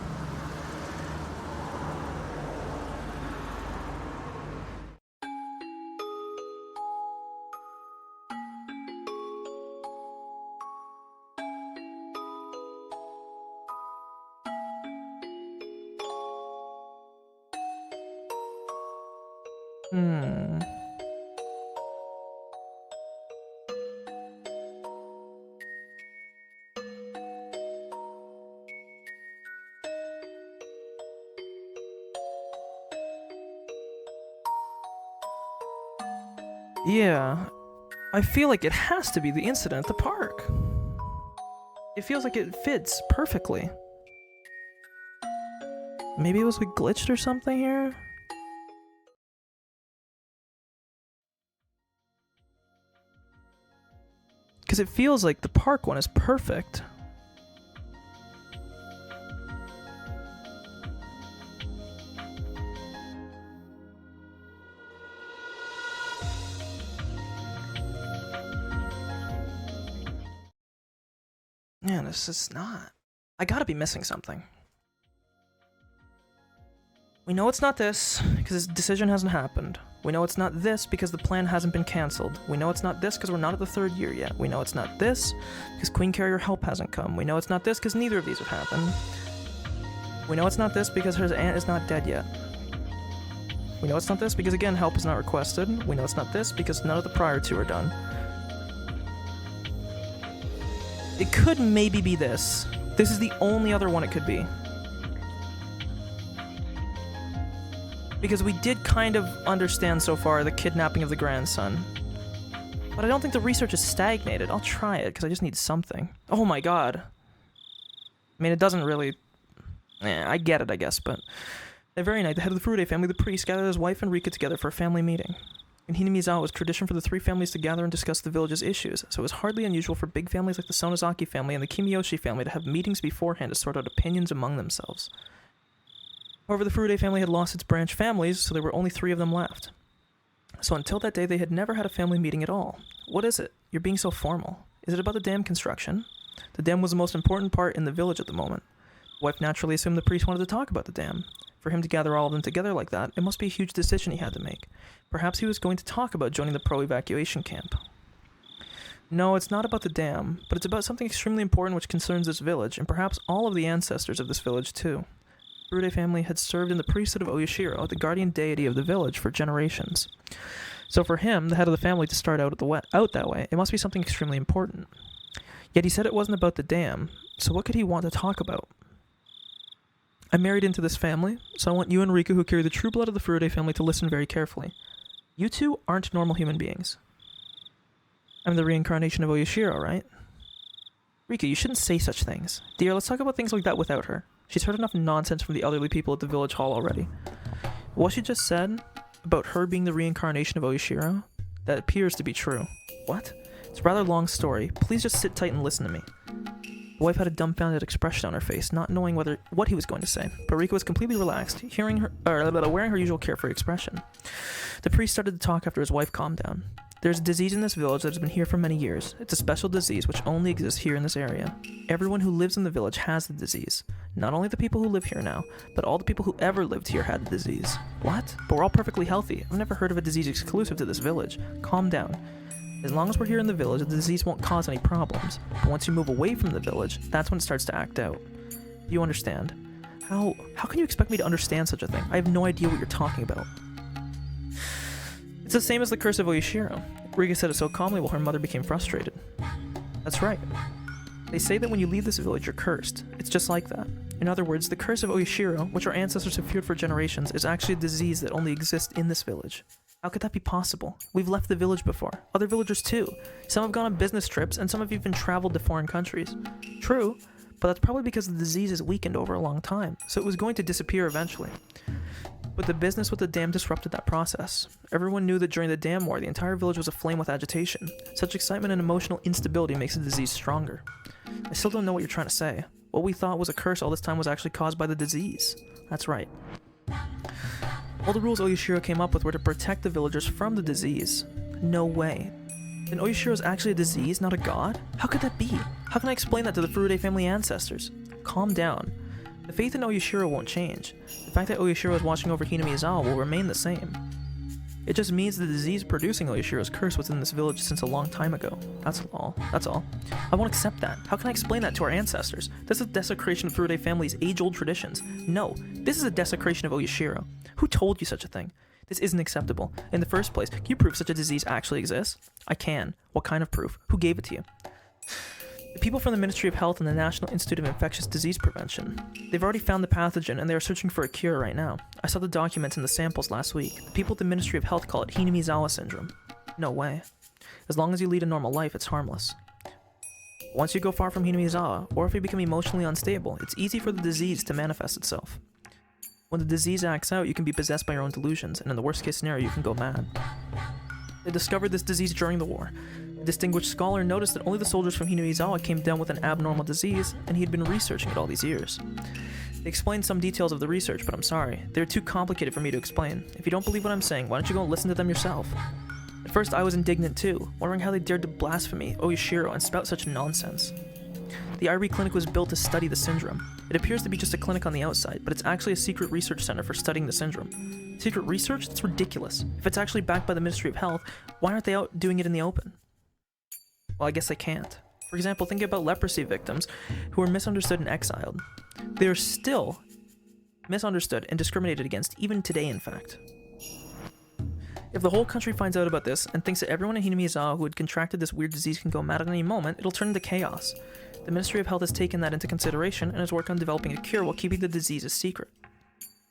Yeah, I feel like it has to be the incident at the park. It feels like it fits perfectly. Maybe it was like glitched or something here? Because it feels like the park one is perfect. Man, this is not... I gotta be missing something. We know it's not this, because this decision hasn't happened. We know it's not this, because the plan hasn't been cancelled. We know it's not this, because we're not at the third year yet. We know it's not this, because Queen Carrier help hasn't come. We know it's not this, because neither of these have happened. We know it's not this, because her aunt is not dead yet. We know it's not this, because again, help is not requested. We know it's not this, because none of the prior two are done. It could maybe be this. This is the only other one it could be. Because we did kind of understand so far the kidnapping of the grandson. But I don't think the research is stagnated. I'll try it, because I just need something. Oh my god. I mean, it doesn't really... I get it, I guess, but... That very night, the head of the Furude family, the priest, gathered his wife and Rika together for a family meeting. In Hinamizawa, it was tradition for the three families to gather and discuss the village's issues, so it was hardly unusual for big families like the Sonozaki family and the Kimiyoshi family to have meetings beforehand to sort out opinions among themselves. However, the Furude family had lost its branch families, so there were only 3 of them left. So until that day, they had never had a family meeting at all. What is it? You're being so formal. Is it about the dam construction? The dam was the most important part in the village at the moment. The wife naturally assumed the priest wanted to talk about the dam. For him to gather all of them together like that, it must be a huge decision he had to make. Perhaps he was going to talk about joining the pro-evacuation camp. No, it's not about the dam, but it's about something extremely important which concerns this village, and perhaps all of the ancestors of this village too. The Furude family had served in the priesthood of Oyashiro, the guardian deity of the village, for generations. So for him, the head of the family, to start out that way, it must be something extremely important. Yet he said it wasn't about the dam, so what could he want to talk about? I married into this family, so I want you and Rika, who carry the true blood of the Furude family, to listen very carefully. You two aren't normal human beings. I'm the reincarnation of Oyashiro, right? Rika, you shouldn't say such things. Dear, let's talk about things like that without her. She's heard enough nonsense from the elderly people at the village hall already. What she just said about her being the reincarnation of Oyashiro, that appears to be true. What? It's a rather long story. Please just sit tight and listen to me. The wife had a dumbfounded expression on her face, not knowing what he was going to say, but Rika was completely relaxed, wearing her usual carefree expression. The priest started to talk after his wife calmed down. There's a disease in this village that has been here for many years. It's a special disease which only exists here in this area. Everyone who lives in the village has the disease. Not only the people who live here now, but all the people who ever lived here had the disease. What? But we're all perfectly healthy. I've never heard of a disease exclusive to this village. Calm down. As long as we're here in the village, the disease won't cause any problems. But once you move away from the village, that's when it starts to act out. Do you understand? How can you expect me to understand such a thing? I have no idea what you're talking about. It's the same as the curse of Oyashiro. Rika said it so calmly while her mother became frustrated. That's right. They say that when you leave this village, you're cursed. It's just like that. In other words, the curse of Oyashiro, which our ancestors have feared for generations, is actually a disease that only exists in this village. How could that be possible? We've left the village before. Other villagers too. Some have gone on business trips, and some have even traveled to foreign countries. True, but that's probably because the disease is weakened over a long time, so it was going to disappear eventually. But the business with the dam disrupted that process. Everyone knew that during the dam war, the entire village was aflame with agitation. Such excitement and emotional instability makes the disease stronger. I still don't know what you're trying to say. What we thought was a curse all this time was actually caused by the disease. That's right. All the rules Oyashiro came up with were to protect the villagers from the disease. No way. Then Oyashiro is actually a disease, not a god? How could that be? How can I explain that to the Furude family ancestors? Calm down. The faith in Oyashiro won't change. The fact that Oyashiro is watching over Hinamizawa will remain the same. It just means the disease producing Oyashiro's curse was in this village since a long time ago. That's all. I won't accept that. How can I explain that to our ancestors? This is a desecration of Furude family's age-old traditions. No, this is a desecration of Oyashiro. Who told you such a thing? This isn't acceptable. In the first place, can you prove such a disease actually exists? I can. What kind of proof? Who gave it to you? The people from the Ministry of Health and the National Institute of Infectious Disease Prevention. They've already found the pathogen and they are searching for a cure right now. I saw the documents and the samples last week. The people at the Ministry of Health call it Hinamizawa syndrome. No way. As long as you lead a normal life, it's harmless. Once you go far from Hinamizawa, or if you become emotionally unstable, it's easy for the disease to manifest itself. When the disease acts out, you can be possessed by your own delusions, and in the worst case scenario, you can go mad. They discovered this disease during the war. A distinguished scholar noticed that only the soldiers from Hinamizawa came down with an abnormal disease, and he had been researching it all these years. They explained some details of the research, but I'm sorry. They're too complicated for me to explain. If you don't believe what I'm saying, why don't you go and listen to them yourself? At first, I was indignant too, wondering how they dared to blaspheme Oyashiro and spout such nonsense. The IRE clinic was built to study the syndrome. It appears to be just a clinic on the outside, but it's actually a secret research center for studying the syndrome. Secret research? That's ridiculous. If it's actually backed by the Ministry of Health, why aren't they out doing it in the open? Well, I guess they can't. For example, think about leprosy victims who were misunderstood and exiled. They are still misunderstood and discriminated against, even today in fact. If the whole country finds out about this and thinks that everyone in Hinamizawa who had contracted this weird disease can go mad at any moment, it'll turn into chaos. The Ministry of Health has taken that into consideration and has worked on developing a cure while keeping the disease a secret.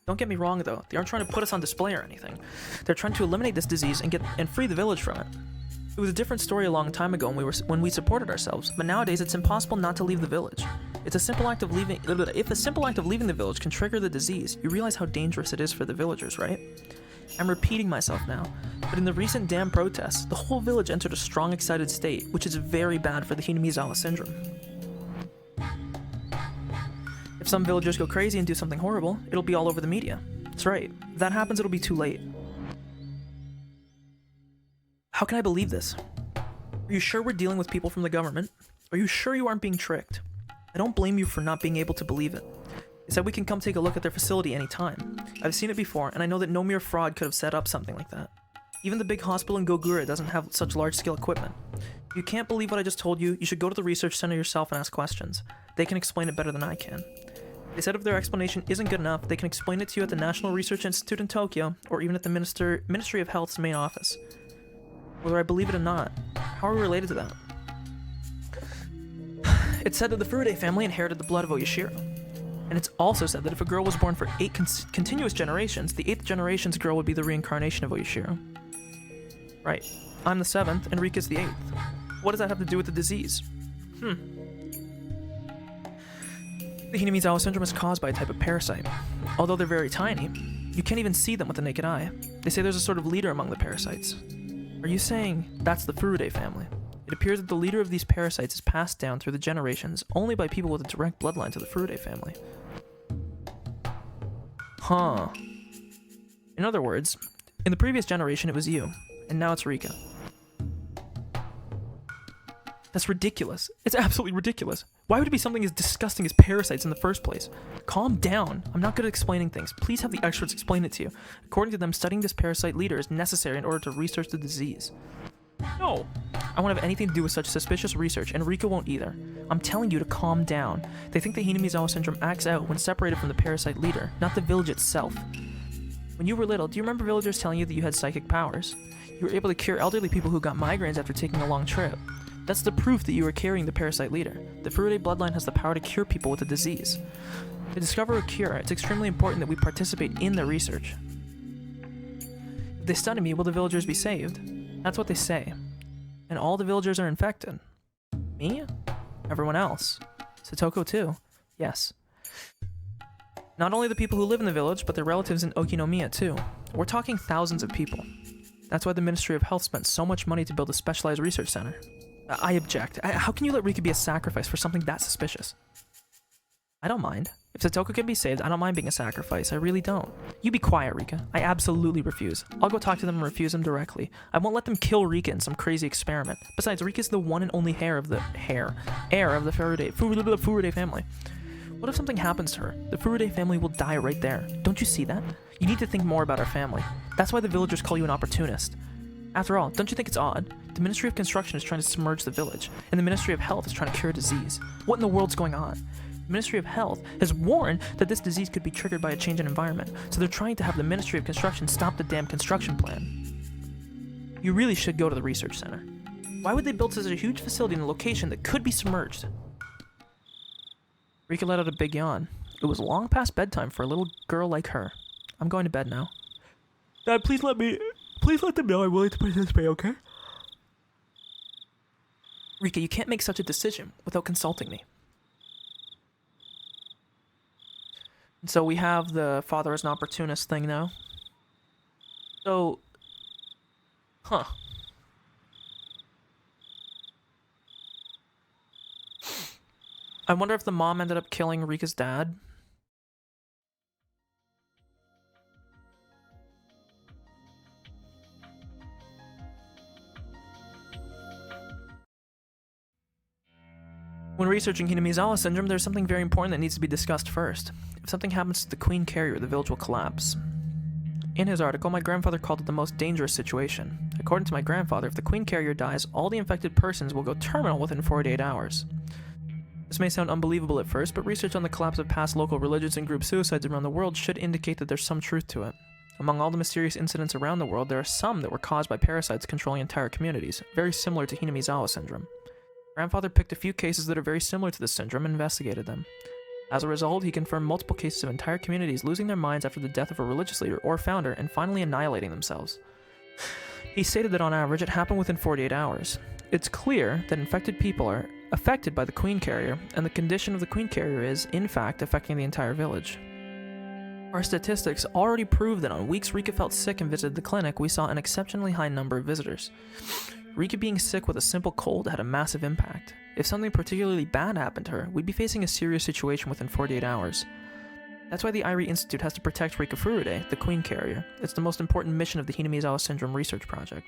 Don't get me wrong though, they aren't trying to put us on display or anything. They're trying to eliminate this disease and free the village from it. It was a different story a long time ago when we supported ourselves, but nowadays it's impossible not to leave the village. If a simple act of leaving the village can trigger the disease, you realize how dangerous it is for the villagers, right? I'm repeating myself now, but in the recent dam protests, the whole village entered a strong excited state, which is very bad for the Hinamizawa syndrome. If some villagers go crazy and do something horrible, it'll be all over the media. That's right. If that happens, it'll be too late. How can I believe this? Are you sure we're dealing with people from the government? Are you sure you aren't being tricked? I don't blame you for not being able to believe it. They said we can come take a look at their facility anytime. I've seen it before, and I know that no mere fraud could have set up something like that. Even the big hospital in Gogura doesn't have such large-scale equipment. If you can't believe what I just told you, you should go to the research center yourself and ask questions. They can explain it better than I can. They said if their explanation isn't good enough, they can explain it to you at the National Research Institute in Tokyo, or even at the Ministry of Health's main office. whether I believe it or not. How are we related to that? It's said that the Furude family inherited the blood of Oyashiro. And it's also said that if a girl was born for 8 continuous generations, the 8th generation's girl would be the reincarnation of Oyashiro. Right. I'm the 7th, and Rika's the 8th. What does that have to do with the disease? The Hinamizawa syndrome is caused by a type of parasite. Although they're very tiny, you can't even see them with the naked eye. They say there's a sort of leader among the parasites. Are you saying that's the Furude family? It appears that the leader of these parasites is passed down through the generations only by people with a direct bloodline to the Furude family. Huh. In other words, in the previous generation it was you, and now it's Rika. That's ridiculous. It's absolutely ridiculous. Why would it be something as disgusting as parasites in the first place? Calm down. I'm not good at explaining things. Please have the experts explain it to you. According to them, studying this parasite leader is necessary in order to research the disease. No. I won't have anything to do with such suspicious research, and Rika won't either. I'm telling you to calm down. They think the Hinamizawa syndrome acts out when separated from the parasite leader, not the village itself. When you were little, do you remember villagers telling you that you had psychic powers? You were able to cure elderly people who got migraines after taking a long trip. That's the proof that you were carrying the parasite leader. The Furude bloodline has the power to cure people with a disease. To discover a cure, it's extremely important that we participate in the research. If they study me, will the villagers be saved? That's what they say. And all the villagers are infected. Me? Everyone else. Satoko too. Yes. Not only the people who live in the village, but their relatives in Okinomiya too. We're talking thousands of people. That's why the Ministry of Health spent so much money to build a specialized research center. I object. How can you let Rika be a sacrifice for something that suspicious? I don't mind. If Satoko can be saved, I don't mind being a sacrifice. I really don't. You be quiet, Rika. I absolutely refuse. I'll go talk to them and refuse them directly. I won't let them kill Rika in some crazy experiment. Besides, Rika's the one and only heir of the Furude family. What if something happens to her? The Furude family will die right there. Don't you see that? You need to think more about our family. That's why the villagers call you an opportunist. After all, don't you think it's odd? The Ministry of Construction is trying to submerge the village, and the Ministry of Health is trying to cure disease. What in the world's going on? The Ministry of Health has warned that this disease could be triggered by a change in environment, so they're trying to have the Ministry of Construction stop the damn construction plan. You really should go to the research center. Why would they build such a huge facility in a location that could be submerged? Rika let out a big yawn. It was long past bedtime for a little girl like her. I'm going to bed now. Dad, please let them know I'm willing to participate, okay? Rika, you can't make such a decision without consulting me. And so we have the father as an opportunist thing now. So, I wonder if the mom ended up killing Rika's dad. When researching Hinamizawa syndrome, there's something very important that needs to be discussed first. If something happens to the queen carrier, the village will collapse. In his article, my grandfather called it the most dangerous situation. According to my grandfather, if the queen carrier dies, all the infected persons will go terminal within 48 hours. This may sound unbelievable at first, but research on the collapse of past local religions and group suicides around the world should indicate that there's some truth to it. Among all the mysterious incidents around the world, there are some that were caused by parasites controlling entire communities, very similar to Hinamizawa syndrome. Grandfather picked a few cases that are very similar to this syndrome and investigated them. As a result, he confirmed multiple cases of entire communities losing their minds after the death of a religious leader or founder and finally annihilating themselves. He stated that on average it happened within 48 hours. It's clear that infected people are affected by the queen carrier, and the condition of the queen carrier is, in fact, affecting the entire village. Our statistics already prove that on weeks Rika felt sick and visited the clinic, we saw an exceptionally high number of visitors. Rika being sick with a simple cold had a massive impact. If something particularly bad happened to her, we'd be facing a serious situation within 48 hours. That's why the Irie Institute has to protect Rika Furude, the queen carrier. It's the most important mission of the Hinamizawa Syndrome Research Project.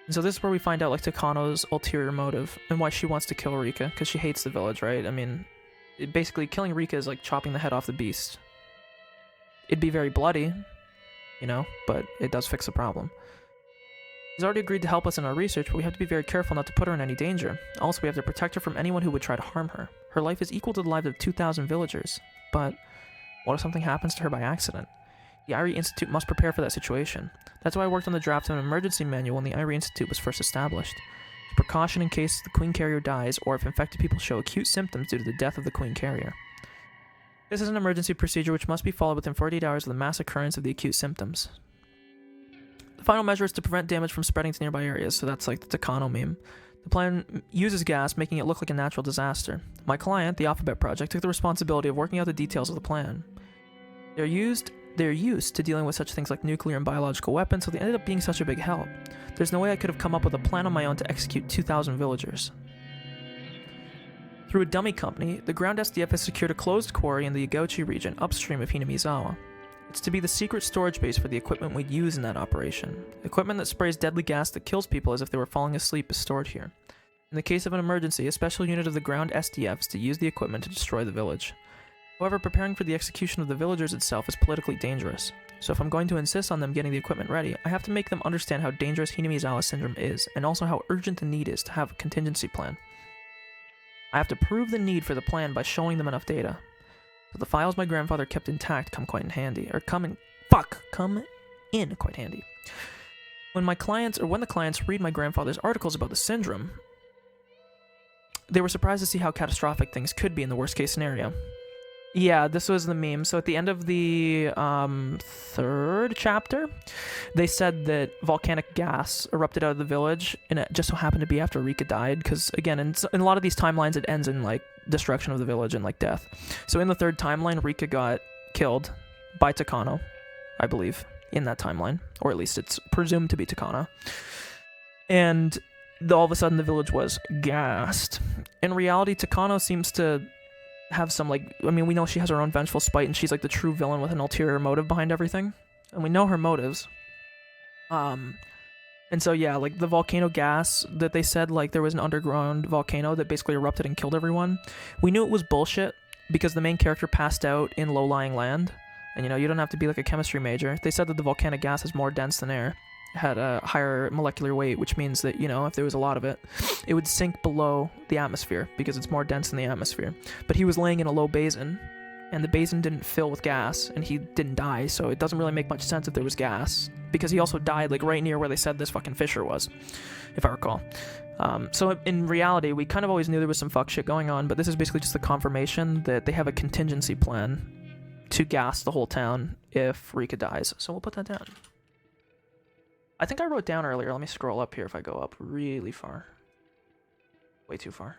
And so this is where we find out, like, Takano's ulterior motive, and why she wants to kill Rika, because she hates the village, right? I mean, basically, killing Rika is like chopping the head off the beast. It'd be very bloody, you know, but it does fix the problem. She's already agreed to help us in our research, but we have to be very careful not to put her in any danger. Also, we have to protect her from anyone who would try to harm her. Her life is equal to the lives of 2,000 villagers. But what if something happens to her by accident? The IRI Institute must prepare for that situation. That's why I worked on the draft of an emergency manual when the IRI Institute was first established. It's a precaution in case the Queen Carrier dies or if infected people show acute symptoms due to the death of the Queen Carrier. This is an emergency procedure which must be followed within 48 hours of the mass occurrence of the acute symptoms. The final measure is to prevent damage from spreading to nearby areas, so that's like the Takano meme. The plan uses gas, making it look like a natural disaster. My client, the Alphabet Project, took the responsibility of working out the details of the plan. They're used to dealing with such things like nuclear and biological weapons, so they ended up being such a big help. There's no way I could have come up with a plan on my own to execute 2,000 villagers. Through a dummy company, the ground SDF has secured a closed quarry in the Higurashi region upstream of Hinamizawa. It's to be the secret storage base for the equipment we'd use in that operation. Equipment that sprays deadly gas that kills people as if they were falling asleep is stored here. In the case of an emergency, a special unit of the ground SDF is to use the equipment to destroy the village. However, preparing for the execution of the villagers itself is politically dangerous. So if I'm going to insist on them getting the equipment ready, I have to make them understand how dangerous Hinamizawa syndrome is, and also how urgent the need is to have a contingency plan. I have to prove the need for the plan by showing them enough data. So the files my grandfather kept intact come in quite handy. When the clients read my grandfather's articles about the syndrome, they were surprised to see how catastrophic things could be in the worst case scenario. Yeah, this was the meme. So at the end of the third chapter, they said that volcanic gas erupted out of the village, and it just so happened to be after Rika died, because again, in a lot of these timelines, it ends in like destruction of the village and like death. So in the third timeline, Rika got killed by Takano, I believe, in that timeline, or at least it's presumed to be Takano. And all of a sudden, the village was gassed. In reality, Takano seems to have some, like, I mean, we know she has her own vengeful spite, and she's like the true villain with an ulterior motive behind everything, and we know her motives. And so yeah, like the volcano gas that they said, like there was an underground volcano that basically erupted and killed everyone. We knew it was bullshit because the main character passed out in low-lying land, and you know, you don't have to be like a chemistry major. They said that the volcanic gas is more dense than air, had a higher molecular weight, which means that, you know, if there was a lot of it, it would sink below the atmosphere because it's more dense than the atmosphere. But he was laying in a low basin, and the basin didn't fill with gas, and he didn't die, so it doesn't really make much sense if there was gas, because he also died like right near where they said this fucking fissure was, if I recall. So in reality, we kind of always knew there was some fuck shit going on, but this is basically just the confirmation that they have a contingency plan to gas the whole town if Rika dies. So we'll put that down. I think I wrote down earlier, let me scroll up here if I go up really far. Way too far.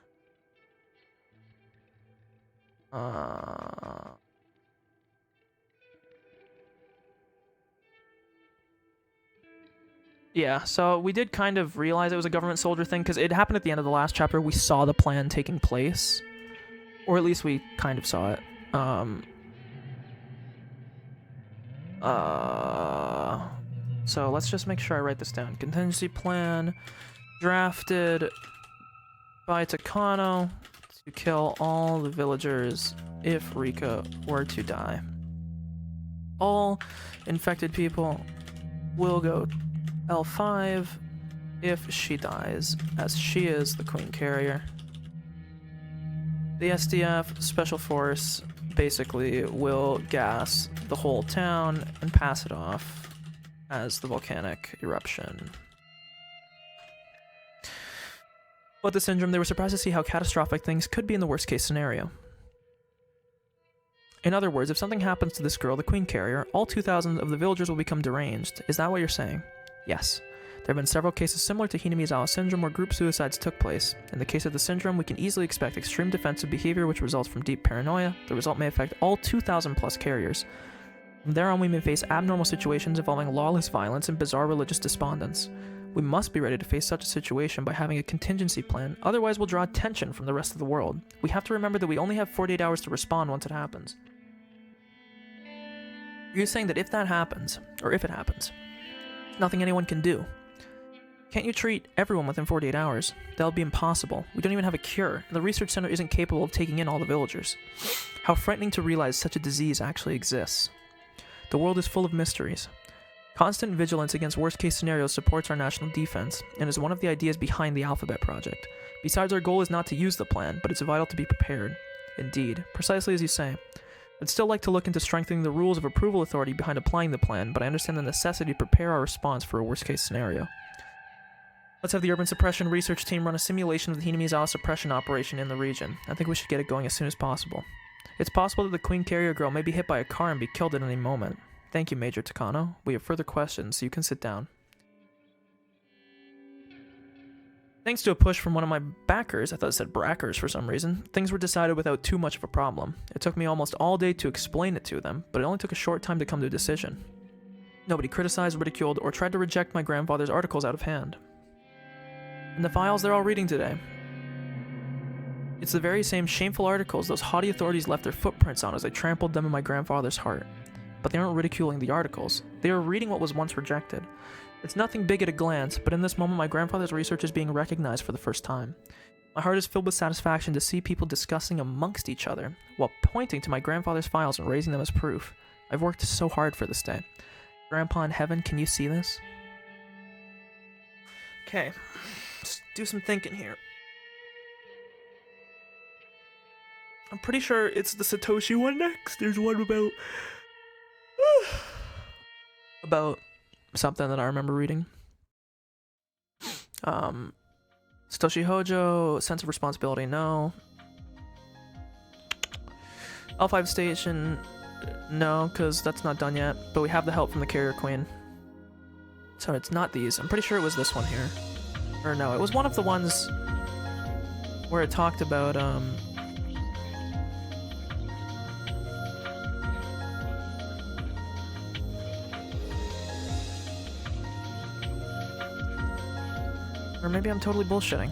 Yeah, so we did kind of realize it was a government soldier thing, because it happened at the end of the last chapter. We saw the plan taking place. Or at least we kind of saw it. So let's just make sure I write this down. Contingency plan drafted by Takano to kill all the villagers if Rika were to die. All infected people will go L5 if she dies, as she is the Queen Carrier. The SDF Special Force basically will gas the whole town and pass it off as the volcanic eruption. But the syndrome, they were surprised to see how catastrophic things could be in the worst case scenario. In other words, if something happens to this girl, the Queen Carrier, all 2,000 of the villagers will become deranged. Is that what you're saying? Yes. There have been several cases similar to Hinamizawa syndrome where group suicides took place. In the case of the syndrome, we can easily expect extreme defensive behavior which results from deep paranoia. The result may affect all 2,000 plus carriers. From there on, we may face abnormal situations involving lawless violence and bizarre religious despondence. We must be ready to face such a situation by having a contingency plan, otherwise we'll draw attention from the rest of the world. We have to remember that we only have 48 hours to respond once it happens. Are you saying that if that happens, or if it happens, nothing anyone can do? Can't you treat everyone within 48 hours? That'll be impossible. We don't even have a cure, and the research center isn't capable of taking in all the villagers. How frightening to realize such a disease actually exists. The world is full of mysteries. Constant vigilance against worst-case scenarios supports our national defense, and is one of the ideas behind the Alphabet Project. Besides, our goal is not to use the plan, but it's vital to be prepared. Indeed, precisely as you say. I'd still like to look into strengthening the rules of approval authority behind applying the plan, but I understand the necessity to prepare our response for a worst-case scenario. Let's have the urban suppression research team run a simulation of the Hinamizawa suppression operation in the region. I think we should get it going as soon as possible. It's possible that the Queen Carrier girl may be hit by a car and be killed at any moment. Thank you, Major Takano. We have further questions, so you can sit down. Thanks to a push from one of my backers, I thought it said brackers for some reason, things were decided without too much of a problem. It took me almost all day to explain it to them, but it only took a short time to come to a decision. Nobody criticized, ridiculed, or tried to reject my grandfather's articles out of hand. In the files they're all reading today, it's the very same shameful articles those haughty authorities left their footprints on as they trampled them in my grandfather's heart. But they aren't ridiculing the articles. They are reading what was once rejected. It's nothing big at a glance, but in this moment my grandfather's research is being recognized for the first time. My heart is filled with satisfaction to see people discussing amongst each other, while pointing to my grandfather's files and raising them as proof. I've worked so hard for this day. Grandpa in heaven, can you see this? Okay, let's do some thinking here. I'm pretty sure it's the Satoshi one next. There's one about... about something that I remember reading. Satoshi Hojo, sense of responsibility, no. L5 station, no, because that's not done yet. But we have the help from the Carrier Queen. So it's not these. I'm pretty sure it was this one here. Or no, it was one of the ones where it talked about, or maybe I'm totally bullshitting.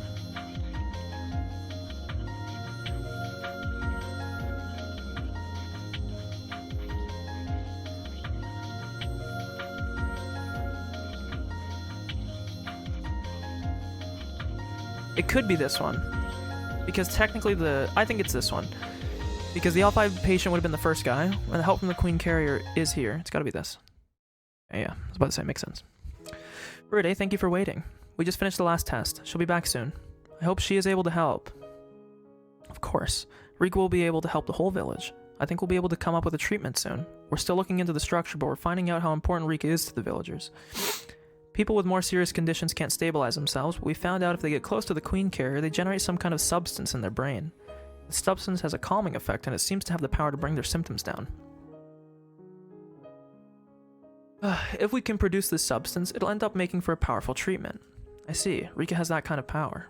It could be this one. Because technically I think it's this one. Because the L5 patient would have been the first guy, and the help from the Queen Carrier is here. It's gotta be this. Yeah, I was about to say, makes sense. Rude, thank you for waiting. We just finished the last test. She'll be back soon. I hope she is able to help. Of course. Rika will be able to help the whole village. I think we'll be able to come up with a treatment soon. We're still looking into the structure, but we're finding out how important Rika is to the villagers. People with more serious conditions can't stabilize themselves, but we found out if they get close to the Queen Carrier, they generate some kind of substance in their brain. The substance has a calming effect, and it seems to have the power to bring their symptoms down. If we can produce this substance, it'll end up making for a powerful treatment. I see. Rika has that kind of power.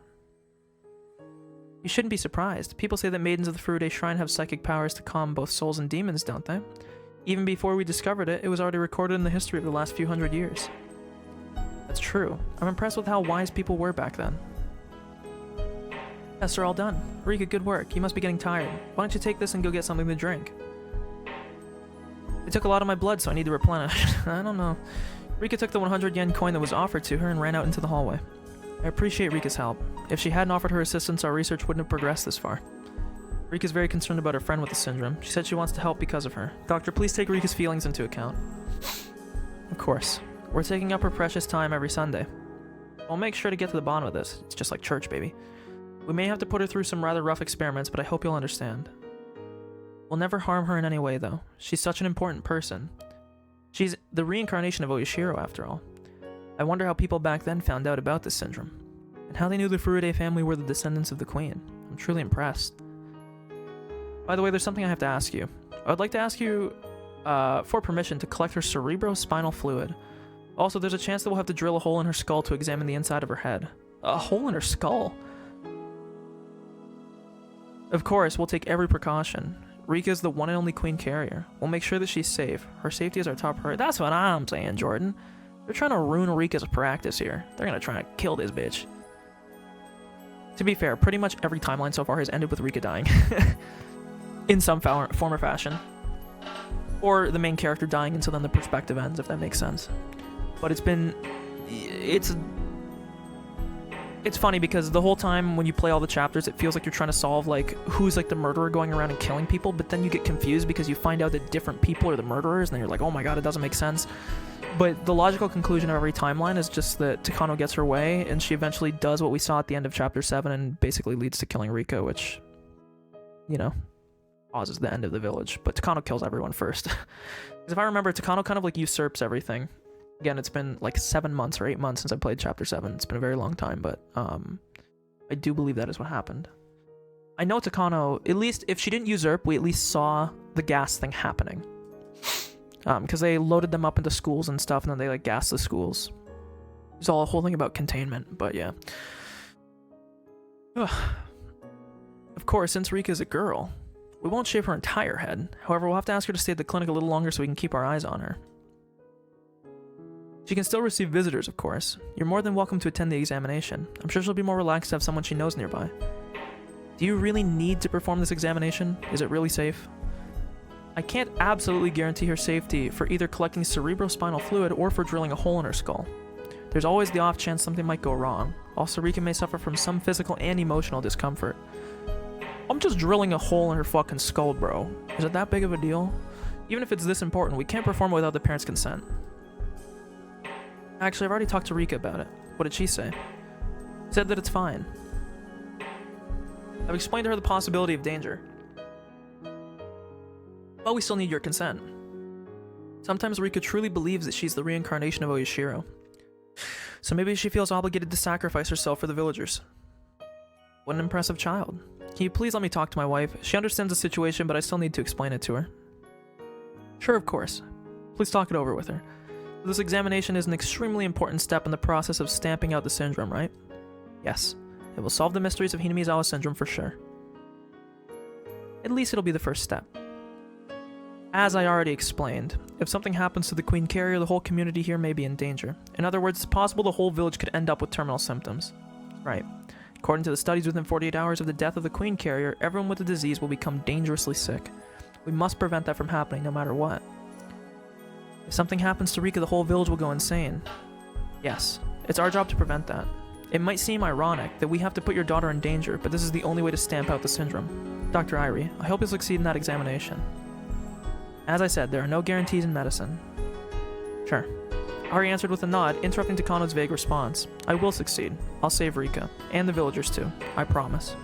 You shouldn't be surprised. People say that maidens of the Furude Shrine have psychic powers to calm both souls and demons, don't they? Even before we discovered it, it was already recorded in the history of the last few hundred years. That's true. I'm impressed with how wise people were back then. Tests are all done. Rika, good work. You must be getting tired. Why don't you take this and go get something to drink? They took a lot of my blood, so I need to replenish. I don't know. Rika took the 100 yen coin that was offered to her and ran out into the hallway. I appreciate Rika's help. If she hadn't offered her assistance, our research wouldn't have progressed this far. Rika's very concerned about her friend with the syndrome. She said she wants to help because of her. Doctor, please take Rika's feelings into account. Of course. We're taking up her precious time every Sunday. I'll make sure to get to the bottom of this. It's just like church, baby. We may have to put her through some rather rough experiments, but I hope you'll understand. We'll never harm her in any way, though. She's such an important person. She's the reincarnation of Oyashiro, after all. I wonder how people back then found out about this syndrome, and how they knew the Furude family were the descendants of the queen. I'm truly impressed. By the way, there's something I have to ask you. I would like to ask you for permission to collect her cerebrospinal fluid. Also, there's a chance that we'll have to drill a hole in her skull to examine the inside of her head. A hole in her skull? Of course, we'll take every precaution. Rika is the one and only Queen Carrier. We'll make sure that she's safe. Her safety is our top priority. That's what I'm saying, Jordan. They're trying to ruin Rika's practice here. They're gonna try to kill this bitch. To be fair, pretty much every timeline so far has ended with Rika dying. In some form or fashion. Or the main character dying until then the perspective ends, if that makes sense. But it's funny because the whole time when you play all the chapters, it feels like you're trying to solve, like, who's, like, the murderer going around and killing people, but then you get confused because you find out that different people are the murderers, and then you're like, oh my god, it doesn't make sense. But the logical conclusion of every timeline is just that Takano gets her way, and she eventually does what we saw at the end of Chapter 7, and basically leads to killing Rika, which, you know, causes the end of the village, but Takano kills everyone first. Because if I remember, Takano kind of like usurps everything. Again, it's been like 7 months or 8 months since I played Chapter 7. It's been a very long time, but I do believe that is what happened. I know Takano, at least if she didn't usurp, we at least saw the gas thing happening. Because they loaded them up into schools and stuff, and then they like gassed the schools. It's all a whole thing about containment, but yeah. Ugh. Of course, since Rika is a girl, we won't shave her entire head. However, we'll have to ask her to stay at the clinic a little longer so we can keep our eyes on her. She can still receive visitors, of course. You're more than welcome to attend the examination. I'm sure she'll be more relaxed to have someone she knows nearby. Do you really need to perform this examination? Is it really safe? I can't absolutely guarantee her safety for either collecting cerebrospinal fluid or for drilling a hole in her skull. There's always the off chance something might go wrong. Also, Rika may suffer from some physical and emotional discomfort. I'm just drilling a hole in her fucking skull, bro. Is it that big of a deal? Even if it's this important, we can't perform it without the parents' consent. Actually, I've already talked to Rika about it. What did she say? Said that it's fine. I've explained to her the possibility of danger. But we still need your consent. Sometimes Rika truly believes that she's the reincarnation of Oyashiro. So maybe she feels obligated to sacrifice herself for the villagers. What an impressive child. Can you please let me talk to my wife? She understands the situation, but I still need to explain it to her. Sure, of course. Please talk it over with her. This examination is an extremely important step in the process of stamping out the syndrome, right? Yes. It will solve the mysteries of Hinamizawa syndrome for sure. At least it'll be the first step. As I already explained, if something happens to the Queen Carrier, the whole community here may be in danger. In other words, it's possible the whole village could end up with terminal symptoms. Right. According to the studies, within 48 hours of the death of the Queen Carrier, everyone with the disease will become dangerously sick. We must prevent that from happening no matter what. If something happens to Rika, the whole village will go insane. Yes, it's our job to prevent that. It might seem ironic that we have to put your daughter in danger, but this is the only way to stamp out the syndrome. Dr. Irie, I hope you'll succeed in that examination. As I said, there are no guarantees in medicine. Sure. Ari answered with a nod, interrupting Takano's vague response. I will succeed. I'll save Rika. And the villagers too. I promise.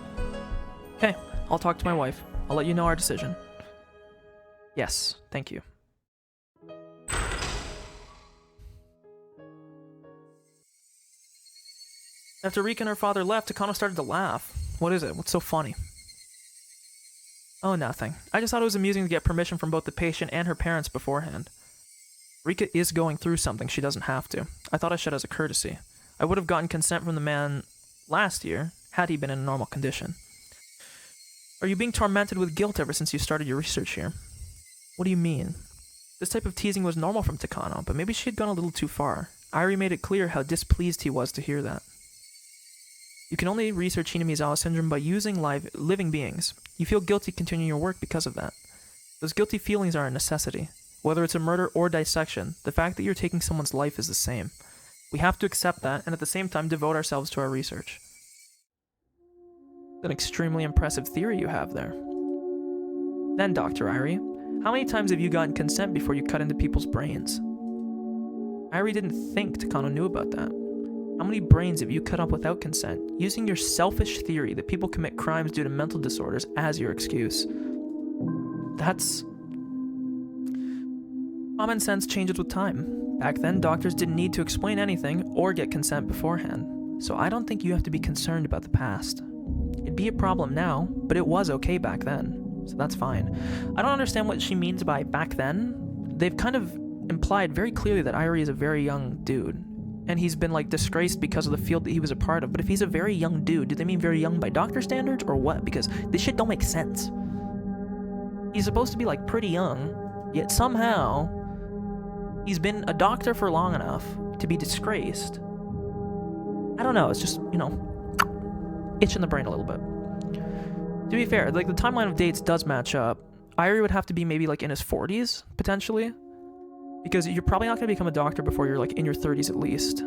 Okay, I'll talk to my wife. I'll let you know our decision. Yes, thank you. After Rika and her father left, Takano started to laugh. What is it? What's so funny? Oh, nothing. I just thought it was amusing to get permission from both the patient and her parents beforehand. Rika is going through something she doesn't have to. I thought I should as a courtesy. I would have gotten consent from the man last year, had he been in a normal condition. Are you being tormented with guilt ever since you started your research here? What do you mean? This type of teasing was normal from Takano, but maybe she had gone a little too far. Irie made it clear how displeased he was to hear that. You can only research Hinamizawa syndrome by using living beings. You feel guilty continuing your work because of that. Those guilty feelings are a necessity. Whether it's a murder or dissection, the fact that you're taking someone's life is the same. We have to accept that and at the same time devote ourselves to our research. It's an extremely impressive theory you have there. Then, Dr. Irie, how many times have you gotten consent before you cut into people's brains? Irie didn't think Takano knew about that. How many brains have you cut up without consent, using your selfish theory that people commit crimes due to mental disorders as your excuse? That's... Common sense changes with time. Back then, doctors didn't need to explain anything or get consent beforehand, so I don't think you have to be concerned about the past. It'd be a problem now, but it was okay back then, so that's fine. I don't understand what she means by back then. They've kind of implied very clearly that Irie is a very young dude. And he's been, like, disgraced because of the field that he was a part of. But if he's a very young dude, do they mean very young by doctor standards, or what? Because this shit don't make sense. He's supposed to be, like, pretty young, yet somehow he's been a doctor for long enough to be disgraced. I don't know, it's just, you know, itching the brain a little bit. To be fair, like, the timeline of dates does match up. Irie would have to be maybe, like, in his 40s, potentially. Because you're probably not going to become a doctor before you're, like, in your 30s at least.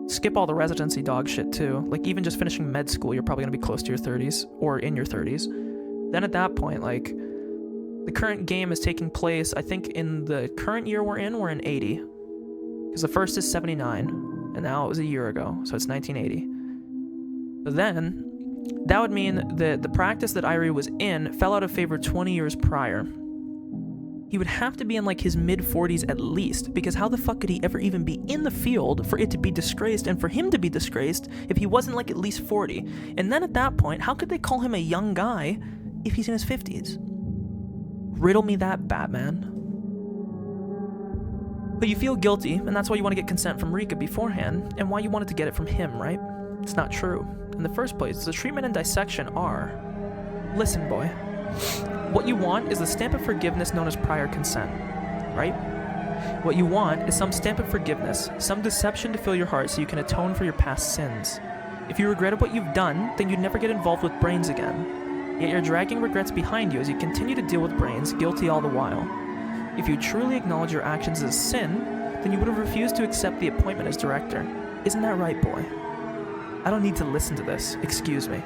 Skip all the residency dog shit, too. Like, even just finishing med school, you're probably going to be close to your 30s, or in your 30s. Then at that point, like, the current game is taking place, I think in the current year we're in 80. Because the first is 79, and now it was a year ago, so it's 1980. So then, That would mean that the practice that Irie was in fell out of favor 20 years prior. He would have to be in like his mid-40s at least, because how the fuck could he ever even be in the field for it to be disgraced and for him to be disgraced if he wasn't like at least 40? And then at that point, how could they call him a young guy if he's in his 50s? Riddle me that, Batman. But you feel guilty, and that's why you want to get consent from Rika beforehand, and why you wanted to get it from him, right? It's not true. In the first place, the treatment and dissection are... Listen, boy. What you want is the stamp of forgiveness known as prior consent, right? What you want is some stamp of forgiveness, some deception to fill your heart so you can atone for your past sins. If you regretted what you've done, then you'd never get involved with brains again. Yet you're dragging regrets behind you as you continue to deal with brains, guilty all the while. If you truly acknowledge your actions as sin, then you would have refused to accept the appointment as director. Isn't that right, boy? I don't need to listen to this, excuse me.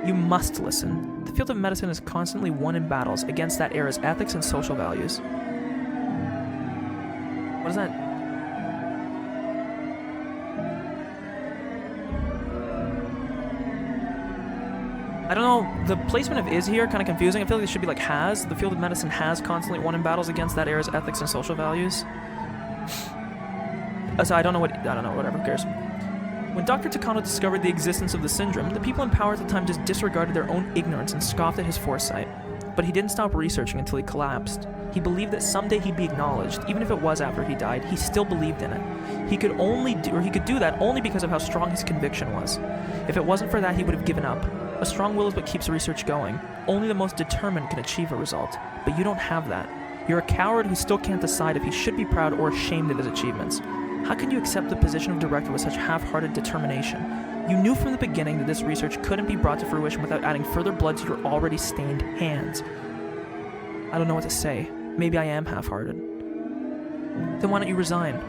You must listen. The field of medicine is constantly won in battles against that era's ethics and social values. What is that? I don't know, the placement of is here kind of confusing. I feel like it should be like has. The field of medicine has constantly won in battles against that era's ethics and social values. So I don't know, whatever, who cares. When Dr. Takano discovered the existence of the syndrome, the people in power at the time just disregarded their own ignorance and scoffed at his foresight. But he didn't stop researching until he collapsed. He believed that someday he'd be acknowledged, even if it was after he died. He still believed in it. He could do that only because of how strong his conviction was. If it wasn't for that, he would have given up. A strong will is what keeps research going. Only the most determined can achieve a result. But you don't have that. You're a coward who still can't decide if he should be proud or ashamed of his achievements. How can you accept the position of director with such half-hearted determination? You knew from the beginning that this research couldn't be brought to fruition without adding further blood to your already stained hands. I don't know what to say. Maybe I am half-hearted. Then why don't you resign?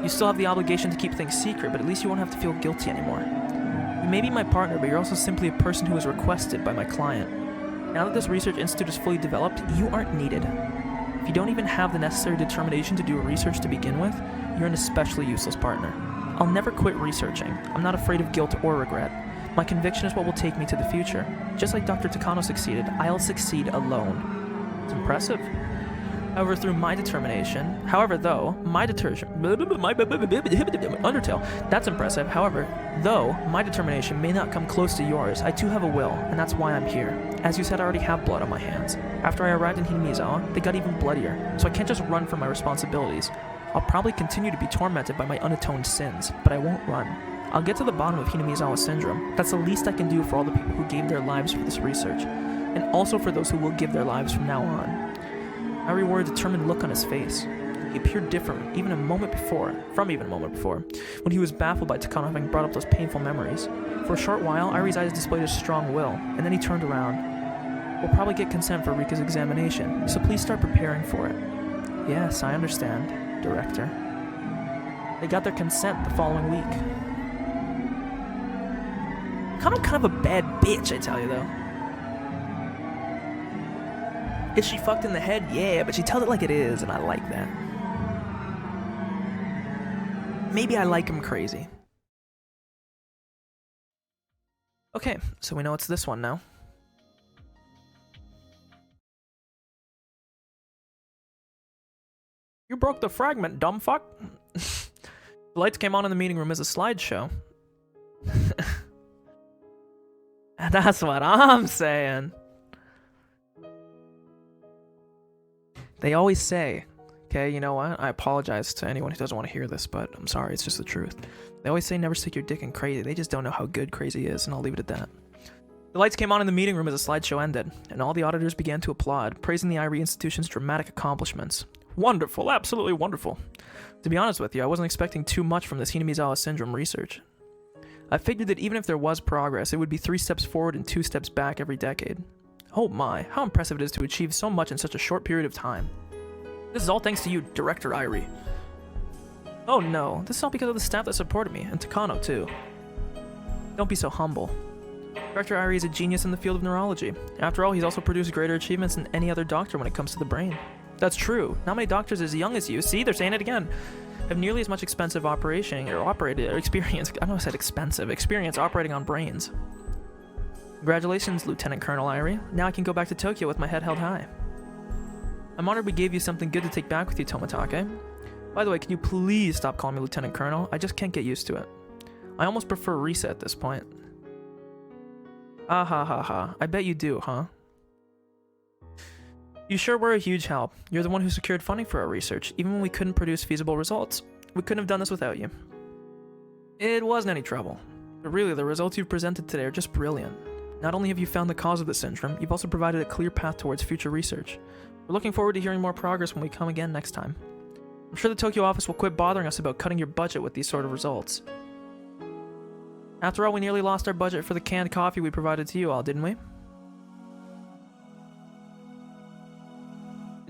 You still have the obligation to keep things secret, but at least you won't have to feel guilty anymore. You may be my partner, but you're also simply a person who was requested by my client. Now that this research institute is fully developed, you aren't needed. If you don't even have the necessary determination to do a research to begin with, you're an especially useless partner. I'll never quit researching. I'm not afraid of guilt or regret. My conviction is what will take me to the future. Just like Dr. Takano succeeded, I'll succeed alone. It's impressive. However, though, my determination, that's impressive. However, though my determination may not come close to yours, I too have a will, and that's why I'm here. As you said, I already have blood on my hands. After I arrived in Hinamizawa, they got even bloodier, so I can't just run from my responsibilities. I'll probably continue to be tormented by my unatoned sins, but I won't run. I'll get to the bottom of Hinamizawa syndrome. That's the least I can do for all the people who gave their lives for this research, and also for those who will give their lives from now on. Irie wore a determined look on his face. He appeared different, even a moment before, when he was baffled by Takano having brought up those painful memories. For a short while, Irie's eyes displayed a strong will, and then he turned around. We'll probably get consent for Rika's examination, so please start preparing for it. Yes, I understand, Director. They got their consent the following week. Kind of a bad bitch, I tell you, though. Is she fucked in the head? Yeah, but she tells it like it is, and I like that. Maybe I like him crazy. Okay, so we know it's this one now. You broke the fragment, dumb fuck. The lights came on in the meeting room as a slideshow. That's what I'm saying. They always say, okay, you know what? I apologize to anyone who doesn't want to hear this, but I'm sorry, it's just the truth. They always say never stick your dick in crazy. They just don't know how good crazy is, and I'll leave it at that. The lights came on in the meeting room as the slideshow ended, and all the auditors began to applaud, praising the Irie Institution's dramatic accomplishments. Wonderful, absolutely wonderful. To be honest with you, I wasn't expecting too much from this Hinamizawa syndrome research. I figured that even if there was progress, it would be 3 steps forward and 2 steps back every decade. Oh my, how impressive it is to achieve so much in such a short period of time. This is all thanks to you, Director Irie. Oh no, this is all because of the staff that supported me, and Takano too. Don't be so humble. Director Irie is a genius in the field of neurology. After all, he's also produced greater achievements than any other doctor when it comes to the brain. That's true. Not many doctors as young as you, see, they're saying it again, have nearly as much experience operating on brains. Congratulations, Lieutenant Colonel Irie. Now I can go back to Tokyo with my head held high. I'm honored we gave you something good to take back with you, Tomitake. By the way, can you please stop calling me Lieutenant Colonel? I just can't get used to it. I almost prefer Risa at this point. Ah ha ha ha. I bet you do, huh? You sure were a huge help. You're the one who secured funding for our research, even when we couldn't produce feasible results. We couldn't have done this without you. It wasn't any trouble. But really, the results you've presented today are just brilliant. Not only have you found the cause of the syndrome, you've also provided a clear path towards future research. We're looking forward to hearing more progress when we come again next time. I'm sure the Tokyo office will quit bothering us about cutting your budget with these sort of results. After all, we nearly lost our budget for the canned coffee we provided to you all, didn't we?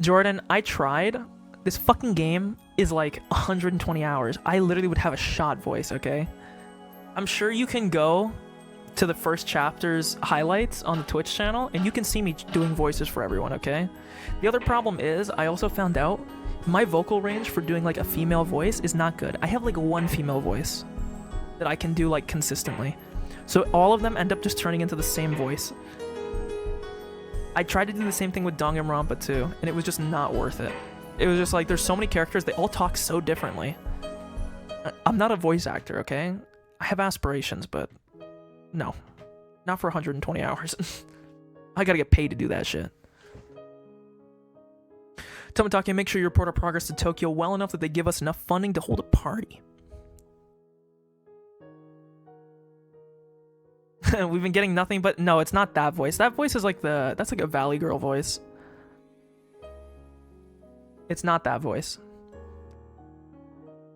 Jordan, I tried. This fucking game is like 120 hours. I literally would have a shot voice, okay? I'm sure you can go to the first chapter's highlights on the Twitch channel, and you can see me doing voices for everyone, okay? The other problem is, I also found out my vocal range for doing like a female voice is not good. I have like one female voice that I can do like consistently. So all of them end up just turning into the same voice. I tried to do the same thing with Danganronpa too, and it was just not worth it. It was just like, there's so many characters, they all talk so differently. I'm not a voice actor, okay? I have aspirations, but no, not for 120 hours. I gotta get paid to do that shit. Tomitake, make sure you report our progress to Tokyo well enough that they give us enough funding to hold a party. We've been getting nothing but... No, it's not that voice. That voice is like the... That's like a Valley Girl voice. It's not that voice.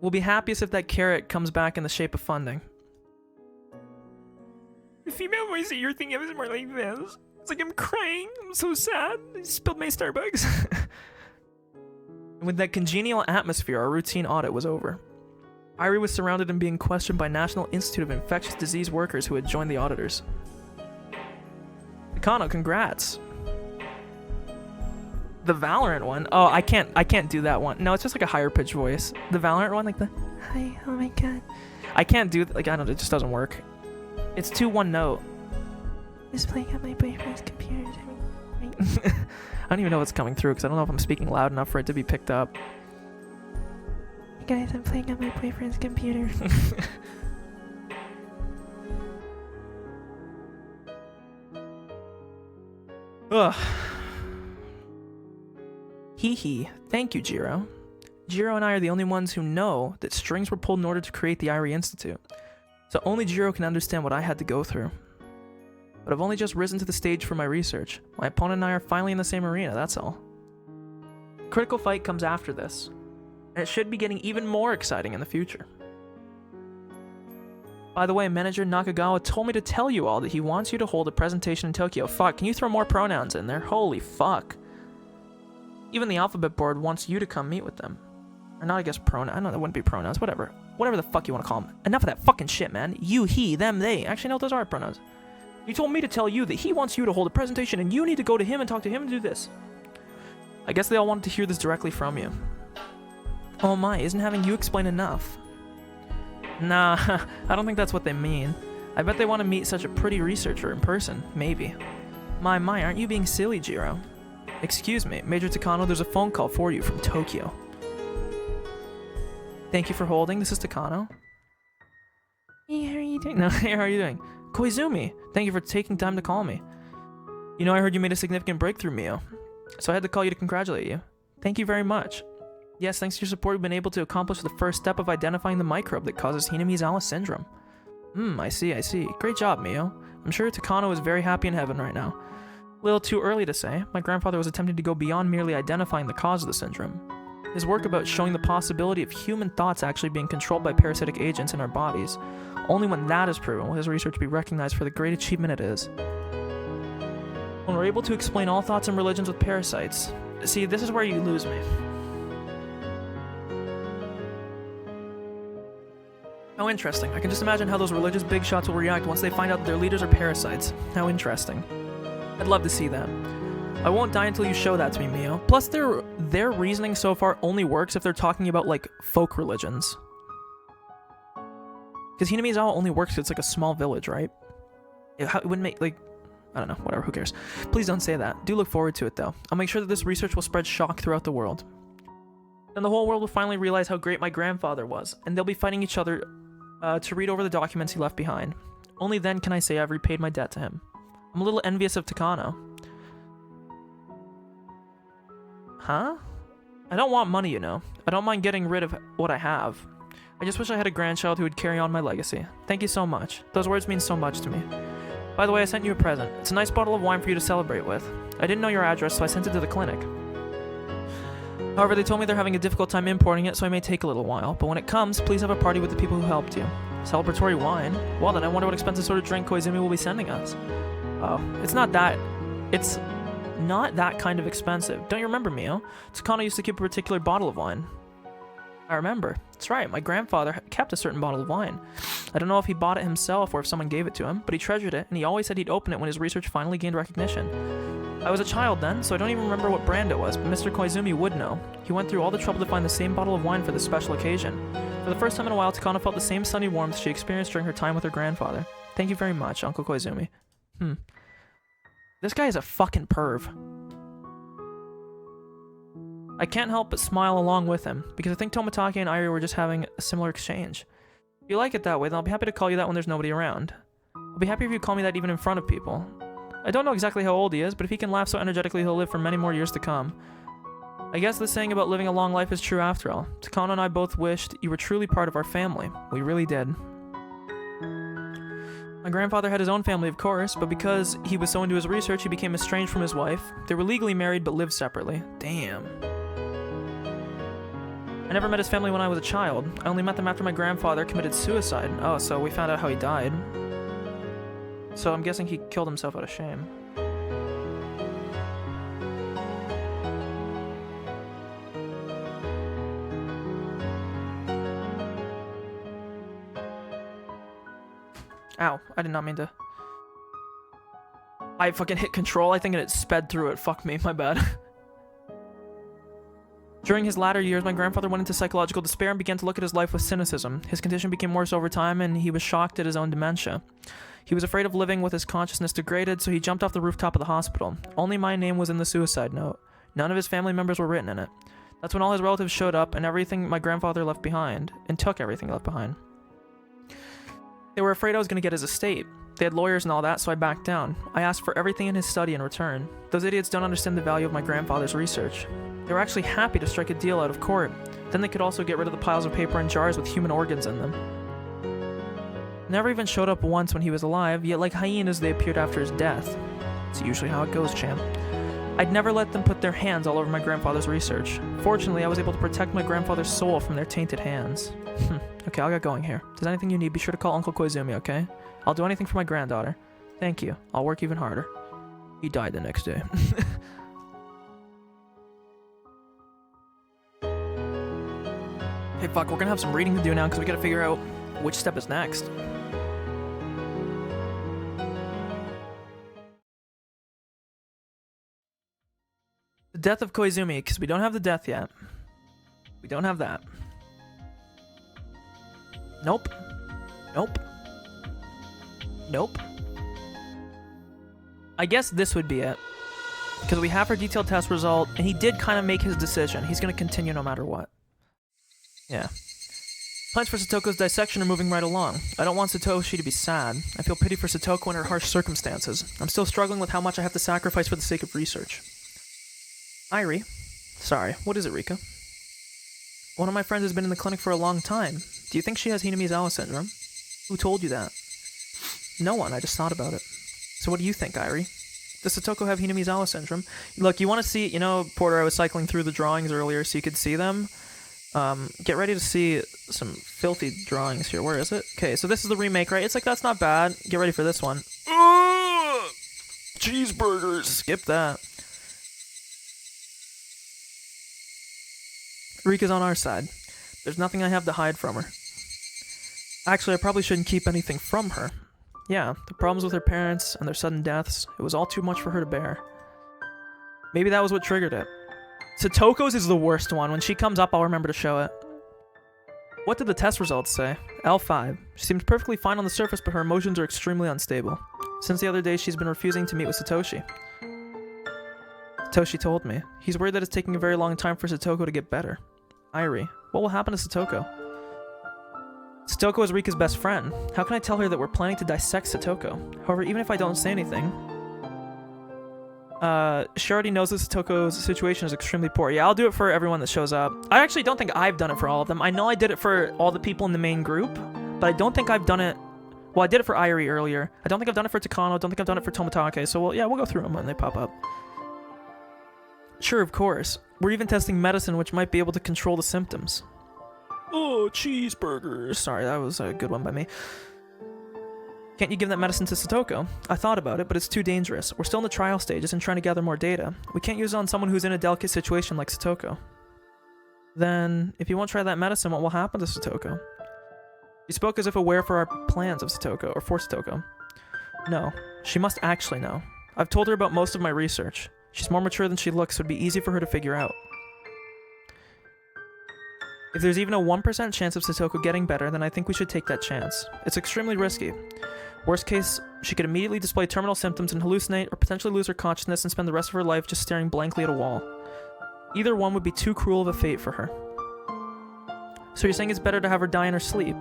We'll be happiest if that carrot comes back in the shape of funding. The female voice that you're thinking of is more like this. It's like I'm crying. I'm so sad. I spilled my Starbucks. With that congenial atmosphere, our routine audit was over. Irie was surrounded and being questioned by National Institute of Infectious Disease workers who had joined the auditors. Nakano, congrats. The Valorant one? Oh, I can't do that one. No, it's just like a higher pitched voice. The Valorant one, like the hi, oh my god. I can't do, like, I don't know, it just doesn't work. It's too one note. Just playing on my boyfriend's computer. I don't even know what's coming through because I don't know if I'm speaking loud enough for it to be picked up. Hey guys, I'm playing on my boyfriend's computer. Ugh. Hee hee. Thank you, Jiro. Jiro and I are the only ones who know that strings were pulled in order to create the Irie Institute. So only Jiro can understand what I had to go through. But I've only just risen to the stage for my research. My opponent and I are finally in the same arena, that's all. Critical fight comes after this, and it should be getting even more exciting in the future. By the way, Manager Nakagawa told me to tell you all that he wants you to hold a presentation in Tokyo. Fuck, can you throw more pronouns in there? Holy fuck. Even the alphabet board wants you to come meet with them. Or not, I guess pronoun. I know that wouldn't be pronouns. Whatever. Whatever the fuck you want to call them. Enough of that fucking shit, man. You, he, them, they. Actually, no, those are pronouns. He told me to tell you that he wants you to hold a presentation and you need to go to him and talk to him and do this. I guess they all wanted to hear this directly from you. Oh my, isn't having you explain enough? Nah, I don't think that's what they mean. I bet they want to meet such a pretty researcher in person. Maybe. My, aren't you being silly, Jiro? Excuse me, Major Takano, there's a phone call for you from Tokyo. Thank you for holding. This is Takano. Hey, how are you doing? No, hey, how are you doing? Koizumi, thank you for taking time to call me. You know, I heard you made a significant breakthrough, Mio. So I had to call you to congratulate you. Thank you very much. Yes, thanks to your support, we've been able to accomplish the first step of identifying the microbe that causes Hinamizawa syndrome. I see. Great job, Mio. I'm sure Takano is very happy in heaven right now. A little too early to say. My grandfather was attempting to go beyond merely identifying the cause of the syndrome. His work about showing the possibility of human thoughts actually being controlled by parasitic agents in our bodies. Only when that is proven will his research be recognized for the great achievement it is. When we're able to explain all thoughts and religions with parasites. See, this is where you lose me. How interesting. I can just imagine how those religious big shots will react once they find out that their leaders are parasites. How interesting. I'd love to see that. I won't die until you show that to me, Mio. Plus, their reasoning so far only works if they're talking about, like, folk religions. Because Hinamizawa only works if it's, like, a small village, right? It wouldn't make, like... I don't know, whatever, who cares. Please don't say that. Do look forward to it, though. I'll make sure that this research will spread shock throughout the world. Then the whole world will finally realize how great my grandfather was, and they'll be fighting each other to read over the documents he left behind. Only then can I say I've repaid my debt to him. I'm a little envious of Takano. Huh? I don't want money, you know. I don't mind getting rid of what I have. I just wish I had a grandchild who would carry on my legacy. Thank you so much. Those words mean so much to me. By the way, I sent you a present. It's a nice bottle of wine for you to celebrate with. I didn't know your address, so I sent it to the clinic. However, they told me they're having a difficult time importing it, so it may take a little while. But when it comes, please have a party with the people who helped you. Celebratory wine? Well then, I wonder what expensive sort of drink Koizumi will be sending us. Oh, it's not that kind of expensive. Don't you remember, Mio? Takano used to keep a particular bottle of wine. I remember. That's right, my grandfather kept a certain bottle of wine. I don't know if he bought it himself or if someone gave it to him, but he treasured it, and he always said he'd open it when his research finally gained recognition. I was a child then, so I don't even remember what brand it was, but Mr. Koizumi would know. He went through all the trouble to find the same bottle of wine for this special occasion. For the first time in a while, Takano felt the same sunny warmth she experienced during her time with her grandfather. Thank you very much, Uncle Koizumi. This guy is a fucking perv. I can't help but smile along with him, because I think Tomitake and Airi were just having a similar exchange. If you like it that way, then I'll be happy to call you that when there's nobody around. I'll be happy if you call me that even in front of people. I don't know exactly how old he is, but if he can laugh so energetically, he'll live for many more years to come. I guess the saying about living a long life is true after all. Takano and I both wished you were truly part of our family. We really did. My grandfather had his own family, of course, but because he was so into his research, he became estranged from his wife. They were legally married but lived separately. Damn. I never met his family when I was a child. I only met them after my grandfather committed suicide. Oh, so we found out how he died. So I'm guessing he killed himself out of shame. Ow, I did not mean to. I fucking hit control, I think, and it sped through it. Fuck me, my bad. During his latter years, my grandfather went into psychological despair and began to look at his life with cynicism. His condition became worse over time, and he was shocked at his own dementia. He was afraid of living with his consciousness degraded, so he jumped off the rooftop of the hospital. Only my name was in the suicide note. None of his family members were written in it. That's when all his relatives showed up, and everything my grandfather left behind, and took everything he left behind. They were afraid I was going to get his estate. They had lawyers and all that, so I backed down. I asked for everything in his study in return. Those idiots don't understand the value of my grandfather's research. They were actually happy to strike a deal out of court. Then they could also get rid of the piles of paper and jars with human organs in them. Never even showed up once when he was alive, yet like hyenas they appeared after his death. It's usually how it goes, champ. I'd never let them put their hands all over my grandfather's research. Fortunately, I was able to protect my grandfather's soul from their tainted hands. Okay, I'll get going here. If there's anything you need, be sure to call Uncle Koizumi, okay? I'll do anything for my granddaughter. Thank you. I'll work even harder. He died the next day. Hey, fuck, we're gonna have some reading to do now because we gotta figure out which step is next. The death of Koizumi, because we don't have the death yet. We don't have that. Nope. Nope. Nope. I guess this would be it. Because we have our detailed test result, and he did kind of make his decision. He's going to continue no matter what. Yeah. Plans for Satoko's dissection are moving right along. I don't want Satoshi to be sad. I feel pity for Satoko and her harsh circumstances. I'm still struggling with how much I have to sacrifice for the sake of research. Airi. Sorry, what is it, Rika? One of my friends has been in the clinic for a long time. Do you think she has Hinamizawa syndrome? Who told you that? No one, I just thought about it. So what do you think, Airi? Does Satoko have Hinamizawa syndrome? Look, you want to see, you know, Porter, I was cycling through the drawings earlier so you could see them. Get ready to see some filthy drawings here. Where is it? Okay, so this is the remake, right? It's like, that's not bad. Get ready for this one. Ugh! Cheeseburgers! Skip that. Rika's on our side. There's nothing I have to hide from her. Actually, I probably shouldn't keep anything from her. Yeah, the problems with her parents and their sudden deaths, it was all too much for her to bear. Maybe that was what triggered it. Satoko's is the worst one. When she comes up, I'll remember to show it. What did the test results say? L5. She seems perfectly fine on the surface, but her emotions are extremely unstable. Since the other day, she's been refusing to meet with Satoshi. Satoshi told me. He's worried that it's taking a very long time for Satoko to get better. Irie, what will happen to Satoko? Satoko is Rika's best friend. How can I tell her that we're planning to dissect Satoko? However, even if I don't say anything, she already knows that Satoko's situation is extremely poor. Yeah, I'll do it for everyone that shows up. I actually don't think I've done it for all of them. I know I did it for all the people in the main group, but I don't think I've done it... Well, I did it for Irie earlier. I don't think I've done it for Takano. I don't think I've done it for Tomitake. So, well, yeah, we'll go through them when they pop up. Sure, of course. We're even testing medicine which might be able to control the symptoms. Oh, cheeseburgers. Sorry, that was a good one by me. Can't you give that medicine to Satoko? I thought about it, but it's too dangerous. We're still in the trial stages and trying to gather more data. We can't use it on someone who's in a delicate situation like Satoko. Then, if you won't try that medicine, what will happen to Satoko? She spoke as if aware for our plans of Satoko, or for Satoko. No, she must actually know. I've told her about most of my research. She's more mature than she looks, so it'd be easy for her to figure out. If there's even a 1% chance of Satoko getting better, then I think we should take that chance. It's extremely risky. Worst case, she could immediately display terminal symptoms and hallucinate, or potentially lose her consciousness and spend the rest of her life just staring blankly at a wall. Either one would be too cruel of a fate for her. So you're saying it's better to have her die in her sleep?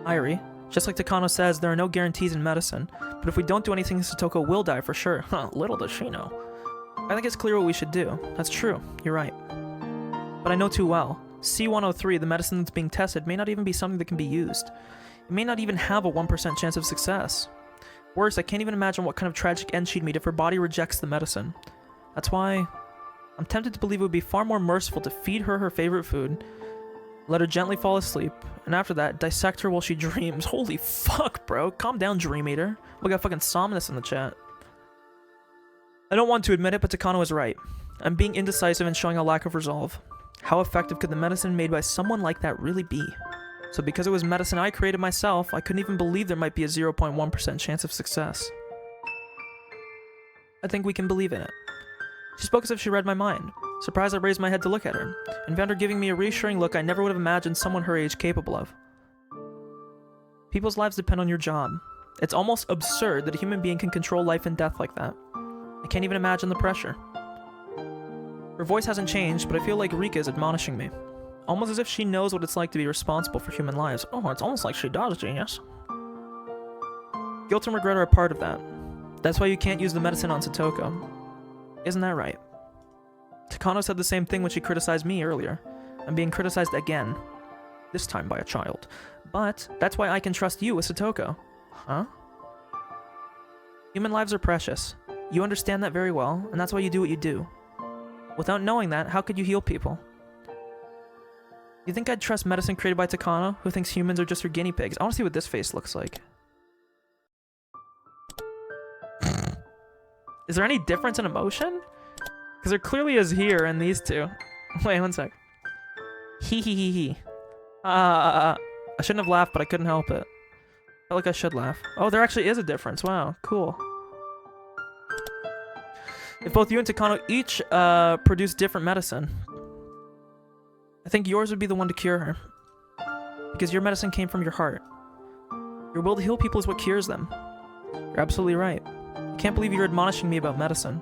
Irie, just like Takano says, there are no guarantees in medicine, but if we don't do anything, Satoko will die for sure. Little does she know. I think it's clear what we should do. That's true, you're right. But I know too well. C-103, the medicine that's being tested, may not even be something that can be used. It may not even have a 1% chance of success. Worse, I can't even imagine what kind of tragic end she'd meet if her body rejects the medicine. That's why I'm tempted to believe it would be far more merciful to feed her favorite food, let her gently fall asleep, and after that, dissect her while she dreams. Holy fuck, bro. Calm down, Dream Eater. We got fucking Somnus in the chat. I don't want to admit it, but Takano is right. I'm being indecisive and showing a lack of resolve. How effective could the medicine made by someone like that really be? So because it was medicine I created myself, I couldn't even believe there might be a 0.1% chance of success. I think we can believe in it. She spoke as if she read my mind. Surprised, I raised my head to look at her, and found her giving me a reassuring look I never would have imagined someone her age capable of. People's lives depend on your job. It's almost absurd that a human being can control life and death like that. I can't even imagine the pressure. Her voice hasn't changed, but I feel like Rika is admonishing me. Almost as if she knows what it's like to be responsible for human lives. Oh, it's almost like she does, genius. Guilt and regret are a part of that. That's why you can't use the medicine on Satoko. Isn't that right? Takano said the same thing when she criticized me earlier. I'm being criticized again. This time by a child. But that's why I can trust you with Satoko. Huh? Human lives are precious. You understand that very well, and that's why you do what you do. Without knowing that, how could you heal people? You think I'd trust medicine created by Takano, who thinks humans are just her guinea pigs? I want to see what this face looks like. Is there any difference in emotion? Because there clearly is here in these two. Wait, one sec. Hee. I shouldn't have laughed, but I couldn't help it. Felt like I should laugh. Oh, there actually is a difference. Wow, cool. If both you and Takano each produce different medicine, I think yours would be the one to cure her. Because your medicine came from your heart. Your will to heal people is what cures them. You're absolutely right. I can't believe you're admonishing me about medicine.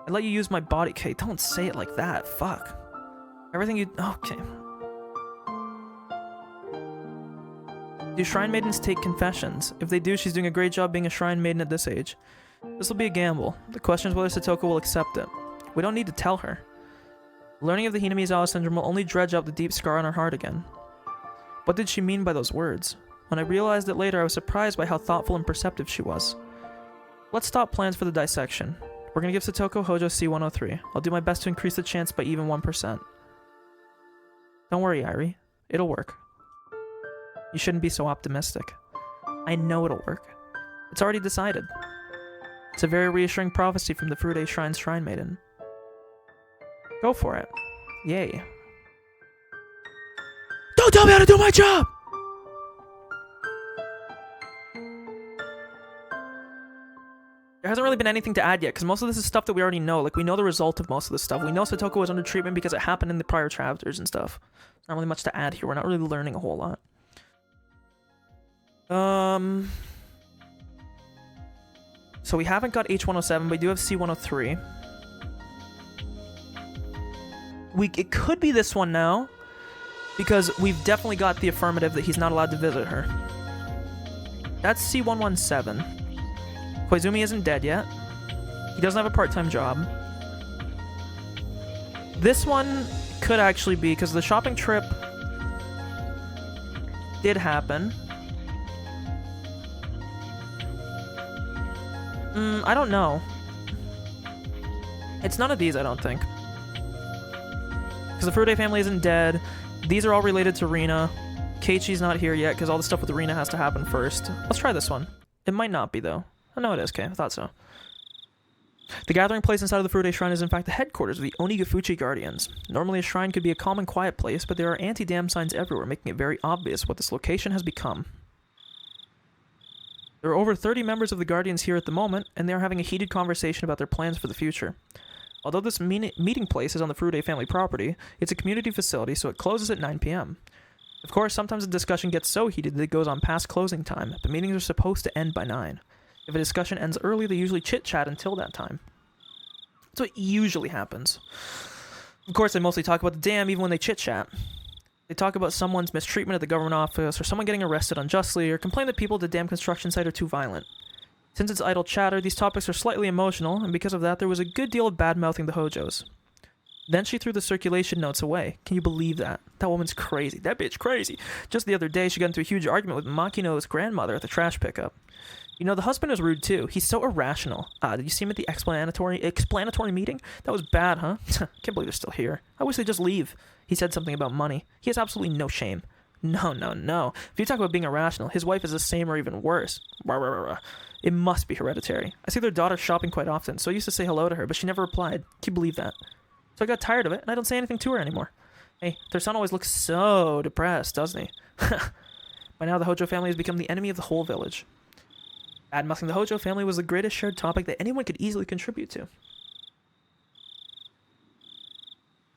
I let you use my body. Okay, don't say it like that. Fuck. Everything you... Okay. Do Shrine Maidens take confessions? If they do, she's doing a great job being a Shrine Maiden at this age. This will be a gamble. The question is whether Satoko will accept it. We don't need to tell her. Learning of the Hinamizawa syndrome will only dredge up the deep scar on her heart again. What did she mean by those words? When I realized it later, I was surprised by how thoughtful and perceptive she was. Let's stop plans for the dissection. We're gonna give Satoko Hojo C-103. I'll do my best to increase the chance by even 1%. Don't worry, Irie. It'll work. You shouldn't be so optimistic. I know it'll work. It's already decided. It's a very reassuring prophecy from the Furude Shrine's Shrine Maiden. Go for it. Yay. Don't tell me how to do my job! There There hasn't really been anything to add yet, because most of this is stuff that we already know. Like, we know the result of most of this stuff. We know Satoko was under treatment because it happened in the prior chapters and stuff. There's not really much to add here. We're not really learning a whole lot. So we haven't got H107, but we do have C103. It could be this one now, because we've definitely got the affirmative that he's not allowed to visit her. That's C117. Koizumi isn't dead yet. He doesn't have a part-time job. This one could actually be, because the shopping trip did happen. I don't know. It's none of these, I don't think. Because the Furude family isn't dead. These are all related to Rina. Keiichi's not here yet, because all the stuff with Rina has to happen first. Let's try this one. It might not be, though. Oh, no, it is. Okay, I thought so. The gathering place inside of the Furude Shrine is in fact the headquarters of the Onigafuchi Guardians. Normally a shrine could be a calm and quiet place, but there are anti-dam signs everywhere, making it very obvious what this location has become. There are over 30 members of the Guardians here at the moment, and they are having a heated conversation about their plans for the future. Although this meeting place is on the Furude family property, it's a community facility, so it closes at 9 p.m. Of course, sometimes the discussion gets so heated that it goes on past closing time, but meetings are supposed to end by 9. If a discussion ends early, they usually chit-chat until that time. That's what usually happens. Of course, they mostly talk about the dam even when they chit-chat. They talk about someone's mistreatment at the government office, or someone getting arrested unjustly, or complain that people at the dam construction site are too violent. Since it's idle chatter, these topics are slightly emotional, and because of that, there was a good deal of bad-mouthing the Hojos. Then she threw the circulation notes away. Can you believe that? That woman's crazy. That bitch crazy. Just the other day, she got into a huge argument with Makino's grandmother at the trash pickup. You know, the husband is rude too. He's so irrational. Did you see him at the explanatory meeting? That was bad, huh? Can't believe they're still here. I wish they'd just leave. He said something about money. He has absolutely no shame. No. If you talk about being irrational, his wife is the same or even worse. It must be hereditary. I see their daughter shopping quite often, so I used to say hello to her, but she never replied. Can you believe that? So I got tired of it, and I don't say anything to her anymore. Hey, their son always looks so depressed, doesn't he? By now, the Hojo family has become the enemy of the whole village. Bad-mouthing the Hojo family was the greatest shared topic that anyone could easily contribute to. If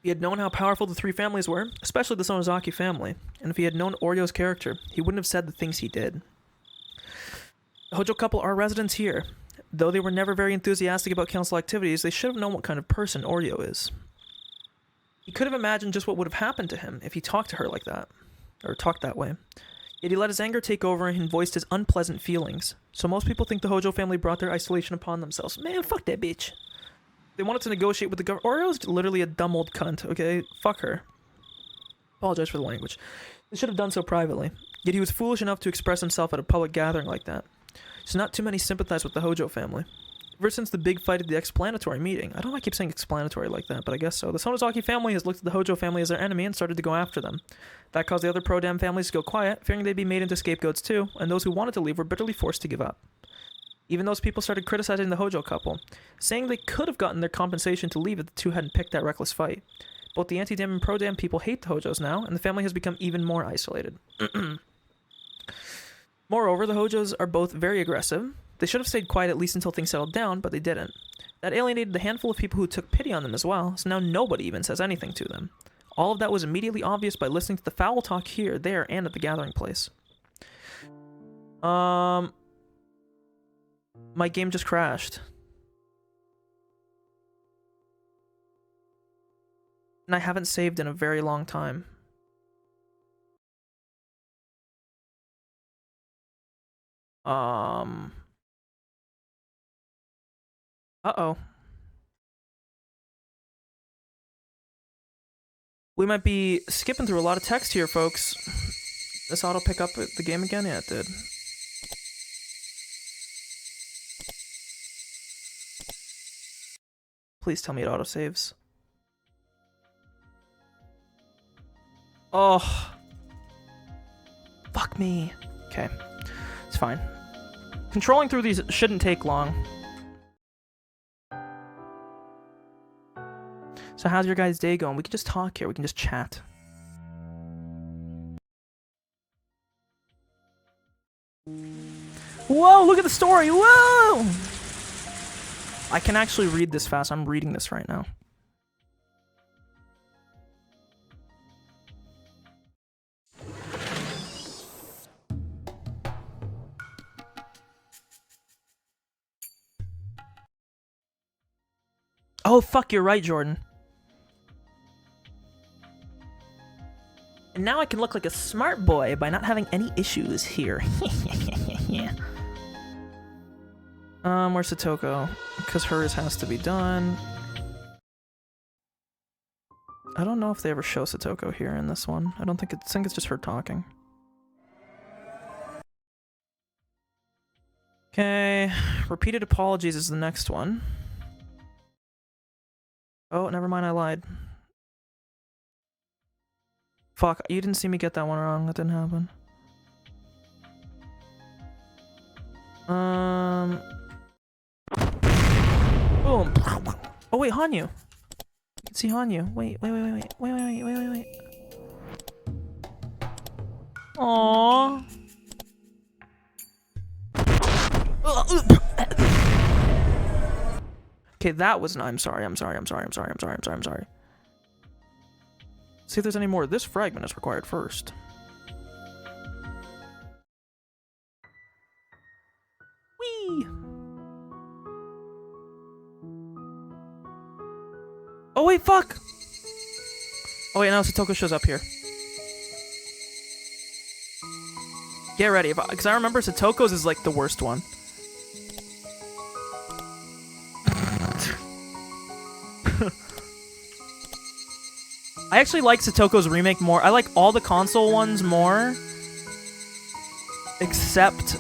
he had known how powerful the three families were, especially the Sonozaki family, and if he had known Orio's character, he wouldn't have said the things he did. The Hojo couple are residents here. Though they were never very enthusiastic about council activities, they should have known what kind of person Oreo is. He could have imagined just what would have happened to him if he talked to her like that, or talked that way. Yet he let his anger take over and voiced his unpleasant feelings. So most people think the Hojo family brought their isolation upon themselves. Man, fuck that bitch. They wanted to negotiate with the government. Oreo's literally a dumb old cunt, okay? Fuck her. Apologize for the language. They should have done so privately. Yet he was foolish enough to express himself at a public gathering like that. So not too many sympathize with the Hojo family. Ever since the big fight at the explanatory meeting, I don't know why I keep saying explanatory like that, but I guess so, the Sonozaki family has looked at the Hojo family as their enemy and started to go after them. That caused the other pro-dam families to go quiet, fearing they'd be made into scapegoats too, and those who wanted to leave were bitterly forced to give up. Even those people started criticizing the Hojo couple, saying they could have gotten their compensation to leave if the two hadn't picked that reckless fight. Both the anti-dam and pro-dam people hate the Hojos now, and the family has become even more isolated. Moreover, the Hojos are both very aggressive. They should have stayed quiet at least until things settled down, but they didn't. That alienated the handful of people who took pity on them as well, so now nobody even says anything to them. All of that was immediately obvious by listening to the foul talk here, there, and at the gathering place. My game just crashed. And I haven't saved in a very long time. Uh-oh. We might be skipping through a lot of text here, folks. This auto pick up the game again? Yeah, it did. Please tell me it autosaves. Oh. Fuck me. Okay. It's fine. Controlling through these shouldn't take long. So how's your guys' day going? We can just talk here. We can just chat. Whoa, look at the story. Whoa! I can actually read this fast. I'm reading this right now. Oh, fuck, you're right, Jordan. And now I can look like a smart boy by not having any issues here. Yeah. Where's Satoko? Because hers has to be done. I don't know if they ever show Satoko here in this one. I think it's just her talking. Okay, repeated apologies is the next one. Oh, never mind, I lied. Fuck, you didn't see me get that one wrong. That didn't happen. Boom. Oh wait, Hanyu. You can see Hanyu. Wait. Aww. Okay, that was I'm sorry. See if there's any more. This fragment is required first. Whee! Oh wait, fuck! Oh wait, now Satoko shows up here. Get ready, because I remember Satoko's is like the worst one. I actually like Satoko's remake more. I like all the console ones more. Except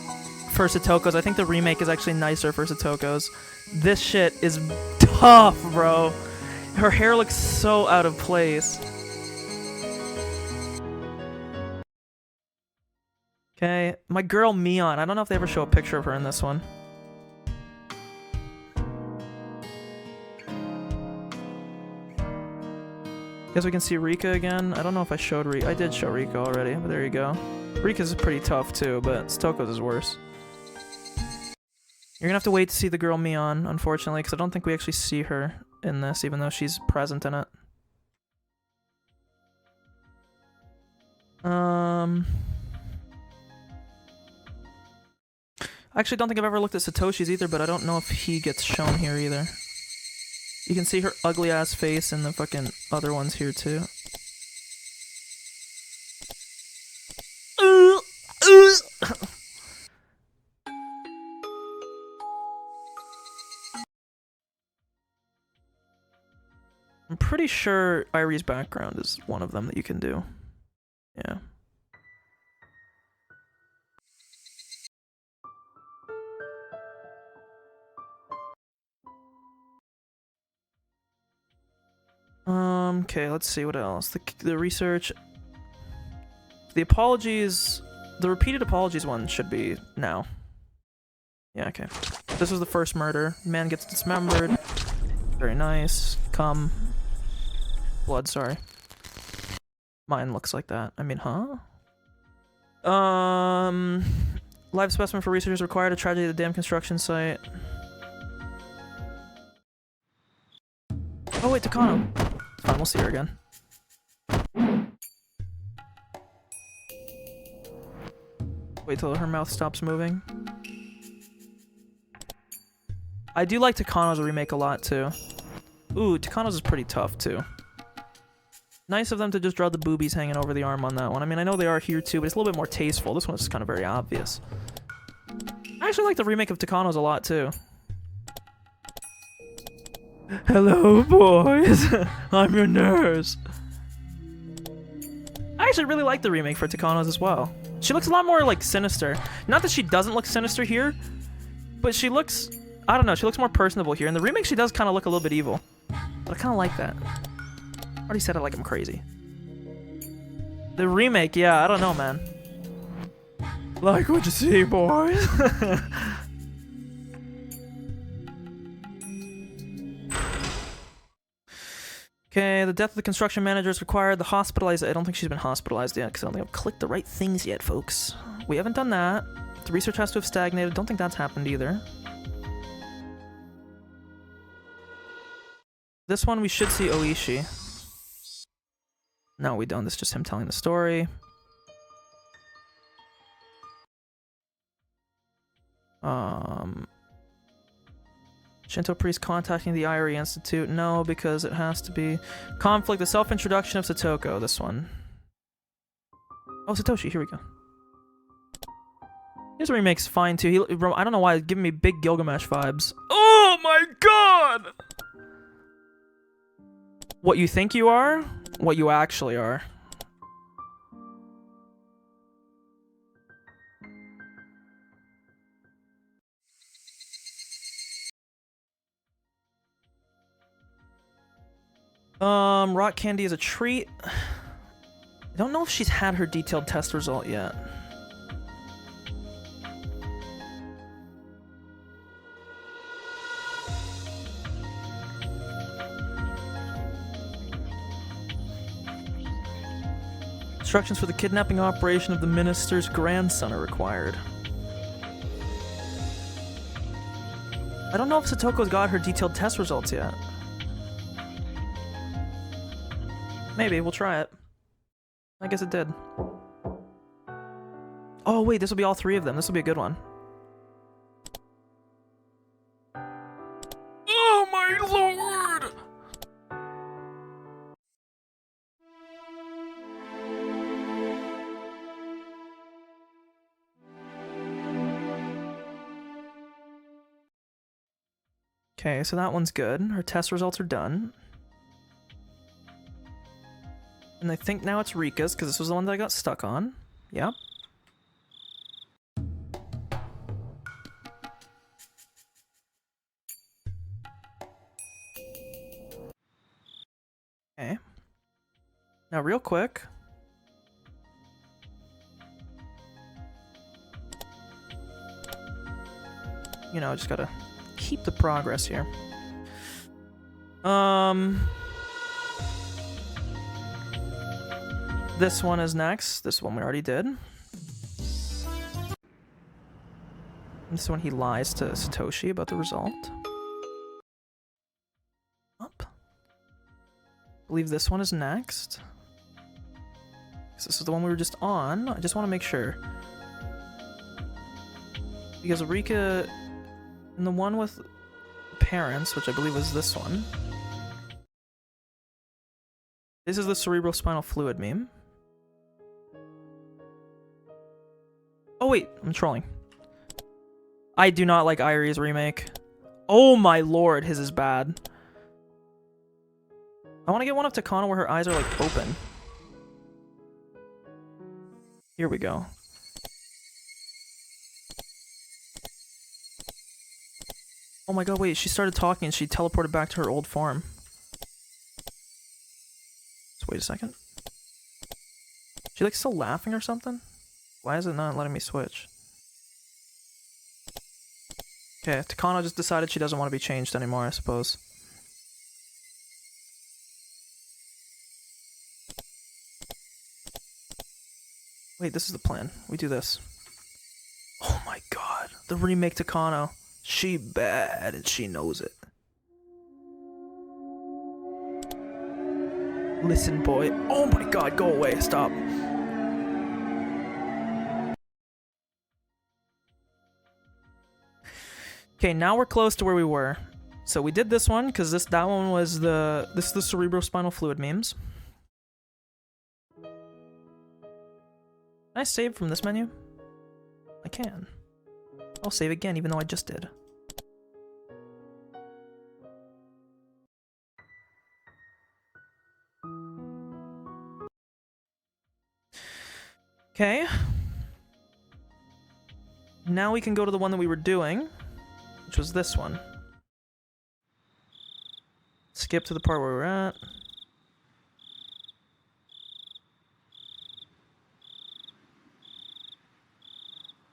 for Satoko's. I think the remake is actually nicer for Satoko's. This shit is tough, bro. Her hair looks so out of place. Okay, my girl Mion. I don't know if they ever show a picture of her in this one. Guess we can see Rika again. I don't know if I showed Rika. I did show Rika already, but there you go. Rika's pretty tough too, but Satoko's is worse. You're gonna have to wait to see the girl Mion, unfortunately, because I don't think we actually see her in this, even though she's present in it. I actually don't think I've ever looked at Satoshi's either, but I don't know if he gets shown here either. You can see her ugly ass face in the fucking other ones here too. I'm pretty sure Irie's background is one of them that you can do. Yeah. Okay, let's see what else. The research, the apologies, the repeated apologies one should be now. Yeah, okay. This was the first murder. Man gets dismembered. Very nice. Cum. Blood, sorry. Mine looks like that. I mean, huh? Live specimen for researchers required. A tragedy at the dam construction site. Oh wait, Takano. Fine, we'll see her again. Wait till her mouth stops moving. I do like Takano's remake a lot too. Ooh, Takano's is pretty tough too. Nice of them to just draw the boobies hanging over the arm on that one. I mean, I know they are here too, but it's a little bit more tasteful. This one's just kind of very obvious. I actually like the remake of Takano's a lot too. Hello, boys. I'm your nurse. I actually really like the remake for Takano's as well. She looks a lot more, like, sinister. Not that she doesn't look sinister here, but she looks... I don't know, she looks more personable here. In the remake, she does kind of look a little bit evil. But I kind of like that. I already said it like I'm crazy. The remake, yeah, I don't know, man. Like what you see, boys. Okay, the death of the construction manager is required. The hospitalized... I don't think she's been hospitalized yet, because I don't think I've clicked the right things yet, folks. We haven't done that. The research has to have stagnated. Don't think that's happened either. This one we should see Oishi. No, we don't. This is just him telling the story. Shinto priest contacting the Irie Institute. No, because it has to be conflict. The self-introduction of Satoko. This one. Oh, Satoshi. Here we go. His remake's fine too. I don't know why it's giving me big Gilgamesh vibes. Oh my god! What you think you are? What you actually are. Rock candy is a treat. I don't know if she's had her detailed test result yet. Instructions for the kidnapping operation of the minister's grandson are required. I don't know if Satoko's got her detailed test results yet. Maybe, we'll try it. I guess it did. Oh wait, this will be all three of them. This will be a good one. Oh my lord! Okay, so that one's good. Her test results are done. And I think now it's Rika's, because this was the one that I got stuck on. Yep. Okay. Now real quick. You know, just gotta keep the progress here. This one is next. This one we already did. This one he lies to Satoshi about the result. Up. I believe this one is next. This is the one we were just on. I just want to make sure. Because Rika, and the one with parents, which I believe was this one. This is the cerebrospinal fluid meme. Oh wait, I'm trolling. I do not like Irie's remake. Oh my lord, his is bad. I want to get one of Takano where her eyes are like open. Here we go. Oh my god, wait, she started talking and she teleported back to her old form. Just wait a second. She like still laughing or something? Why is it not letting me switch? Okay, Takano just decided she doesn't want to be changed anymore, I suppose. Wait, this is the plan. We do this. Oh my god, the remake Takano. She bad and she knows it. Listen, boy. Oh my god, go away, stop. Okay, now we're close to where we were. So we did this one because that one was the cerebrospinal fluid memes. Can I save from this menu? I can. I'll save again even though I just did. Okay. Now we can go to the one that we were doing, which was this one. Skip to the part where we're at.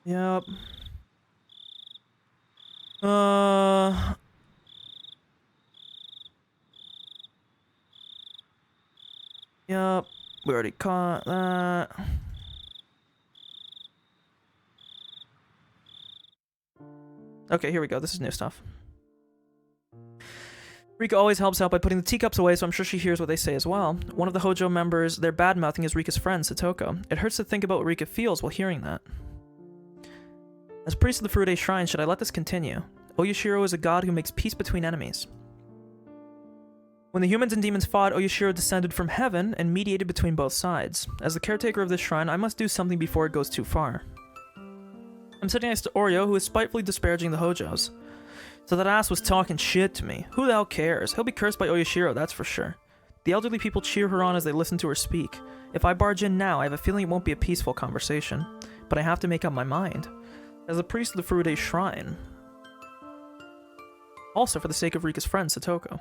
Yep. Yep. We already caught that. Okay, here we go. This is new stuff. Rika always helps out by putting the teacups away, so I'm sure she hears what they say as well. One of the Hojo members, they're bad-mouthing is Rika's friend, Satoko. It hurts to think about what Rika feels while hearing that. As priest of the Furude Shrine, should I let this continue? Oyashiro is a god who makes peace between enemies. When the humans and demons fought, Oyashiro descended from heaven and mediated between both sides. As the caretaker of this shrine, I must do something before it goes too far. I'm sitting next to Oryo, who is spitefully disparaging the Hojos. So that ass was talking shit to me. Who the hell cares? He'll be cursed by Oyashiro, that's for sure. The elderly people cheer her on as they listen to her speak. If I barge in now, I have a feeling it won't be a peaceful conversation. But I have to make up my mind. As a priest of the Furude Shrine. Also for the sake of Rika's friend, Satoko.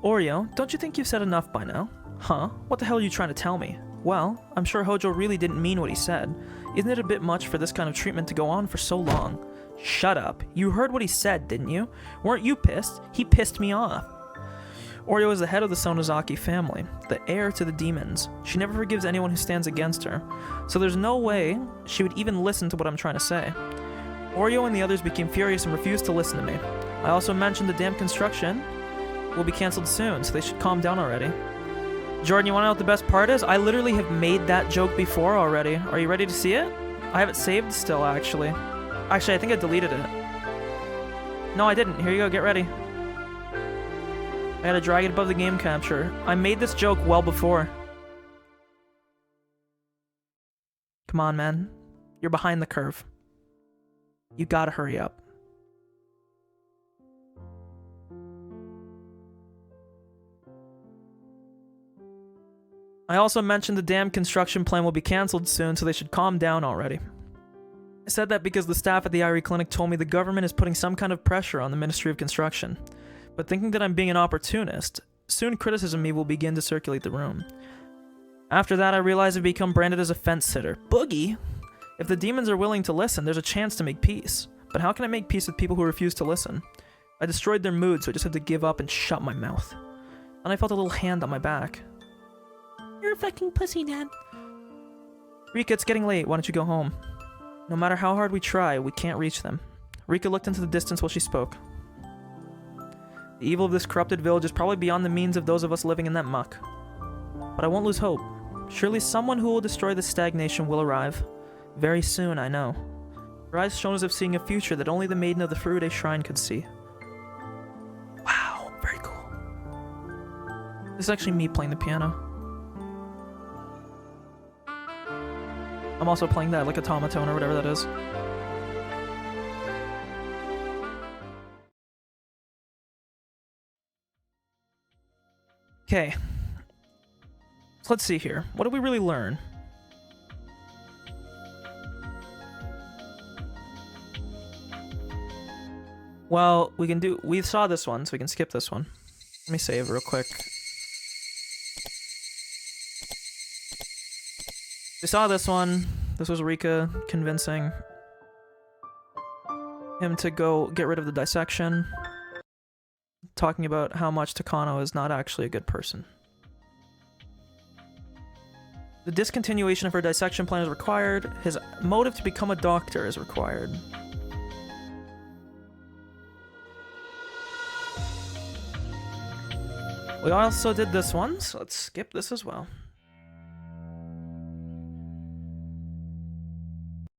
Oryo, don't you think you've said enough by now? Huh? What the hell are you trying to tell me? Well, I'm sure Hojo really didn't mean what he said. Isn't it a bit much for this kind of treatment to go on for so long? Shut up. You heard what he said, didn't you? Weren't you pissed? He pissed me off. Oryo is the head of the Sonozaki family, the heir to the demons. She never forgives anyone who stands against her, so there's no way she would even listen to what I'm trying to say. Oryo and the others became furious and refused to listen to me. I also mentioned the dam construction will be cancelled soon, so they should calm down already. Jordan, you wanna know what the best part is? I literally have made that joke before already. Are you ready to see it? I have it saved still, actually. Actually, I think I deleted it. No, I didn't. Here you go, get ready. I gotta drag it above the game capture. I made this joke well before. Come on, man. You're behind the curve. You gotta hurry up. I also mentioned the dam construction plan will be cancelled soon, so they should calm down already. I said that because the staff at the Irie Clinic told me the government is putting some kind of pressure on the Ministry of Construction. But thinking that I'm being an opportunist, soon criticism of me will begin to circulate the room. After that, I realized I've become branded as a fence-sitter. Boogie! If the demons are willing to listen, there's a chance to make peace. But how can I make peace with people who refuse to listen? I destroyed their mood, so I just had to give up and shut my mouth. And I felt a little hand on my back. You're a fucking pussy, Dad. Rika, it's getting late. Why don't you go home? No matter how hard we try, we can't reach them. Rika looked into the distance while she spoke. The evil of this corrupted village is probably beyond the means of those of us living in that muck. But I won't lose hope. Surely someone who will destroy this stagnation will arrive. Very soon, I know. Her eyes shone as if seeing a future that only the maiden of the Furude Shrine could see. Wow, very cool. This is actually me playing the piano. I'm also playing that, like automaton or whatever that is. Okay. So let's see here. What did we really learn? Well, we saw this one, so we can skip this one. Let me save real quick. We saw this one. This was Rika convincing him to go get rid of the dissection. Talking about how much Takano is not actually a good person. The discontinuation of her dissection plan is required. His motive to become a doctor is required. We also did this one, so let's skip this as well.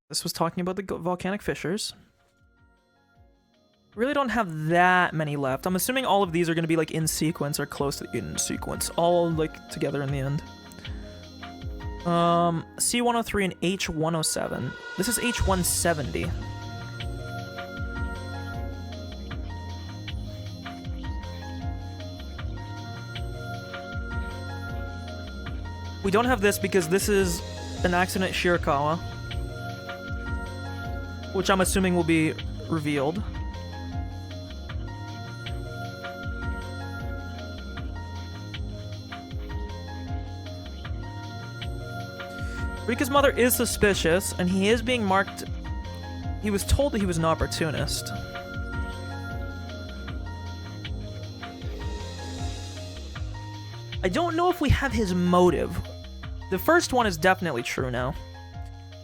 This was talking about the volcanic fissures. Really don't have that many left. I'm assuming all of these are going to be like in sequence or close to in sequence. All like together in the end. C103 and H107. This is H170. We don't have this because this is an accident at Shirakawa, which I'm assuming will be revealed. Rika's mother is suspicious, and he is being marked... He was told that he was an opportunist. I don't know if we have his motive. The first one is definitely true now.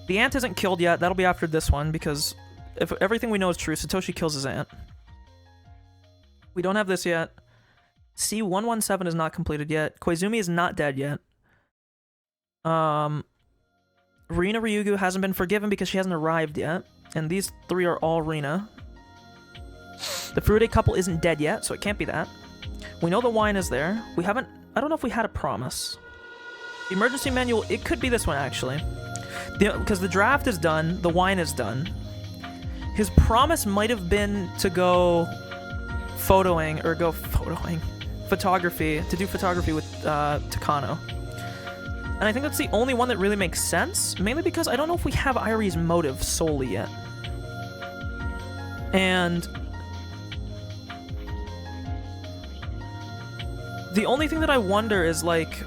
The aunt isn't killed yet. That'll be after this one, because if everything we know is true, Satoshi kills his aunt. We don't have this yet. C117 is not completed yet. Koizumi is not dead yet. Rina Ryugu hasn't been forgiven because she hasn't arrived yet. And these three are all Rina. The Furude couple isn't dead yet, so it can't be that. We know the wine is there. We haven't... I don't know if we had a promise. The emergency manual, it could be this one, actually. Because the draft is done, the wine is done. His promise might have been to go photography, to do photography with Takano. And I think that's the only one that really makes sense, mainly because I don't know if we have Airi's motive solely yet. And the only thing that I wonder is, like,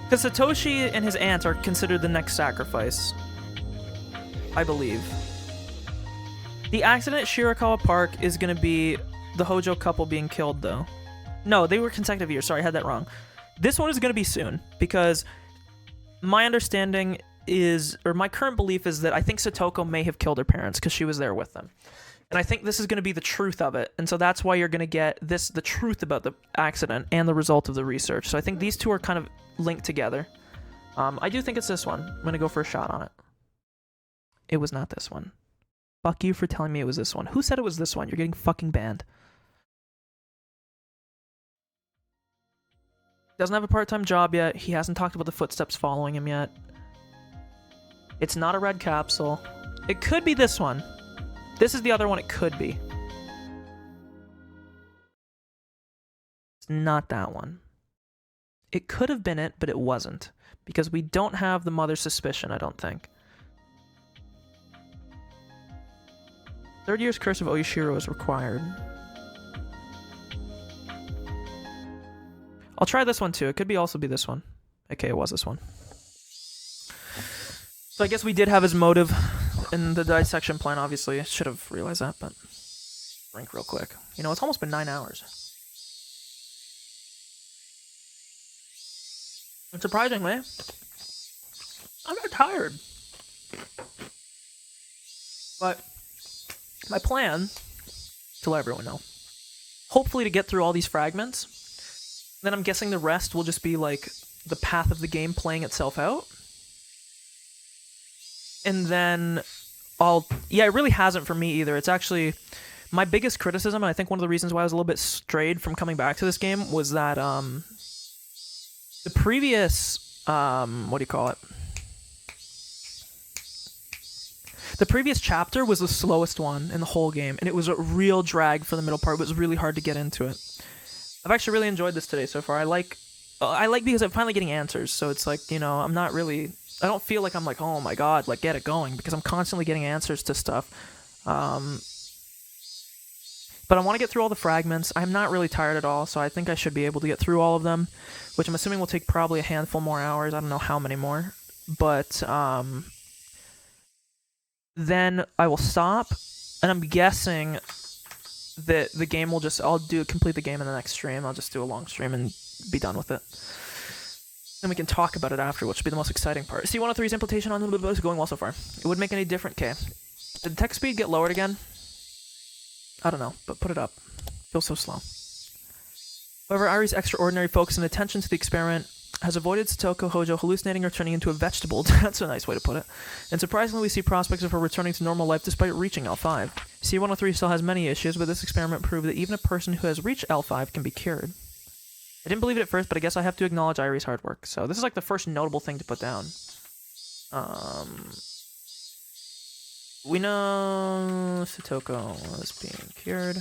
because Satoshi and his aunt are considered the next sacrifice, I believe. The accident at Shirakawa Park is going to be the Hojo couple being killed, though. No, they were consecutive years. Sorry, I had that wrong. This one is going to be soon, because my understanding is, or my current belief is that I think Satoko may have killed her parents because she was there with them. And I think this is going to be the truth of it. And so that's why you're going to get the truth about the accident and the result of the research. So I think these two are kind of linked together. I do think it's this one. I'm going to go for a shot on it. It was not this one. Fuck you for telling me it was this one. Who said it was this one? You're getting fucking banned. Doesn't have a part-time job yet. He hasn't talked about the footsteps following him yet. It's not a red capsule. It could be this one. This is the other one it could be. It's not that one. It could have been it, but it wasn't. Because we don't have the mother's suspicion, I don't think. Third year's Curse of Oyashiro is required. I'll try this one too. It could also be this one. Okay, it was this one. So I guess we did have his motive in the dissection plan, obviously. I should have realized that, but... Drink real quick. You know, it's almost been 9 hours. And surprisingly, I'm not tired. But my plan, to let everyone know, hopefully to get through all these fragments, then I'm guessing the rest will just be like the path of the game playing itself out. And then yeah, it really hasn't for me either. It's actually my biggest criticism, and I think one of the reasons why I was a little bit strayed from coming back to this game was that the previous what do you call it? The previous chapter was the slowest one in the whole game, and it was a real drag for the middle part. It was really hard to get into it. I've actually really enjoyed this today so far. I like because I'm finally getting answers, so it's like, you know, I don't feel like I'm like, oh my god, like, get it going, because I'm constantly getting answers to stuff. But I want to get through all the fragments. I'm not really tired at all, so I think I should be able to get through all of them, which I'm assuming will take probably a handful more hours. I don't know how many more. But then I will stop, and I'm guessing that the game will just... complete the game in the next stream. I'll just do a long stream and be done with it. Then we can talk about it after, which will be the most exciting part. C103's implementation on the is going well so far. It would make any different. Okay. Did the text speed get lowered again? I don't know, but put it up. Feels so slow. However, Airi's extraordinary focus and attention to the experiment has avoided Satoko Hojo hallucinating or turning into a vegetable. That's a nice way to put it. And surprisingly, we see prospects of her returning to normal life despite reaching L5. C103 still has many issues, but this experiment proved that even a person who has reached L5 can be cured. I didn't believe it at first, but I guess I have to acknowledge Airi's hard work. So this is like the first notable thing to put down. We know Satoko was being cured.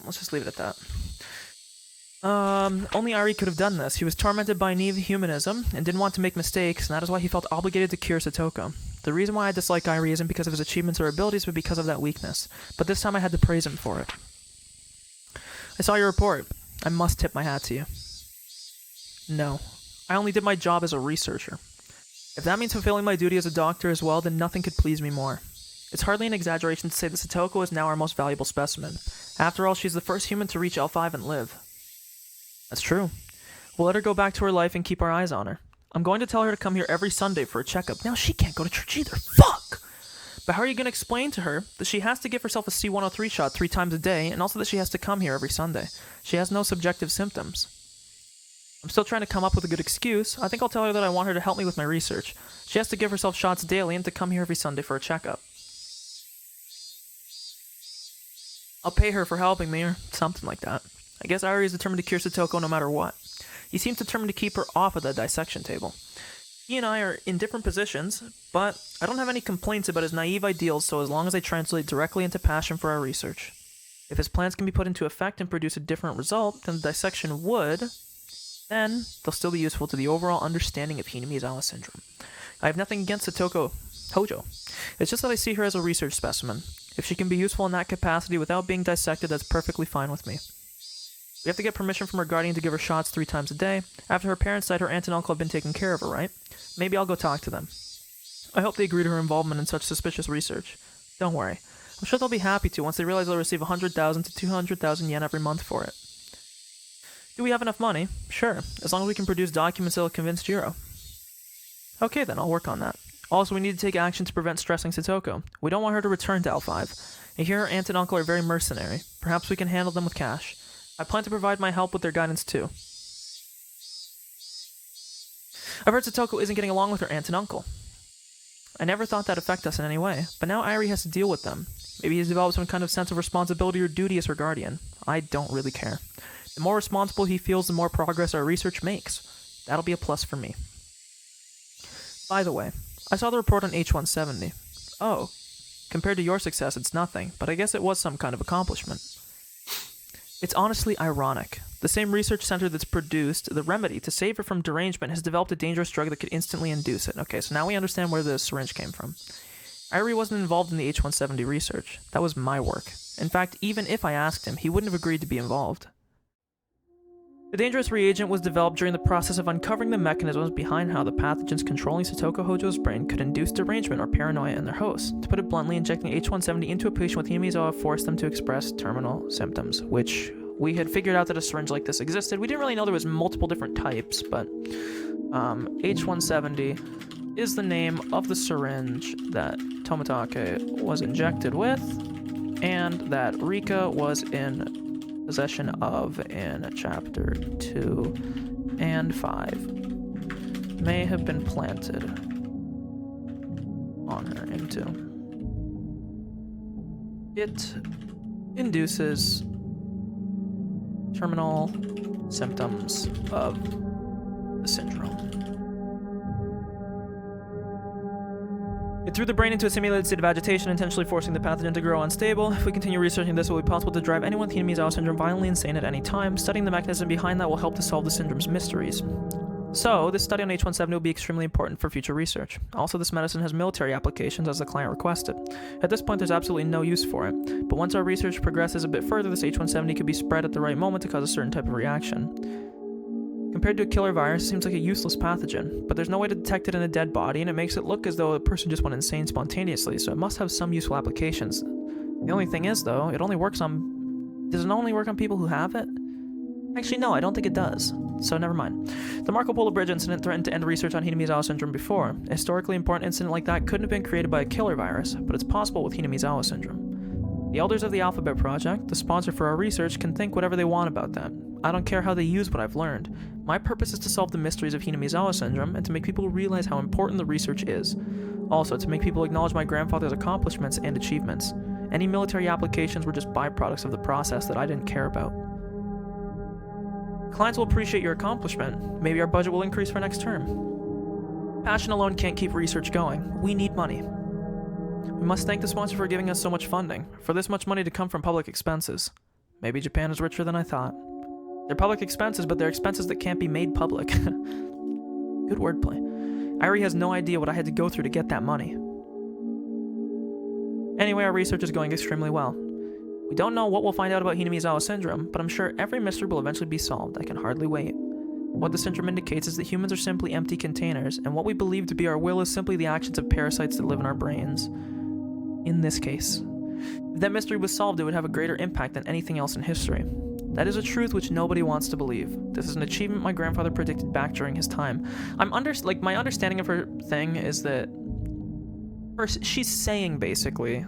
Let's just leave it at that. Only Airi could have done this. He was tormented by naive humanism and didn't want to make mistakes, and that is why he felt obligated to cure Satoko. The reason why I dislike Irie isn't because of his achievements or abilities, but because of that weakness. But this time I had to praise him for it. I saw your report. I must tip my hat to you. No. I only did my job as a researcher. If that means fulfilling my duty as a doctor as well, then nothing could please me more. It's hardly an exaggeration to say that Satoko is now our most valuable specimen. After all, she's the first human to reach L5 and live. That's true. We'll let her go back to her life and keep our eyes on her. I'm going to tell her to come here every Sunday for a checkup. Now she can't go to church either. Fuck! But how are you going to explain to her that she has to give herself a C103 shot 3 times a day, and also that she has to come here every Sunday? She has no subjective symptoms. I'm still trying to come up with a good excuse. I think I'll tell her that I want her to help me with my research. She has to give herself shots daily and to come here every Sunday for a checkup. I'll pay her for helping me, or something like that. I guess Irie is determined to cure Satoko no matter what. He seems determined to keep her off of the dissection table. He and I are in different positions, but I don't have any complaints about his naive ideals so as long as they translate directly into passion for our research. If his plans can be put into effect and produce a different result than the dissection would, then they'll still be useful to the overall understanding of Hinamizawa syndrome. I have nothing against Satoko Hojo. It's just that I see her as a research specimen. If she can be useful in that capacity without being dissected, that's perfectly fine with me. We have to get permission from her guardian to give her shots 3 times a day. After her parents died, her aunt and uncle have been taking care of her, right? Maybe I'll go talk to them. I hope they agree to her involvement in such suspicious research. Don't worry. I'm sure they'll be happy to once they realize they'll receive 100,000 to 200,000 yen every month for it. Do we have enough money? Sure, as long as we can produce documents that'll convince Jiro. Okay then, I'll work on that. Also, we need to take action to prevent stressing Satoko. We don't want her to return to L5. And here her aunt and uncle are very mercenary. Perhaps we can handle them with cash. I plan to provide my help with their guidance too. I've heard Satoko isn't getting along with her aunt and uncle. I never thought that'd affect us in any way, but now Irie has to deal with them. Maybe he's developed some kind of sense of responsibility or duty as her guardian. I don't really care. The more responsible he feels, the more progress our research makes. That'll be a plus for me. By the way, I saw the report on H170. Oh, compared to your success, it's nothing, but I guess it was some kind of accomplishment. It's honestly ironic. The same research center that's produced the remedy to save her from derangement has developed a dangerous drug that could instantly induce it. Okay, so now we understand where the syringe came from. Irie wasn't involved in the H170 research. That was my work. In fact, even if I asked him, he wouldn't have agreed to be involved. The dangerous reagent was developed during the process of uncovering the mechanisms behind how the pathogens controlling Satoko Hojo's brain could induce derangement or paranoia in their hosts. To put it bluntly, injecting H170 into a patient with Hinamizawa forced them to express terminal symptoms, which we had figured out that a syringe like this existed. We didn't really know there was multiple different types, but H170 is the name of the syringe that Tomitake was injected with, and that Rika was in possession of in chapter 2 and 5 may have been planted on her into. It induces terminal symptoms of the syndrome. It threw the brain into a simulated state of agitation, intentionally forcing the pathogen to grow unstable. If we continue researching this, it will be possible to drive anyone with Hinamizawa syndrome violently insane at any time. Studying the mechanism behind that will help to solve the syndrome's mysteries. So, this study on H170 will be extremely important for future research. Also, this medicine has military applications as the client requested. At this point, there's absolutely no use for it, but once our research progresses a bit further, this H170 could be spread at the right moment to cause a certain type of reaction. Compared to a killer virus, it seems like a useless pathogen, but there's no way to detect it in a dead body, and it makes it look as though a person just went insane spontaneously, so it must have some useful applications. The only thing is, though, it only works on... Does it only work on people who have it? Actually, no, I don't think it does. So never mind. The Marco Polo Bridge incident threatened to end research on Hinamizawa syndrome before. A historically important incident like that couldn't have been created by a killer virus, but it's possible with Hinamizawa syndrome. The Elders of the Alphabet Project, the sponsor for our research, can think whatever they want about that. I don't care how they use what I've learned. My purpose is to solve the mysteries of Hinamizawa syndrome and to make people realize how important the research is. Also, to make people acknowledge my grandfather's accomplishments and achievements. Any military applications were just byproducts of the process that I didn't care about. Clients will appreciate your accomplishment. Maybe our budget will increase for next term. Passion alone can't keep research going. We need money. We must thank the sponsor for giving us so much funding, for this much money to come from public expenses. Maybe Japan is richer than I thought. They're public expenses, but they're expenses that can't be made public. Good wordplay. Irie has no idea what I had to go through to get that money. Anyway, our research is going extremely well. We don't know what we'll find out about Hinamizawa syndrome, but I'm sure every mystery will eventually be solved. I can hardly wait. What the syndrome indicates is that humans are simply empty containers, and what we believe to be our will is simply the actions of parasites that live in our brains. In this case. If that mystery was solved, it would have a greater impact than anything else in history. That is a truth which nobody wants to believe. This is an achievement my grandfather predicted back during his time. My understanding of her thing is that she's saying basically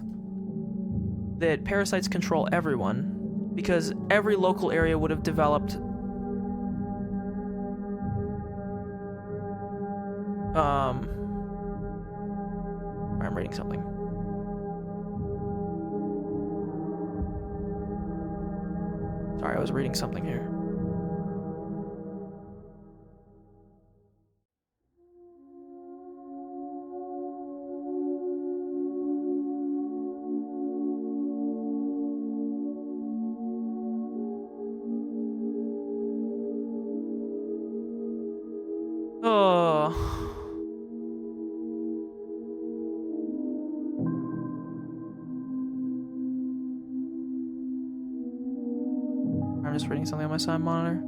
that parasites control everyone because every local area would have developed I'm reading something. Sorry, I was reading something here. Oh. I'm just reading something on my side monitor.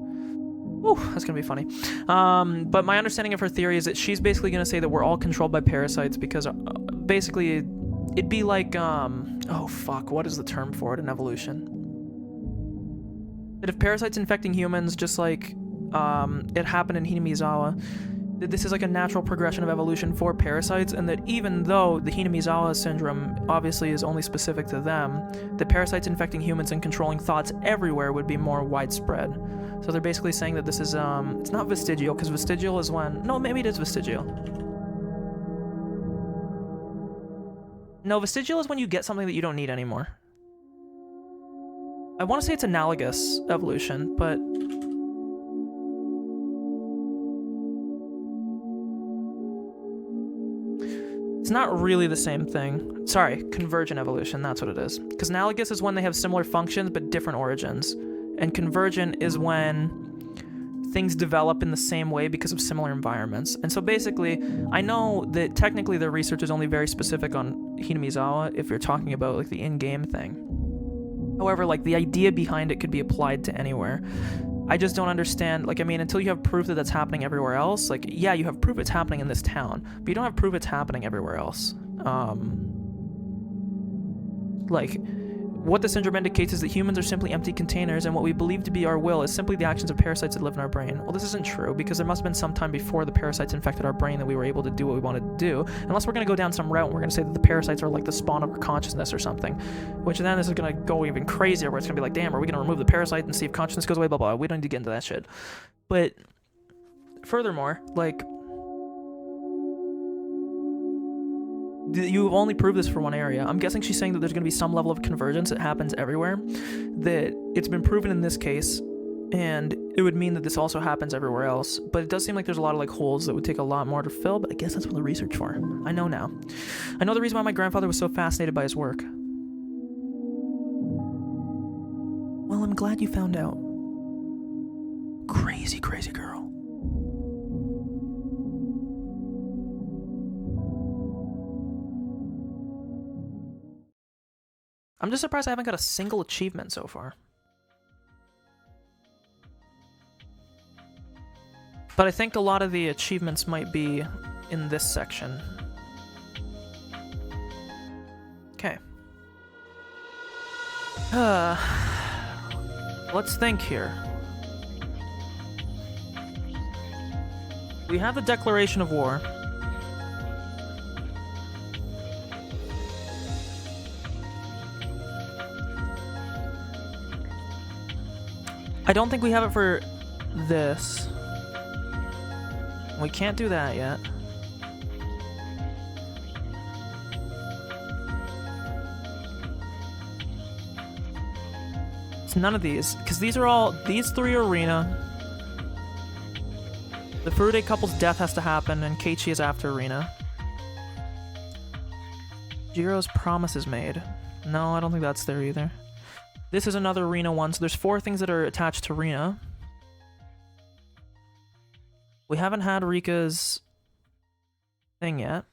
Ooh, that's gonna be funny. But my understanding of her theory is that she's basically gonna say that we're all controlled by parasites because basically it'd be like oh fuck, what is the term for it in evolution? That if parasites infecting humans, just like it happened in Hinamizawa, that this is like a natural progression of evolution for parasites, and that even though the Hinamizawa syndrome obviously is only specific to them, the parasites infecting humans and controlling thoughts everywhere would be more widespread. So they're basically saying that this is it's not vestigial, because vestigial is when, no, maybe it is vestigial. No, vestigial is when you get something that you don't need anymore. I want to say it's analogous evolution, but it's not really the same thing. Sorry, convergent evolution, that's what it is. Because analogous is when they have similar functions but different origins. And convergent is when things develop in the same way because of similar environments. And so basically, I know that technically their research is only very specific on Hinamizawa if you're talking about like the in-game thing. However, like the idea behind it could be applied to anywhere. I just don't understand, like, I mean, until you have proof that that's happening everywhere else, like, yeah, you have proof it's happening in this town, but you don't have proof it's happening everywhere else. Like, what the syndrome indicates is that humans are simply empty containers, and what we believe to be our will is simply the actions of parasites that live in our brain. Well, this isn't true, because there must have been some time before the parasites infected our brain that we were able to do what we wanted to do, unless we're going to go down some route and we're going to say that the parasites are like the spawn of our consciousness or something, which then this is going to go even crazier, where it's going to be like, damn, are we going to remove the parasite and see if consciousness goes away, blah, blah. We don't need to get into that shit. But furthermore, like, you only prove this for one area. I'm guessing she's saying that there's going to be some level of convergence that happens everywhere, that it's been proven in this case, and it would mean that this also happens everywhere else. But it does seem like there's a lot of like holes that would take a lot more to fill, but I guess that's what the research for. I know now. I know the reason why my grandfather was so fascinated by his work. Well, I'm glad you found out. Crazy, crazy girl. I'm just surprised I haven't got a single achievement so far. But I think a lot of the achievements might be in this section. Okay. Let's think here. We have the declaration of war. I don't think we have it for this. We can't do that yet. It's none of these, because these three are arena. The Furude couple's death has to happen, and Keiichi is after arena. Jiro's promise is made. No, I don't think that's there either. This is another arena one, so there's 4 things that are attached to arena. We haven't had Rika's thing yet.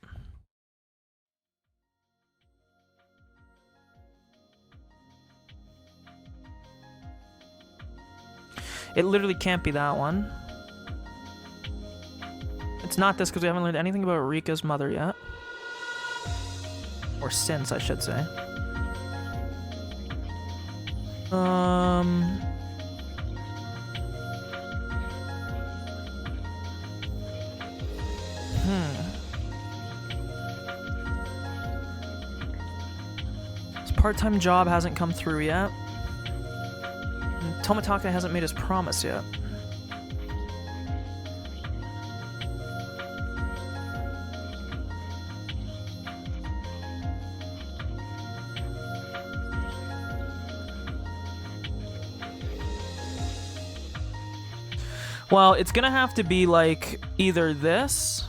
It literally can't be that one. It's not this because we haven't learned anything about Rika's mother yet. Or since, I should say. His part-time job hasn't come through yet. And Tomitaka hasn't made his promise yet. Well, it's gonna have to be like either this,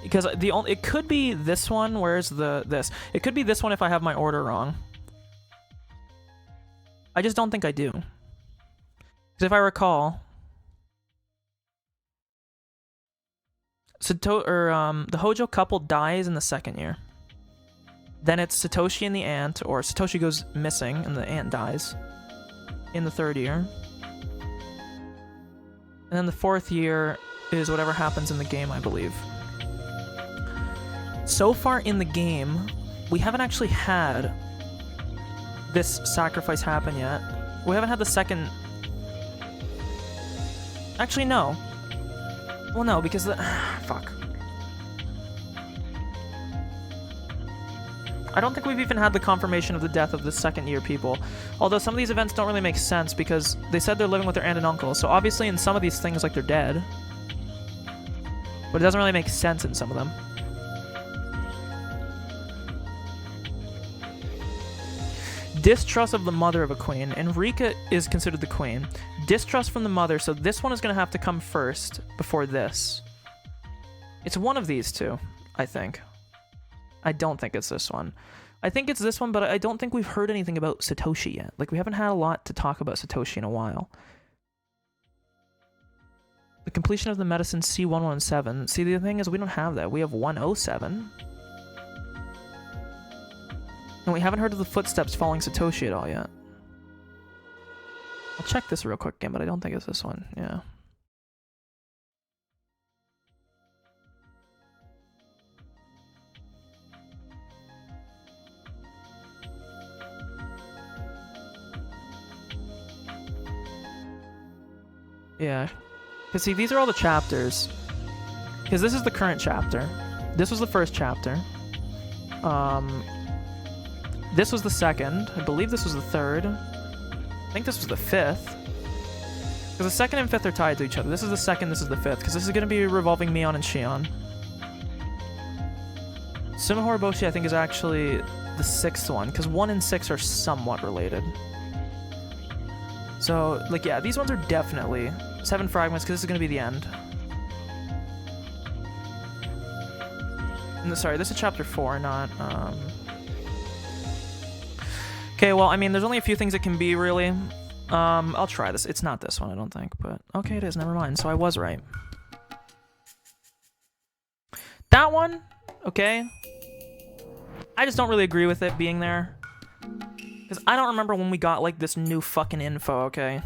because it could be this one. Where's this? It could be this one if I have my order wrong. I just don't think I do. Because if I recall, the Hojo couple dies in the second year. Then it's Satoshi and the aunt, or Satoshi goes missing and the aunt dies in the third year. And then the fourth year is whatever happens in the game, I believe. So far in the game, we haven't actually had this sacrifice happen yet. We haven't had the second... Actually, no. Well, no, because the... Fuck. I don't think we've even had the confirmation of the death of the second year people. Although some of these events don't really make sense because they said they're living with their aunt and uncle. So obviously in some of these things, like, they're dead. But it doesn't really make sense in some of them. Distrust of the mother of a queen. Enrica is considered the queen. Distrust from the mother, so this one is going to have to come first before this. It's one of these two, I think. I don't think it's this one. I think it's this one, but I don't think we've heard anything about Satoshi yet. Like, we haven't had a lot to talk about Satoshi in a while. The completion of the medicine C117. See, the thing is, we don't have that. We have 107. And we haven't heard of the footsteps following Satoshi at all yet. I'll check this real quick again, but I don't think it's this one. Yeah. Yeah. Because see, these are all the chapters. Because this is the current chapter. This was the first chapter. This was the second. I believe this was the third. I think this was the fifth. Because the second and fifth are tied to each other. This is the second, this is the fifth. Because this is going to be revolving Mion and Shion. Sumihoro Boshi, I think, is actually the sixth one. Because 1 and 6 are somewhat related. So, like, yeah, these ones are definitely 7 fragments, because this is going to be the end. And sorry, this is chapter 4, not, Okay, well, I mean, there's only a few things it can be, really. I'll try this. It's not this one, I don't think, but... Okay, it is, never mind. So I was right. That one, okay. I just don't really agree with it being there. Because I don't remember when we got, like, this new fucking info, okay?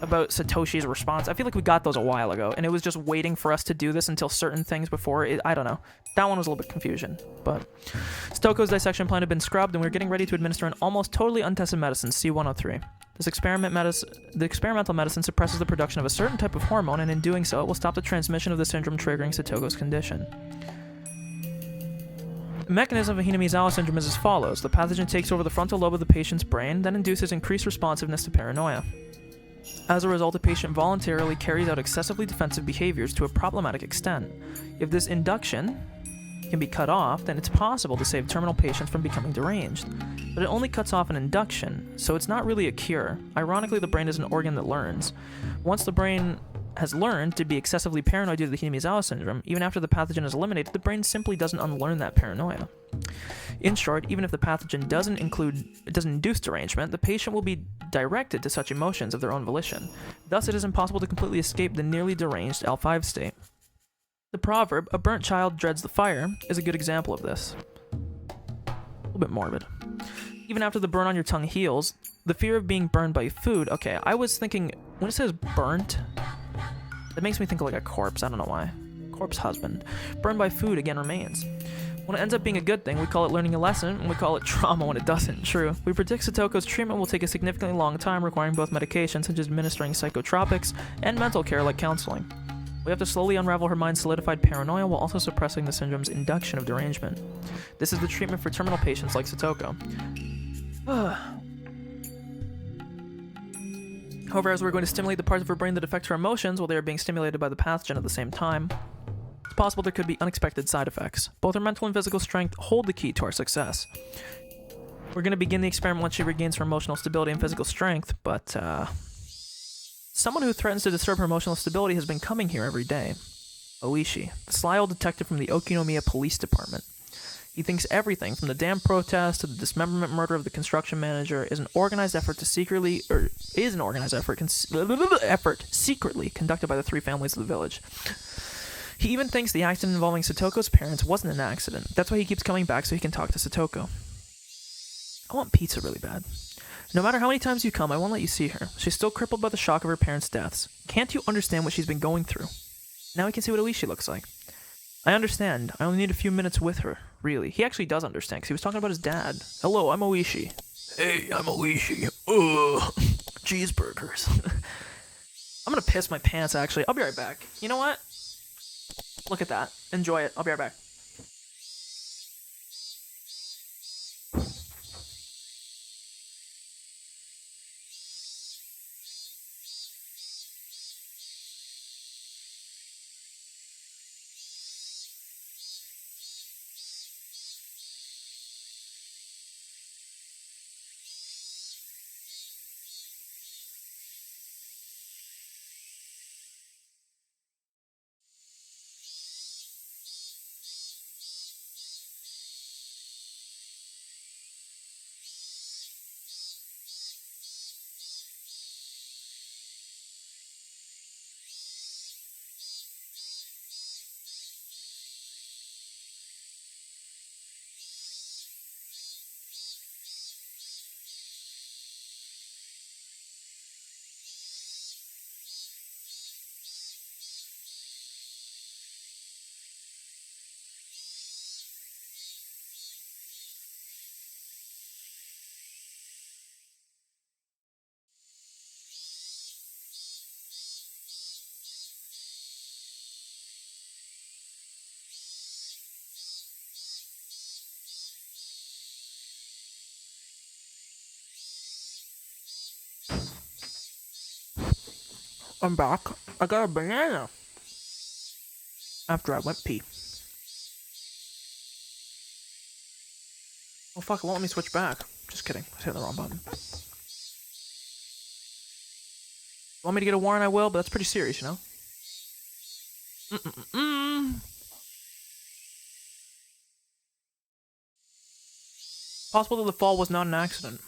About Satoshi's response. I feel like we got those a while ago, and it was just waiting for us to do this until certain things before it, I don't know. That one was a little bit confusion, but... Stoko's dissection plan had been scrubbed, and we were getting ready to administer an almost totally untested medicine, C103. The experimental medicine suppresses the production of a certain type of hormone, and in doing so, it will stop the transmission of the syndrome triggering Satogo's condition. The mechanism of Hinamizawa syndrome is as follows. The pathogen takes over the frontal lobe of the patient's brain, then induces increased responsiveness to paranoia. As a result, the patient voluntarily carries out excessively defensive behaviors to a problematic extent. If this induction can be cut off, then it's possible to save terminal patients from becoming deranged. But it only cuts off an induction, so it's not really a cure. Ironically, the brain is an organ that learns. Once the brain has learned to be excessively paranoid due to the Hinamizawa syndrome, even after the pathogen is eliminated, the brain simply doesn't unlearn that paranoia. In short, even if the pathogen doesn't induce derangement, the patient will be directed to such emotions of their own volition. Thus, it is impossible to completely escape the nearly deranged L5 state. The proverb, "a burnt child dreads the fire," is a good example of this. A little bit morbid. Even after the burn on your tongue heals, the fear of being burned by food. Okay, I was thinking, when it says burnt, it makes me think of like a corpse. I don't know why. Corpse husband. Burned by food again remains. When it ends up being a good thing, we call it learning a lesson, and we call it trauma when it doesn't. True. We predict Satoko's treatment will take a significantly long time, requiring both medication, such as administering psychotropics, and mental care like counseling. We have to slowly unravel her mind's solidified paranoia while also suppressing the syndrome's induction of derangement. This is the treatment for terminal patients like Satoko. However, as we're going to stimulate the parts of her brain that affect her emotions while they are being stimulated by the pathogen at the same time, it's possible there could be unexpected side effects. Both her mental and physical strength hold the key to our success. We're going to begin the experiment once she regains her emotional stability and physical strength, but, someone who threatens to disturb her emotional stability has been coming here every day. Oishi, the sly old detective from the Okinomiya Police Department. He thinks everything from the dam protest to the dismemberment murder of the construction manager is an organized effort secretly conducted by the three families of the village. He even thinks the accident involving Satoko's parents wasn't an accident. That's why he keeps coming back so he can talk to Satoko. I want pizza really bad. No matter how many times you come, I won't let you see her. She's still crippled by the shock of her parents' deaths. Can't you understand what she's been going through? Now we can see what Oishi looks like. I understand. I only need a few minutes with her. Really. He actually does understand, because he was talking about his dad. Hello, I'm Oishi. Hey, I'm Oishi. Ugh. Cheeseburgers. I'm gonna piss my pants, actually. I'll be right back. You know what? Look at that. Enjoy it. I'll be right back. I'm back. I got a banana. After I went pee. Oh fuck, it won't let me switch back. Just kidding. I hit the wrong button. Want me to get a warrant? I will, but that's pretty serious, you know? Possible that the fall was not an accident.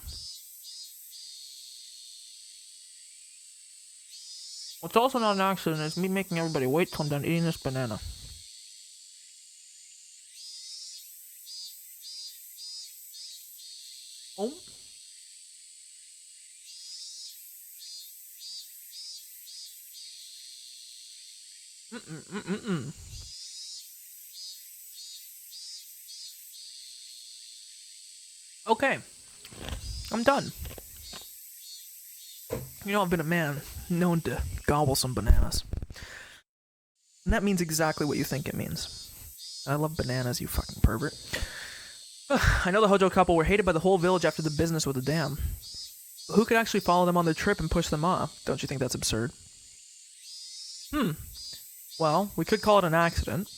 What's also not an accident is me making everybody wait till I'm done eating this banana. Oh. Okay. I'm done. You know, I've been a man known to gobble some bananas. And that means exactly what you think it means. I love bananas, you fucking pervert. I know the Hojo couple were hated by the whole village after the business with the dam. But who could actually follow them on their trip and push them off? Don't you think that's absurd? Well, we could call it an accident.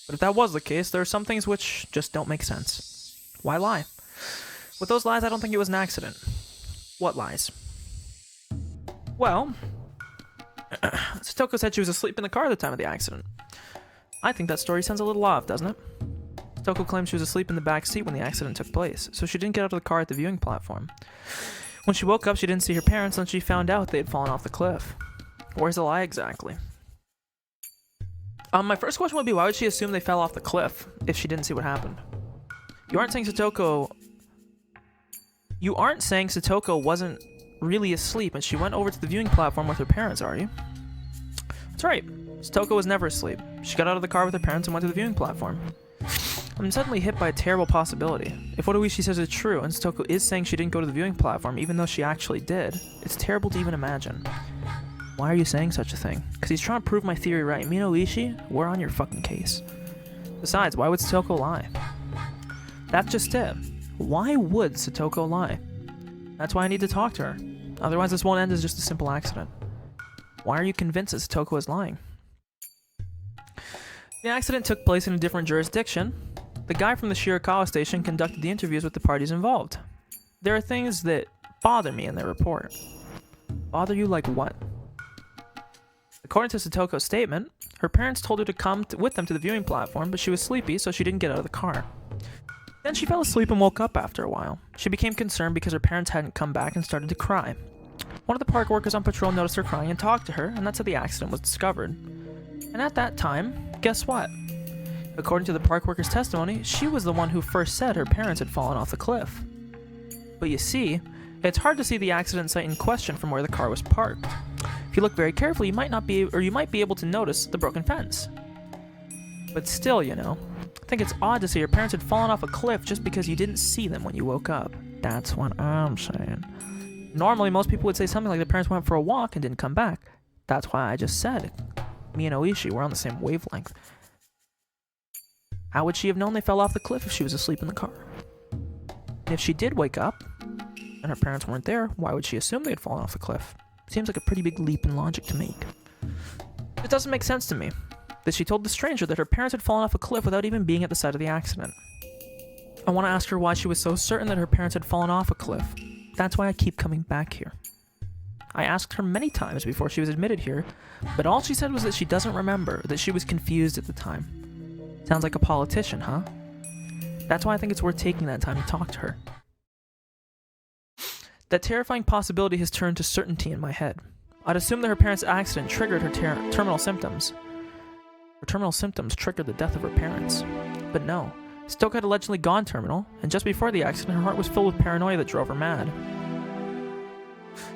But if that was the case, there are some things which just don't make sense. Why lie? With those lies, I don't think it was an accident. What lies? Well, Satoko said she was asleep in the car at the time of the accident. I think that story sounds a little off, doesn't it? Satoko claimed she was asleep in the back seat when the accident took place, so she didn't get out of the car at the viewing platform. When she woke up, she didn't see her parents until she found out they had fallen off the cliff. Where's the lie exactly? My first question would be, why would she assume they fell off the cliff if she didn't see what happened? You aren't saying Satoko... You aren't saying Satoko wasn't really asleep and she went over to the viewing platform with her parents, are you? That's right. Satoko was never asleep. She got out of the car with her parents and went to the viewing platform. I'm suddenly hit by a terrible possibility. If what Oishi says is true, and Satoko is saying she didn't go to the viewing platform even though she actually did, it's terrible to even imagine. Why are you saying such a thing? Because he's trying to prove my theory right. Me and Oishi, we're on your fucking case. Besides, why would Satoko lie? That's just it. Why would Satoko lie? That's why I need to talk to her. Otherwise this won't end as just a simple accident. Why are you convinced that Satoko is lying? The accident took place in a different jurisdiction. The guy from the Shirakawa station conducted the interviews with the parties involved. There are things that bother me in their report. Bother you like what? According to Satoko's statement, her parents told her to come with them to the viewing platform, but she was sleepy, so she didn't get out of the car. Then she fell asleep and woke up after a while. She became concerned because her parents hadn't come back and started to cry. One of the park workers on patrol noticed her crying and talked to her, and that's how the accident was discovered. And at that time, guess what? According to the park worker's testimony, she was the one who first said her parents had fallen off the cliff. But you see, it's hard to see the accident site in question from where the car was parked. If you look very carefully, you might be able to notice the broken fence. But still, you know, I think it's odd to say your parents had fallen off a cliff just because you didn't see them when you woke up. That's what I'm saying. Normally, most people would say something like their parents went for a walk and didn't come back. That's why I just said it. Me and Oishi were on the same wavelength. How would she have known they fell off the cliff if she was asleep in the car? And if she did wake up, and her parents weren't there, why would she assume they had fallen off the cliff? Seems like a pretty big leap in logic to make. It doesn't make sense to me that she told the stranger that her parents had fallen off a cliff without even being at the site of the accident. I want to ask her why she was so certain that her parents had fallen off a cliff. That's why I keep coming back here. I asked her many times before she was admitted here, but all she said was that she doesn't remember, that she was confused at the time. Sounds like a politician, huh? That's why I think it's worth taking that time to talk to her. That terrifying possibility has turned to certainty in my head. I'd assume that her parents' accident triggered her terminal symptoms. Her terminal symptoms triggered the death of her parents. But no, Stoke had allegedly gone terminal, and just before the accident, her heart was filled with paranoia that drove her mad.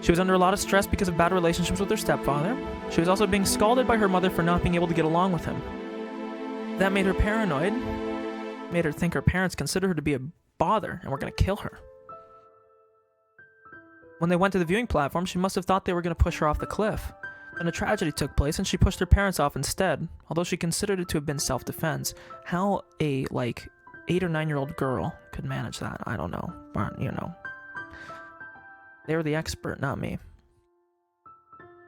She was under a lot of stress because of bad relationships with her stepfather. She was also being scalded by her mother for not being able to get along with him. That made her paranoid, made her think her parents considered her to be a bother and were going to kill her. When they went to the viewing platform, she must have thought they were going to push her off the cliff. Then a tragedy took place and she pushed her parents off instead, although she considered it to have been self-defense. How a, 8 or 9-year-old girl could manage that, I don't know. But, you know. They were the expert, not me.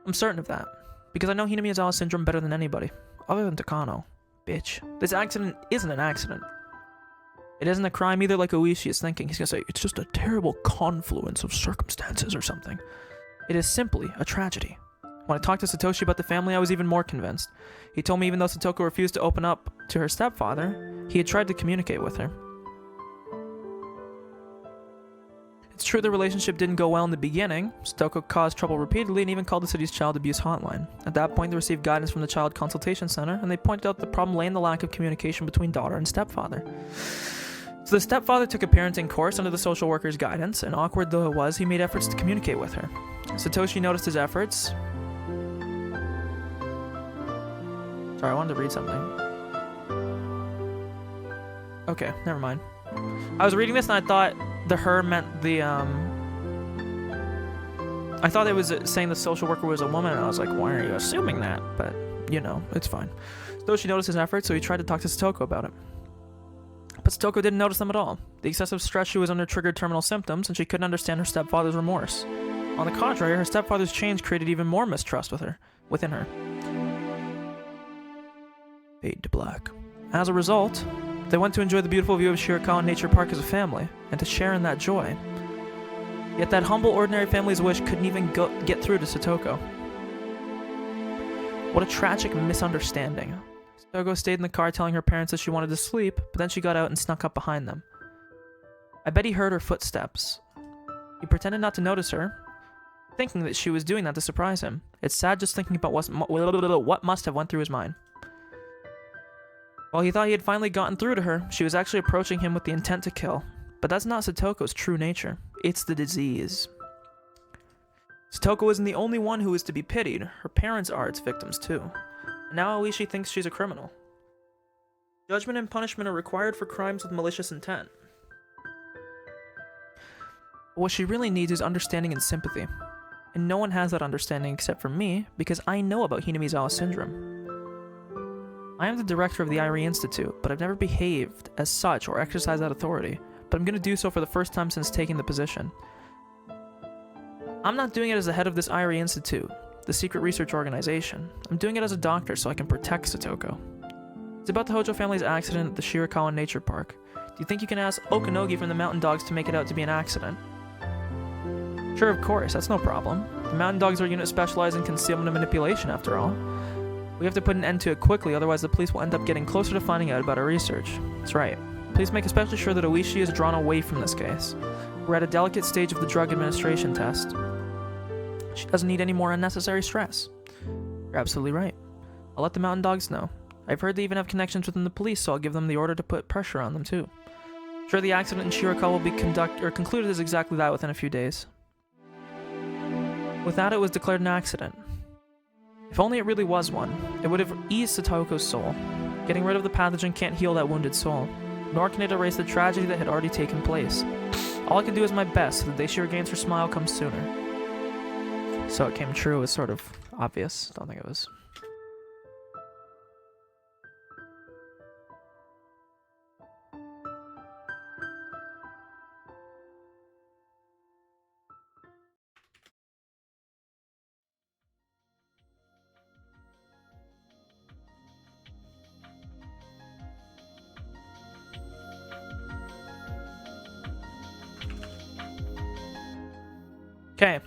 I'm certain of that, because I know Hinamiyazawa syndrome better than anybody, other than Takano. Bitch. This accident isn't an accident. It isn't a crime either like Oishi is thinking. He's gonna say, it's just a terrible confluence of circumstances or something. It is simply a tragedy. When I talked to Satoshi about the family, I was even more convinced. He told me even though Satoko refused to open up to her stepfather, he had tried to communicate with her. It's true the relationship didn't go well in the beginning. Satoko caused trouble repeatedly and even called the city's child abuse hotline. At that point, they received guidance from the Child Consultation Center, and they pointed out the problem lay in the lack of communication between daughter and stepfather. So the stepfather took a parenting course under the social worker's guidance, and awkward though it was, he made efforts to communicate with her. Satoshi noticed his efforts. Sorry, I wanted to read something. Okay, never mind. I was reading this and I thought the her meant the, I thought it was saying the social worker was a woman, and I was like, why are you assuming that? But, you know, it's fine. Satoshi noticed his efforts, so he tried to talk to Satoko about it. But Satoko didn't notice them at all. The excessive stress she was under triggered terminal symptoms, and she couldn't understand her stepfather's remorse. On the contrary, her stepfather's change created even more mistrust within her. Fade to black. As a result, they went to enjoy the beautiful view of Shirakawa Nature Park as a family, and to share in that joy. Yet that humble, ordinary family's wish couldn't even get through to Satoko. What a tragic misunderstanding. Satoko stayed in the car telling her parents that she wanted to sleep, but then she got out and snuck up behind them. I bet he heard her footsteps. He pretended not to notice her, thinking that she was doing that to surprise him. It's sad just thinking about what must have went through his mind. While he thought he had finally gotten through to her, she was actually approaching him with the intent to kill. But that's not Satoko's true nature. It's the disease. Satoko isn't the only one who is to be pitied. Her parents are its victims too. And now Oishi thinks she's a criminal. Judgment and punishment are required for crimes with malicious intent. What she really needs is understanding and sympathy. And no one has that understanding except for me, because I know about Hinamizawa syndrome. I am the director of the Irie Institute, but I've never behaved as such or exercised that authority. But I'm going to do so for the first time since taking the position. I'm not doing it as the head of this Irie Institute, the secret research organization. I'm doing it as a doctor so I can protect Satoko. It's about the Hojo family's accident at the Shirakawa Nature Park. Do you think you can ask Okanogi from the Mountain Dogs to make it out to be an accident? Sure, of course, that's no problem. The Mountain Dogs are a unit specialized in concealment and manipulation, after all. We have to put an end to it quickly, otherwise the police will end up getting closer to finding out about our research. That's right. Please make especially sure that Oishi is drawn away from this case. We're at a delicate stage of the drug administration test. She doesn't need any more unnecessary stress. You're absolutely right. I'll let the Mountain Dogs know. I've heard they even have connections within the police, so I'll give them the order to put pressure on them too. Sure, the accident in Shirakawa will be concluded as exactly that within a few days. With that, it was declared an accident. If only it really was one, it would have eased Satoko's soul. Getting rid of the pathogen can't heal that wounded soul, nor can it erase the tragedy that had already taken place. All I can do is my best so that the day she regains her smile comes sooner. So it came true was sort of obvious. Don't think it was. Okay.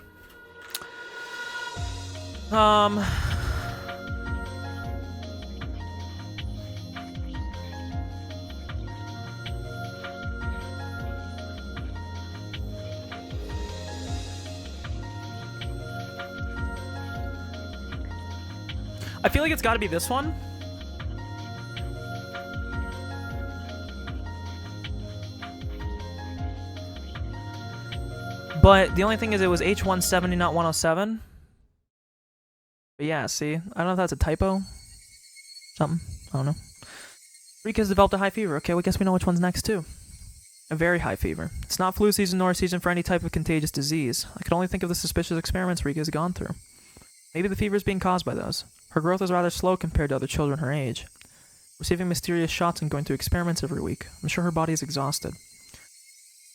I feel like it's got to be this one. But the only thing is it was H170, not 107. But yeah, see? I don't know if that's a typo. Something. I don't know. Rika's developed a high fever. Okay, well, I guess we know which one's next, too. A very high fever. It's not flu season nor season for any type of contagious disease. I could only think of the suspicious experiments Rika's gone through. Maybe the fever is being caused by those. Her growth is rather slow compared to other children her age. Receiving mysterious shots and going through experiments every week. I'm sure her body is exhausted.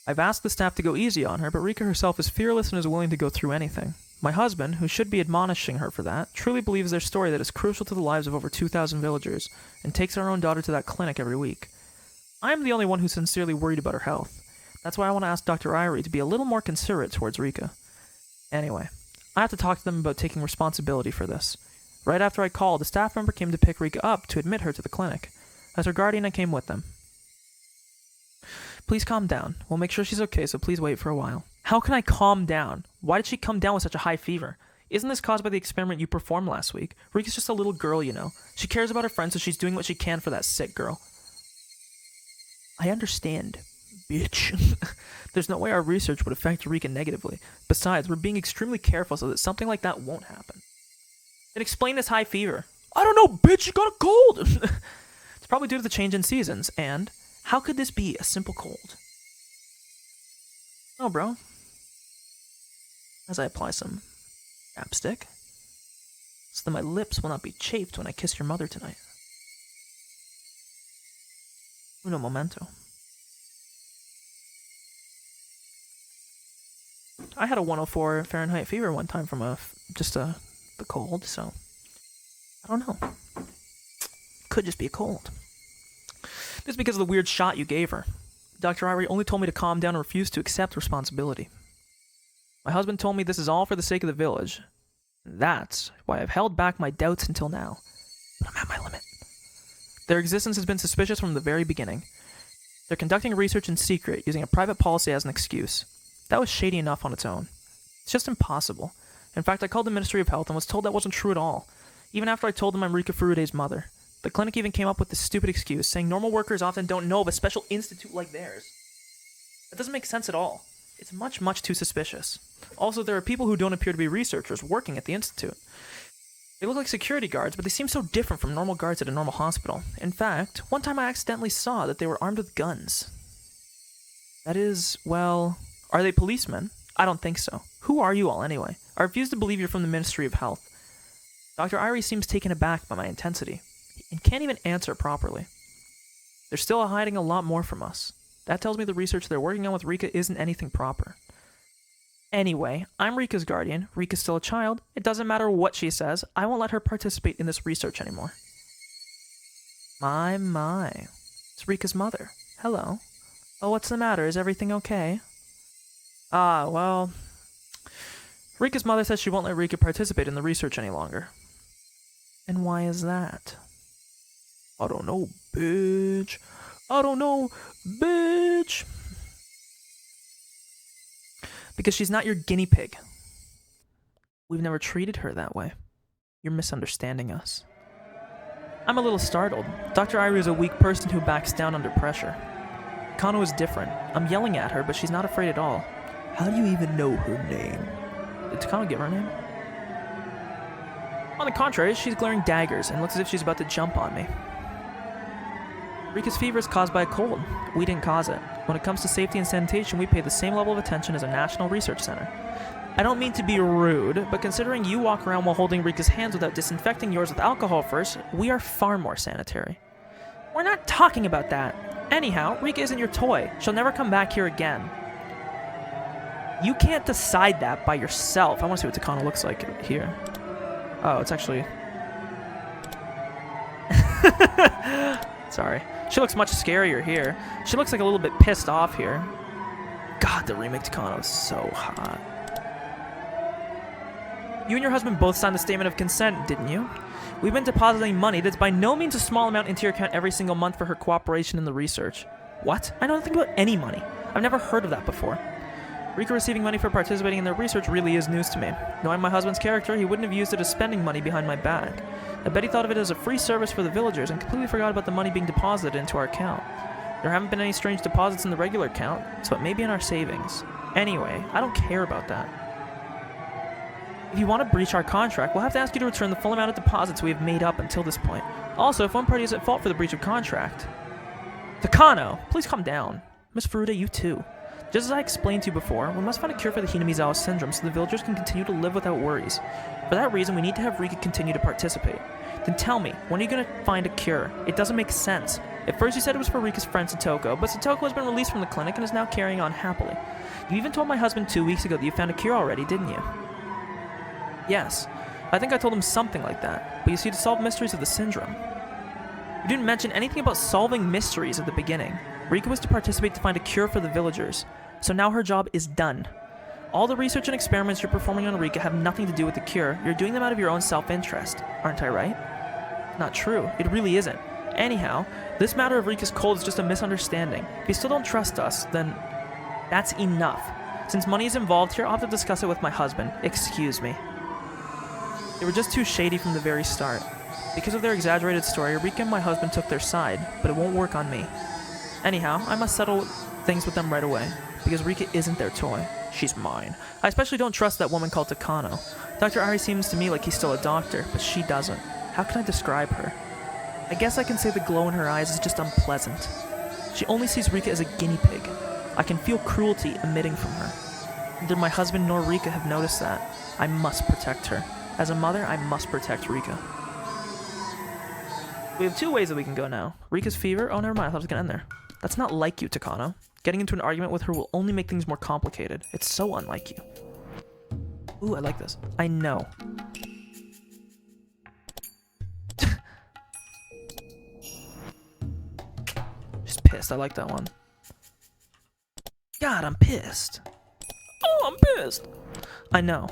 I've asked the staff to go easy on her, but Rika herself is fearless and is willing to go through anything. My husband, who should be admonishing her for that, truly believes their story that is crucial to the lives of over 2,000 villagers, and takes our own daughter to that clinic every week. I am the only one who's sincerely worried about her health. That's why I want to ask Dr. Irie to be a little more considerate towards Rika. Anyway, I have to talk to them about taking responsibility for this. Right after I called, a staff member came to pick Rika up to admit her to the clinic. As her guardian, I came with them. Please calm down. We'll make sure she's okay, so please wait for a while. How can I calm down? Why did she come down with such a high fever? Isn't this caused by the experiment you performed last week? Rika's just a little girl, you know. She cares about her friends, so she's doing what she can for that sick girl. I understand, bitch. There's no way our research would affect Rika negatively. Besides, we're being extremely careful so that something like that won't happen. Then explain this high fever. I don't know, bitch, you got a cold! It's probably due to the change in seasons, and... how could this be a simple cold? Oh, bro. As I apply some chapstick, so that my lips will not be chafed when I kiss your mother tonight. Uno momento. I had a 104 Fahrenheit fever one time from the cold, so I don't know. Could just be a cold. This is because of the weird shot you gave her. Dr. Irie only told me to calm down and refuse to accept responsibility. My husband told me this is all for the sake of the village. And that's why I've held back my doubts until now. But I'm at my limit. Their existence has been suspicious from the very beginning. They're conducting research in secret, using a private policy as an excuse. That was shady enough on its own. It's just impossible. In fact, I called the Ministry of Health and was told that wasn't true at all. Even after I told them I'm Rika Furude's mother. The clinic even came up with this stupid excuse, saying normal workers often don't know of a special institute like theirs. That doesn't make sense at all. It's much, much too suspicious. Also, there are people who don't appear to be researchers working at the Institute. They look like security guards, but they seem so different from normal guards at a normal hospital. In fact, one time I accidentally saw that they were armed with guns. That is, well, are they policemen? I don't think so. Who are you all anyway? I refuse to believe you're from the Ministry of Health. Dr. Irie seems taken aback by my intensity, and can't even answer properly. They're still hiding a lot more from us. That tells me the research they're working on with Rika isn't anything proper. Anyway, I'm Rika's guardian. Rika's still a child. It doesn't matter what she says. I won't let her participate in this research anymore. My. It's Rika's mother. Hello. Oh, what's the matter? Is everything okay? Well... Rika's mother says she won't let Rika participate in the research any longer. And why is that? I don't know, bitch. I don't know, bitch. Because she's not your guinea pig. We've never treated her that way. You're misunderstanding us. I'm a little startled. Dr. Irie is a weak person who backs down under pressure. Kano is different. I'm yelling at her, but she's not afraid at all. How do you even know her name? Did Takano give her a name? On the contrary, she's glaring daggers and looks as if she's about to jump on me. Rika's fever is caused by a cold. We didn't cause it. When it comes to safety and sanitation, we pay the same level of attention as a national research center. I don't mean to be rude, but considering you walk around while holding Rika's hands without disinfecting yours with alcohol first, we are far more sanitary. We're not talking about that. Anyhow, Rika isn't your toy. She'll never come back here again. You can't decide that by yourself. I want to see what Takano looks like here. Oh, it's actually... Sorry. She looks much scarier here. She looks like a little bit pissed off here. God, the remake Takano is so hot. You and your husband both signed the statement of consent, didn't you? We've been depositing money that's by no means a small amount into your account every single month for her cooperation in the research. What? I don't think about any money. I've never heard of that before. Rika receiving money for participating in their research really is news to me. Knowing my husband's character, he wouldn't have used it as spending money behind my back. I bet he thought of it as a free service for the villagers and completely forgot about the money being deposited into our account. There haven't been any strange deposits in the regular account, so it may be in our savings. Anyway, I don't care about that. If you want to breach our contract, we'll have to ask you to return the full amount of deposits we have made up until this point. Also, if one party is at fault for the breach of contract... Takano, please calm down. Miss Furuta, you too. Just as I explained to you before, we must find a cure for the Hinamizawa syndrome so the villagers can continue to live without worries. For that reason, we need to have Rika continue to participate. Then tell me, when are you going to find a cure? It doesn't make sense. At first you said it was for Rika's friend Satoko, but Satoko has been released from the clinic and is now carrying on happily. You even told my husband 2 weeks ago that you found a cure already, didn't you? Yes. I think I told him something like that. But you see, to solve mysteries of the syndrome. You didn't mention anything about solving mysteries at the beginning. Rika was to participate to find a cure for the villagers. So now her job is done. All the research and experiments you're performing on Rika have nothing to do with the cure. You're doing them out of your own self-interest. Aren't I right? Not true. It really isn't. Anyhow, this matter of Rika's cold is just a misunderstanding. If you still don't trust us, then that's enough. Since money is involved here, I'll have to discuss it with my husband. Excuse me. They were just too shady from the very start. Because of their exaggerated story, Rika and my husband took their side, but it won't work on me. Anyhow, I must settle things with them right away, because Rika isn't their toy. She's mine. I especially don't trust that woman called Takano. Dr. Ari seems to me like he's still a doctor, but she doesn't. How can I describe her? I guess I can say the glow in her eyes is just unpleasant. She only sees Rika as a guinea pig. I can feel cruelty emitting from her. Neither my husband nor Rika have noticed that. I must protect her. As a mother, I must protect Rika. We have two ways that we can go now. Rika's fever. Oh, never mind. I thought it was going to end there. That's not like you, Takano. Getting into an argument with her will only make things more complicated. It's so unlike you. Ooh, I like this. I know. Just pissed. I like that one. God, I'm pissed. Oh, I'm pissed. I know.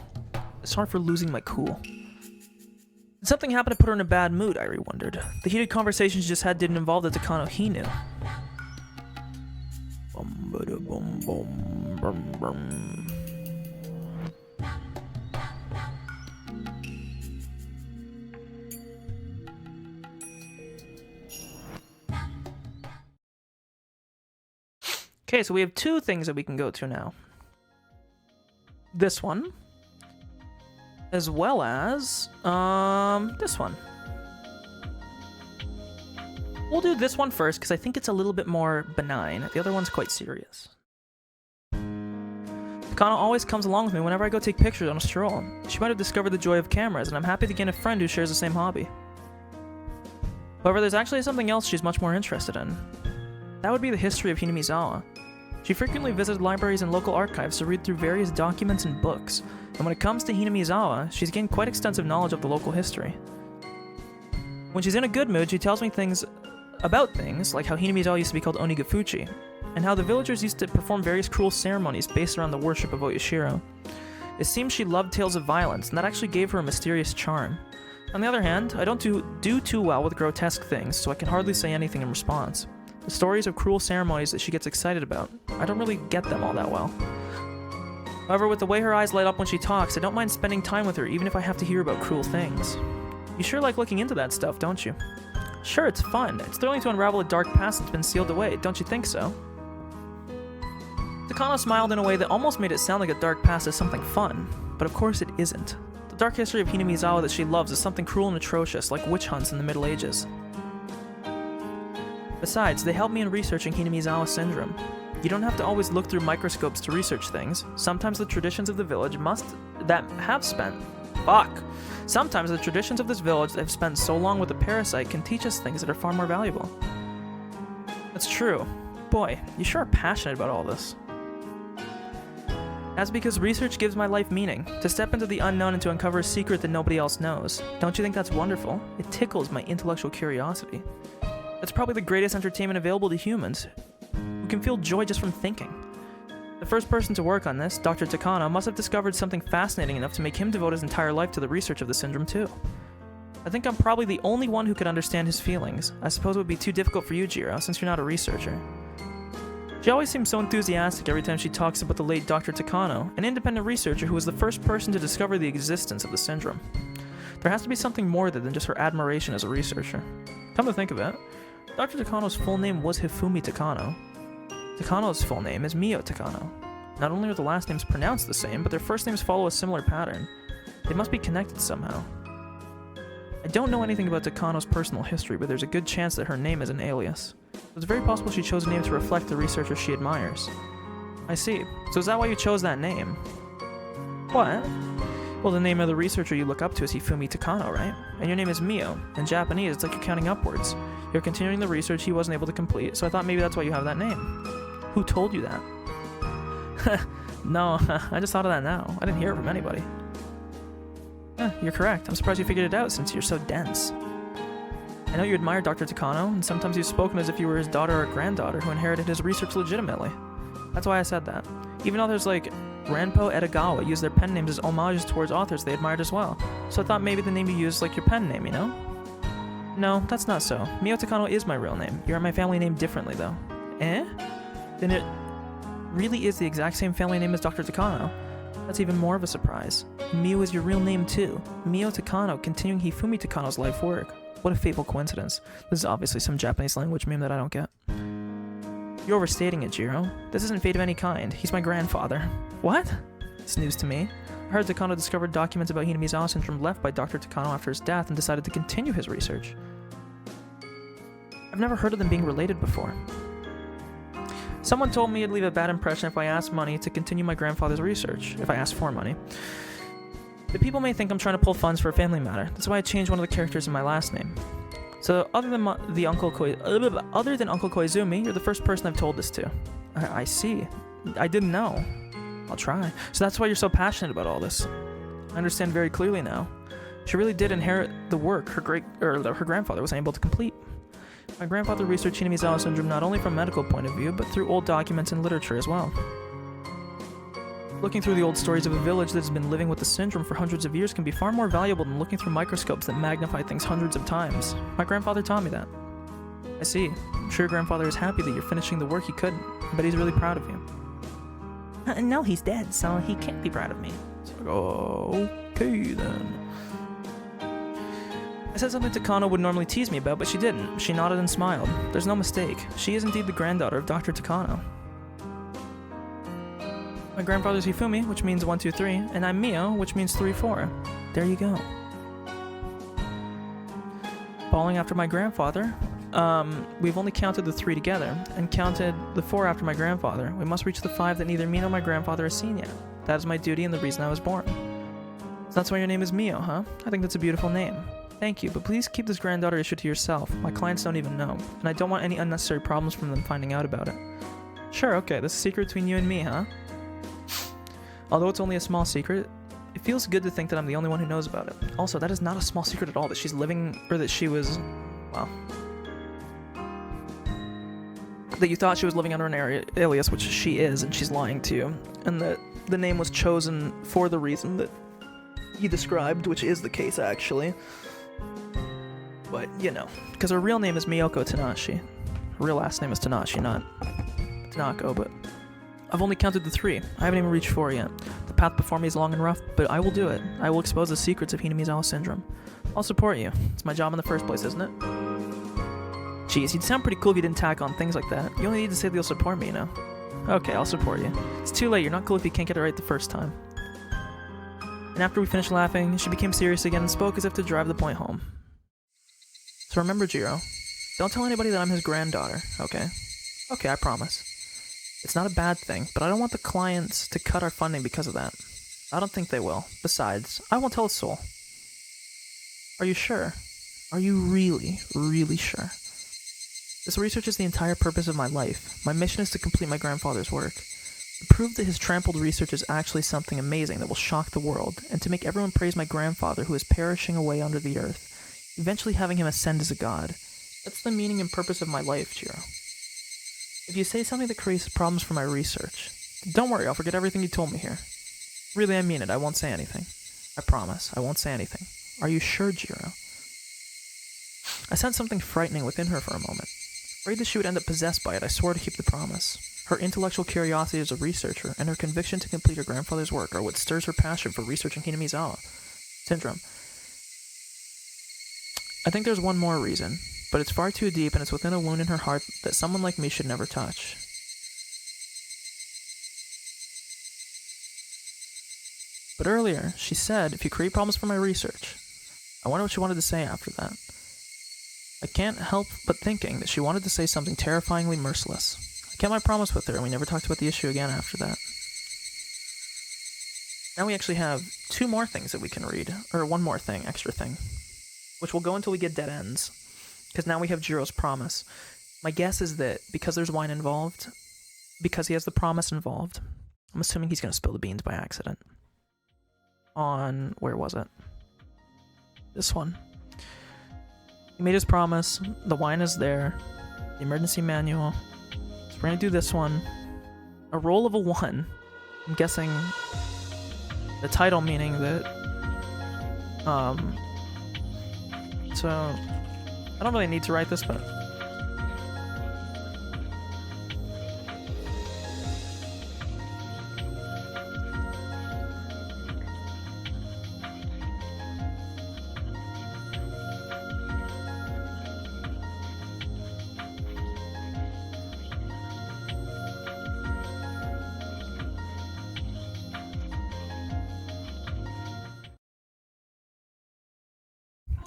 Sorry for losing my cool. Did something happen to put her in a bad mood, Irie wondered. The heated conversation she just had didn't involve the Takano he knew. Okay, so we have two things that we can go to now. this one, as well as this one. We'll do this one first because I think it's a little bit more benign. The other one's quite serious. Takano always comes along with me whenever I go take pictures on a stroll. She might have discovered the joy of cameras, and I'm happy to gain a friend who shares the same hobby. However, there's actually something else she's much more interested in. That would be the history of Hinamizawa. She frequently visited libraries and local archives to read through various documents and books, and when it comes to Hinamizawa, she's gained quite extensive knowledge of the local history. When she's in a good mood, she tells me about things like how Hinamizawa used to be called Onigafuchi, and how the villagers used to perform various cruel ceremonies based around the worship of Oyashiro. It seems she loved tales of violence, and that actually gave her a mysterious charm. On the other hand, I don't do too well with grotesque things, so I can hardly say anything in response. The stories of cruel ceremonies that she gets excited about, I don't really get them all that well. However, with the way her eyes light up when she talks, I don't mind spending time with her even if I have to hear about cruel things. You sure like looking into that stuff, don't you? Sure, it's fun. It's thrilling to unravel a dark past that's been sealed away, don't you think so? Takano smiled in a way that almost made it sound like a dark past is something fun, but of course it isn't. The dark history of Hinamizawa that she loves is something cruel and atrocious, like witch hunts in the Middle Ages. Besides, they help me in researching Hinamizawa syndrome. You don't have to always look through microscopes to research things. Sometimes the traditions of the village Sometimes the traditions of this village that have spent so long with the parasite can teach us things that are far more valuable. That's true. Boy, you sure are passionate about all this. That's because research gives my life meaning. To step into the unknown and to uncover a secret that nobody else knows. Don't you think that's wonderful? It tickles my intellectual curiosity. That's probably the greatest entertainment available to humans, who can feel joy just from thinking. The first person to work on this, Dr. Takano, must have discovered something fascinating enough to make him devote his entire life to the research of the syndrome too. I think I'm probably the only one who could understand his feelings. I suppose it would be too difficult for you, Jiro, since you're not a researcher. She always seems so enthusiastic every time she talks about the late Dr. Takano, an independent researcher who was the first person to discover the existence of the syndrome. There has to be something more there than just her admiration as a researcher. Come to think of it, Dr. Takano's full name was Hifumi Takano. Takano's full name is Mio Takano. Not only are the last names pronounced the same, but their first names follow a similar pattern. They must be connected somehow. I don't know anything about Takano's personal history, but there's a good chance that her name is an alias. It's very possible she chose a name to reflect the researcher she admires. I see. So is that why you chose that name? What? Well, the name of the researcher you look up to is Hifumi Takano, right? And your name is Mio. In Japanese, it's like you're counting upwards. You're continuing the research he wasn't able to complete, so I thought maybe that's why you have that name. Who told you that? No, I just thought of that now. I didn't hear it from anybody. You're correct. I'm surprised you figured it out since you're so dense. I know you admire Dr. Takano, and sometimes you've spoken as if you were his daughter or granddaughter who inherited his research legitimately. That's why I said that. Even authors like Ranpo Edogawa use their pen names as homages towards authors they admired as well, so I thought maybe the name you use is like your pen name, you know? No, that's not so. Mio Takano is my real name. You're my family name differently, though. Eh? Then it really is the exact same family name as Dr. Takano. That's even more of a surprise. Mio is your real name, too. Mio Takano, continuing Hifumi Takano's life work. What a fateful coincidence. This is obviously some Japanese language meme that I don't get. You're overstating it, Jiro. This isn't fate of any kind. He's my grandfather. What? It's news to me. I heard Takano discovered documents about Hinamizawa syndrome left by Dr. Takano after his death and decided to continue his research. I've never heard of them being related before. Someone told me it'd leave a bad impression if I asked money to continue my grandfather's research, if I asked for money. The people may think I'm trying to pull funds for a family matter. That's why I changed one of the characters in my last name. So other than Uncle Koizumi, you're the first person I've told this to. I see. I didn't know. I'll try. So that's why you're so passionate about all this. I understand very clearly now. She really did inherit the work her grandfather was unable to complete. My grandfather researched Hinamizawa syndrome not only from a medical point of view, but through old documents and literature as well. Looking through the old stories of a village that has been living with the syndrome for hundreds of years can be far more valuable than looking through microscopes that magnify things hundreds of times. My grandfather taught me that. I see. I'm sure your grandfather is happy that you're finishing the work he couldn't, but he's really proud of you. No, he's dead, so he can't be proud of me. It's like, oh, okay then. I said something Takano would normally tease me about, but she didn't. She nodded and smiled. There's no mistake. She is indeed the granddaughter of Dr. Takano. My grandfather's Hifumi, which means 1, 2, 3, and I'm Mio, which means 3, 4. There you go. Following after my grandfather, we've only counted the 3 together, and counted the 4 after my grandfather. We must reach the 5 that neither me nor my grandfather has seen yet. That is my duty and the reason I was born. So that's why your name is Mio, huh? I think that's a beautiful name. Thank you, but please keep this granddaughter issue to yourself. My clients don't even know, and I don't want any unnecessary problems from them finding out about it. Sure, okay, this is a secret between you and me, huh? Although it's only a small secret, it feels good to think that I'm the only one who knows about it. Also, that is not a small secret at all, that she's living, or that she was, well, that you thought she was living under an alias, which she is, and she's lying to you, and that the name was chosen for the reason that he described, which is the case, actually. But, you know, because her real name is Miyoko Tanashi. Her real last name is Tanashi, not Tanako, but I've only counted the 3. I haven't even reached 4 yet. The path before me is long and rough, but I will do it. I will expose the secrets of Hinamizawa syndrome. I'll support you. It's my job in the first place, isn't it? Jeez, you'd sound pretty cool if you didn't tack on things like that. You only need to say that you'll support me, you know? Okay, I'll support you. It's too late, you're not cool if you can't get it right the first time. And after we finished laughing, she became serious again and spoke as if to drive the point home. So remember, Jiro, don't tell anybody that I'm his granddaughter, okay? Okay, I promise. It's not a bad thing, but I don't want the clients to cut our funding because of that. I don't think they will. Besides, I won't tell a soul. Are you sure? Are you really, really sure? This research is the entire purpose of my life. My mission is to complete my grandfather's work. To prove that his trampled research is actually something amazing that will shock the world, and to make everyone praise my grandfather who is perishing away under the earth, eventually having him ascend as a god. That's the meaning and purpose of my life, Jiro. If you say something that creates problems for my research, don't worry, I'll forget everything you told me here. Really, I mean it, I won't say anything. I promise, I won't say anything. Are you sure, Jiro? I sensed something frightening within her for a moment. Afraid that she would end up possessed by it, I swore to keep the promise. Her intellectual curiosity as a researcher and her conviction to complete her grandfather's work are what stirs her passion for researching Hinamizawa syndrome. I think there's one more reason, but it's far too deep and it's within a wound in her heart that someone like me should never touch. But earlier, she said, if you create problems for my research, I wonder what she wanted to say after that. I can't help but thinking that she wanted to say something terrifyingly merciless. I kept my promise with her, and we never talked about the issue again after that. Now we actually have 2 more things that we can read, or 1 more thing, extra thing, which will go until we get dead ends, because now we have Jiro's promise. My guess is that because there's wine involved, because he has the promise involved, I'm assuming he's going to spill the beans by accident. On, where was it? This one. He made his promise, the wine is there, the emergency manual. So we're going to do this one. A roll of a 1. I'm guessing the title meaning that, so I don't really need to write this, but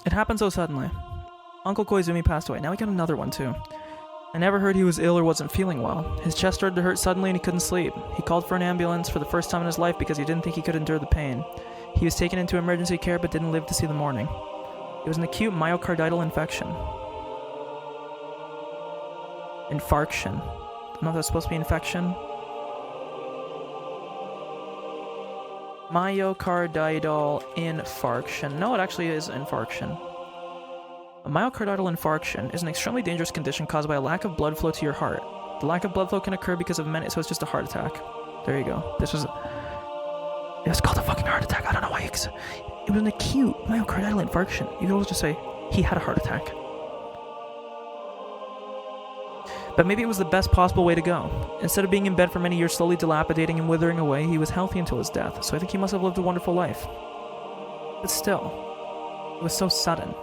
it happened so suddenly. Uncle Koizumi passed away. Now we got another one, too. I never heard he was ill or wasn't feeling well. His chest started to hurt suddenly and he couldn't sleep. He called for an ambulance for the first time in his life because he didn't think he could endure the pain. He was taken into emergency care but didn't live to see the morning. It was an acute myocardial infection. Infarction. I don't know if that's supposed to be infection. Myocardial infarction. No, it actually is infarction. A myocardial infarction is an extremely dangerous condition caused by a lack of blood flow to your heart. The lack of blood flow can occur because of many, so it's just a heart attack. There you go. It was called a fucking heart attack. I don't know why. It was an acute myocardial infarction. You could always just say, he had a heart attack. But maybe it was the best possible way to go. Instead of being in bed for many years slowly dilapidating and withering away, he was healthy until his death, so I think he must have lived a wonderful life. But still, it was so sudden.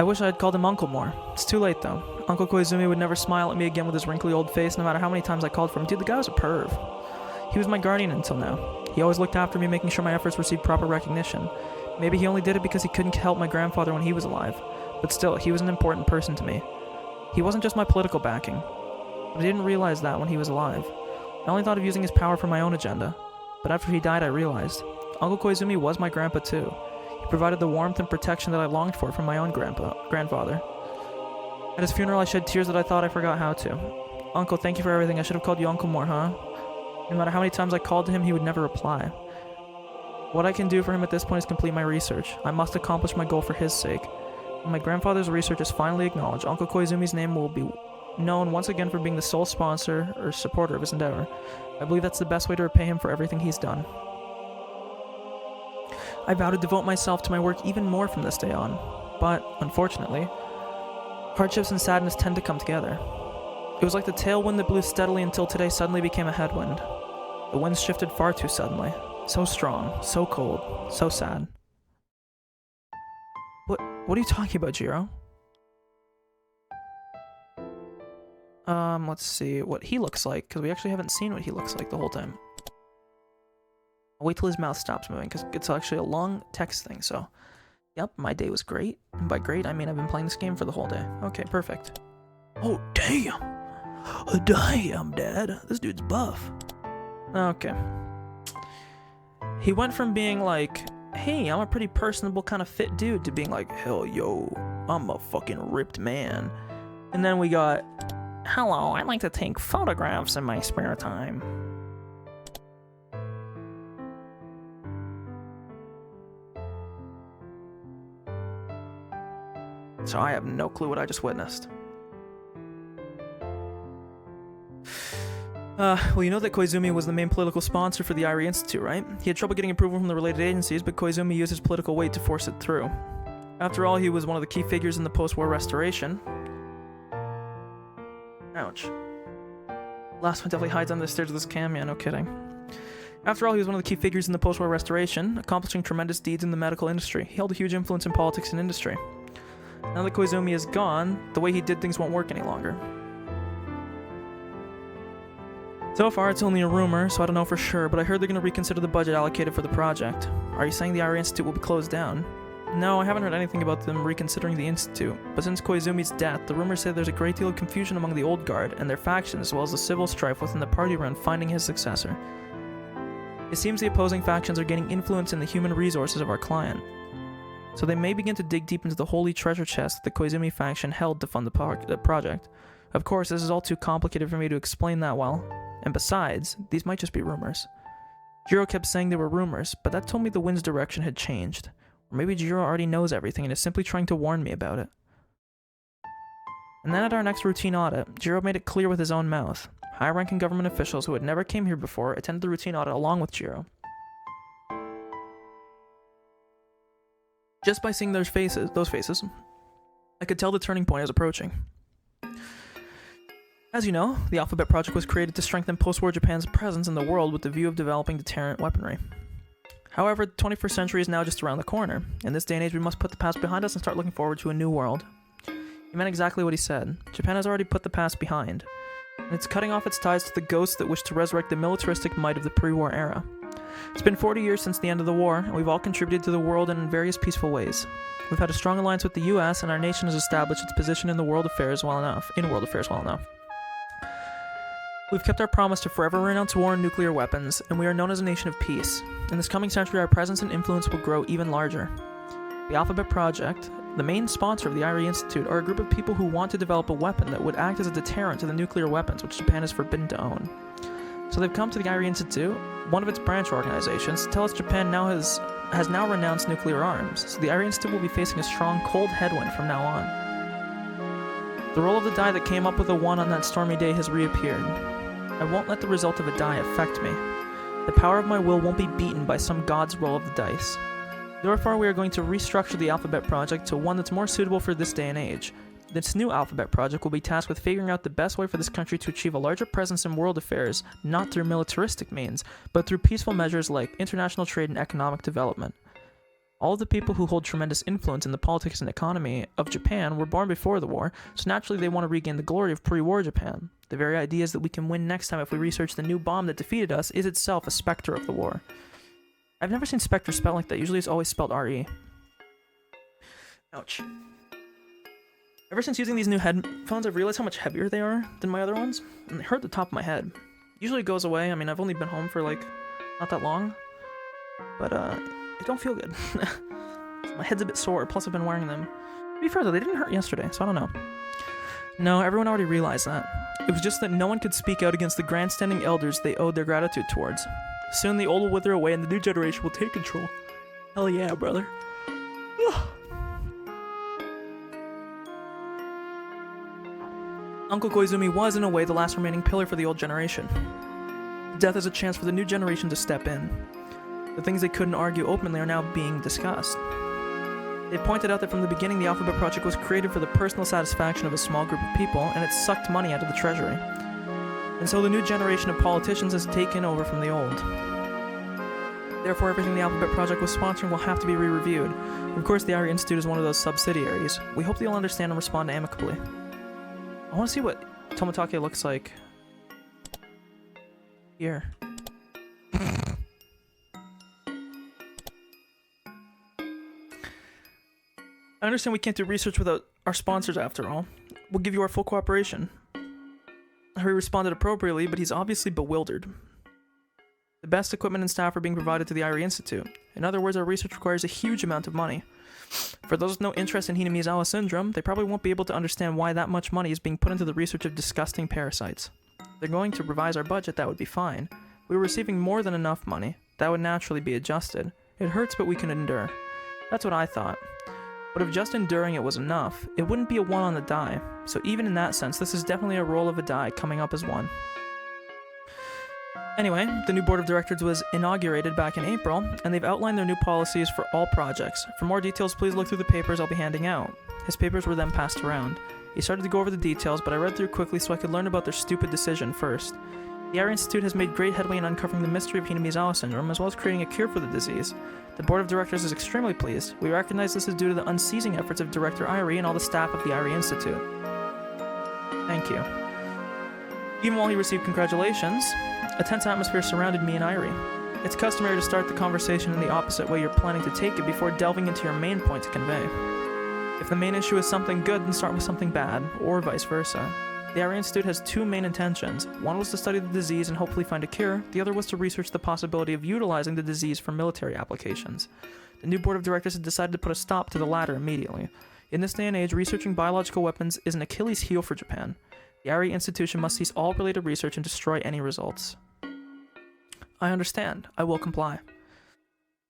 I wish I had called him Uncle more. It's too late though. Uncle Koizumi would never smile at me again with his wrinkly old face, no matter how many times I called for him. Dude, the guy was a perv. He was my guardian until now. He always looked after me, making sure my efforts received proper recognition. Maybe he only did it because he couldn't help my grandfather when he was alive. But still, he was an important person to me. He wasn't just my political backing. But I didn't realize that when he was alive. I only thought of using his power for my own agenda. But after he died, I realized. Uncle Koizumi was my grandpa too. He provided the warmth and protection that I longed for from my own grandfather. At his funeral, I shed tears that I thought I forgot how to. Uncle, thank you for everything. I should have called you Uncle more, huh? No matter how many times I called to him, he would never reply. What I can do for him at this point is complete my research. I must accomplish my goal for his sake. When my grandfather's research is finally acknowledged, Uncle Koizumi's name will be known once again for being the sole sponsor or supporter of his endeavor. I believe that's the best way to repay him for everything he's done. I vow to devote myself to my work even more from this day on. But, unfortunately, hardships and sadness tend to come together. It was like the tailwind that blew steadily until today suddenly became a headwind. The winds shifted far too suddenly. So strong, so cold, so sad. What are you talking about, Jiro? Let's see what he looks like, because we actually haven't seen what he looks like the whole time. I'll wait till his mouth stops moving, because it's actually a long text thing, so... Yep, my day was great. And by great, I mean I've been playing this game for the whole day. Okay, perfect. Oh, damn! Damn, Dad. This dude's buff. Okay. He went from being like, hey, I'm a pretty personable kind of fit dude, to being like, hell, yo, I'm a fucking ripped man. And then we got, hello, I like to take photographs in my spare time. So I have no clue what I just witnessed. Well, you know that Koizumi was the main political sponsor for the Irie Institute, right? He had trouble getting approval from the related agencies, but Koizumi used his political weight to force it through. After all, he was one of the key figures in the post-war restoration. Ouch. Last one definitely hides under the stairs of this cam, yeah, no kidding. After all, he was one of the key figures in the post-war restoration, accomplishing tremendous deeds in the medical industry. He held a huge influence in politics and industry. Now that Koizumi is gone, the way he did things won't work any longer. So far, it's only a rumor, so I don't know for sure, but I heard they're going to reconsider the budget allocated for the project. Are you saying the Irie Institute will be closed down? No, I haven't heard anything about them reconsidering the Institute, but since Koizumi's death, the rumors say there's a great deal of confusion among the Old Guard and their factions, as well as the civil strife within the party around finding his successor. It seems the opposing factions are gaining influence in the human resources of our client. So they may begin to dig deep into the holy treasure chest that the Koizumi faction held to fund the project. Of course, this is all too complicated for me to explain that well. And besides, these might just be rumors. Jiro kept saying they were rumors, but that told me the wind's direction had changed. Or maybe Jiro already knows everything and is simply trying to warn me about it. And then at our next routine audit, Jiro made it clear with his own mouth. High-ranking government officials who had never came here before attended the routine audit along with Jiro. Just by seeing those faces, I could tell the turning point is approaching. As you know, the Alphabet Project was created to strengthen post-war Japan's presence in the world with the view of developing deterrent weaponry. However, the 21st century is now just around the corner. In this day and age, we must put the past behind us and start looking forward to a new world. He meant exactly what he said. Japan has already put the past behind, and it's cutting off its ties to the ghosts that wish to resurrect the militaristic might of the pre-war era. It's been 40 years since the end of the war, and we've all contributed to the world in various peaceful ways. We've had a strong alliance with the US, and our nation has established its position in world affairs well enough. We've kept our promise to forever renounce war and nuclear weapons, and we are known as a nation of peace. In this coming century, our presence and influence will grow even larger. The Alphabet Project, the main sponsor of the Irie Institute, are a group of people who want to develop a weapon that would act as a deterrent to the nuclear weapons which Japan is forbidden to own. So they've come to the Irie Institute, one of its branch organizations, to tell us Japan has now renounced nuclear arms, so the Irie Institute will be facing a strong cold headwind from now on. The roll of the die that came up with a 1 on that stormy day has reappeared. I won't let the result of a die affect me. The power of my will won't be beaten by some god's roll of the dice. Therefore, we are going to restructure the Alphabet Project to one that's more suitable for this day and age. This new Alphabet Project will be tasked with figuring out the best way for this country to achieve a larger presence in world affairs, not through militaristic means, but through peaceful measures like international trade and economic development. All of the people who hold tremendous influence in the politics and economy of Japan were born before the war, so naturally they want to regain the glory of pre-war Japan. The very ideas that we can win next time if we research the new bomb that defeated us is itself a specter of the war. I've never seen specter spelled like that. Usually it's always spelled R-E. Ouch. Ever since using these new headphones, I've realized how much heavier they are than my other ones, and they hurt the top of my head. Usually it goes away. I mean, I've only been home for like not that long, but it don't feel good. My head's a bit sore, plus I've been wearing them. To be fair though, they didn't hurt yesterday, so I don't know. No, everyone already realized that. It was just that no one could speak out against the grandstanding elders they owed their gratitude towards. Soon the old will wither away and the new generation will take control. Hell yeah, brother. Uncle Koizumi was, in a way, the last remaining pillar for the old generation. Death is a chance for the new generation to step in. The things they couldn't argue openly are now being discussed. They pointed out that from the beginning the Alphabet Project was created for the personal satisfaction of a small group of people, and it sucked money out of the treasury. And so the new generation of politicians has taken over from the old. Therefore, everything the Alphabet Project was sponsoring will have to be re-reviewed. Of course, the IRI Institute is one of those subsidiaries. We hope they'll understand and respond amicably. I want to see what Tomitake looks like here. I understand we can't do research without our sponsors after all. We'll give you our full cooperation. Harry responded appropriately, but he's obviously bewildered. The best equipment and staff are being provided to the IRI Institute. In other words, our research requires a huge amount of money. For those with no interest in Hinamizawa syndrome, they probably won't be able to understand why that much money is being put into the research of disgusting parasites. If they're going to revise our budget, that would be fine. We were receiving more than enough money. That would naturally be adjusted. It hurts, but we can endure. That's what I thought. But if just enduring it was enough, it wouldn't be a 1 on the die. So even in that sense, this is definitely a roll of a die coming up as 1. Anyway, the new board of directors was inaugurated back in April, and they've outlined their new policies for all projects. For more details, please look through the papers I'll be handing out. His papers were then passed around. He started to go over the details, but I read through quickly so I could learn about their stupid decision first. The IRI Institute has made great headway in uncovering the mystery of Hinamizawa syndrome, as well as creating a cure for the disease. The board of directors is extremely pleased. We recognize this is due to the unceasing efforts of Director Irie and all the staff of the IRI Institute. Thank you. Even while he received congratulations, a tense atmosphere surrounded me and Irie. It's customary to start the conversation in the opposite way you're planning to take it before delving into your main point to convey. If the main issue is something good, then start with something bad, or vice versa. The IRI Institute has 2 main intentions. One was to study the disease and hopefully find a cure. The other was to research the possibility of utilizing the disease for military applications. The new board of directors had decided to put a stop to the latter immediately. In this day and age, researching biological weapons is an Achilles heel for Japan. The IRI institution must cease all related research and destroy any results. I understand. I will comply.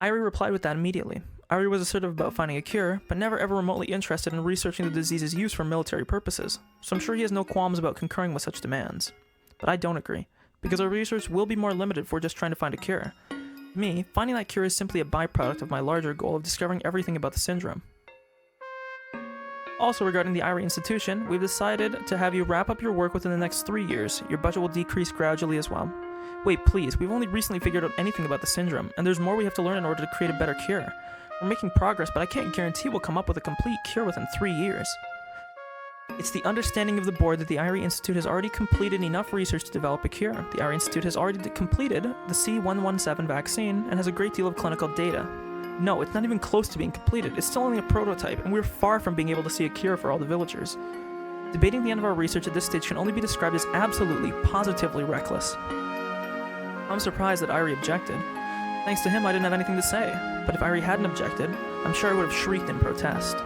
Irie replied with that immediately. Irie was assertive about finding a cure, but never ever remotely interested in researching the disease's use for military purposes, so I'm sure he has no qualms about concurring with such demands. But I don't agree, because our research will be more limited if we're just trying to find a cure. To me, finding that cure is simply a byproduct of my larger goal of discovering everything about the syndrome. Also, regarding the IRI institution, we've decided to have you wrap up your work within the next 3 years. Your budget will decrease gradually as well. Wait, please, we've only recently figured out anything about the syndrome, and there's more we have to learn in order to create a better cure. We're making progress, but I can't guarantee we'll come up with a complete cure within 3 years. It's the understanding of the board that the IRI Institute has already completed enough research to develop a cure. The IRI Institute has already completed the C117 vaccine and has a great deal of clinical data. No, it's not even close to being completed. It's still only a prototype, and we're far from being able to see a cure for all the villagers. Debating the end of our research at this stage can only be described as absolutely, positively reckless. I'm surprised that Irie objected. Thanks to him, I didn't have anything to say, but if Irie hadn't objected, I'm sure I would have shrieked in protest.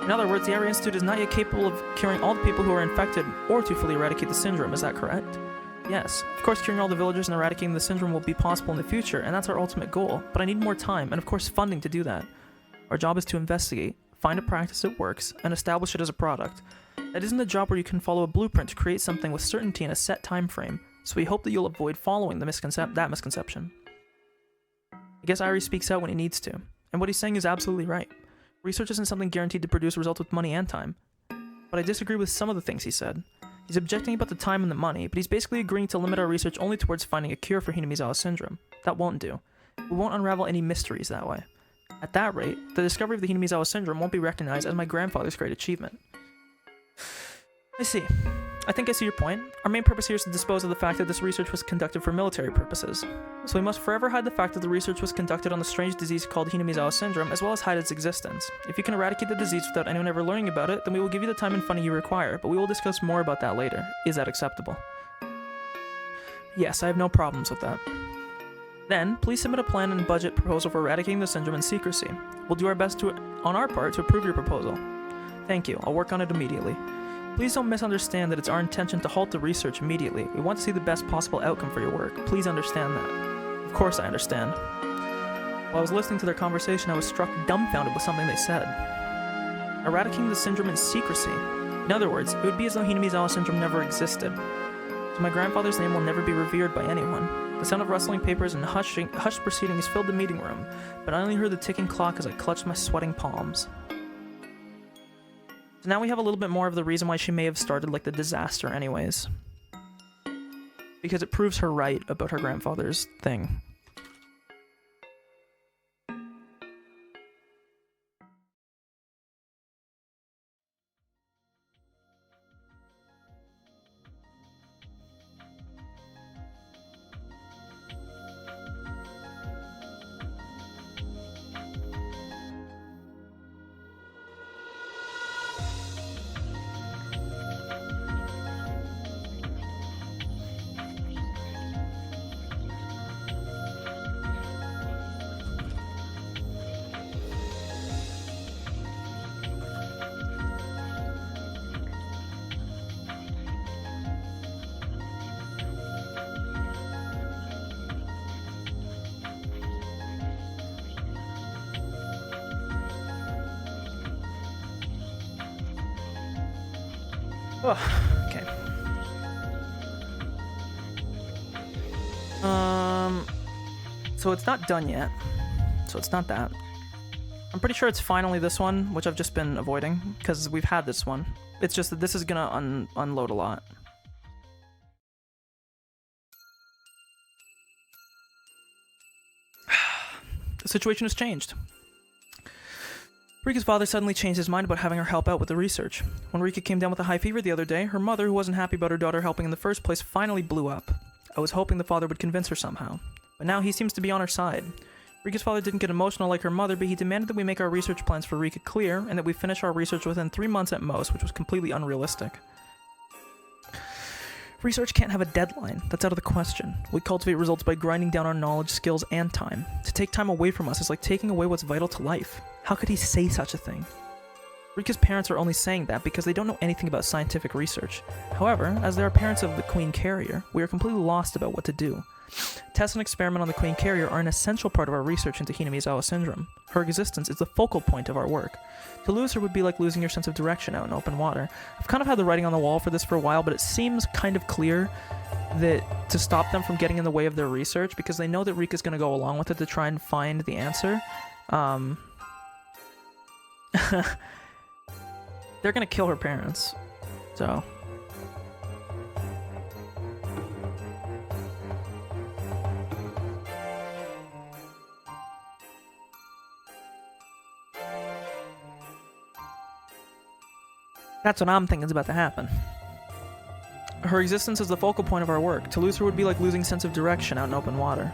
In other words, the IRI Institute is not yet capable of curing all the people who are infected or to fully eradicate the syndrome, is that correct? Yes, of course curing all the villagers and eradicating the syndrome will be possible in the future, and that's our ultimate goal, but I need more time, and of course funding to do that. Our job is to investigate, find a practice that works, and establish it as a product. That isn't a job where you can follow a blueprint to create something with certainty in a set time frame, so we hope that you'll avoid following that misconception. I guess Irie speaks out when he needs to, and what he's saying is absolutely right. Research isn't something guaranteed to produce results with money and time. But I disagree with some of the things he said. He's objecting about the time and the money, but he's basically agreeing to limit our research only towards finding a cure for Hinamizawa syndrome. That won't do. We won't unravel any mysteries that way. At that rate, the discovery of the Hinamizawa syndrome won't be recognized as my grandfather's great achievement. I see. I think I see your point. Our main purpose here is to dispose of the fact that this research was conducted for military purposes. So we must forever hide the fact that the research was conducted on the strange disease called Hinamizawa syndrome, as well as hide its existence. If you can eradicate the disease without anyone ever learning about it, then we will give you the time and funding you require, but we will discuss more about that later. Is that acceptable? Yes, I have no problems with that. Then, please submit a plan and budget proposal for eradicating the syndrome in secrecy. We'll do our best on our part to approve your proposal. Thank you. I'll work on it immediately. Please don't misunderstand that it's our intention to halt the research immediately. We want to see the best possible outcome for your work. Please understand that. Of course I understand. While I was listening to their conversation, I was struck dumbfounded with something they said. Eradicating the syndrome in secrecy. In other words, it would be as though Hinamizawa syndrome never existed. So my grandfather's name will never be revered by anyone. The sound of rustling papers and hushed proceedings filled the meeting room, but I only heard the ticking clock as I clutched my sweating palms. So now we have a little bit more of the reason why she may have started like the disaster anyways. Because it proves her right about her grandfather's thing. Oh, okay. So it's not done yet. So it's not that. I'm pretty sure it's finally this one, which I've just been avoiding, because we've had this one. It's just that this is gonna unload a lot. The situation has changed. Rika's father suddenly changed his mind about having her help out with the research. When Rika came down with a high fever the other day, her mother, who wasn't happy about her daughter helping in the first place, finally blew up. I was hoping the father would convince her somehow. But now he seems to be on her side. Rika's father didn't get emotional like her mother, but he demanded that we make our research plans for Rika clear, and that we finish our research within 3 months at most, which was completely unrealistic. Research can't have a deadline. That's out of the question. We cultivate results by grinding down our knowledge, skills, and time. To take time away from us is like taking away what's vital to life. How could he say such a thing? Rika's parents are only saying that because they don't know anything about scientific research. However, as they are parents of the Queen Carrier, we are completely lost about what to do. Tests and experiment on the Queen Carrier are an essential part of our research into Hinamizawa syndrome. Her existence is the focal point of our work. To lose her would be like losing your sense of direction out in open water. I've kind of had the writing on the wall for this for a while, but it seems kind of clear that to stop them from getting in the way of their research, because they know that Rika's going to go along with it to try and find the answer, they're going to kill her parents. So... that's what I'm thinking is about to happen. Her existence is the focal point of our work. To lose her would be like losing sense of direction out in open water.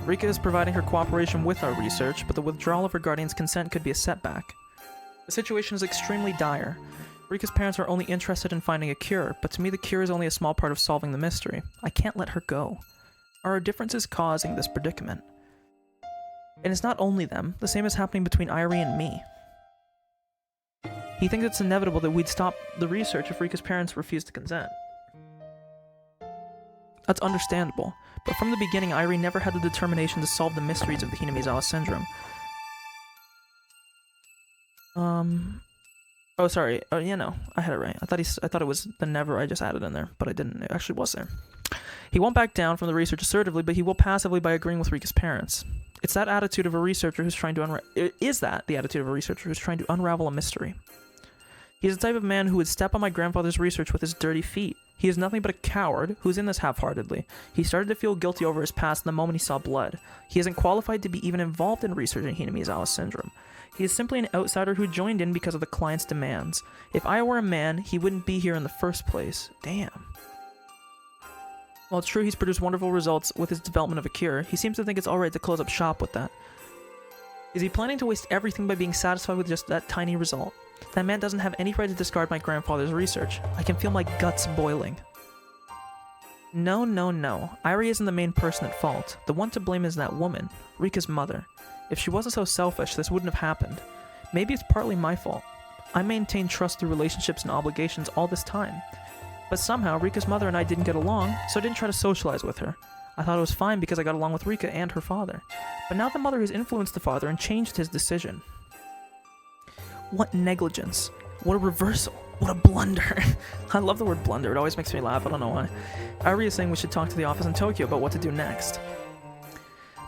Rika is providing her cooperation with our research, but the withdrawal of her guardian's consent could be a setback. The situation is extremely dire. Rika's parents are only interested in finding a cure, but to me the cure is only a small part of solving the mystery. I can't let her go. Are our differences causing this predicament? And it's not only them. The same is happening between Irie and me. He thinks it's inevitable that we'd stop the research if Rika's parents refuse to consent. That's understandable, but from the beginning, Irie never had the determination to solve the mysteries of the Hinamizawa syndrome. Oh, sorry. Oh, yeah, no, I had it right. I thought it was the never I just added in there, but I didn't. It actually was there. He won't back down from the research assertively, but he will passively by agreeing with Rika's parents. It's that attitude of a researcher who's trying to the attitude of a researcher who's trying to unravel a mystery. He is the type of man who would step on my grandfather's research with his dirty feet. He is nothing but a coward who's in this half-heartedly. He started to feel guilty over his past the moment he saw blood. He isn't qualified to be even involved in researching Hinamizawa syndrome. He is simply an outsider who joined in because of the client's demands. If I were a man, he wouldn't be here in the first place. Damn. While it's true he's produced wonderful results with his development of a cure, he seems to think it's alright to close up shop with that. Is he planning to waste everything by being satisfied with just that tiny result? That man doesn't have any right to discard my grandfather's research. I can feel my guts boiling. No, no, no. Irie isn't the main person at fault. The one to blame is that woman, Rika's mother. If she wasn't so selfish, this wouldn't have happened. Maybe it's partly my fault. I maintained trust through relationships and obligations all this time. But somehow, Rika's mother and I didn't get along, so I didn't try to socialize with her. I thought it was fine because I got along with Rika and her father. But now the mother has influenced the father and changed his decision. What negligence. What a reversal. What a blunder. I love the word blunder. It always makes me laugh. I don't know why. Irie is saying we should talk to the office in Tokyo about what to do next.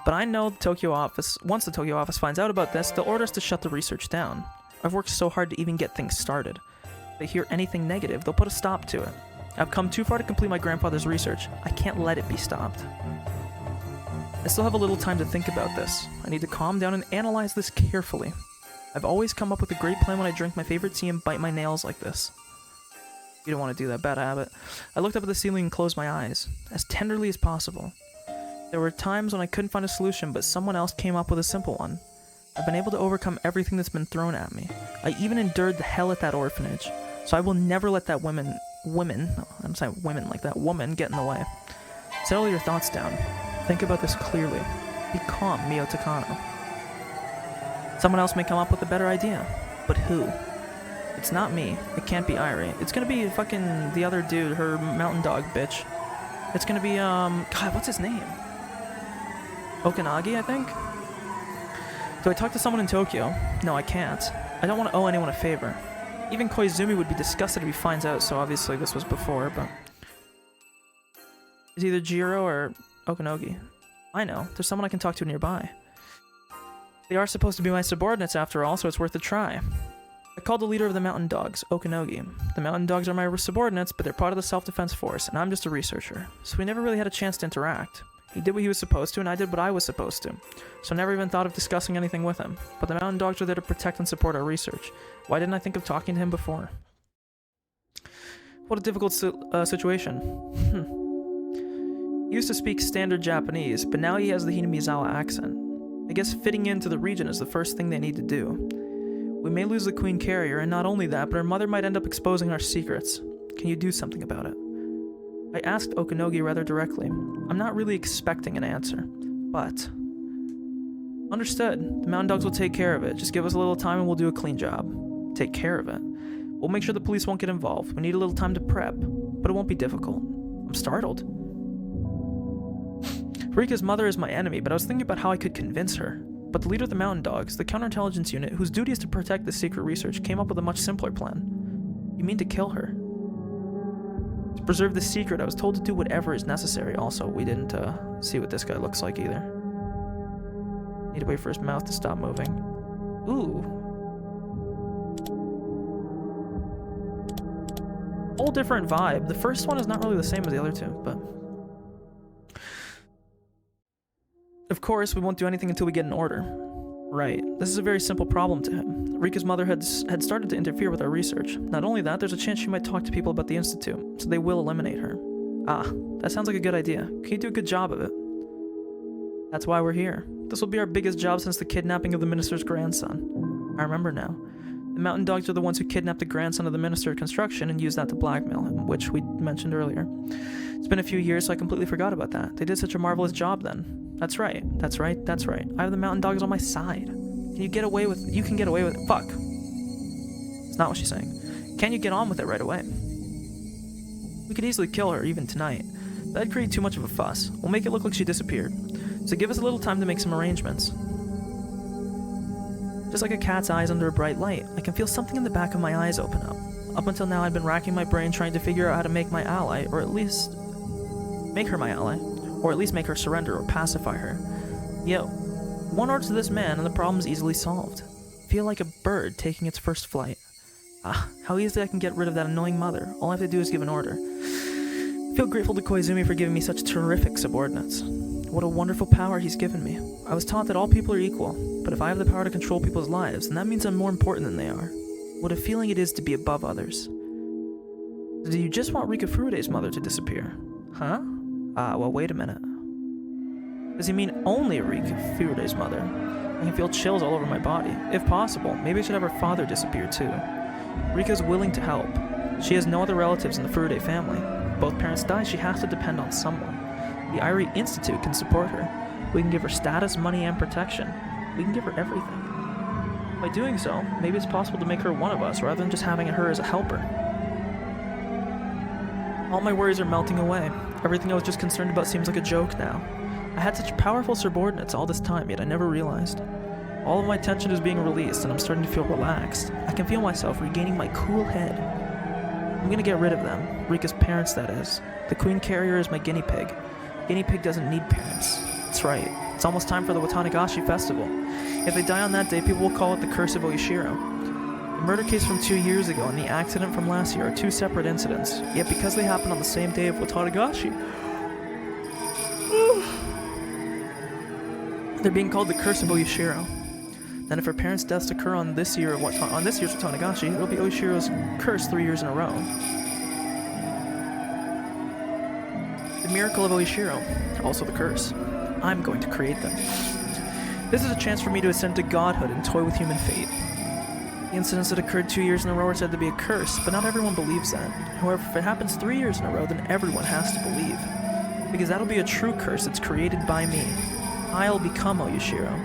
But I know the Tokyo office, once the Tokyo office finds out about this, they'll order us to shut the research down. I've worked so hard to even get things started. If they hear anything negative, they'll put a stop to it. I've come too far to complete my grandfather's research. I can't let it be stopped. I still have a little time to think about this. I need to calm down and analyze this carefully. I've always come up with a great plan when I drink my favorite tea and bite my nails like this. You don't want to do that, bad habit. I looked up at the ceiling and closed my eyes, as tenderly as possible. There were times when I couldn't find a solution, but someone else came up with a simple one. I've been able to overcome everything that's been thrown at me. I even endured the hell at that orphanage, so I will never let that woman get in the way. Settle your thoughts down. Think about this clearly. Be calm, Mio Takano. Someone else may come up with a better idea. But who? It's not me. It can't be Irie. It's gonna be fucking the other dude, her mountain dog bitch. It's gonna be, God, what's his name? Okanagi, I think? Do I talk to someone in Tokyo? No, I can't. I don't want to owe anyone a favor. Even Koizumi would be disgusted if he finds out, so obviously this was before, but... It's either Jiro or Okanogi. I know. There's someone I can talk to nearby. They are supposed to be my subordinates after all, so it's worth a try. I called the leader of the mountain dogs, Okanogi. The mountain dogs are my subordinates, but they're part of the self-defense force, and I'm just a researcher, so we never really had a chance to interact. He did what he was supposed to, and I did what I was supposed to, so I never even thought of discussing anything with him. But the mountain dogs are there to protect and support our research. Why didn't I think of talking to him before? What a difficult situation. He used to speak standard Japanese, but now he has the Hinamizawa accent. I guess fitting into the region is the first thing they need to do. We may lose the Queen Carrier, and not only that, but our mother might end up exposing our secrets. Can you do something about it? I asked Okanogi rather directly. I'm not really expecting an answer, but... Understood. The mountain dogs will take care of it. Just give us a little time and we'll do a clean job. Take care of it. We'll make sure the police won't get involved. We need a little time to prep, but it won't be difficult. I'm startled. Rika's mother is my enemy, but I was thinking about how I could convince her. But the leader of the mountain dogs, the counterintelligence unit, whose duty is to protect the secret research, came up with a much simpler plan. You mean to kill her? To preserve the secret, I was told to do whatever is necessary. Also, we didn't see what this guy looks like either. Need to wait for his mouth to stop moving. Ooh. Whole different vibe. The first one is not really the same as the other two, but... Of course, we won't do anything until we get an order. Right. This is a very simple problem to him. Rika's mother had started to interfere with our research. Not only that, there's a chance she might talk to people about the Institute, so they will eliminate her. Ah, that sounds like a good idea. Can you do a good job of it? That's why we're here. This will be our biggest job since the kidnapping of the minister's grandson. I remember now. The mountain dogs are the ones who kidnapped the grandson of the Minister of Construction and used that to blackmail him, which we mentioned earlier. It's been a few years, so I completely forgot about that. They did such a marvelous job then. That's right. That's right. That's right. I have the mountain dogs on my side. You can get away with it. Fuck. It's not what she's saying. Can you get on with it right away? We could easily kill her, even tonight. That'd create too much of a fuss. We'll make it look like she disappeared. So give us a little time to make some arrangements. Just like a cat's eyes under a bright light, I can feel something in the back of my eyes open up. Up until now, I'd been racking my brain trying to figure out how to make my ally, or at least make her my ally, or at least make her surrender or pacify her. Yo, one order to this man and the problem's easily solved. Feel like a bird taking its first flight. How easily I can get rid of that annoying mother. All I have to do is give an order. I feel grateful to Koizumi for giving me such terrific subordinates. What a wonderful power he's given me. I was taught that all people are equal, but if I have the power to control people's lives, then that means I'm more important than they are. What a feeling it is to be above others. Do you just want Rika Furude's mother to disappear? Huh? Well, wait a minute. Does he mean only Rika Furude's mother? I can feel chills all over my body. If possible, maybe I should have her father disappear too. Rika's willing to help. She has no other relatives in the Furude family. Both parents die, she has to depend on someone. The Irie Institute can support her. We can give her status, money, and protection. We can give her everything. By doing so, maybe it's possible to make her one of us rather than just having her as a helper. All my worries are melting away. Everything I was just concerned about seems like a joke now. I had such powerful subordinates all this time, yet I never realized. All of my tension is being released, and I'm starting to feel relaxed. I can feel myself regaining my cool head. I'm gonna get rid of them. Rika's parents, that is. The Queen Carrier is my guinea pig. Guinea pig doesn't need parents. That's right. It's almost time for the Watanagashi festival. If they die on that day, people will call it the Curse of Oishiro. The murder case from 2 years ago and the accident from last year are two separate incidents, yet because they happened on the same day of Watanagashi, they're being called the Curse of Oishiro. Then if her parents' deaths occur on this year's Watanagashi, it'll be Oishiro's curse 3 years in a row. The miracle of Oishiro, also the curse. I'm going to create them. This is a chance for me to ascend to godhood and toy with human fate. The incidents that occurred 2 years in a row are said to be a curse, but not everyone believes that. However, if it happens 3 years in a row, then everyone has to believe. Because that'll be a true curse that's created by me. I'll become Oishiro.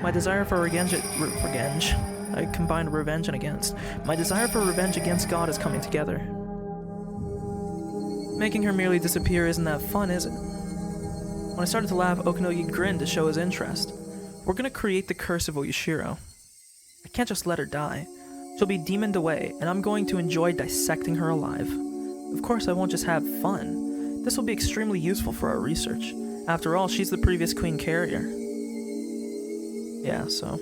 My desire for revenge, I combined revenge and against. My desire for revenge against God is coming together. Making her merely disappear isn't that fun, is it? When I started to laugh, Okanogi grinned to show his interest. We're gonna create the curse of Oishiro. I can't just let her die. She'll be demoned away, and I'm going to enjoy dissecting her alive. Of course, I won't just have fun. This will be extremely useful for our research. After all, she's the previous Queen Carrier. Yeah, so...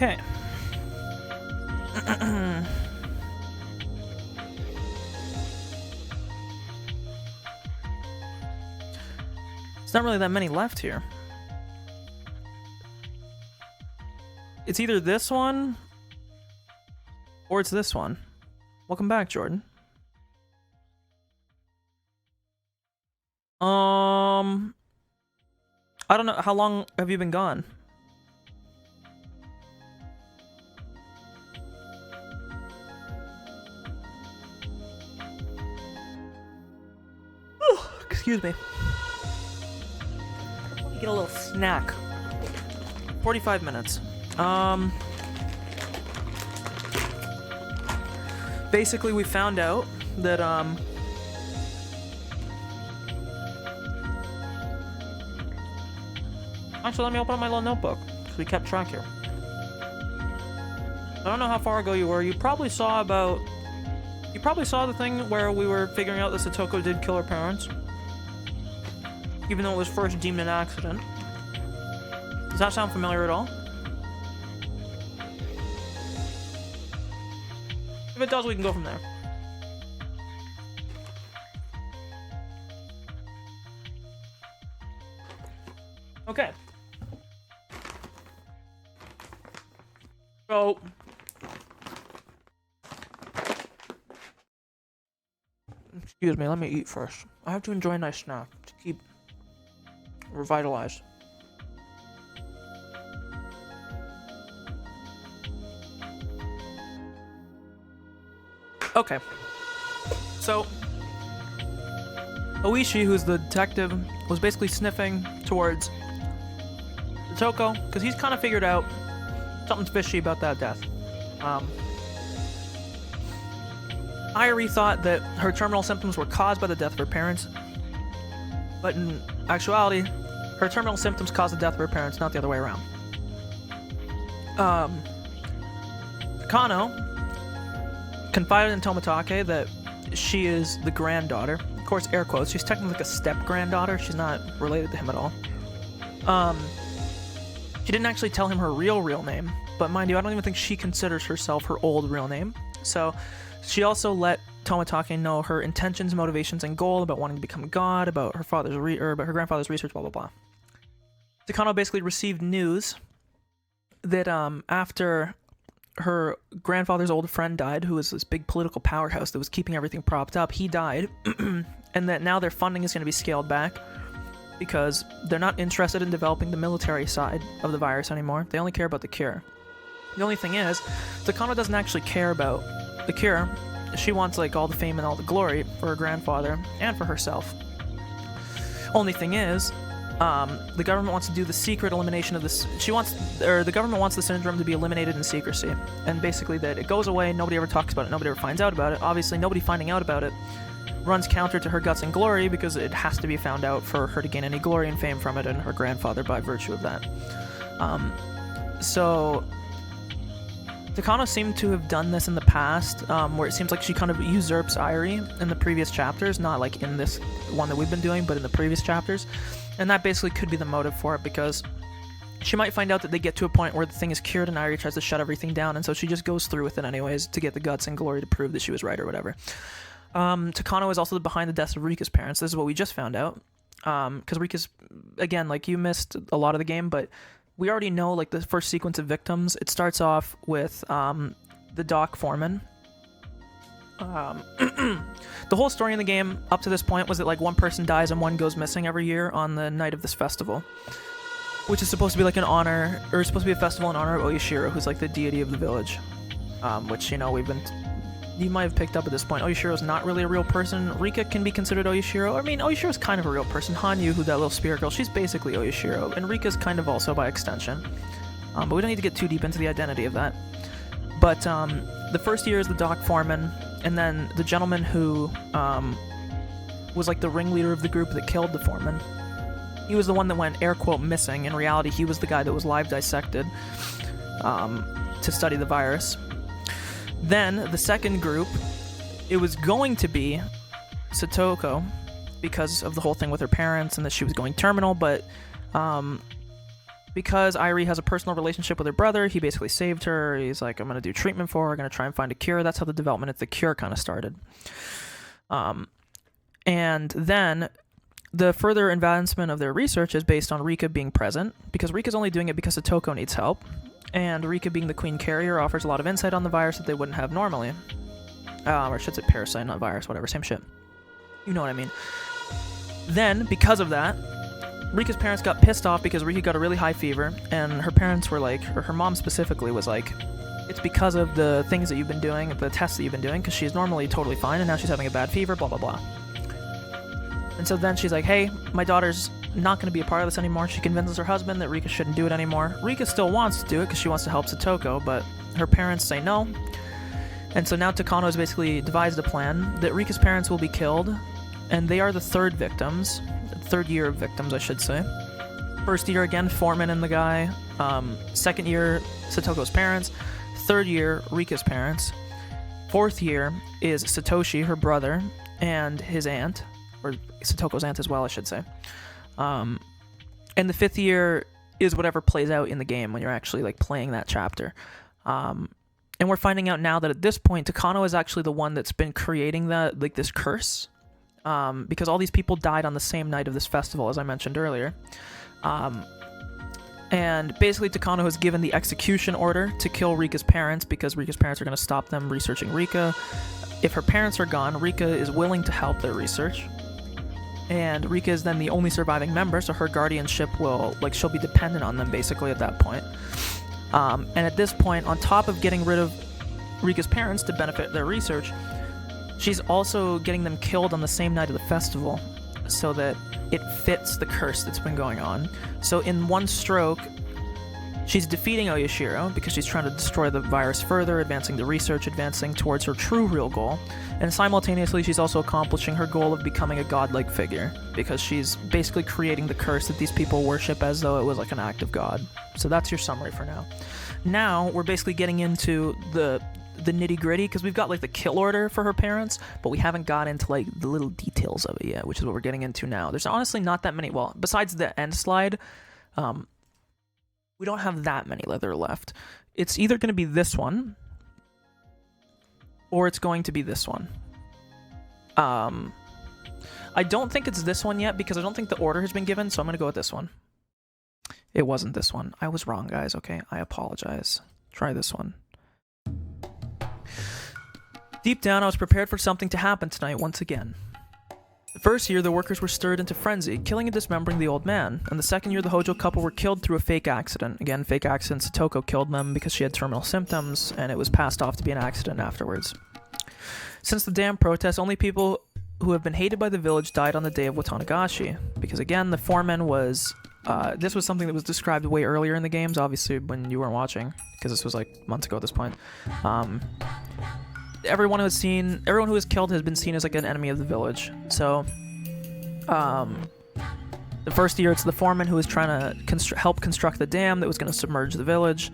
Okay. There's not really that many left here. It's either this one or it's this one. Welcome back, Jordan. I don't know. How long have you been gone? Excuse me. Let me get a little snack. 45 minutes. Basically, we found out that, Actually, let me open up my little notebook, because we kept track here. I don't know how far ago you were. You probably saw the thing where we were figuring out that Satoko did kill her parents. Even though it was first deemed an accident. Does that sound familiar at all? If it does, we can go from there. Okay. So, Excuse me, let me eat first. I have to enjoy a nice snack to keep revitalized. Okay. So, Oishi, who's the detective, was basically sniffing towards Toko, because he's kind of figured out something's fishy about that death. Irie thought that her terminal symptoms were caused by the death of her parents, but in actuality, her terminal symptoms caused the death of her parents, not the other way around. Kano confided in Tomitake that she is the granddaughter. Of course, air quotes. She's technically like a step-granddaughter. She's not related to him at all. She didn't actually tell him her real name, but mind you, I don't even think she considers herself her old real name. So she also let Tomitake know her intentions, motivations, and goal about wanting to become a god, about her father's about her grandfather's research, blah blah blah. Takano basically received news that after her grandfather's old friend died, who was this big political powerhouse that was keeping everything propped up, he died, and that now their funding is going to be scaled back because they're not interested in developing the military side of the virus anymore. They only care about the cure. The only thing is, Takano doesn't actually care about the cure. She wants like all the fame and all the glory for her grandfather and for herself. Only thing is, the government wants to do the secret elimination of this. The government wants the syndrome to be eliminated in secrecy, and basically that it goes away. Nobody ever talks about it. Nobody ever finds out about it. Obviously, nobody finding out about it runs counter to her guts and glory because it has to be found out for her to gain any glory and fame from it, and her grandfather by virtue of that. So Takano seemed to have done this in the past, where it seems like she kind of usurps Irie in the previous chapters, not like in this one that we've been doing, but in the previous chapters. And that basically could be the motive for it, because she might find out that they get to a point where the thing is cured and Irie tries to shut everything down, and so she just goes through with it anyways to get the guts and glory to prove that she was right or whatever. Takano is also behind the deaths of Rika's parents. This is what we just found out. Because Rika's, again, like, you missed a lot of the game, but we already know, like, the first sequence of victims. It starts off with the dock foreman. The whole story in the game up to this point was that, like, one person dies and one goes missing every year on the night of this festival, which is supposed to be like an honor, or supposed to be a festival in honor of Oyashiro, who's like the deity of the village. Which, you know, you might have picked up at this point. Oyashiro's not really a real person. Rika can be considered Oyashiro. I mean, Oyashiro's kind of a real person. Hanyu, who that little spirit girl, she's basically Oyashiro, and Rika's kind of also by extension. But we don't need to get too deep into the identity of that. But the first year is the dock foreman, and then the gentleman who was like the ringleader of the group that killed the foreman. He was the one that went air quote missing. In reality, he was the guy that was live dissected to study the virus. Then the second group, it was going to be Satoko because of the whole thing with her parents and that she was going terminal, but because Irie has a personal relationship with her brother, he basically saved her. He's like, I'm going to do treatment for her, going to try and find a cure. That's how the development of the cure kind of started. And then the further advancement of their research is based on Rika being present, because Rika's only doing it because Satoko needs help. And Rika, being the queen carrier, offers a lot of insight on the virus that they wouldn't have normally. Or should say parasite, not virus, whatever, same shit. You know what I mean. Then, because of that, Rika's parents got pissed off because Rika got a really high fever, and her parents were like, or her mom specifically was like, it's because of the things that you've been doing, the tests that you've been doing, because she's normally totally fine, and now she's having a bad fever, blah, blah, blah. And so then she's like, hey, my daughter's not going to be a part of this anymore. She convinces her husband that Rika shouldn't do it anymore. Rika still wants to do it because she wants to help Satoko, but her parents say no. And so now Takano has basically devised a plan that Rika's parents will be killed, and they are the third year of victims, I should say. First year, again, Foreman and the guy. Second year, Satoko's parents. Third year, Rika's parents. Fourth year is Satoshi, her brother, and his aunt, or Satoko's aunt as well, I should say. And the fifth year is whatever plays out in the game when you're actually like playing that chapter. And we're finding out now that at this point, Takano is actually the one that's been creating this curse. Because all these people died on the same night of this festival, as I mentioned earlier. And basically Takano has given the execution order to kill Rika's parents, because Rika's parents are going to stop them researching Rika. if her parents are gone, Rika is willing to help their research. And Rika is then the only surviving member, so her guardianship will, like, she'll be dependent on them basically at that point. And at this point, on top of getting rid of Rika's parents to benefit their research, she's also getting them killed on the same night of the festival so that it fits the curse that's been going on. So in one stroke, she's defeating Oyashiro because she's trying to destroy the virus further, advancing the research, advancing towards her true real goal. And simultaneously, she's also accomplishing her goal of becoming a godlike figure because she's basically creating the curse that these people worship as though it was like an act of God. So that's your summary for now. Now, we're basically getting into the nitty-gritty because we've got like the kill order for her parents, but we haven't got into like the little details of it yet, which is what we're getting into now. There's honestly not that many, well, besides the end slide, we don't have that many leather left. It's either going to be this one or it's going to be this one. I don't think it's this one yet because I don't think the order has been given, so I'm going to go with this one. It wasn't this one. I was wrong, guys, okay? I apologize. Try this one. Deep down, I was prepared for something to happen tonight once again. The first year, the workers were stirred into frenzy, killing and dismembering the old man, and the second year, the Hojo couple were killed through a fake accident. Again, fake accident. Satoko killed them because she had terminal symptoms, and it was passed off to be an accident afterwards. Since the damn protest, only people who have been hated by the village died on the day of Watanagashi, because again, the foreman was... this was something that was described way earlier in the games, obviously when you weren't watching, because this was like months ago at this point. Everyone who was killed has been seen as like an enemy of the village. So, the first year it's the foreman who was trying to help construct the dam that was going to submerge the village.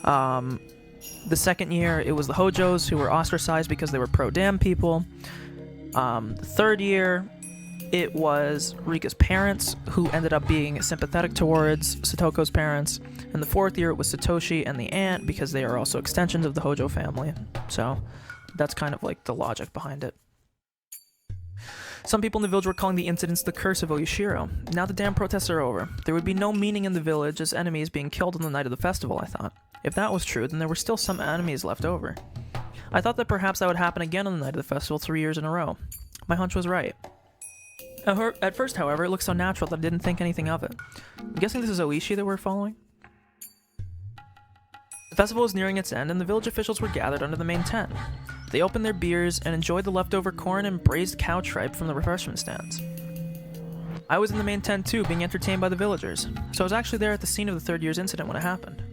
The second year it was the Hojos who were ostracized because they were pro-dam people. The third year it was Rika's parents who ended up being sympathetic towards Satoko's parents. And the fourth year it was Satoshi and the aunt because they are also extensions of the Hojo family. So that's kind of like the logic behind it. Some people in the village were calling the incidents the curse of Oyashiro. Now the damn protests are over. There would be no meaning in the village as enemies being killed on the night of the festival, I thought. If that was true, then there were still some enemies left over. I thought that perhaps that would happen again on the night of the festival 3 years in a row. My hunch was right. At first, however, it looked so natural that I didn't think anything of it. I'm guessing this is Oishi that we're following? The festival was nearing its end, and the village officials were gathered under the main tent. They opened their beers and enjoyed the leftover corn and braised cow tripe from the refreshment stands. I was in the main tent too, being entertained by the villagers, so I was actually there at the scene of the third year's incident when it happened.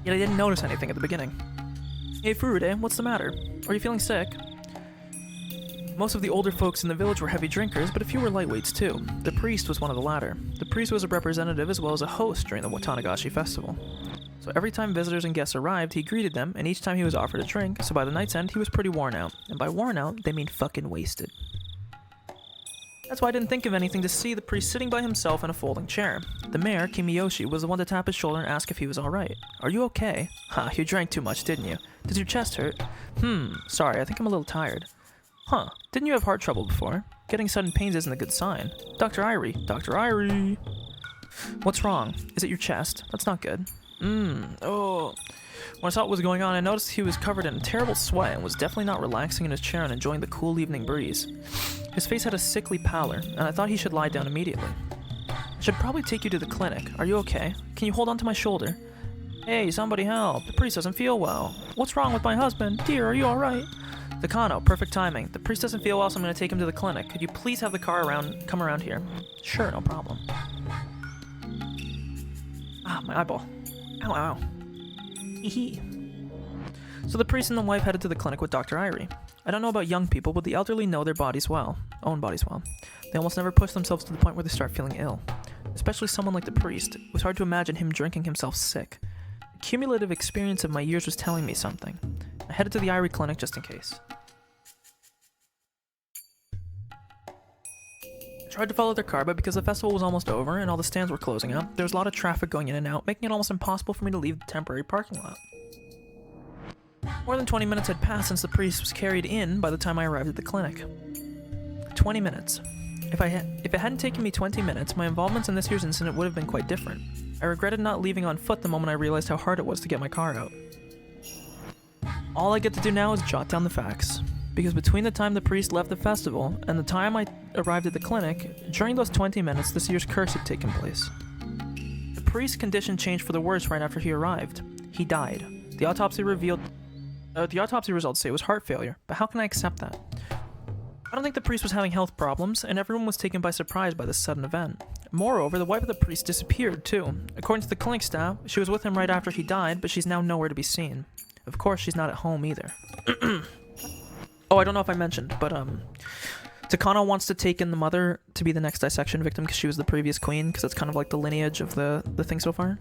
Yet I didn't notice anything at the beginning. Hey Furude, what's the matter? Are you feeling sick? Most of the older folks in the village were heavy drinkers, but a few were lightweights too. The priest was one of the latter. The priest was a representative as well as a host during the Watanagashi festival. So every time visitors and guests arrived, he greeted them, and each time he was offered a drink, so by the night's end, he was pretty worn out. And by worn out, they mean fucking wasted. That's why I didn't think of anything to see the priest sitting by himself in a folding chair. The mayor, Kimiyoshi, was the one to tap his shoulder and ask if he was alright. Are you okay? Ha, you drank too much, didn't you? Does your chest hurt? Sorry, I think I'm a little tired. Huh, didn't you have heart trouble before? Getting sudden pains isn't a good sign. Dr. Irie. Dr. Irie! What's wrong? Is it your chest? That's not good. Oh. When I saw what was going on, I noticed he was covered in a terrible sweat and was definitely not relaxing in his chair and enjoying the cool evening breeze. His face had a sickly pallor, and I thought he should lie down immediately. I should probably take you to the clinic. Are you okay? Can you hold on to my shoulder? Hey, somebody help. The priest doesn't feel well. What's wrong with my husband? Dear, are you alright? Takano, perfect timing. The priest doesn't feel well, so I'm going to take him to the clinic. Could you please have the car come around here? Sure, no problem. Ah, my eyeball. Ow, ow. Hee. So the priest and the wife headed to the clinic with Dr. Irie. I don't know about young people, but the elderly know their bodies well. Own bodies well. They almost never push themselves to the point where they start feeling ill. Especially someone like the priest. It was hard to imagine him drinking himself sick. The cumulative experience of my years was telling me something. I headed to the Irie clinic just in case. I tried to follow their car, but because the festival was almost over and all the stands were closing up, there was a lot of traffic going in and out, making it almost impossible for me to leave the temporary parking lot. More than 20 minutes had passed since the priest was carried in by the time I arrived at the clinic. 20 minutes. If it hadn't taken me 20 minutes, my involvements in this year's incident would have been quite different. I regretted not leaving on foot the moment I realized how hard it was to get my car out. All I get to do now is jot down the facts. Because between the time the priest left the festival and the time I arrived at the clinic, during those 20 minutes, this year's curse had taken place. The priest's condition changed for the worse right after he arrived. He died. The autopsy results say it was heart failure, but how can I accept that? I don't think the priest was having health problems, and everyone was taken by surprise by this sudden event. Moreover, the wife of the priest disappeared, too. According to the clinic staff, she was with him right after he died, but she's now nowhere to be seen. Of course, she's not at home either. Oh, I don't know if I mentioned, but Takano wants to take in the mother to be the next dissection victim because she was the previous queen, because that's kind of like the lineage of the thing so far.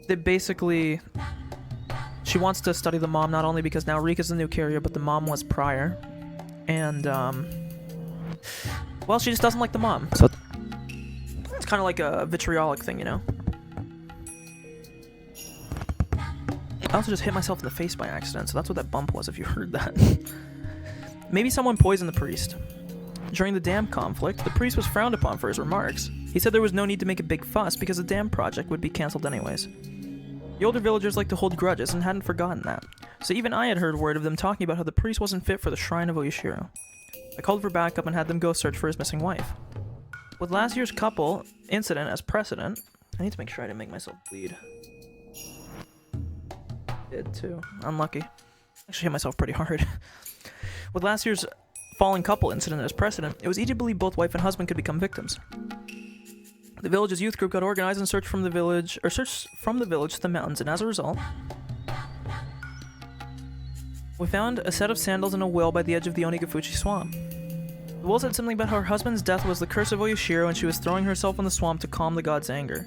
They basically... She wants to study the mom not only because now Rika's the new carrier, but the mom was prior. And, well, she just doesn't like the mom. So it's kind of like a vitriolic thing, you know? I also just hit myself in the face by accident, so that's what that bump was if you heard that. Maybe someone poisoned the priest. During the dam conflict, the priest was frowned upon for his remarks. He said there was no need to make a big fuss because the dam project would be cancelled anyways. The older villagers like to hold grudges and hadn't forgotten that, so even I had heard word of them talking about how the priest wasn't fit for the shrine of Oyashiro. I called for backup and had them go search for his missing wife. With last year's couple incident as precedent, I need to make sure I didn't make myself bleed. Did too. Unlucky. Actually hit myself pretty hard. With last year's fallen couple incident as precedent, it was easy to believe both wife and husband could become victims. The village's youth group got organized and searched from the village to the mountains, and as a result, we found a set of sandals and a will by the edge of the Onigafuchi swamp. The will said something about how her husband's death was the curse of Oyashiro and she was throwing herself in the swamp to calm the god's anger.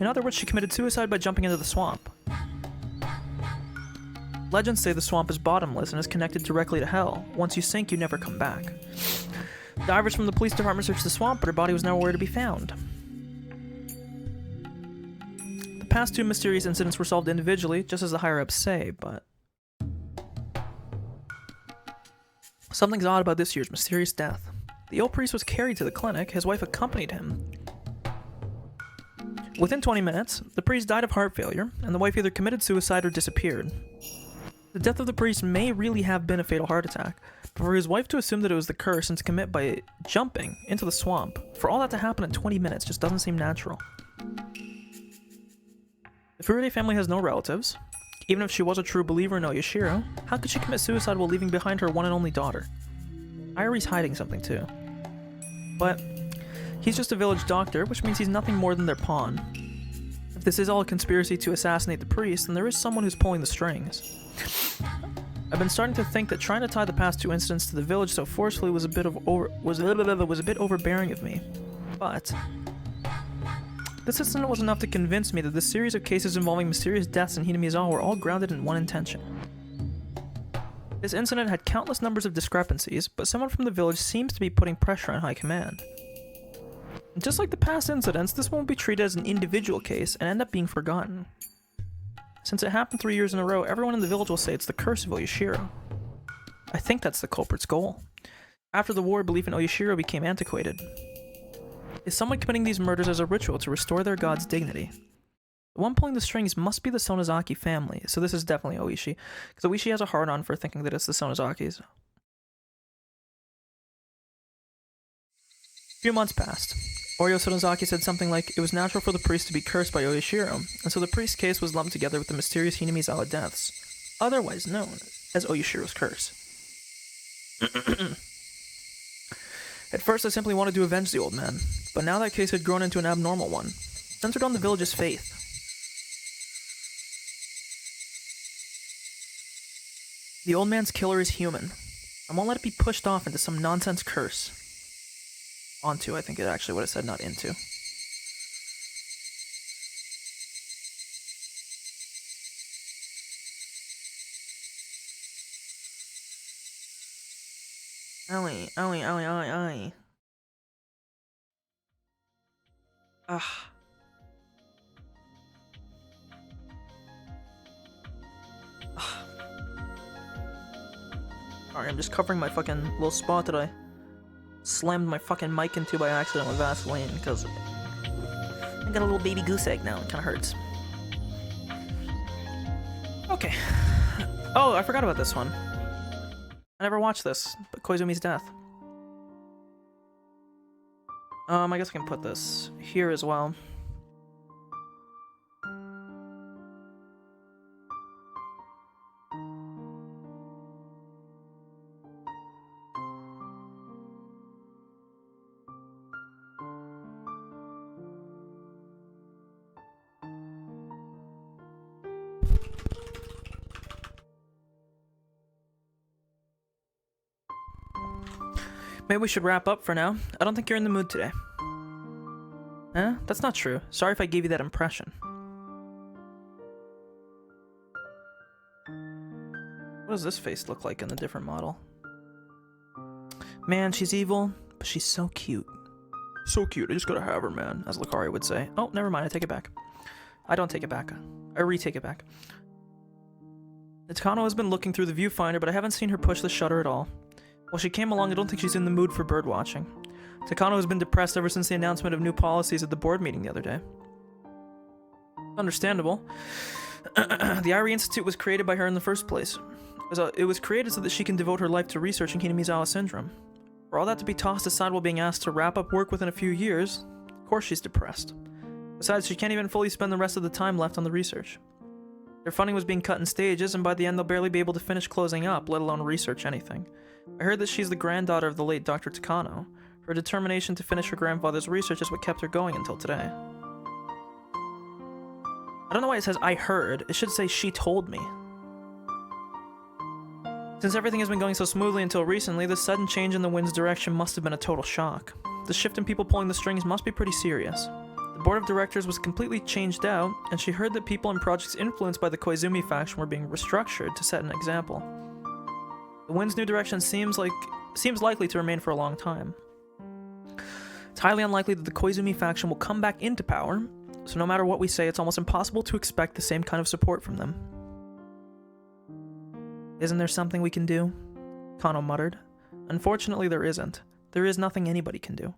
In other words, she committed suicide by jumping into the swamp. Legends say the swamp is bottomless and is connected directly to hell. Once you sink, you never come back. Divers from the police department searched the swamp, but her body was nowhere to be found. The past two mysterious incidents were solved individually, just as the higher-ups say, but... Something's odd about this year's mysterious death. The old priest was carried to the clinic, his wife accompanied him. Within 20 minutes, the priest died of heart failure, and the wife either committed suicide or disappeared. The death of the priest may really have been a fatal heart attack, but for his wife to assume that it was the curse and to commit by jumping into the swamp, for all that to happen in 20 minutes just doesn't seem natural. The Furude family has no relatives. Even if she was a true believer in Oyashiro, how could she commit suicide while leaving behind her one and only daughter? Ayuri's hiding something too. But he's just a village doctor, which means he's nothing more than their pawn. If this is all a conspiracy to assassinate the priest, then there is someone who's pulling the strings. I've been starting to think that trying to tie the past two incidents to the village so forcefully was a bit overbearing of me. But this incident was enough to convince me that this series of cases involving mysterious deaths in Hinamizawa were all grounded in one intention. This incident had countless numbers of discrepancies, but someone from the village seems to be putting pressure on high command. And just like the past incidents, this won't be treated as an individual case and end up being forgotten. Since it happened 3 years in a row, everyone in the village will say it's the curse of Oyashiro. I think that's the culprit's goal. After the war, belief in Oyashiro became antiquated. Is someone committing these murders as a ritual to restore their god's dignity? The one pulling the strings must be the Sonozaki family, so this is definitely Oishi, because Oishi has a hard-on for thinking that it's the Sonozakis. A few months passed. Oryo Sonozaki said something like, it was natural for the priest to be cursed by Oyashiro, and so the priest's case was lumped together with the mysterious Hinamizawa deaths, otherwise known as Oyashiro's curse. At first I simply wanted to avenge the old man, but now that case had grown into an abnormal one, centered on the village's faith. The old man's killer is human. I won't let it be pushed off into some nonsense curse. Onto, I think it actually would have said, not into. Owie, owie, owie, owie, owie. Ah. Sorry, I'm just covering my fucking little spot that I slammed my fucking mic into by accident with Vaseline, because I got a little baby goose egg now. It kind of hurts. Okay. Oh, I forgot about this one. I never watched this, but Koizumi's death. I guess I can put this here as well. Maybe we should wrap up for now. I don't think you're in the mood today. Huh? That's not true. Sorry if I gave you that impression. What does this face look like in the different model? Man, she's evil, but she's so cute. So cute, I just gotta have her, man, as Lucari would say. Oh, never mind, I take it back. I don't take it back. I retake it back. Takano has been looking through the viewfinder, but I haven't seen her push the shutter at all. While she came along, I don't think she's in the mood for birdwatching. Takano has been depressed ever since the announcement of new policies at the board meeting the other day. Understandable. The Irie Institute was created by her in the first place. It was created so that she can devote her life to researching Hinamizawa syndrome. For all that to be tossed aside while being asked to wrap up work within a few years, of course she's depressed. Besides, she can't even fully spend the rest of the time left on the research. Their funding was being cut in stages, and by the end they'll barely be able to finish closing up, let alone research anything. I heard that she's the granddaughter of the late Dr. Takano. Her determination to finish her grandfather's research is what kept her going until today. I don't know why it says I heard. It should say she told me. Since everything has been going so smoothly until recently, this sudden change in the wind's direction must have been a total shock. The shift in people pulling the strings must be pretty serious. The board of directors was completely changed out, and she heard that people in projects influenced by the Koizumi faction were being restructured to set an example. The wind's new direction seems likely to remain for a long time. It's highly unlikely that the Koizumi faction will come back into power, so no matter what we say, it's almost impossible to expect the same kind of support from them. Isn't there something we can do? Kano muttered. Unfortunately, there isn't. There is nothing anybody can do.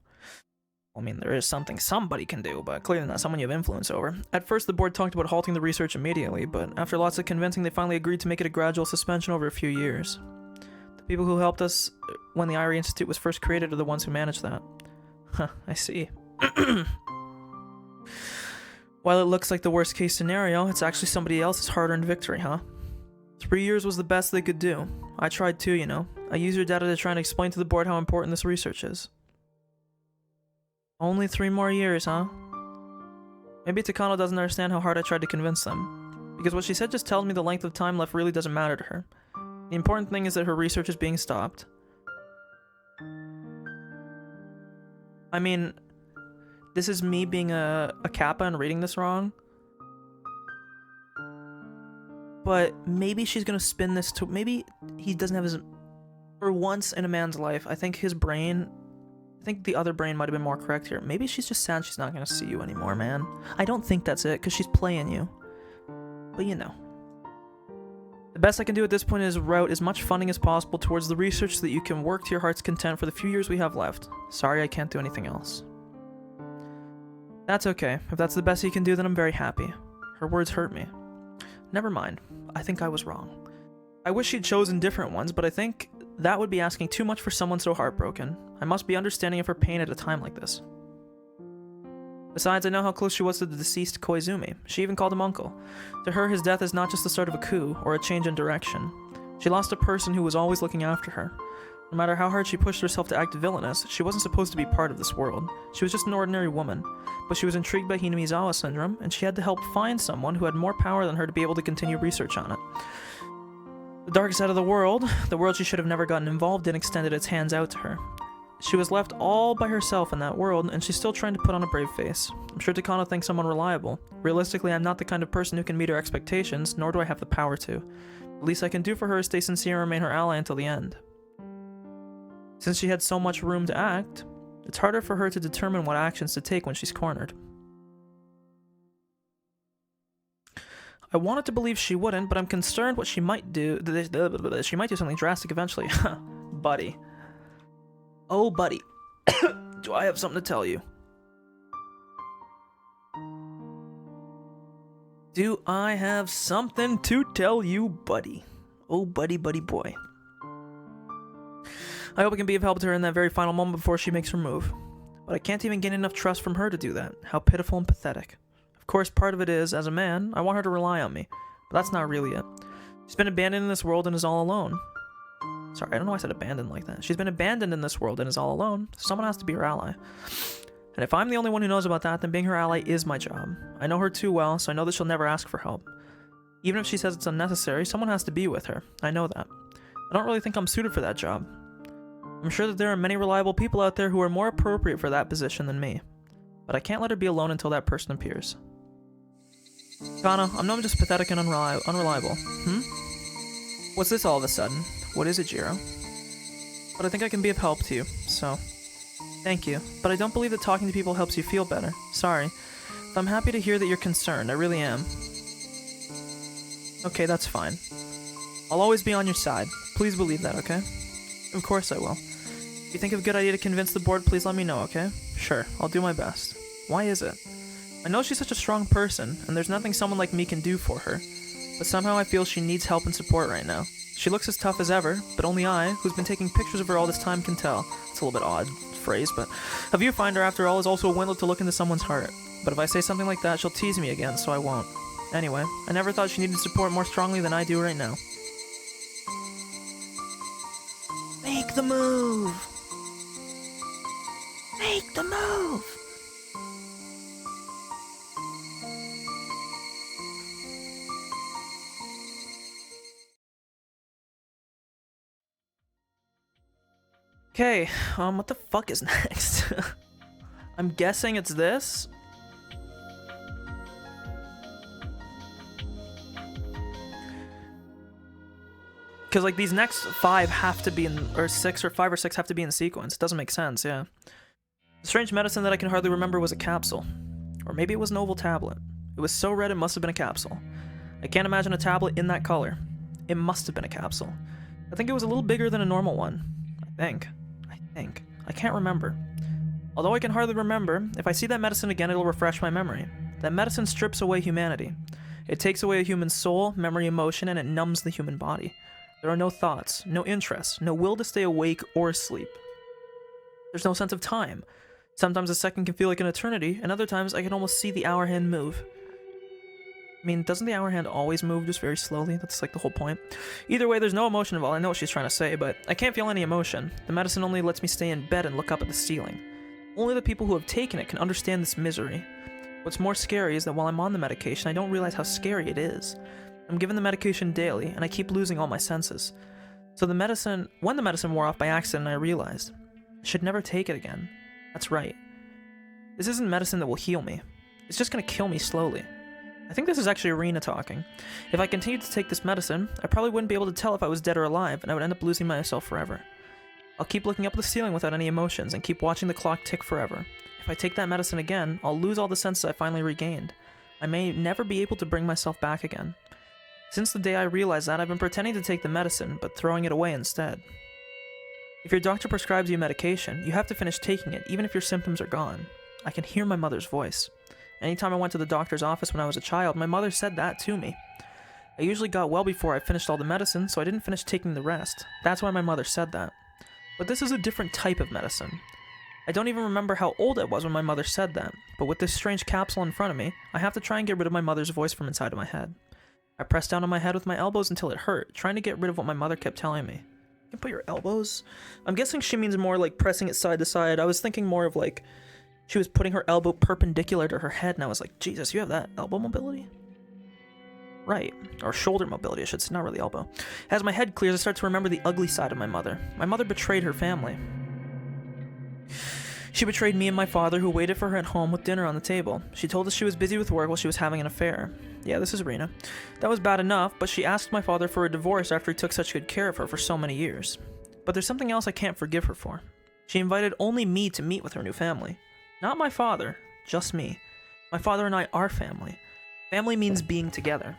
I mean, there is something somebody can do, but clearly not someone you have influence over. At first, the board talked about halting the research immediately, but after lots of convincing, they finally agreed to make it a gradual suspension over a few years. The people who helped us when the Irie Institute was first created are the ones who managed that. Huh, I see. While it looks like the worst case scenario, it's actually somebody else's hard-earned victory, huh? 3 years was the best they could do. I tried too, you know. I used your data to try and explain to the board how important this research is. Only 3 more years, huh? Maybe Takano doesn't understand how hard I tried to convince them. Because what she said just tells me the length of time left really doesn't matter to her. The important thing is that her research is being stopped. I mean, this is me being a kappa and reading this wrong. But maybe she's gonna spin this to... Maybe he doesn't have his... For once in a man's life, I think his brain... I think the other brain might have been more correct here. Maybe she's just sad she's not gonna see you anymore, man. I don't think that's it, because she's playing you. But you know. The best I can do at this point is route as much funding as possible towards the research so that you can work to your heart's content for the few years we have left. Sorry I can't do anything else. That's okay. If that's the best you can do, then I'm very happy. Her words hurt me. Never mind. I think I was wrong. I wish she'd chosen different ones, but I think that would be asking too much for someone so heartbroken. I must be understanding of her pain at a time like this. Besides, I know how close she was to the deceased Koizumi. She even called him uncle. To her, his death is not just the start of a coup, or a change in direction. She lost a person who was always looking after her. No matter how hard she pushed herself to act villainous, she wasn't supposed to be part of this world. She was just an ordinary woman. But she was intrigued by Hinamizawa syndrome, and she had to help find someone who had more power than her to be able to continue research on it. The dark side of the world she should have never gotten involved in, extended its hands out to her. She was left all by herself in that world, and she's still trying to put on a brave face. I'm sure Takano thinks I'm unreliable. Realistically, I'm not the kind of person who can meet her expectations, nor do I have the power to. The least I can do for her is stay sincere and remain her ally until the end. Since she had so much room to act, it's harder for her to determine what actions to take when she's cornered. I wanted to believe she wouldn't, but I'm concerned what she might do. She might do something drastic eventually. Buddy. Oh, buddy. Do I have something to tell you? Do I have something to tell you, buddy? Oh, buddy, buddy boy. I hope I can be of help to her in that very final moment before she makes her move. But I can't even gain enough trust from her to do that. How pitiful and pathetic. Of course, part of it is, as a man, I want her to rely on me. But that's not really it. She's been abandoned in this world and is all alone. Sorry, I don't know why I said abandoned like that. She's been abandoned in this world and is all alone. Someone has to be her ally. And if I'm the only one who knows about that, then being her ally is my job. I know her too well, so I know that she'll never ask for help. Even if she says it's unnecessary, someone has to be with her. I know that. I don't really think I'm suited for that job. I'm sure that there are many reliable people out there who are more appropriate for that position than me. But I can't let her be alone until that person appears. Kana, I know I'm just pathetic and unreliable. What's this all of a sudden? What is it, Jiro? But I think I can be of help to you, so... Thank you, but I don't believe that talking to people helps you feel better. Sorry. But I'm happy to hear that you're concerned, I really am. Okay, that's fine. I'll always be on your side. Please believe that, okay? Of course I will. If you think of a good idea to convince the board, please let me know, okay? Sure, I'll do my best. Why is it? I know she's such a strong person, and there's nothing someone like me can do for her. But somehow I feel she needs help and support right now. She looks as tough as ever, but only I, who's been taking pictures of her all this time, can tell. It's a little bit odd phrase, but a viewfinder, after all, is also a window to look into someone's heart. But if I say something like that, she'll tease me again, so I won't. Anyway, I never thought she needed support more strongly than I do right now. Make the move! Make the move! Okay, what the fuck is next? I'm guessing it's this? Because, like, these next 5 have to be in, or 6 or 5 or 6 have to be in sequence. It doesn't make sense, yeah. The strange medicine that I can hardly remember was a capsule. Or maybe it was an oval tablet. It was so red it must have been a capsule. I can't imagine a tablet in that color. It must have been a capsule. I think it was a little bigger than a normal one. I think. I can't remember. Although I can hardly remember, if I see that medicine again, it'll refresh my memory. That medicine strips away humanity. It takes away a human soul, memory, emotion, and it numbs the human body. There are no thoughts, no interests, no will to stay awake or asleep. There's no sense of time. Sometimes a second can feel like an eternity, and other times I can almost see the hour hand move. I mean, doesn't the hour hand always move just very slowly? That's like the whole point. Either way, there's no emotion involved. I know what she's trying to say, but I can't feel any emotion. The medicine only lets me stay in bed and look up at the ceiling. Only the people who have taken it can understand this misery. What's more scary is that while I'm on the medication, I don't realize how scary it is. I'm given the medication daily, and I keep losing all my senses. So when the medicine wore off by accident, I realized I should never take it again. That's right. This isn't medicine that will heal me. It's just gonna kill me slowly. I think this is actually Arena talking. If I continued to take this medicine, I probably wouldn't be able to tell if I was dead or alive, and I would end up losing myself forever. I'll keep looking up at the ceiling without any emotions, and keep watching the clock tick forever. If I take that medicine again, I'll lose all the senses I finally regained. I may never be able to bring myself back again. Since the day I realized that, I've been pretending to take the medicine, but throwing it away instead. If your doctor prescribes you medication, you have to finish taking it, even if your symptoms are gone. I can hear my mother's voice. Anytime I went to the doctor's office when I was a child, my mother said that to me. I usually got well before I finished all the medicine, so I didn't finish taking the rest. That's why my mother said that. But this is a different type of medicine. I don't even remember how old I was when my mother said that, but with this strange capsule in front of me, I have to try and get rid of my mother's voice from inside of my head. I pressed down on my head with my elbows until it hurt, trying to get rid of what my mother kept telling me. You can put your elbows? I'm guessing she means more like pressing it side to side. I was thinking more of like she was putting her elbow perpendicular to her head, and I was like, Jesus, you have that elbow mobility? Right. Or shoulder mobility, I should say, not really elbow. As my head clears, I start to remember the ugly side of my mother. My mother betrayed her family. She betrayed me and my father, who waited for her at home with dinner on the table. She told us she was busy with work while she was having an affair. Yeah, this is Rena. That was bad enough, but she asked my father for a divorce after he took such good care of her for so many years. But there's something else I can't forgive her for. She invited only me to meet with her new family. Not my father, just me. My father and I are family. Family means being together.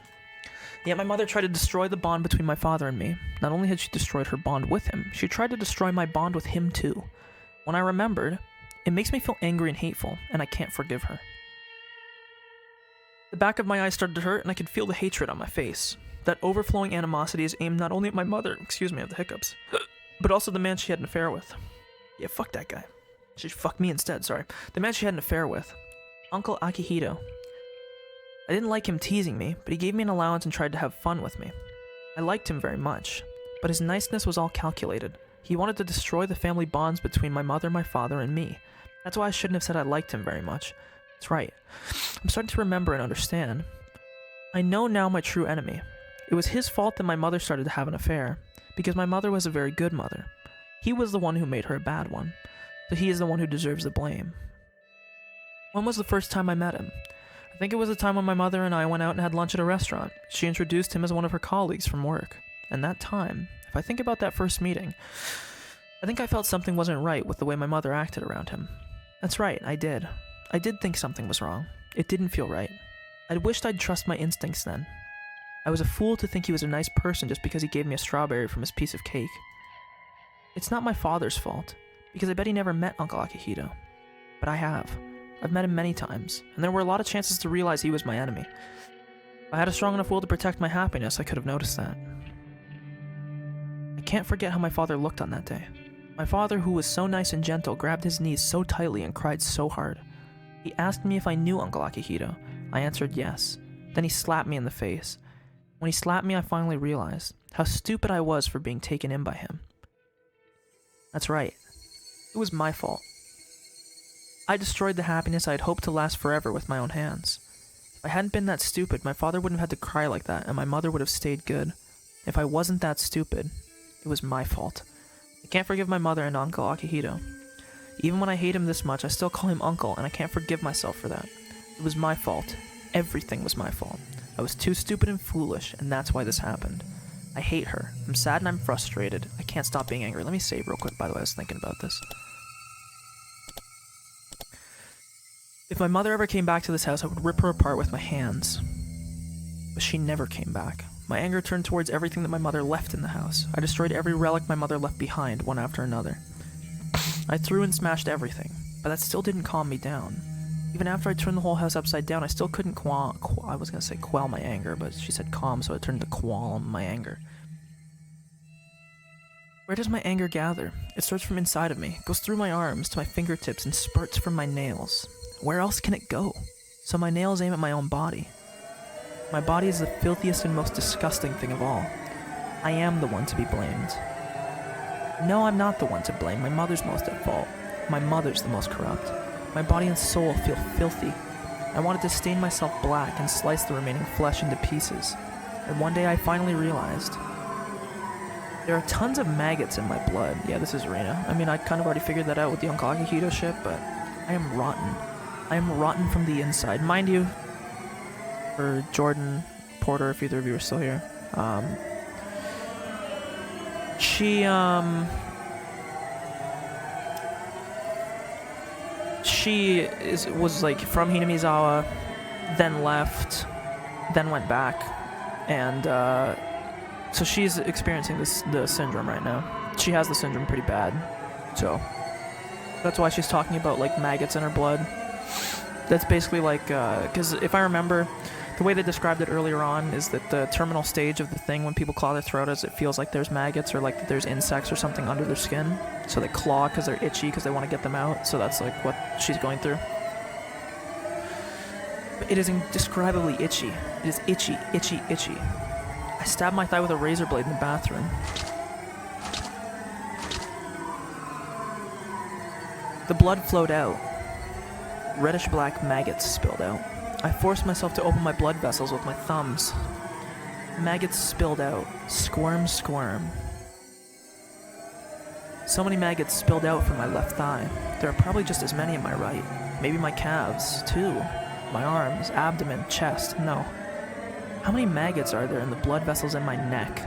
Yet my mother tried to destroy the bond between my father and me. Not only had she destroyed her bond with him, she tried to destroy my bond with him too. When I remembered, it makes me feel angry and hateful, and I can't forgive her. The back of my eyes started to hurt, and I could feel the hatred on my face. That overflowing animosity is aimed not only at my mother, excuse me, I have the hiccups, but also the man she had an affair with. Yeah, fuck that guy. She fucked me instead, sorry. The man she had an affair with. Uncle Akihito. I didn't like him teasing me, but he gave me an allowance and tried to have fun with me. I liked him very much, but his niceness was all calculated. He wanted to destroy the family bonds between my mother, my father, and me. That's why I shouldn't have said I liked him very much. That's right. I'm starting to remember and understand. I know now my true enemy. It was his fault that my mother started to have an affair, because my mother was a very good mother. He was the one who made her a bad one, so he is the one who deserves the blame. When was the first time I met him? I think it was the time when my mother and I went out and had lunch at a restaurant. She introduced him as one of her colleagues from work. And that time, if I think about that first meeting, I think I felt something wasn't right with the way my mother acted around him. That's right, I did. I did think something was wrong. It didn't feel right. I wished I'd trust my instincts then. I was a fool to think he was a nice person just because he gave me a strawberry from his piece of cake. It's not my father's fault, because I bet he never met Uncle Akihito. But I have. I've met him many times, and there were a lot of chances to realize he was my enemy. If I had a strong enough will to protect my happiness, I could have noticed that. I can't forget how my father looked on that day. My father, who was so nice and gentle, grabbed his knees so tightly and cried so hard. He asked me if I knew Uncle Akihito. I answered yes. Then he slapped me in the face. When he slapped me, I finally realized how stupid I was for being taken in by him. That's right. It was my fault. I destroyed the happiness I had hoped to last forever with my own hands. If I hadn't been that stupid, my father wouldn't have had to cry like that, and my mother would have stayed good. If I wasn't that stupid, it was my fault. I can't forgive my mother and Uncle Akihito. Even when I hate him this much, I still call him uncle, and I can't forgive myself for that. It was my fault. Everything was my fault. I was too stupid and foolish, and that's why this happened. I hate her. I'm sad and I'm frustrated. I can't stop being angry. Let me save real quick, by the way. I was thinking about this. If my mother ever came back to this house, I would rip her apart with my hands. But she never came back. My anger turned towards everything that my mother left in the house. I destroyed every relic my mother left behind, one after another. I threw and smashed everything, but that still didn't calm me down. Even after I turned the whole house upside down, I still couldn't quell my anger, but she said calm, so I turned to quell my anger. Where does my anger gather? It starts from inside of me, goes through my arms to my fingertips, and spurts from my nails. Where else can it go? So my nails aim at my own body. My body is the filthiest and most disgusting thing of all. I am the one to be blamed. No, I'm not the one to blame. My mother's most at fault. My mother's the most corrupt. My body and soul feel filthy. I wanted to stain myself black and slice the remaining flesh into pieces. And one day I finally realized there are tons of maggots in my blood. Yeah, this is Rena. I mean, I kind of already figured that out with the Uncle Akihito shit, but I am rotten. I am rotten from the inside. Mind you, for Jordan Porter, if either of you are still here, she was like from Hinamizawa, then left, then went back, and so she's experiencing the syndrome right now. She has the syndrome pretty bad, so that's why she's talking about like maggots in her blood. That's basically like, because if I remember, the way they described it earlier on is that the terminal stage of the thing when people claw their throat is it feels like there's maggots or like that there's insects or something under their skin. So they claw because they're itchy because they want to get them out. So that's like what she's going through. But it is indescribably itchy. It is itchy, itchy, itchy. I stabbed my thigh with a razor blade in the bathroom. The blood flowed out. Reddish-black maggots spilled out. I forced myself to open my blood vessels with my thumbs. Maggots spilled out. Squirm, squirm. So many maggots spilled out from my left thigh. There are probably just as many in my right. Maybe my calves, too. My arms, abdomen, chest. No. How many maggots are there in the blood vessels in my neck?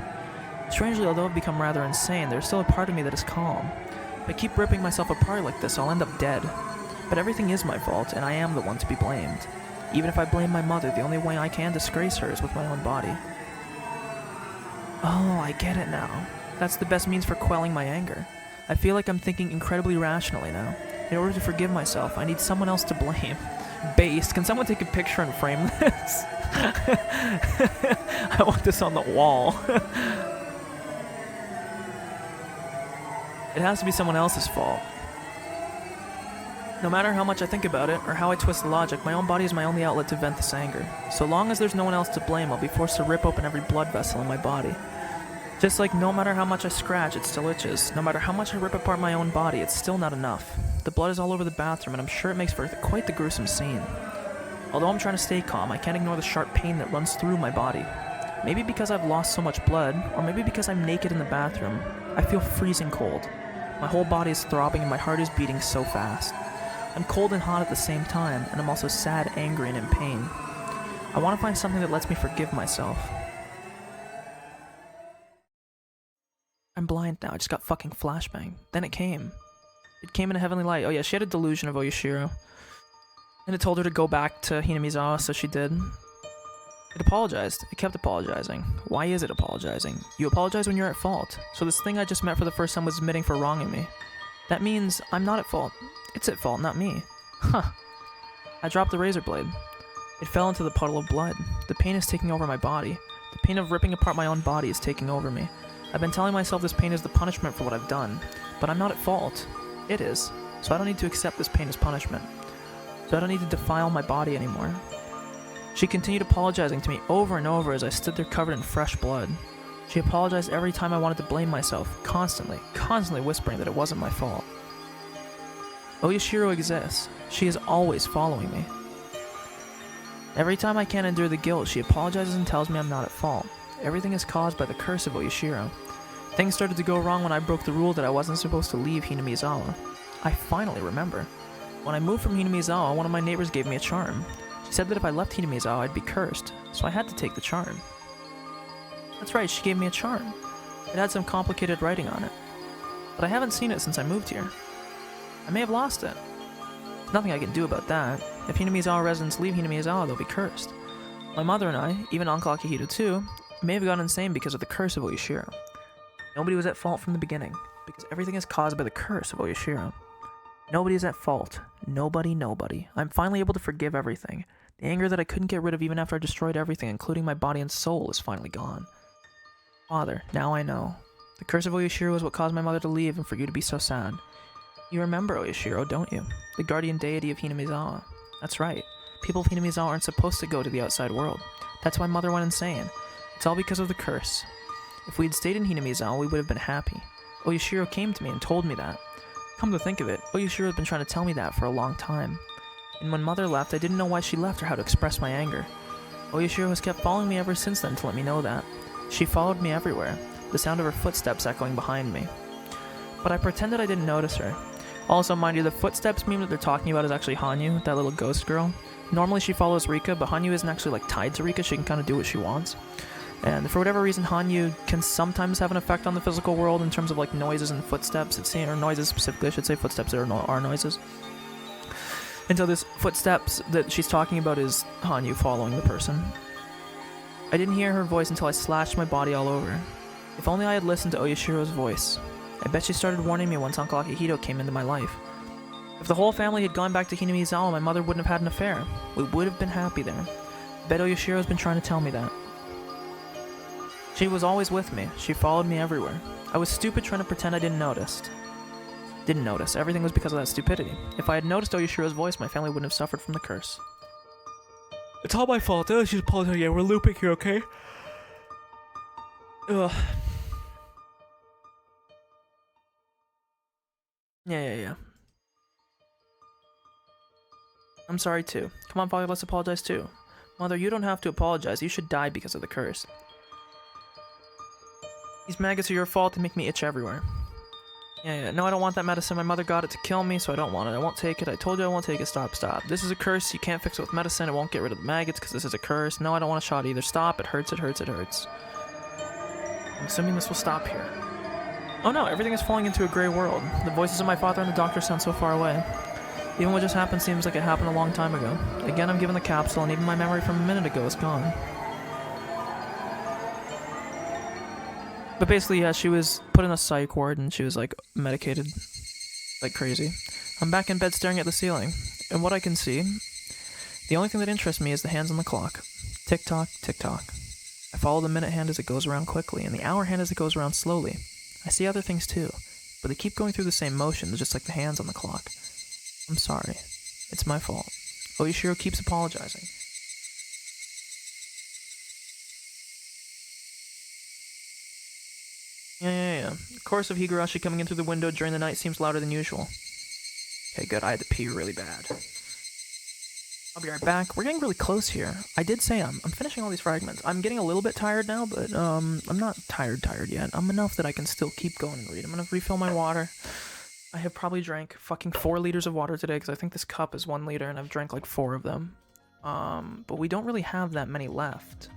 Strangely, although I've become rather insane, there's still a part of me that is calm. If I keep ripping myself apart like this, I'll end up dead. But everything is my fault, and I am the one to be blamed. Even if I blame my mother, the only way I can disgrace her is with my own body. Oh, I get it now. That's the best means for quelling my anger. I feel like I'm thinking incredibly rationally now. In order to forgive myself, I need someone else to blame. based. Can someone take a picture and frame this? I want this on the wall. It has to be someone else's fault. No matter how much I think about it, or how I twist the logic, my own body is my only outlet to vent this anger. So long as there's no one else to blame, I'll be forced to rip open every blood vessel in my body. Just like no matter how much I scratch, it still itches. No matter how much I rip apart my own body, it's still not enough. The blood is all over the bathroom, and I'm sure it makes for quite the gruesome scene. Although I'm trying to stay calm, I can't ignore the sharp pain that runs through my body. Maybe because I've lost so much blood, or maybe because I'm naked in the bathroom, I feel freezing cold. My whole body is throbbing and my heart is beating so fast. I'm cold and hot at the same time, and I'm also sad, angry, and in pain. I want to find something that lets me forgive myself. I'm blind now, I just got fucking flashbang. Then it came. It came in a heavenly light. Oh yeah, she had a delusion of Oyashiro. And it told her to go back to Hinamizawa, so she did. It apologized. It kept apologizing. Why is it apologizing? You apologize when you're at fault. So this thing I just met for the first time was admitting for wronging me. That means I'm not at fault. It's at fault, not me. Huh. I dropped the razor blade. It fell into the puddle of blood. The pain is taking over my body. The pain of ripping apart my own body is taking over me. I've been telling myself this pain is the punishment for what I've done. But I'm not at fault. It is. So I don't need to accept this pain as punishment. So I don't need to defile my body anymore. She continued apologizing to me over and over as I stood there covered in fresh blood. She apologized every time I wanted to blame myself, constantly whispering that it wasn't my fault. Oyashiro exists. She is always following me. Every time I can't endure the guilt, she apologizes and tells me I'm not at fault. Everything is caused by the curse of Oyashiro. Things started to go wrong when I broke the rule that I wasn't supposed to leave Hinamizawa. I finally remember. When I moved from Hinamizawa, one of my neighbors gave me a charm. She said that if I left Hinamizawa, I'd be cursed, so I had to take the charm. That's right, she gave me a charm. It had some complicated writing on it. But I haven't seen it since I moved here. I may have lost it. There's nothing I can do about that. If Hinamizawa residents leave Hinamizawa, they'll be cursed. My mother and I, even Uncle Akihito too, may have gone insane because of the curse of Oyashiro. Nobody was at fault from the beginning, because everything is caused by the curse of Oyashiro. Nobody is at fault. Nobody. I'm finally able to forgive everything. The anger that I couldn't get rid of even after I destroyed everything, including my body and soul, is finally gone. Father, now I know. The curse of Oyashiro is what caused my mother to leave and for you to be so sad. You remember Oyashiro, don't you? The guardian deity of Hinamizawa. That's right. People of Hinamizawa aren't supposed to go to the outside world. That's why Mother went insane. It's all because of the curse. If we had stayed in Hinamizawa, we would have been happy. Oyashiro came to me and told me that. Come to think of it, Oyashiro has been trying to tell me that for a long time. And when Mother left, I didn't know why she left or how to express my anger. Oyashiro has kept following me ever since then to let me know that. She followed me everywhere, the sound of her footsteps echoing behind me. But I pretended I didn't notice her. Also, mind you, the footsteps meme that they're talking about is actually Hanyu, that little ghost girl. Normally she follows Rika, but Hanyu isn't actually like tied to Rika, she can kind of do what she wants. And for whatever reason, Hanyu can sometimes have an effect on the physical world in terms of like noises and footsteps, or noises specifically, I should say, footsteps are noises. And so this footsteps that she's talking about is Hanyu following the person. I didn't hear her voice until I slashed my body all over. If only I had listened to Oyashiro's voice. I bet she started warning me once Uncle Akihito came into my life. If the whole family had gone back to Hinamizawa, my mother wouldn't have had an affair. We would have been happy there. I bet Oyashiro's been trying to tell me that. She was always with me. She followed me everywhere. I was stupid trying to pretend I didn't notice. Everything was because of that stupidity. If I had noticed Oyashiro's voice, my family wouldn't have suffered from the curse. It's all my fault. She's apologizing. Yeah, we're looping here, okay? Ugh. Yeah. I'm sorry too. Come on, Father, let's apologize too. Mother, you don't have to apologize. You should die because of the curse. These maggots are your fault. They make me itch everywhere. Yeah. No, I don't want that medicine. My mother got it to kill me, so I don't want it. I won't take it. I told you I won't take it. Stop. This is a curse. You can't fix it with medicine. It won't get rid of the maggots because this is a curse. No, I don't want a shot either. Stop. It hurts. I'm assuming this will stop here. Oh no, everything is falling into a gray world. The voices of my father and the doctor sound so far away. Even what just happened seems like it happened a long time ago. Again, I'm given the capsule, and even my memory from a minute ago is gone. But basically, yeah, she was put in a psych ward, and she was, like, medicated like crazy. I'm back in bed staring at the ceiling, and what I can see The only thing that interests me is the hands on the clock. Tick-tock, tick-tock. I follow the minute hand as it goes around quickly, and the hour hand as it goes around slowly. I see other things too, but they keep going through the same motions, just like the hands on the clock. I'm sorry. It's my fault. Oishiro keeps apologizing. Yeah. The chorus of Higurashi coming in through the window during the night seems louder than usual. Okay, good. I had to pee really bad. I'll be right back. We're getting really close here. I did say I'm finishing all these fragments. I'm getting a little bit tired now, but I'm not tired yet. I'm enough that I can still keep going and read. I'm gonna refill my water. I have probably drank fucking 4 liters of water today because I think this cup is 1 liter and I've drank like 4 of them. But we don't really have that many left.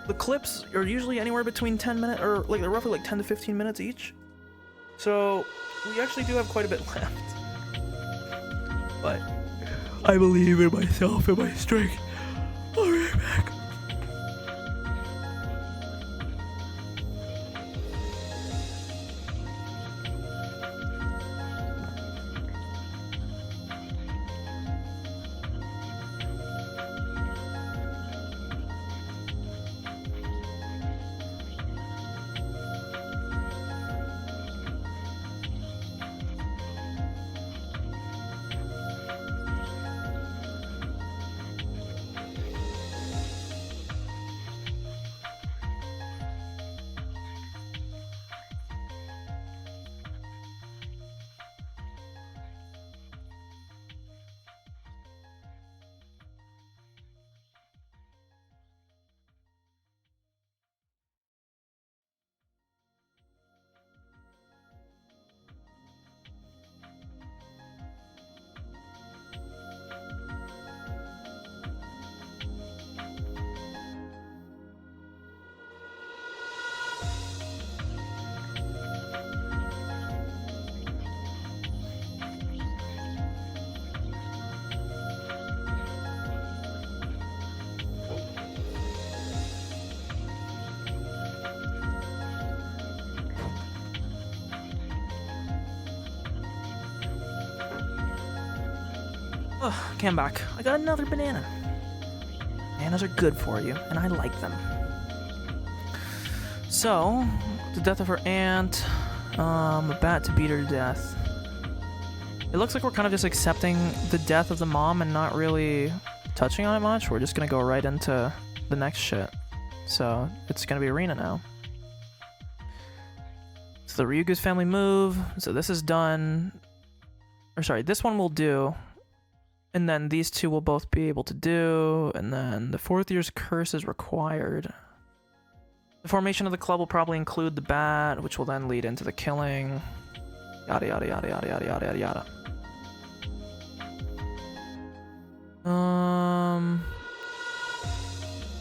The clips are usually anywhere between 10 minutes, or like they're roughly like 10 to 15 minutes each. So we actually do have quite a bit left. But I believe in myself and my strength. I'll be right back. Okay, I'm back. I got another banana. Bananas are good for you, and I like them. So, the death of her aunt, a bat to beat her to death. It looks like we're kind of just accepting the death of the mom and not really touching on it much. We're just gonna go right into the next shit. So, it's gonna be Arena now. So the Ryugu's family move. So this is done. Or sorry, this one will do. And then these two will both be able to do, and then the 4th year's curse is required. The formation of the club will probably include the bat, which will then lead into the killing. Yada yada yada yada yada yada yada yada.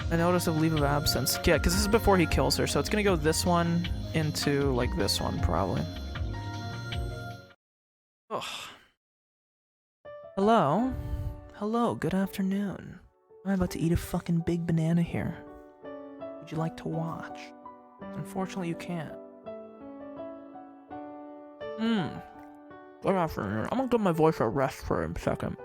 A notice of leave of absence. Yeah, because this is before he kills her, so it's gonna go this one into like this one probably. Ugh. Hello? Hello, good afternoon. I'm about to eat a fucking big banana here. Would you like to watch? Unfortunately, you can't. Good afternoon. I'm gonna give my voice a rest for a second.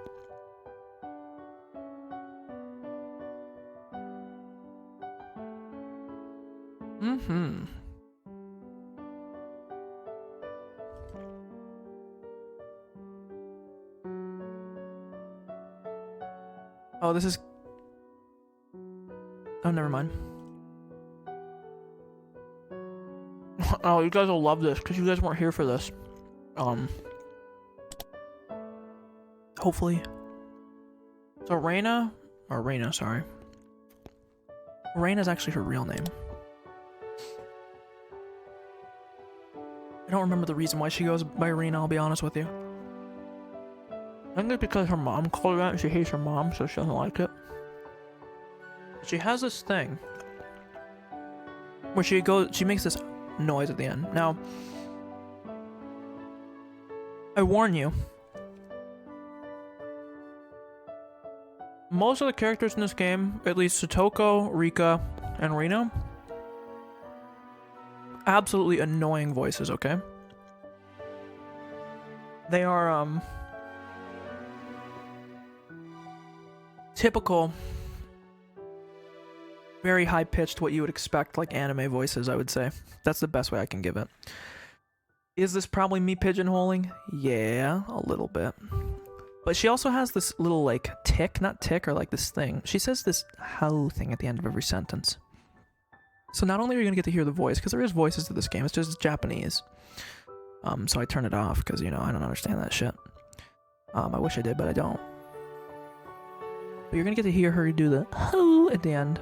Oh, this is... Oh, never mind. Oh, you guys will love this, because you guys weren't here for this. Hopefully. So Reina... Or Reina, sorry. Reina's actually her real name. I don't remember the reason why she goes by Reina, I'll be honest with you. I think it's because her mom called her that and she hates her mom, so she doesn't like it. She has this thing where she makes this noise at the end. Now, I warn you, most of the characters in this game, at least Satoko, Rika, and Reno, absolutely annoying voices, okay? They are, typical, very high-pitched, what you would expect, like anime voices, I would say. That's the best way I can give it. Is this probably me pigeonholing? Yeah, a little bit. But she also has this little, like, tick, not tick, or like this thing. She says this how thing at the end of every sentence. So not only are you going to get to hear the voice, because there is voices to this game, it's just Japanese. So I turn it off, because, you know, I don't understand that shit. I wish I did, but I don't. But you're going to get to hear her do the how at the end.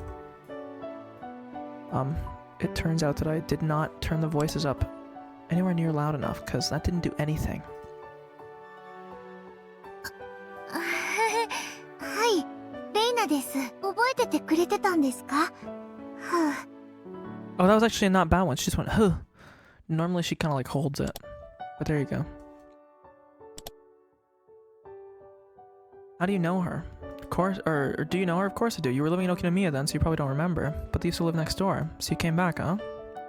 It turns out that I did not turn the voices up anywhere near loud enough, because that didn't do anything. はい、レイナです。覚えててくれてたんですか？はあ。 Oh, that was actually a not bad one. She just went, huh. Normally she kind of like holds it. But there you go. How do you know her? Of course, or do you know her? Of course I do. You were living in Okinomiya then, so you probably don't remember. But they used to live next door. So you came back, huh?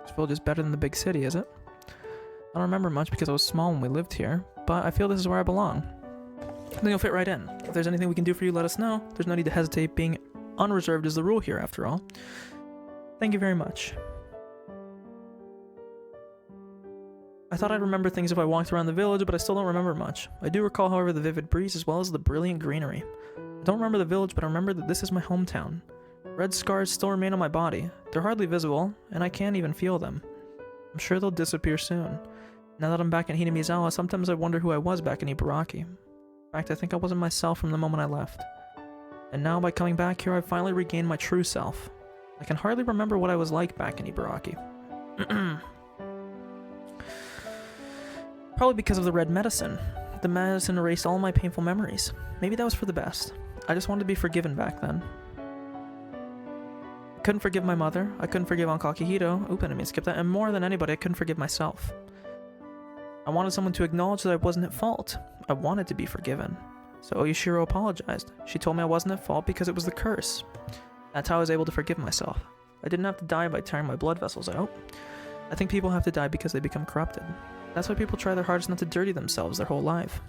This village is better than the big city, is it? I don't remember much because I was small when we lived here. But I feel this is where I belong. I think you'll fit right in. If there's anything we can do for you, let us know. There's no need to hesitate. Being unreserved is the rule here, after all. Thank you very much. I thought I'd remember things if I walked around the village, but I still don't remember much. I do recall, however, the vivid breeze as well as the brilliant greenery. I don't remember the village, but I remember that this is my hometown. Red scars still remain on my body. They're hardly visible, and I can't even feel them. I'm sure they'll disappear soon. Now that I'm back in Hinamizawa, sometimes I wonder who I was back in Ibaraki. In fact, I think I wasn't myself from the moment I left. And now, by coming back here, I've finally regained my true self. I can hardly remember what I was like back in Ibaraki. Probably because of the red medicine. The medicine erased all my painful memories. Maybe that was for the best. I just wanted to be forgiven back then. I couldn't forgive my mother. I couldn't forgive Uncle Akihito. Oop, I didn't mean to skip that. And more than anybody, I couldn't forgive myself. I wanted someone to acknowledge that I wasn't at fault. I wanted to be forgiven. So Oyashiro apologized. She told me I wasn't at fault because it was the curse. That's how I was able to forgive myself. I didn't have to die by tearing my blood vessels out. I think people have to die because they become corrupted. That's why people try their hardest not to dirty themselves their whole life.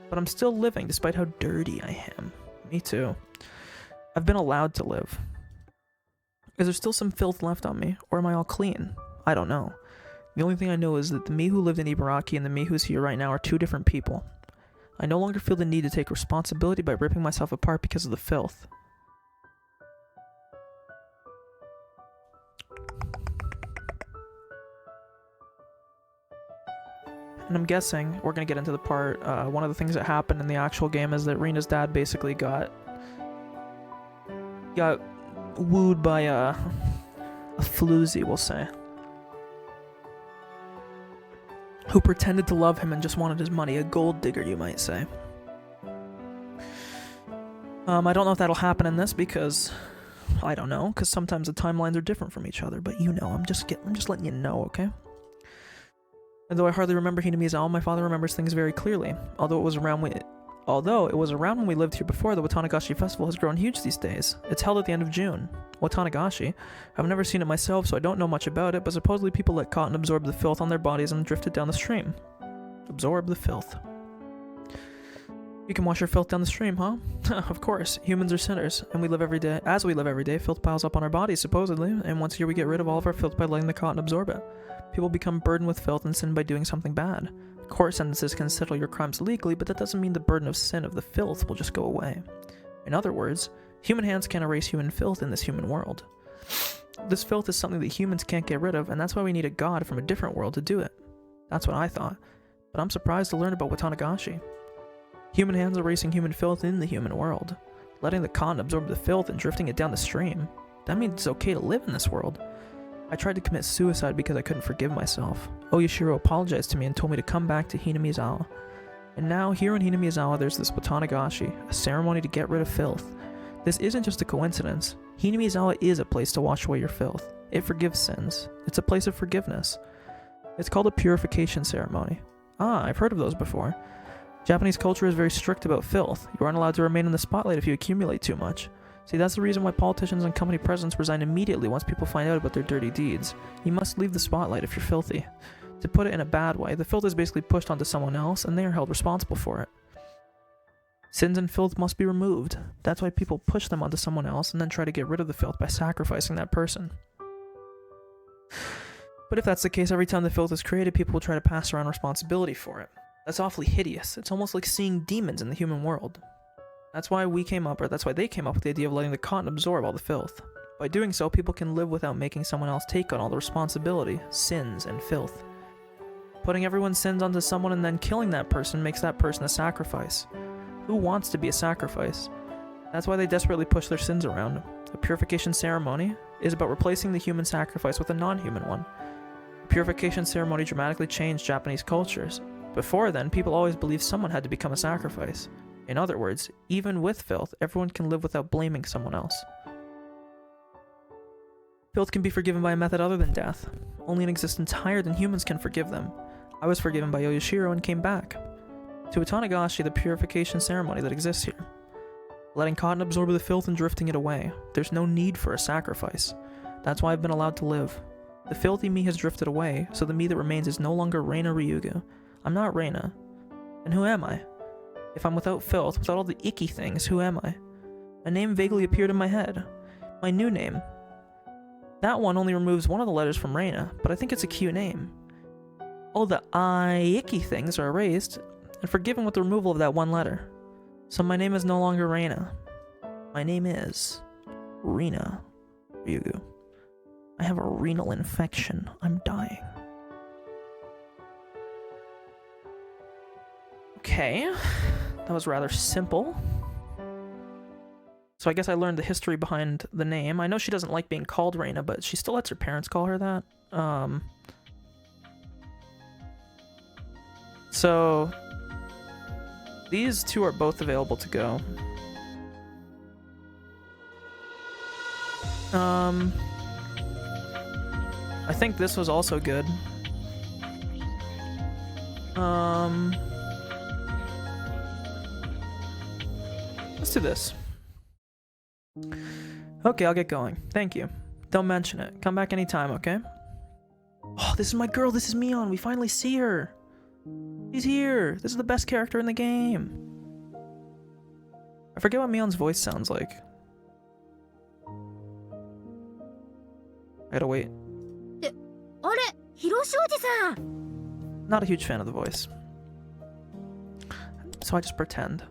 But I'm still living despite how dirty I am. Me too. I've been allowed to live. Is there still some filth left on me? Or am I all clean? I don't know. The only thing I know is that the me who lived in Ibaraki and the me who's here right now are two different people. I no longer feel the need to take responsibility by ripping myself apart because of the filth. And I'm guessing, we're going to get into the part, one of the things that happened in the actual game is that Rina's dad basically got wooed by a floozy, we'll say, who pretended to love him and just wanted his money, a gold digger, you might say. I don't know if that'll happen in this because, I don't know, because sometimes the timelines are different from each other, but you know, I'm just letting you know, okay? And though I hardly remember Hinamizawa, my father remembers things very clearly. Although it was around when we lived here before, the Watanagashi festival has grown huge these days. It's held at the end of June. Watanagashi? I've never seen it myself, so I don't know much about it, but supposedly people let cotton absorb the filth on their bodies and drift it down the stream. Absorb the filth. You can wash your filth down the stream, huh? Of course, humans are sinners, and we live every day. As we live every day, filth piles up on our bodies, supposedly, and once a year we get rid of all of our filth by letting the cotton absorb it. People become burdened with filth and sin by doing something bad. Court sentences can settle your crimes legally, but that doesn't mean the burden of sin of the filth will just go away. In other words, human hands can't erase human filth in this human world. This filth is something that humans can't get rid of, and that's why we need a god from a different world to do it. That's what I thought, but I'm surprised to learn about Watanagashi. Human hands erasing human filth in the human world. Letting the cotton absorb the filth and drifting it down the stream. That means it's okay to live in this world. I tried to commit suicide because I couldn't forgive myself. Oyashiro apologized to me and told me to come back to Hinamizawa. And now, here in Hinamizawa, there's this Watanagashi, a ceremony to get rid of filth. This isn't just a coincidence. Hinamizawa is a place to wash away your filth. It forgives sins. It's a place of forgiveness. It's called a purification ceremony. Ah, I've heard of those before. Japanese culture is very strict about filth. You aren't allowed to remain in the spotlight if you accumulate too much. See, that's the reason why politicians and company presidents resign immediately once people find out about their dirty deeds. You must leave the spotlight if you're filthy. To put it in a bad way, the filth is basically pushed onto someone else, and they are held responsible for it. Sins and filth must be removed. That's why people push them onto someone else and then try to get rid of the filth by sacrificing that person. But if that's the case, every time the filth is created, people will try to pass around responsibility for it. That's awfully hideous. It's almost like seeing demons in the human world. That's why they came up with the idea of letting the cotton absorb all the filth. By doing so, people can live without making someone else take on all the responsibility, sins, and filth. Putting everyone's sins onto someone and then killing that person makes that person a sacrifice. Who wants to be a sacrifice? That's why they desperately push their sins around. The purification ceremony is about replacing the human sacrifice with a non-human one. The purification ceremony dramatically changed Japanese cultures. Before then, people always believed someone had to become a sacrifice. In other words, even with filth, everyone can live without blaming someone else. Filth can be forgiven by a method other than death. Only an existence higher than humans can forgive them. I was forgiven by Yoshiro and came back. To Utanagashi, the purification ceremony that exists here. Letting cotton absorb the filth and drifting it away. There's no need for a sacrifice. That's why I've been allowed to live. The filthy me has drifted away, so the me that remains is no longer Reina Ryugu. I'm not Reina. And who am I? If I'm without filth, without all the icky things, who am I? A name vaguely appeared in my head. My new name. That one only removes one of the letters from Reina, but I think it's a cute name. All the icky things are erased and forgiven with the removal of that one letter. So my name is no longer Reina. My name is Rina Ryugu. I have a renal infection. I'm dying. Okay, that was rather simple. So I guess I learned the history behind the name. I know she doesn't like being called Reina, but she still lets her parents call her that. So these two are both available to go. I think this was also good. Let's do this. Okay, I'll get going. Thank you. Don't mention it. Come back anytime, okay? Oh, this is my girl. This is Mion. We finally see her. She's here. This is the best character in the game. I forget what Mion's voice sounds like. I gotta wait. Not a huge fan of the voice. So I just pretend.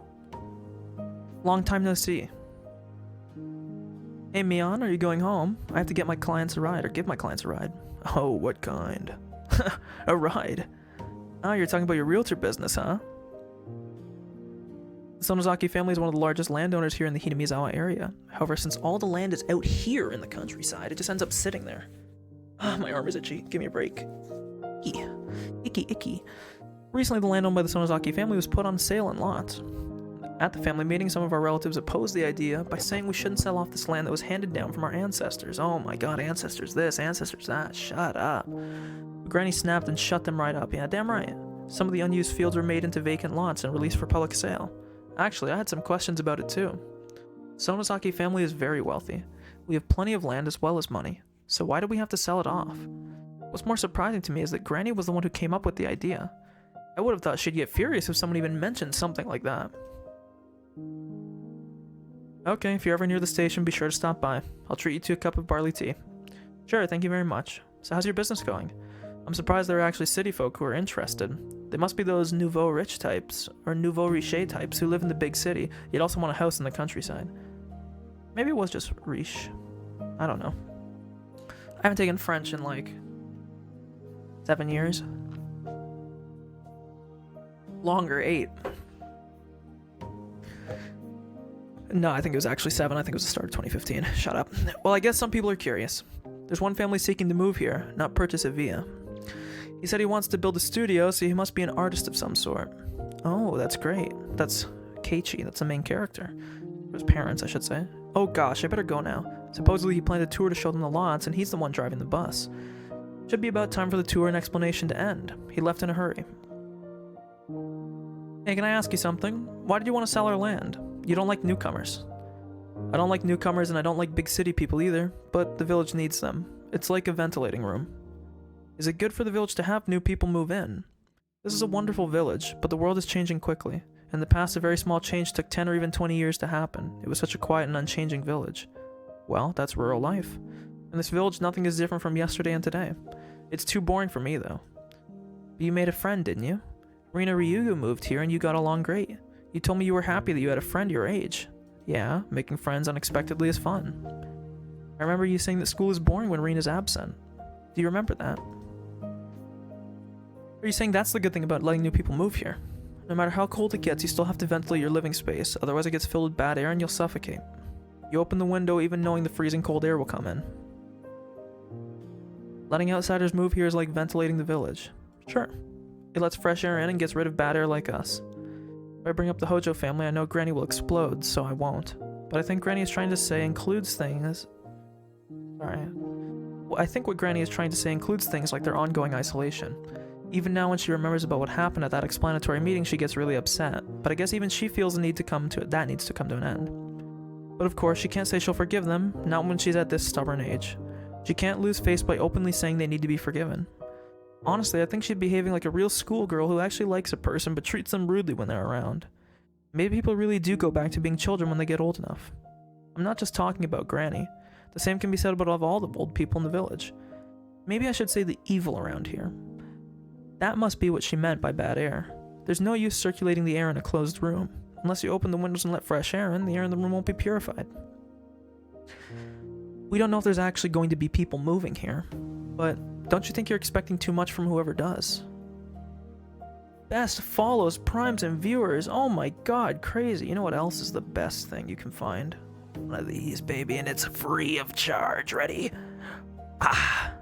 Long time no see. Hey Mion, are you going home? I have to get my clients a ride, or give my clients a ride. Oh, what kind? A ride? Oh, you're talking about your realtor business, huh? The Sonozaki family is one of the largest landowners here in the Hinamizawa area. However, since all the land is out here in the countryside, it just ends up sitting there. Ah, my arm is itchy. Give me a break. Icky. Icky, icky. Recently, the land owned by the Sonozaki family was put on sale in lots. At the family meeting, some of our relatives opposed the idea by saying we shouldn't sell off this land that was handed down from our ancestors. Oh my god, ancestors this, ancestors that. Shut up. Granny snapped and shut them right up. Yeah, damn right. Some of the unused fields were made into vacant lots and released for public sale. Actually, I had some questions about it too. Sonozaki family is very wealthy. We have plenty of land as well as money. So why do we have to sell it off? What's more surprising to me is that Granny was the one who came up with the idea. I would have thought she'd get furious if someone even mentioned something like that. Okay, if you're ever near the station, be sure to stop by. I'll treat you to a cup of barley tea. Sure, thank you very much. So how's your business going? I'm surprised there are actually city folk who are interested. They must be those nouveau rich types, or nouveau riche types who live in the big city, yet also want a house in the countryside. Maybe it was just riche. I don't know. I haven't taken French in like 7 years. Longer, 8. No, I think it was actually 7. I think it was the start of 2015. Shut up. Well, I guess some people are curious. There's one family seeking to move here, not purchase a villa. He said he wants to build a studio, so he must be an artist of some sort. Oh, that's great. That's Keiichi. That's the main character. Or his parents, I should say. Oh gosh, I better go now. Supposedly he planned a tour to show them the lots, and he's the one driving the bus. Should be about time for the tour and explanation to end. He left in a hurry. Hey, can I ask you something? Why did you want to sell our land? You don't like newcomers. I don't like newcomers and I don't like big city people either, but the village needs them. It's like a ventilating room. Is it good for the village to have new people move in? This is a wonderful village, but the world is changing quickly. In the past, a very small change took 10 or even 20 years to happen. It was such a quiet and unchanging village. Well, that's rural life. In this village, nothing is different from yesterday and today. It's too boring for me, though. But you made a friend, didn't you? Rina Ryugu moved here and you got along great. You told me you were happy that you had a friend your age. Yeah, making friends unexpectedly is fun. I remember you saying that school is boring when Rina's absent. Do you remember that? Are you saying that's the good thing about letting new people move here? No matter how cold it gets, you still have to ventilate your living space, otherwise it gets filled with bad air and you'll suffocate. You open the window even knowing the freezing cold air will come in. Letting outsiders move here is like ventilating the village. Sure. It lets fresh air in and gets rid of bad air like us. If I bring up the Hojo family, I know Granny will explode, so I won't. But I think Granny is trying to say includes things... Sorry. Well, I think what Granny is trying to say includes things like their ongoing isolation. Even now when she remembers about what happened at that explanatory meeting, she gets really upset. But I guess even she feels the need to come to it. That needs to come to an end. But of course, she can't say she'll forgive them, not when she's at this stubborn age. She can't lose face by openly saying they need to be forgiven. Honestly, I think she's behaving like a real schoolgirl who actually likes a person but treats them rudely when they're around. Maybe people really do go back to being children when they get old enough. I'm not just talking about Granny. The same can be said about all the old people in the village. Maybe I should say the evil around here. That must be what she meant by bad air. There's no use circulating the air in a closed room. Unless you open the windows and let fresh air in, the air in the room won't be purified. We don't know if there's actually going to be people moving here, but don't you think you're expecting too much from whoever does? Best follows, primes, and viewers. Oh my god, crazy. You know what else is the best thing you can find? One of these, baby, and it's free of charge. Ready? Ah.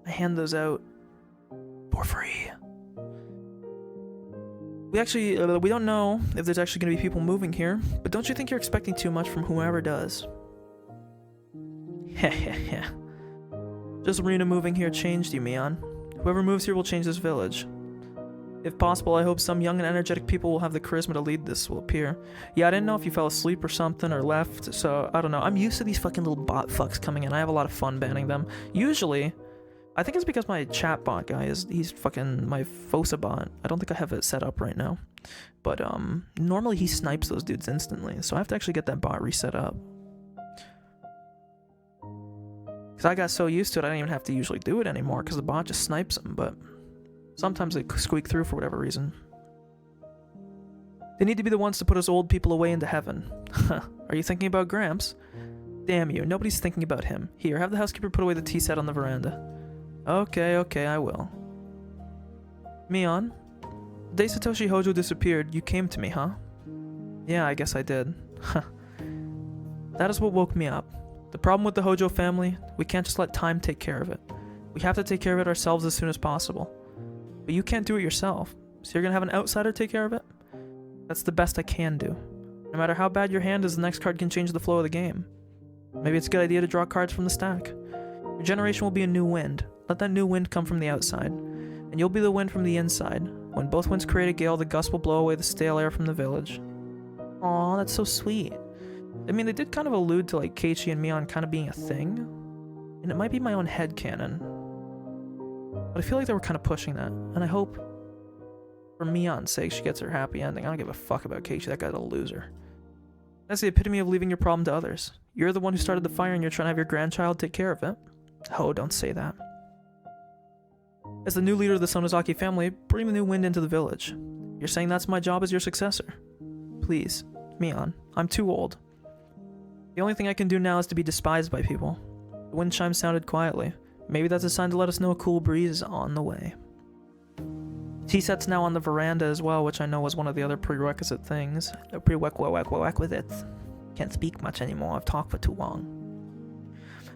I hand those out for free. We don't know if there's actually going to be people moving here, but don't you think you're expecting too much from whoever does? Heh. Just Rina moving here changed you, Mion. Whoever moves here will change this village. If possible, I hope some young and energetic people will have the charisma to lead this will appear. Yeah, I didn't know if you fell asleep or something or left, so I don't know. I'm used to these fucking little bot fucks coming in. I have a lot of fun banning them. Usually, I think it's because my chat bot guy he's fucking my Fosa bot. I don't think I have it set up right now. But normally he snipes those dudes instantly, so I have to actually get that bot reset up. Because I got so used to it, I don't even have to usually do it anymore because the bot just snipes them, but sometimes they squeak through for whatever reason. They need to be the ones to put us old people away into heaven. Are you thinking about Gramps? Damn you, nobody's thinking about him. Here, have the housekeeper put away the tea set on the veranda. Okay, I will. Mion, the day Satoshi Hojo disappeared, you came to me, huh? Yeah, I guess I did. That is what woke me up. The problem with the Hojo family, we can't just let time take care of it. We have to take care of it ourselves as soon as possible. But you can't do it yourself, so you're gonna have an outsider take care of it? That's the best I can do. No matter how bad your hand is, the next card can change the flow of the game. Maybe it's a good idea to draw cards from the stack. Your generation will be a new wind. Let that new wind come from the outside, and you'll be the wind from the inside. When both winds create a gale, the gust will blow away the stale air from the village. Aw, that's so sweet. I mean, they did kind of allude to like Keiichi and Mion kind of being a thing, and it might be my own headcanon. But I feel like they were kind of pushing that, and I hope, for Mion's sake, she gets her happy ending. I don't give a fuck about Keiichi, that guy's a loser. That's the epitome of leaving your problem to others. You're the one who started the fire and you're trying to have your grandchild take care of it. Oh, don't say that. As the new leader of the Sonozaki family, bring the new wind into the village. You're saying that's my job as your successor? Please, Mion, I'm too old. The only thing I can do now is to be despised by people. The wind chime sounded quietly. Maybe that's a sign to let us know a cool breeze is on the way. Tea set's now on the veranda as well, which I know was one of the other prerequisite things. Prerequisite. Can't speak much anymore, I've talked for too long.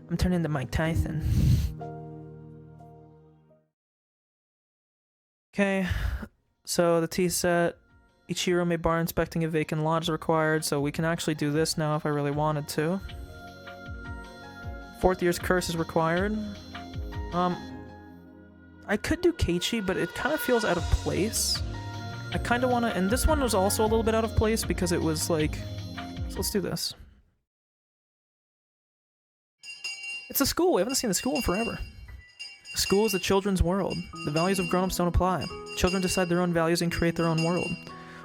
I'm turning into Mike Tyson. Okay, so the tea set. Ichiro made bar inspecting a vacant lot is required, so we can actually do this now if I really wanted to. 4th year's curse is required. I could do Keiichi, but it kind of feels out of place. I kind of want to, and this one was also a little bit out of place because it was like, so let's do this. It's a school, we haven't seen the school in forever. School is the children's world. The values of grown-ups don't apply. Children decide their own values and create their own world.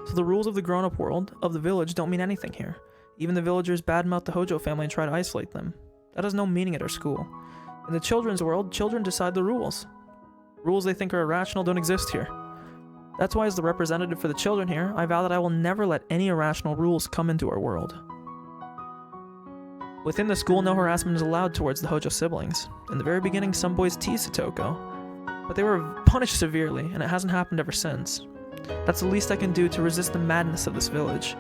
So the rules of the grown-up world, of the village, don't mean anything here. Even the villagers badmouth the Hojo family and try to isolate them. That has no meaning at our school. In the children's world, children decide the rules. Rules they think are irrational don't exist here. That's why, as the representative for the children here, I vow that I will never let any irrational rules come into our world. Within the school, no harassment is allowed towards the Hojo siblings. In the very beginning, some boys teased Satoko, but they were punished severely, and it hasn't happened ever since. That's the least I can do to resist the madness of this village.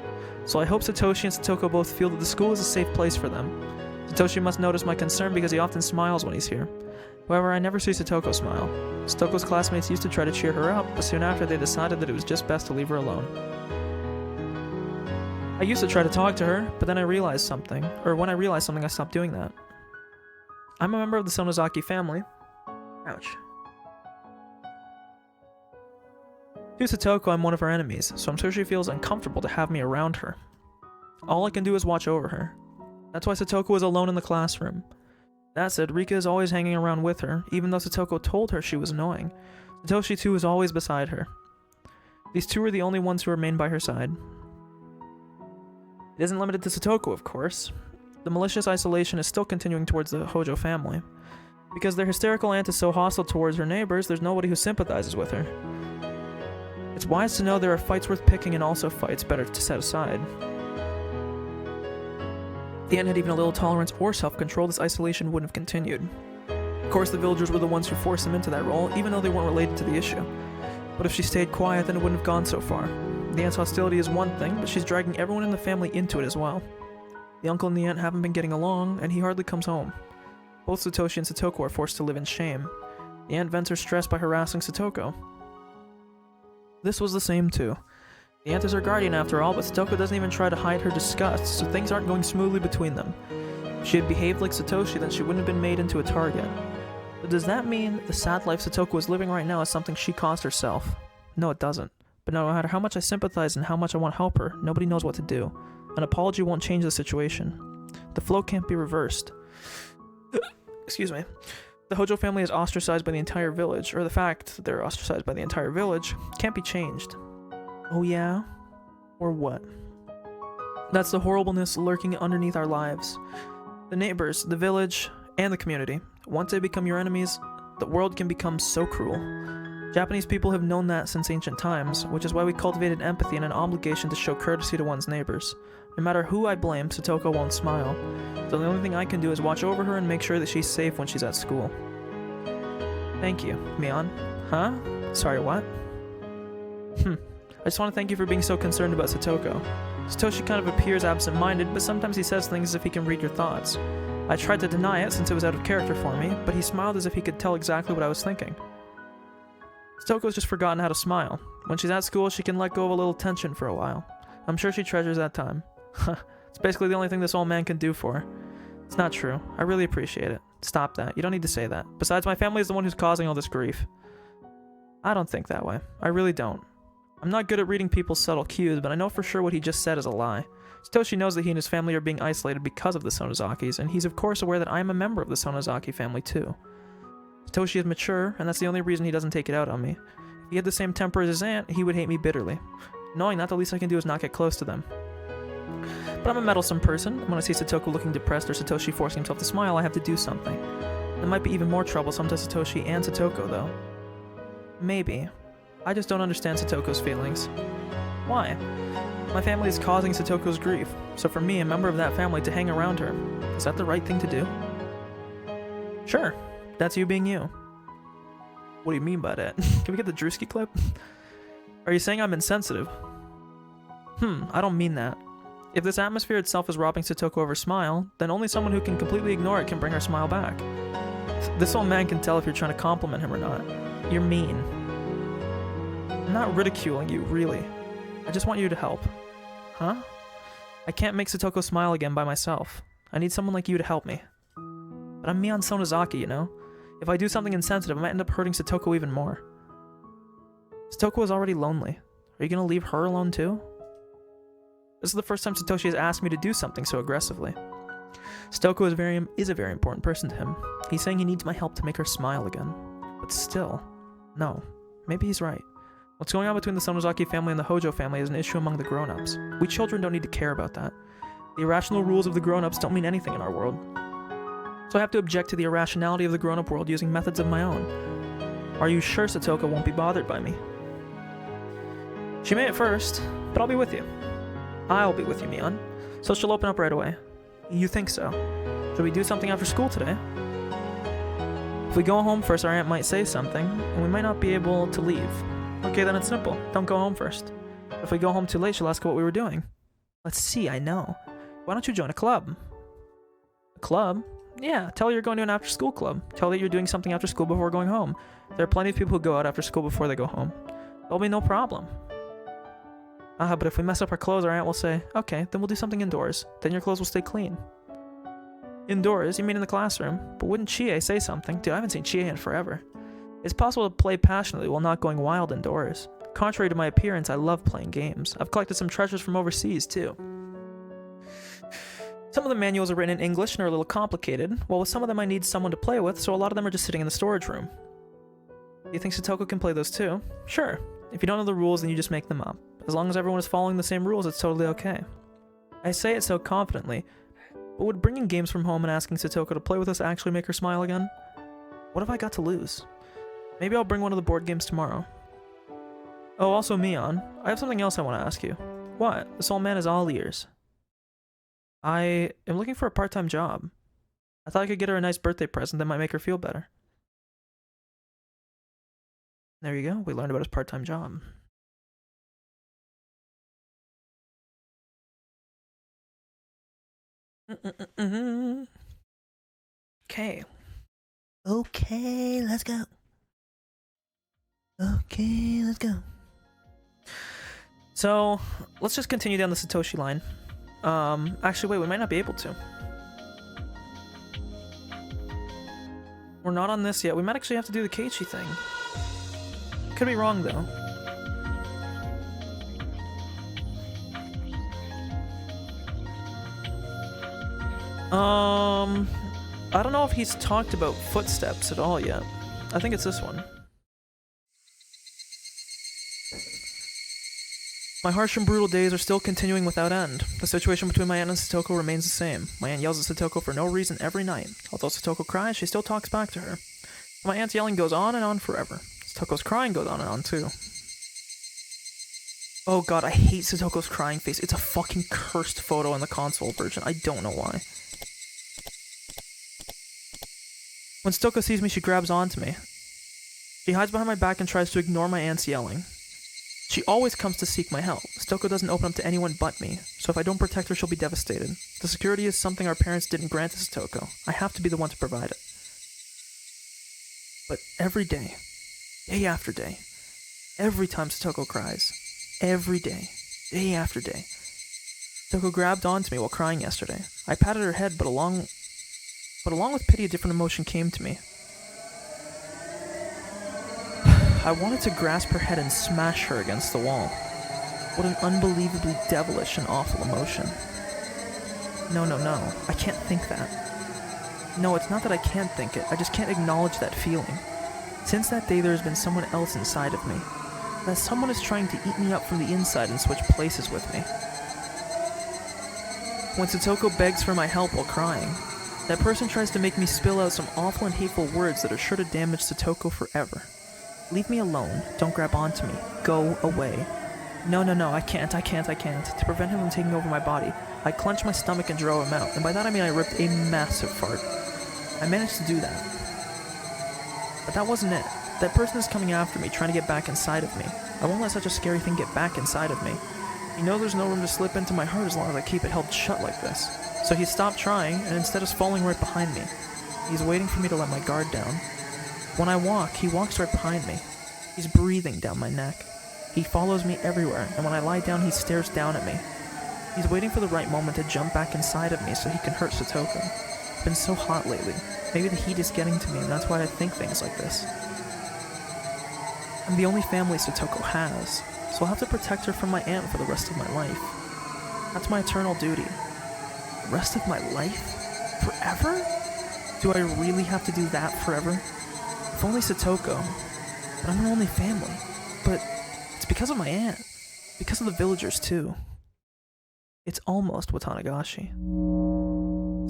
So I hope Satoshi and Satoko both feel that the school is a safe place for them. Satoshi must notice my concern because he often smiles when he's here. However, I never see Satoko smile. Satoko's classmates used to try to cheer her up, but soon after they decided that it was just best to leave her alone. I used to try to talk to her, but then I realized something. Or when I realized something, I stopped doing that. I'm a member of the Sonozaki family. Ouch. To Satoko, I'm one of her enemies, so I'm sure she feels uncomfortable to have me around her. All I can do is watch over her. That's why Satoko is alone in the classroom. That said, Rika is always hanging around with her, even though Satoko told her she was annoying. Satoshi too is always beside her. These two are the only ones who remain by her side. It isn't limited to Satoko, of course. The malicious isolation is still continuing towards the Hojo family. Because their hysterical aunt is so hostile towards her neighbors, there's nobody who sympathizes with her. It's wise to know there are fights worth picking and also fights better to set aside. If the aunt had even a little tolerance or self-control, this isolation wouldn't have continued. Of course, the villagers were the ones who forced them into that role, even though they weren't related to the issue. But if she stayed quiet, then it wouldn't have gone so far. The aunt's hostility is one thing, but she's dragging everyone in the family into it as well. The uncle and the aunt haven't been getting along, and he hardly comes home. Both Satoshi and Satoko are forced to live in shame. The aunt vents her stress by harassing Satoko. This was the same too. The aunt is her guardian after all, but Satoko doesn't even try to hide her disgust, so things aren't going smoothly between them. If she had behaved like Satoshi, then she wouldn't have been made into a target. But does that mean the sad life Satoko is living right now is something she caused herself? No, it doesn't. But no matter how much I sympathize and how much I want to help her, nobody knows what to do. An apology won't change the situation. The flow can't be reversed. Excuse me. The Hojo family is ostracized by the entire village, or the fact that they're ostracized by the entire village can't be changed. Oh yeah? Or what? That's the horribleness lurking underneath our lives. The neighbors, the village, and the community. Once they become your enemies, the world can become so cruel. Japanese people have known that since ancient times, which is why we cultivated empathy and an obligation to show courtesy to one's neighbors. No matter who I blame, Satoko won't smile. So the only thing I can do is watch over her and make sure that she's safe when she's at school. Thank you, Mion. Huh? Sorry, what? I just want to thank you for being so concerned about Satoko. Satoshi kind of appears absent-minded, but sometimes he says things as if he can read your thoughts. I tried to deny it since it was out of character for me, but he smiled as if he could tell exactly what I was thinking. Satoko's just forgotten how to smile. When she's at school, she can let go of a little tension for a while. I'm sure she treasures that time. It's basically the only thing this old man can do for her. It's not true. I really appreciate it. Stop that. You don't need to say that. Besides, my family is the one who's causing all this grief. I don't think that way. I really don't. I'm not good at reading people's subtle cues, but I know for sure what he just said is a lie. Satoshi knows that he and his family are being isolated because of the Sonozakis, and he's of course aware that I am a member of the Sonozaki family too. Satoshi is mature, and that's the only reason he doesn't take it out on me. If he had the same temper as his aunt, he would hate me bitterly. Knowing that, the least I can do is not get close to them. But I'm a meddlesome person. When I see Satoko looking depressed or Satoshi forcing himself to smile, I have to do something. It might be even more troublesome to Satoshi and Satoko, though. Maybe. I just don't understand Satoko's feelings. Why? My family is causing Satoko's grief, so for me, a member of that family, to hang around her, is that the right thing to do? Sure. That's you being you. What do you mean by that? Can we get the Drewski clip? Are you saying I'm insensitive? I don't mean that. If this atmosphere itself is robbing Satoko of her smile, then only someone who can completely ignore it can bring her smile back. This old man can tell if you're trying to compliment him or not. You're mean. I'm not ridiculing you, really. I just want you to help. Huh? I can't make Satoko smile again by myself. I need someone like you to help me. But I'm Mion Sonozaki, you know? If I do something insensitive, I might end up hurting Satoko even more. Satoko is already lonely. Are you gonna leave her alone too? This is the first time Satoshi has asked me to do something so aggressively. Satoko is a very important person to him. He's saying he needs my help to make her smile again. But still, no. Maybe he's right. What's going on between the Sonozaki family and the Hojo family is an issue among the grown-ups. We children don't need to care about that. The irrational rules of the grown-ups don't mean anything in our world. So I have to object to the irrationality of the grown-up world using methods of my own. Are you sure Satoko won't be bothered by me? She may at first, but I'll be with you. I'll be with you, Mion. So she'll open up right away. You think so? Should we do something after school today? If we go home first, our aunt might say something, and we might not be able to leave. Okay, then it's simple. Don't go home first. If we go home too late, she'll ask what we were doing. Let's see, I know. Why don't you join a club? A club? Yeah, tell her you're going to an after-school club. Tell her that you're doing something after school before going home. There are plenty of people who go out after school before they go home. There'll be no problem. But if we mess up our clothes, our aunt will say, okay, then we'll do something indoors. Then your clothes will stay clean. Indoors? You mean in the classroom? But wouldn't Chie say something? Dude, I haven't seen Chie in forever. It's possible to play passionately while not going wild indoors. Contrary to my appearance, I love playing games. I've collected some treasures from overseas, too. Some of the manuals are written in English and are a little complicated, while with some of them I need someone to play with, so a lot of them are just sitting in the storage room. Do you think Satoko can play those too? Sure. If you don't know the rules, then you just make them up. As long as everyone is following the same rules, it's totally okay. I say it so confidently, but would bringing games from home and asking Satoko to play with us actually make her smile again? What have I got to lose? Maybe I'll bring one of the board games tomorrow. Oh, also Mion, I have something else I want to ask you. What? This old man is all ears. I am looking for a part-time job. I thought I could get her a nice birthday present that might make her feel better. There you go, we learned about his part-time job. Okay. Okay, let's go. Okay, let's go. So, let's just continue down the Satoshi line. Actually, wait, we might not be able to. We're not on this yet. We might actually have to do the Keiichi thing. Could be wrong, though. I don't know if he's talked about footsteps at all yet. I think it's this one. My harsh and brutal days are still continuing without end. The situation between my aunt and Satoko remains the same. My aunt yells at Satoko for no reason every night. Although Satoko cries, she still talks back to her. My aunt's yelling goes on and on forever. Satoko's crying goes on and on too. Oh god, I hate Satoko's crying face. It's a fucking cursed photo in the console version. I don't know why. When Satoko sees me, she grabs onto me. She hides behind my back and tries to ignore my aunt's yelling. She always comes to seek my help. Satoko doesn't open up to anyone but me, so if I don't protect her, she'll be devastated. The security is something our parents didn't grant to Satoko. I have to be the one to provide it. But every day, day after day, every time Satoko cries, every day, day after day, Satoko grabbed onto me while crying yesterday. I patted her head, but along with pity, a different emotion came to me. I wanted to grasp her head and smash her against the wall. What an unbelievably devilish and awful emotion. No, I can't think that. No, it's not that I can't think it, I just can't acknowledge that feeling. Since that day, there has been someone else inside of me. That someone is trying to eat me up from the inside and switch places with me. When Satoko begs for my help while crying, that person tries to make me spill out some awful and hateful words that are sure to damage Satoko forever. Leave me alone. Don't grab onto me. Go away. No, I can't. To prevent him from taking over my body, I clenched my stomach and drove him out, and by that I mean I ripped a massive fart. I managed to do that. But that wasn't it. That person is coming after me, trying to get back inside of me. I won't let such a scary thing get back inside of me. He knows there's no room to slip into my heart as long as I keep it held shut like this. So he stopped trying, and instead is falling right behind me. He's waiting for me to let my guard down. When I walk, he walks right behind me. He's breathing down my neck. He follows me everywhere, and when I lie down, he stares down at me. He's waiting for the right moment to jump back inside of me so he can hurt Satoko. It's been so hot lately. Maybe the heat is getting to me, and that's why I think things like this. I'm the only family Satoko has, so I'll have to protect her from my aunt for the rest of my life. That's my eternal duty. The rest of my life? Forever? Do I really have to do that forever? If only Satoko. But I'm her only family. But it's because of my aunt. Because of the villagers, too. It's almost Watanagashi.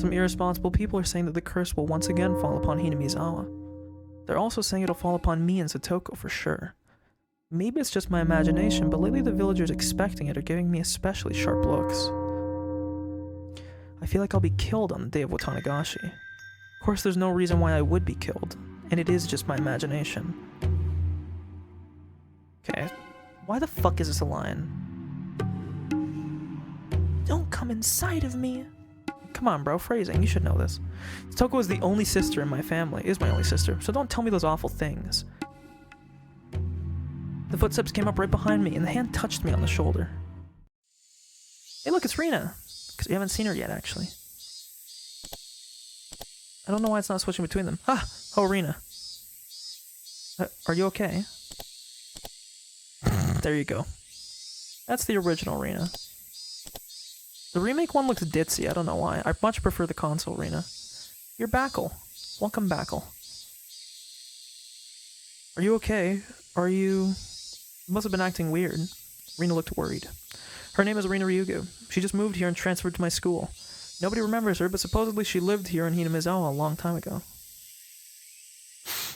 Some irresponsible people are saying that the curse will once again fall upon Hinamizawa. They're also saying it'll fall upon me and Satoko for sure. Maybe it's just my imagination, but lately the villagers expecting it are giving me especially sharp looks. I feel like I'll be killed on the day of Watanagashi. Of course, there's no reason why I would be killed, and it is just my imagination. Okay, why the fuck is this a line? Don't come inside of me. Come on, bro, phrasing, you should know this. Satoko is the only sister in my family, is my only sister, so don't tell me those awful things. The footsteps came up right behind me, and the hand touched me on the shoulder. Hey look, it's Rina! Because we haven't seen her yet, actually. I don't know why it's not switching between them. Ah! Oh, Rina. Are you okay? There you go. That's the original Rina. The remake one looks ditzy, I don't know why. I much prefer the console Rina. You're Backle. Welcome, Backle. Are you okay? Are you... You must have been acting weird. Rina looked worried. Her name is Rina Ryugu. She just moved here and transferred to my school. Nobody remembers her, but supposedly she lived here in Hinamizawa a long time ago.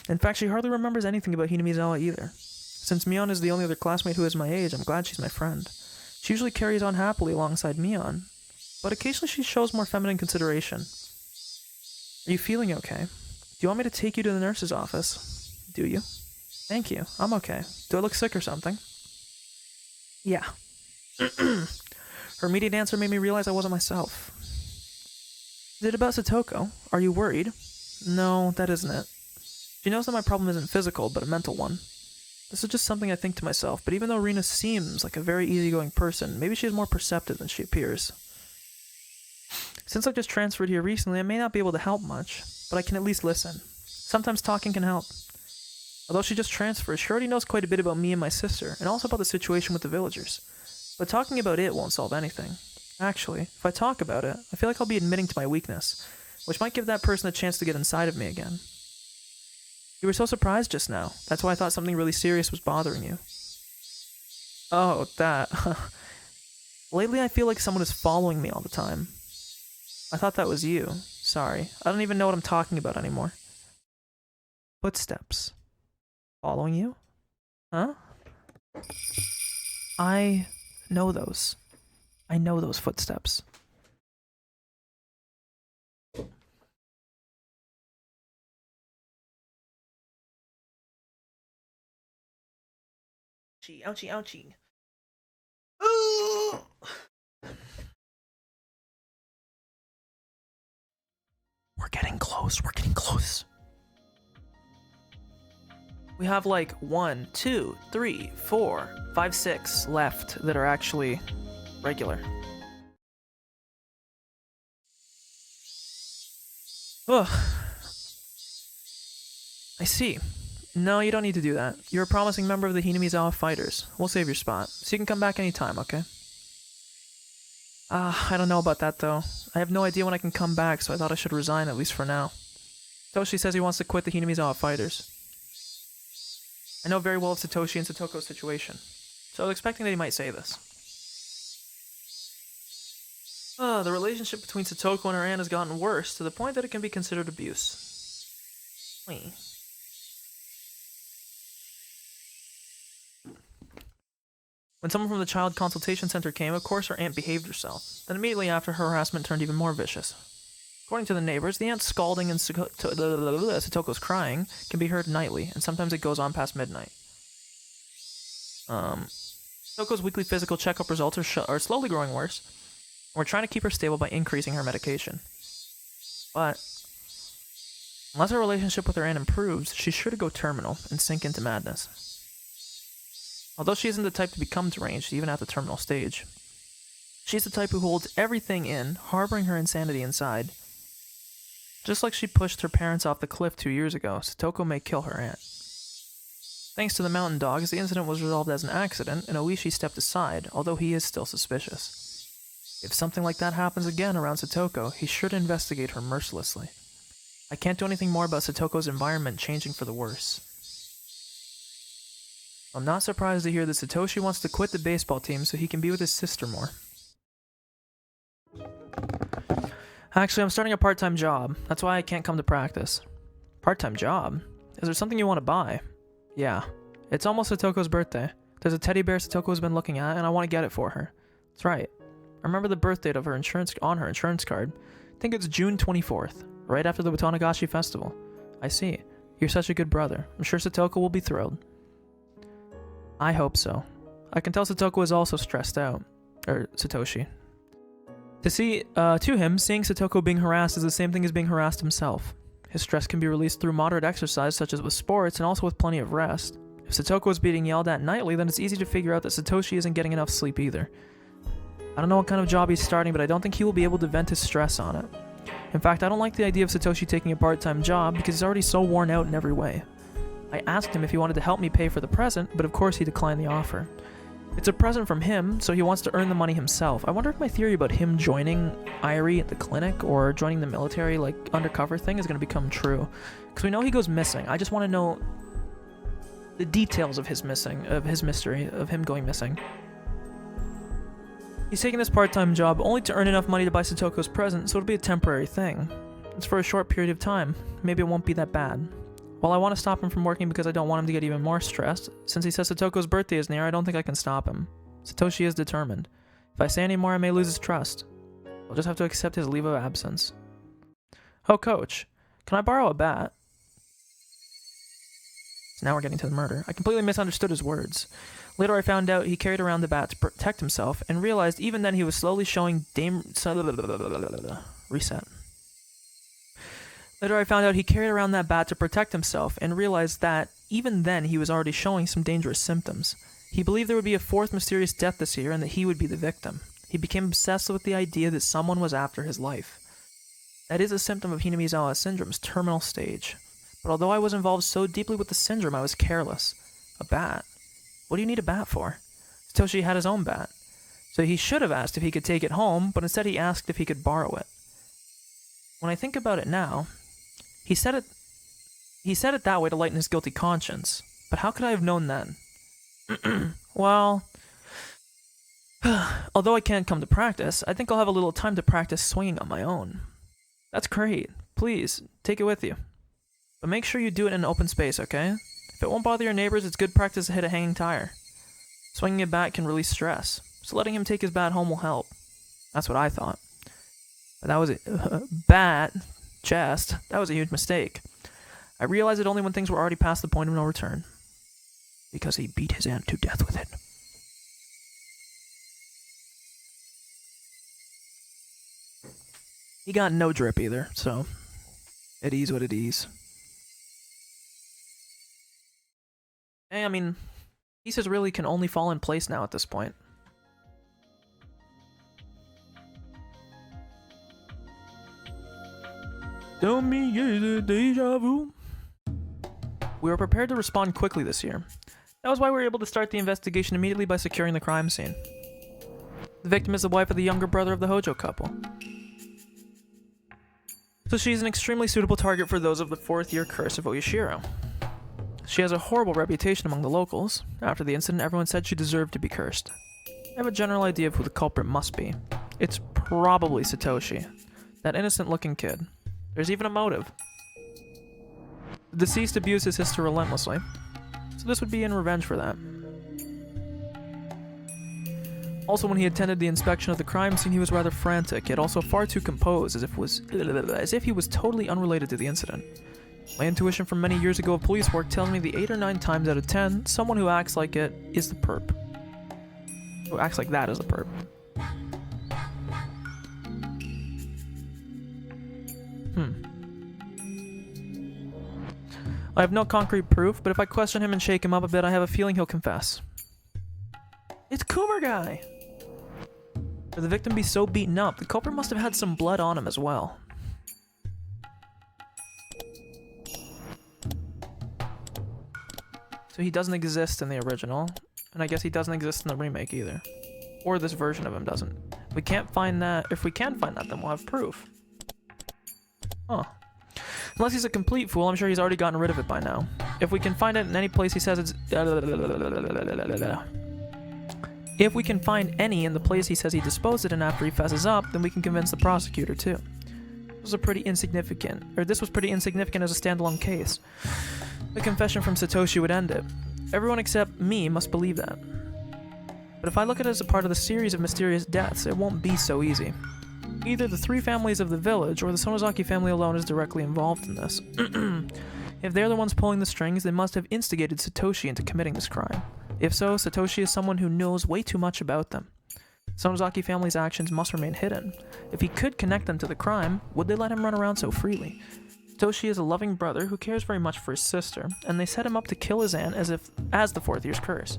In fact, she hardly remembers anything about Hinamizawa either. Since Mion is the only other classmate who is my age, I'm glad she's my friend. She usually carries on happily alongside Mion, but occasionally she shows more feminine consideration. Are you feeling okay? Do you want me to take you to the nurse's office? Do you? Thank you. I'm okay. Do I look sick or something? Yeah. Her immediate answer made me realize I wasn't myself. Is it about Satoko? Are you worried? No, that isn't it. She knows that my problem isn't physical, but a mental one. This is just something I think to myself, but even though Rina seems like a very easygoing person, maybe she is more perceptive than she appears. Since I've just transferred here recently, I may not be able to help much, but I can at least listen. Sometimes talking can help. Although she just transferred, she already knows quite a bit about me and my sister, and also about the situation with the villagers. But talking about it won't solve anything. Actually, if I talk about it, I feel like I'll be admitting to my weakness, which might give that person a chance to get inside of me again. You were so surprised just now. That's why I thought something really serious was bothering you. Oh, that. Lately I feel like someone is following me all the time. I thought that was you. Sorry. I don't even know what I'm talking about anymore. Footsteps. Following you? Huh? I know those. I know those footsteps. Ouchie, ouchie, ouchie. Ooh! We're getting close, we're getting close. We have like 1, 2, 3, 4, 5, 6 left that are actually regular. Ugh. I see. No, you don't need to do that. You're a promising member of the Hinamizawa fighters. We'll save your spot, so you can come back anytime, okay? I don't know about that though. I have no idea when I can come back, so I thought I should resign at least for now. Toshi says he wants to quit the Hinamizawa fighters. I know very well of Satoshi and Satoko's situation, so I was expecting that he might say this. The relationship between Satoko and her aunt has gotten worse, to the point that it can be considered abuse. Wait. When someone from the Child Consultation Center came, of course her aunt behaved herself. Then immediately after, her harassment turned even more vicious. According to the neighbors, the aunt's scalding and Satoko's crying can be heard nightly, and sometimes it goes on past midnight. Satoko's weekly physical checkup results are slowly growing worse, and we're trying to keep her stable by increasing her medication. But unless her relationship with her aunt improves, she's sure to go terminal and sink into madness. Although she isn't the type to become deranged, even at the terminal stage, she's the type who holds everything in, harboring her insanity inside. Just like she pushed her parents off the cliff 2 years ago, Satoko may kill her aunt. Thanks to the mountain dogs, the incident was resolved as an accident, and Oishi stepped aside, although he is still suspicious. If something like that happens again around Satoko, he's sure to investigate her mercilessly. I can't do anything more about Satoko's environment changing for the worse. I'm not surprised to hear that Satoshi wants to quit the baseball team so he can be with his sister more. Actually, I'm starting a part-time job. That's why I can't come to practice. Part-time job? Is there something you want to buy? Yeah. It's almost Satoko's birthday. There's a teddy bear Satoko's been looking at, and I want to get it for her. That's right. I remember the birth date of her insurance card. I think it's June 24th, right after the Watanagashi festival. I see. You're such a good brother. I'm sure Satoko will be thrilled. I hope so. I can tell Satoko is also stressed out. Satoshi. To him, seeing Satoko being harassed is the same thing as being harassed himself. His stress can be released through moderate exercise, such as with sports, and also with plenty of rest. If Satoko is being yelled at nightly, then it's easy to figure out that Satoshi isn't getting enough sleep either. I don't know what kind of job he's starting, but I don't think he will be able to vent his stress on it. In fact, I don't like the idea of Satoshi taking a part-time job because he's already so worn out in every way. I asked him if he wanted to help me pay for the present, but of course he declined the offer. It's a present from him, so he wants to earn the money himself. I wonder if my theory about him joining Irie at the clinic or joining the military, like, undercover thing is going to become true. Because we know he goes missing. I just want to know the details of his mystery, of him going missing. He's taking this part-time job only to earn enough money to buy Satoko's present, so it'll be a temporary thing. It's for a short period of time. Maybe it won't be that bad. While I want to stop him from working because I don't want him to get even more stressed, since he says Satoko's birthday is near, I don't think I can stop him. Satoshi is determined. If I say any more, I may lose his trust. I'll just have to accept his leave of absence. Oh, coach, can I borrow a bat? So now we're getting to the murder. I completely misunderstood his words. Later I found out he carried around the bat to protect himself, and realized even then he was slowly showing Reset. Later I found out he carried around that bat to protect himself, and realized that, even then, he was already showing some dangerous symptoms. He believed there would be a fourth mysterious death this year, and that he would be the victim. He became obsessed with the idea that someone was after his life. That is a symptom of Hinamizawa syndrome's terminal stage. But although I was involved so deeply with the syndrome, I was careless. A bat? What do you need a bat for? Satoshi had his own bat. So he should have asked if he could take it home, but instead he asked if he could borrow it. When I think about it now, He said it that way to lighten his guilty conscience, but how could I have known then? Well, although I can't come to practice, I think I'll have a little time to practice swinging on my own. That's great. Please, take it with you. But make sure you do it in an open space, okay? If it won't bother your neighbors, it's good practice to hit a hanging tire. Swinging a bat can release stress, so letting him take his bat home will help. That's what I thought. But that was bat. Chest. That was a huge mistake. I realized it only when things were already past the point of no return. Because he beat his aunt to death with it. He got no drip either, so it is what it is. Hey, I mean, pieces really can only fall in place now at this point. Tell me, is it deja vu? We were prepared to respond quickly this year. That was why we were able to start the investigation immediately by securing the crime scene. The victim is the wife of the younger brother of the Hojo couple. So she's an extremely suitable target for those of the 4th-year curse of Oyashiro. She has a horrible reputation among the locals. After the incident, everyone said she deserved to be cursed. I have a general idea of who the culprit must be. It's probably Satoshi, that innocent-looking kid. There's even a motive. The deceased abused his sister relentlessly, so this would be in revenge for that. Also, when he attended the inspection of the crime scene, he was rather frantic, yet also far too composed, as if he was totally unrelated to the incident. My intuition from many years ago of police work tells me the 8 or 9 times out of 10, someone who acts like it is the perp. Who acts like that is the perp. I have no concrete proof, but if I question him and shake him up a bit, I have a feeling he'll confess. It's Coomer Guy! For the victim to be so beaten up, the culprit must have had some blood on him as well. So he doesn't exist in the original, and I guess he doesn't exist in the remake either. Or this version of him doesn't. We can't find that. If we can find that, then we'll have proof. Huh. Unless he's a complete fool, I'm sure he's already gotten rid of it by now. If we can find it in any place he says it's... If we can find any in the place he says he disposed it in after he fesses up, then we can convince the prosecutor too. This was pretty insignificant as a standalone case. The confession from Satoshi would end it. Everyone except me must believe that. But if I look at it as a part of the series of mysterious deaths, it won't be so easy. Either the three families of the village or the Sonozaki family alone is directly involved in this. If they're the ones pulling the strings, they must have instigated Satoshi into committing this crime. If so, Satoshi is someone who knows way too much about them. Sonozaki family's actions must remain hidden. If he could connect them to the crime, would they let him run around so freely? Satoshi is a loving brother who cares very much for his sister, and they set him up to kill his aunt as the fourth year's curse.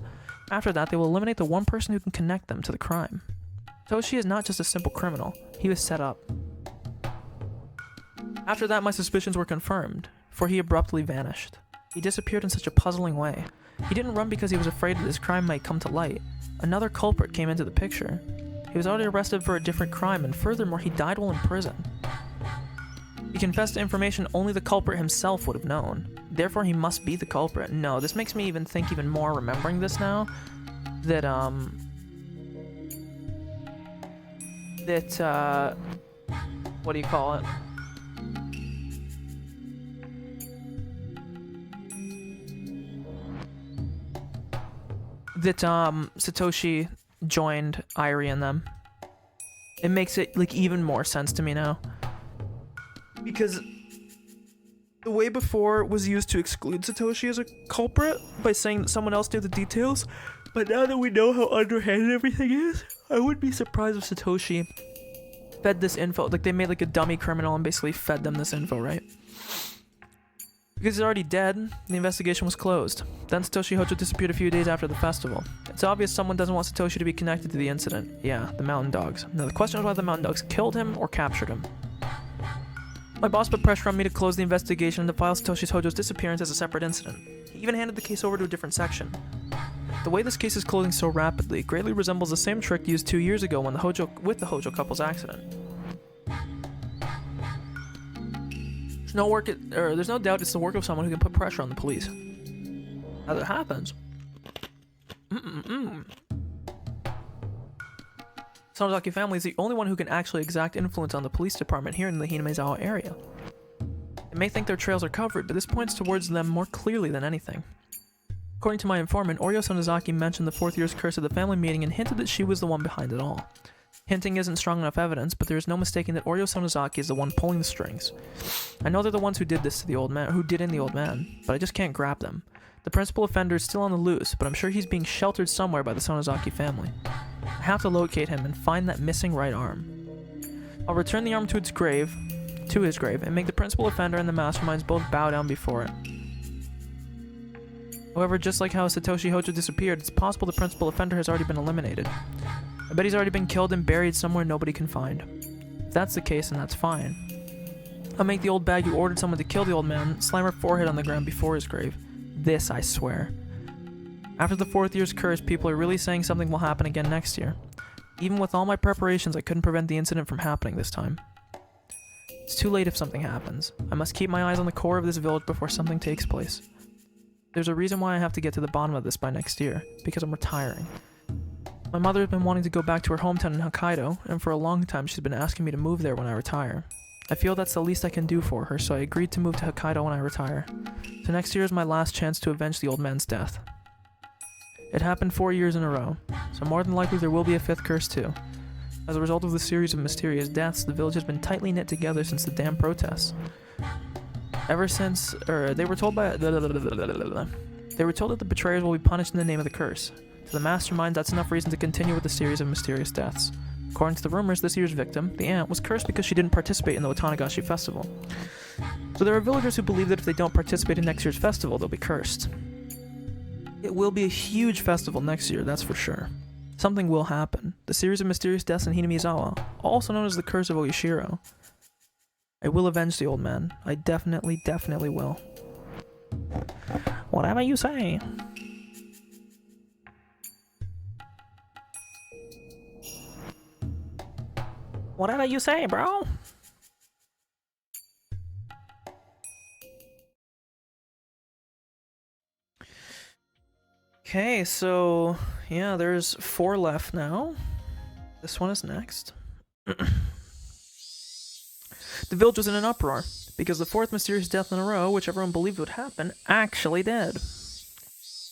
After that, they will eliminate the one person who can connect them to the crime. Satoshi is not just a simple criminal, he was set up. After that, my suspicions were confirmed, for he abruptly vanished. He disappeared in such a puzzling way. He didn't run because he was afraid that his crime might come to light. Another culprit came into the picture. He was already arrested for a different crime, and furthermore, he died while in prison. He confessed to information only the culprit himself would have known. Therefore, he must be the culprit. No, this makes me even think even more, remembering this now, that, what do you call it? That, Satoshi joined Irie and them. It makes it, like, even more sense to me now. Because the way before was used to exclude Satoshi as a culprit by saying that someone else knew the details, but now that we know how underhanded everything is, I wouldn't be surprised if Satoshi fed this info. Like, they made, like, a dummy criminal and basically fed them this info, right? Because he's already dead, the investigation was closed. Then Satoshi Hojo disappeared a few days after the festival. It's obvious someone doesn't want Satoshi to be connected to the incident. Yeah, the mountain dogs. Now the question is whether the mountain dogs killed him or captured him. My boss put pressure on me to close the investigation and to file Satoshi Hojo's disappearance as a separate incident. He even handed the case over to a different section. The way this case is closing so rapidly greatly resembles the same trick used 2 years ago when the Hojo couple's accident. There's no doubt it's the work of someone who can put pressure on the police. As it happens, Sonozaki family is the only one who can actually exact influence on the police department here in the Hinamezawa area. They may think their trails are covered, but this points towards them more clearly than anything. According to my informant, Oryo Sonozaki mentioned the fourth year's curse at the family meeting and hinted that she was the one behind it all. Hinting isn't strong enough evidence, but there is no mistaking that Oryo Sonozaki is the one pulling the strings. I know they're the ones who did this to the old man, but I just can't grab them. The principal offender is still on the loose, but I'm sure he's being sheltered somewhere by the Sonozaki family. I have to locate him and find that missing right arm. I'll return the arm to his grave, and make the principal offender and the masterminds both bow down before it. However, just like how Satoshi Hojo disappeared, it's possible the principal offender has already been eliminated. I bet he's already been killed and buried somewhere nobody can find. If that's the case, then that's fine. I'll make the old bag who ordered someone to kill the old man slam her forehead on the ground before his grave. This, I swear. After the fourth year's curse, people are really saying something will happen again next year. Even with all my preparations, I couldn't prevent the incident from happening this time. It's too late if something happens. I must keep my eyes on the core of this village before something takes place. There's a reason why I have to get to the bottom of this by next year, because I'm retiring. My mother has been wanting to go back to her hometown in Hokkaido, and for a long time she's been asking me to move there when I retire. I feel that's the least I can do for her, so I agreed to move to Hokkaido when I retire. So next year is my last chance to avenge the old man's death. It happened 4 years in a row, so more than likely there will be a fifth curse too. As a result of the series of mysterious deaths, the village has been tightly knit together since the damn protests. Ever since, they were told that the betrayers will be punished in the name of the curse. To the mastermind, that's enough reason to continue with the series of mysterious deaths. According to the rumors, this year's victim, the aunt, was cursed because she didn't participate in the Watanagashi festival. So there are villagers who believe that if they don't participate in next year's festival, they'll be cursed. It will be a huge festival next year, that's for sure. Something will happen. The series of mysterious deaths in Hinamizawa, also known as the Curse of Oyashiro. I will avenge the old man. I definitely will. Whatever you say. Whatever you say, bro. Okay, so yeah, there's 4 left now. This one is next. The village was in an uproar because the 4th mysterious death in a row, which everyone believed would happen, actually did.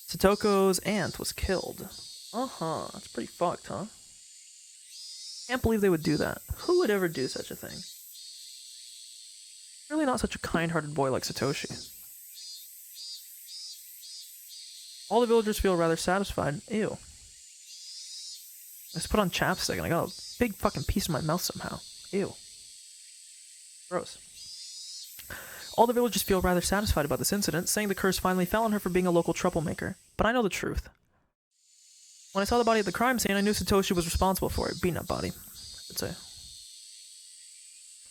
Satoko's aunt was killed. That's pretty fucked, huh? Can't believe they would do that. Who would ever do such a thing? Really not such a kind-hearted boy like Satoshi. All the villagers feel rather satisfied. Ew. I just put on chapstick and I got a big fucking piece in my mouth somehow. Ew. Gross. All the villagers feel rather satisfied about this incident, saying the curse finally fell on her for being a local troublemaker. But I know the truth. When I saw the body at the crime scene, I knew Satoshi was responsible for it. Beaten up body, I'd say.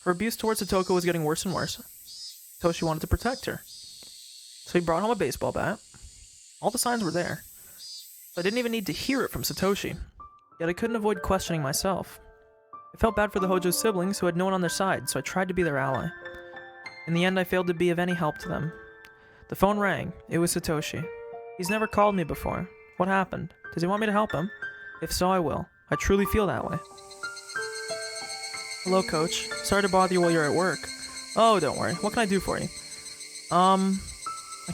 Her abuse towards Satoko was getting worse and worse. Satoshi wanted to protect her. So he brought home a baseball bat. All the signs were there. I didn't even need to hear it from Satoshi. Yet I couldn't avoid questioning myself. I felt bad for the Hojo's siblings who had no one on their side, so I tried to be their ally. In the end, I failed to be of any help to them. The phone rang. It was Satoshi. He's never called me before. What happened? Does he want me to help him? If so, I will. I truly feel that way. Hello, Coach. Sorry to bother you while you're at work. Oh, don't worry. What can I do for you? I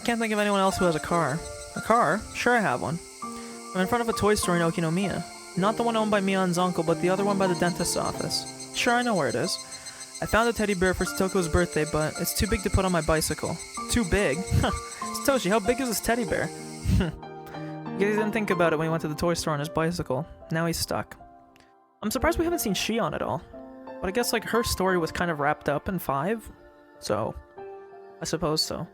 can't think of anyone else who has a car. A car? Sure I have one. I'm in front of a toy store in Okinomiya. Not the one owned by Mion's uncle, but the other one by the dentist's office. Sure, I know where it is. I found a teddy bear for Satoko's birthday, but it's too big to put on my bicycle. Too big? Satoshi, how big is this teddy bear? He didn't think about it when he went to the toy store on his bicycle. Now he's stuck. I'm surprised we haven't seen Shion at all. But I guess like her story was kind of wrapped up in 5. So, I suppose so.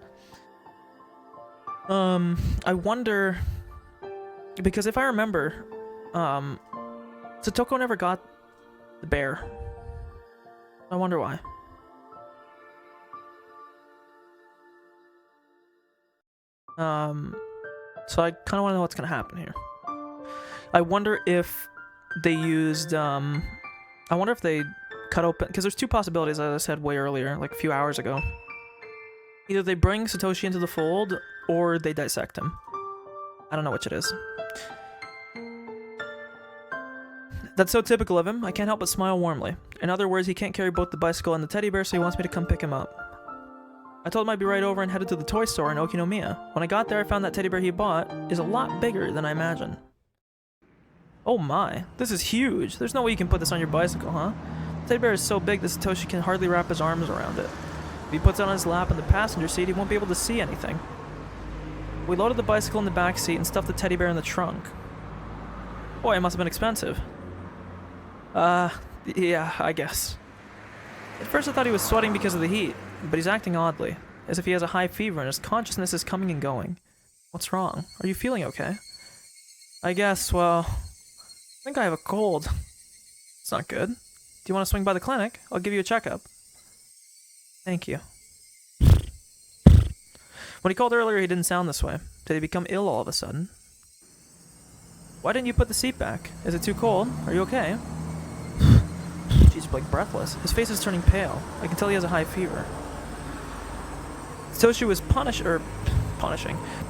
I wonder... Because if I remember, Satoko never got the bear. I wonder why. So I kind of want to know what's going to happen here. I wonder if they used, I wonder if they cut open, because there's 2 possibilities, as I said way earlier, like a few hours ago. Either they bring Satoshi into the fold, or they dissect him. I don't know which it is. That's so typical of him, I can't help but smile warmly. In other words, he can't carry both the bicycle and the teddy bear, so he wants me to come pick him up. I told him I'd be right over and headed to the toy store in Okinomiya. When I got there, I found that teddy bear he bought is a lot bigger than I imagined. Oh my, this is huge. There's no way you can put this on your bicycle, huh? The teddy bear is so big that Satoshi can hardly wrap his arms around it. If he puts it on his lap in the passenger seat, he won't be able to see anything. We loaded the bicycle in the back seat and stuffed the teddy bear in the trunk. Boy, it must have been expensive. Yeah, I guess. At first I thought he was sweating because of the heat, but he's acting oddly, as if he has a high fever and his consciousness is coming and going. What's wrong? Are you feeling okay? I guess, well, I think I have a cold. It's not good. Do you want to swing by the clinic? I'll give you a checkup. Thank you. When he called earlier, he didn't sound this way. Did he become ill all of a sudden? Why didn't you put the seat back? Is it too cold? Are you okay? He's like breathless. His face is turning pale. I can tell he has a high fever. Satoshi was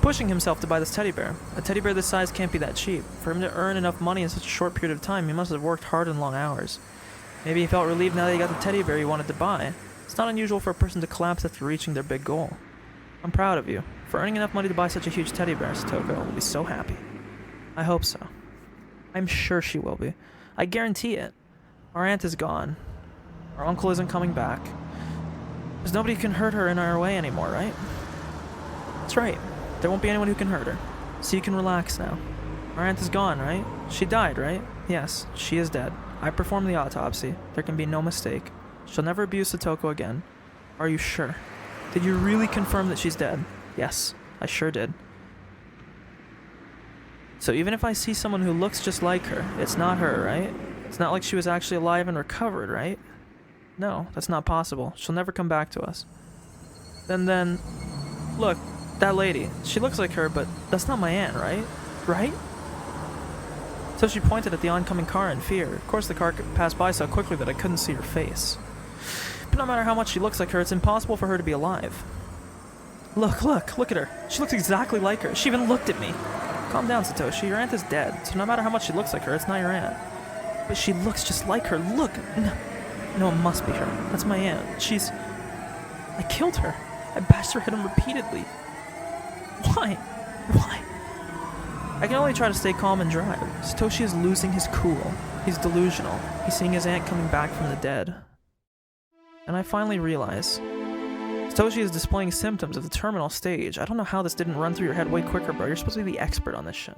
pushing himself to buy this teddy bear. A teddy bear this size can't be that cheap. For him to earn enough money in such a short period of time, he must have worked hard and long hours. Maybe he felt relieved now that he got the teddy bear he wanted to buy. It's not unusual for a person to collapse after reaching their big goal. I'm proud of you. For earning enough money to buy such a huge teddy bear, Satoko will be so happy. I hope so. I'm sure she will be. I guarantee it. Our aunt is gone. Our uncle isn't coming back. There's nobody who can hurt her in our way anymore, right? That's right. There won't be anyone who can hurt her. So you can relax now. Our aunt is gone, right? She died, right? Yes, she is dead. I performed the autopsy. There can be no mistake. She'll never abuse Satoko again. Are you sure? Did you really confirm that she's dead? Yes, I sure did. So even if I see someone who looks just like her, it's not her, right? It's not like she was actually alive and recovered, right? No, that's not possible. She'll never come back to us. Then, look, that lady. She looks like her, but that's not my aunt, right? Right? So she pointed at the oncoming car in fear. Of course, the car passed by so quickly that I couldn't see her face. But no matter how much she looks like her, it's impossible for her to be alive. Look at her. She looks exactly like her. She even looked at me. Calm down, Satoshi. Your aunt is dead, so no matter how much she looks like her, it's not your aunt. But she looks just like her. Look! No, it must be her. That's my aunt. She's... I killed her. I bashed her head in repeatedly. Why? Why? I can only try to stay calm and drive. Satoshi is losing his cool. He's delusional. He's seeing his aunt coming back from the dead. And I finally realize... Satoshi is displaying symptoms of the terminal stage. I don't know how this didn't run through your head way quicker, bro. You're supposed to be the expert on this shit.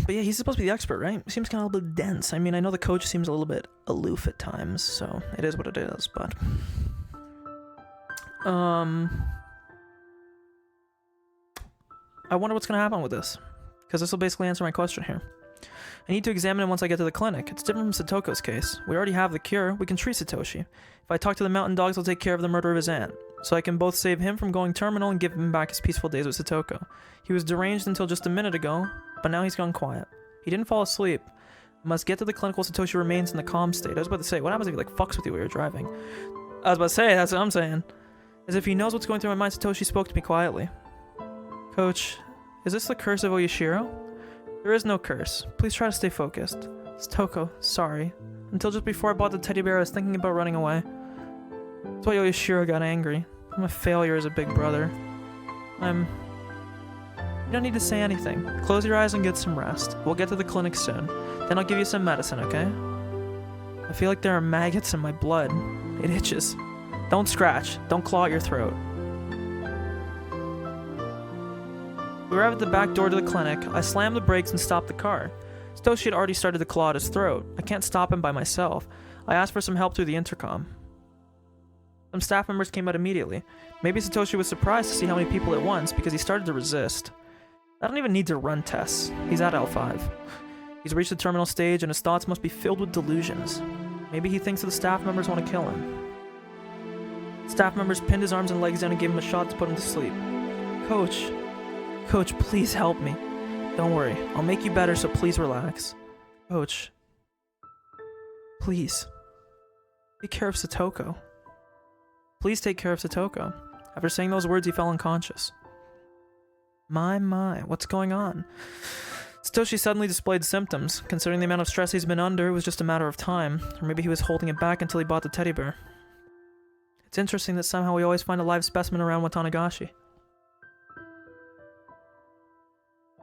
But yeah, he's supposed to be the expert, right? Seems kind of a little bit dense. I mean, I know the coach seems a little bit aloof at times, so it is what it is, but... I wonder what's gonna happen with this. Because this will basically answer my question here. I need to examine him once I get to the clinic. It's different from Satoko's case. We already have the cure. We can treat Satoshi. If I talk to the mountain dogs, they'll take care of the murder of his aunt. So I can both save him from going terminal and give him back his peaceful days with Satoko. He was deranged until just a minute ago, but now he's gone quiet. He didn't fall asleep. I must get to the clinic while Satoshi remains in the calm state. I was about to say, what happens if he like fucks with you while you're driving? I was about to say, that's what I'm saying. As if he knows what's going through my mind, Satoshi spoke to me quietly. Coach, is this the curse of Oyashiro? There is no curse. Please try to stay focused. Satoko, sorry. Until just before I bought the teddy bear, I was thinking about running away. That's why Oyashiro got angry. I'm a failure as a big brother. You don't need to say anything. Close your eyes and get some rest. We'll get to the clinic soon. Then I'll give you some medicine, okay? I feel like there are maggots in my blood. It itches. Don't scratch. Don't claw at your throat. We arrived at the back door to the clinic. I slammed the brakes and stopped the car. Satoshi had already started to claw at his throat. I can't stop him by myself. I asked for some help through the intercom. Some staff members came out immediately. Maybe Satoshi was surprised to see how many people at once because he started to resist. I don't even need to run tests. He's at L5. He's reached the terminal stage and his thoughts must be filled with delusions. Maybe he thinks that the staff members want to kill him. Staff members pinned his arms and legs down and gave him a shot to put him to sleep. Coach, please help me. Don't worry, I'll make you better, so please relax. Coach, please. Take care of Satoko. Please take care of Satoko. After saying those words, he fell unconscious. My, what's going on? Satoshi suddenly displayed symptoms. Considering the amount of stress he's been under, it was just a matter of time. Or maybe he was holding it back until he bought the teddy bear. It's interesting that somehow we always find a live specimen around Watanagashi.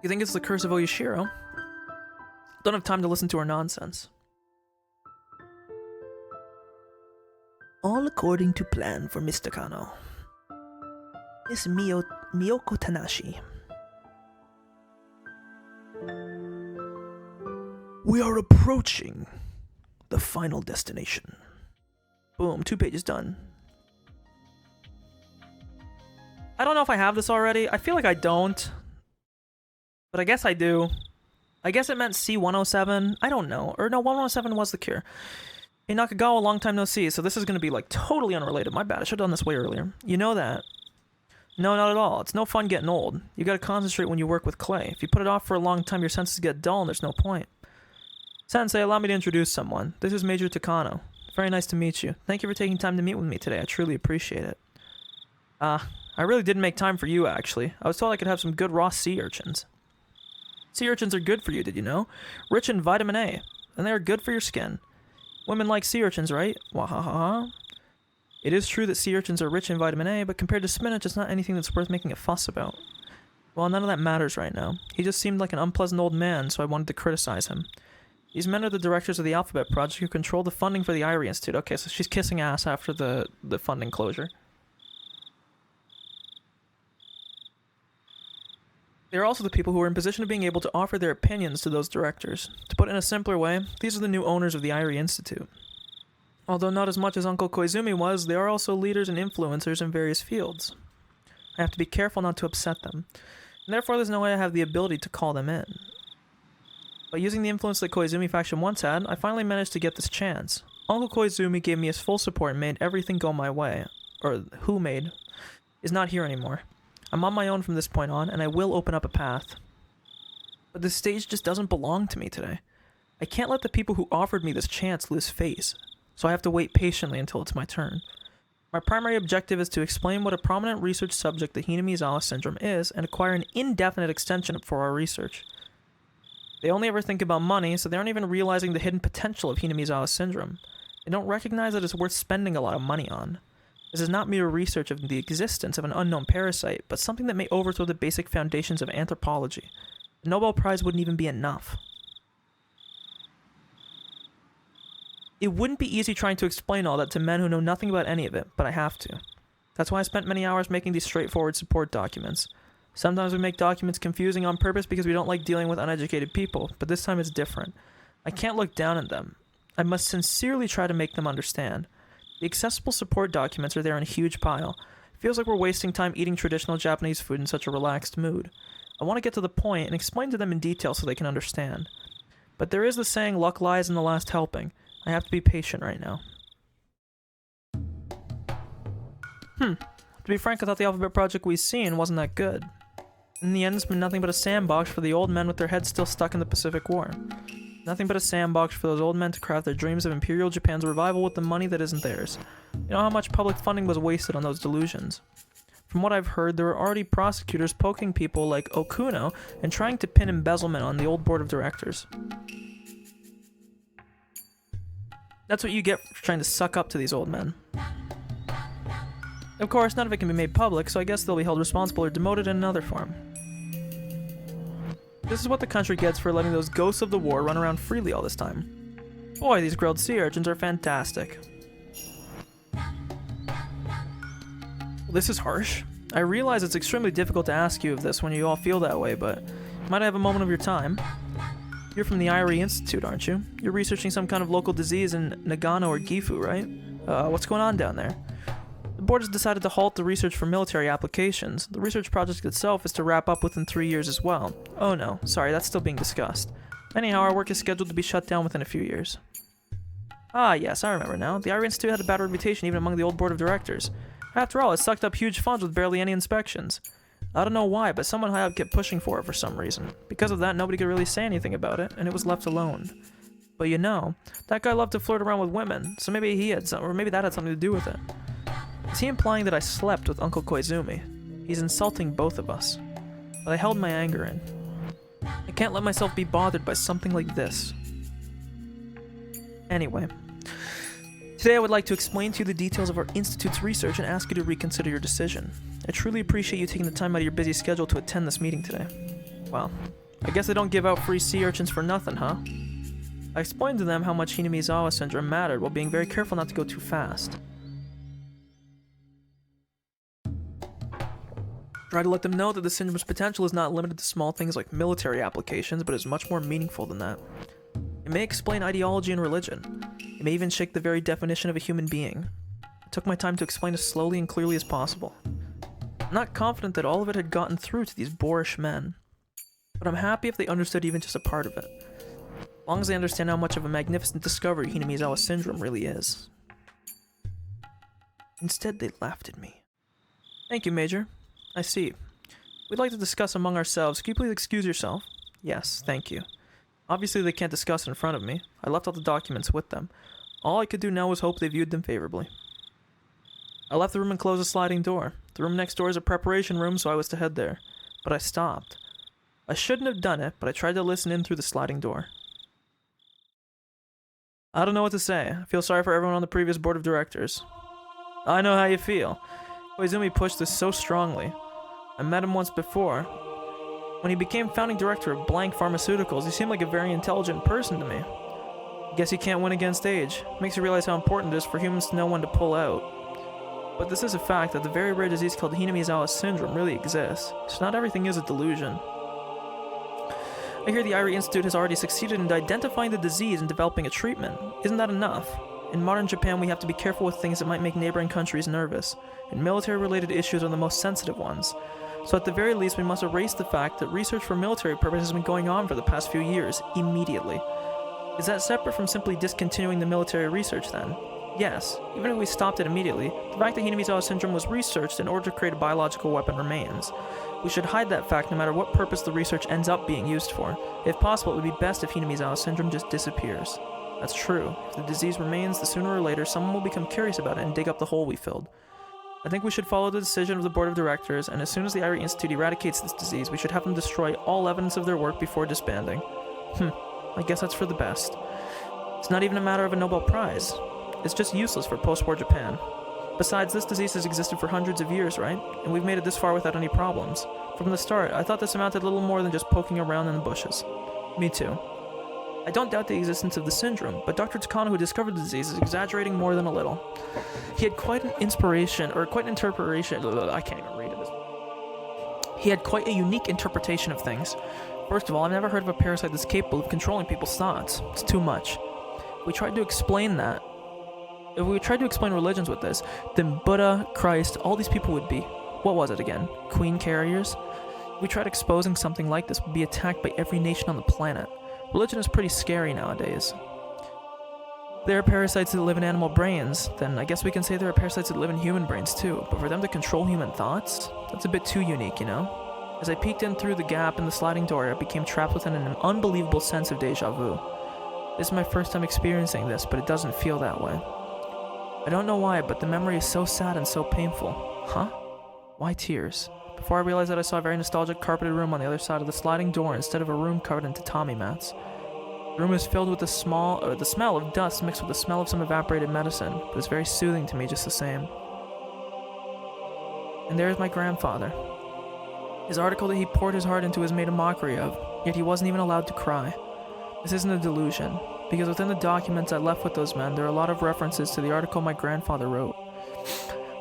You think it's the curse of Oyashiro? Don't have time to listen to her nonsense. All according to plan for Mr. Kano. Miss Miyoko Tanashi. We are approaching the final destination. Boom, 2 pages done. I don't know if I have this already. I feel like I don't. But I guess I do. I guess it meant C107. I don't know. Or no, 107 was the cure. Hey, Nakagawa, long time no see, so this is going to be, like, totally unrelated. My bad, I should have done this way earlier. You know that. No, not at all. It's no fun getting old. You gotta concentrate when you work with clay. If you put it off for a long time, your senses get dull and there's no point. Sensei, allow me to introduce someone. This is Major Takano. Very nice to meet you. Thank you for taking time to meet with me today. I truly appreciate it. I really didn't make time for you, actually. I was told I could have some good raw sea urchins. Sea urchins are good for you, did you know? Rich in vitamin A, and they are good for your skin. Women like sea urchins, right? Wahaha. It is true that sea urchins are rich in vitamin A, but compared to spinach, it's not anything that's worth making a fuss about. Well, none of that matters right now. He just seemed like an unpleasant old man, so I wanted to criticize him. These men are the directors of the Alphabet Project who control the funding for the Irie Institute. Okay, so she's kissing ass after the funding closure. They are also the people who are in position of being able to offer their opinions to those directors. To put it in a simpler way, these are the new owners of the Irie Institute. Although not as much as Uncle Koizumi was, they are also leaders and influencers in various fields. I have to be careful not to upset them, and therefore there's no way I have the ability to call them in. By using the influence that Koizumi faction once had, I finally managed to get this chance. Uncle Koizumi gave me his full support and made everything go my way, or who made, is not here anymore. I'm on my own from this point on, and I will open up a path. But this stage just doesn't belong to me today. I can't let the people who offered me this chance lose face, so I have to wait patiently until it's my turn. My primary objective is to explain what a prominent research subject the Hinamizawa syndrome is and acquire an indefinite extension for our research. They only ever think about money, so they aren't even realizing the hidden potential of Hinamizawa syndrome. They don't recognize that it's worth spending a lot of money on. This is not mere research of the existence of an unknown parasite, but something that may overthrow the basic foundations of anthropology. The Nobel Prize wouldn't even be enough. It wouldn't be easy trying to explain all that to men who know nothing about any of it, but I have to. That's why I spent many hours making these straightforward support documents. Sometimes we make documents confusing on purpose because we don't like dealing with uneducated people, but this time it's different. I can't look down on them. I must sincerely try to make them understand. The accessible support documents are there in a huge pile. It feels like we're wasting time eating traditional Japanese food in such a relaxed mood. I want to get to the point and explain to them in detail so they can understand. But there is the saying, luck lies in the last helping. I have to be patient right now. To be frank, I thought the alphabet project we've seen wasn't that good. In the end, it's been nothing but a sandbox for the old men with their heads still stuck in the Pacific War. Nothing but a sandbox for those old men to craft their dreams of Imperial Japan's revival with the money that isn't theirs. You know how much public funding was wasted on those delusions. From what I've heard, there were already prosecutors poking people like Okuno and trying to pin embezzlement on the old board of directors. That's what you get for trying to suck up to these old men. Of course, none of it can be made public, so I guess they'll be held responsible or demoted in another form. This is what the country gets for letting those ghosts of the war run around freely all this time. Boy, these grilled sea urchins are fantastic. Well, this is harsh. I realize it's extremely difficult to ask you of this when you all feel that way, but might I have a moment of your time? You're from the Irie Institute, aren't you? You're researching some kind of local disease in Nagano or Gifu, right? What's going on down there? The board has decided to halt the research for military applications. The research project itself is to wrap up within 3 years as well. Oh no, sorry, that's still being discussed. Anyhow, our work is scheduled to be shut down within a few years. Ah yes, I remember now. The Irie Institute had a bad reputation even among the old board of directors. After all, it sucked up huge funds with barely any inspections. I don't know why, but someone high up kept pushing for it for some reason. Because of that, nobody could really say anything about it, and it was left alone. But you know, that guy loved to flirt around with women, so maybe he had some, or maybe that had something to do with it. Is he implying that I slept with Uncle Koizumi? He's insulting both of us. But I held my anger in. I can't let myself be bothered by something like this. Anyway, today I would like to explain to you the details of our Institute's research and ask you to reconsider your decision. I truly appreciate you taking the time out of your busy schedule to attend this meeting today. Well, I guess they don't give out free sea urchins for nothing, huh? I explained to them how much Hinamizawa syndrome mattered while being very careful not to go too fast. Try to let them know that the syndrome's potential is not limited to small things like military applications, but is much more meaningful than that. It may explain ideology and religion. It may even shake the very definition of a human being. I took my time to explain as slowly and clearly as possible. I'm not confident that all of it had gotten through to these boorish men, but I'm happy if they understood even just a part of it. As long as they understand how much of a magnificent discovery Hinamizawa syndrome really is. Instead, they laughed at me. Thank you, Major. I see. We'd like to discuss among ourselves. Can you please excuse yourself? Yes, thank you. Obviously, they can't discuss in front of me. I left all the documents with them. All I could do now was hope they viewed them favorably. I left the room and closed the sliding door. The room next door is a preparation room, so I was to head there. But I stopped. I shouldn't have done it, but I tried to listen in through the sliding door. I don't know what to say. I feel sorry for everyone on the previous board of directors. I know how you feel. Koizumi pushed this so strongly. I met him once before. When he became founding director of Blank Pharmaceuticals, he seemed like a very intelligent person to me. I guess you can't win against age. It makes you realize how important it is for humans to know when to pull out. But this is a fact that the very rare disease called Hinamizawa syndrome really exists, so not everything is a delusion. I hear the Irie Institute has already succeeded in identifying the disease and developing a treatment. Isn't that enough? In modern Japan, we have to be careful with things that might make neighboring countries nervous, and military-related issues are the most sensitive ones. So at the very least, we must erase the fact that research for military purposes has been going on for the past few years, immediately. Is that separate from simply discontinuing the military research then? Yes, even if we stopped it immediately, the fact that Hinamizawa syndrome was researched in order to create a biological weapon remains. We should hide that fact no matter what purpose the research ends up being used for. If possible, it would be best if Hinamizawa syndrome just disappears. That's true. If the disease remains, then sooner or later someone will become curious about it and dig up the hole we filled. I think we should follow the decision of the board of directors, and as soon as the Irie Institute eradicates this disease, we should have them destroy all evidence of their work before disbanding. I guess that's for the best. It's not even a matter of a Nobel Prize. It's just useless for post-war Japan. Besides, this disease has existed for hundreds of years, right? And we've made it this far without any problems. From the start, I thought this amounted a little more than just poking around in the bushes. Me too. I don't doubt the existence of the syndrome, but Dr. Takano, who discovered the disease, is exaggerating more than a little. He had quite an interpretation. I can't even read it. He had quite a unique interpretation of things. First of all, I've never heard of a parasite that's capable of controlling people's thoughts. It's too much. We tried to explain that. If we tried to explain religions with this, then Buddha, Christ, all these people would be, what was it again? Queen carriers? If we tried exposing something like this, would be attacked by every nation on the planet. Religion is pretty scary nowadays. There are parasites that live in animal brains, then I guess we can say there are parasites that live in human brains too, but for them to control human thoughts? That's a bit too unique, you know? As I peeked in through the gap in the sliding door, I became trapped within an unbelievable sense of deja vu. This is my first time experiencing this, but it doesn't feel that way. I don't know why, but the memory is so sad and so painful. Huh? Why tears? Before I realized that I saw a very nostalgic carpeted room on the other side of the sliding door instead of a room covered in tatami mats. The room is filled with the smell of dust mixed with the smell of some evaporated medicine, but it's very soothing to me just the same. And there is my grandfather. His article that he poured his heart into was made a mockery of, yet he wasn't even allowed to cry. This isn't a delusion, because within the documents I left with those men, there are a lot of references to the article my grandfather wrote.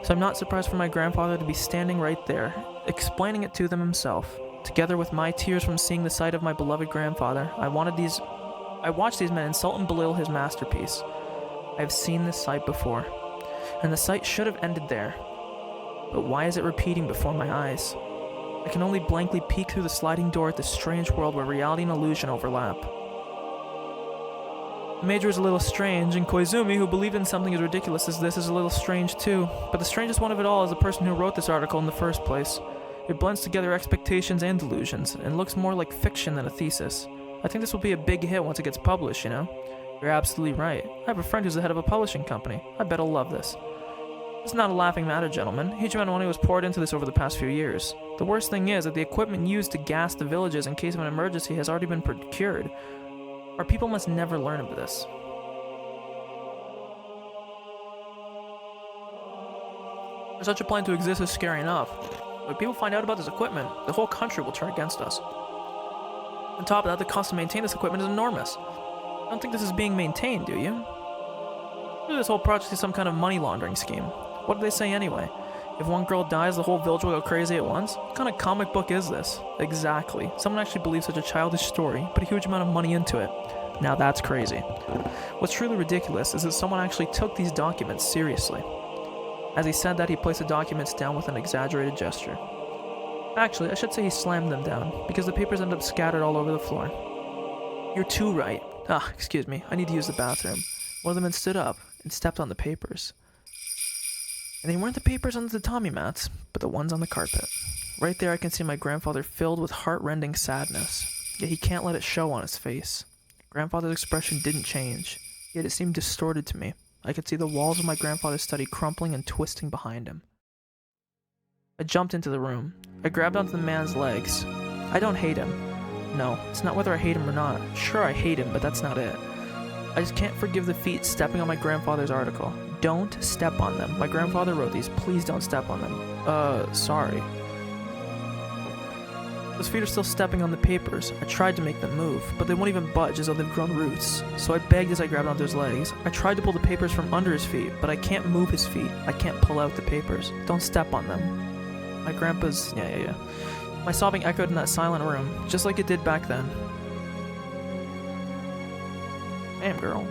So I'm not surprised for my grandfather to be standing right there, explaining it to them himself. Together with my tears from seeing the sight of my beloved grandfather, I watched these men insult and belittle his masterpiece. I have seen this sight before, and the sight should have ended there. But why is it repeating before my eyes? I can only blankly peek through the sliding door at this strange world where reality and illusion overlap. The Major is a little strange, and Koizumi, who believed in something as ridiculous as this, is a little strange too. But the strangest one of it all is the person who wrote this article in the first place. It blends together expectations and delusions, and looks more like fiction than a thesis. I think this will be a big hit once it gets published, you know? You're absolutely right. I have a friend who's the head of a publishing company. I bet he'll love this. This is not a laughing matter, gentlemen. Huge amount of money was poured into this over the past few years. The worst thing is that the equipment used to gas the villages in case of an emergency has already been procured. Our people must never learn of this. For such a plan to exist is scary enough. When people find out about this equipment, the whole country will turn against us. On top of that, the cost to maintain this equipment is enormous. I don't think this is being maintained, do you? Maybe this whole project is some kind of money laundering scheme. What do they say anyway? If one girl dies, the whole village will go crazy at once? What kind of comic book is this? Exactly. Someone actually believes such a childish story, put a huge amount of money into it. Now that's crazy. What's truly ridiculous is that someone actually took these documents seriously. As he said that, he placed the documents down with an exaggerated gesture. Actually, I should say he slammed them down, because the papers ended up scattered all over the floor. You're too right. Excuse me, I need to use the bathroom. One of the men stood up and stepped on the papers. And they weren't the papers on the tatami mats, but the ones on the carpet. Right there I can see my grandfather filled with heart-rending sadness, yet he can't let it show on his face. Grandfather's expression didn't change, yet it seemed distorted to me. I could see the walls of my grandfather's study crumpling and twisting behind him. I jumped into the room. I grabbed onto the man's legs. I don't hate him. No, it's not whether I hate him or not. Sure, I hate him, but that's not it. I just can't forgive the feet stepping on my grandfather's article. Don't step on them. My grandfather wrote these. Please don't step on them. Sorry. Those feet are still stepping on the papers. I tried to make them move, but they won't even budge as though they've grown roots. So I begged as I grabbed onto his legs. I tried to pull the papers from under his feet, but I can't move his feet. I can't pull out the papers. Don't step on them. My grandpa's... Yeah. My sobbing echoed in that silent room, just like it did back then. Damn, girl.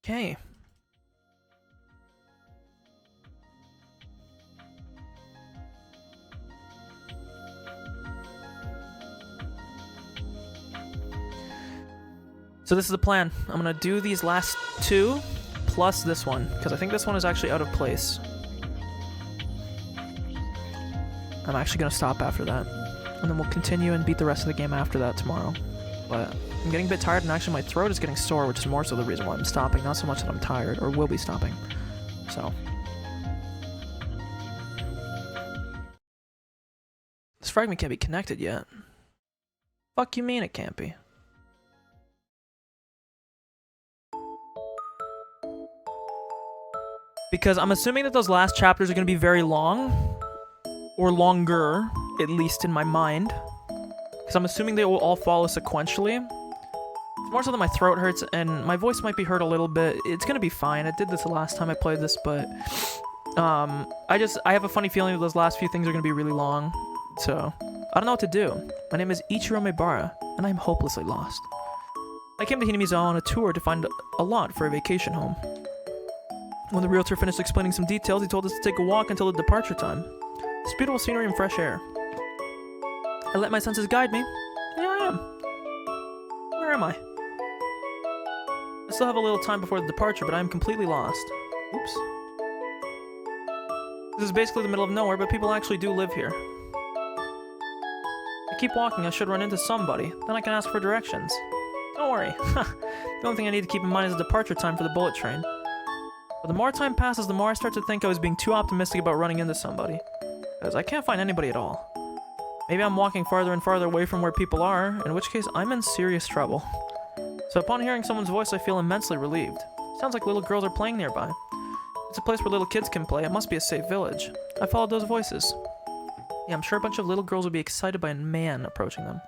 Okay. So this is the plan. I'm gonna do these last two plus this one, because I think this one is actually out of place. I'm actually gonna stop after that. And then we'll continue and beat the rest of the game after that tomorrow. But I'm getting a bit tired, and actually my throat is getting sore, which is more so the reason why I'm stopping. Not so much that I'm tired, or will be stopping. So. This fragment can't be connected yet. Fuck you mean it can't be? Because I'm assuming that those last chapters are going to be very long. Or longer, at least in my mind. Because I'm assuming they will all follow sequentially. It's more so that my throat hurts and my voice might be hurt a little bit. It's going to be fine. I did this the last time I played this, but... I have a funny feeling that those last few things are going to be really long. So, I don't know what to do. My name is Ichiro Mibara, and I'm hopelessly lost. I came to Hinamizawa on a tour to find a lot for a vacation home. When the realtor finished explaining some details, he told us to take a walk until the departure time. It's beautiful scenery and fresh air. I let my senses guide me. Here I am. Where am I? I still have a little time before the departure, but I am completely lost. Oops. This is basically the middle of nowhere, but people actually do live here. If I keep walking, I should run into somebody. Then I can ask for directions. Don't worry. The only thing I need to keep in mind is the departure time for the bullet train. But the more time passes, the more I start to think I was being too optimistic about running into somebody. Because I can't find anybody at all. Maybe I'm walking farther and farther away from where people are, in which case I'm in serious trouble. So upon hearing someone's voice, I feel immensely relieved. Sounds like little girls are playing nearby. It's a place where little kids can play. It must be a safe village. I followed those voices. Yeah, I'm sure a bunch of little girls would be excited by a man approaching them.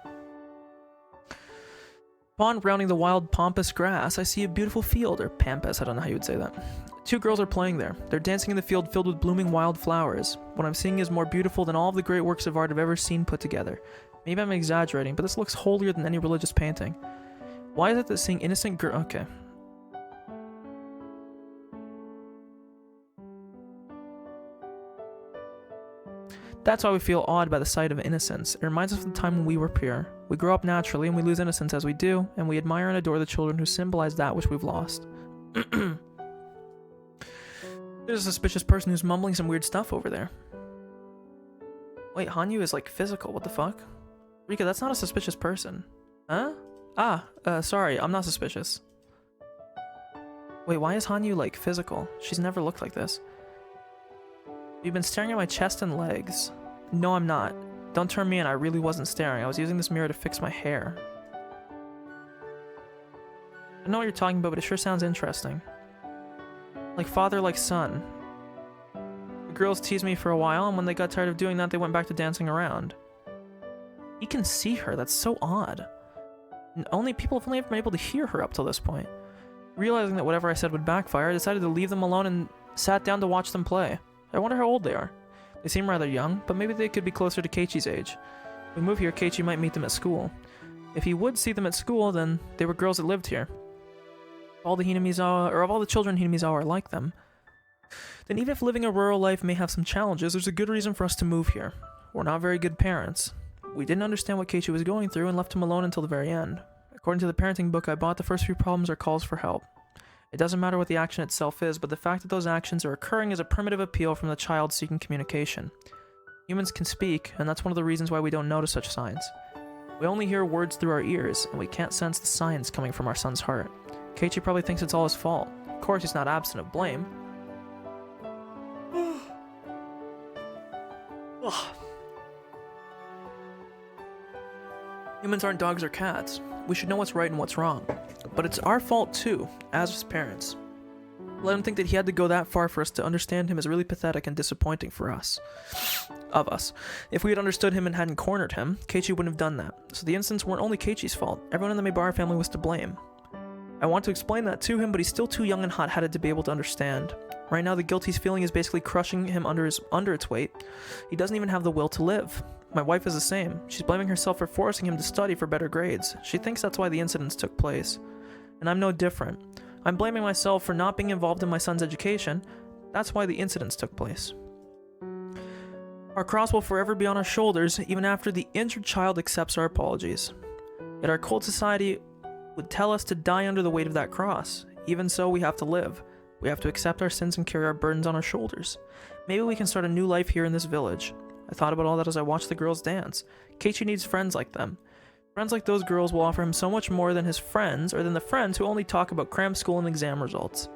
Upon rounding the wild pampas grass, I see a beautiful field, or pampas, I don't know how you would say that. Two girls are playing there. They're dancing in the field filled with blooming wild flowers. What I'm seeing is more beautiful than all of the great works of art I've ever seen put together. Maybe I'm exaggerating, but this looks holier than any religious painting. Why is it that seeing innocent girl... Okay. That's why we feel awed by the sight of innocence. It reminds us of the time when we were pure. We grow up naturally and we lose innocence as we do, and we admire and adore the children who symbolize that which we've lost. There's a suspicious person who's mumbling some weird stuff over there. Wait, Hanyu is like physical, what the fuck? Rika, that's not a suspicious person. Huh? Sorry, I'm not suspicious. Wait, why is Hanyu like physical? She's never looked like this. You've been staring at my chest and legs. No, I'm not. Don't turn me in, I really wasn't staring. I was using this mirror to fix my hair. I know what you're talking about, but it sure sounds interesting. Like father, like son. The girls teased me for a while, and when they got tired of doing that, they went back to dancing around. He can see her, that's so odd. People have only ever been able to hear her up till this point. Realizing that whatever I said would backfire, I decided to leave them alone and sat down to watch them play. I wonder how old they are. They seem rather young, but maybe they could be closer to Keiichi's age. When we move here, Keiichi might meet them at school. If he would see them at school, then they were girls that lived here. All the Hinamizawa, or of all the children in Hinamizawa are like them. Then even if living a rural life may have some challenges, there's a good reason for us to move here. We're not very good parents. We didn't understand what Keiichi was going through and left him alone until the very end. According to the parenting book I bought, the first few problems are calls for help. It doesn't matter what the action itself is, but the fact that those actions are occurring is a primitive appeal from the child seeking communication. Humans can speak, and that's one of the reasons why we don't notice such signs. We only hear words through our ears, and we can't sense the signs coming from our son's heart. Keiichi probably thinks it's all his fault. Of course, he's not absent of blame. Humans aren't dogs or cats. We should know what's right and what's wrong. But it's our fault too, as his parents. Let him think that he had to go that far for us to understand him is really pathetic and disappointing for us. Of us. If we had understood him and hadn't cornered him, Keiichi wouldn't have done that. So the incidents weren't only Keiichi's fault. Everyone in the Mibara family was to blame. I want to explain that to him, but he's still too young and hot-headed to be able to understand. Right now, the guilt he's feeling is basically crushing him under its weight. He doesn't even have the will to live. My wife is the same. She's blaming herself for forcing him to study for better grades. She thinks that's why the incidents took place. And I'm no different. I'm blaming myself for not being involved in my son's education. That's why the incidents took place. Our cross will forever be on our shoulders, even after the injured child accepts our apologies. Yet our cold society would tell us to die under the weight of that cross. Even so, we have to live. We have to accept our sins and carry our burdens on our shoulders. Maybe we can start a new life here in this village. I thought about all that as I watched the girls dance. Keiichi needs friends like them. Friends like those girls will offer him so much more than his friends, or than the friends who only talk about cram school and exam results.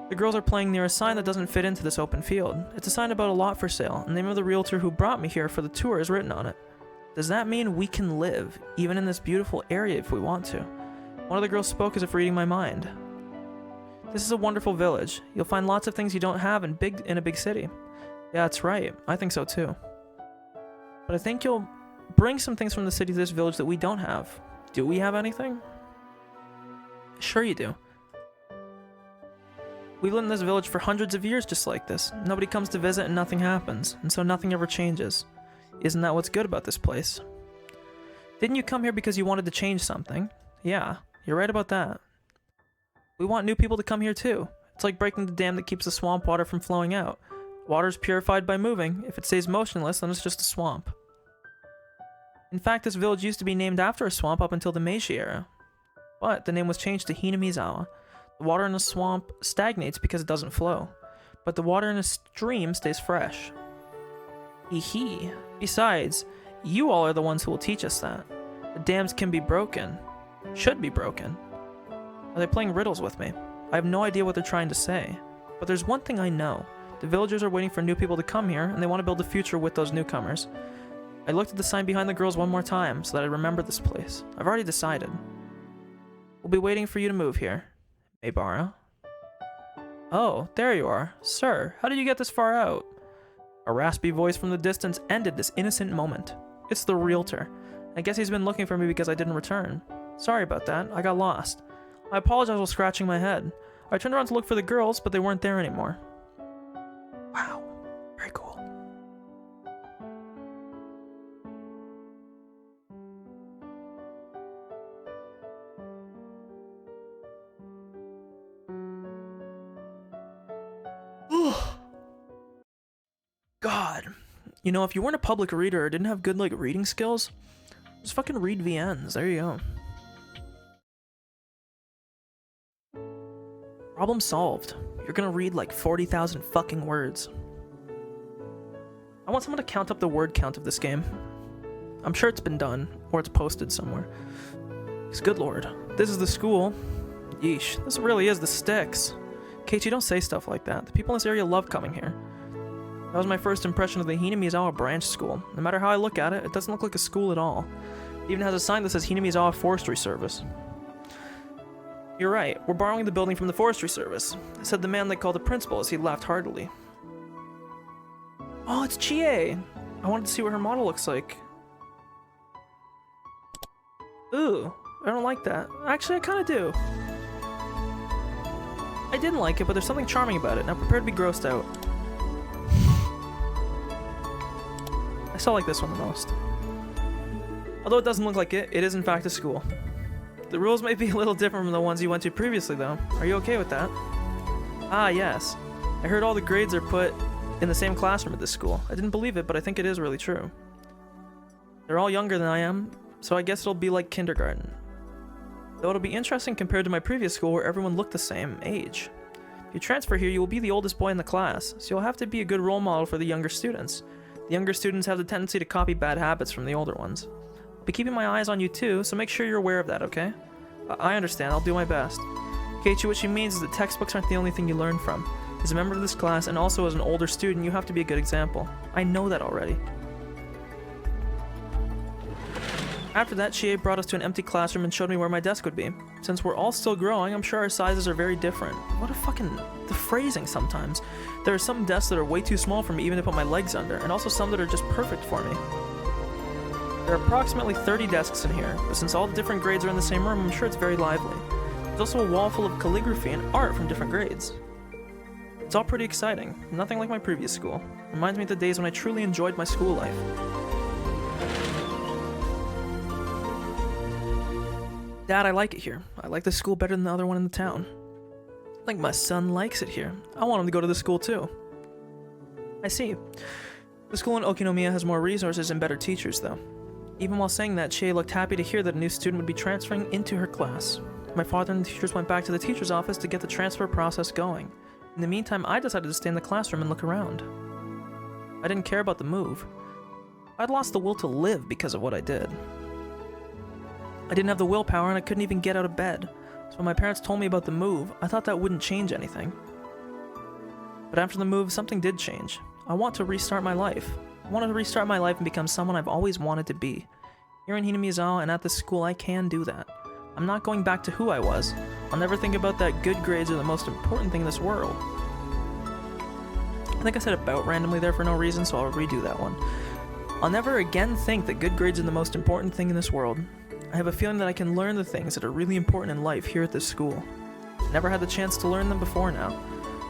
The girls are playing near a sign that doesn't fit into this open field. It's a sign about a lot for sale, and the name of the realtor who brought me here for the tour is written on it. Does that mean we can live, even in this beautiful area if we want to? One of the girls spoke as if reading my mind. This is a wonderful village. You'll find lots of things you don't have in a big city. Yeah, that's right. I think so too. But I think you'll bring some things from the city to this village that we don't have. Do we have anything? Sure you do. We've lived in this village for hundreds of years just like this. Nobody comes to visit and nothing happens, and so nothing ever changes. Isn't that what's good about this place? Didn't you come here because you wanted to change something? Yeah, you're right about that. We want new people to come here too. It's like breaking the dam that keeps the swamp water from flowing out. Water is purified by moving. If it stays motionless, then it's just a swamp. In fact, this village used to be named after a swamp up until the Meiji era. But the name was changed to Hinamizawa. The water in the swamp stagnates because it doesn't flow. But the water in a stream stays fresh. Hee. Besides, you all are the ones who will teach us that. The dams can be broken. Should be broken. Are they playing riddles with me? I have no idea what they're trying to say. But there's one thing I know. The villagers are waiting for new people to come here, and they want to build a future with those newcomers. I looked at the sign behind the girls one more time, so that I remember this place. I've already decided. We'll be waiting for you to move here. Maybara. Oh, there you are. Sir, how did you get this far out? A raspy voice from the distance ended this innocent moment. It's the realtor. I guess he's been looking for me because I didn't return. Sorry about that. I got lost. I apologize while scratching my head. I turned around to look for the girls, but they weren't there anymore. Wow. Very cool. God. You know, if you weren't a public reader or didn't have good, reading skills, just fucking read VNs. There you go. Problem solved. You're gonna read 40,000 fucking words. I want someone to count up the word count of this game. I'm sure it's been done, or it's posted somewhere. Because good lord, this is the school. Yeesh, this really is the sticks. Keiichi, don't say stuff like that. The people in this area love coming here. That was my first impression of the Hinamizawa branch school. No matter how I look at it, it doesn't look like a school at all. It even has a sign that says Hinamizawa Forestry Service. You're right, we're borrowing the building from the Forestry Service, said the man they called the principal as he laughed heartily. Oh, it's Chie! I wanted to see what her model looks like. Ooh, I don't like that. Actually, I kinda do. I didn't like it, but there's something charming about it, and I'm prepared to be grossed out. I still like this one the most. Although it doesn't look like it, it is in fact a school. The rules may be a little different from the ones you went to previously though. Are you okay with that? Ah, yes. I heard all the grades are put in the same classroom at this school. I didn't believe it, but I think it is really true. They're all younger than I am, so I guess it'll be like kindergarten. Though it'll be interesting compared to my previous school where everyone looked the same age. If you transfer here, you will be the oldest boy in the class, so you'll have to be a good role model for the younger students. The younger students have the tendency to copy bad habits from the older ones. I'll be keeping my eyes on you too, so make sure you're aware of that, okay? I understand, I'll do my best. Keiichi, what she means is that textbooks aren't the only thing you learn from. As a member of this class, and also as an older student, you have to be a good example. I know that already. After that, Chie brought us to an empty classroom and showed me where my desk would be. Since we're all still growing, I'm sure our sizes are very different. What a fucking... the phrasing sometimes. There are some desks that are way too small for me even to put my legs under, and also some that are just perfect for me. There are approximately 30 desks in here, but since all the different grades are in the same room, I'm sure it's very lively. There's also a wall full of calligraphy and art from different grades. It's all pretty exciting, nothing like my previous school. Reminds me of the days when I truly enjoyed my school life. Dad, I like it here. I like this school better than the other one in the town. I think my son likes it here. I want him to go to this school too. I see. The school in Okinomiya has more resources and better teachers, though. Even while saying that, Chie looked happy to hear that a new student would be transferring into her class. My father and the teachers went back to the teacher's office to get the transfer process going. In the meantime, I decided to stay in the classroom and look around. I didn't care about the move. I'd lost the will to live because of what I did. I didn't have the willpower and I couldn't even get out of bed. So when my parents told me about the move, I thought that wouldn't change anything. But after the move, something did change. I want to restart my life. I wanted to restart my life and become someone I've always wanted to be. Here in Hinamizawa and at this school, I can do that. I'm not going back to who I was. I'll never think about that good grades are the most important thing in this world. I think I said about randomly there for no reason, so I'll redo that one. I'll never again think that good grades are the most important thing in this world. I have a feeling that I can learn the things that are really important in life here at this school. I never had the chance to learn them before now.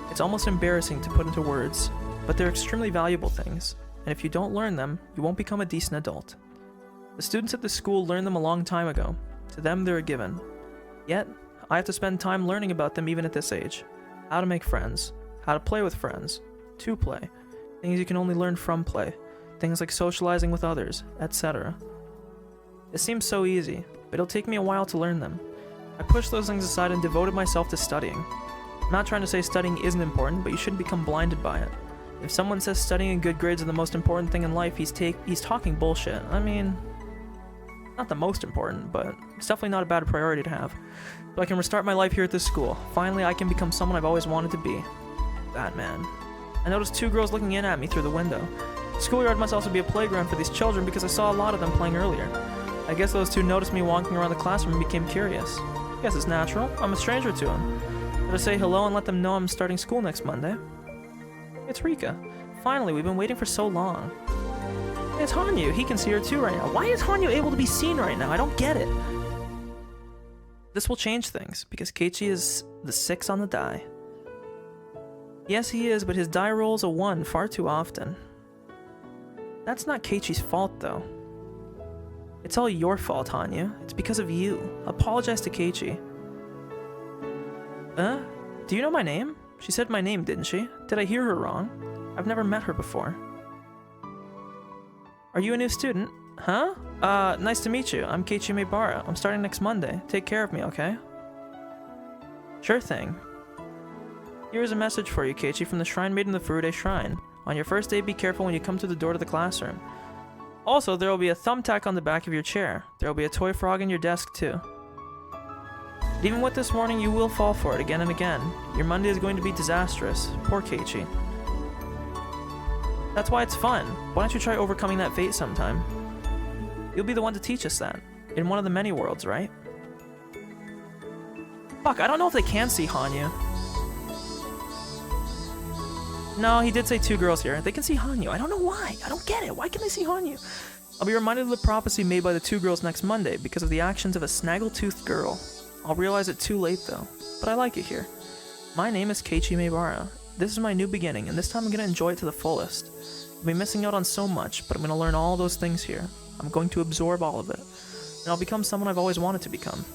It's almost embarrassing to put into words, but they're extremely valuable things, and if you don't learn them, you won't become a decent adult. The students at this school learned them a long time ago. To them, they're a given. Yet, I have to spend time learning about them even at this age. How to make friends, how to play with friends, to play, things you can only learn from play, things like socializing with others, etc. It seems so easy, but it'll take me a while to learn them. I pushed those things aside and devoted myself to studying. I'm not trying to say studying isn't important, but you shouldn't become blinded by it. If someone says studying and good grades are the most important thing in life, he's talking bullshit. I mean, not the most important, but it's definitely not a bad priority to have. So I can restart my life here at this school. Finally, I can become someone I've always wanted to be. Batman. I noticed two girls looking in at me through the window. The schoolyard must also be a playground for these children because I saw a lot of them playing earlier. I guess those two noticed me walking around the classroom and became curious. I guess it's natural. I'm a stranger to them. Better say hello and let them know I'm starting school next Monday. It's Rika. Finally, we've been waiting for so long. It's Hanyu. He can see her too right now. Why is Hanyu able to be seen right now? I don't get it. This will change things, because Keiichi is the 6 on the die. Yes, he is, but his die rolls a 1 far too often. That's not Keiichi's fault, though. It's all your fault, Hanyu. It's because of you. Apologize to Keiichi. Do you know my name? She said my name, didn't she? Did I hear her wrong? I've never met her before. Are you a new student? Huh? Nice to meet you. I'm Keiichi Maibara. I'm starting next Monday. Take care of me, okay? Sure thing. Here's a message for you, Keiichi, from the Shrine Maiden of the Furude Shrine. On your first day, be careful when you come to the door to the classroom. Also, there will be a thumbtack on the back of your chair. There will be a toy frog in your desk, too. But even with this warning, you will fall for it again and again. Your Monday is going to be disastrous. Poor Keiichi. That's why it's fun. Why don't you try overcoming that fate sometime? You'll be the one to teach us that. In one of the many worlds, right? Fuck, I don't know if they can see Hanyu. No, he did say 2 girls here. They can see Hanyu. I don't know why. I don't get it. Why can they see Hanyu? I'll be reminded of the prophecy made by the 2 girls next Monday because of the actions of a snaggle-toothed girl. I'll realize it too late, though. But I like it here. My name is Keiichi Maibara. This is my new beginning, and this time I'm going to enjoy it to the fullest. I'll be missing out on so much, but I'm going to learn all those things here. I'm going to absorb all of it. And I'll become someone I've always wanted to become.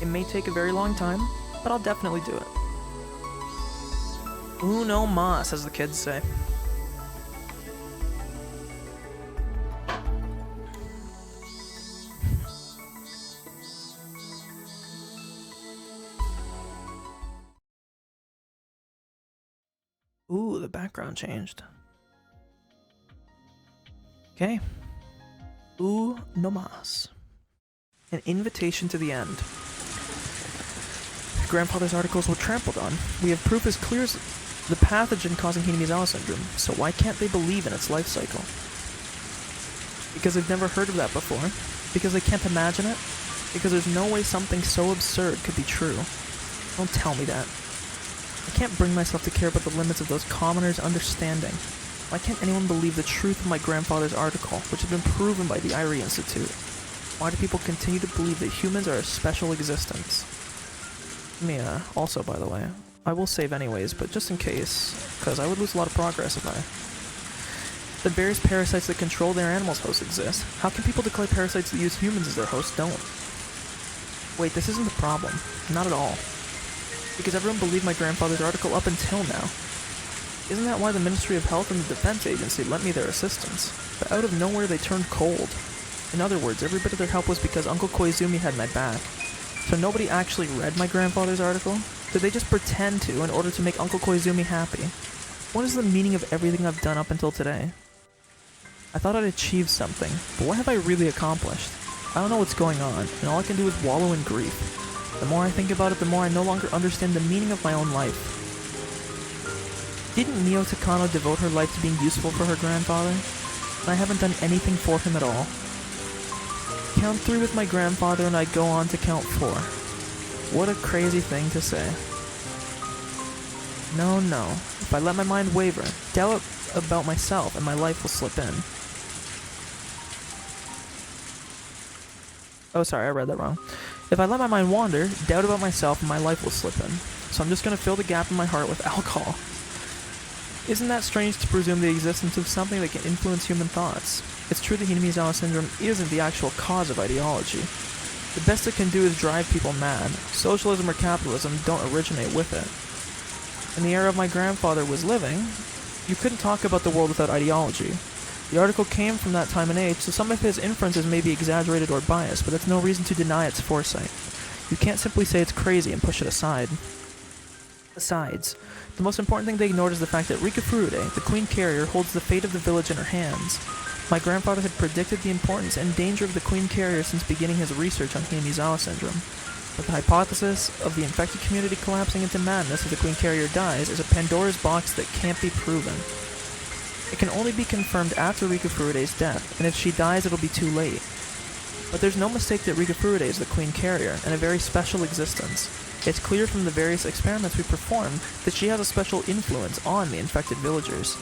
It may take a very long time, but I'll definitely do it. Uno mas, as the kids say. Ooh, the background changed. Okay. Uno mas. An invitation to the end. Grandfather's articles were trampled on. We have proof as clear as the pathogen causing Hinamizawa syndrome, so why can't they believe in its life cycle? Because they've never heard of that before? Because they can't imagine it? Because there's no way something so absurd could be true. Don't tell me that. I can't bring myself to care about the limits of those commoners' understanding. Why can't anyone believe the truth of my grandfather's article, which has been proven by the Irie Institute? Why do people continue to believe that humans are a special existence? Also, by the way, I will save anyways, but just in case, because I would lose a lot of progress if I... The various parasites that control their animals' hosts exist. How can people declare parasites that use humans as their hosts don't? Wait, this isn't the problem. Not at all. Because everyone believed my grandfather's article up until now. Isn't that why the Ministry of Health and the Defense Agency lent me their assistance? But out of nowhere they turned cold. In other words, every bit of their help was because Uncle Koizumi had my back. So nobody actually read my grandfather's article? Did they just pretend to in order to make Uncle Koizumi happy? What is the meaning of everything I've done up until today? I thought I'd achieved something, but what have I really accomplished? I don't know what's going on, and all I can do is wallow in grief. The more I think about it, the more I no longer understand the meaning of my own life. Didn't Mio Takano devote her life to being useful for her grandfather? And I haven't done anything for him at all. Count 3 with my grandfather and I go on to count 4. What a crazy thing to say. No. If I let my mind waver, doubt about myself, and my life will slip in. Oh, sorry, I read that wrong. If I let my mind wander, doubt about myself, and my life will slip in. So I'm just gonna fill the gap in my heart with alcohol. Isn't that strange to presume the existence of something that can influence human thoughts? It's true that Hinamizawa syndrome isn't the actual cause of ideology. The best it can do is drive people mad. Socialism or capitalism don't originate with it. In the era of my grandfather was living, you couldn't talk about the world without ideology. The article came from that time and age, so some of his inferences may be exaggerated or biased, but that's no reason to deny its foresight. You can't simply say it's crazy and push it aside. Besides, the most important thing they ignored is the fact that Rika Furude, the Queen Carrier, holds the fate of the village in her hands. My grandfather had predicted the importance and danger of the Queen Carrier since beginning his research on Hinamizawa syndrome. But the hypothesis of the infected community collapsing into madness if the Queen Carrier dies is a Pandora's box that can't be proven. It can only be confirmed after Rika Furude's death, and if she dies it'll be too late. But there's no mistake that Rika Furude is the Queen Carrier, and a very special existence. It's clear from the various experiments we performed that she has a special influence on the infected villagers.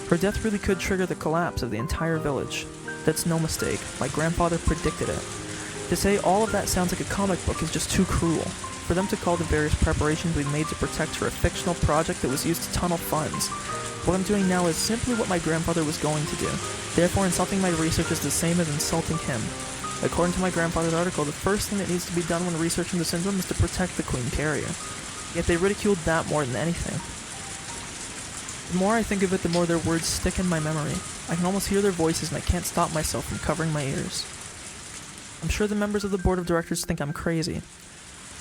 Her death really could trigger the collapse of the entire village. That's no mistake. My grandfather predicted it. To say all of that sounds like a comic book is just too cruel. For them to call the various preparations we made to protect her a fictional project that was used to tunnel funds. What I'm doing now is simply what my grandfather was going to do. Therefore, insulting my research is the same as insulting him. According to my grandfather's article, the first thing that needs to be done when researching the syndrome is to protect the Queen Carrier. Yet they ridiculed that more than anything. The more I think of it, the more their words stick in my memory. I can almost hear their voices and I can't stop myself from covering my ears. I'm sure the members of the board of directors think I'm crazy.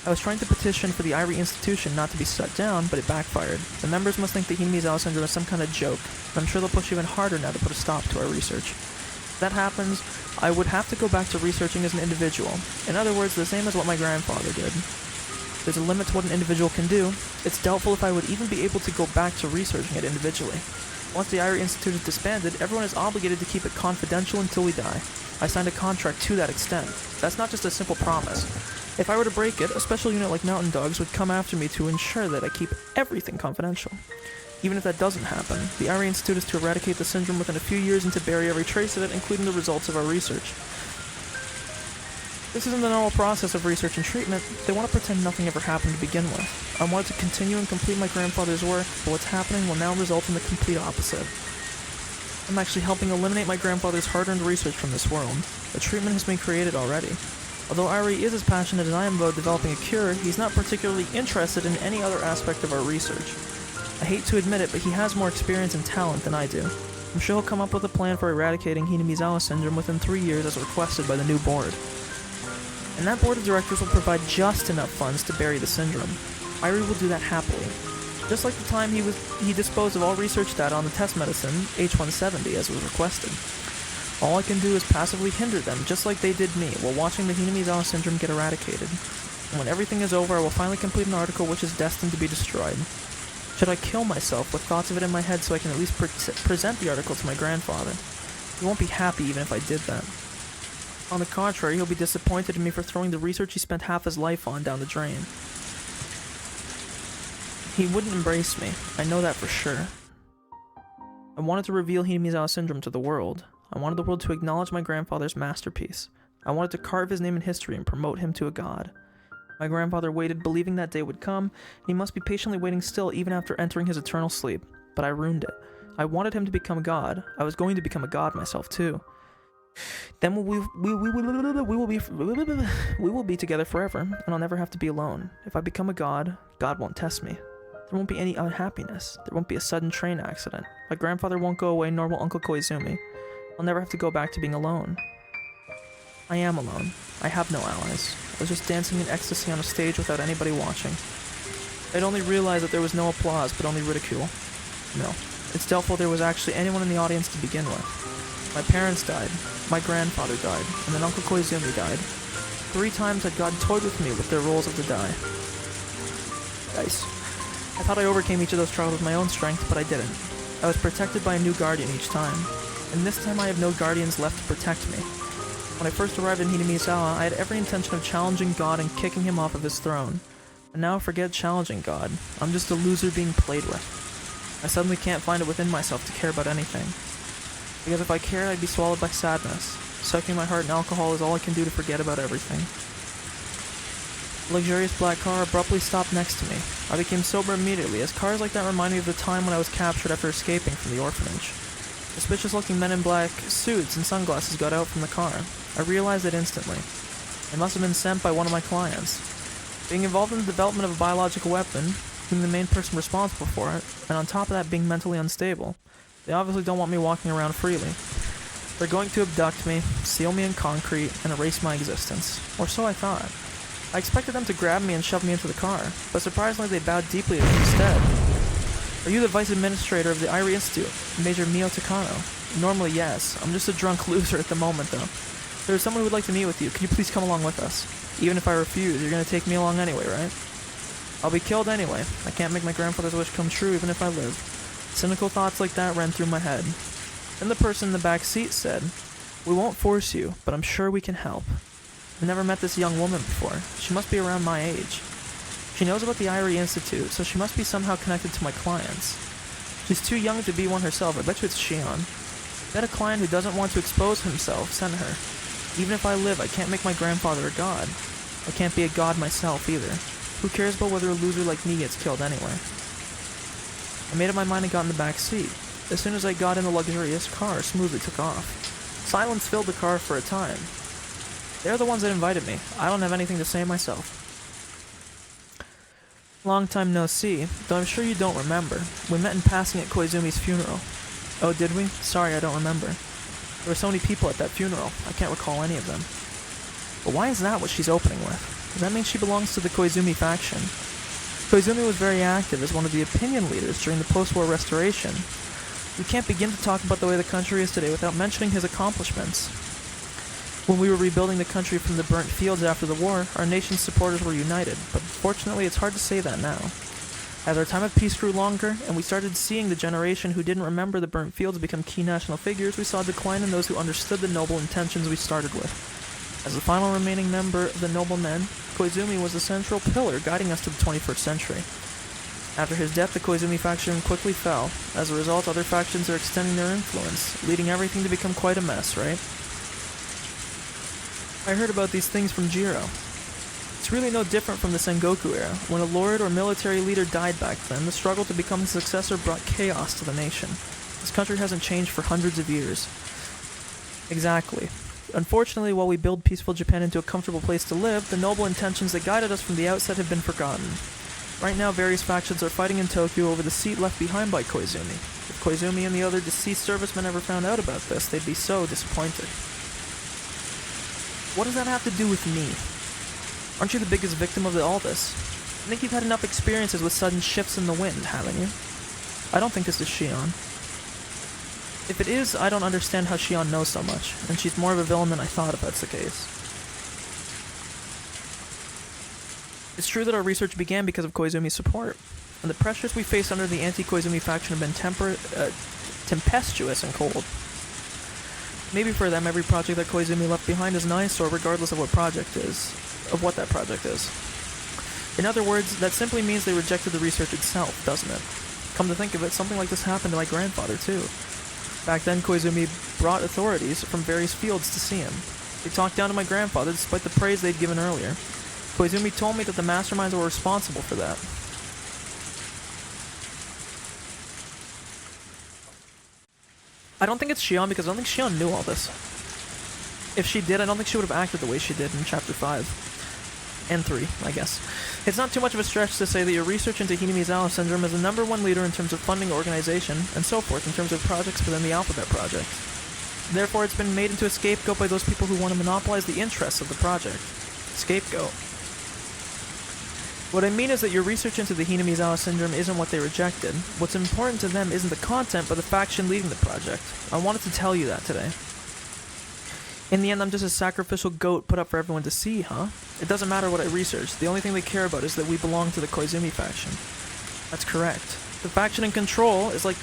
I was trying to petition for the Irie institution not to be shut down, but it backfired. The members must think that Hinamizawa syndrome is some kind of joke, and I'm sure they'll push even harder now to put a stop to our research. If that happens, I would have to go back to researching as an individual. In other words, the same as what my grandfather did. There's a limit to what an individual can do. It's doubtful if I would even be able to go back to researching it individually. Once the Irie Institute is disbanded, everyone is obligated to keep it confidential until we die. I signed a contract to that extent. That's not just a simple promise. If I were to break it, a special unit like Mountain Dogs would come after me to ensure that I keep everything confidential. Even if that doesn't happen, the Irie Institute is to eradicate the syndrome within a few years and to bury every trace of it, including the results of our research. This isn't the normal process of research and treatment. They want to pretend nothing ever happened to begin with. I wanted to continue and complete my grandfather's work, but what's happening will now result in the complete opposite. I'm actually helping eliminate my grandfather's hard-earned research from this world. A treatment has been created already. Although Irie is as passionate as I am about developing a cure, he's not particularly interested in any other aspect of our research. I hate to admit it, but he has more experience and talent than I do. I'm sure he'll come up with a plan for eradicating Hinamizawa syndrome within 3 years as requested by the new board. And that board of directors will provide just enough funds to bury the syndrome. Irie will do that happily. Just like the time he disposed of all research data on the test medicine, H170, as was requested. All I can do is passively hinder them, just like they did me, while watching the Hinamizawa syndrome get eradicated. And when everything is over, I will finally complete an article which is destined to be destroyed. Should I kill myself with thoughts of it in my head so I can at least present the article to my grandfather? He won't be happy even if I did that. On the contrary, he'll be disappointed in me for throwing the research he spent half his life on down the drain. He wouldn't embrace me, I know that for sure. I wanted to reveal Hinamizawa syndrome to the world. I wanted the world to acknowledge my grandfather's masterpiece. I wanted to carve his name in history and promote him to a god. My grandfather waited, believing that day would come, and he must be patiently waiting still even after entering his eternal sleep. But I ruined it. I wanted him to become a god. I was going to become a god myself too. Then we will be together forever, and I'll never have to be alone. If I become a god, God won't test me. There won't be any unhappiness. There won't be a sudden train accident. My grandfather won't go away, nor will Uncle Koizumi. I'll never have to go back to being alone. I am alone. I have no allies. I was just dancing in ecstasy on a stage without anybody watching. I'd only realized that there was no applause, but only ridicule. No, it's doubtful there was actually anyone in the audience to begin with. My parents died, my grandfather died, and then Uncle Koizumi died. 3 times had God toyed with me with their rolls of the die. Dice. I thought I overcame each of those trials with my own strength, but I didn't. I was protected by a new guardian each time, and this time I have no guardians left to protect me. When I first arrived in Hinamizawa, I had every intention of challenging God and kicking him off of his throne. And now forget challenging God. I'm just a loser being played with. I suddenly can't find it within myself to care about anything. Because if I cared, I'd be swallowed by sadness. Soaking my heart in alcohol is all I can do to forget about everything. The luxurious black car abruptly stopped next to me. I became sober immediately, as cars like that remind me of the time when I was captured after escaping from the orphanage. Suspicious-looking men in black suits and sunglasses got out from the car. I realized it instantly. They must have been sent by one of my clients. Being involved in the development of a biological weapon, being the main person responsible for it, and on top of that being mentally unstable, they obviously don't want me walking around freely. They're going to abduct me, seal me in concrete, and erase my existence. Or so I thought. I expected them to grab me and shove me into the car, but surprisingly they bowed deeply to me instead. Are you the vice administrator of the Irie Institute, Major Mio Takano? Normally, yes. I'm just a drunk loser at the moment, though. There's someone who would like to meet with you. Could you please come along with us? Even if I refuse, you're going to take me along anyway, right? I'll be killed anyway. I can't make my grandfather's wish come true even if I live. Cynical thoughts like that ran through my head. Then the person in the back seat said, "We won't force you, but I'm sure we can help." I've never met this young woman before. She must be around my age. She knows about the Irie Institute, so she must be somehow connected to my clients. She's too young to be one herself. I bet you it's Shion. Bet a client who doesn't want to expose himself sent her. Even if I live, I can't make my grandfather a god. I can't be a god myself either. Who cares about whether a loser like me gets killed anyway? I made up my mind and got in the back seat. As soon as I got in the luxurious car, smoothly took off. Silence filled the car for a time. They're the ones that invited me. I don't have anything to say myself. Long time no see, though I'm sure you don't remember. We met in passing at Koizumi's funeral. Oh, did we? Sorry, I don't remember. There were so many people at that funeral, I can't recall any of them. But why is that what she's opening with? Does that mean she belongs to the Koizumi faction? Koizumi was very active as one of the opinion leaders during the post-war restoration. We can't begin to talk about the way the country is today without mentioning his accomplishments. When we were rebuilding the country from the burnt fields after the war, our nation's supporters were united, but fortunately it's hard to say that now. As our time of peace grew longer, and we started seeing the generation who didn't remember the burnt fields become key national figures, we saw a decline in those who understood the noble intentions we started with. As the final remaining member of the noble men, Koizumi was the central pillar guiding us to the 21st century. After his death, the Koizumi faction quickly fell. As a result, other factions are extending their influence, leading everything to become quite a mess, right? I heard about these things from Jiro. It's really no different from the Sengoku era. When a lord or military leader died back then, the struggle to become his successor brought chaos to the nation. This country hasn't changed for hundreds of years. Exactly. Unfortunately, while we build peaceful Japan into a comfortable place to live, the noble intentions that guided us from the outset have been forgotten. Right now, various factions are fighting in Tokyo over the seat left behind by Koizumi. If Koizumi and the other deceased servicemen ever found out about this, they'd be so disappointed. What does that have to do with me? Aren't you the biggest victim of all this? I think you've had enough experiences with sudden shifts in the wind, haven't you? I don't think this is Shion. If it is, I don't understand how Shion knows so much, and she's more of a villain than I thought if that's the case. It's true that our research began because of Koizumi's support, and the pressures we face under the anti-Koizumi faction have been tempestuous and cold. Maybe for them, every project that Koizumi left behind is nice, or regardless of what that project is. In other words, that simply means they rejected the research itself, doesn't it? Come to think of it, something like this happened to my grandfather, too. Back then, Koizumi brought authorities from various fields to see him. They talked down to my grandfather despite the praise they'd given earlier. Koizumi told me that the masterminds were responsible for that. I don't think it's Shion because I don't think Shion knew all this. If she did, I don't think she would have acted the way she did in Chapter 5. And 3, I guess. It's not too much of a stretch to say that your research into Hinamizawa syndrome is the #1 leader in terms of funding, organization, and so forth in terms of projects within the Alphabet Project. Therefore, it's been made into a scapegoat by those people who want to monopolize the interests of the project. Scapegoat. What I mean is that your research into the Hinamizawa syndrome isn't what they rejected. What's important to them isn't the content, but the faction leading the project. I wanted to tell you that today. In the end, I'm just a sacrificial goat put up for everyone to see, huh? It doesn't matter what I research. The only thing they care about is that we belong to the Koizumi faction. That's correct. The faction in control is like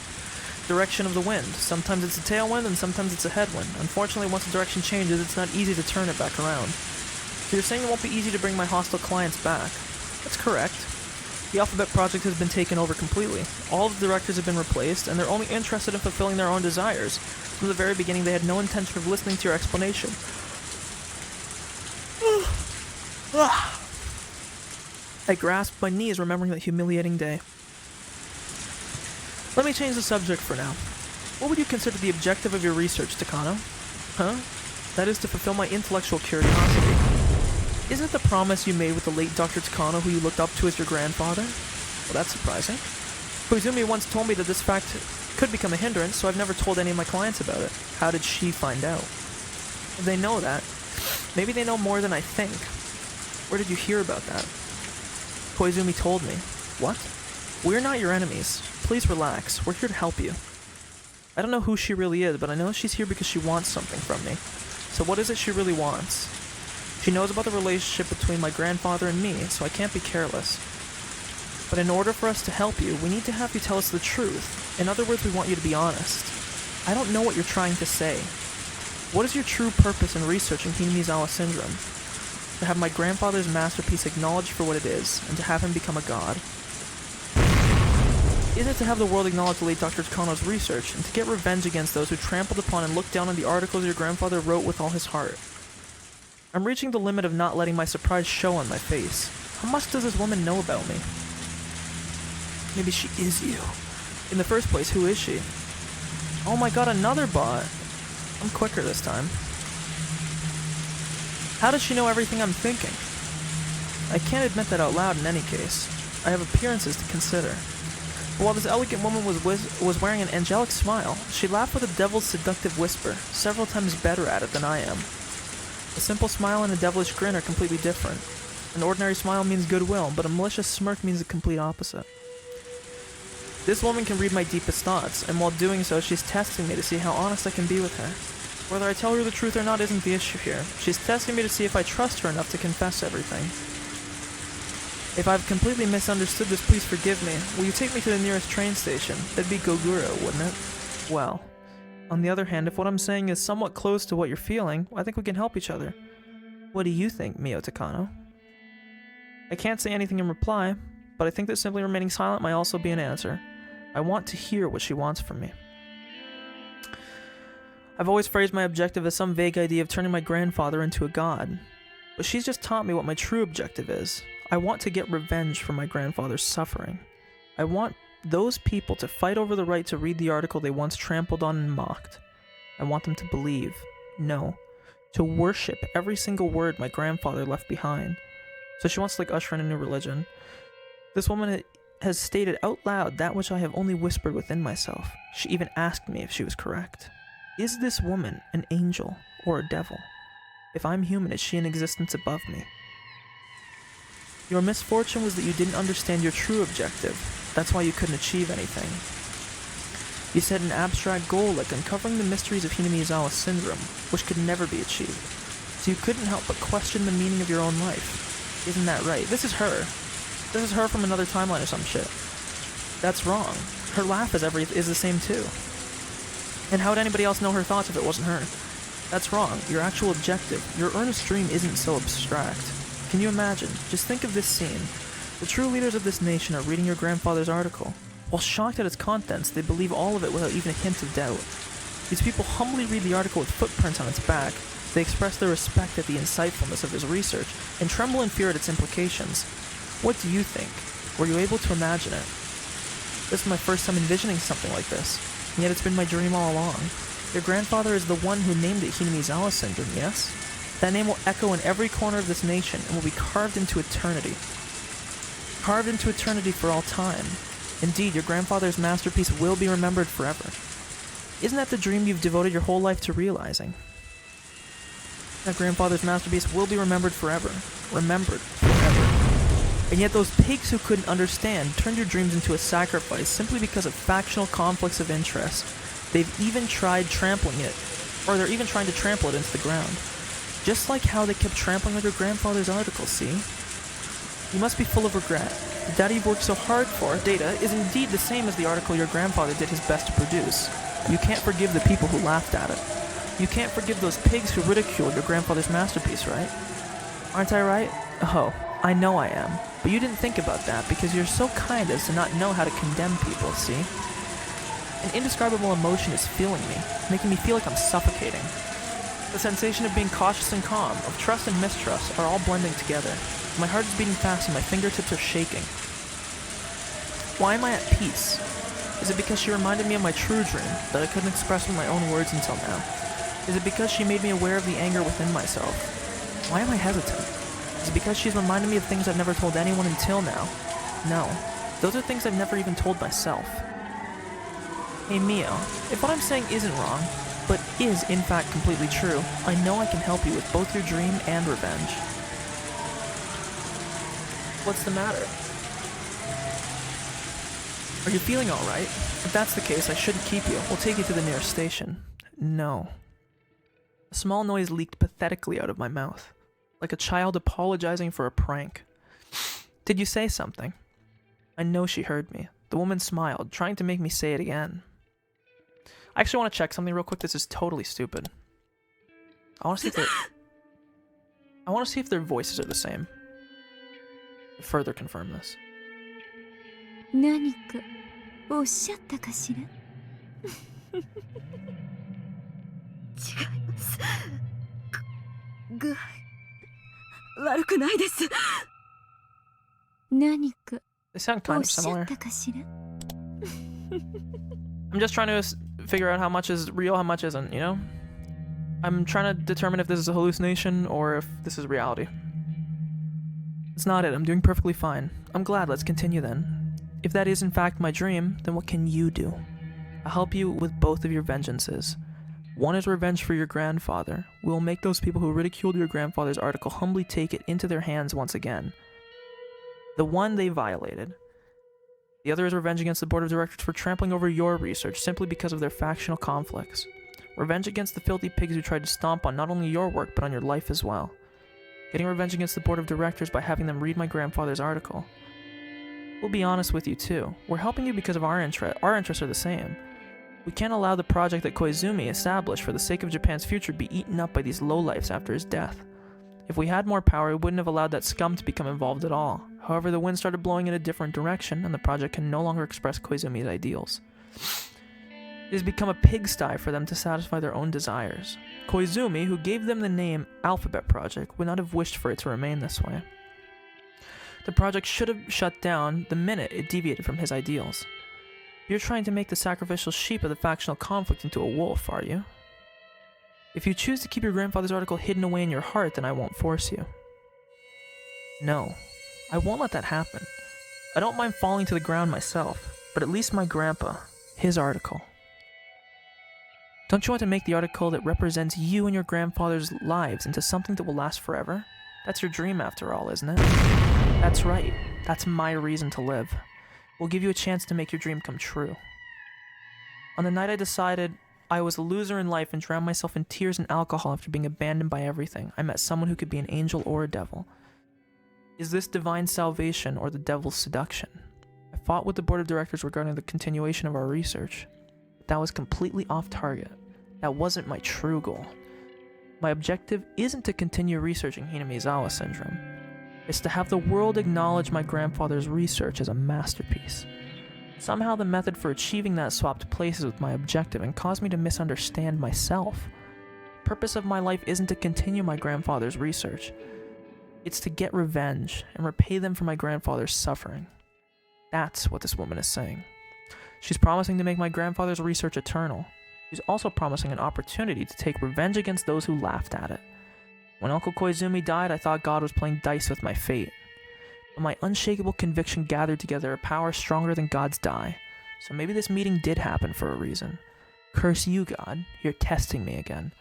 direction of the wind. Sometimes it's a tailwind and sometimes it's a headwind. Unfortunately, once the direction changes, it's not easy to turn it back around. So you're saying it won't be easy to bring my hostile clients back? That's correct. The Alphabet Project has been taken over completely. All of the directors have been replaced, and they're only interested in fulfilling their own desires. From the very beginning, they had no intention of listening to your explanation. I grasped my knees, remembering that humiliating day. Let me change the subject for now. What would you consider the objective of your research, Takano? Huh? That is to fulfill my intellectual curiosity. Isn't it the promise you made with the late Dr. Takano, who you looked up to as your grandfather? Well, that's surprising. Koizumi once told me that this fact could become a hindrance, so I've never told any of my clients about it. How did she find out? If they know that, maybe they know more than I think. Where did you hear about that? Koizumi told me. What? We're not your enemies. Please relax. We're here to help you. I don't know who she really is, but I know she's here because she wants something from me. So what is it she really wants? She knows about the relationship between my grandfather and me, so I can't be careless. But in order for us to help you, we need to have you tell us the truth. In other words, we want you to be honest. I don't know what you're trying to say. What is your true purpose in researching Hinamizawa syndrome? To have my grandfather's masterpiece acknowledged for what it is, and to have him become a god. Is it to have the world acknowledge the late Dr. Takano's research, and to get revenge against those who trampled upon and looked down on the articles your grandfather wrote with all his heart? I'm reaching the limit of not letting my surprise show on my face. How much does this woman know about me? Maybe she is you. In the first place, who is she? Oh my god, another bot. I'm quicker this time. How does she know everything I'm thinking? I can't admit that out loud in any case. I have appearances to consider. But while this elegant woman was wearing an angelic smile, she laughed with a devil's seductive whisper, several times better at it than I am. A simple smile and a devilish grin are completely different. An ordinary smile means goodwill, but a malicious smirk means the complete opposite. This woman can read my deepest thoughts, and while doing so, she's testing me to see how honest I can be with her. Whether I tell her the truth or not isn't the issue here. She's testing me to see if I trust her enough to confess everything. If I've completely misunderstood this, please forgive me. Will you take me to the nearest train station? That'd be Goguro, wouldn't it? Well, on the other hand, if what I'm saying is somewhat close to what you're feeling, I think we can help each other. What do you think, Mio Takano? I can't say anything in reply, but I think that simply remaining silent might also be an answer. I want to hear what she wants from me. I've always phrased my objective as some vague idea of turning my grandfather into a god, but she's just taught me what my true objective is. I want to get revenge for my grandfather's suffering. I want those people to fight over the right to read the article they once trampled on and mocked. I want them to believe, no, to worship every single word my grandfather left behind. So she wants to usher in a new religion. This woman has stated out loud that which I have only whispered within myself. She even asked me if she was correct. Is this woman an angel or a devil? If I'm human, is she in existence above me? Your misfortune was that you didn't understand your true objective. That's why you couldn't achieve anything. You set an abstract goal like uncovering the mysteries of Hinamizawa syndrome, which could never be achieved. So you couldn't help but question the meaning of your own life. Isn't that right? This is her. This is her from another timeline or some shit. That's wrong. Her laugh is the same too. And how would anybody else know her thoughts if it wasn't her? That's wrong. Your actual objective, your earnest dream isn't so abstract. Can you imagine? Just think of this scene. The true leaders of this nation are reading your grandfather's article. While shocked at its contents, they believe all of it without even a hint of doubt. These people humbly read the article with footprints on its back. They express their respect at the insightfulness of his research, and tremble in fear at its implications. What do you think? Were you able to imagine it? This is my first time envisioning something like this, and yet it's been my dream all along. Your grandfather is the one who named it Hinamizawa syndrome, yes? That name will echo in every corner of this nation and will be carved into eternity. Carved into eternity for all time. Indeed, your grandfather's masterpiece will be remembered forever. Isn't that the dream you've devoted your whole life to realizing? That grandfather's masterpiece will be remembered forever. Remembered forever. And yet those pigs who couldn't understand turned your dreams into a sacrifice simply because of factional conflicts of interest. They've even tried trampling it, or they're even trying to trample it into the ground. Just like how they kept trampling on your grandfather's article, see? You must be full of regret. The data you've worked so hard for, data, is indeed the same as the article your grandfather did his best to produce. You can't forgive the people who laughed at it. You can't forgive those pigs who ridiculed your grandfather's masterpiece, right? Aren't I right? Oh, I know I am. But you didn't think about that because you're so kind as to not know how to condemn people, see? An indescribable emotion is filling me, making me feel like I'm suffocating. The sensation of being cautious and calm, of trust and mistrust, are all blending together. My heart is beating fast and my fingertips are shaking. Why am I at peace? Is it because she reminded me of my true dream that I couldn't express with my own words until now? Is it because she made me aware of the anger within myself? Why am I hesitant? Is it because she's reminded me of things I've never told anyone until now? No. Those are things I've never even told myself. Hey Mio, if what I'm saying isn't wrong, but is in fact completely true, I know I can help you with both your dream and revenge. What's the matter? Are you feeling alright? If that's the case, I shouldn't keep you. We'll take you to the nearest station. No. A small noise leaked pathetically out of my mouth, like a child apologizing for a prank. Did you say something? I know she heard me. The woman smiled, trying to make me say it again. I actually want to check something real quick. This is totally stupid. I want to see if their voices are the same. To further confirm this. 何かおっしゃったかしら違います具合悪くないです何か They sound お kind っ of しゃ similar. ったかしら I'm just trying to figure out how much is real, how much isn't, you know? I'm trying to determine if this is a hallucination or if this is reality. It's not it. I'm doing perfectly fine. I'm glad. Let's continue then. If that is in fact my dream, then what can you do? I'll help you with both of your vengeances. One is revenge for your grandfather. We will make those people who ridiculed your grandfather's article humbly take it into their hands once again. The one they violated. The other is revenge against the board of directors for trampling over your research simply because of their factional conflicts. Revenge against the filthy pigs who tried to stomp on not only your work but on your life as well. Getting revenge against the board of directors by having them read my grandfather's article. We'll be honest with you too. We're helping you because of our interest. Our interests are the same. We can't allow the project that Koizumi established for the sake of Japan's future be eaten up by these lowlifes after his death. If we had more power, we wouldn't have allowed that scum to become involved at all. However, the wind started blowing in a different direction, and the project can no longer express Koizumi's ideals. It has become a pigsty for them to satisfy their own desires. Koizumi, who gave them the name Alphabet Project, would not have wished for it to remain this way. The project should have shut down the minute it deviated from his ideals. You're trying to make the sacrificial sheep of the factional conflict into a wolf, are you? If you choose to keep your grandfather's article hidden away in your heart, then I won't force you. No, I won't let that happen. I don't mind falling to the ground myself, but at least my grandpa, his article. Don't you want to make the article that represents you and your grandfather's lives into something that will last forever? That's your dream after all, isn't it? That's right. That's my reason to live. We'll give you a chance to make your dream come true. On the night I decided I was a loser in life and drowned myself in tears and alcohol after being abandoned by everything, I met someone who could be an angel or a devil. Is this divine salvation or the devil's seduction? I fought with the board of directors regarding the continuation of our research. That was completely off target. That wasn't my true goal. My objective isn't to continue researching Hinamizawa syndrome. It's to have the world acknowledge my grandfather's research as a masterpiece. Somehow the method for achieving that swapped places with my objective and caused me to misunderstand myself. The purpose of my life isn't to continue my grandfather's research. It's to get revenge and repay them for my grandfather's suffering. That's what this woman is saying. She's promising to make my grandfather's research eternal. She's also promising an opportunity to take revenge against those who laughed at it. When Uncle Koizumi died, I thought God was playing dice with my fate. But my unshakable conviction gathered together a power stronger than God's die. So maybe this meeting did happen for a reason. Curse you, God. You're testing me again.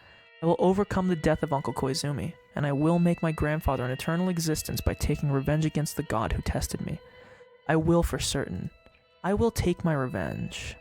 I will overcome the death of Uncle Koizumi, and I will make my grandfather an eternal existence by taking revenge against the God who tested me. I will for certain. I will take my revenge.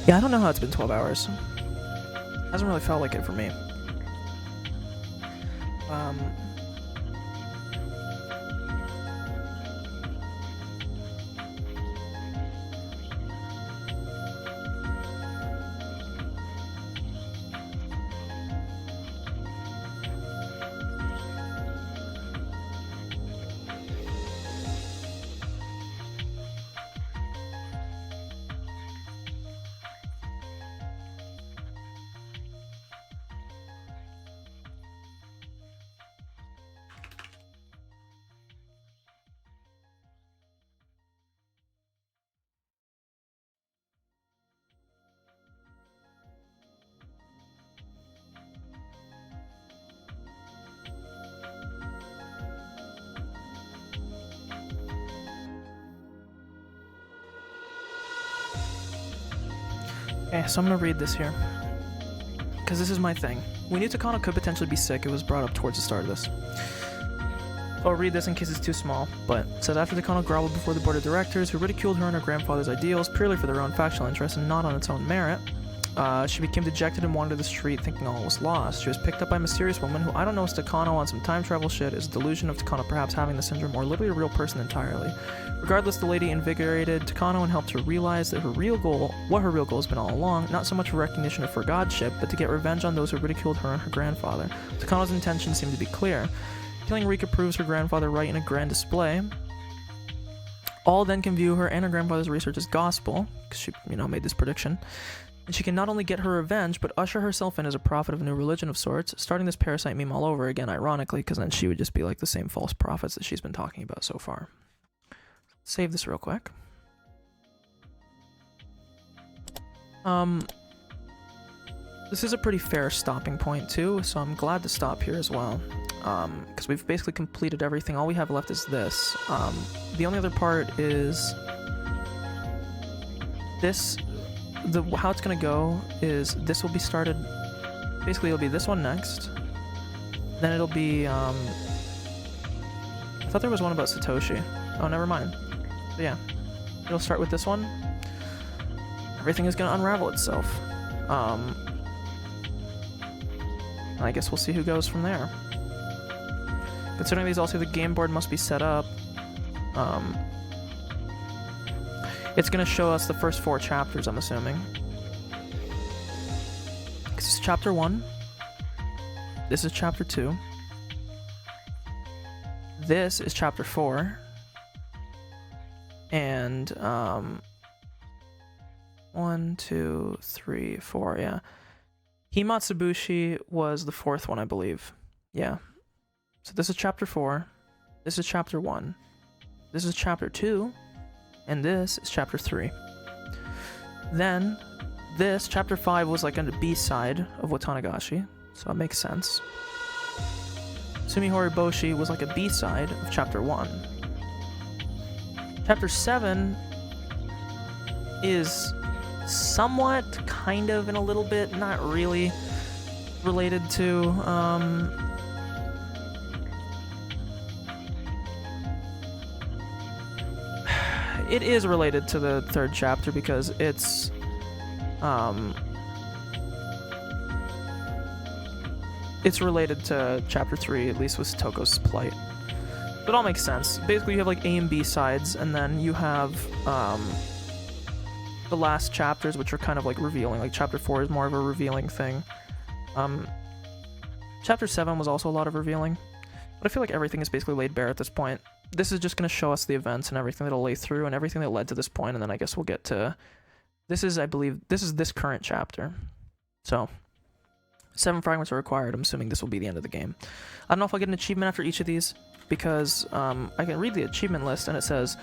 Yeah, I don't know how it's been 12 hours. Hasn't really felt like it for me. Okay, so I'm gonna read this here. Because this is my thing. We knew Takano could potentially be sick. It was brought up towards the start of this. So I'll read this in case it's too small, but it says after Takano groveled before the board of directors, who ridiculed her and her grandfather's ideals purely for their own factional interests and not on its own merit, she became dejected and wandered the street thinking all was lost. She was picked up by a mysterious woman who I don't know is Takano on some time travel shit, is a delusion of Takano perhaps having the syndrome, or literally a real person entirely. Regardless, the lady invigorated Takano and helped her realize that what her real goal has been all along, not so much for recognition of her godship, but to get revenge on those who ridiculed her and her grandfather. Takano's intentions seem to be clear. Killing Rika proves her grandfather right in a grand display. All then can view her and her grandfather's research as gospel, because she, made this prediction. And she can not only get her revenge, but usher herself in as a prophet of a new religion of sorts, starting this parasite meme all over again, ironically, because then she would just be like the same false prophets that she's been talking about so far. Save this real quick. This is a pretty fair stopping point too, so I'm glad to stop here as well. Because we've basically completed everything. All we have left is this. The only other part is this. How it's gonna go is this will be started. Basically, it'll be this one next. Then it'll be. I thought there was one about Satoshi. Oh, never mind. But yeah, it'll start with this one. Everything is gonna unravel itself. And I guess we'll see who goes from there. Considering these also the game board must be set up, it's gonna show us the first 4 chapters, I'm assuming. This is chapter 1. This is chapter 2. This is chapter 4. And 1, 2, 3, 4, yeah. Himatsubushi was the 4th one, I believe. Yeah. So this is chapter 4. This is chapter 1. This is chapter 2. And this is chapter 3. Then, this, chapter 5, was like on the B-side of Watanagashi. So it makes sense. Sumihori Boshi was like a B-side of chapter 1. Chapter 7 is somewhat, kind of, and a little bit, not really related to, it is related to the 3rd chapter because it's, it's related to chapter 3, at least with Toko's plight. It all makes sense. Basically, you have like A and B sides, and then you have the last chapters, which are kind of like revealing. Like chapter 4 is more of a revealing thing. Chapter 7 was also a lot of revealing, but I feel like everything is basically laid bare at this point. This is just going to show us the events and everything that'll lay through and everything that led to this point, and then I guess we'll get to... This is, I believe, this current chapter. So, 7 fragments are required. I'm assuming this will be the end of the game. I don't know if I'll get an achievement after each of these, because I can read the achievement list, and it says,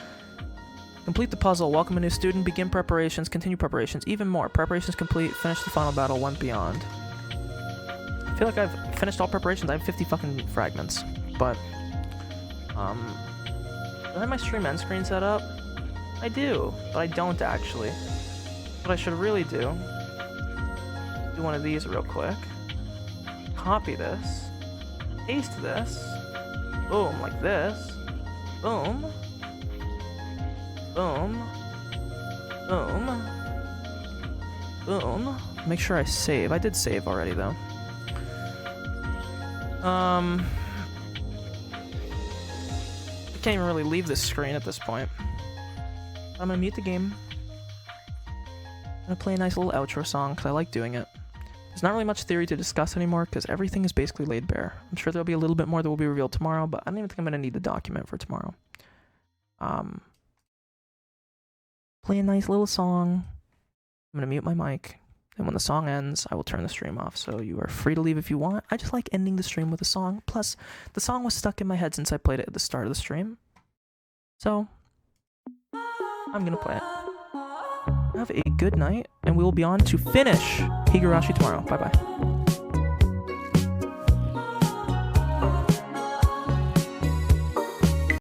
complete the puzzle, welcome a new student, begin preparations, continue preparations, even more. Preparations complete, finish the final battle, went beyond. I feel like I've finished all preparations. I have 50 fucking fragments, but... do I have my stream end screen set up? I do, but I don't actually. What I should really do one of these real quick. Copy this. Paste this. Boom, like this. Boom. Boom. Boom. Boom. Make sure I save. I did save already, though. I can't even really leave this screen at this point. I'm gonna mute the game. I'm gonna play a nice little outro song because I like doing it. There's not really much theory to discuss anymore because everything is basically laid bare. I'm sure there'll be a little bit more that will be revealed tomorrow, but I don't even think I'm gonna need the document for tomorrow. Play a nice little song. I'm gonna mute my mic, and when the song ends, I will turn the stream off. So you are free to leave if you want. I just like ending the stream with a song. Plus, the song was stuck in my head since I played it at the start of the stream. So, I'm gonna play it. Have a good night, and we will be on to finish Higurashi tomorrow. Bye-bye.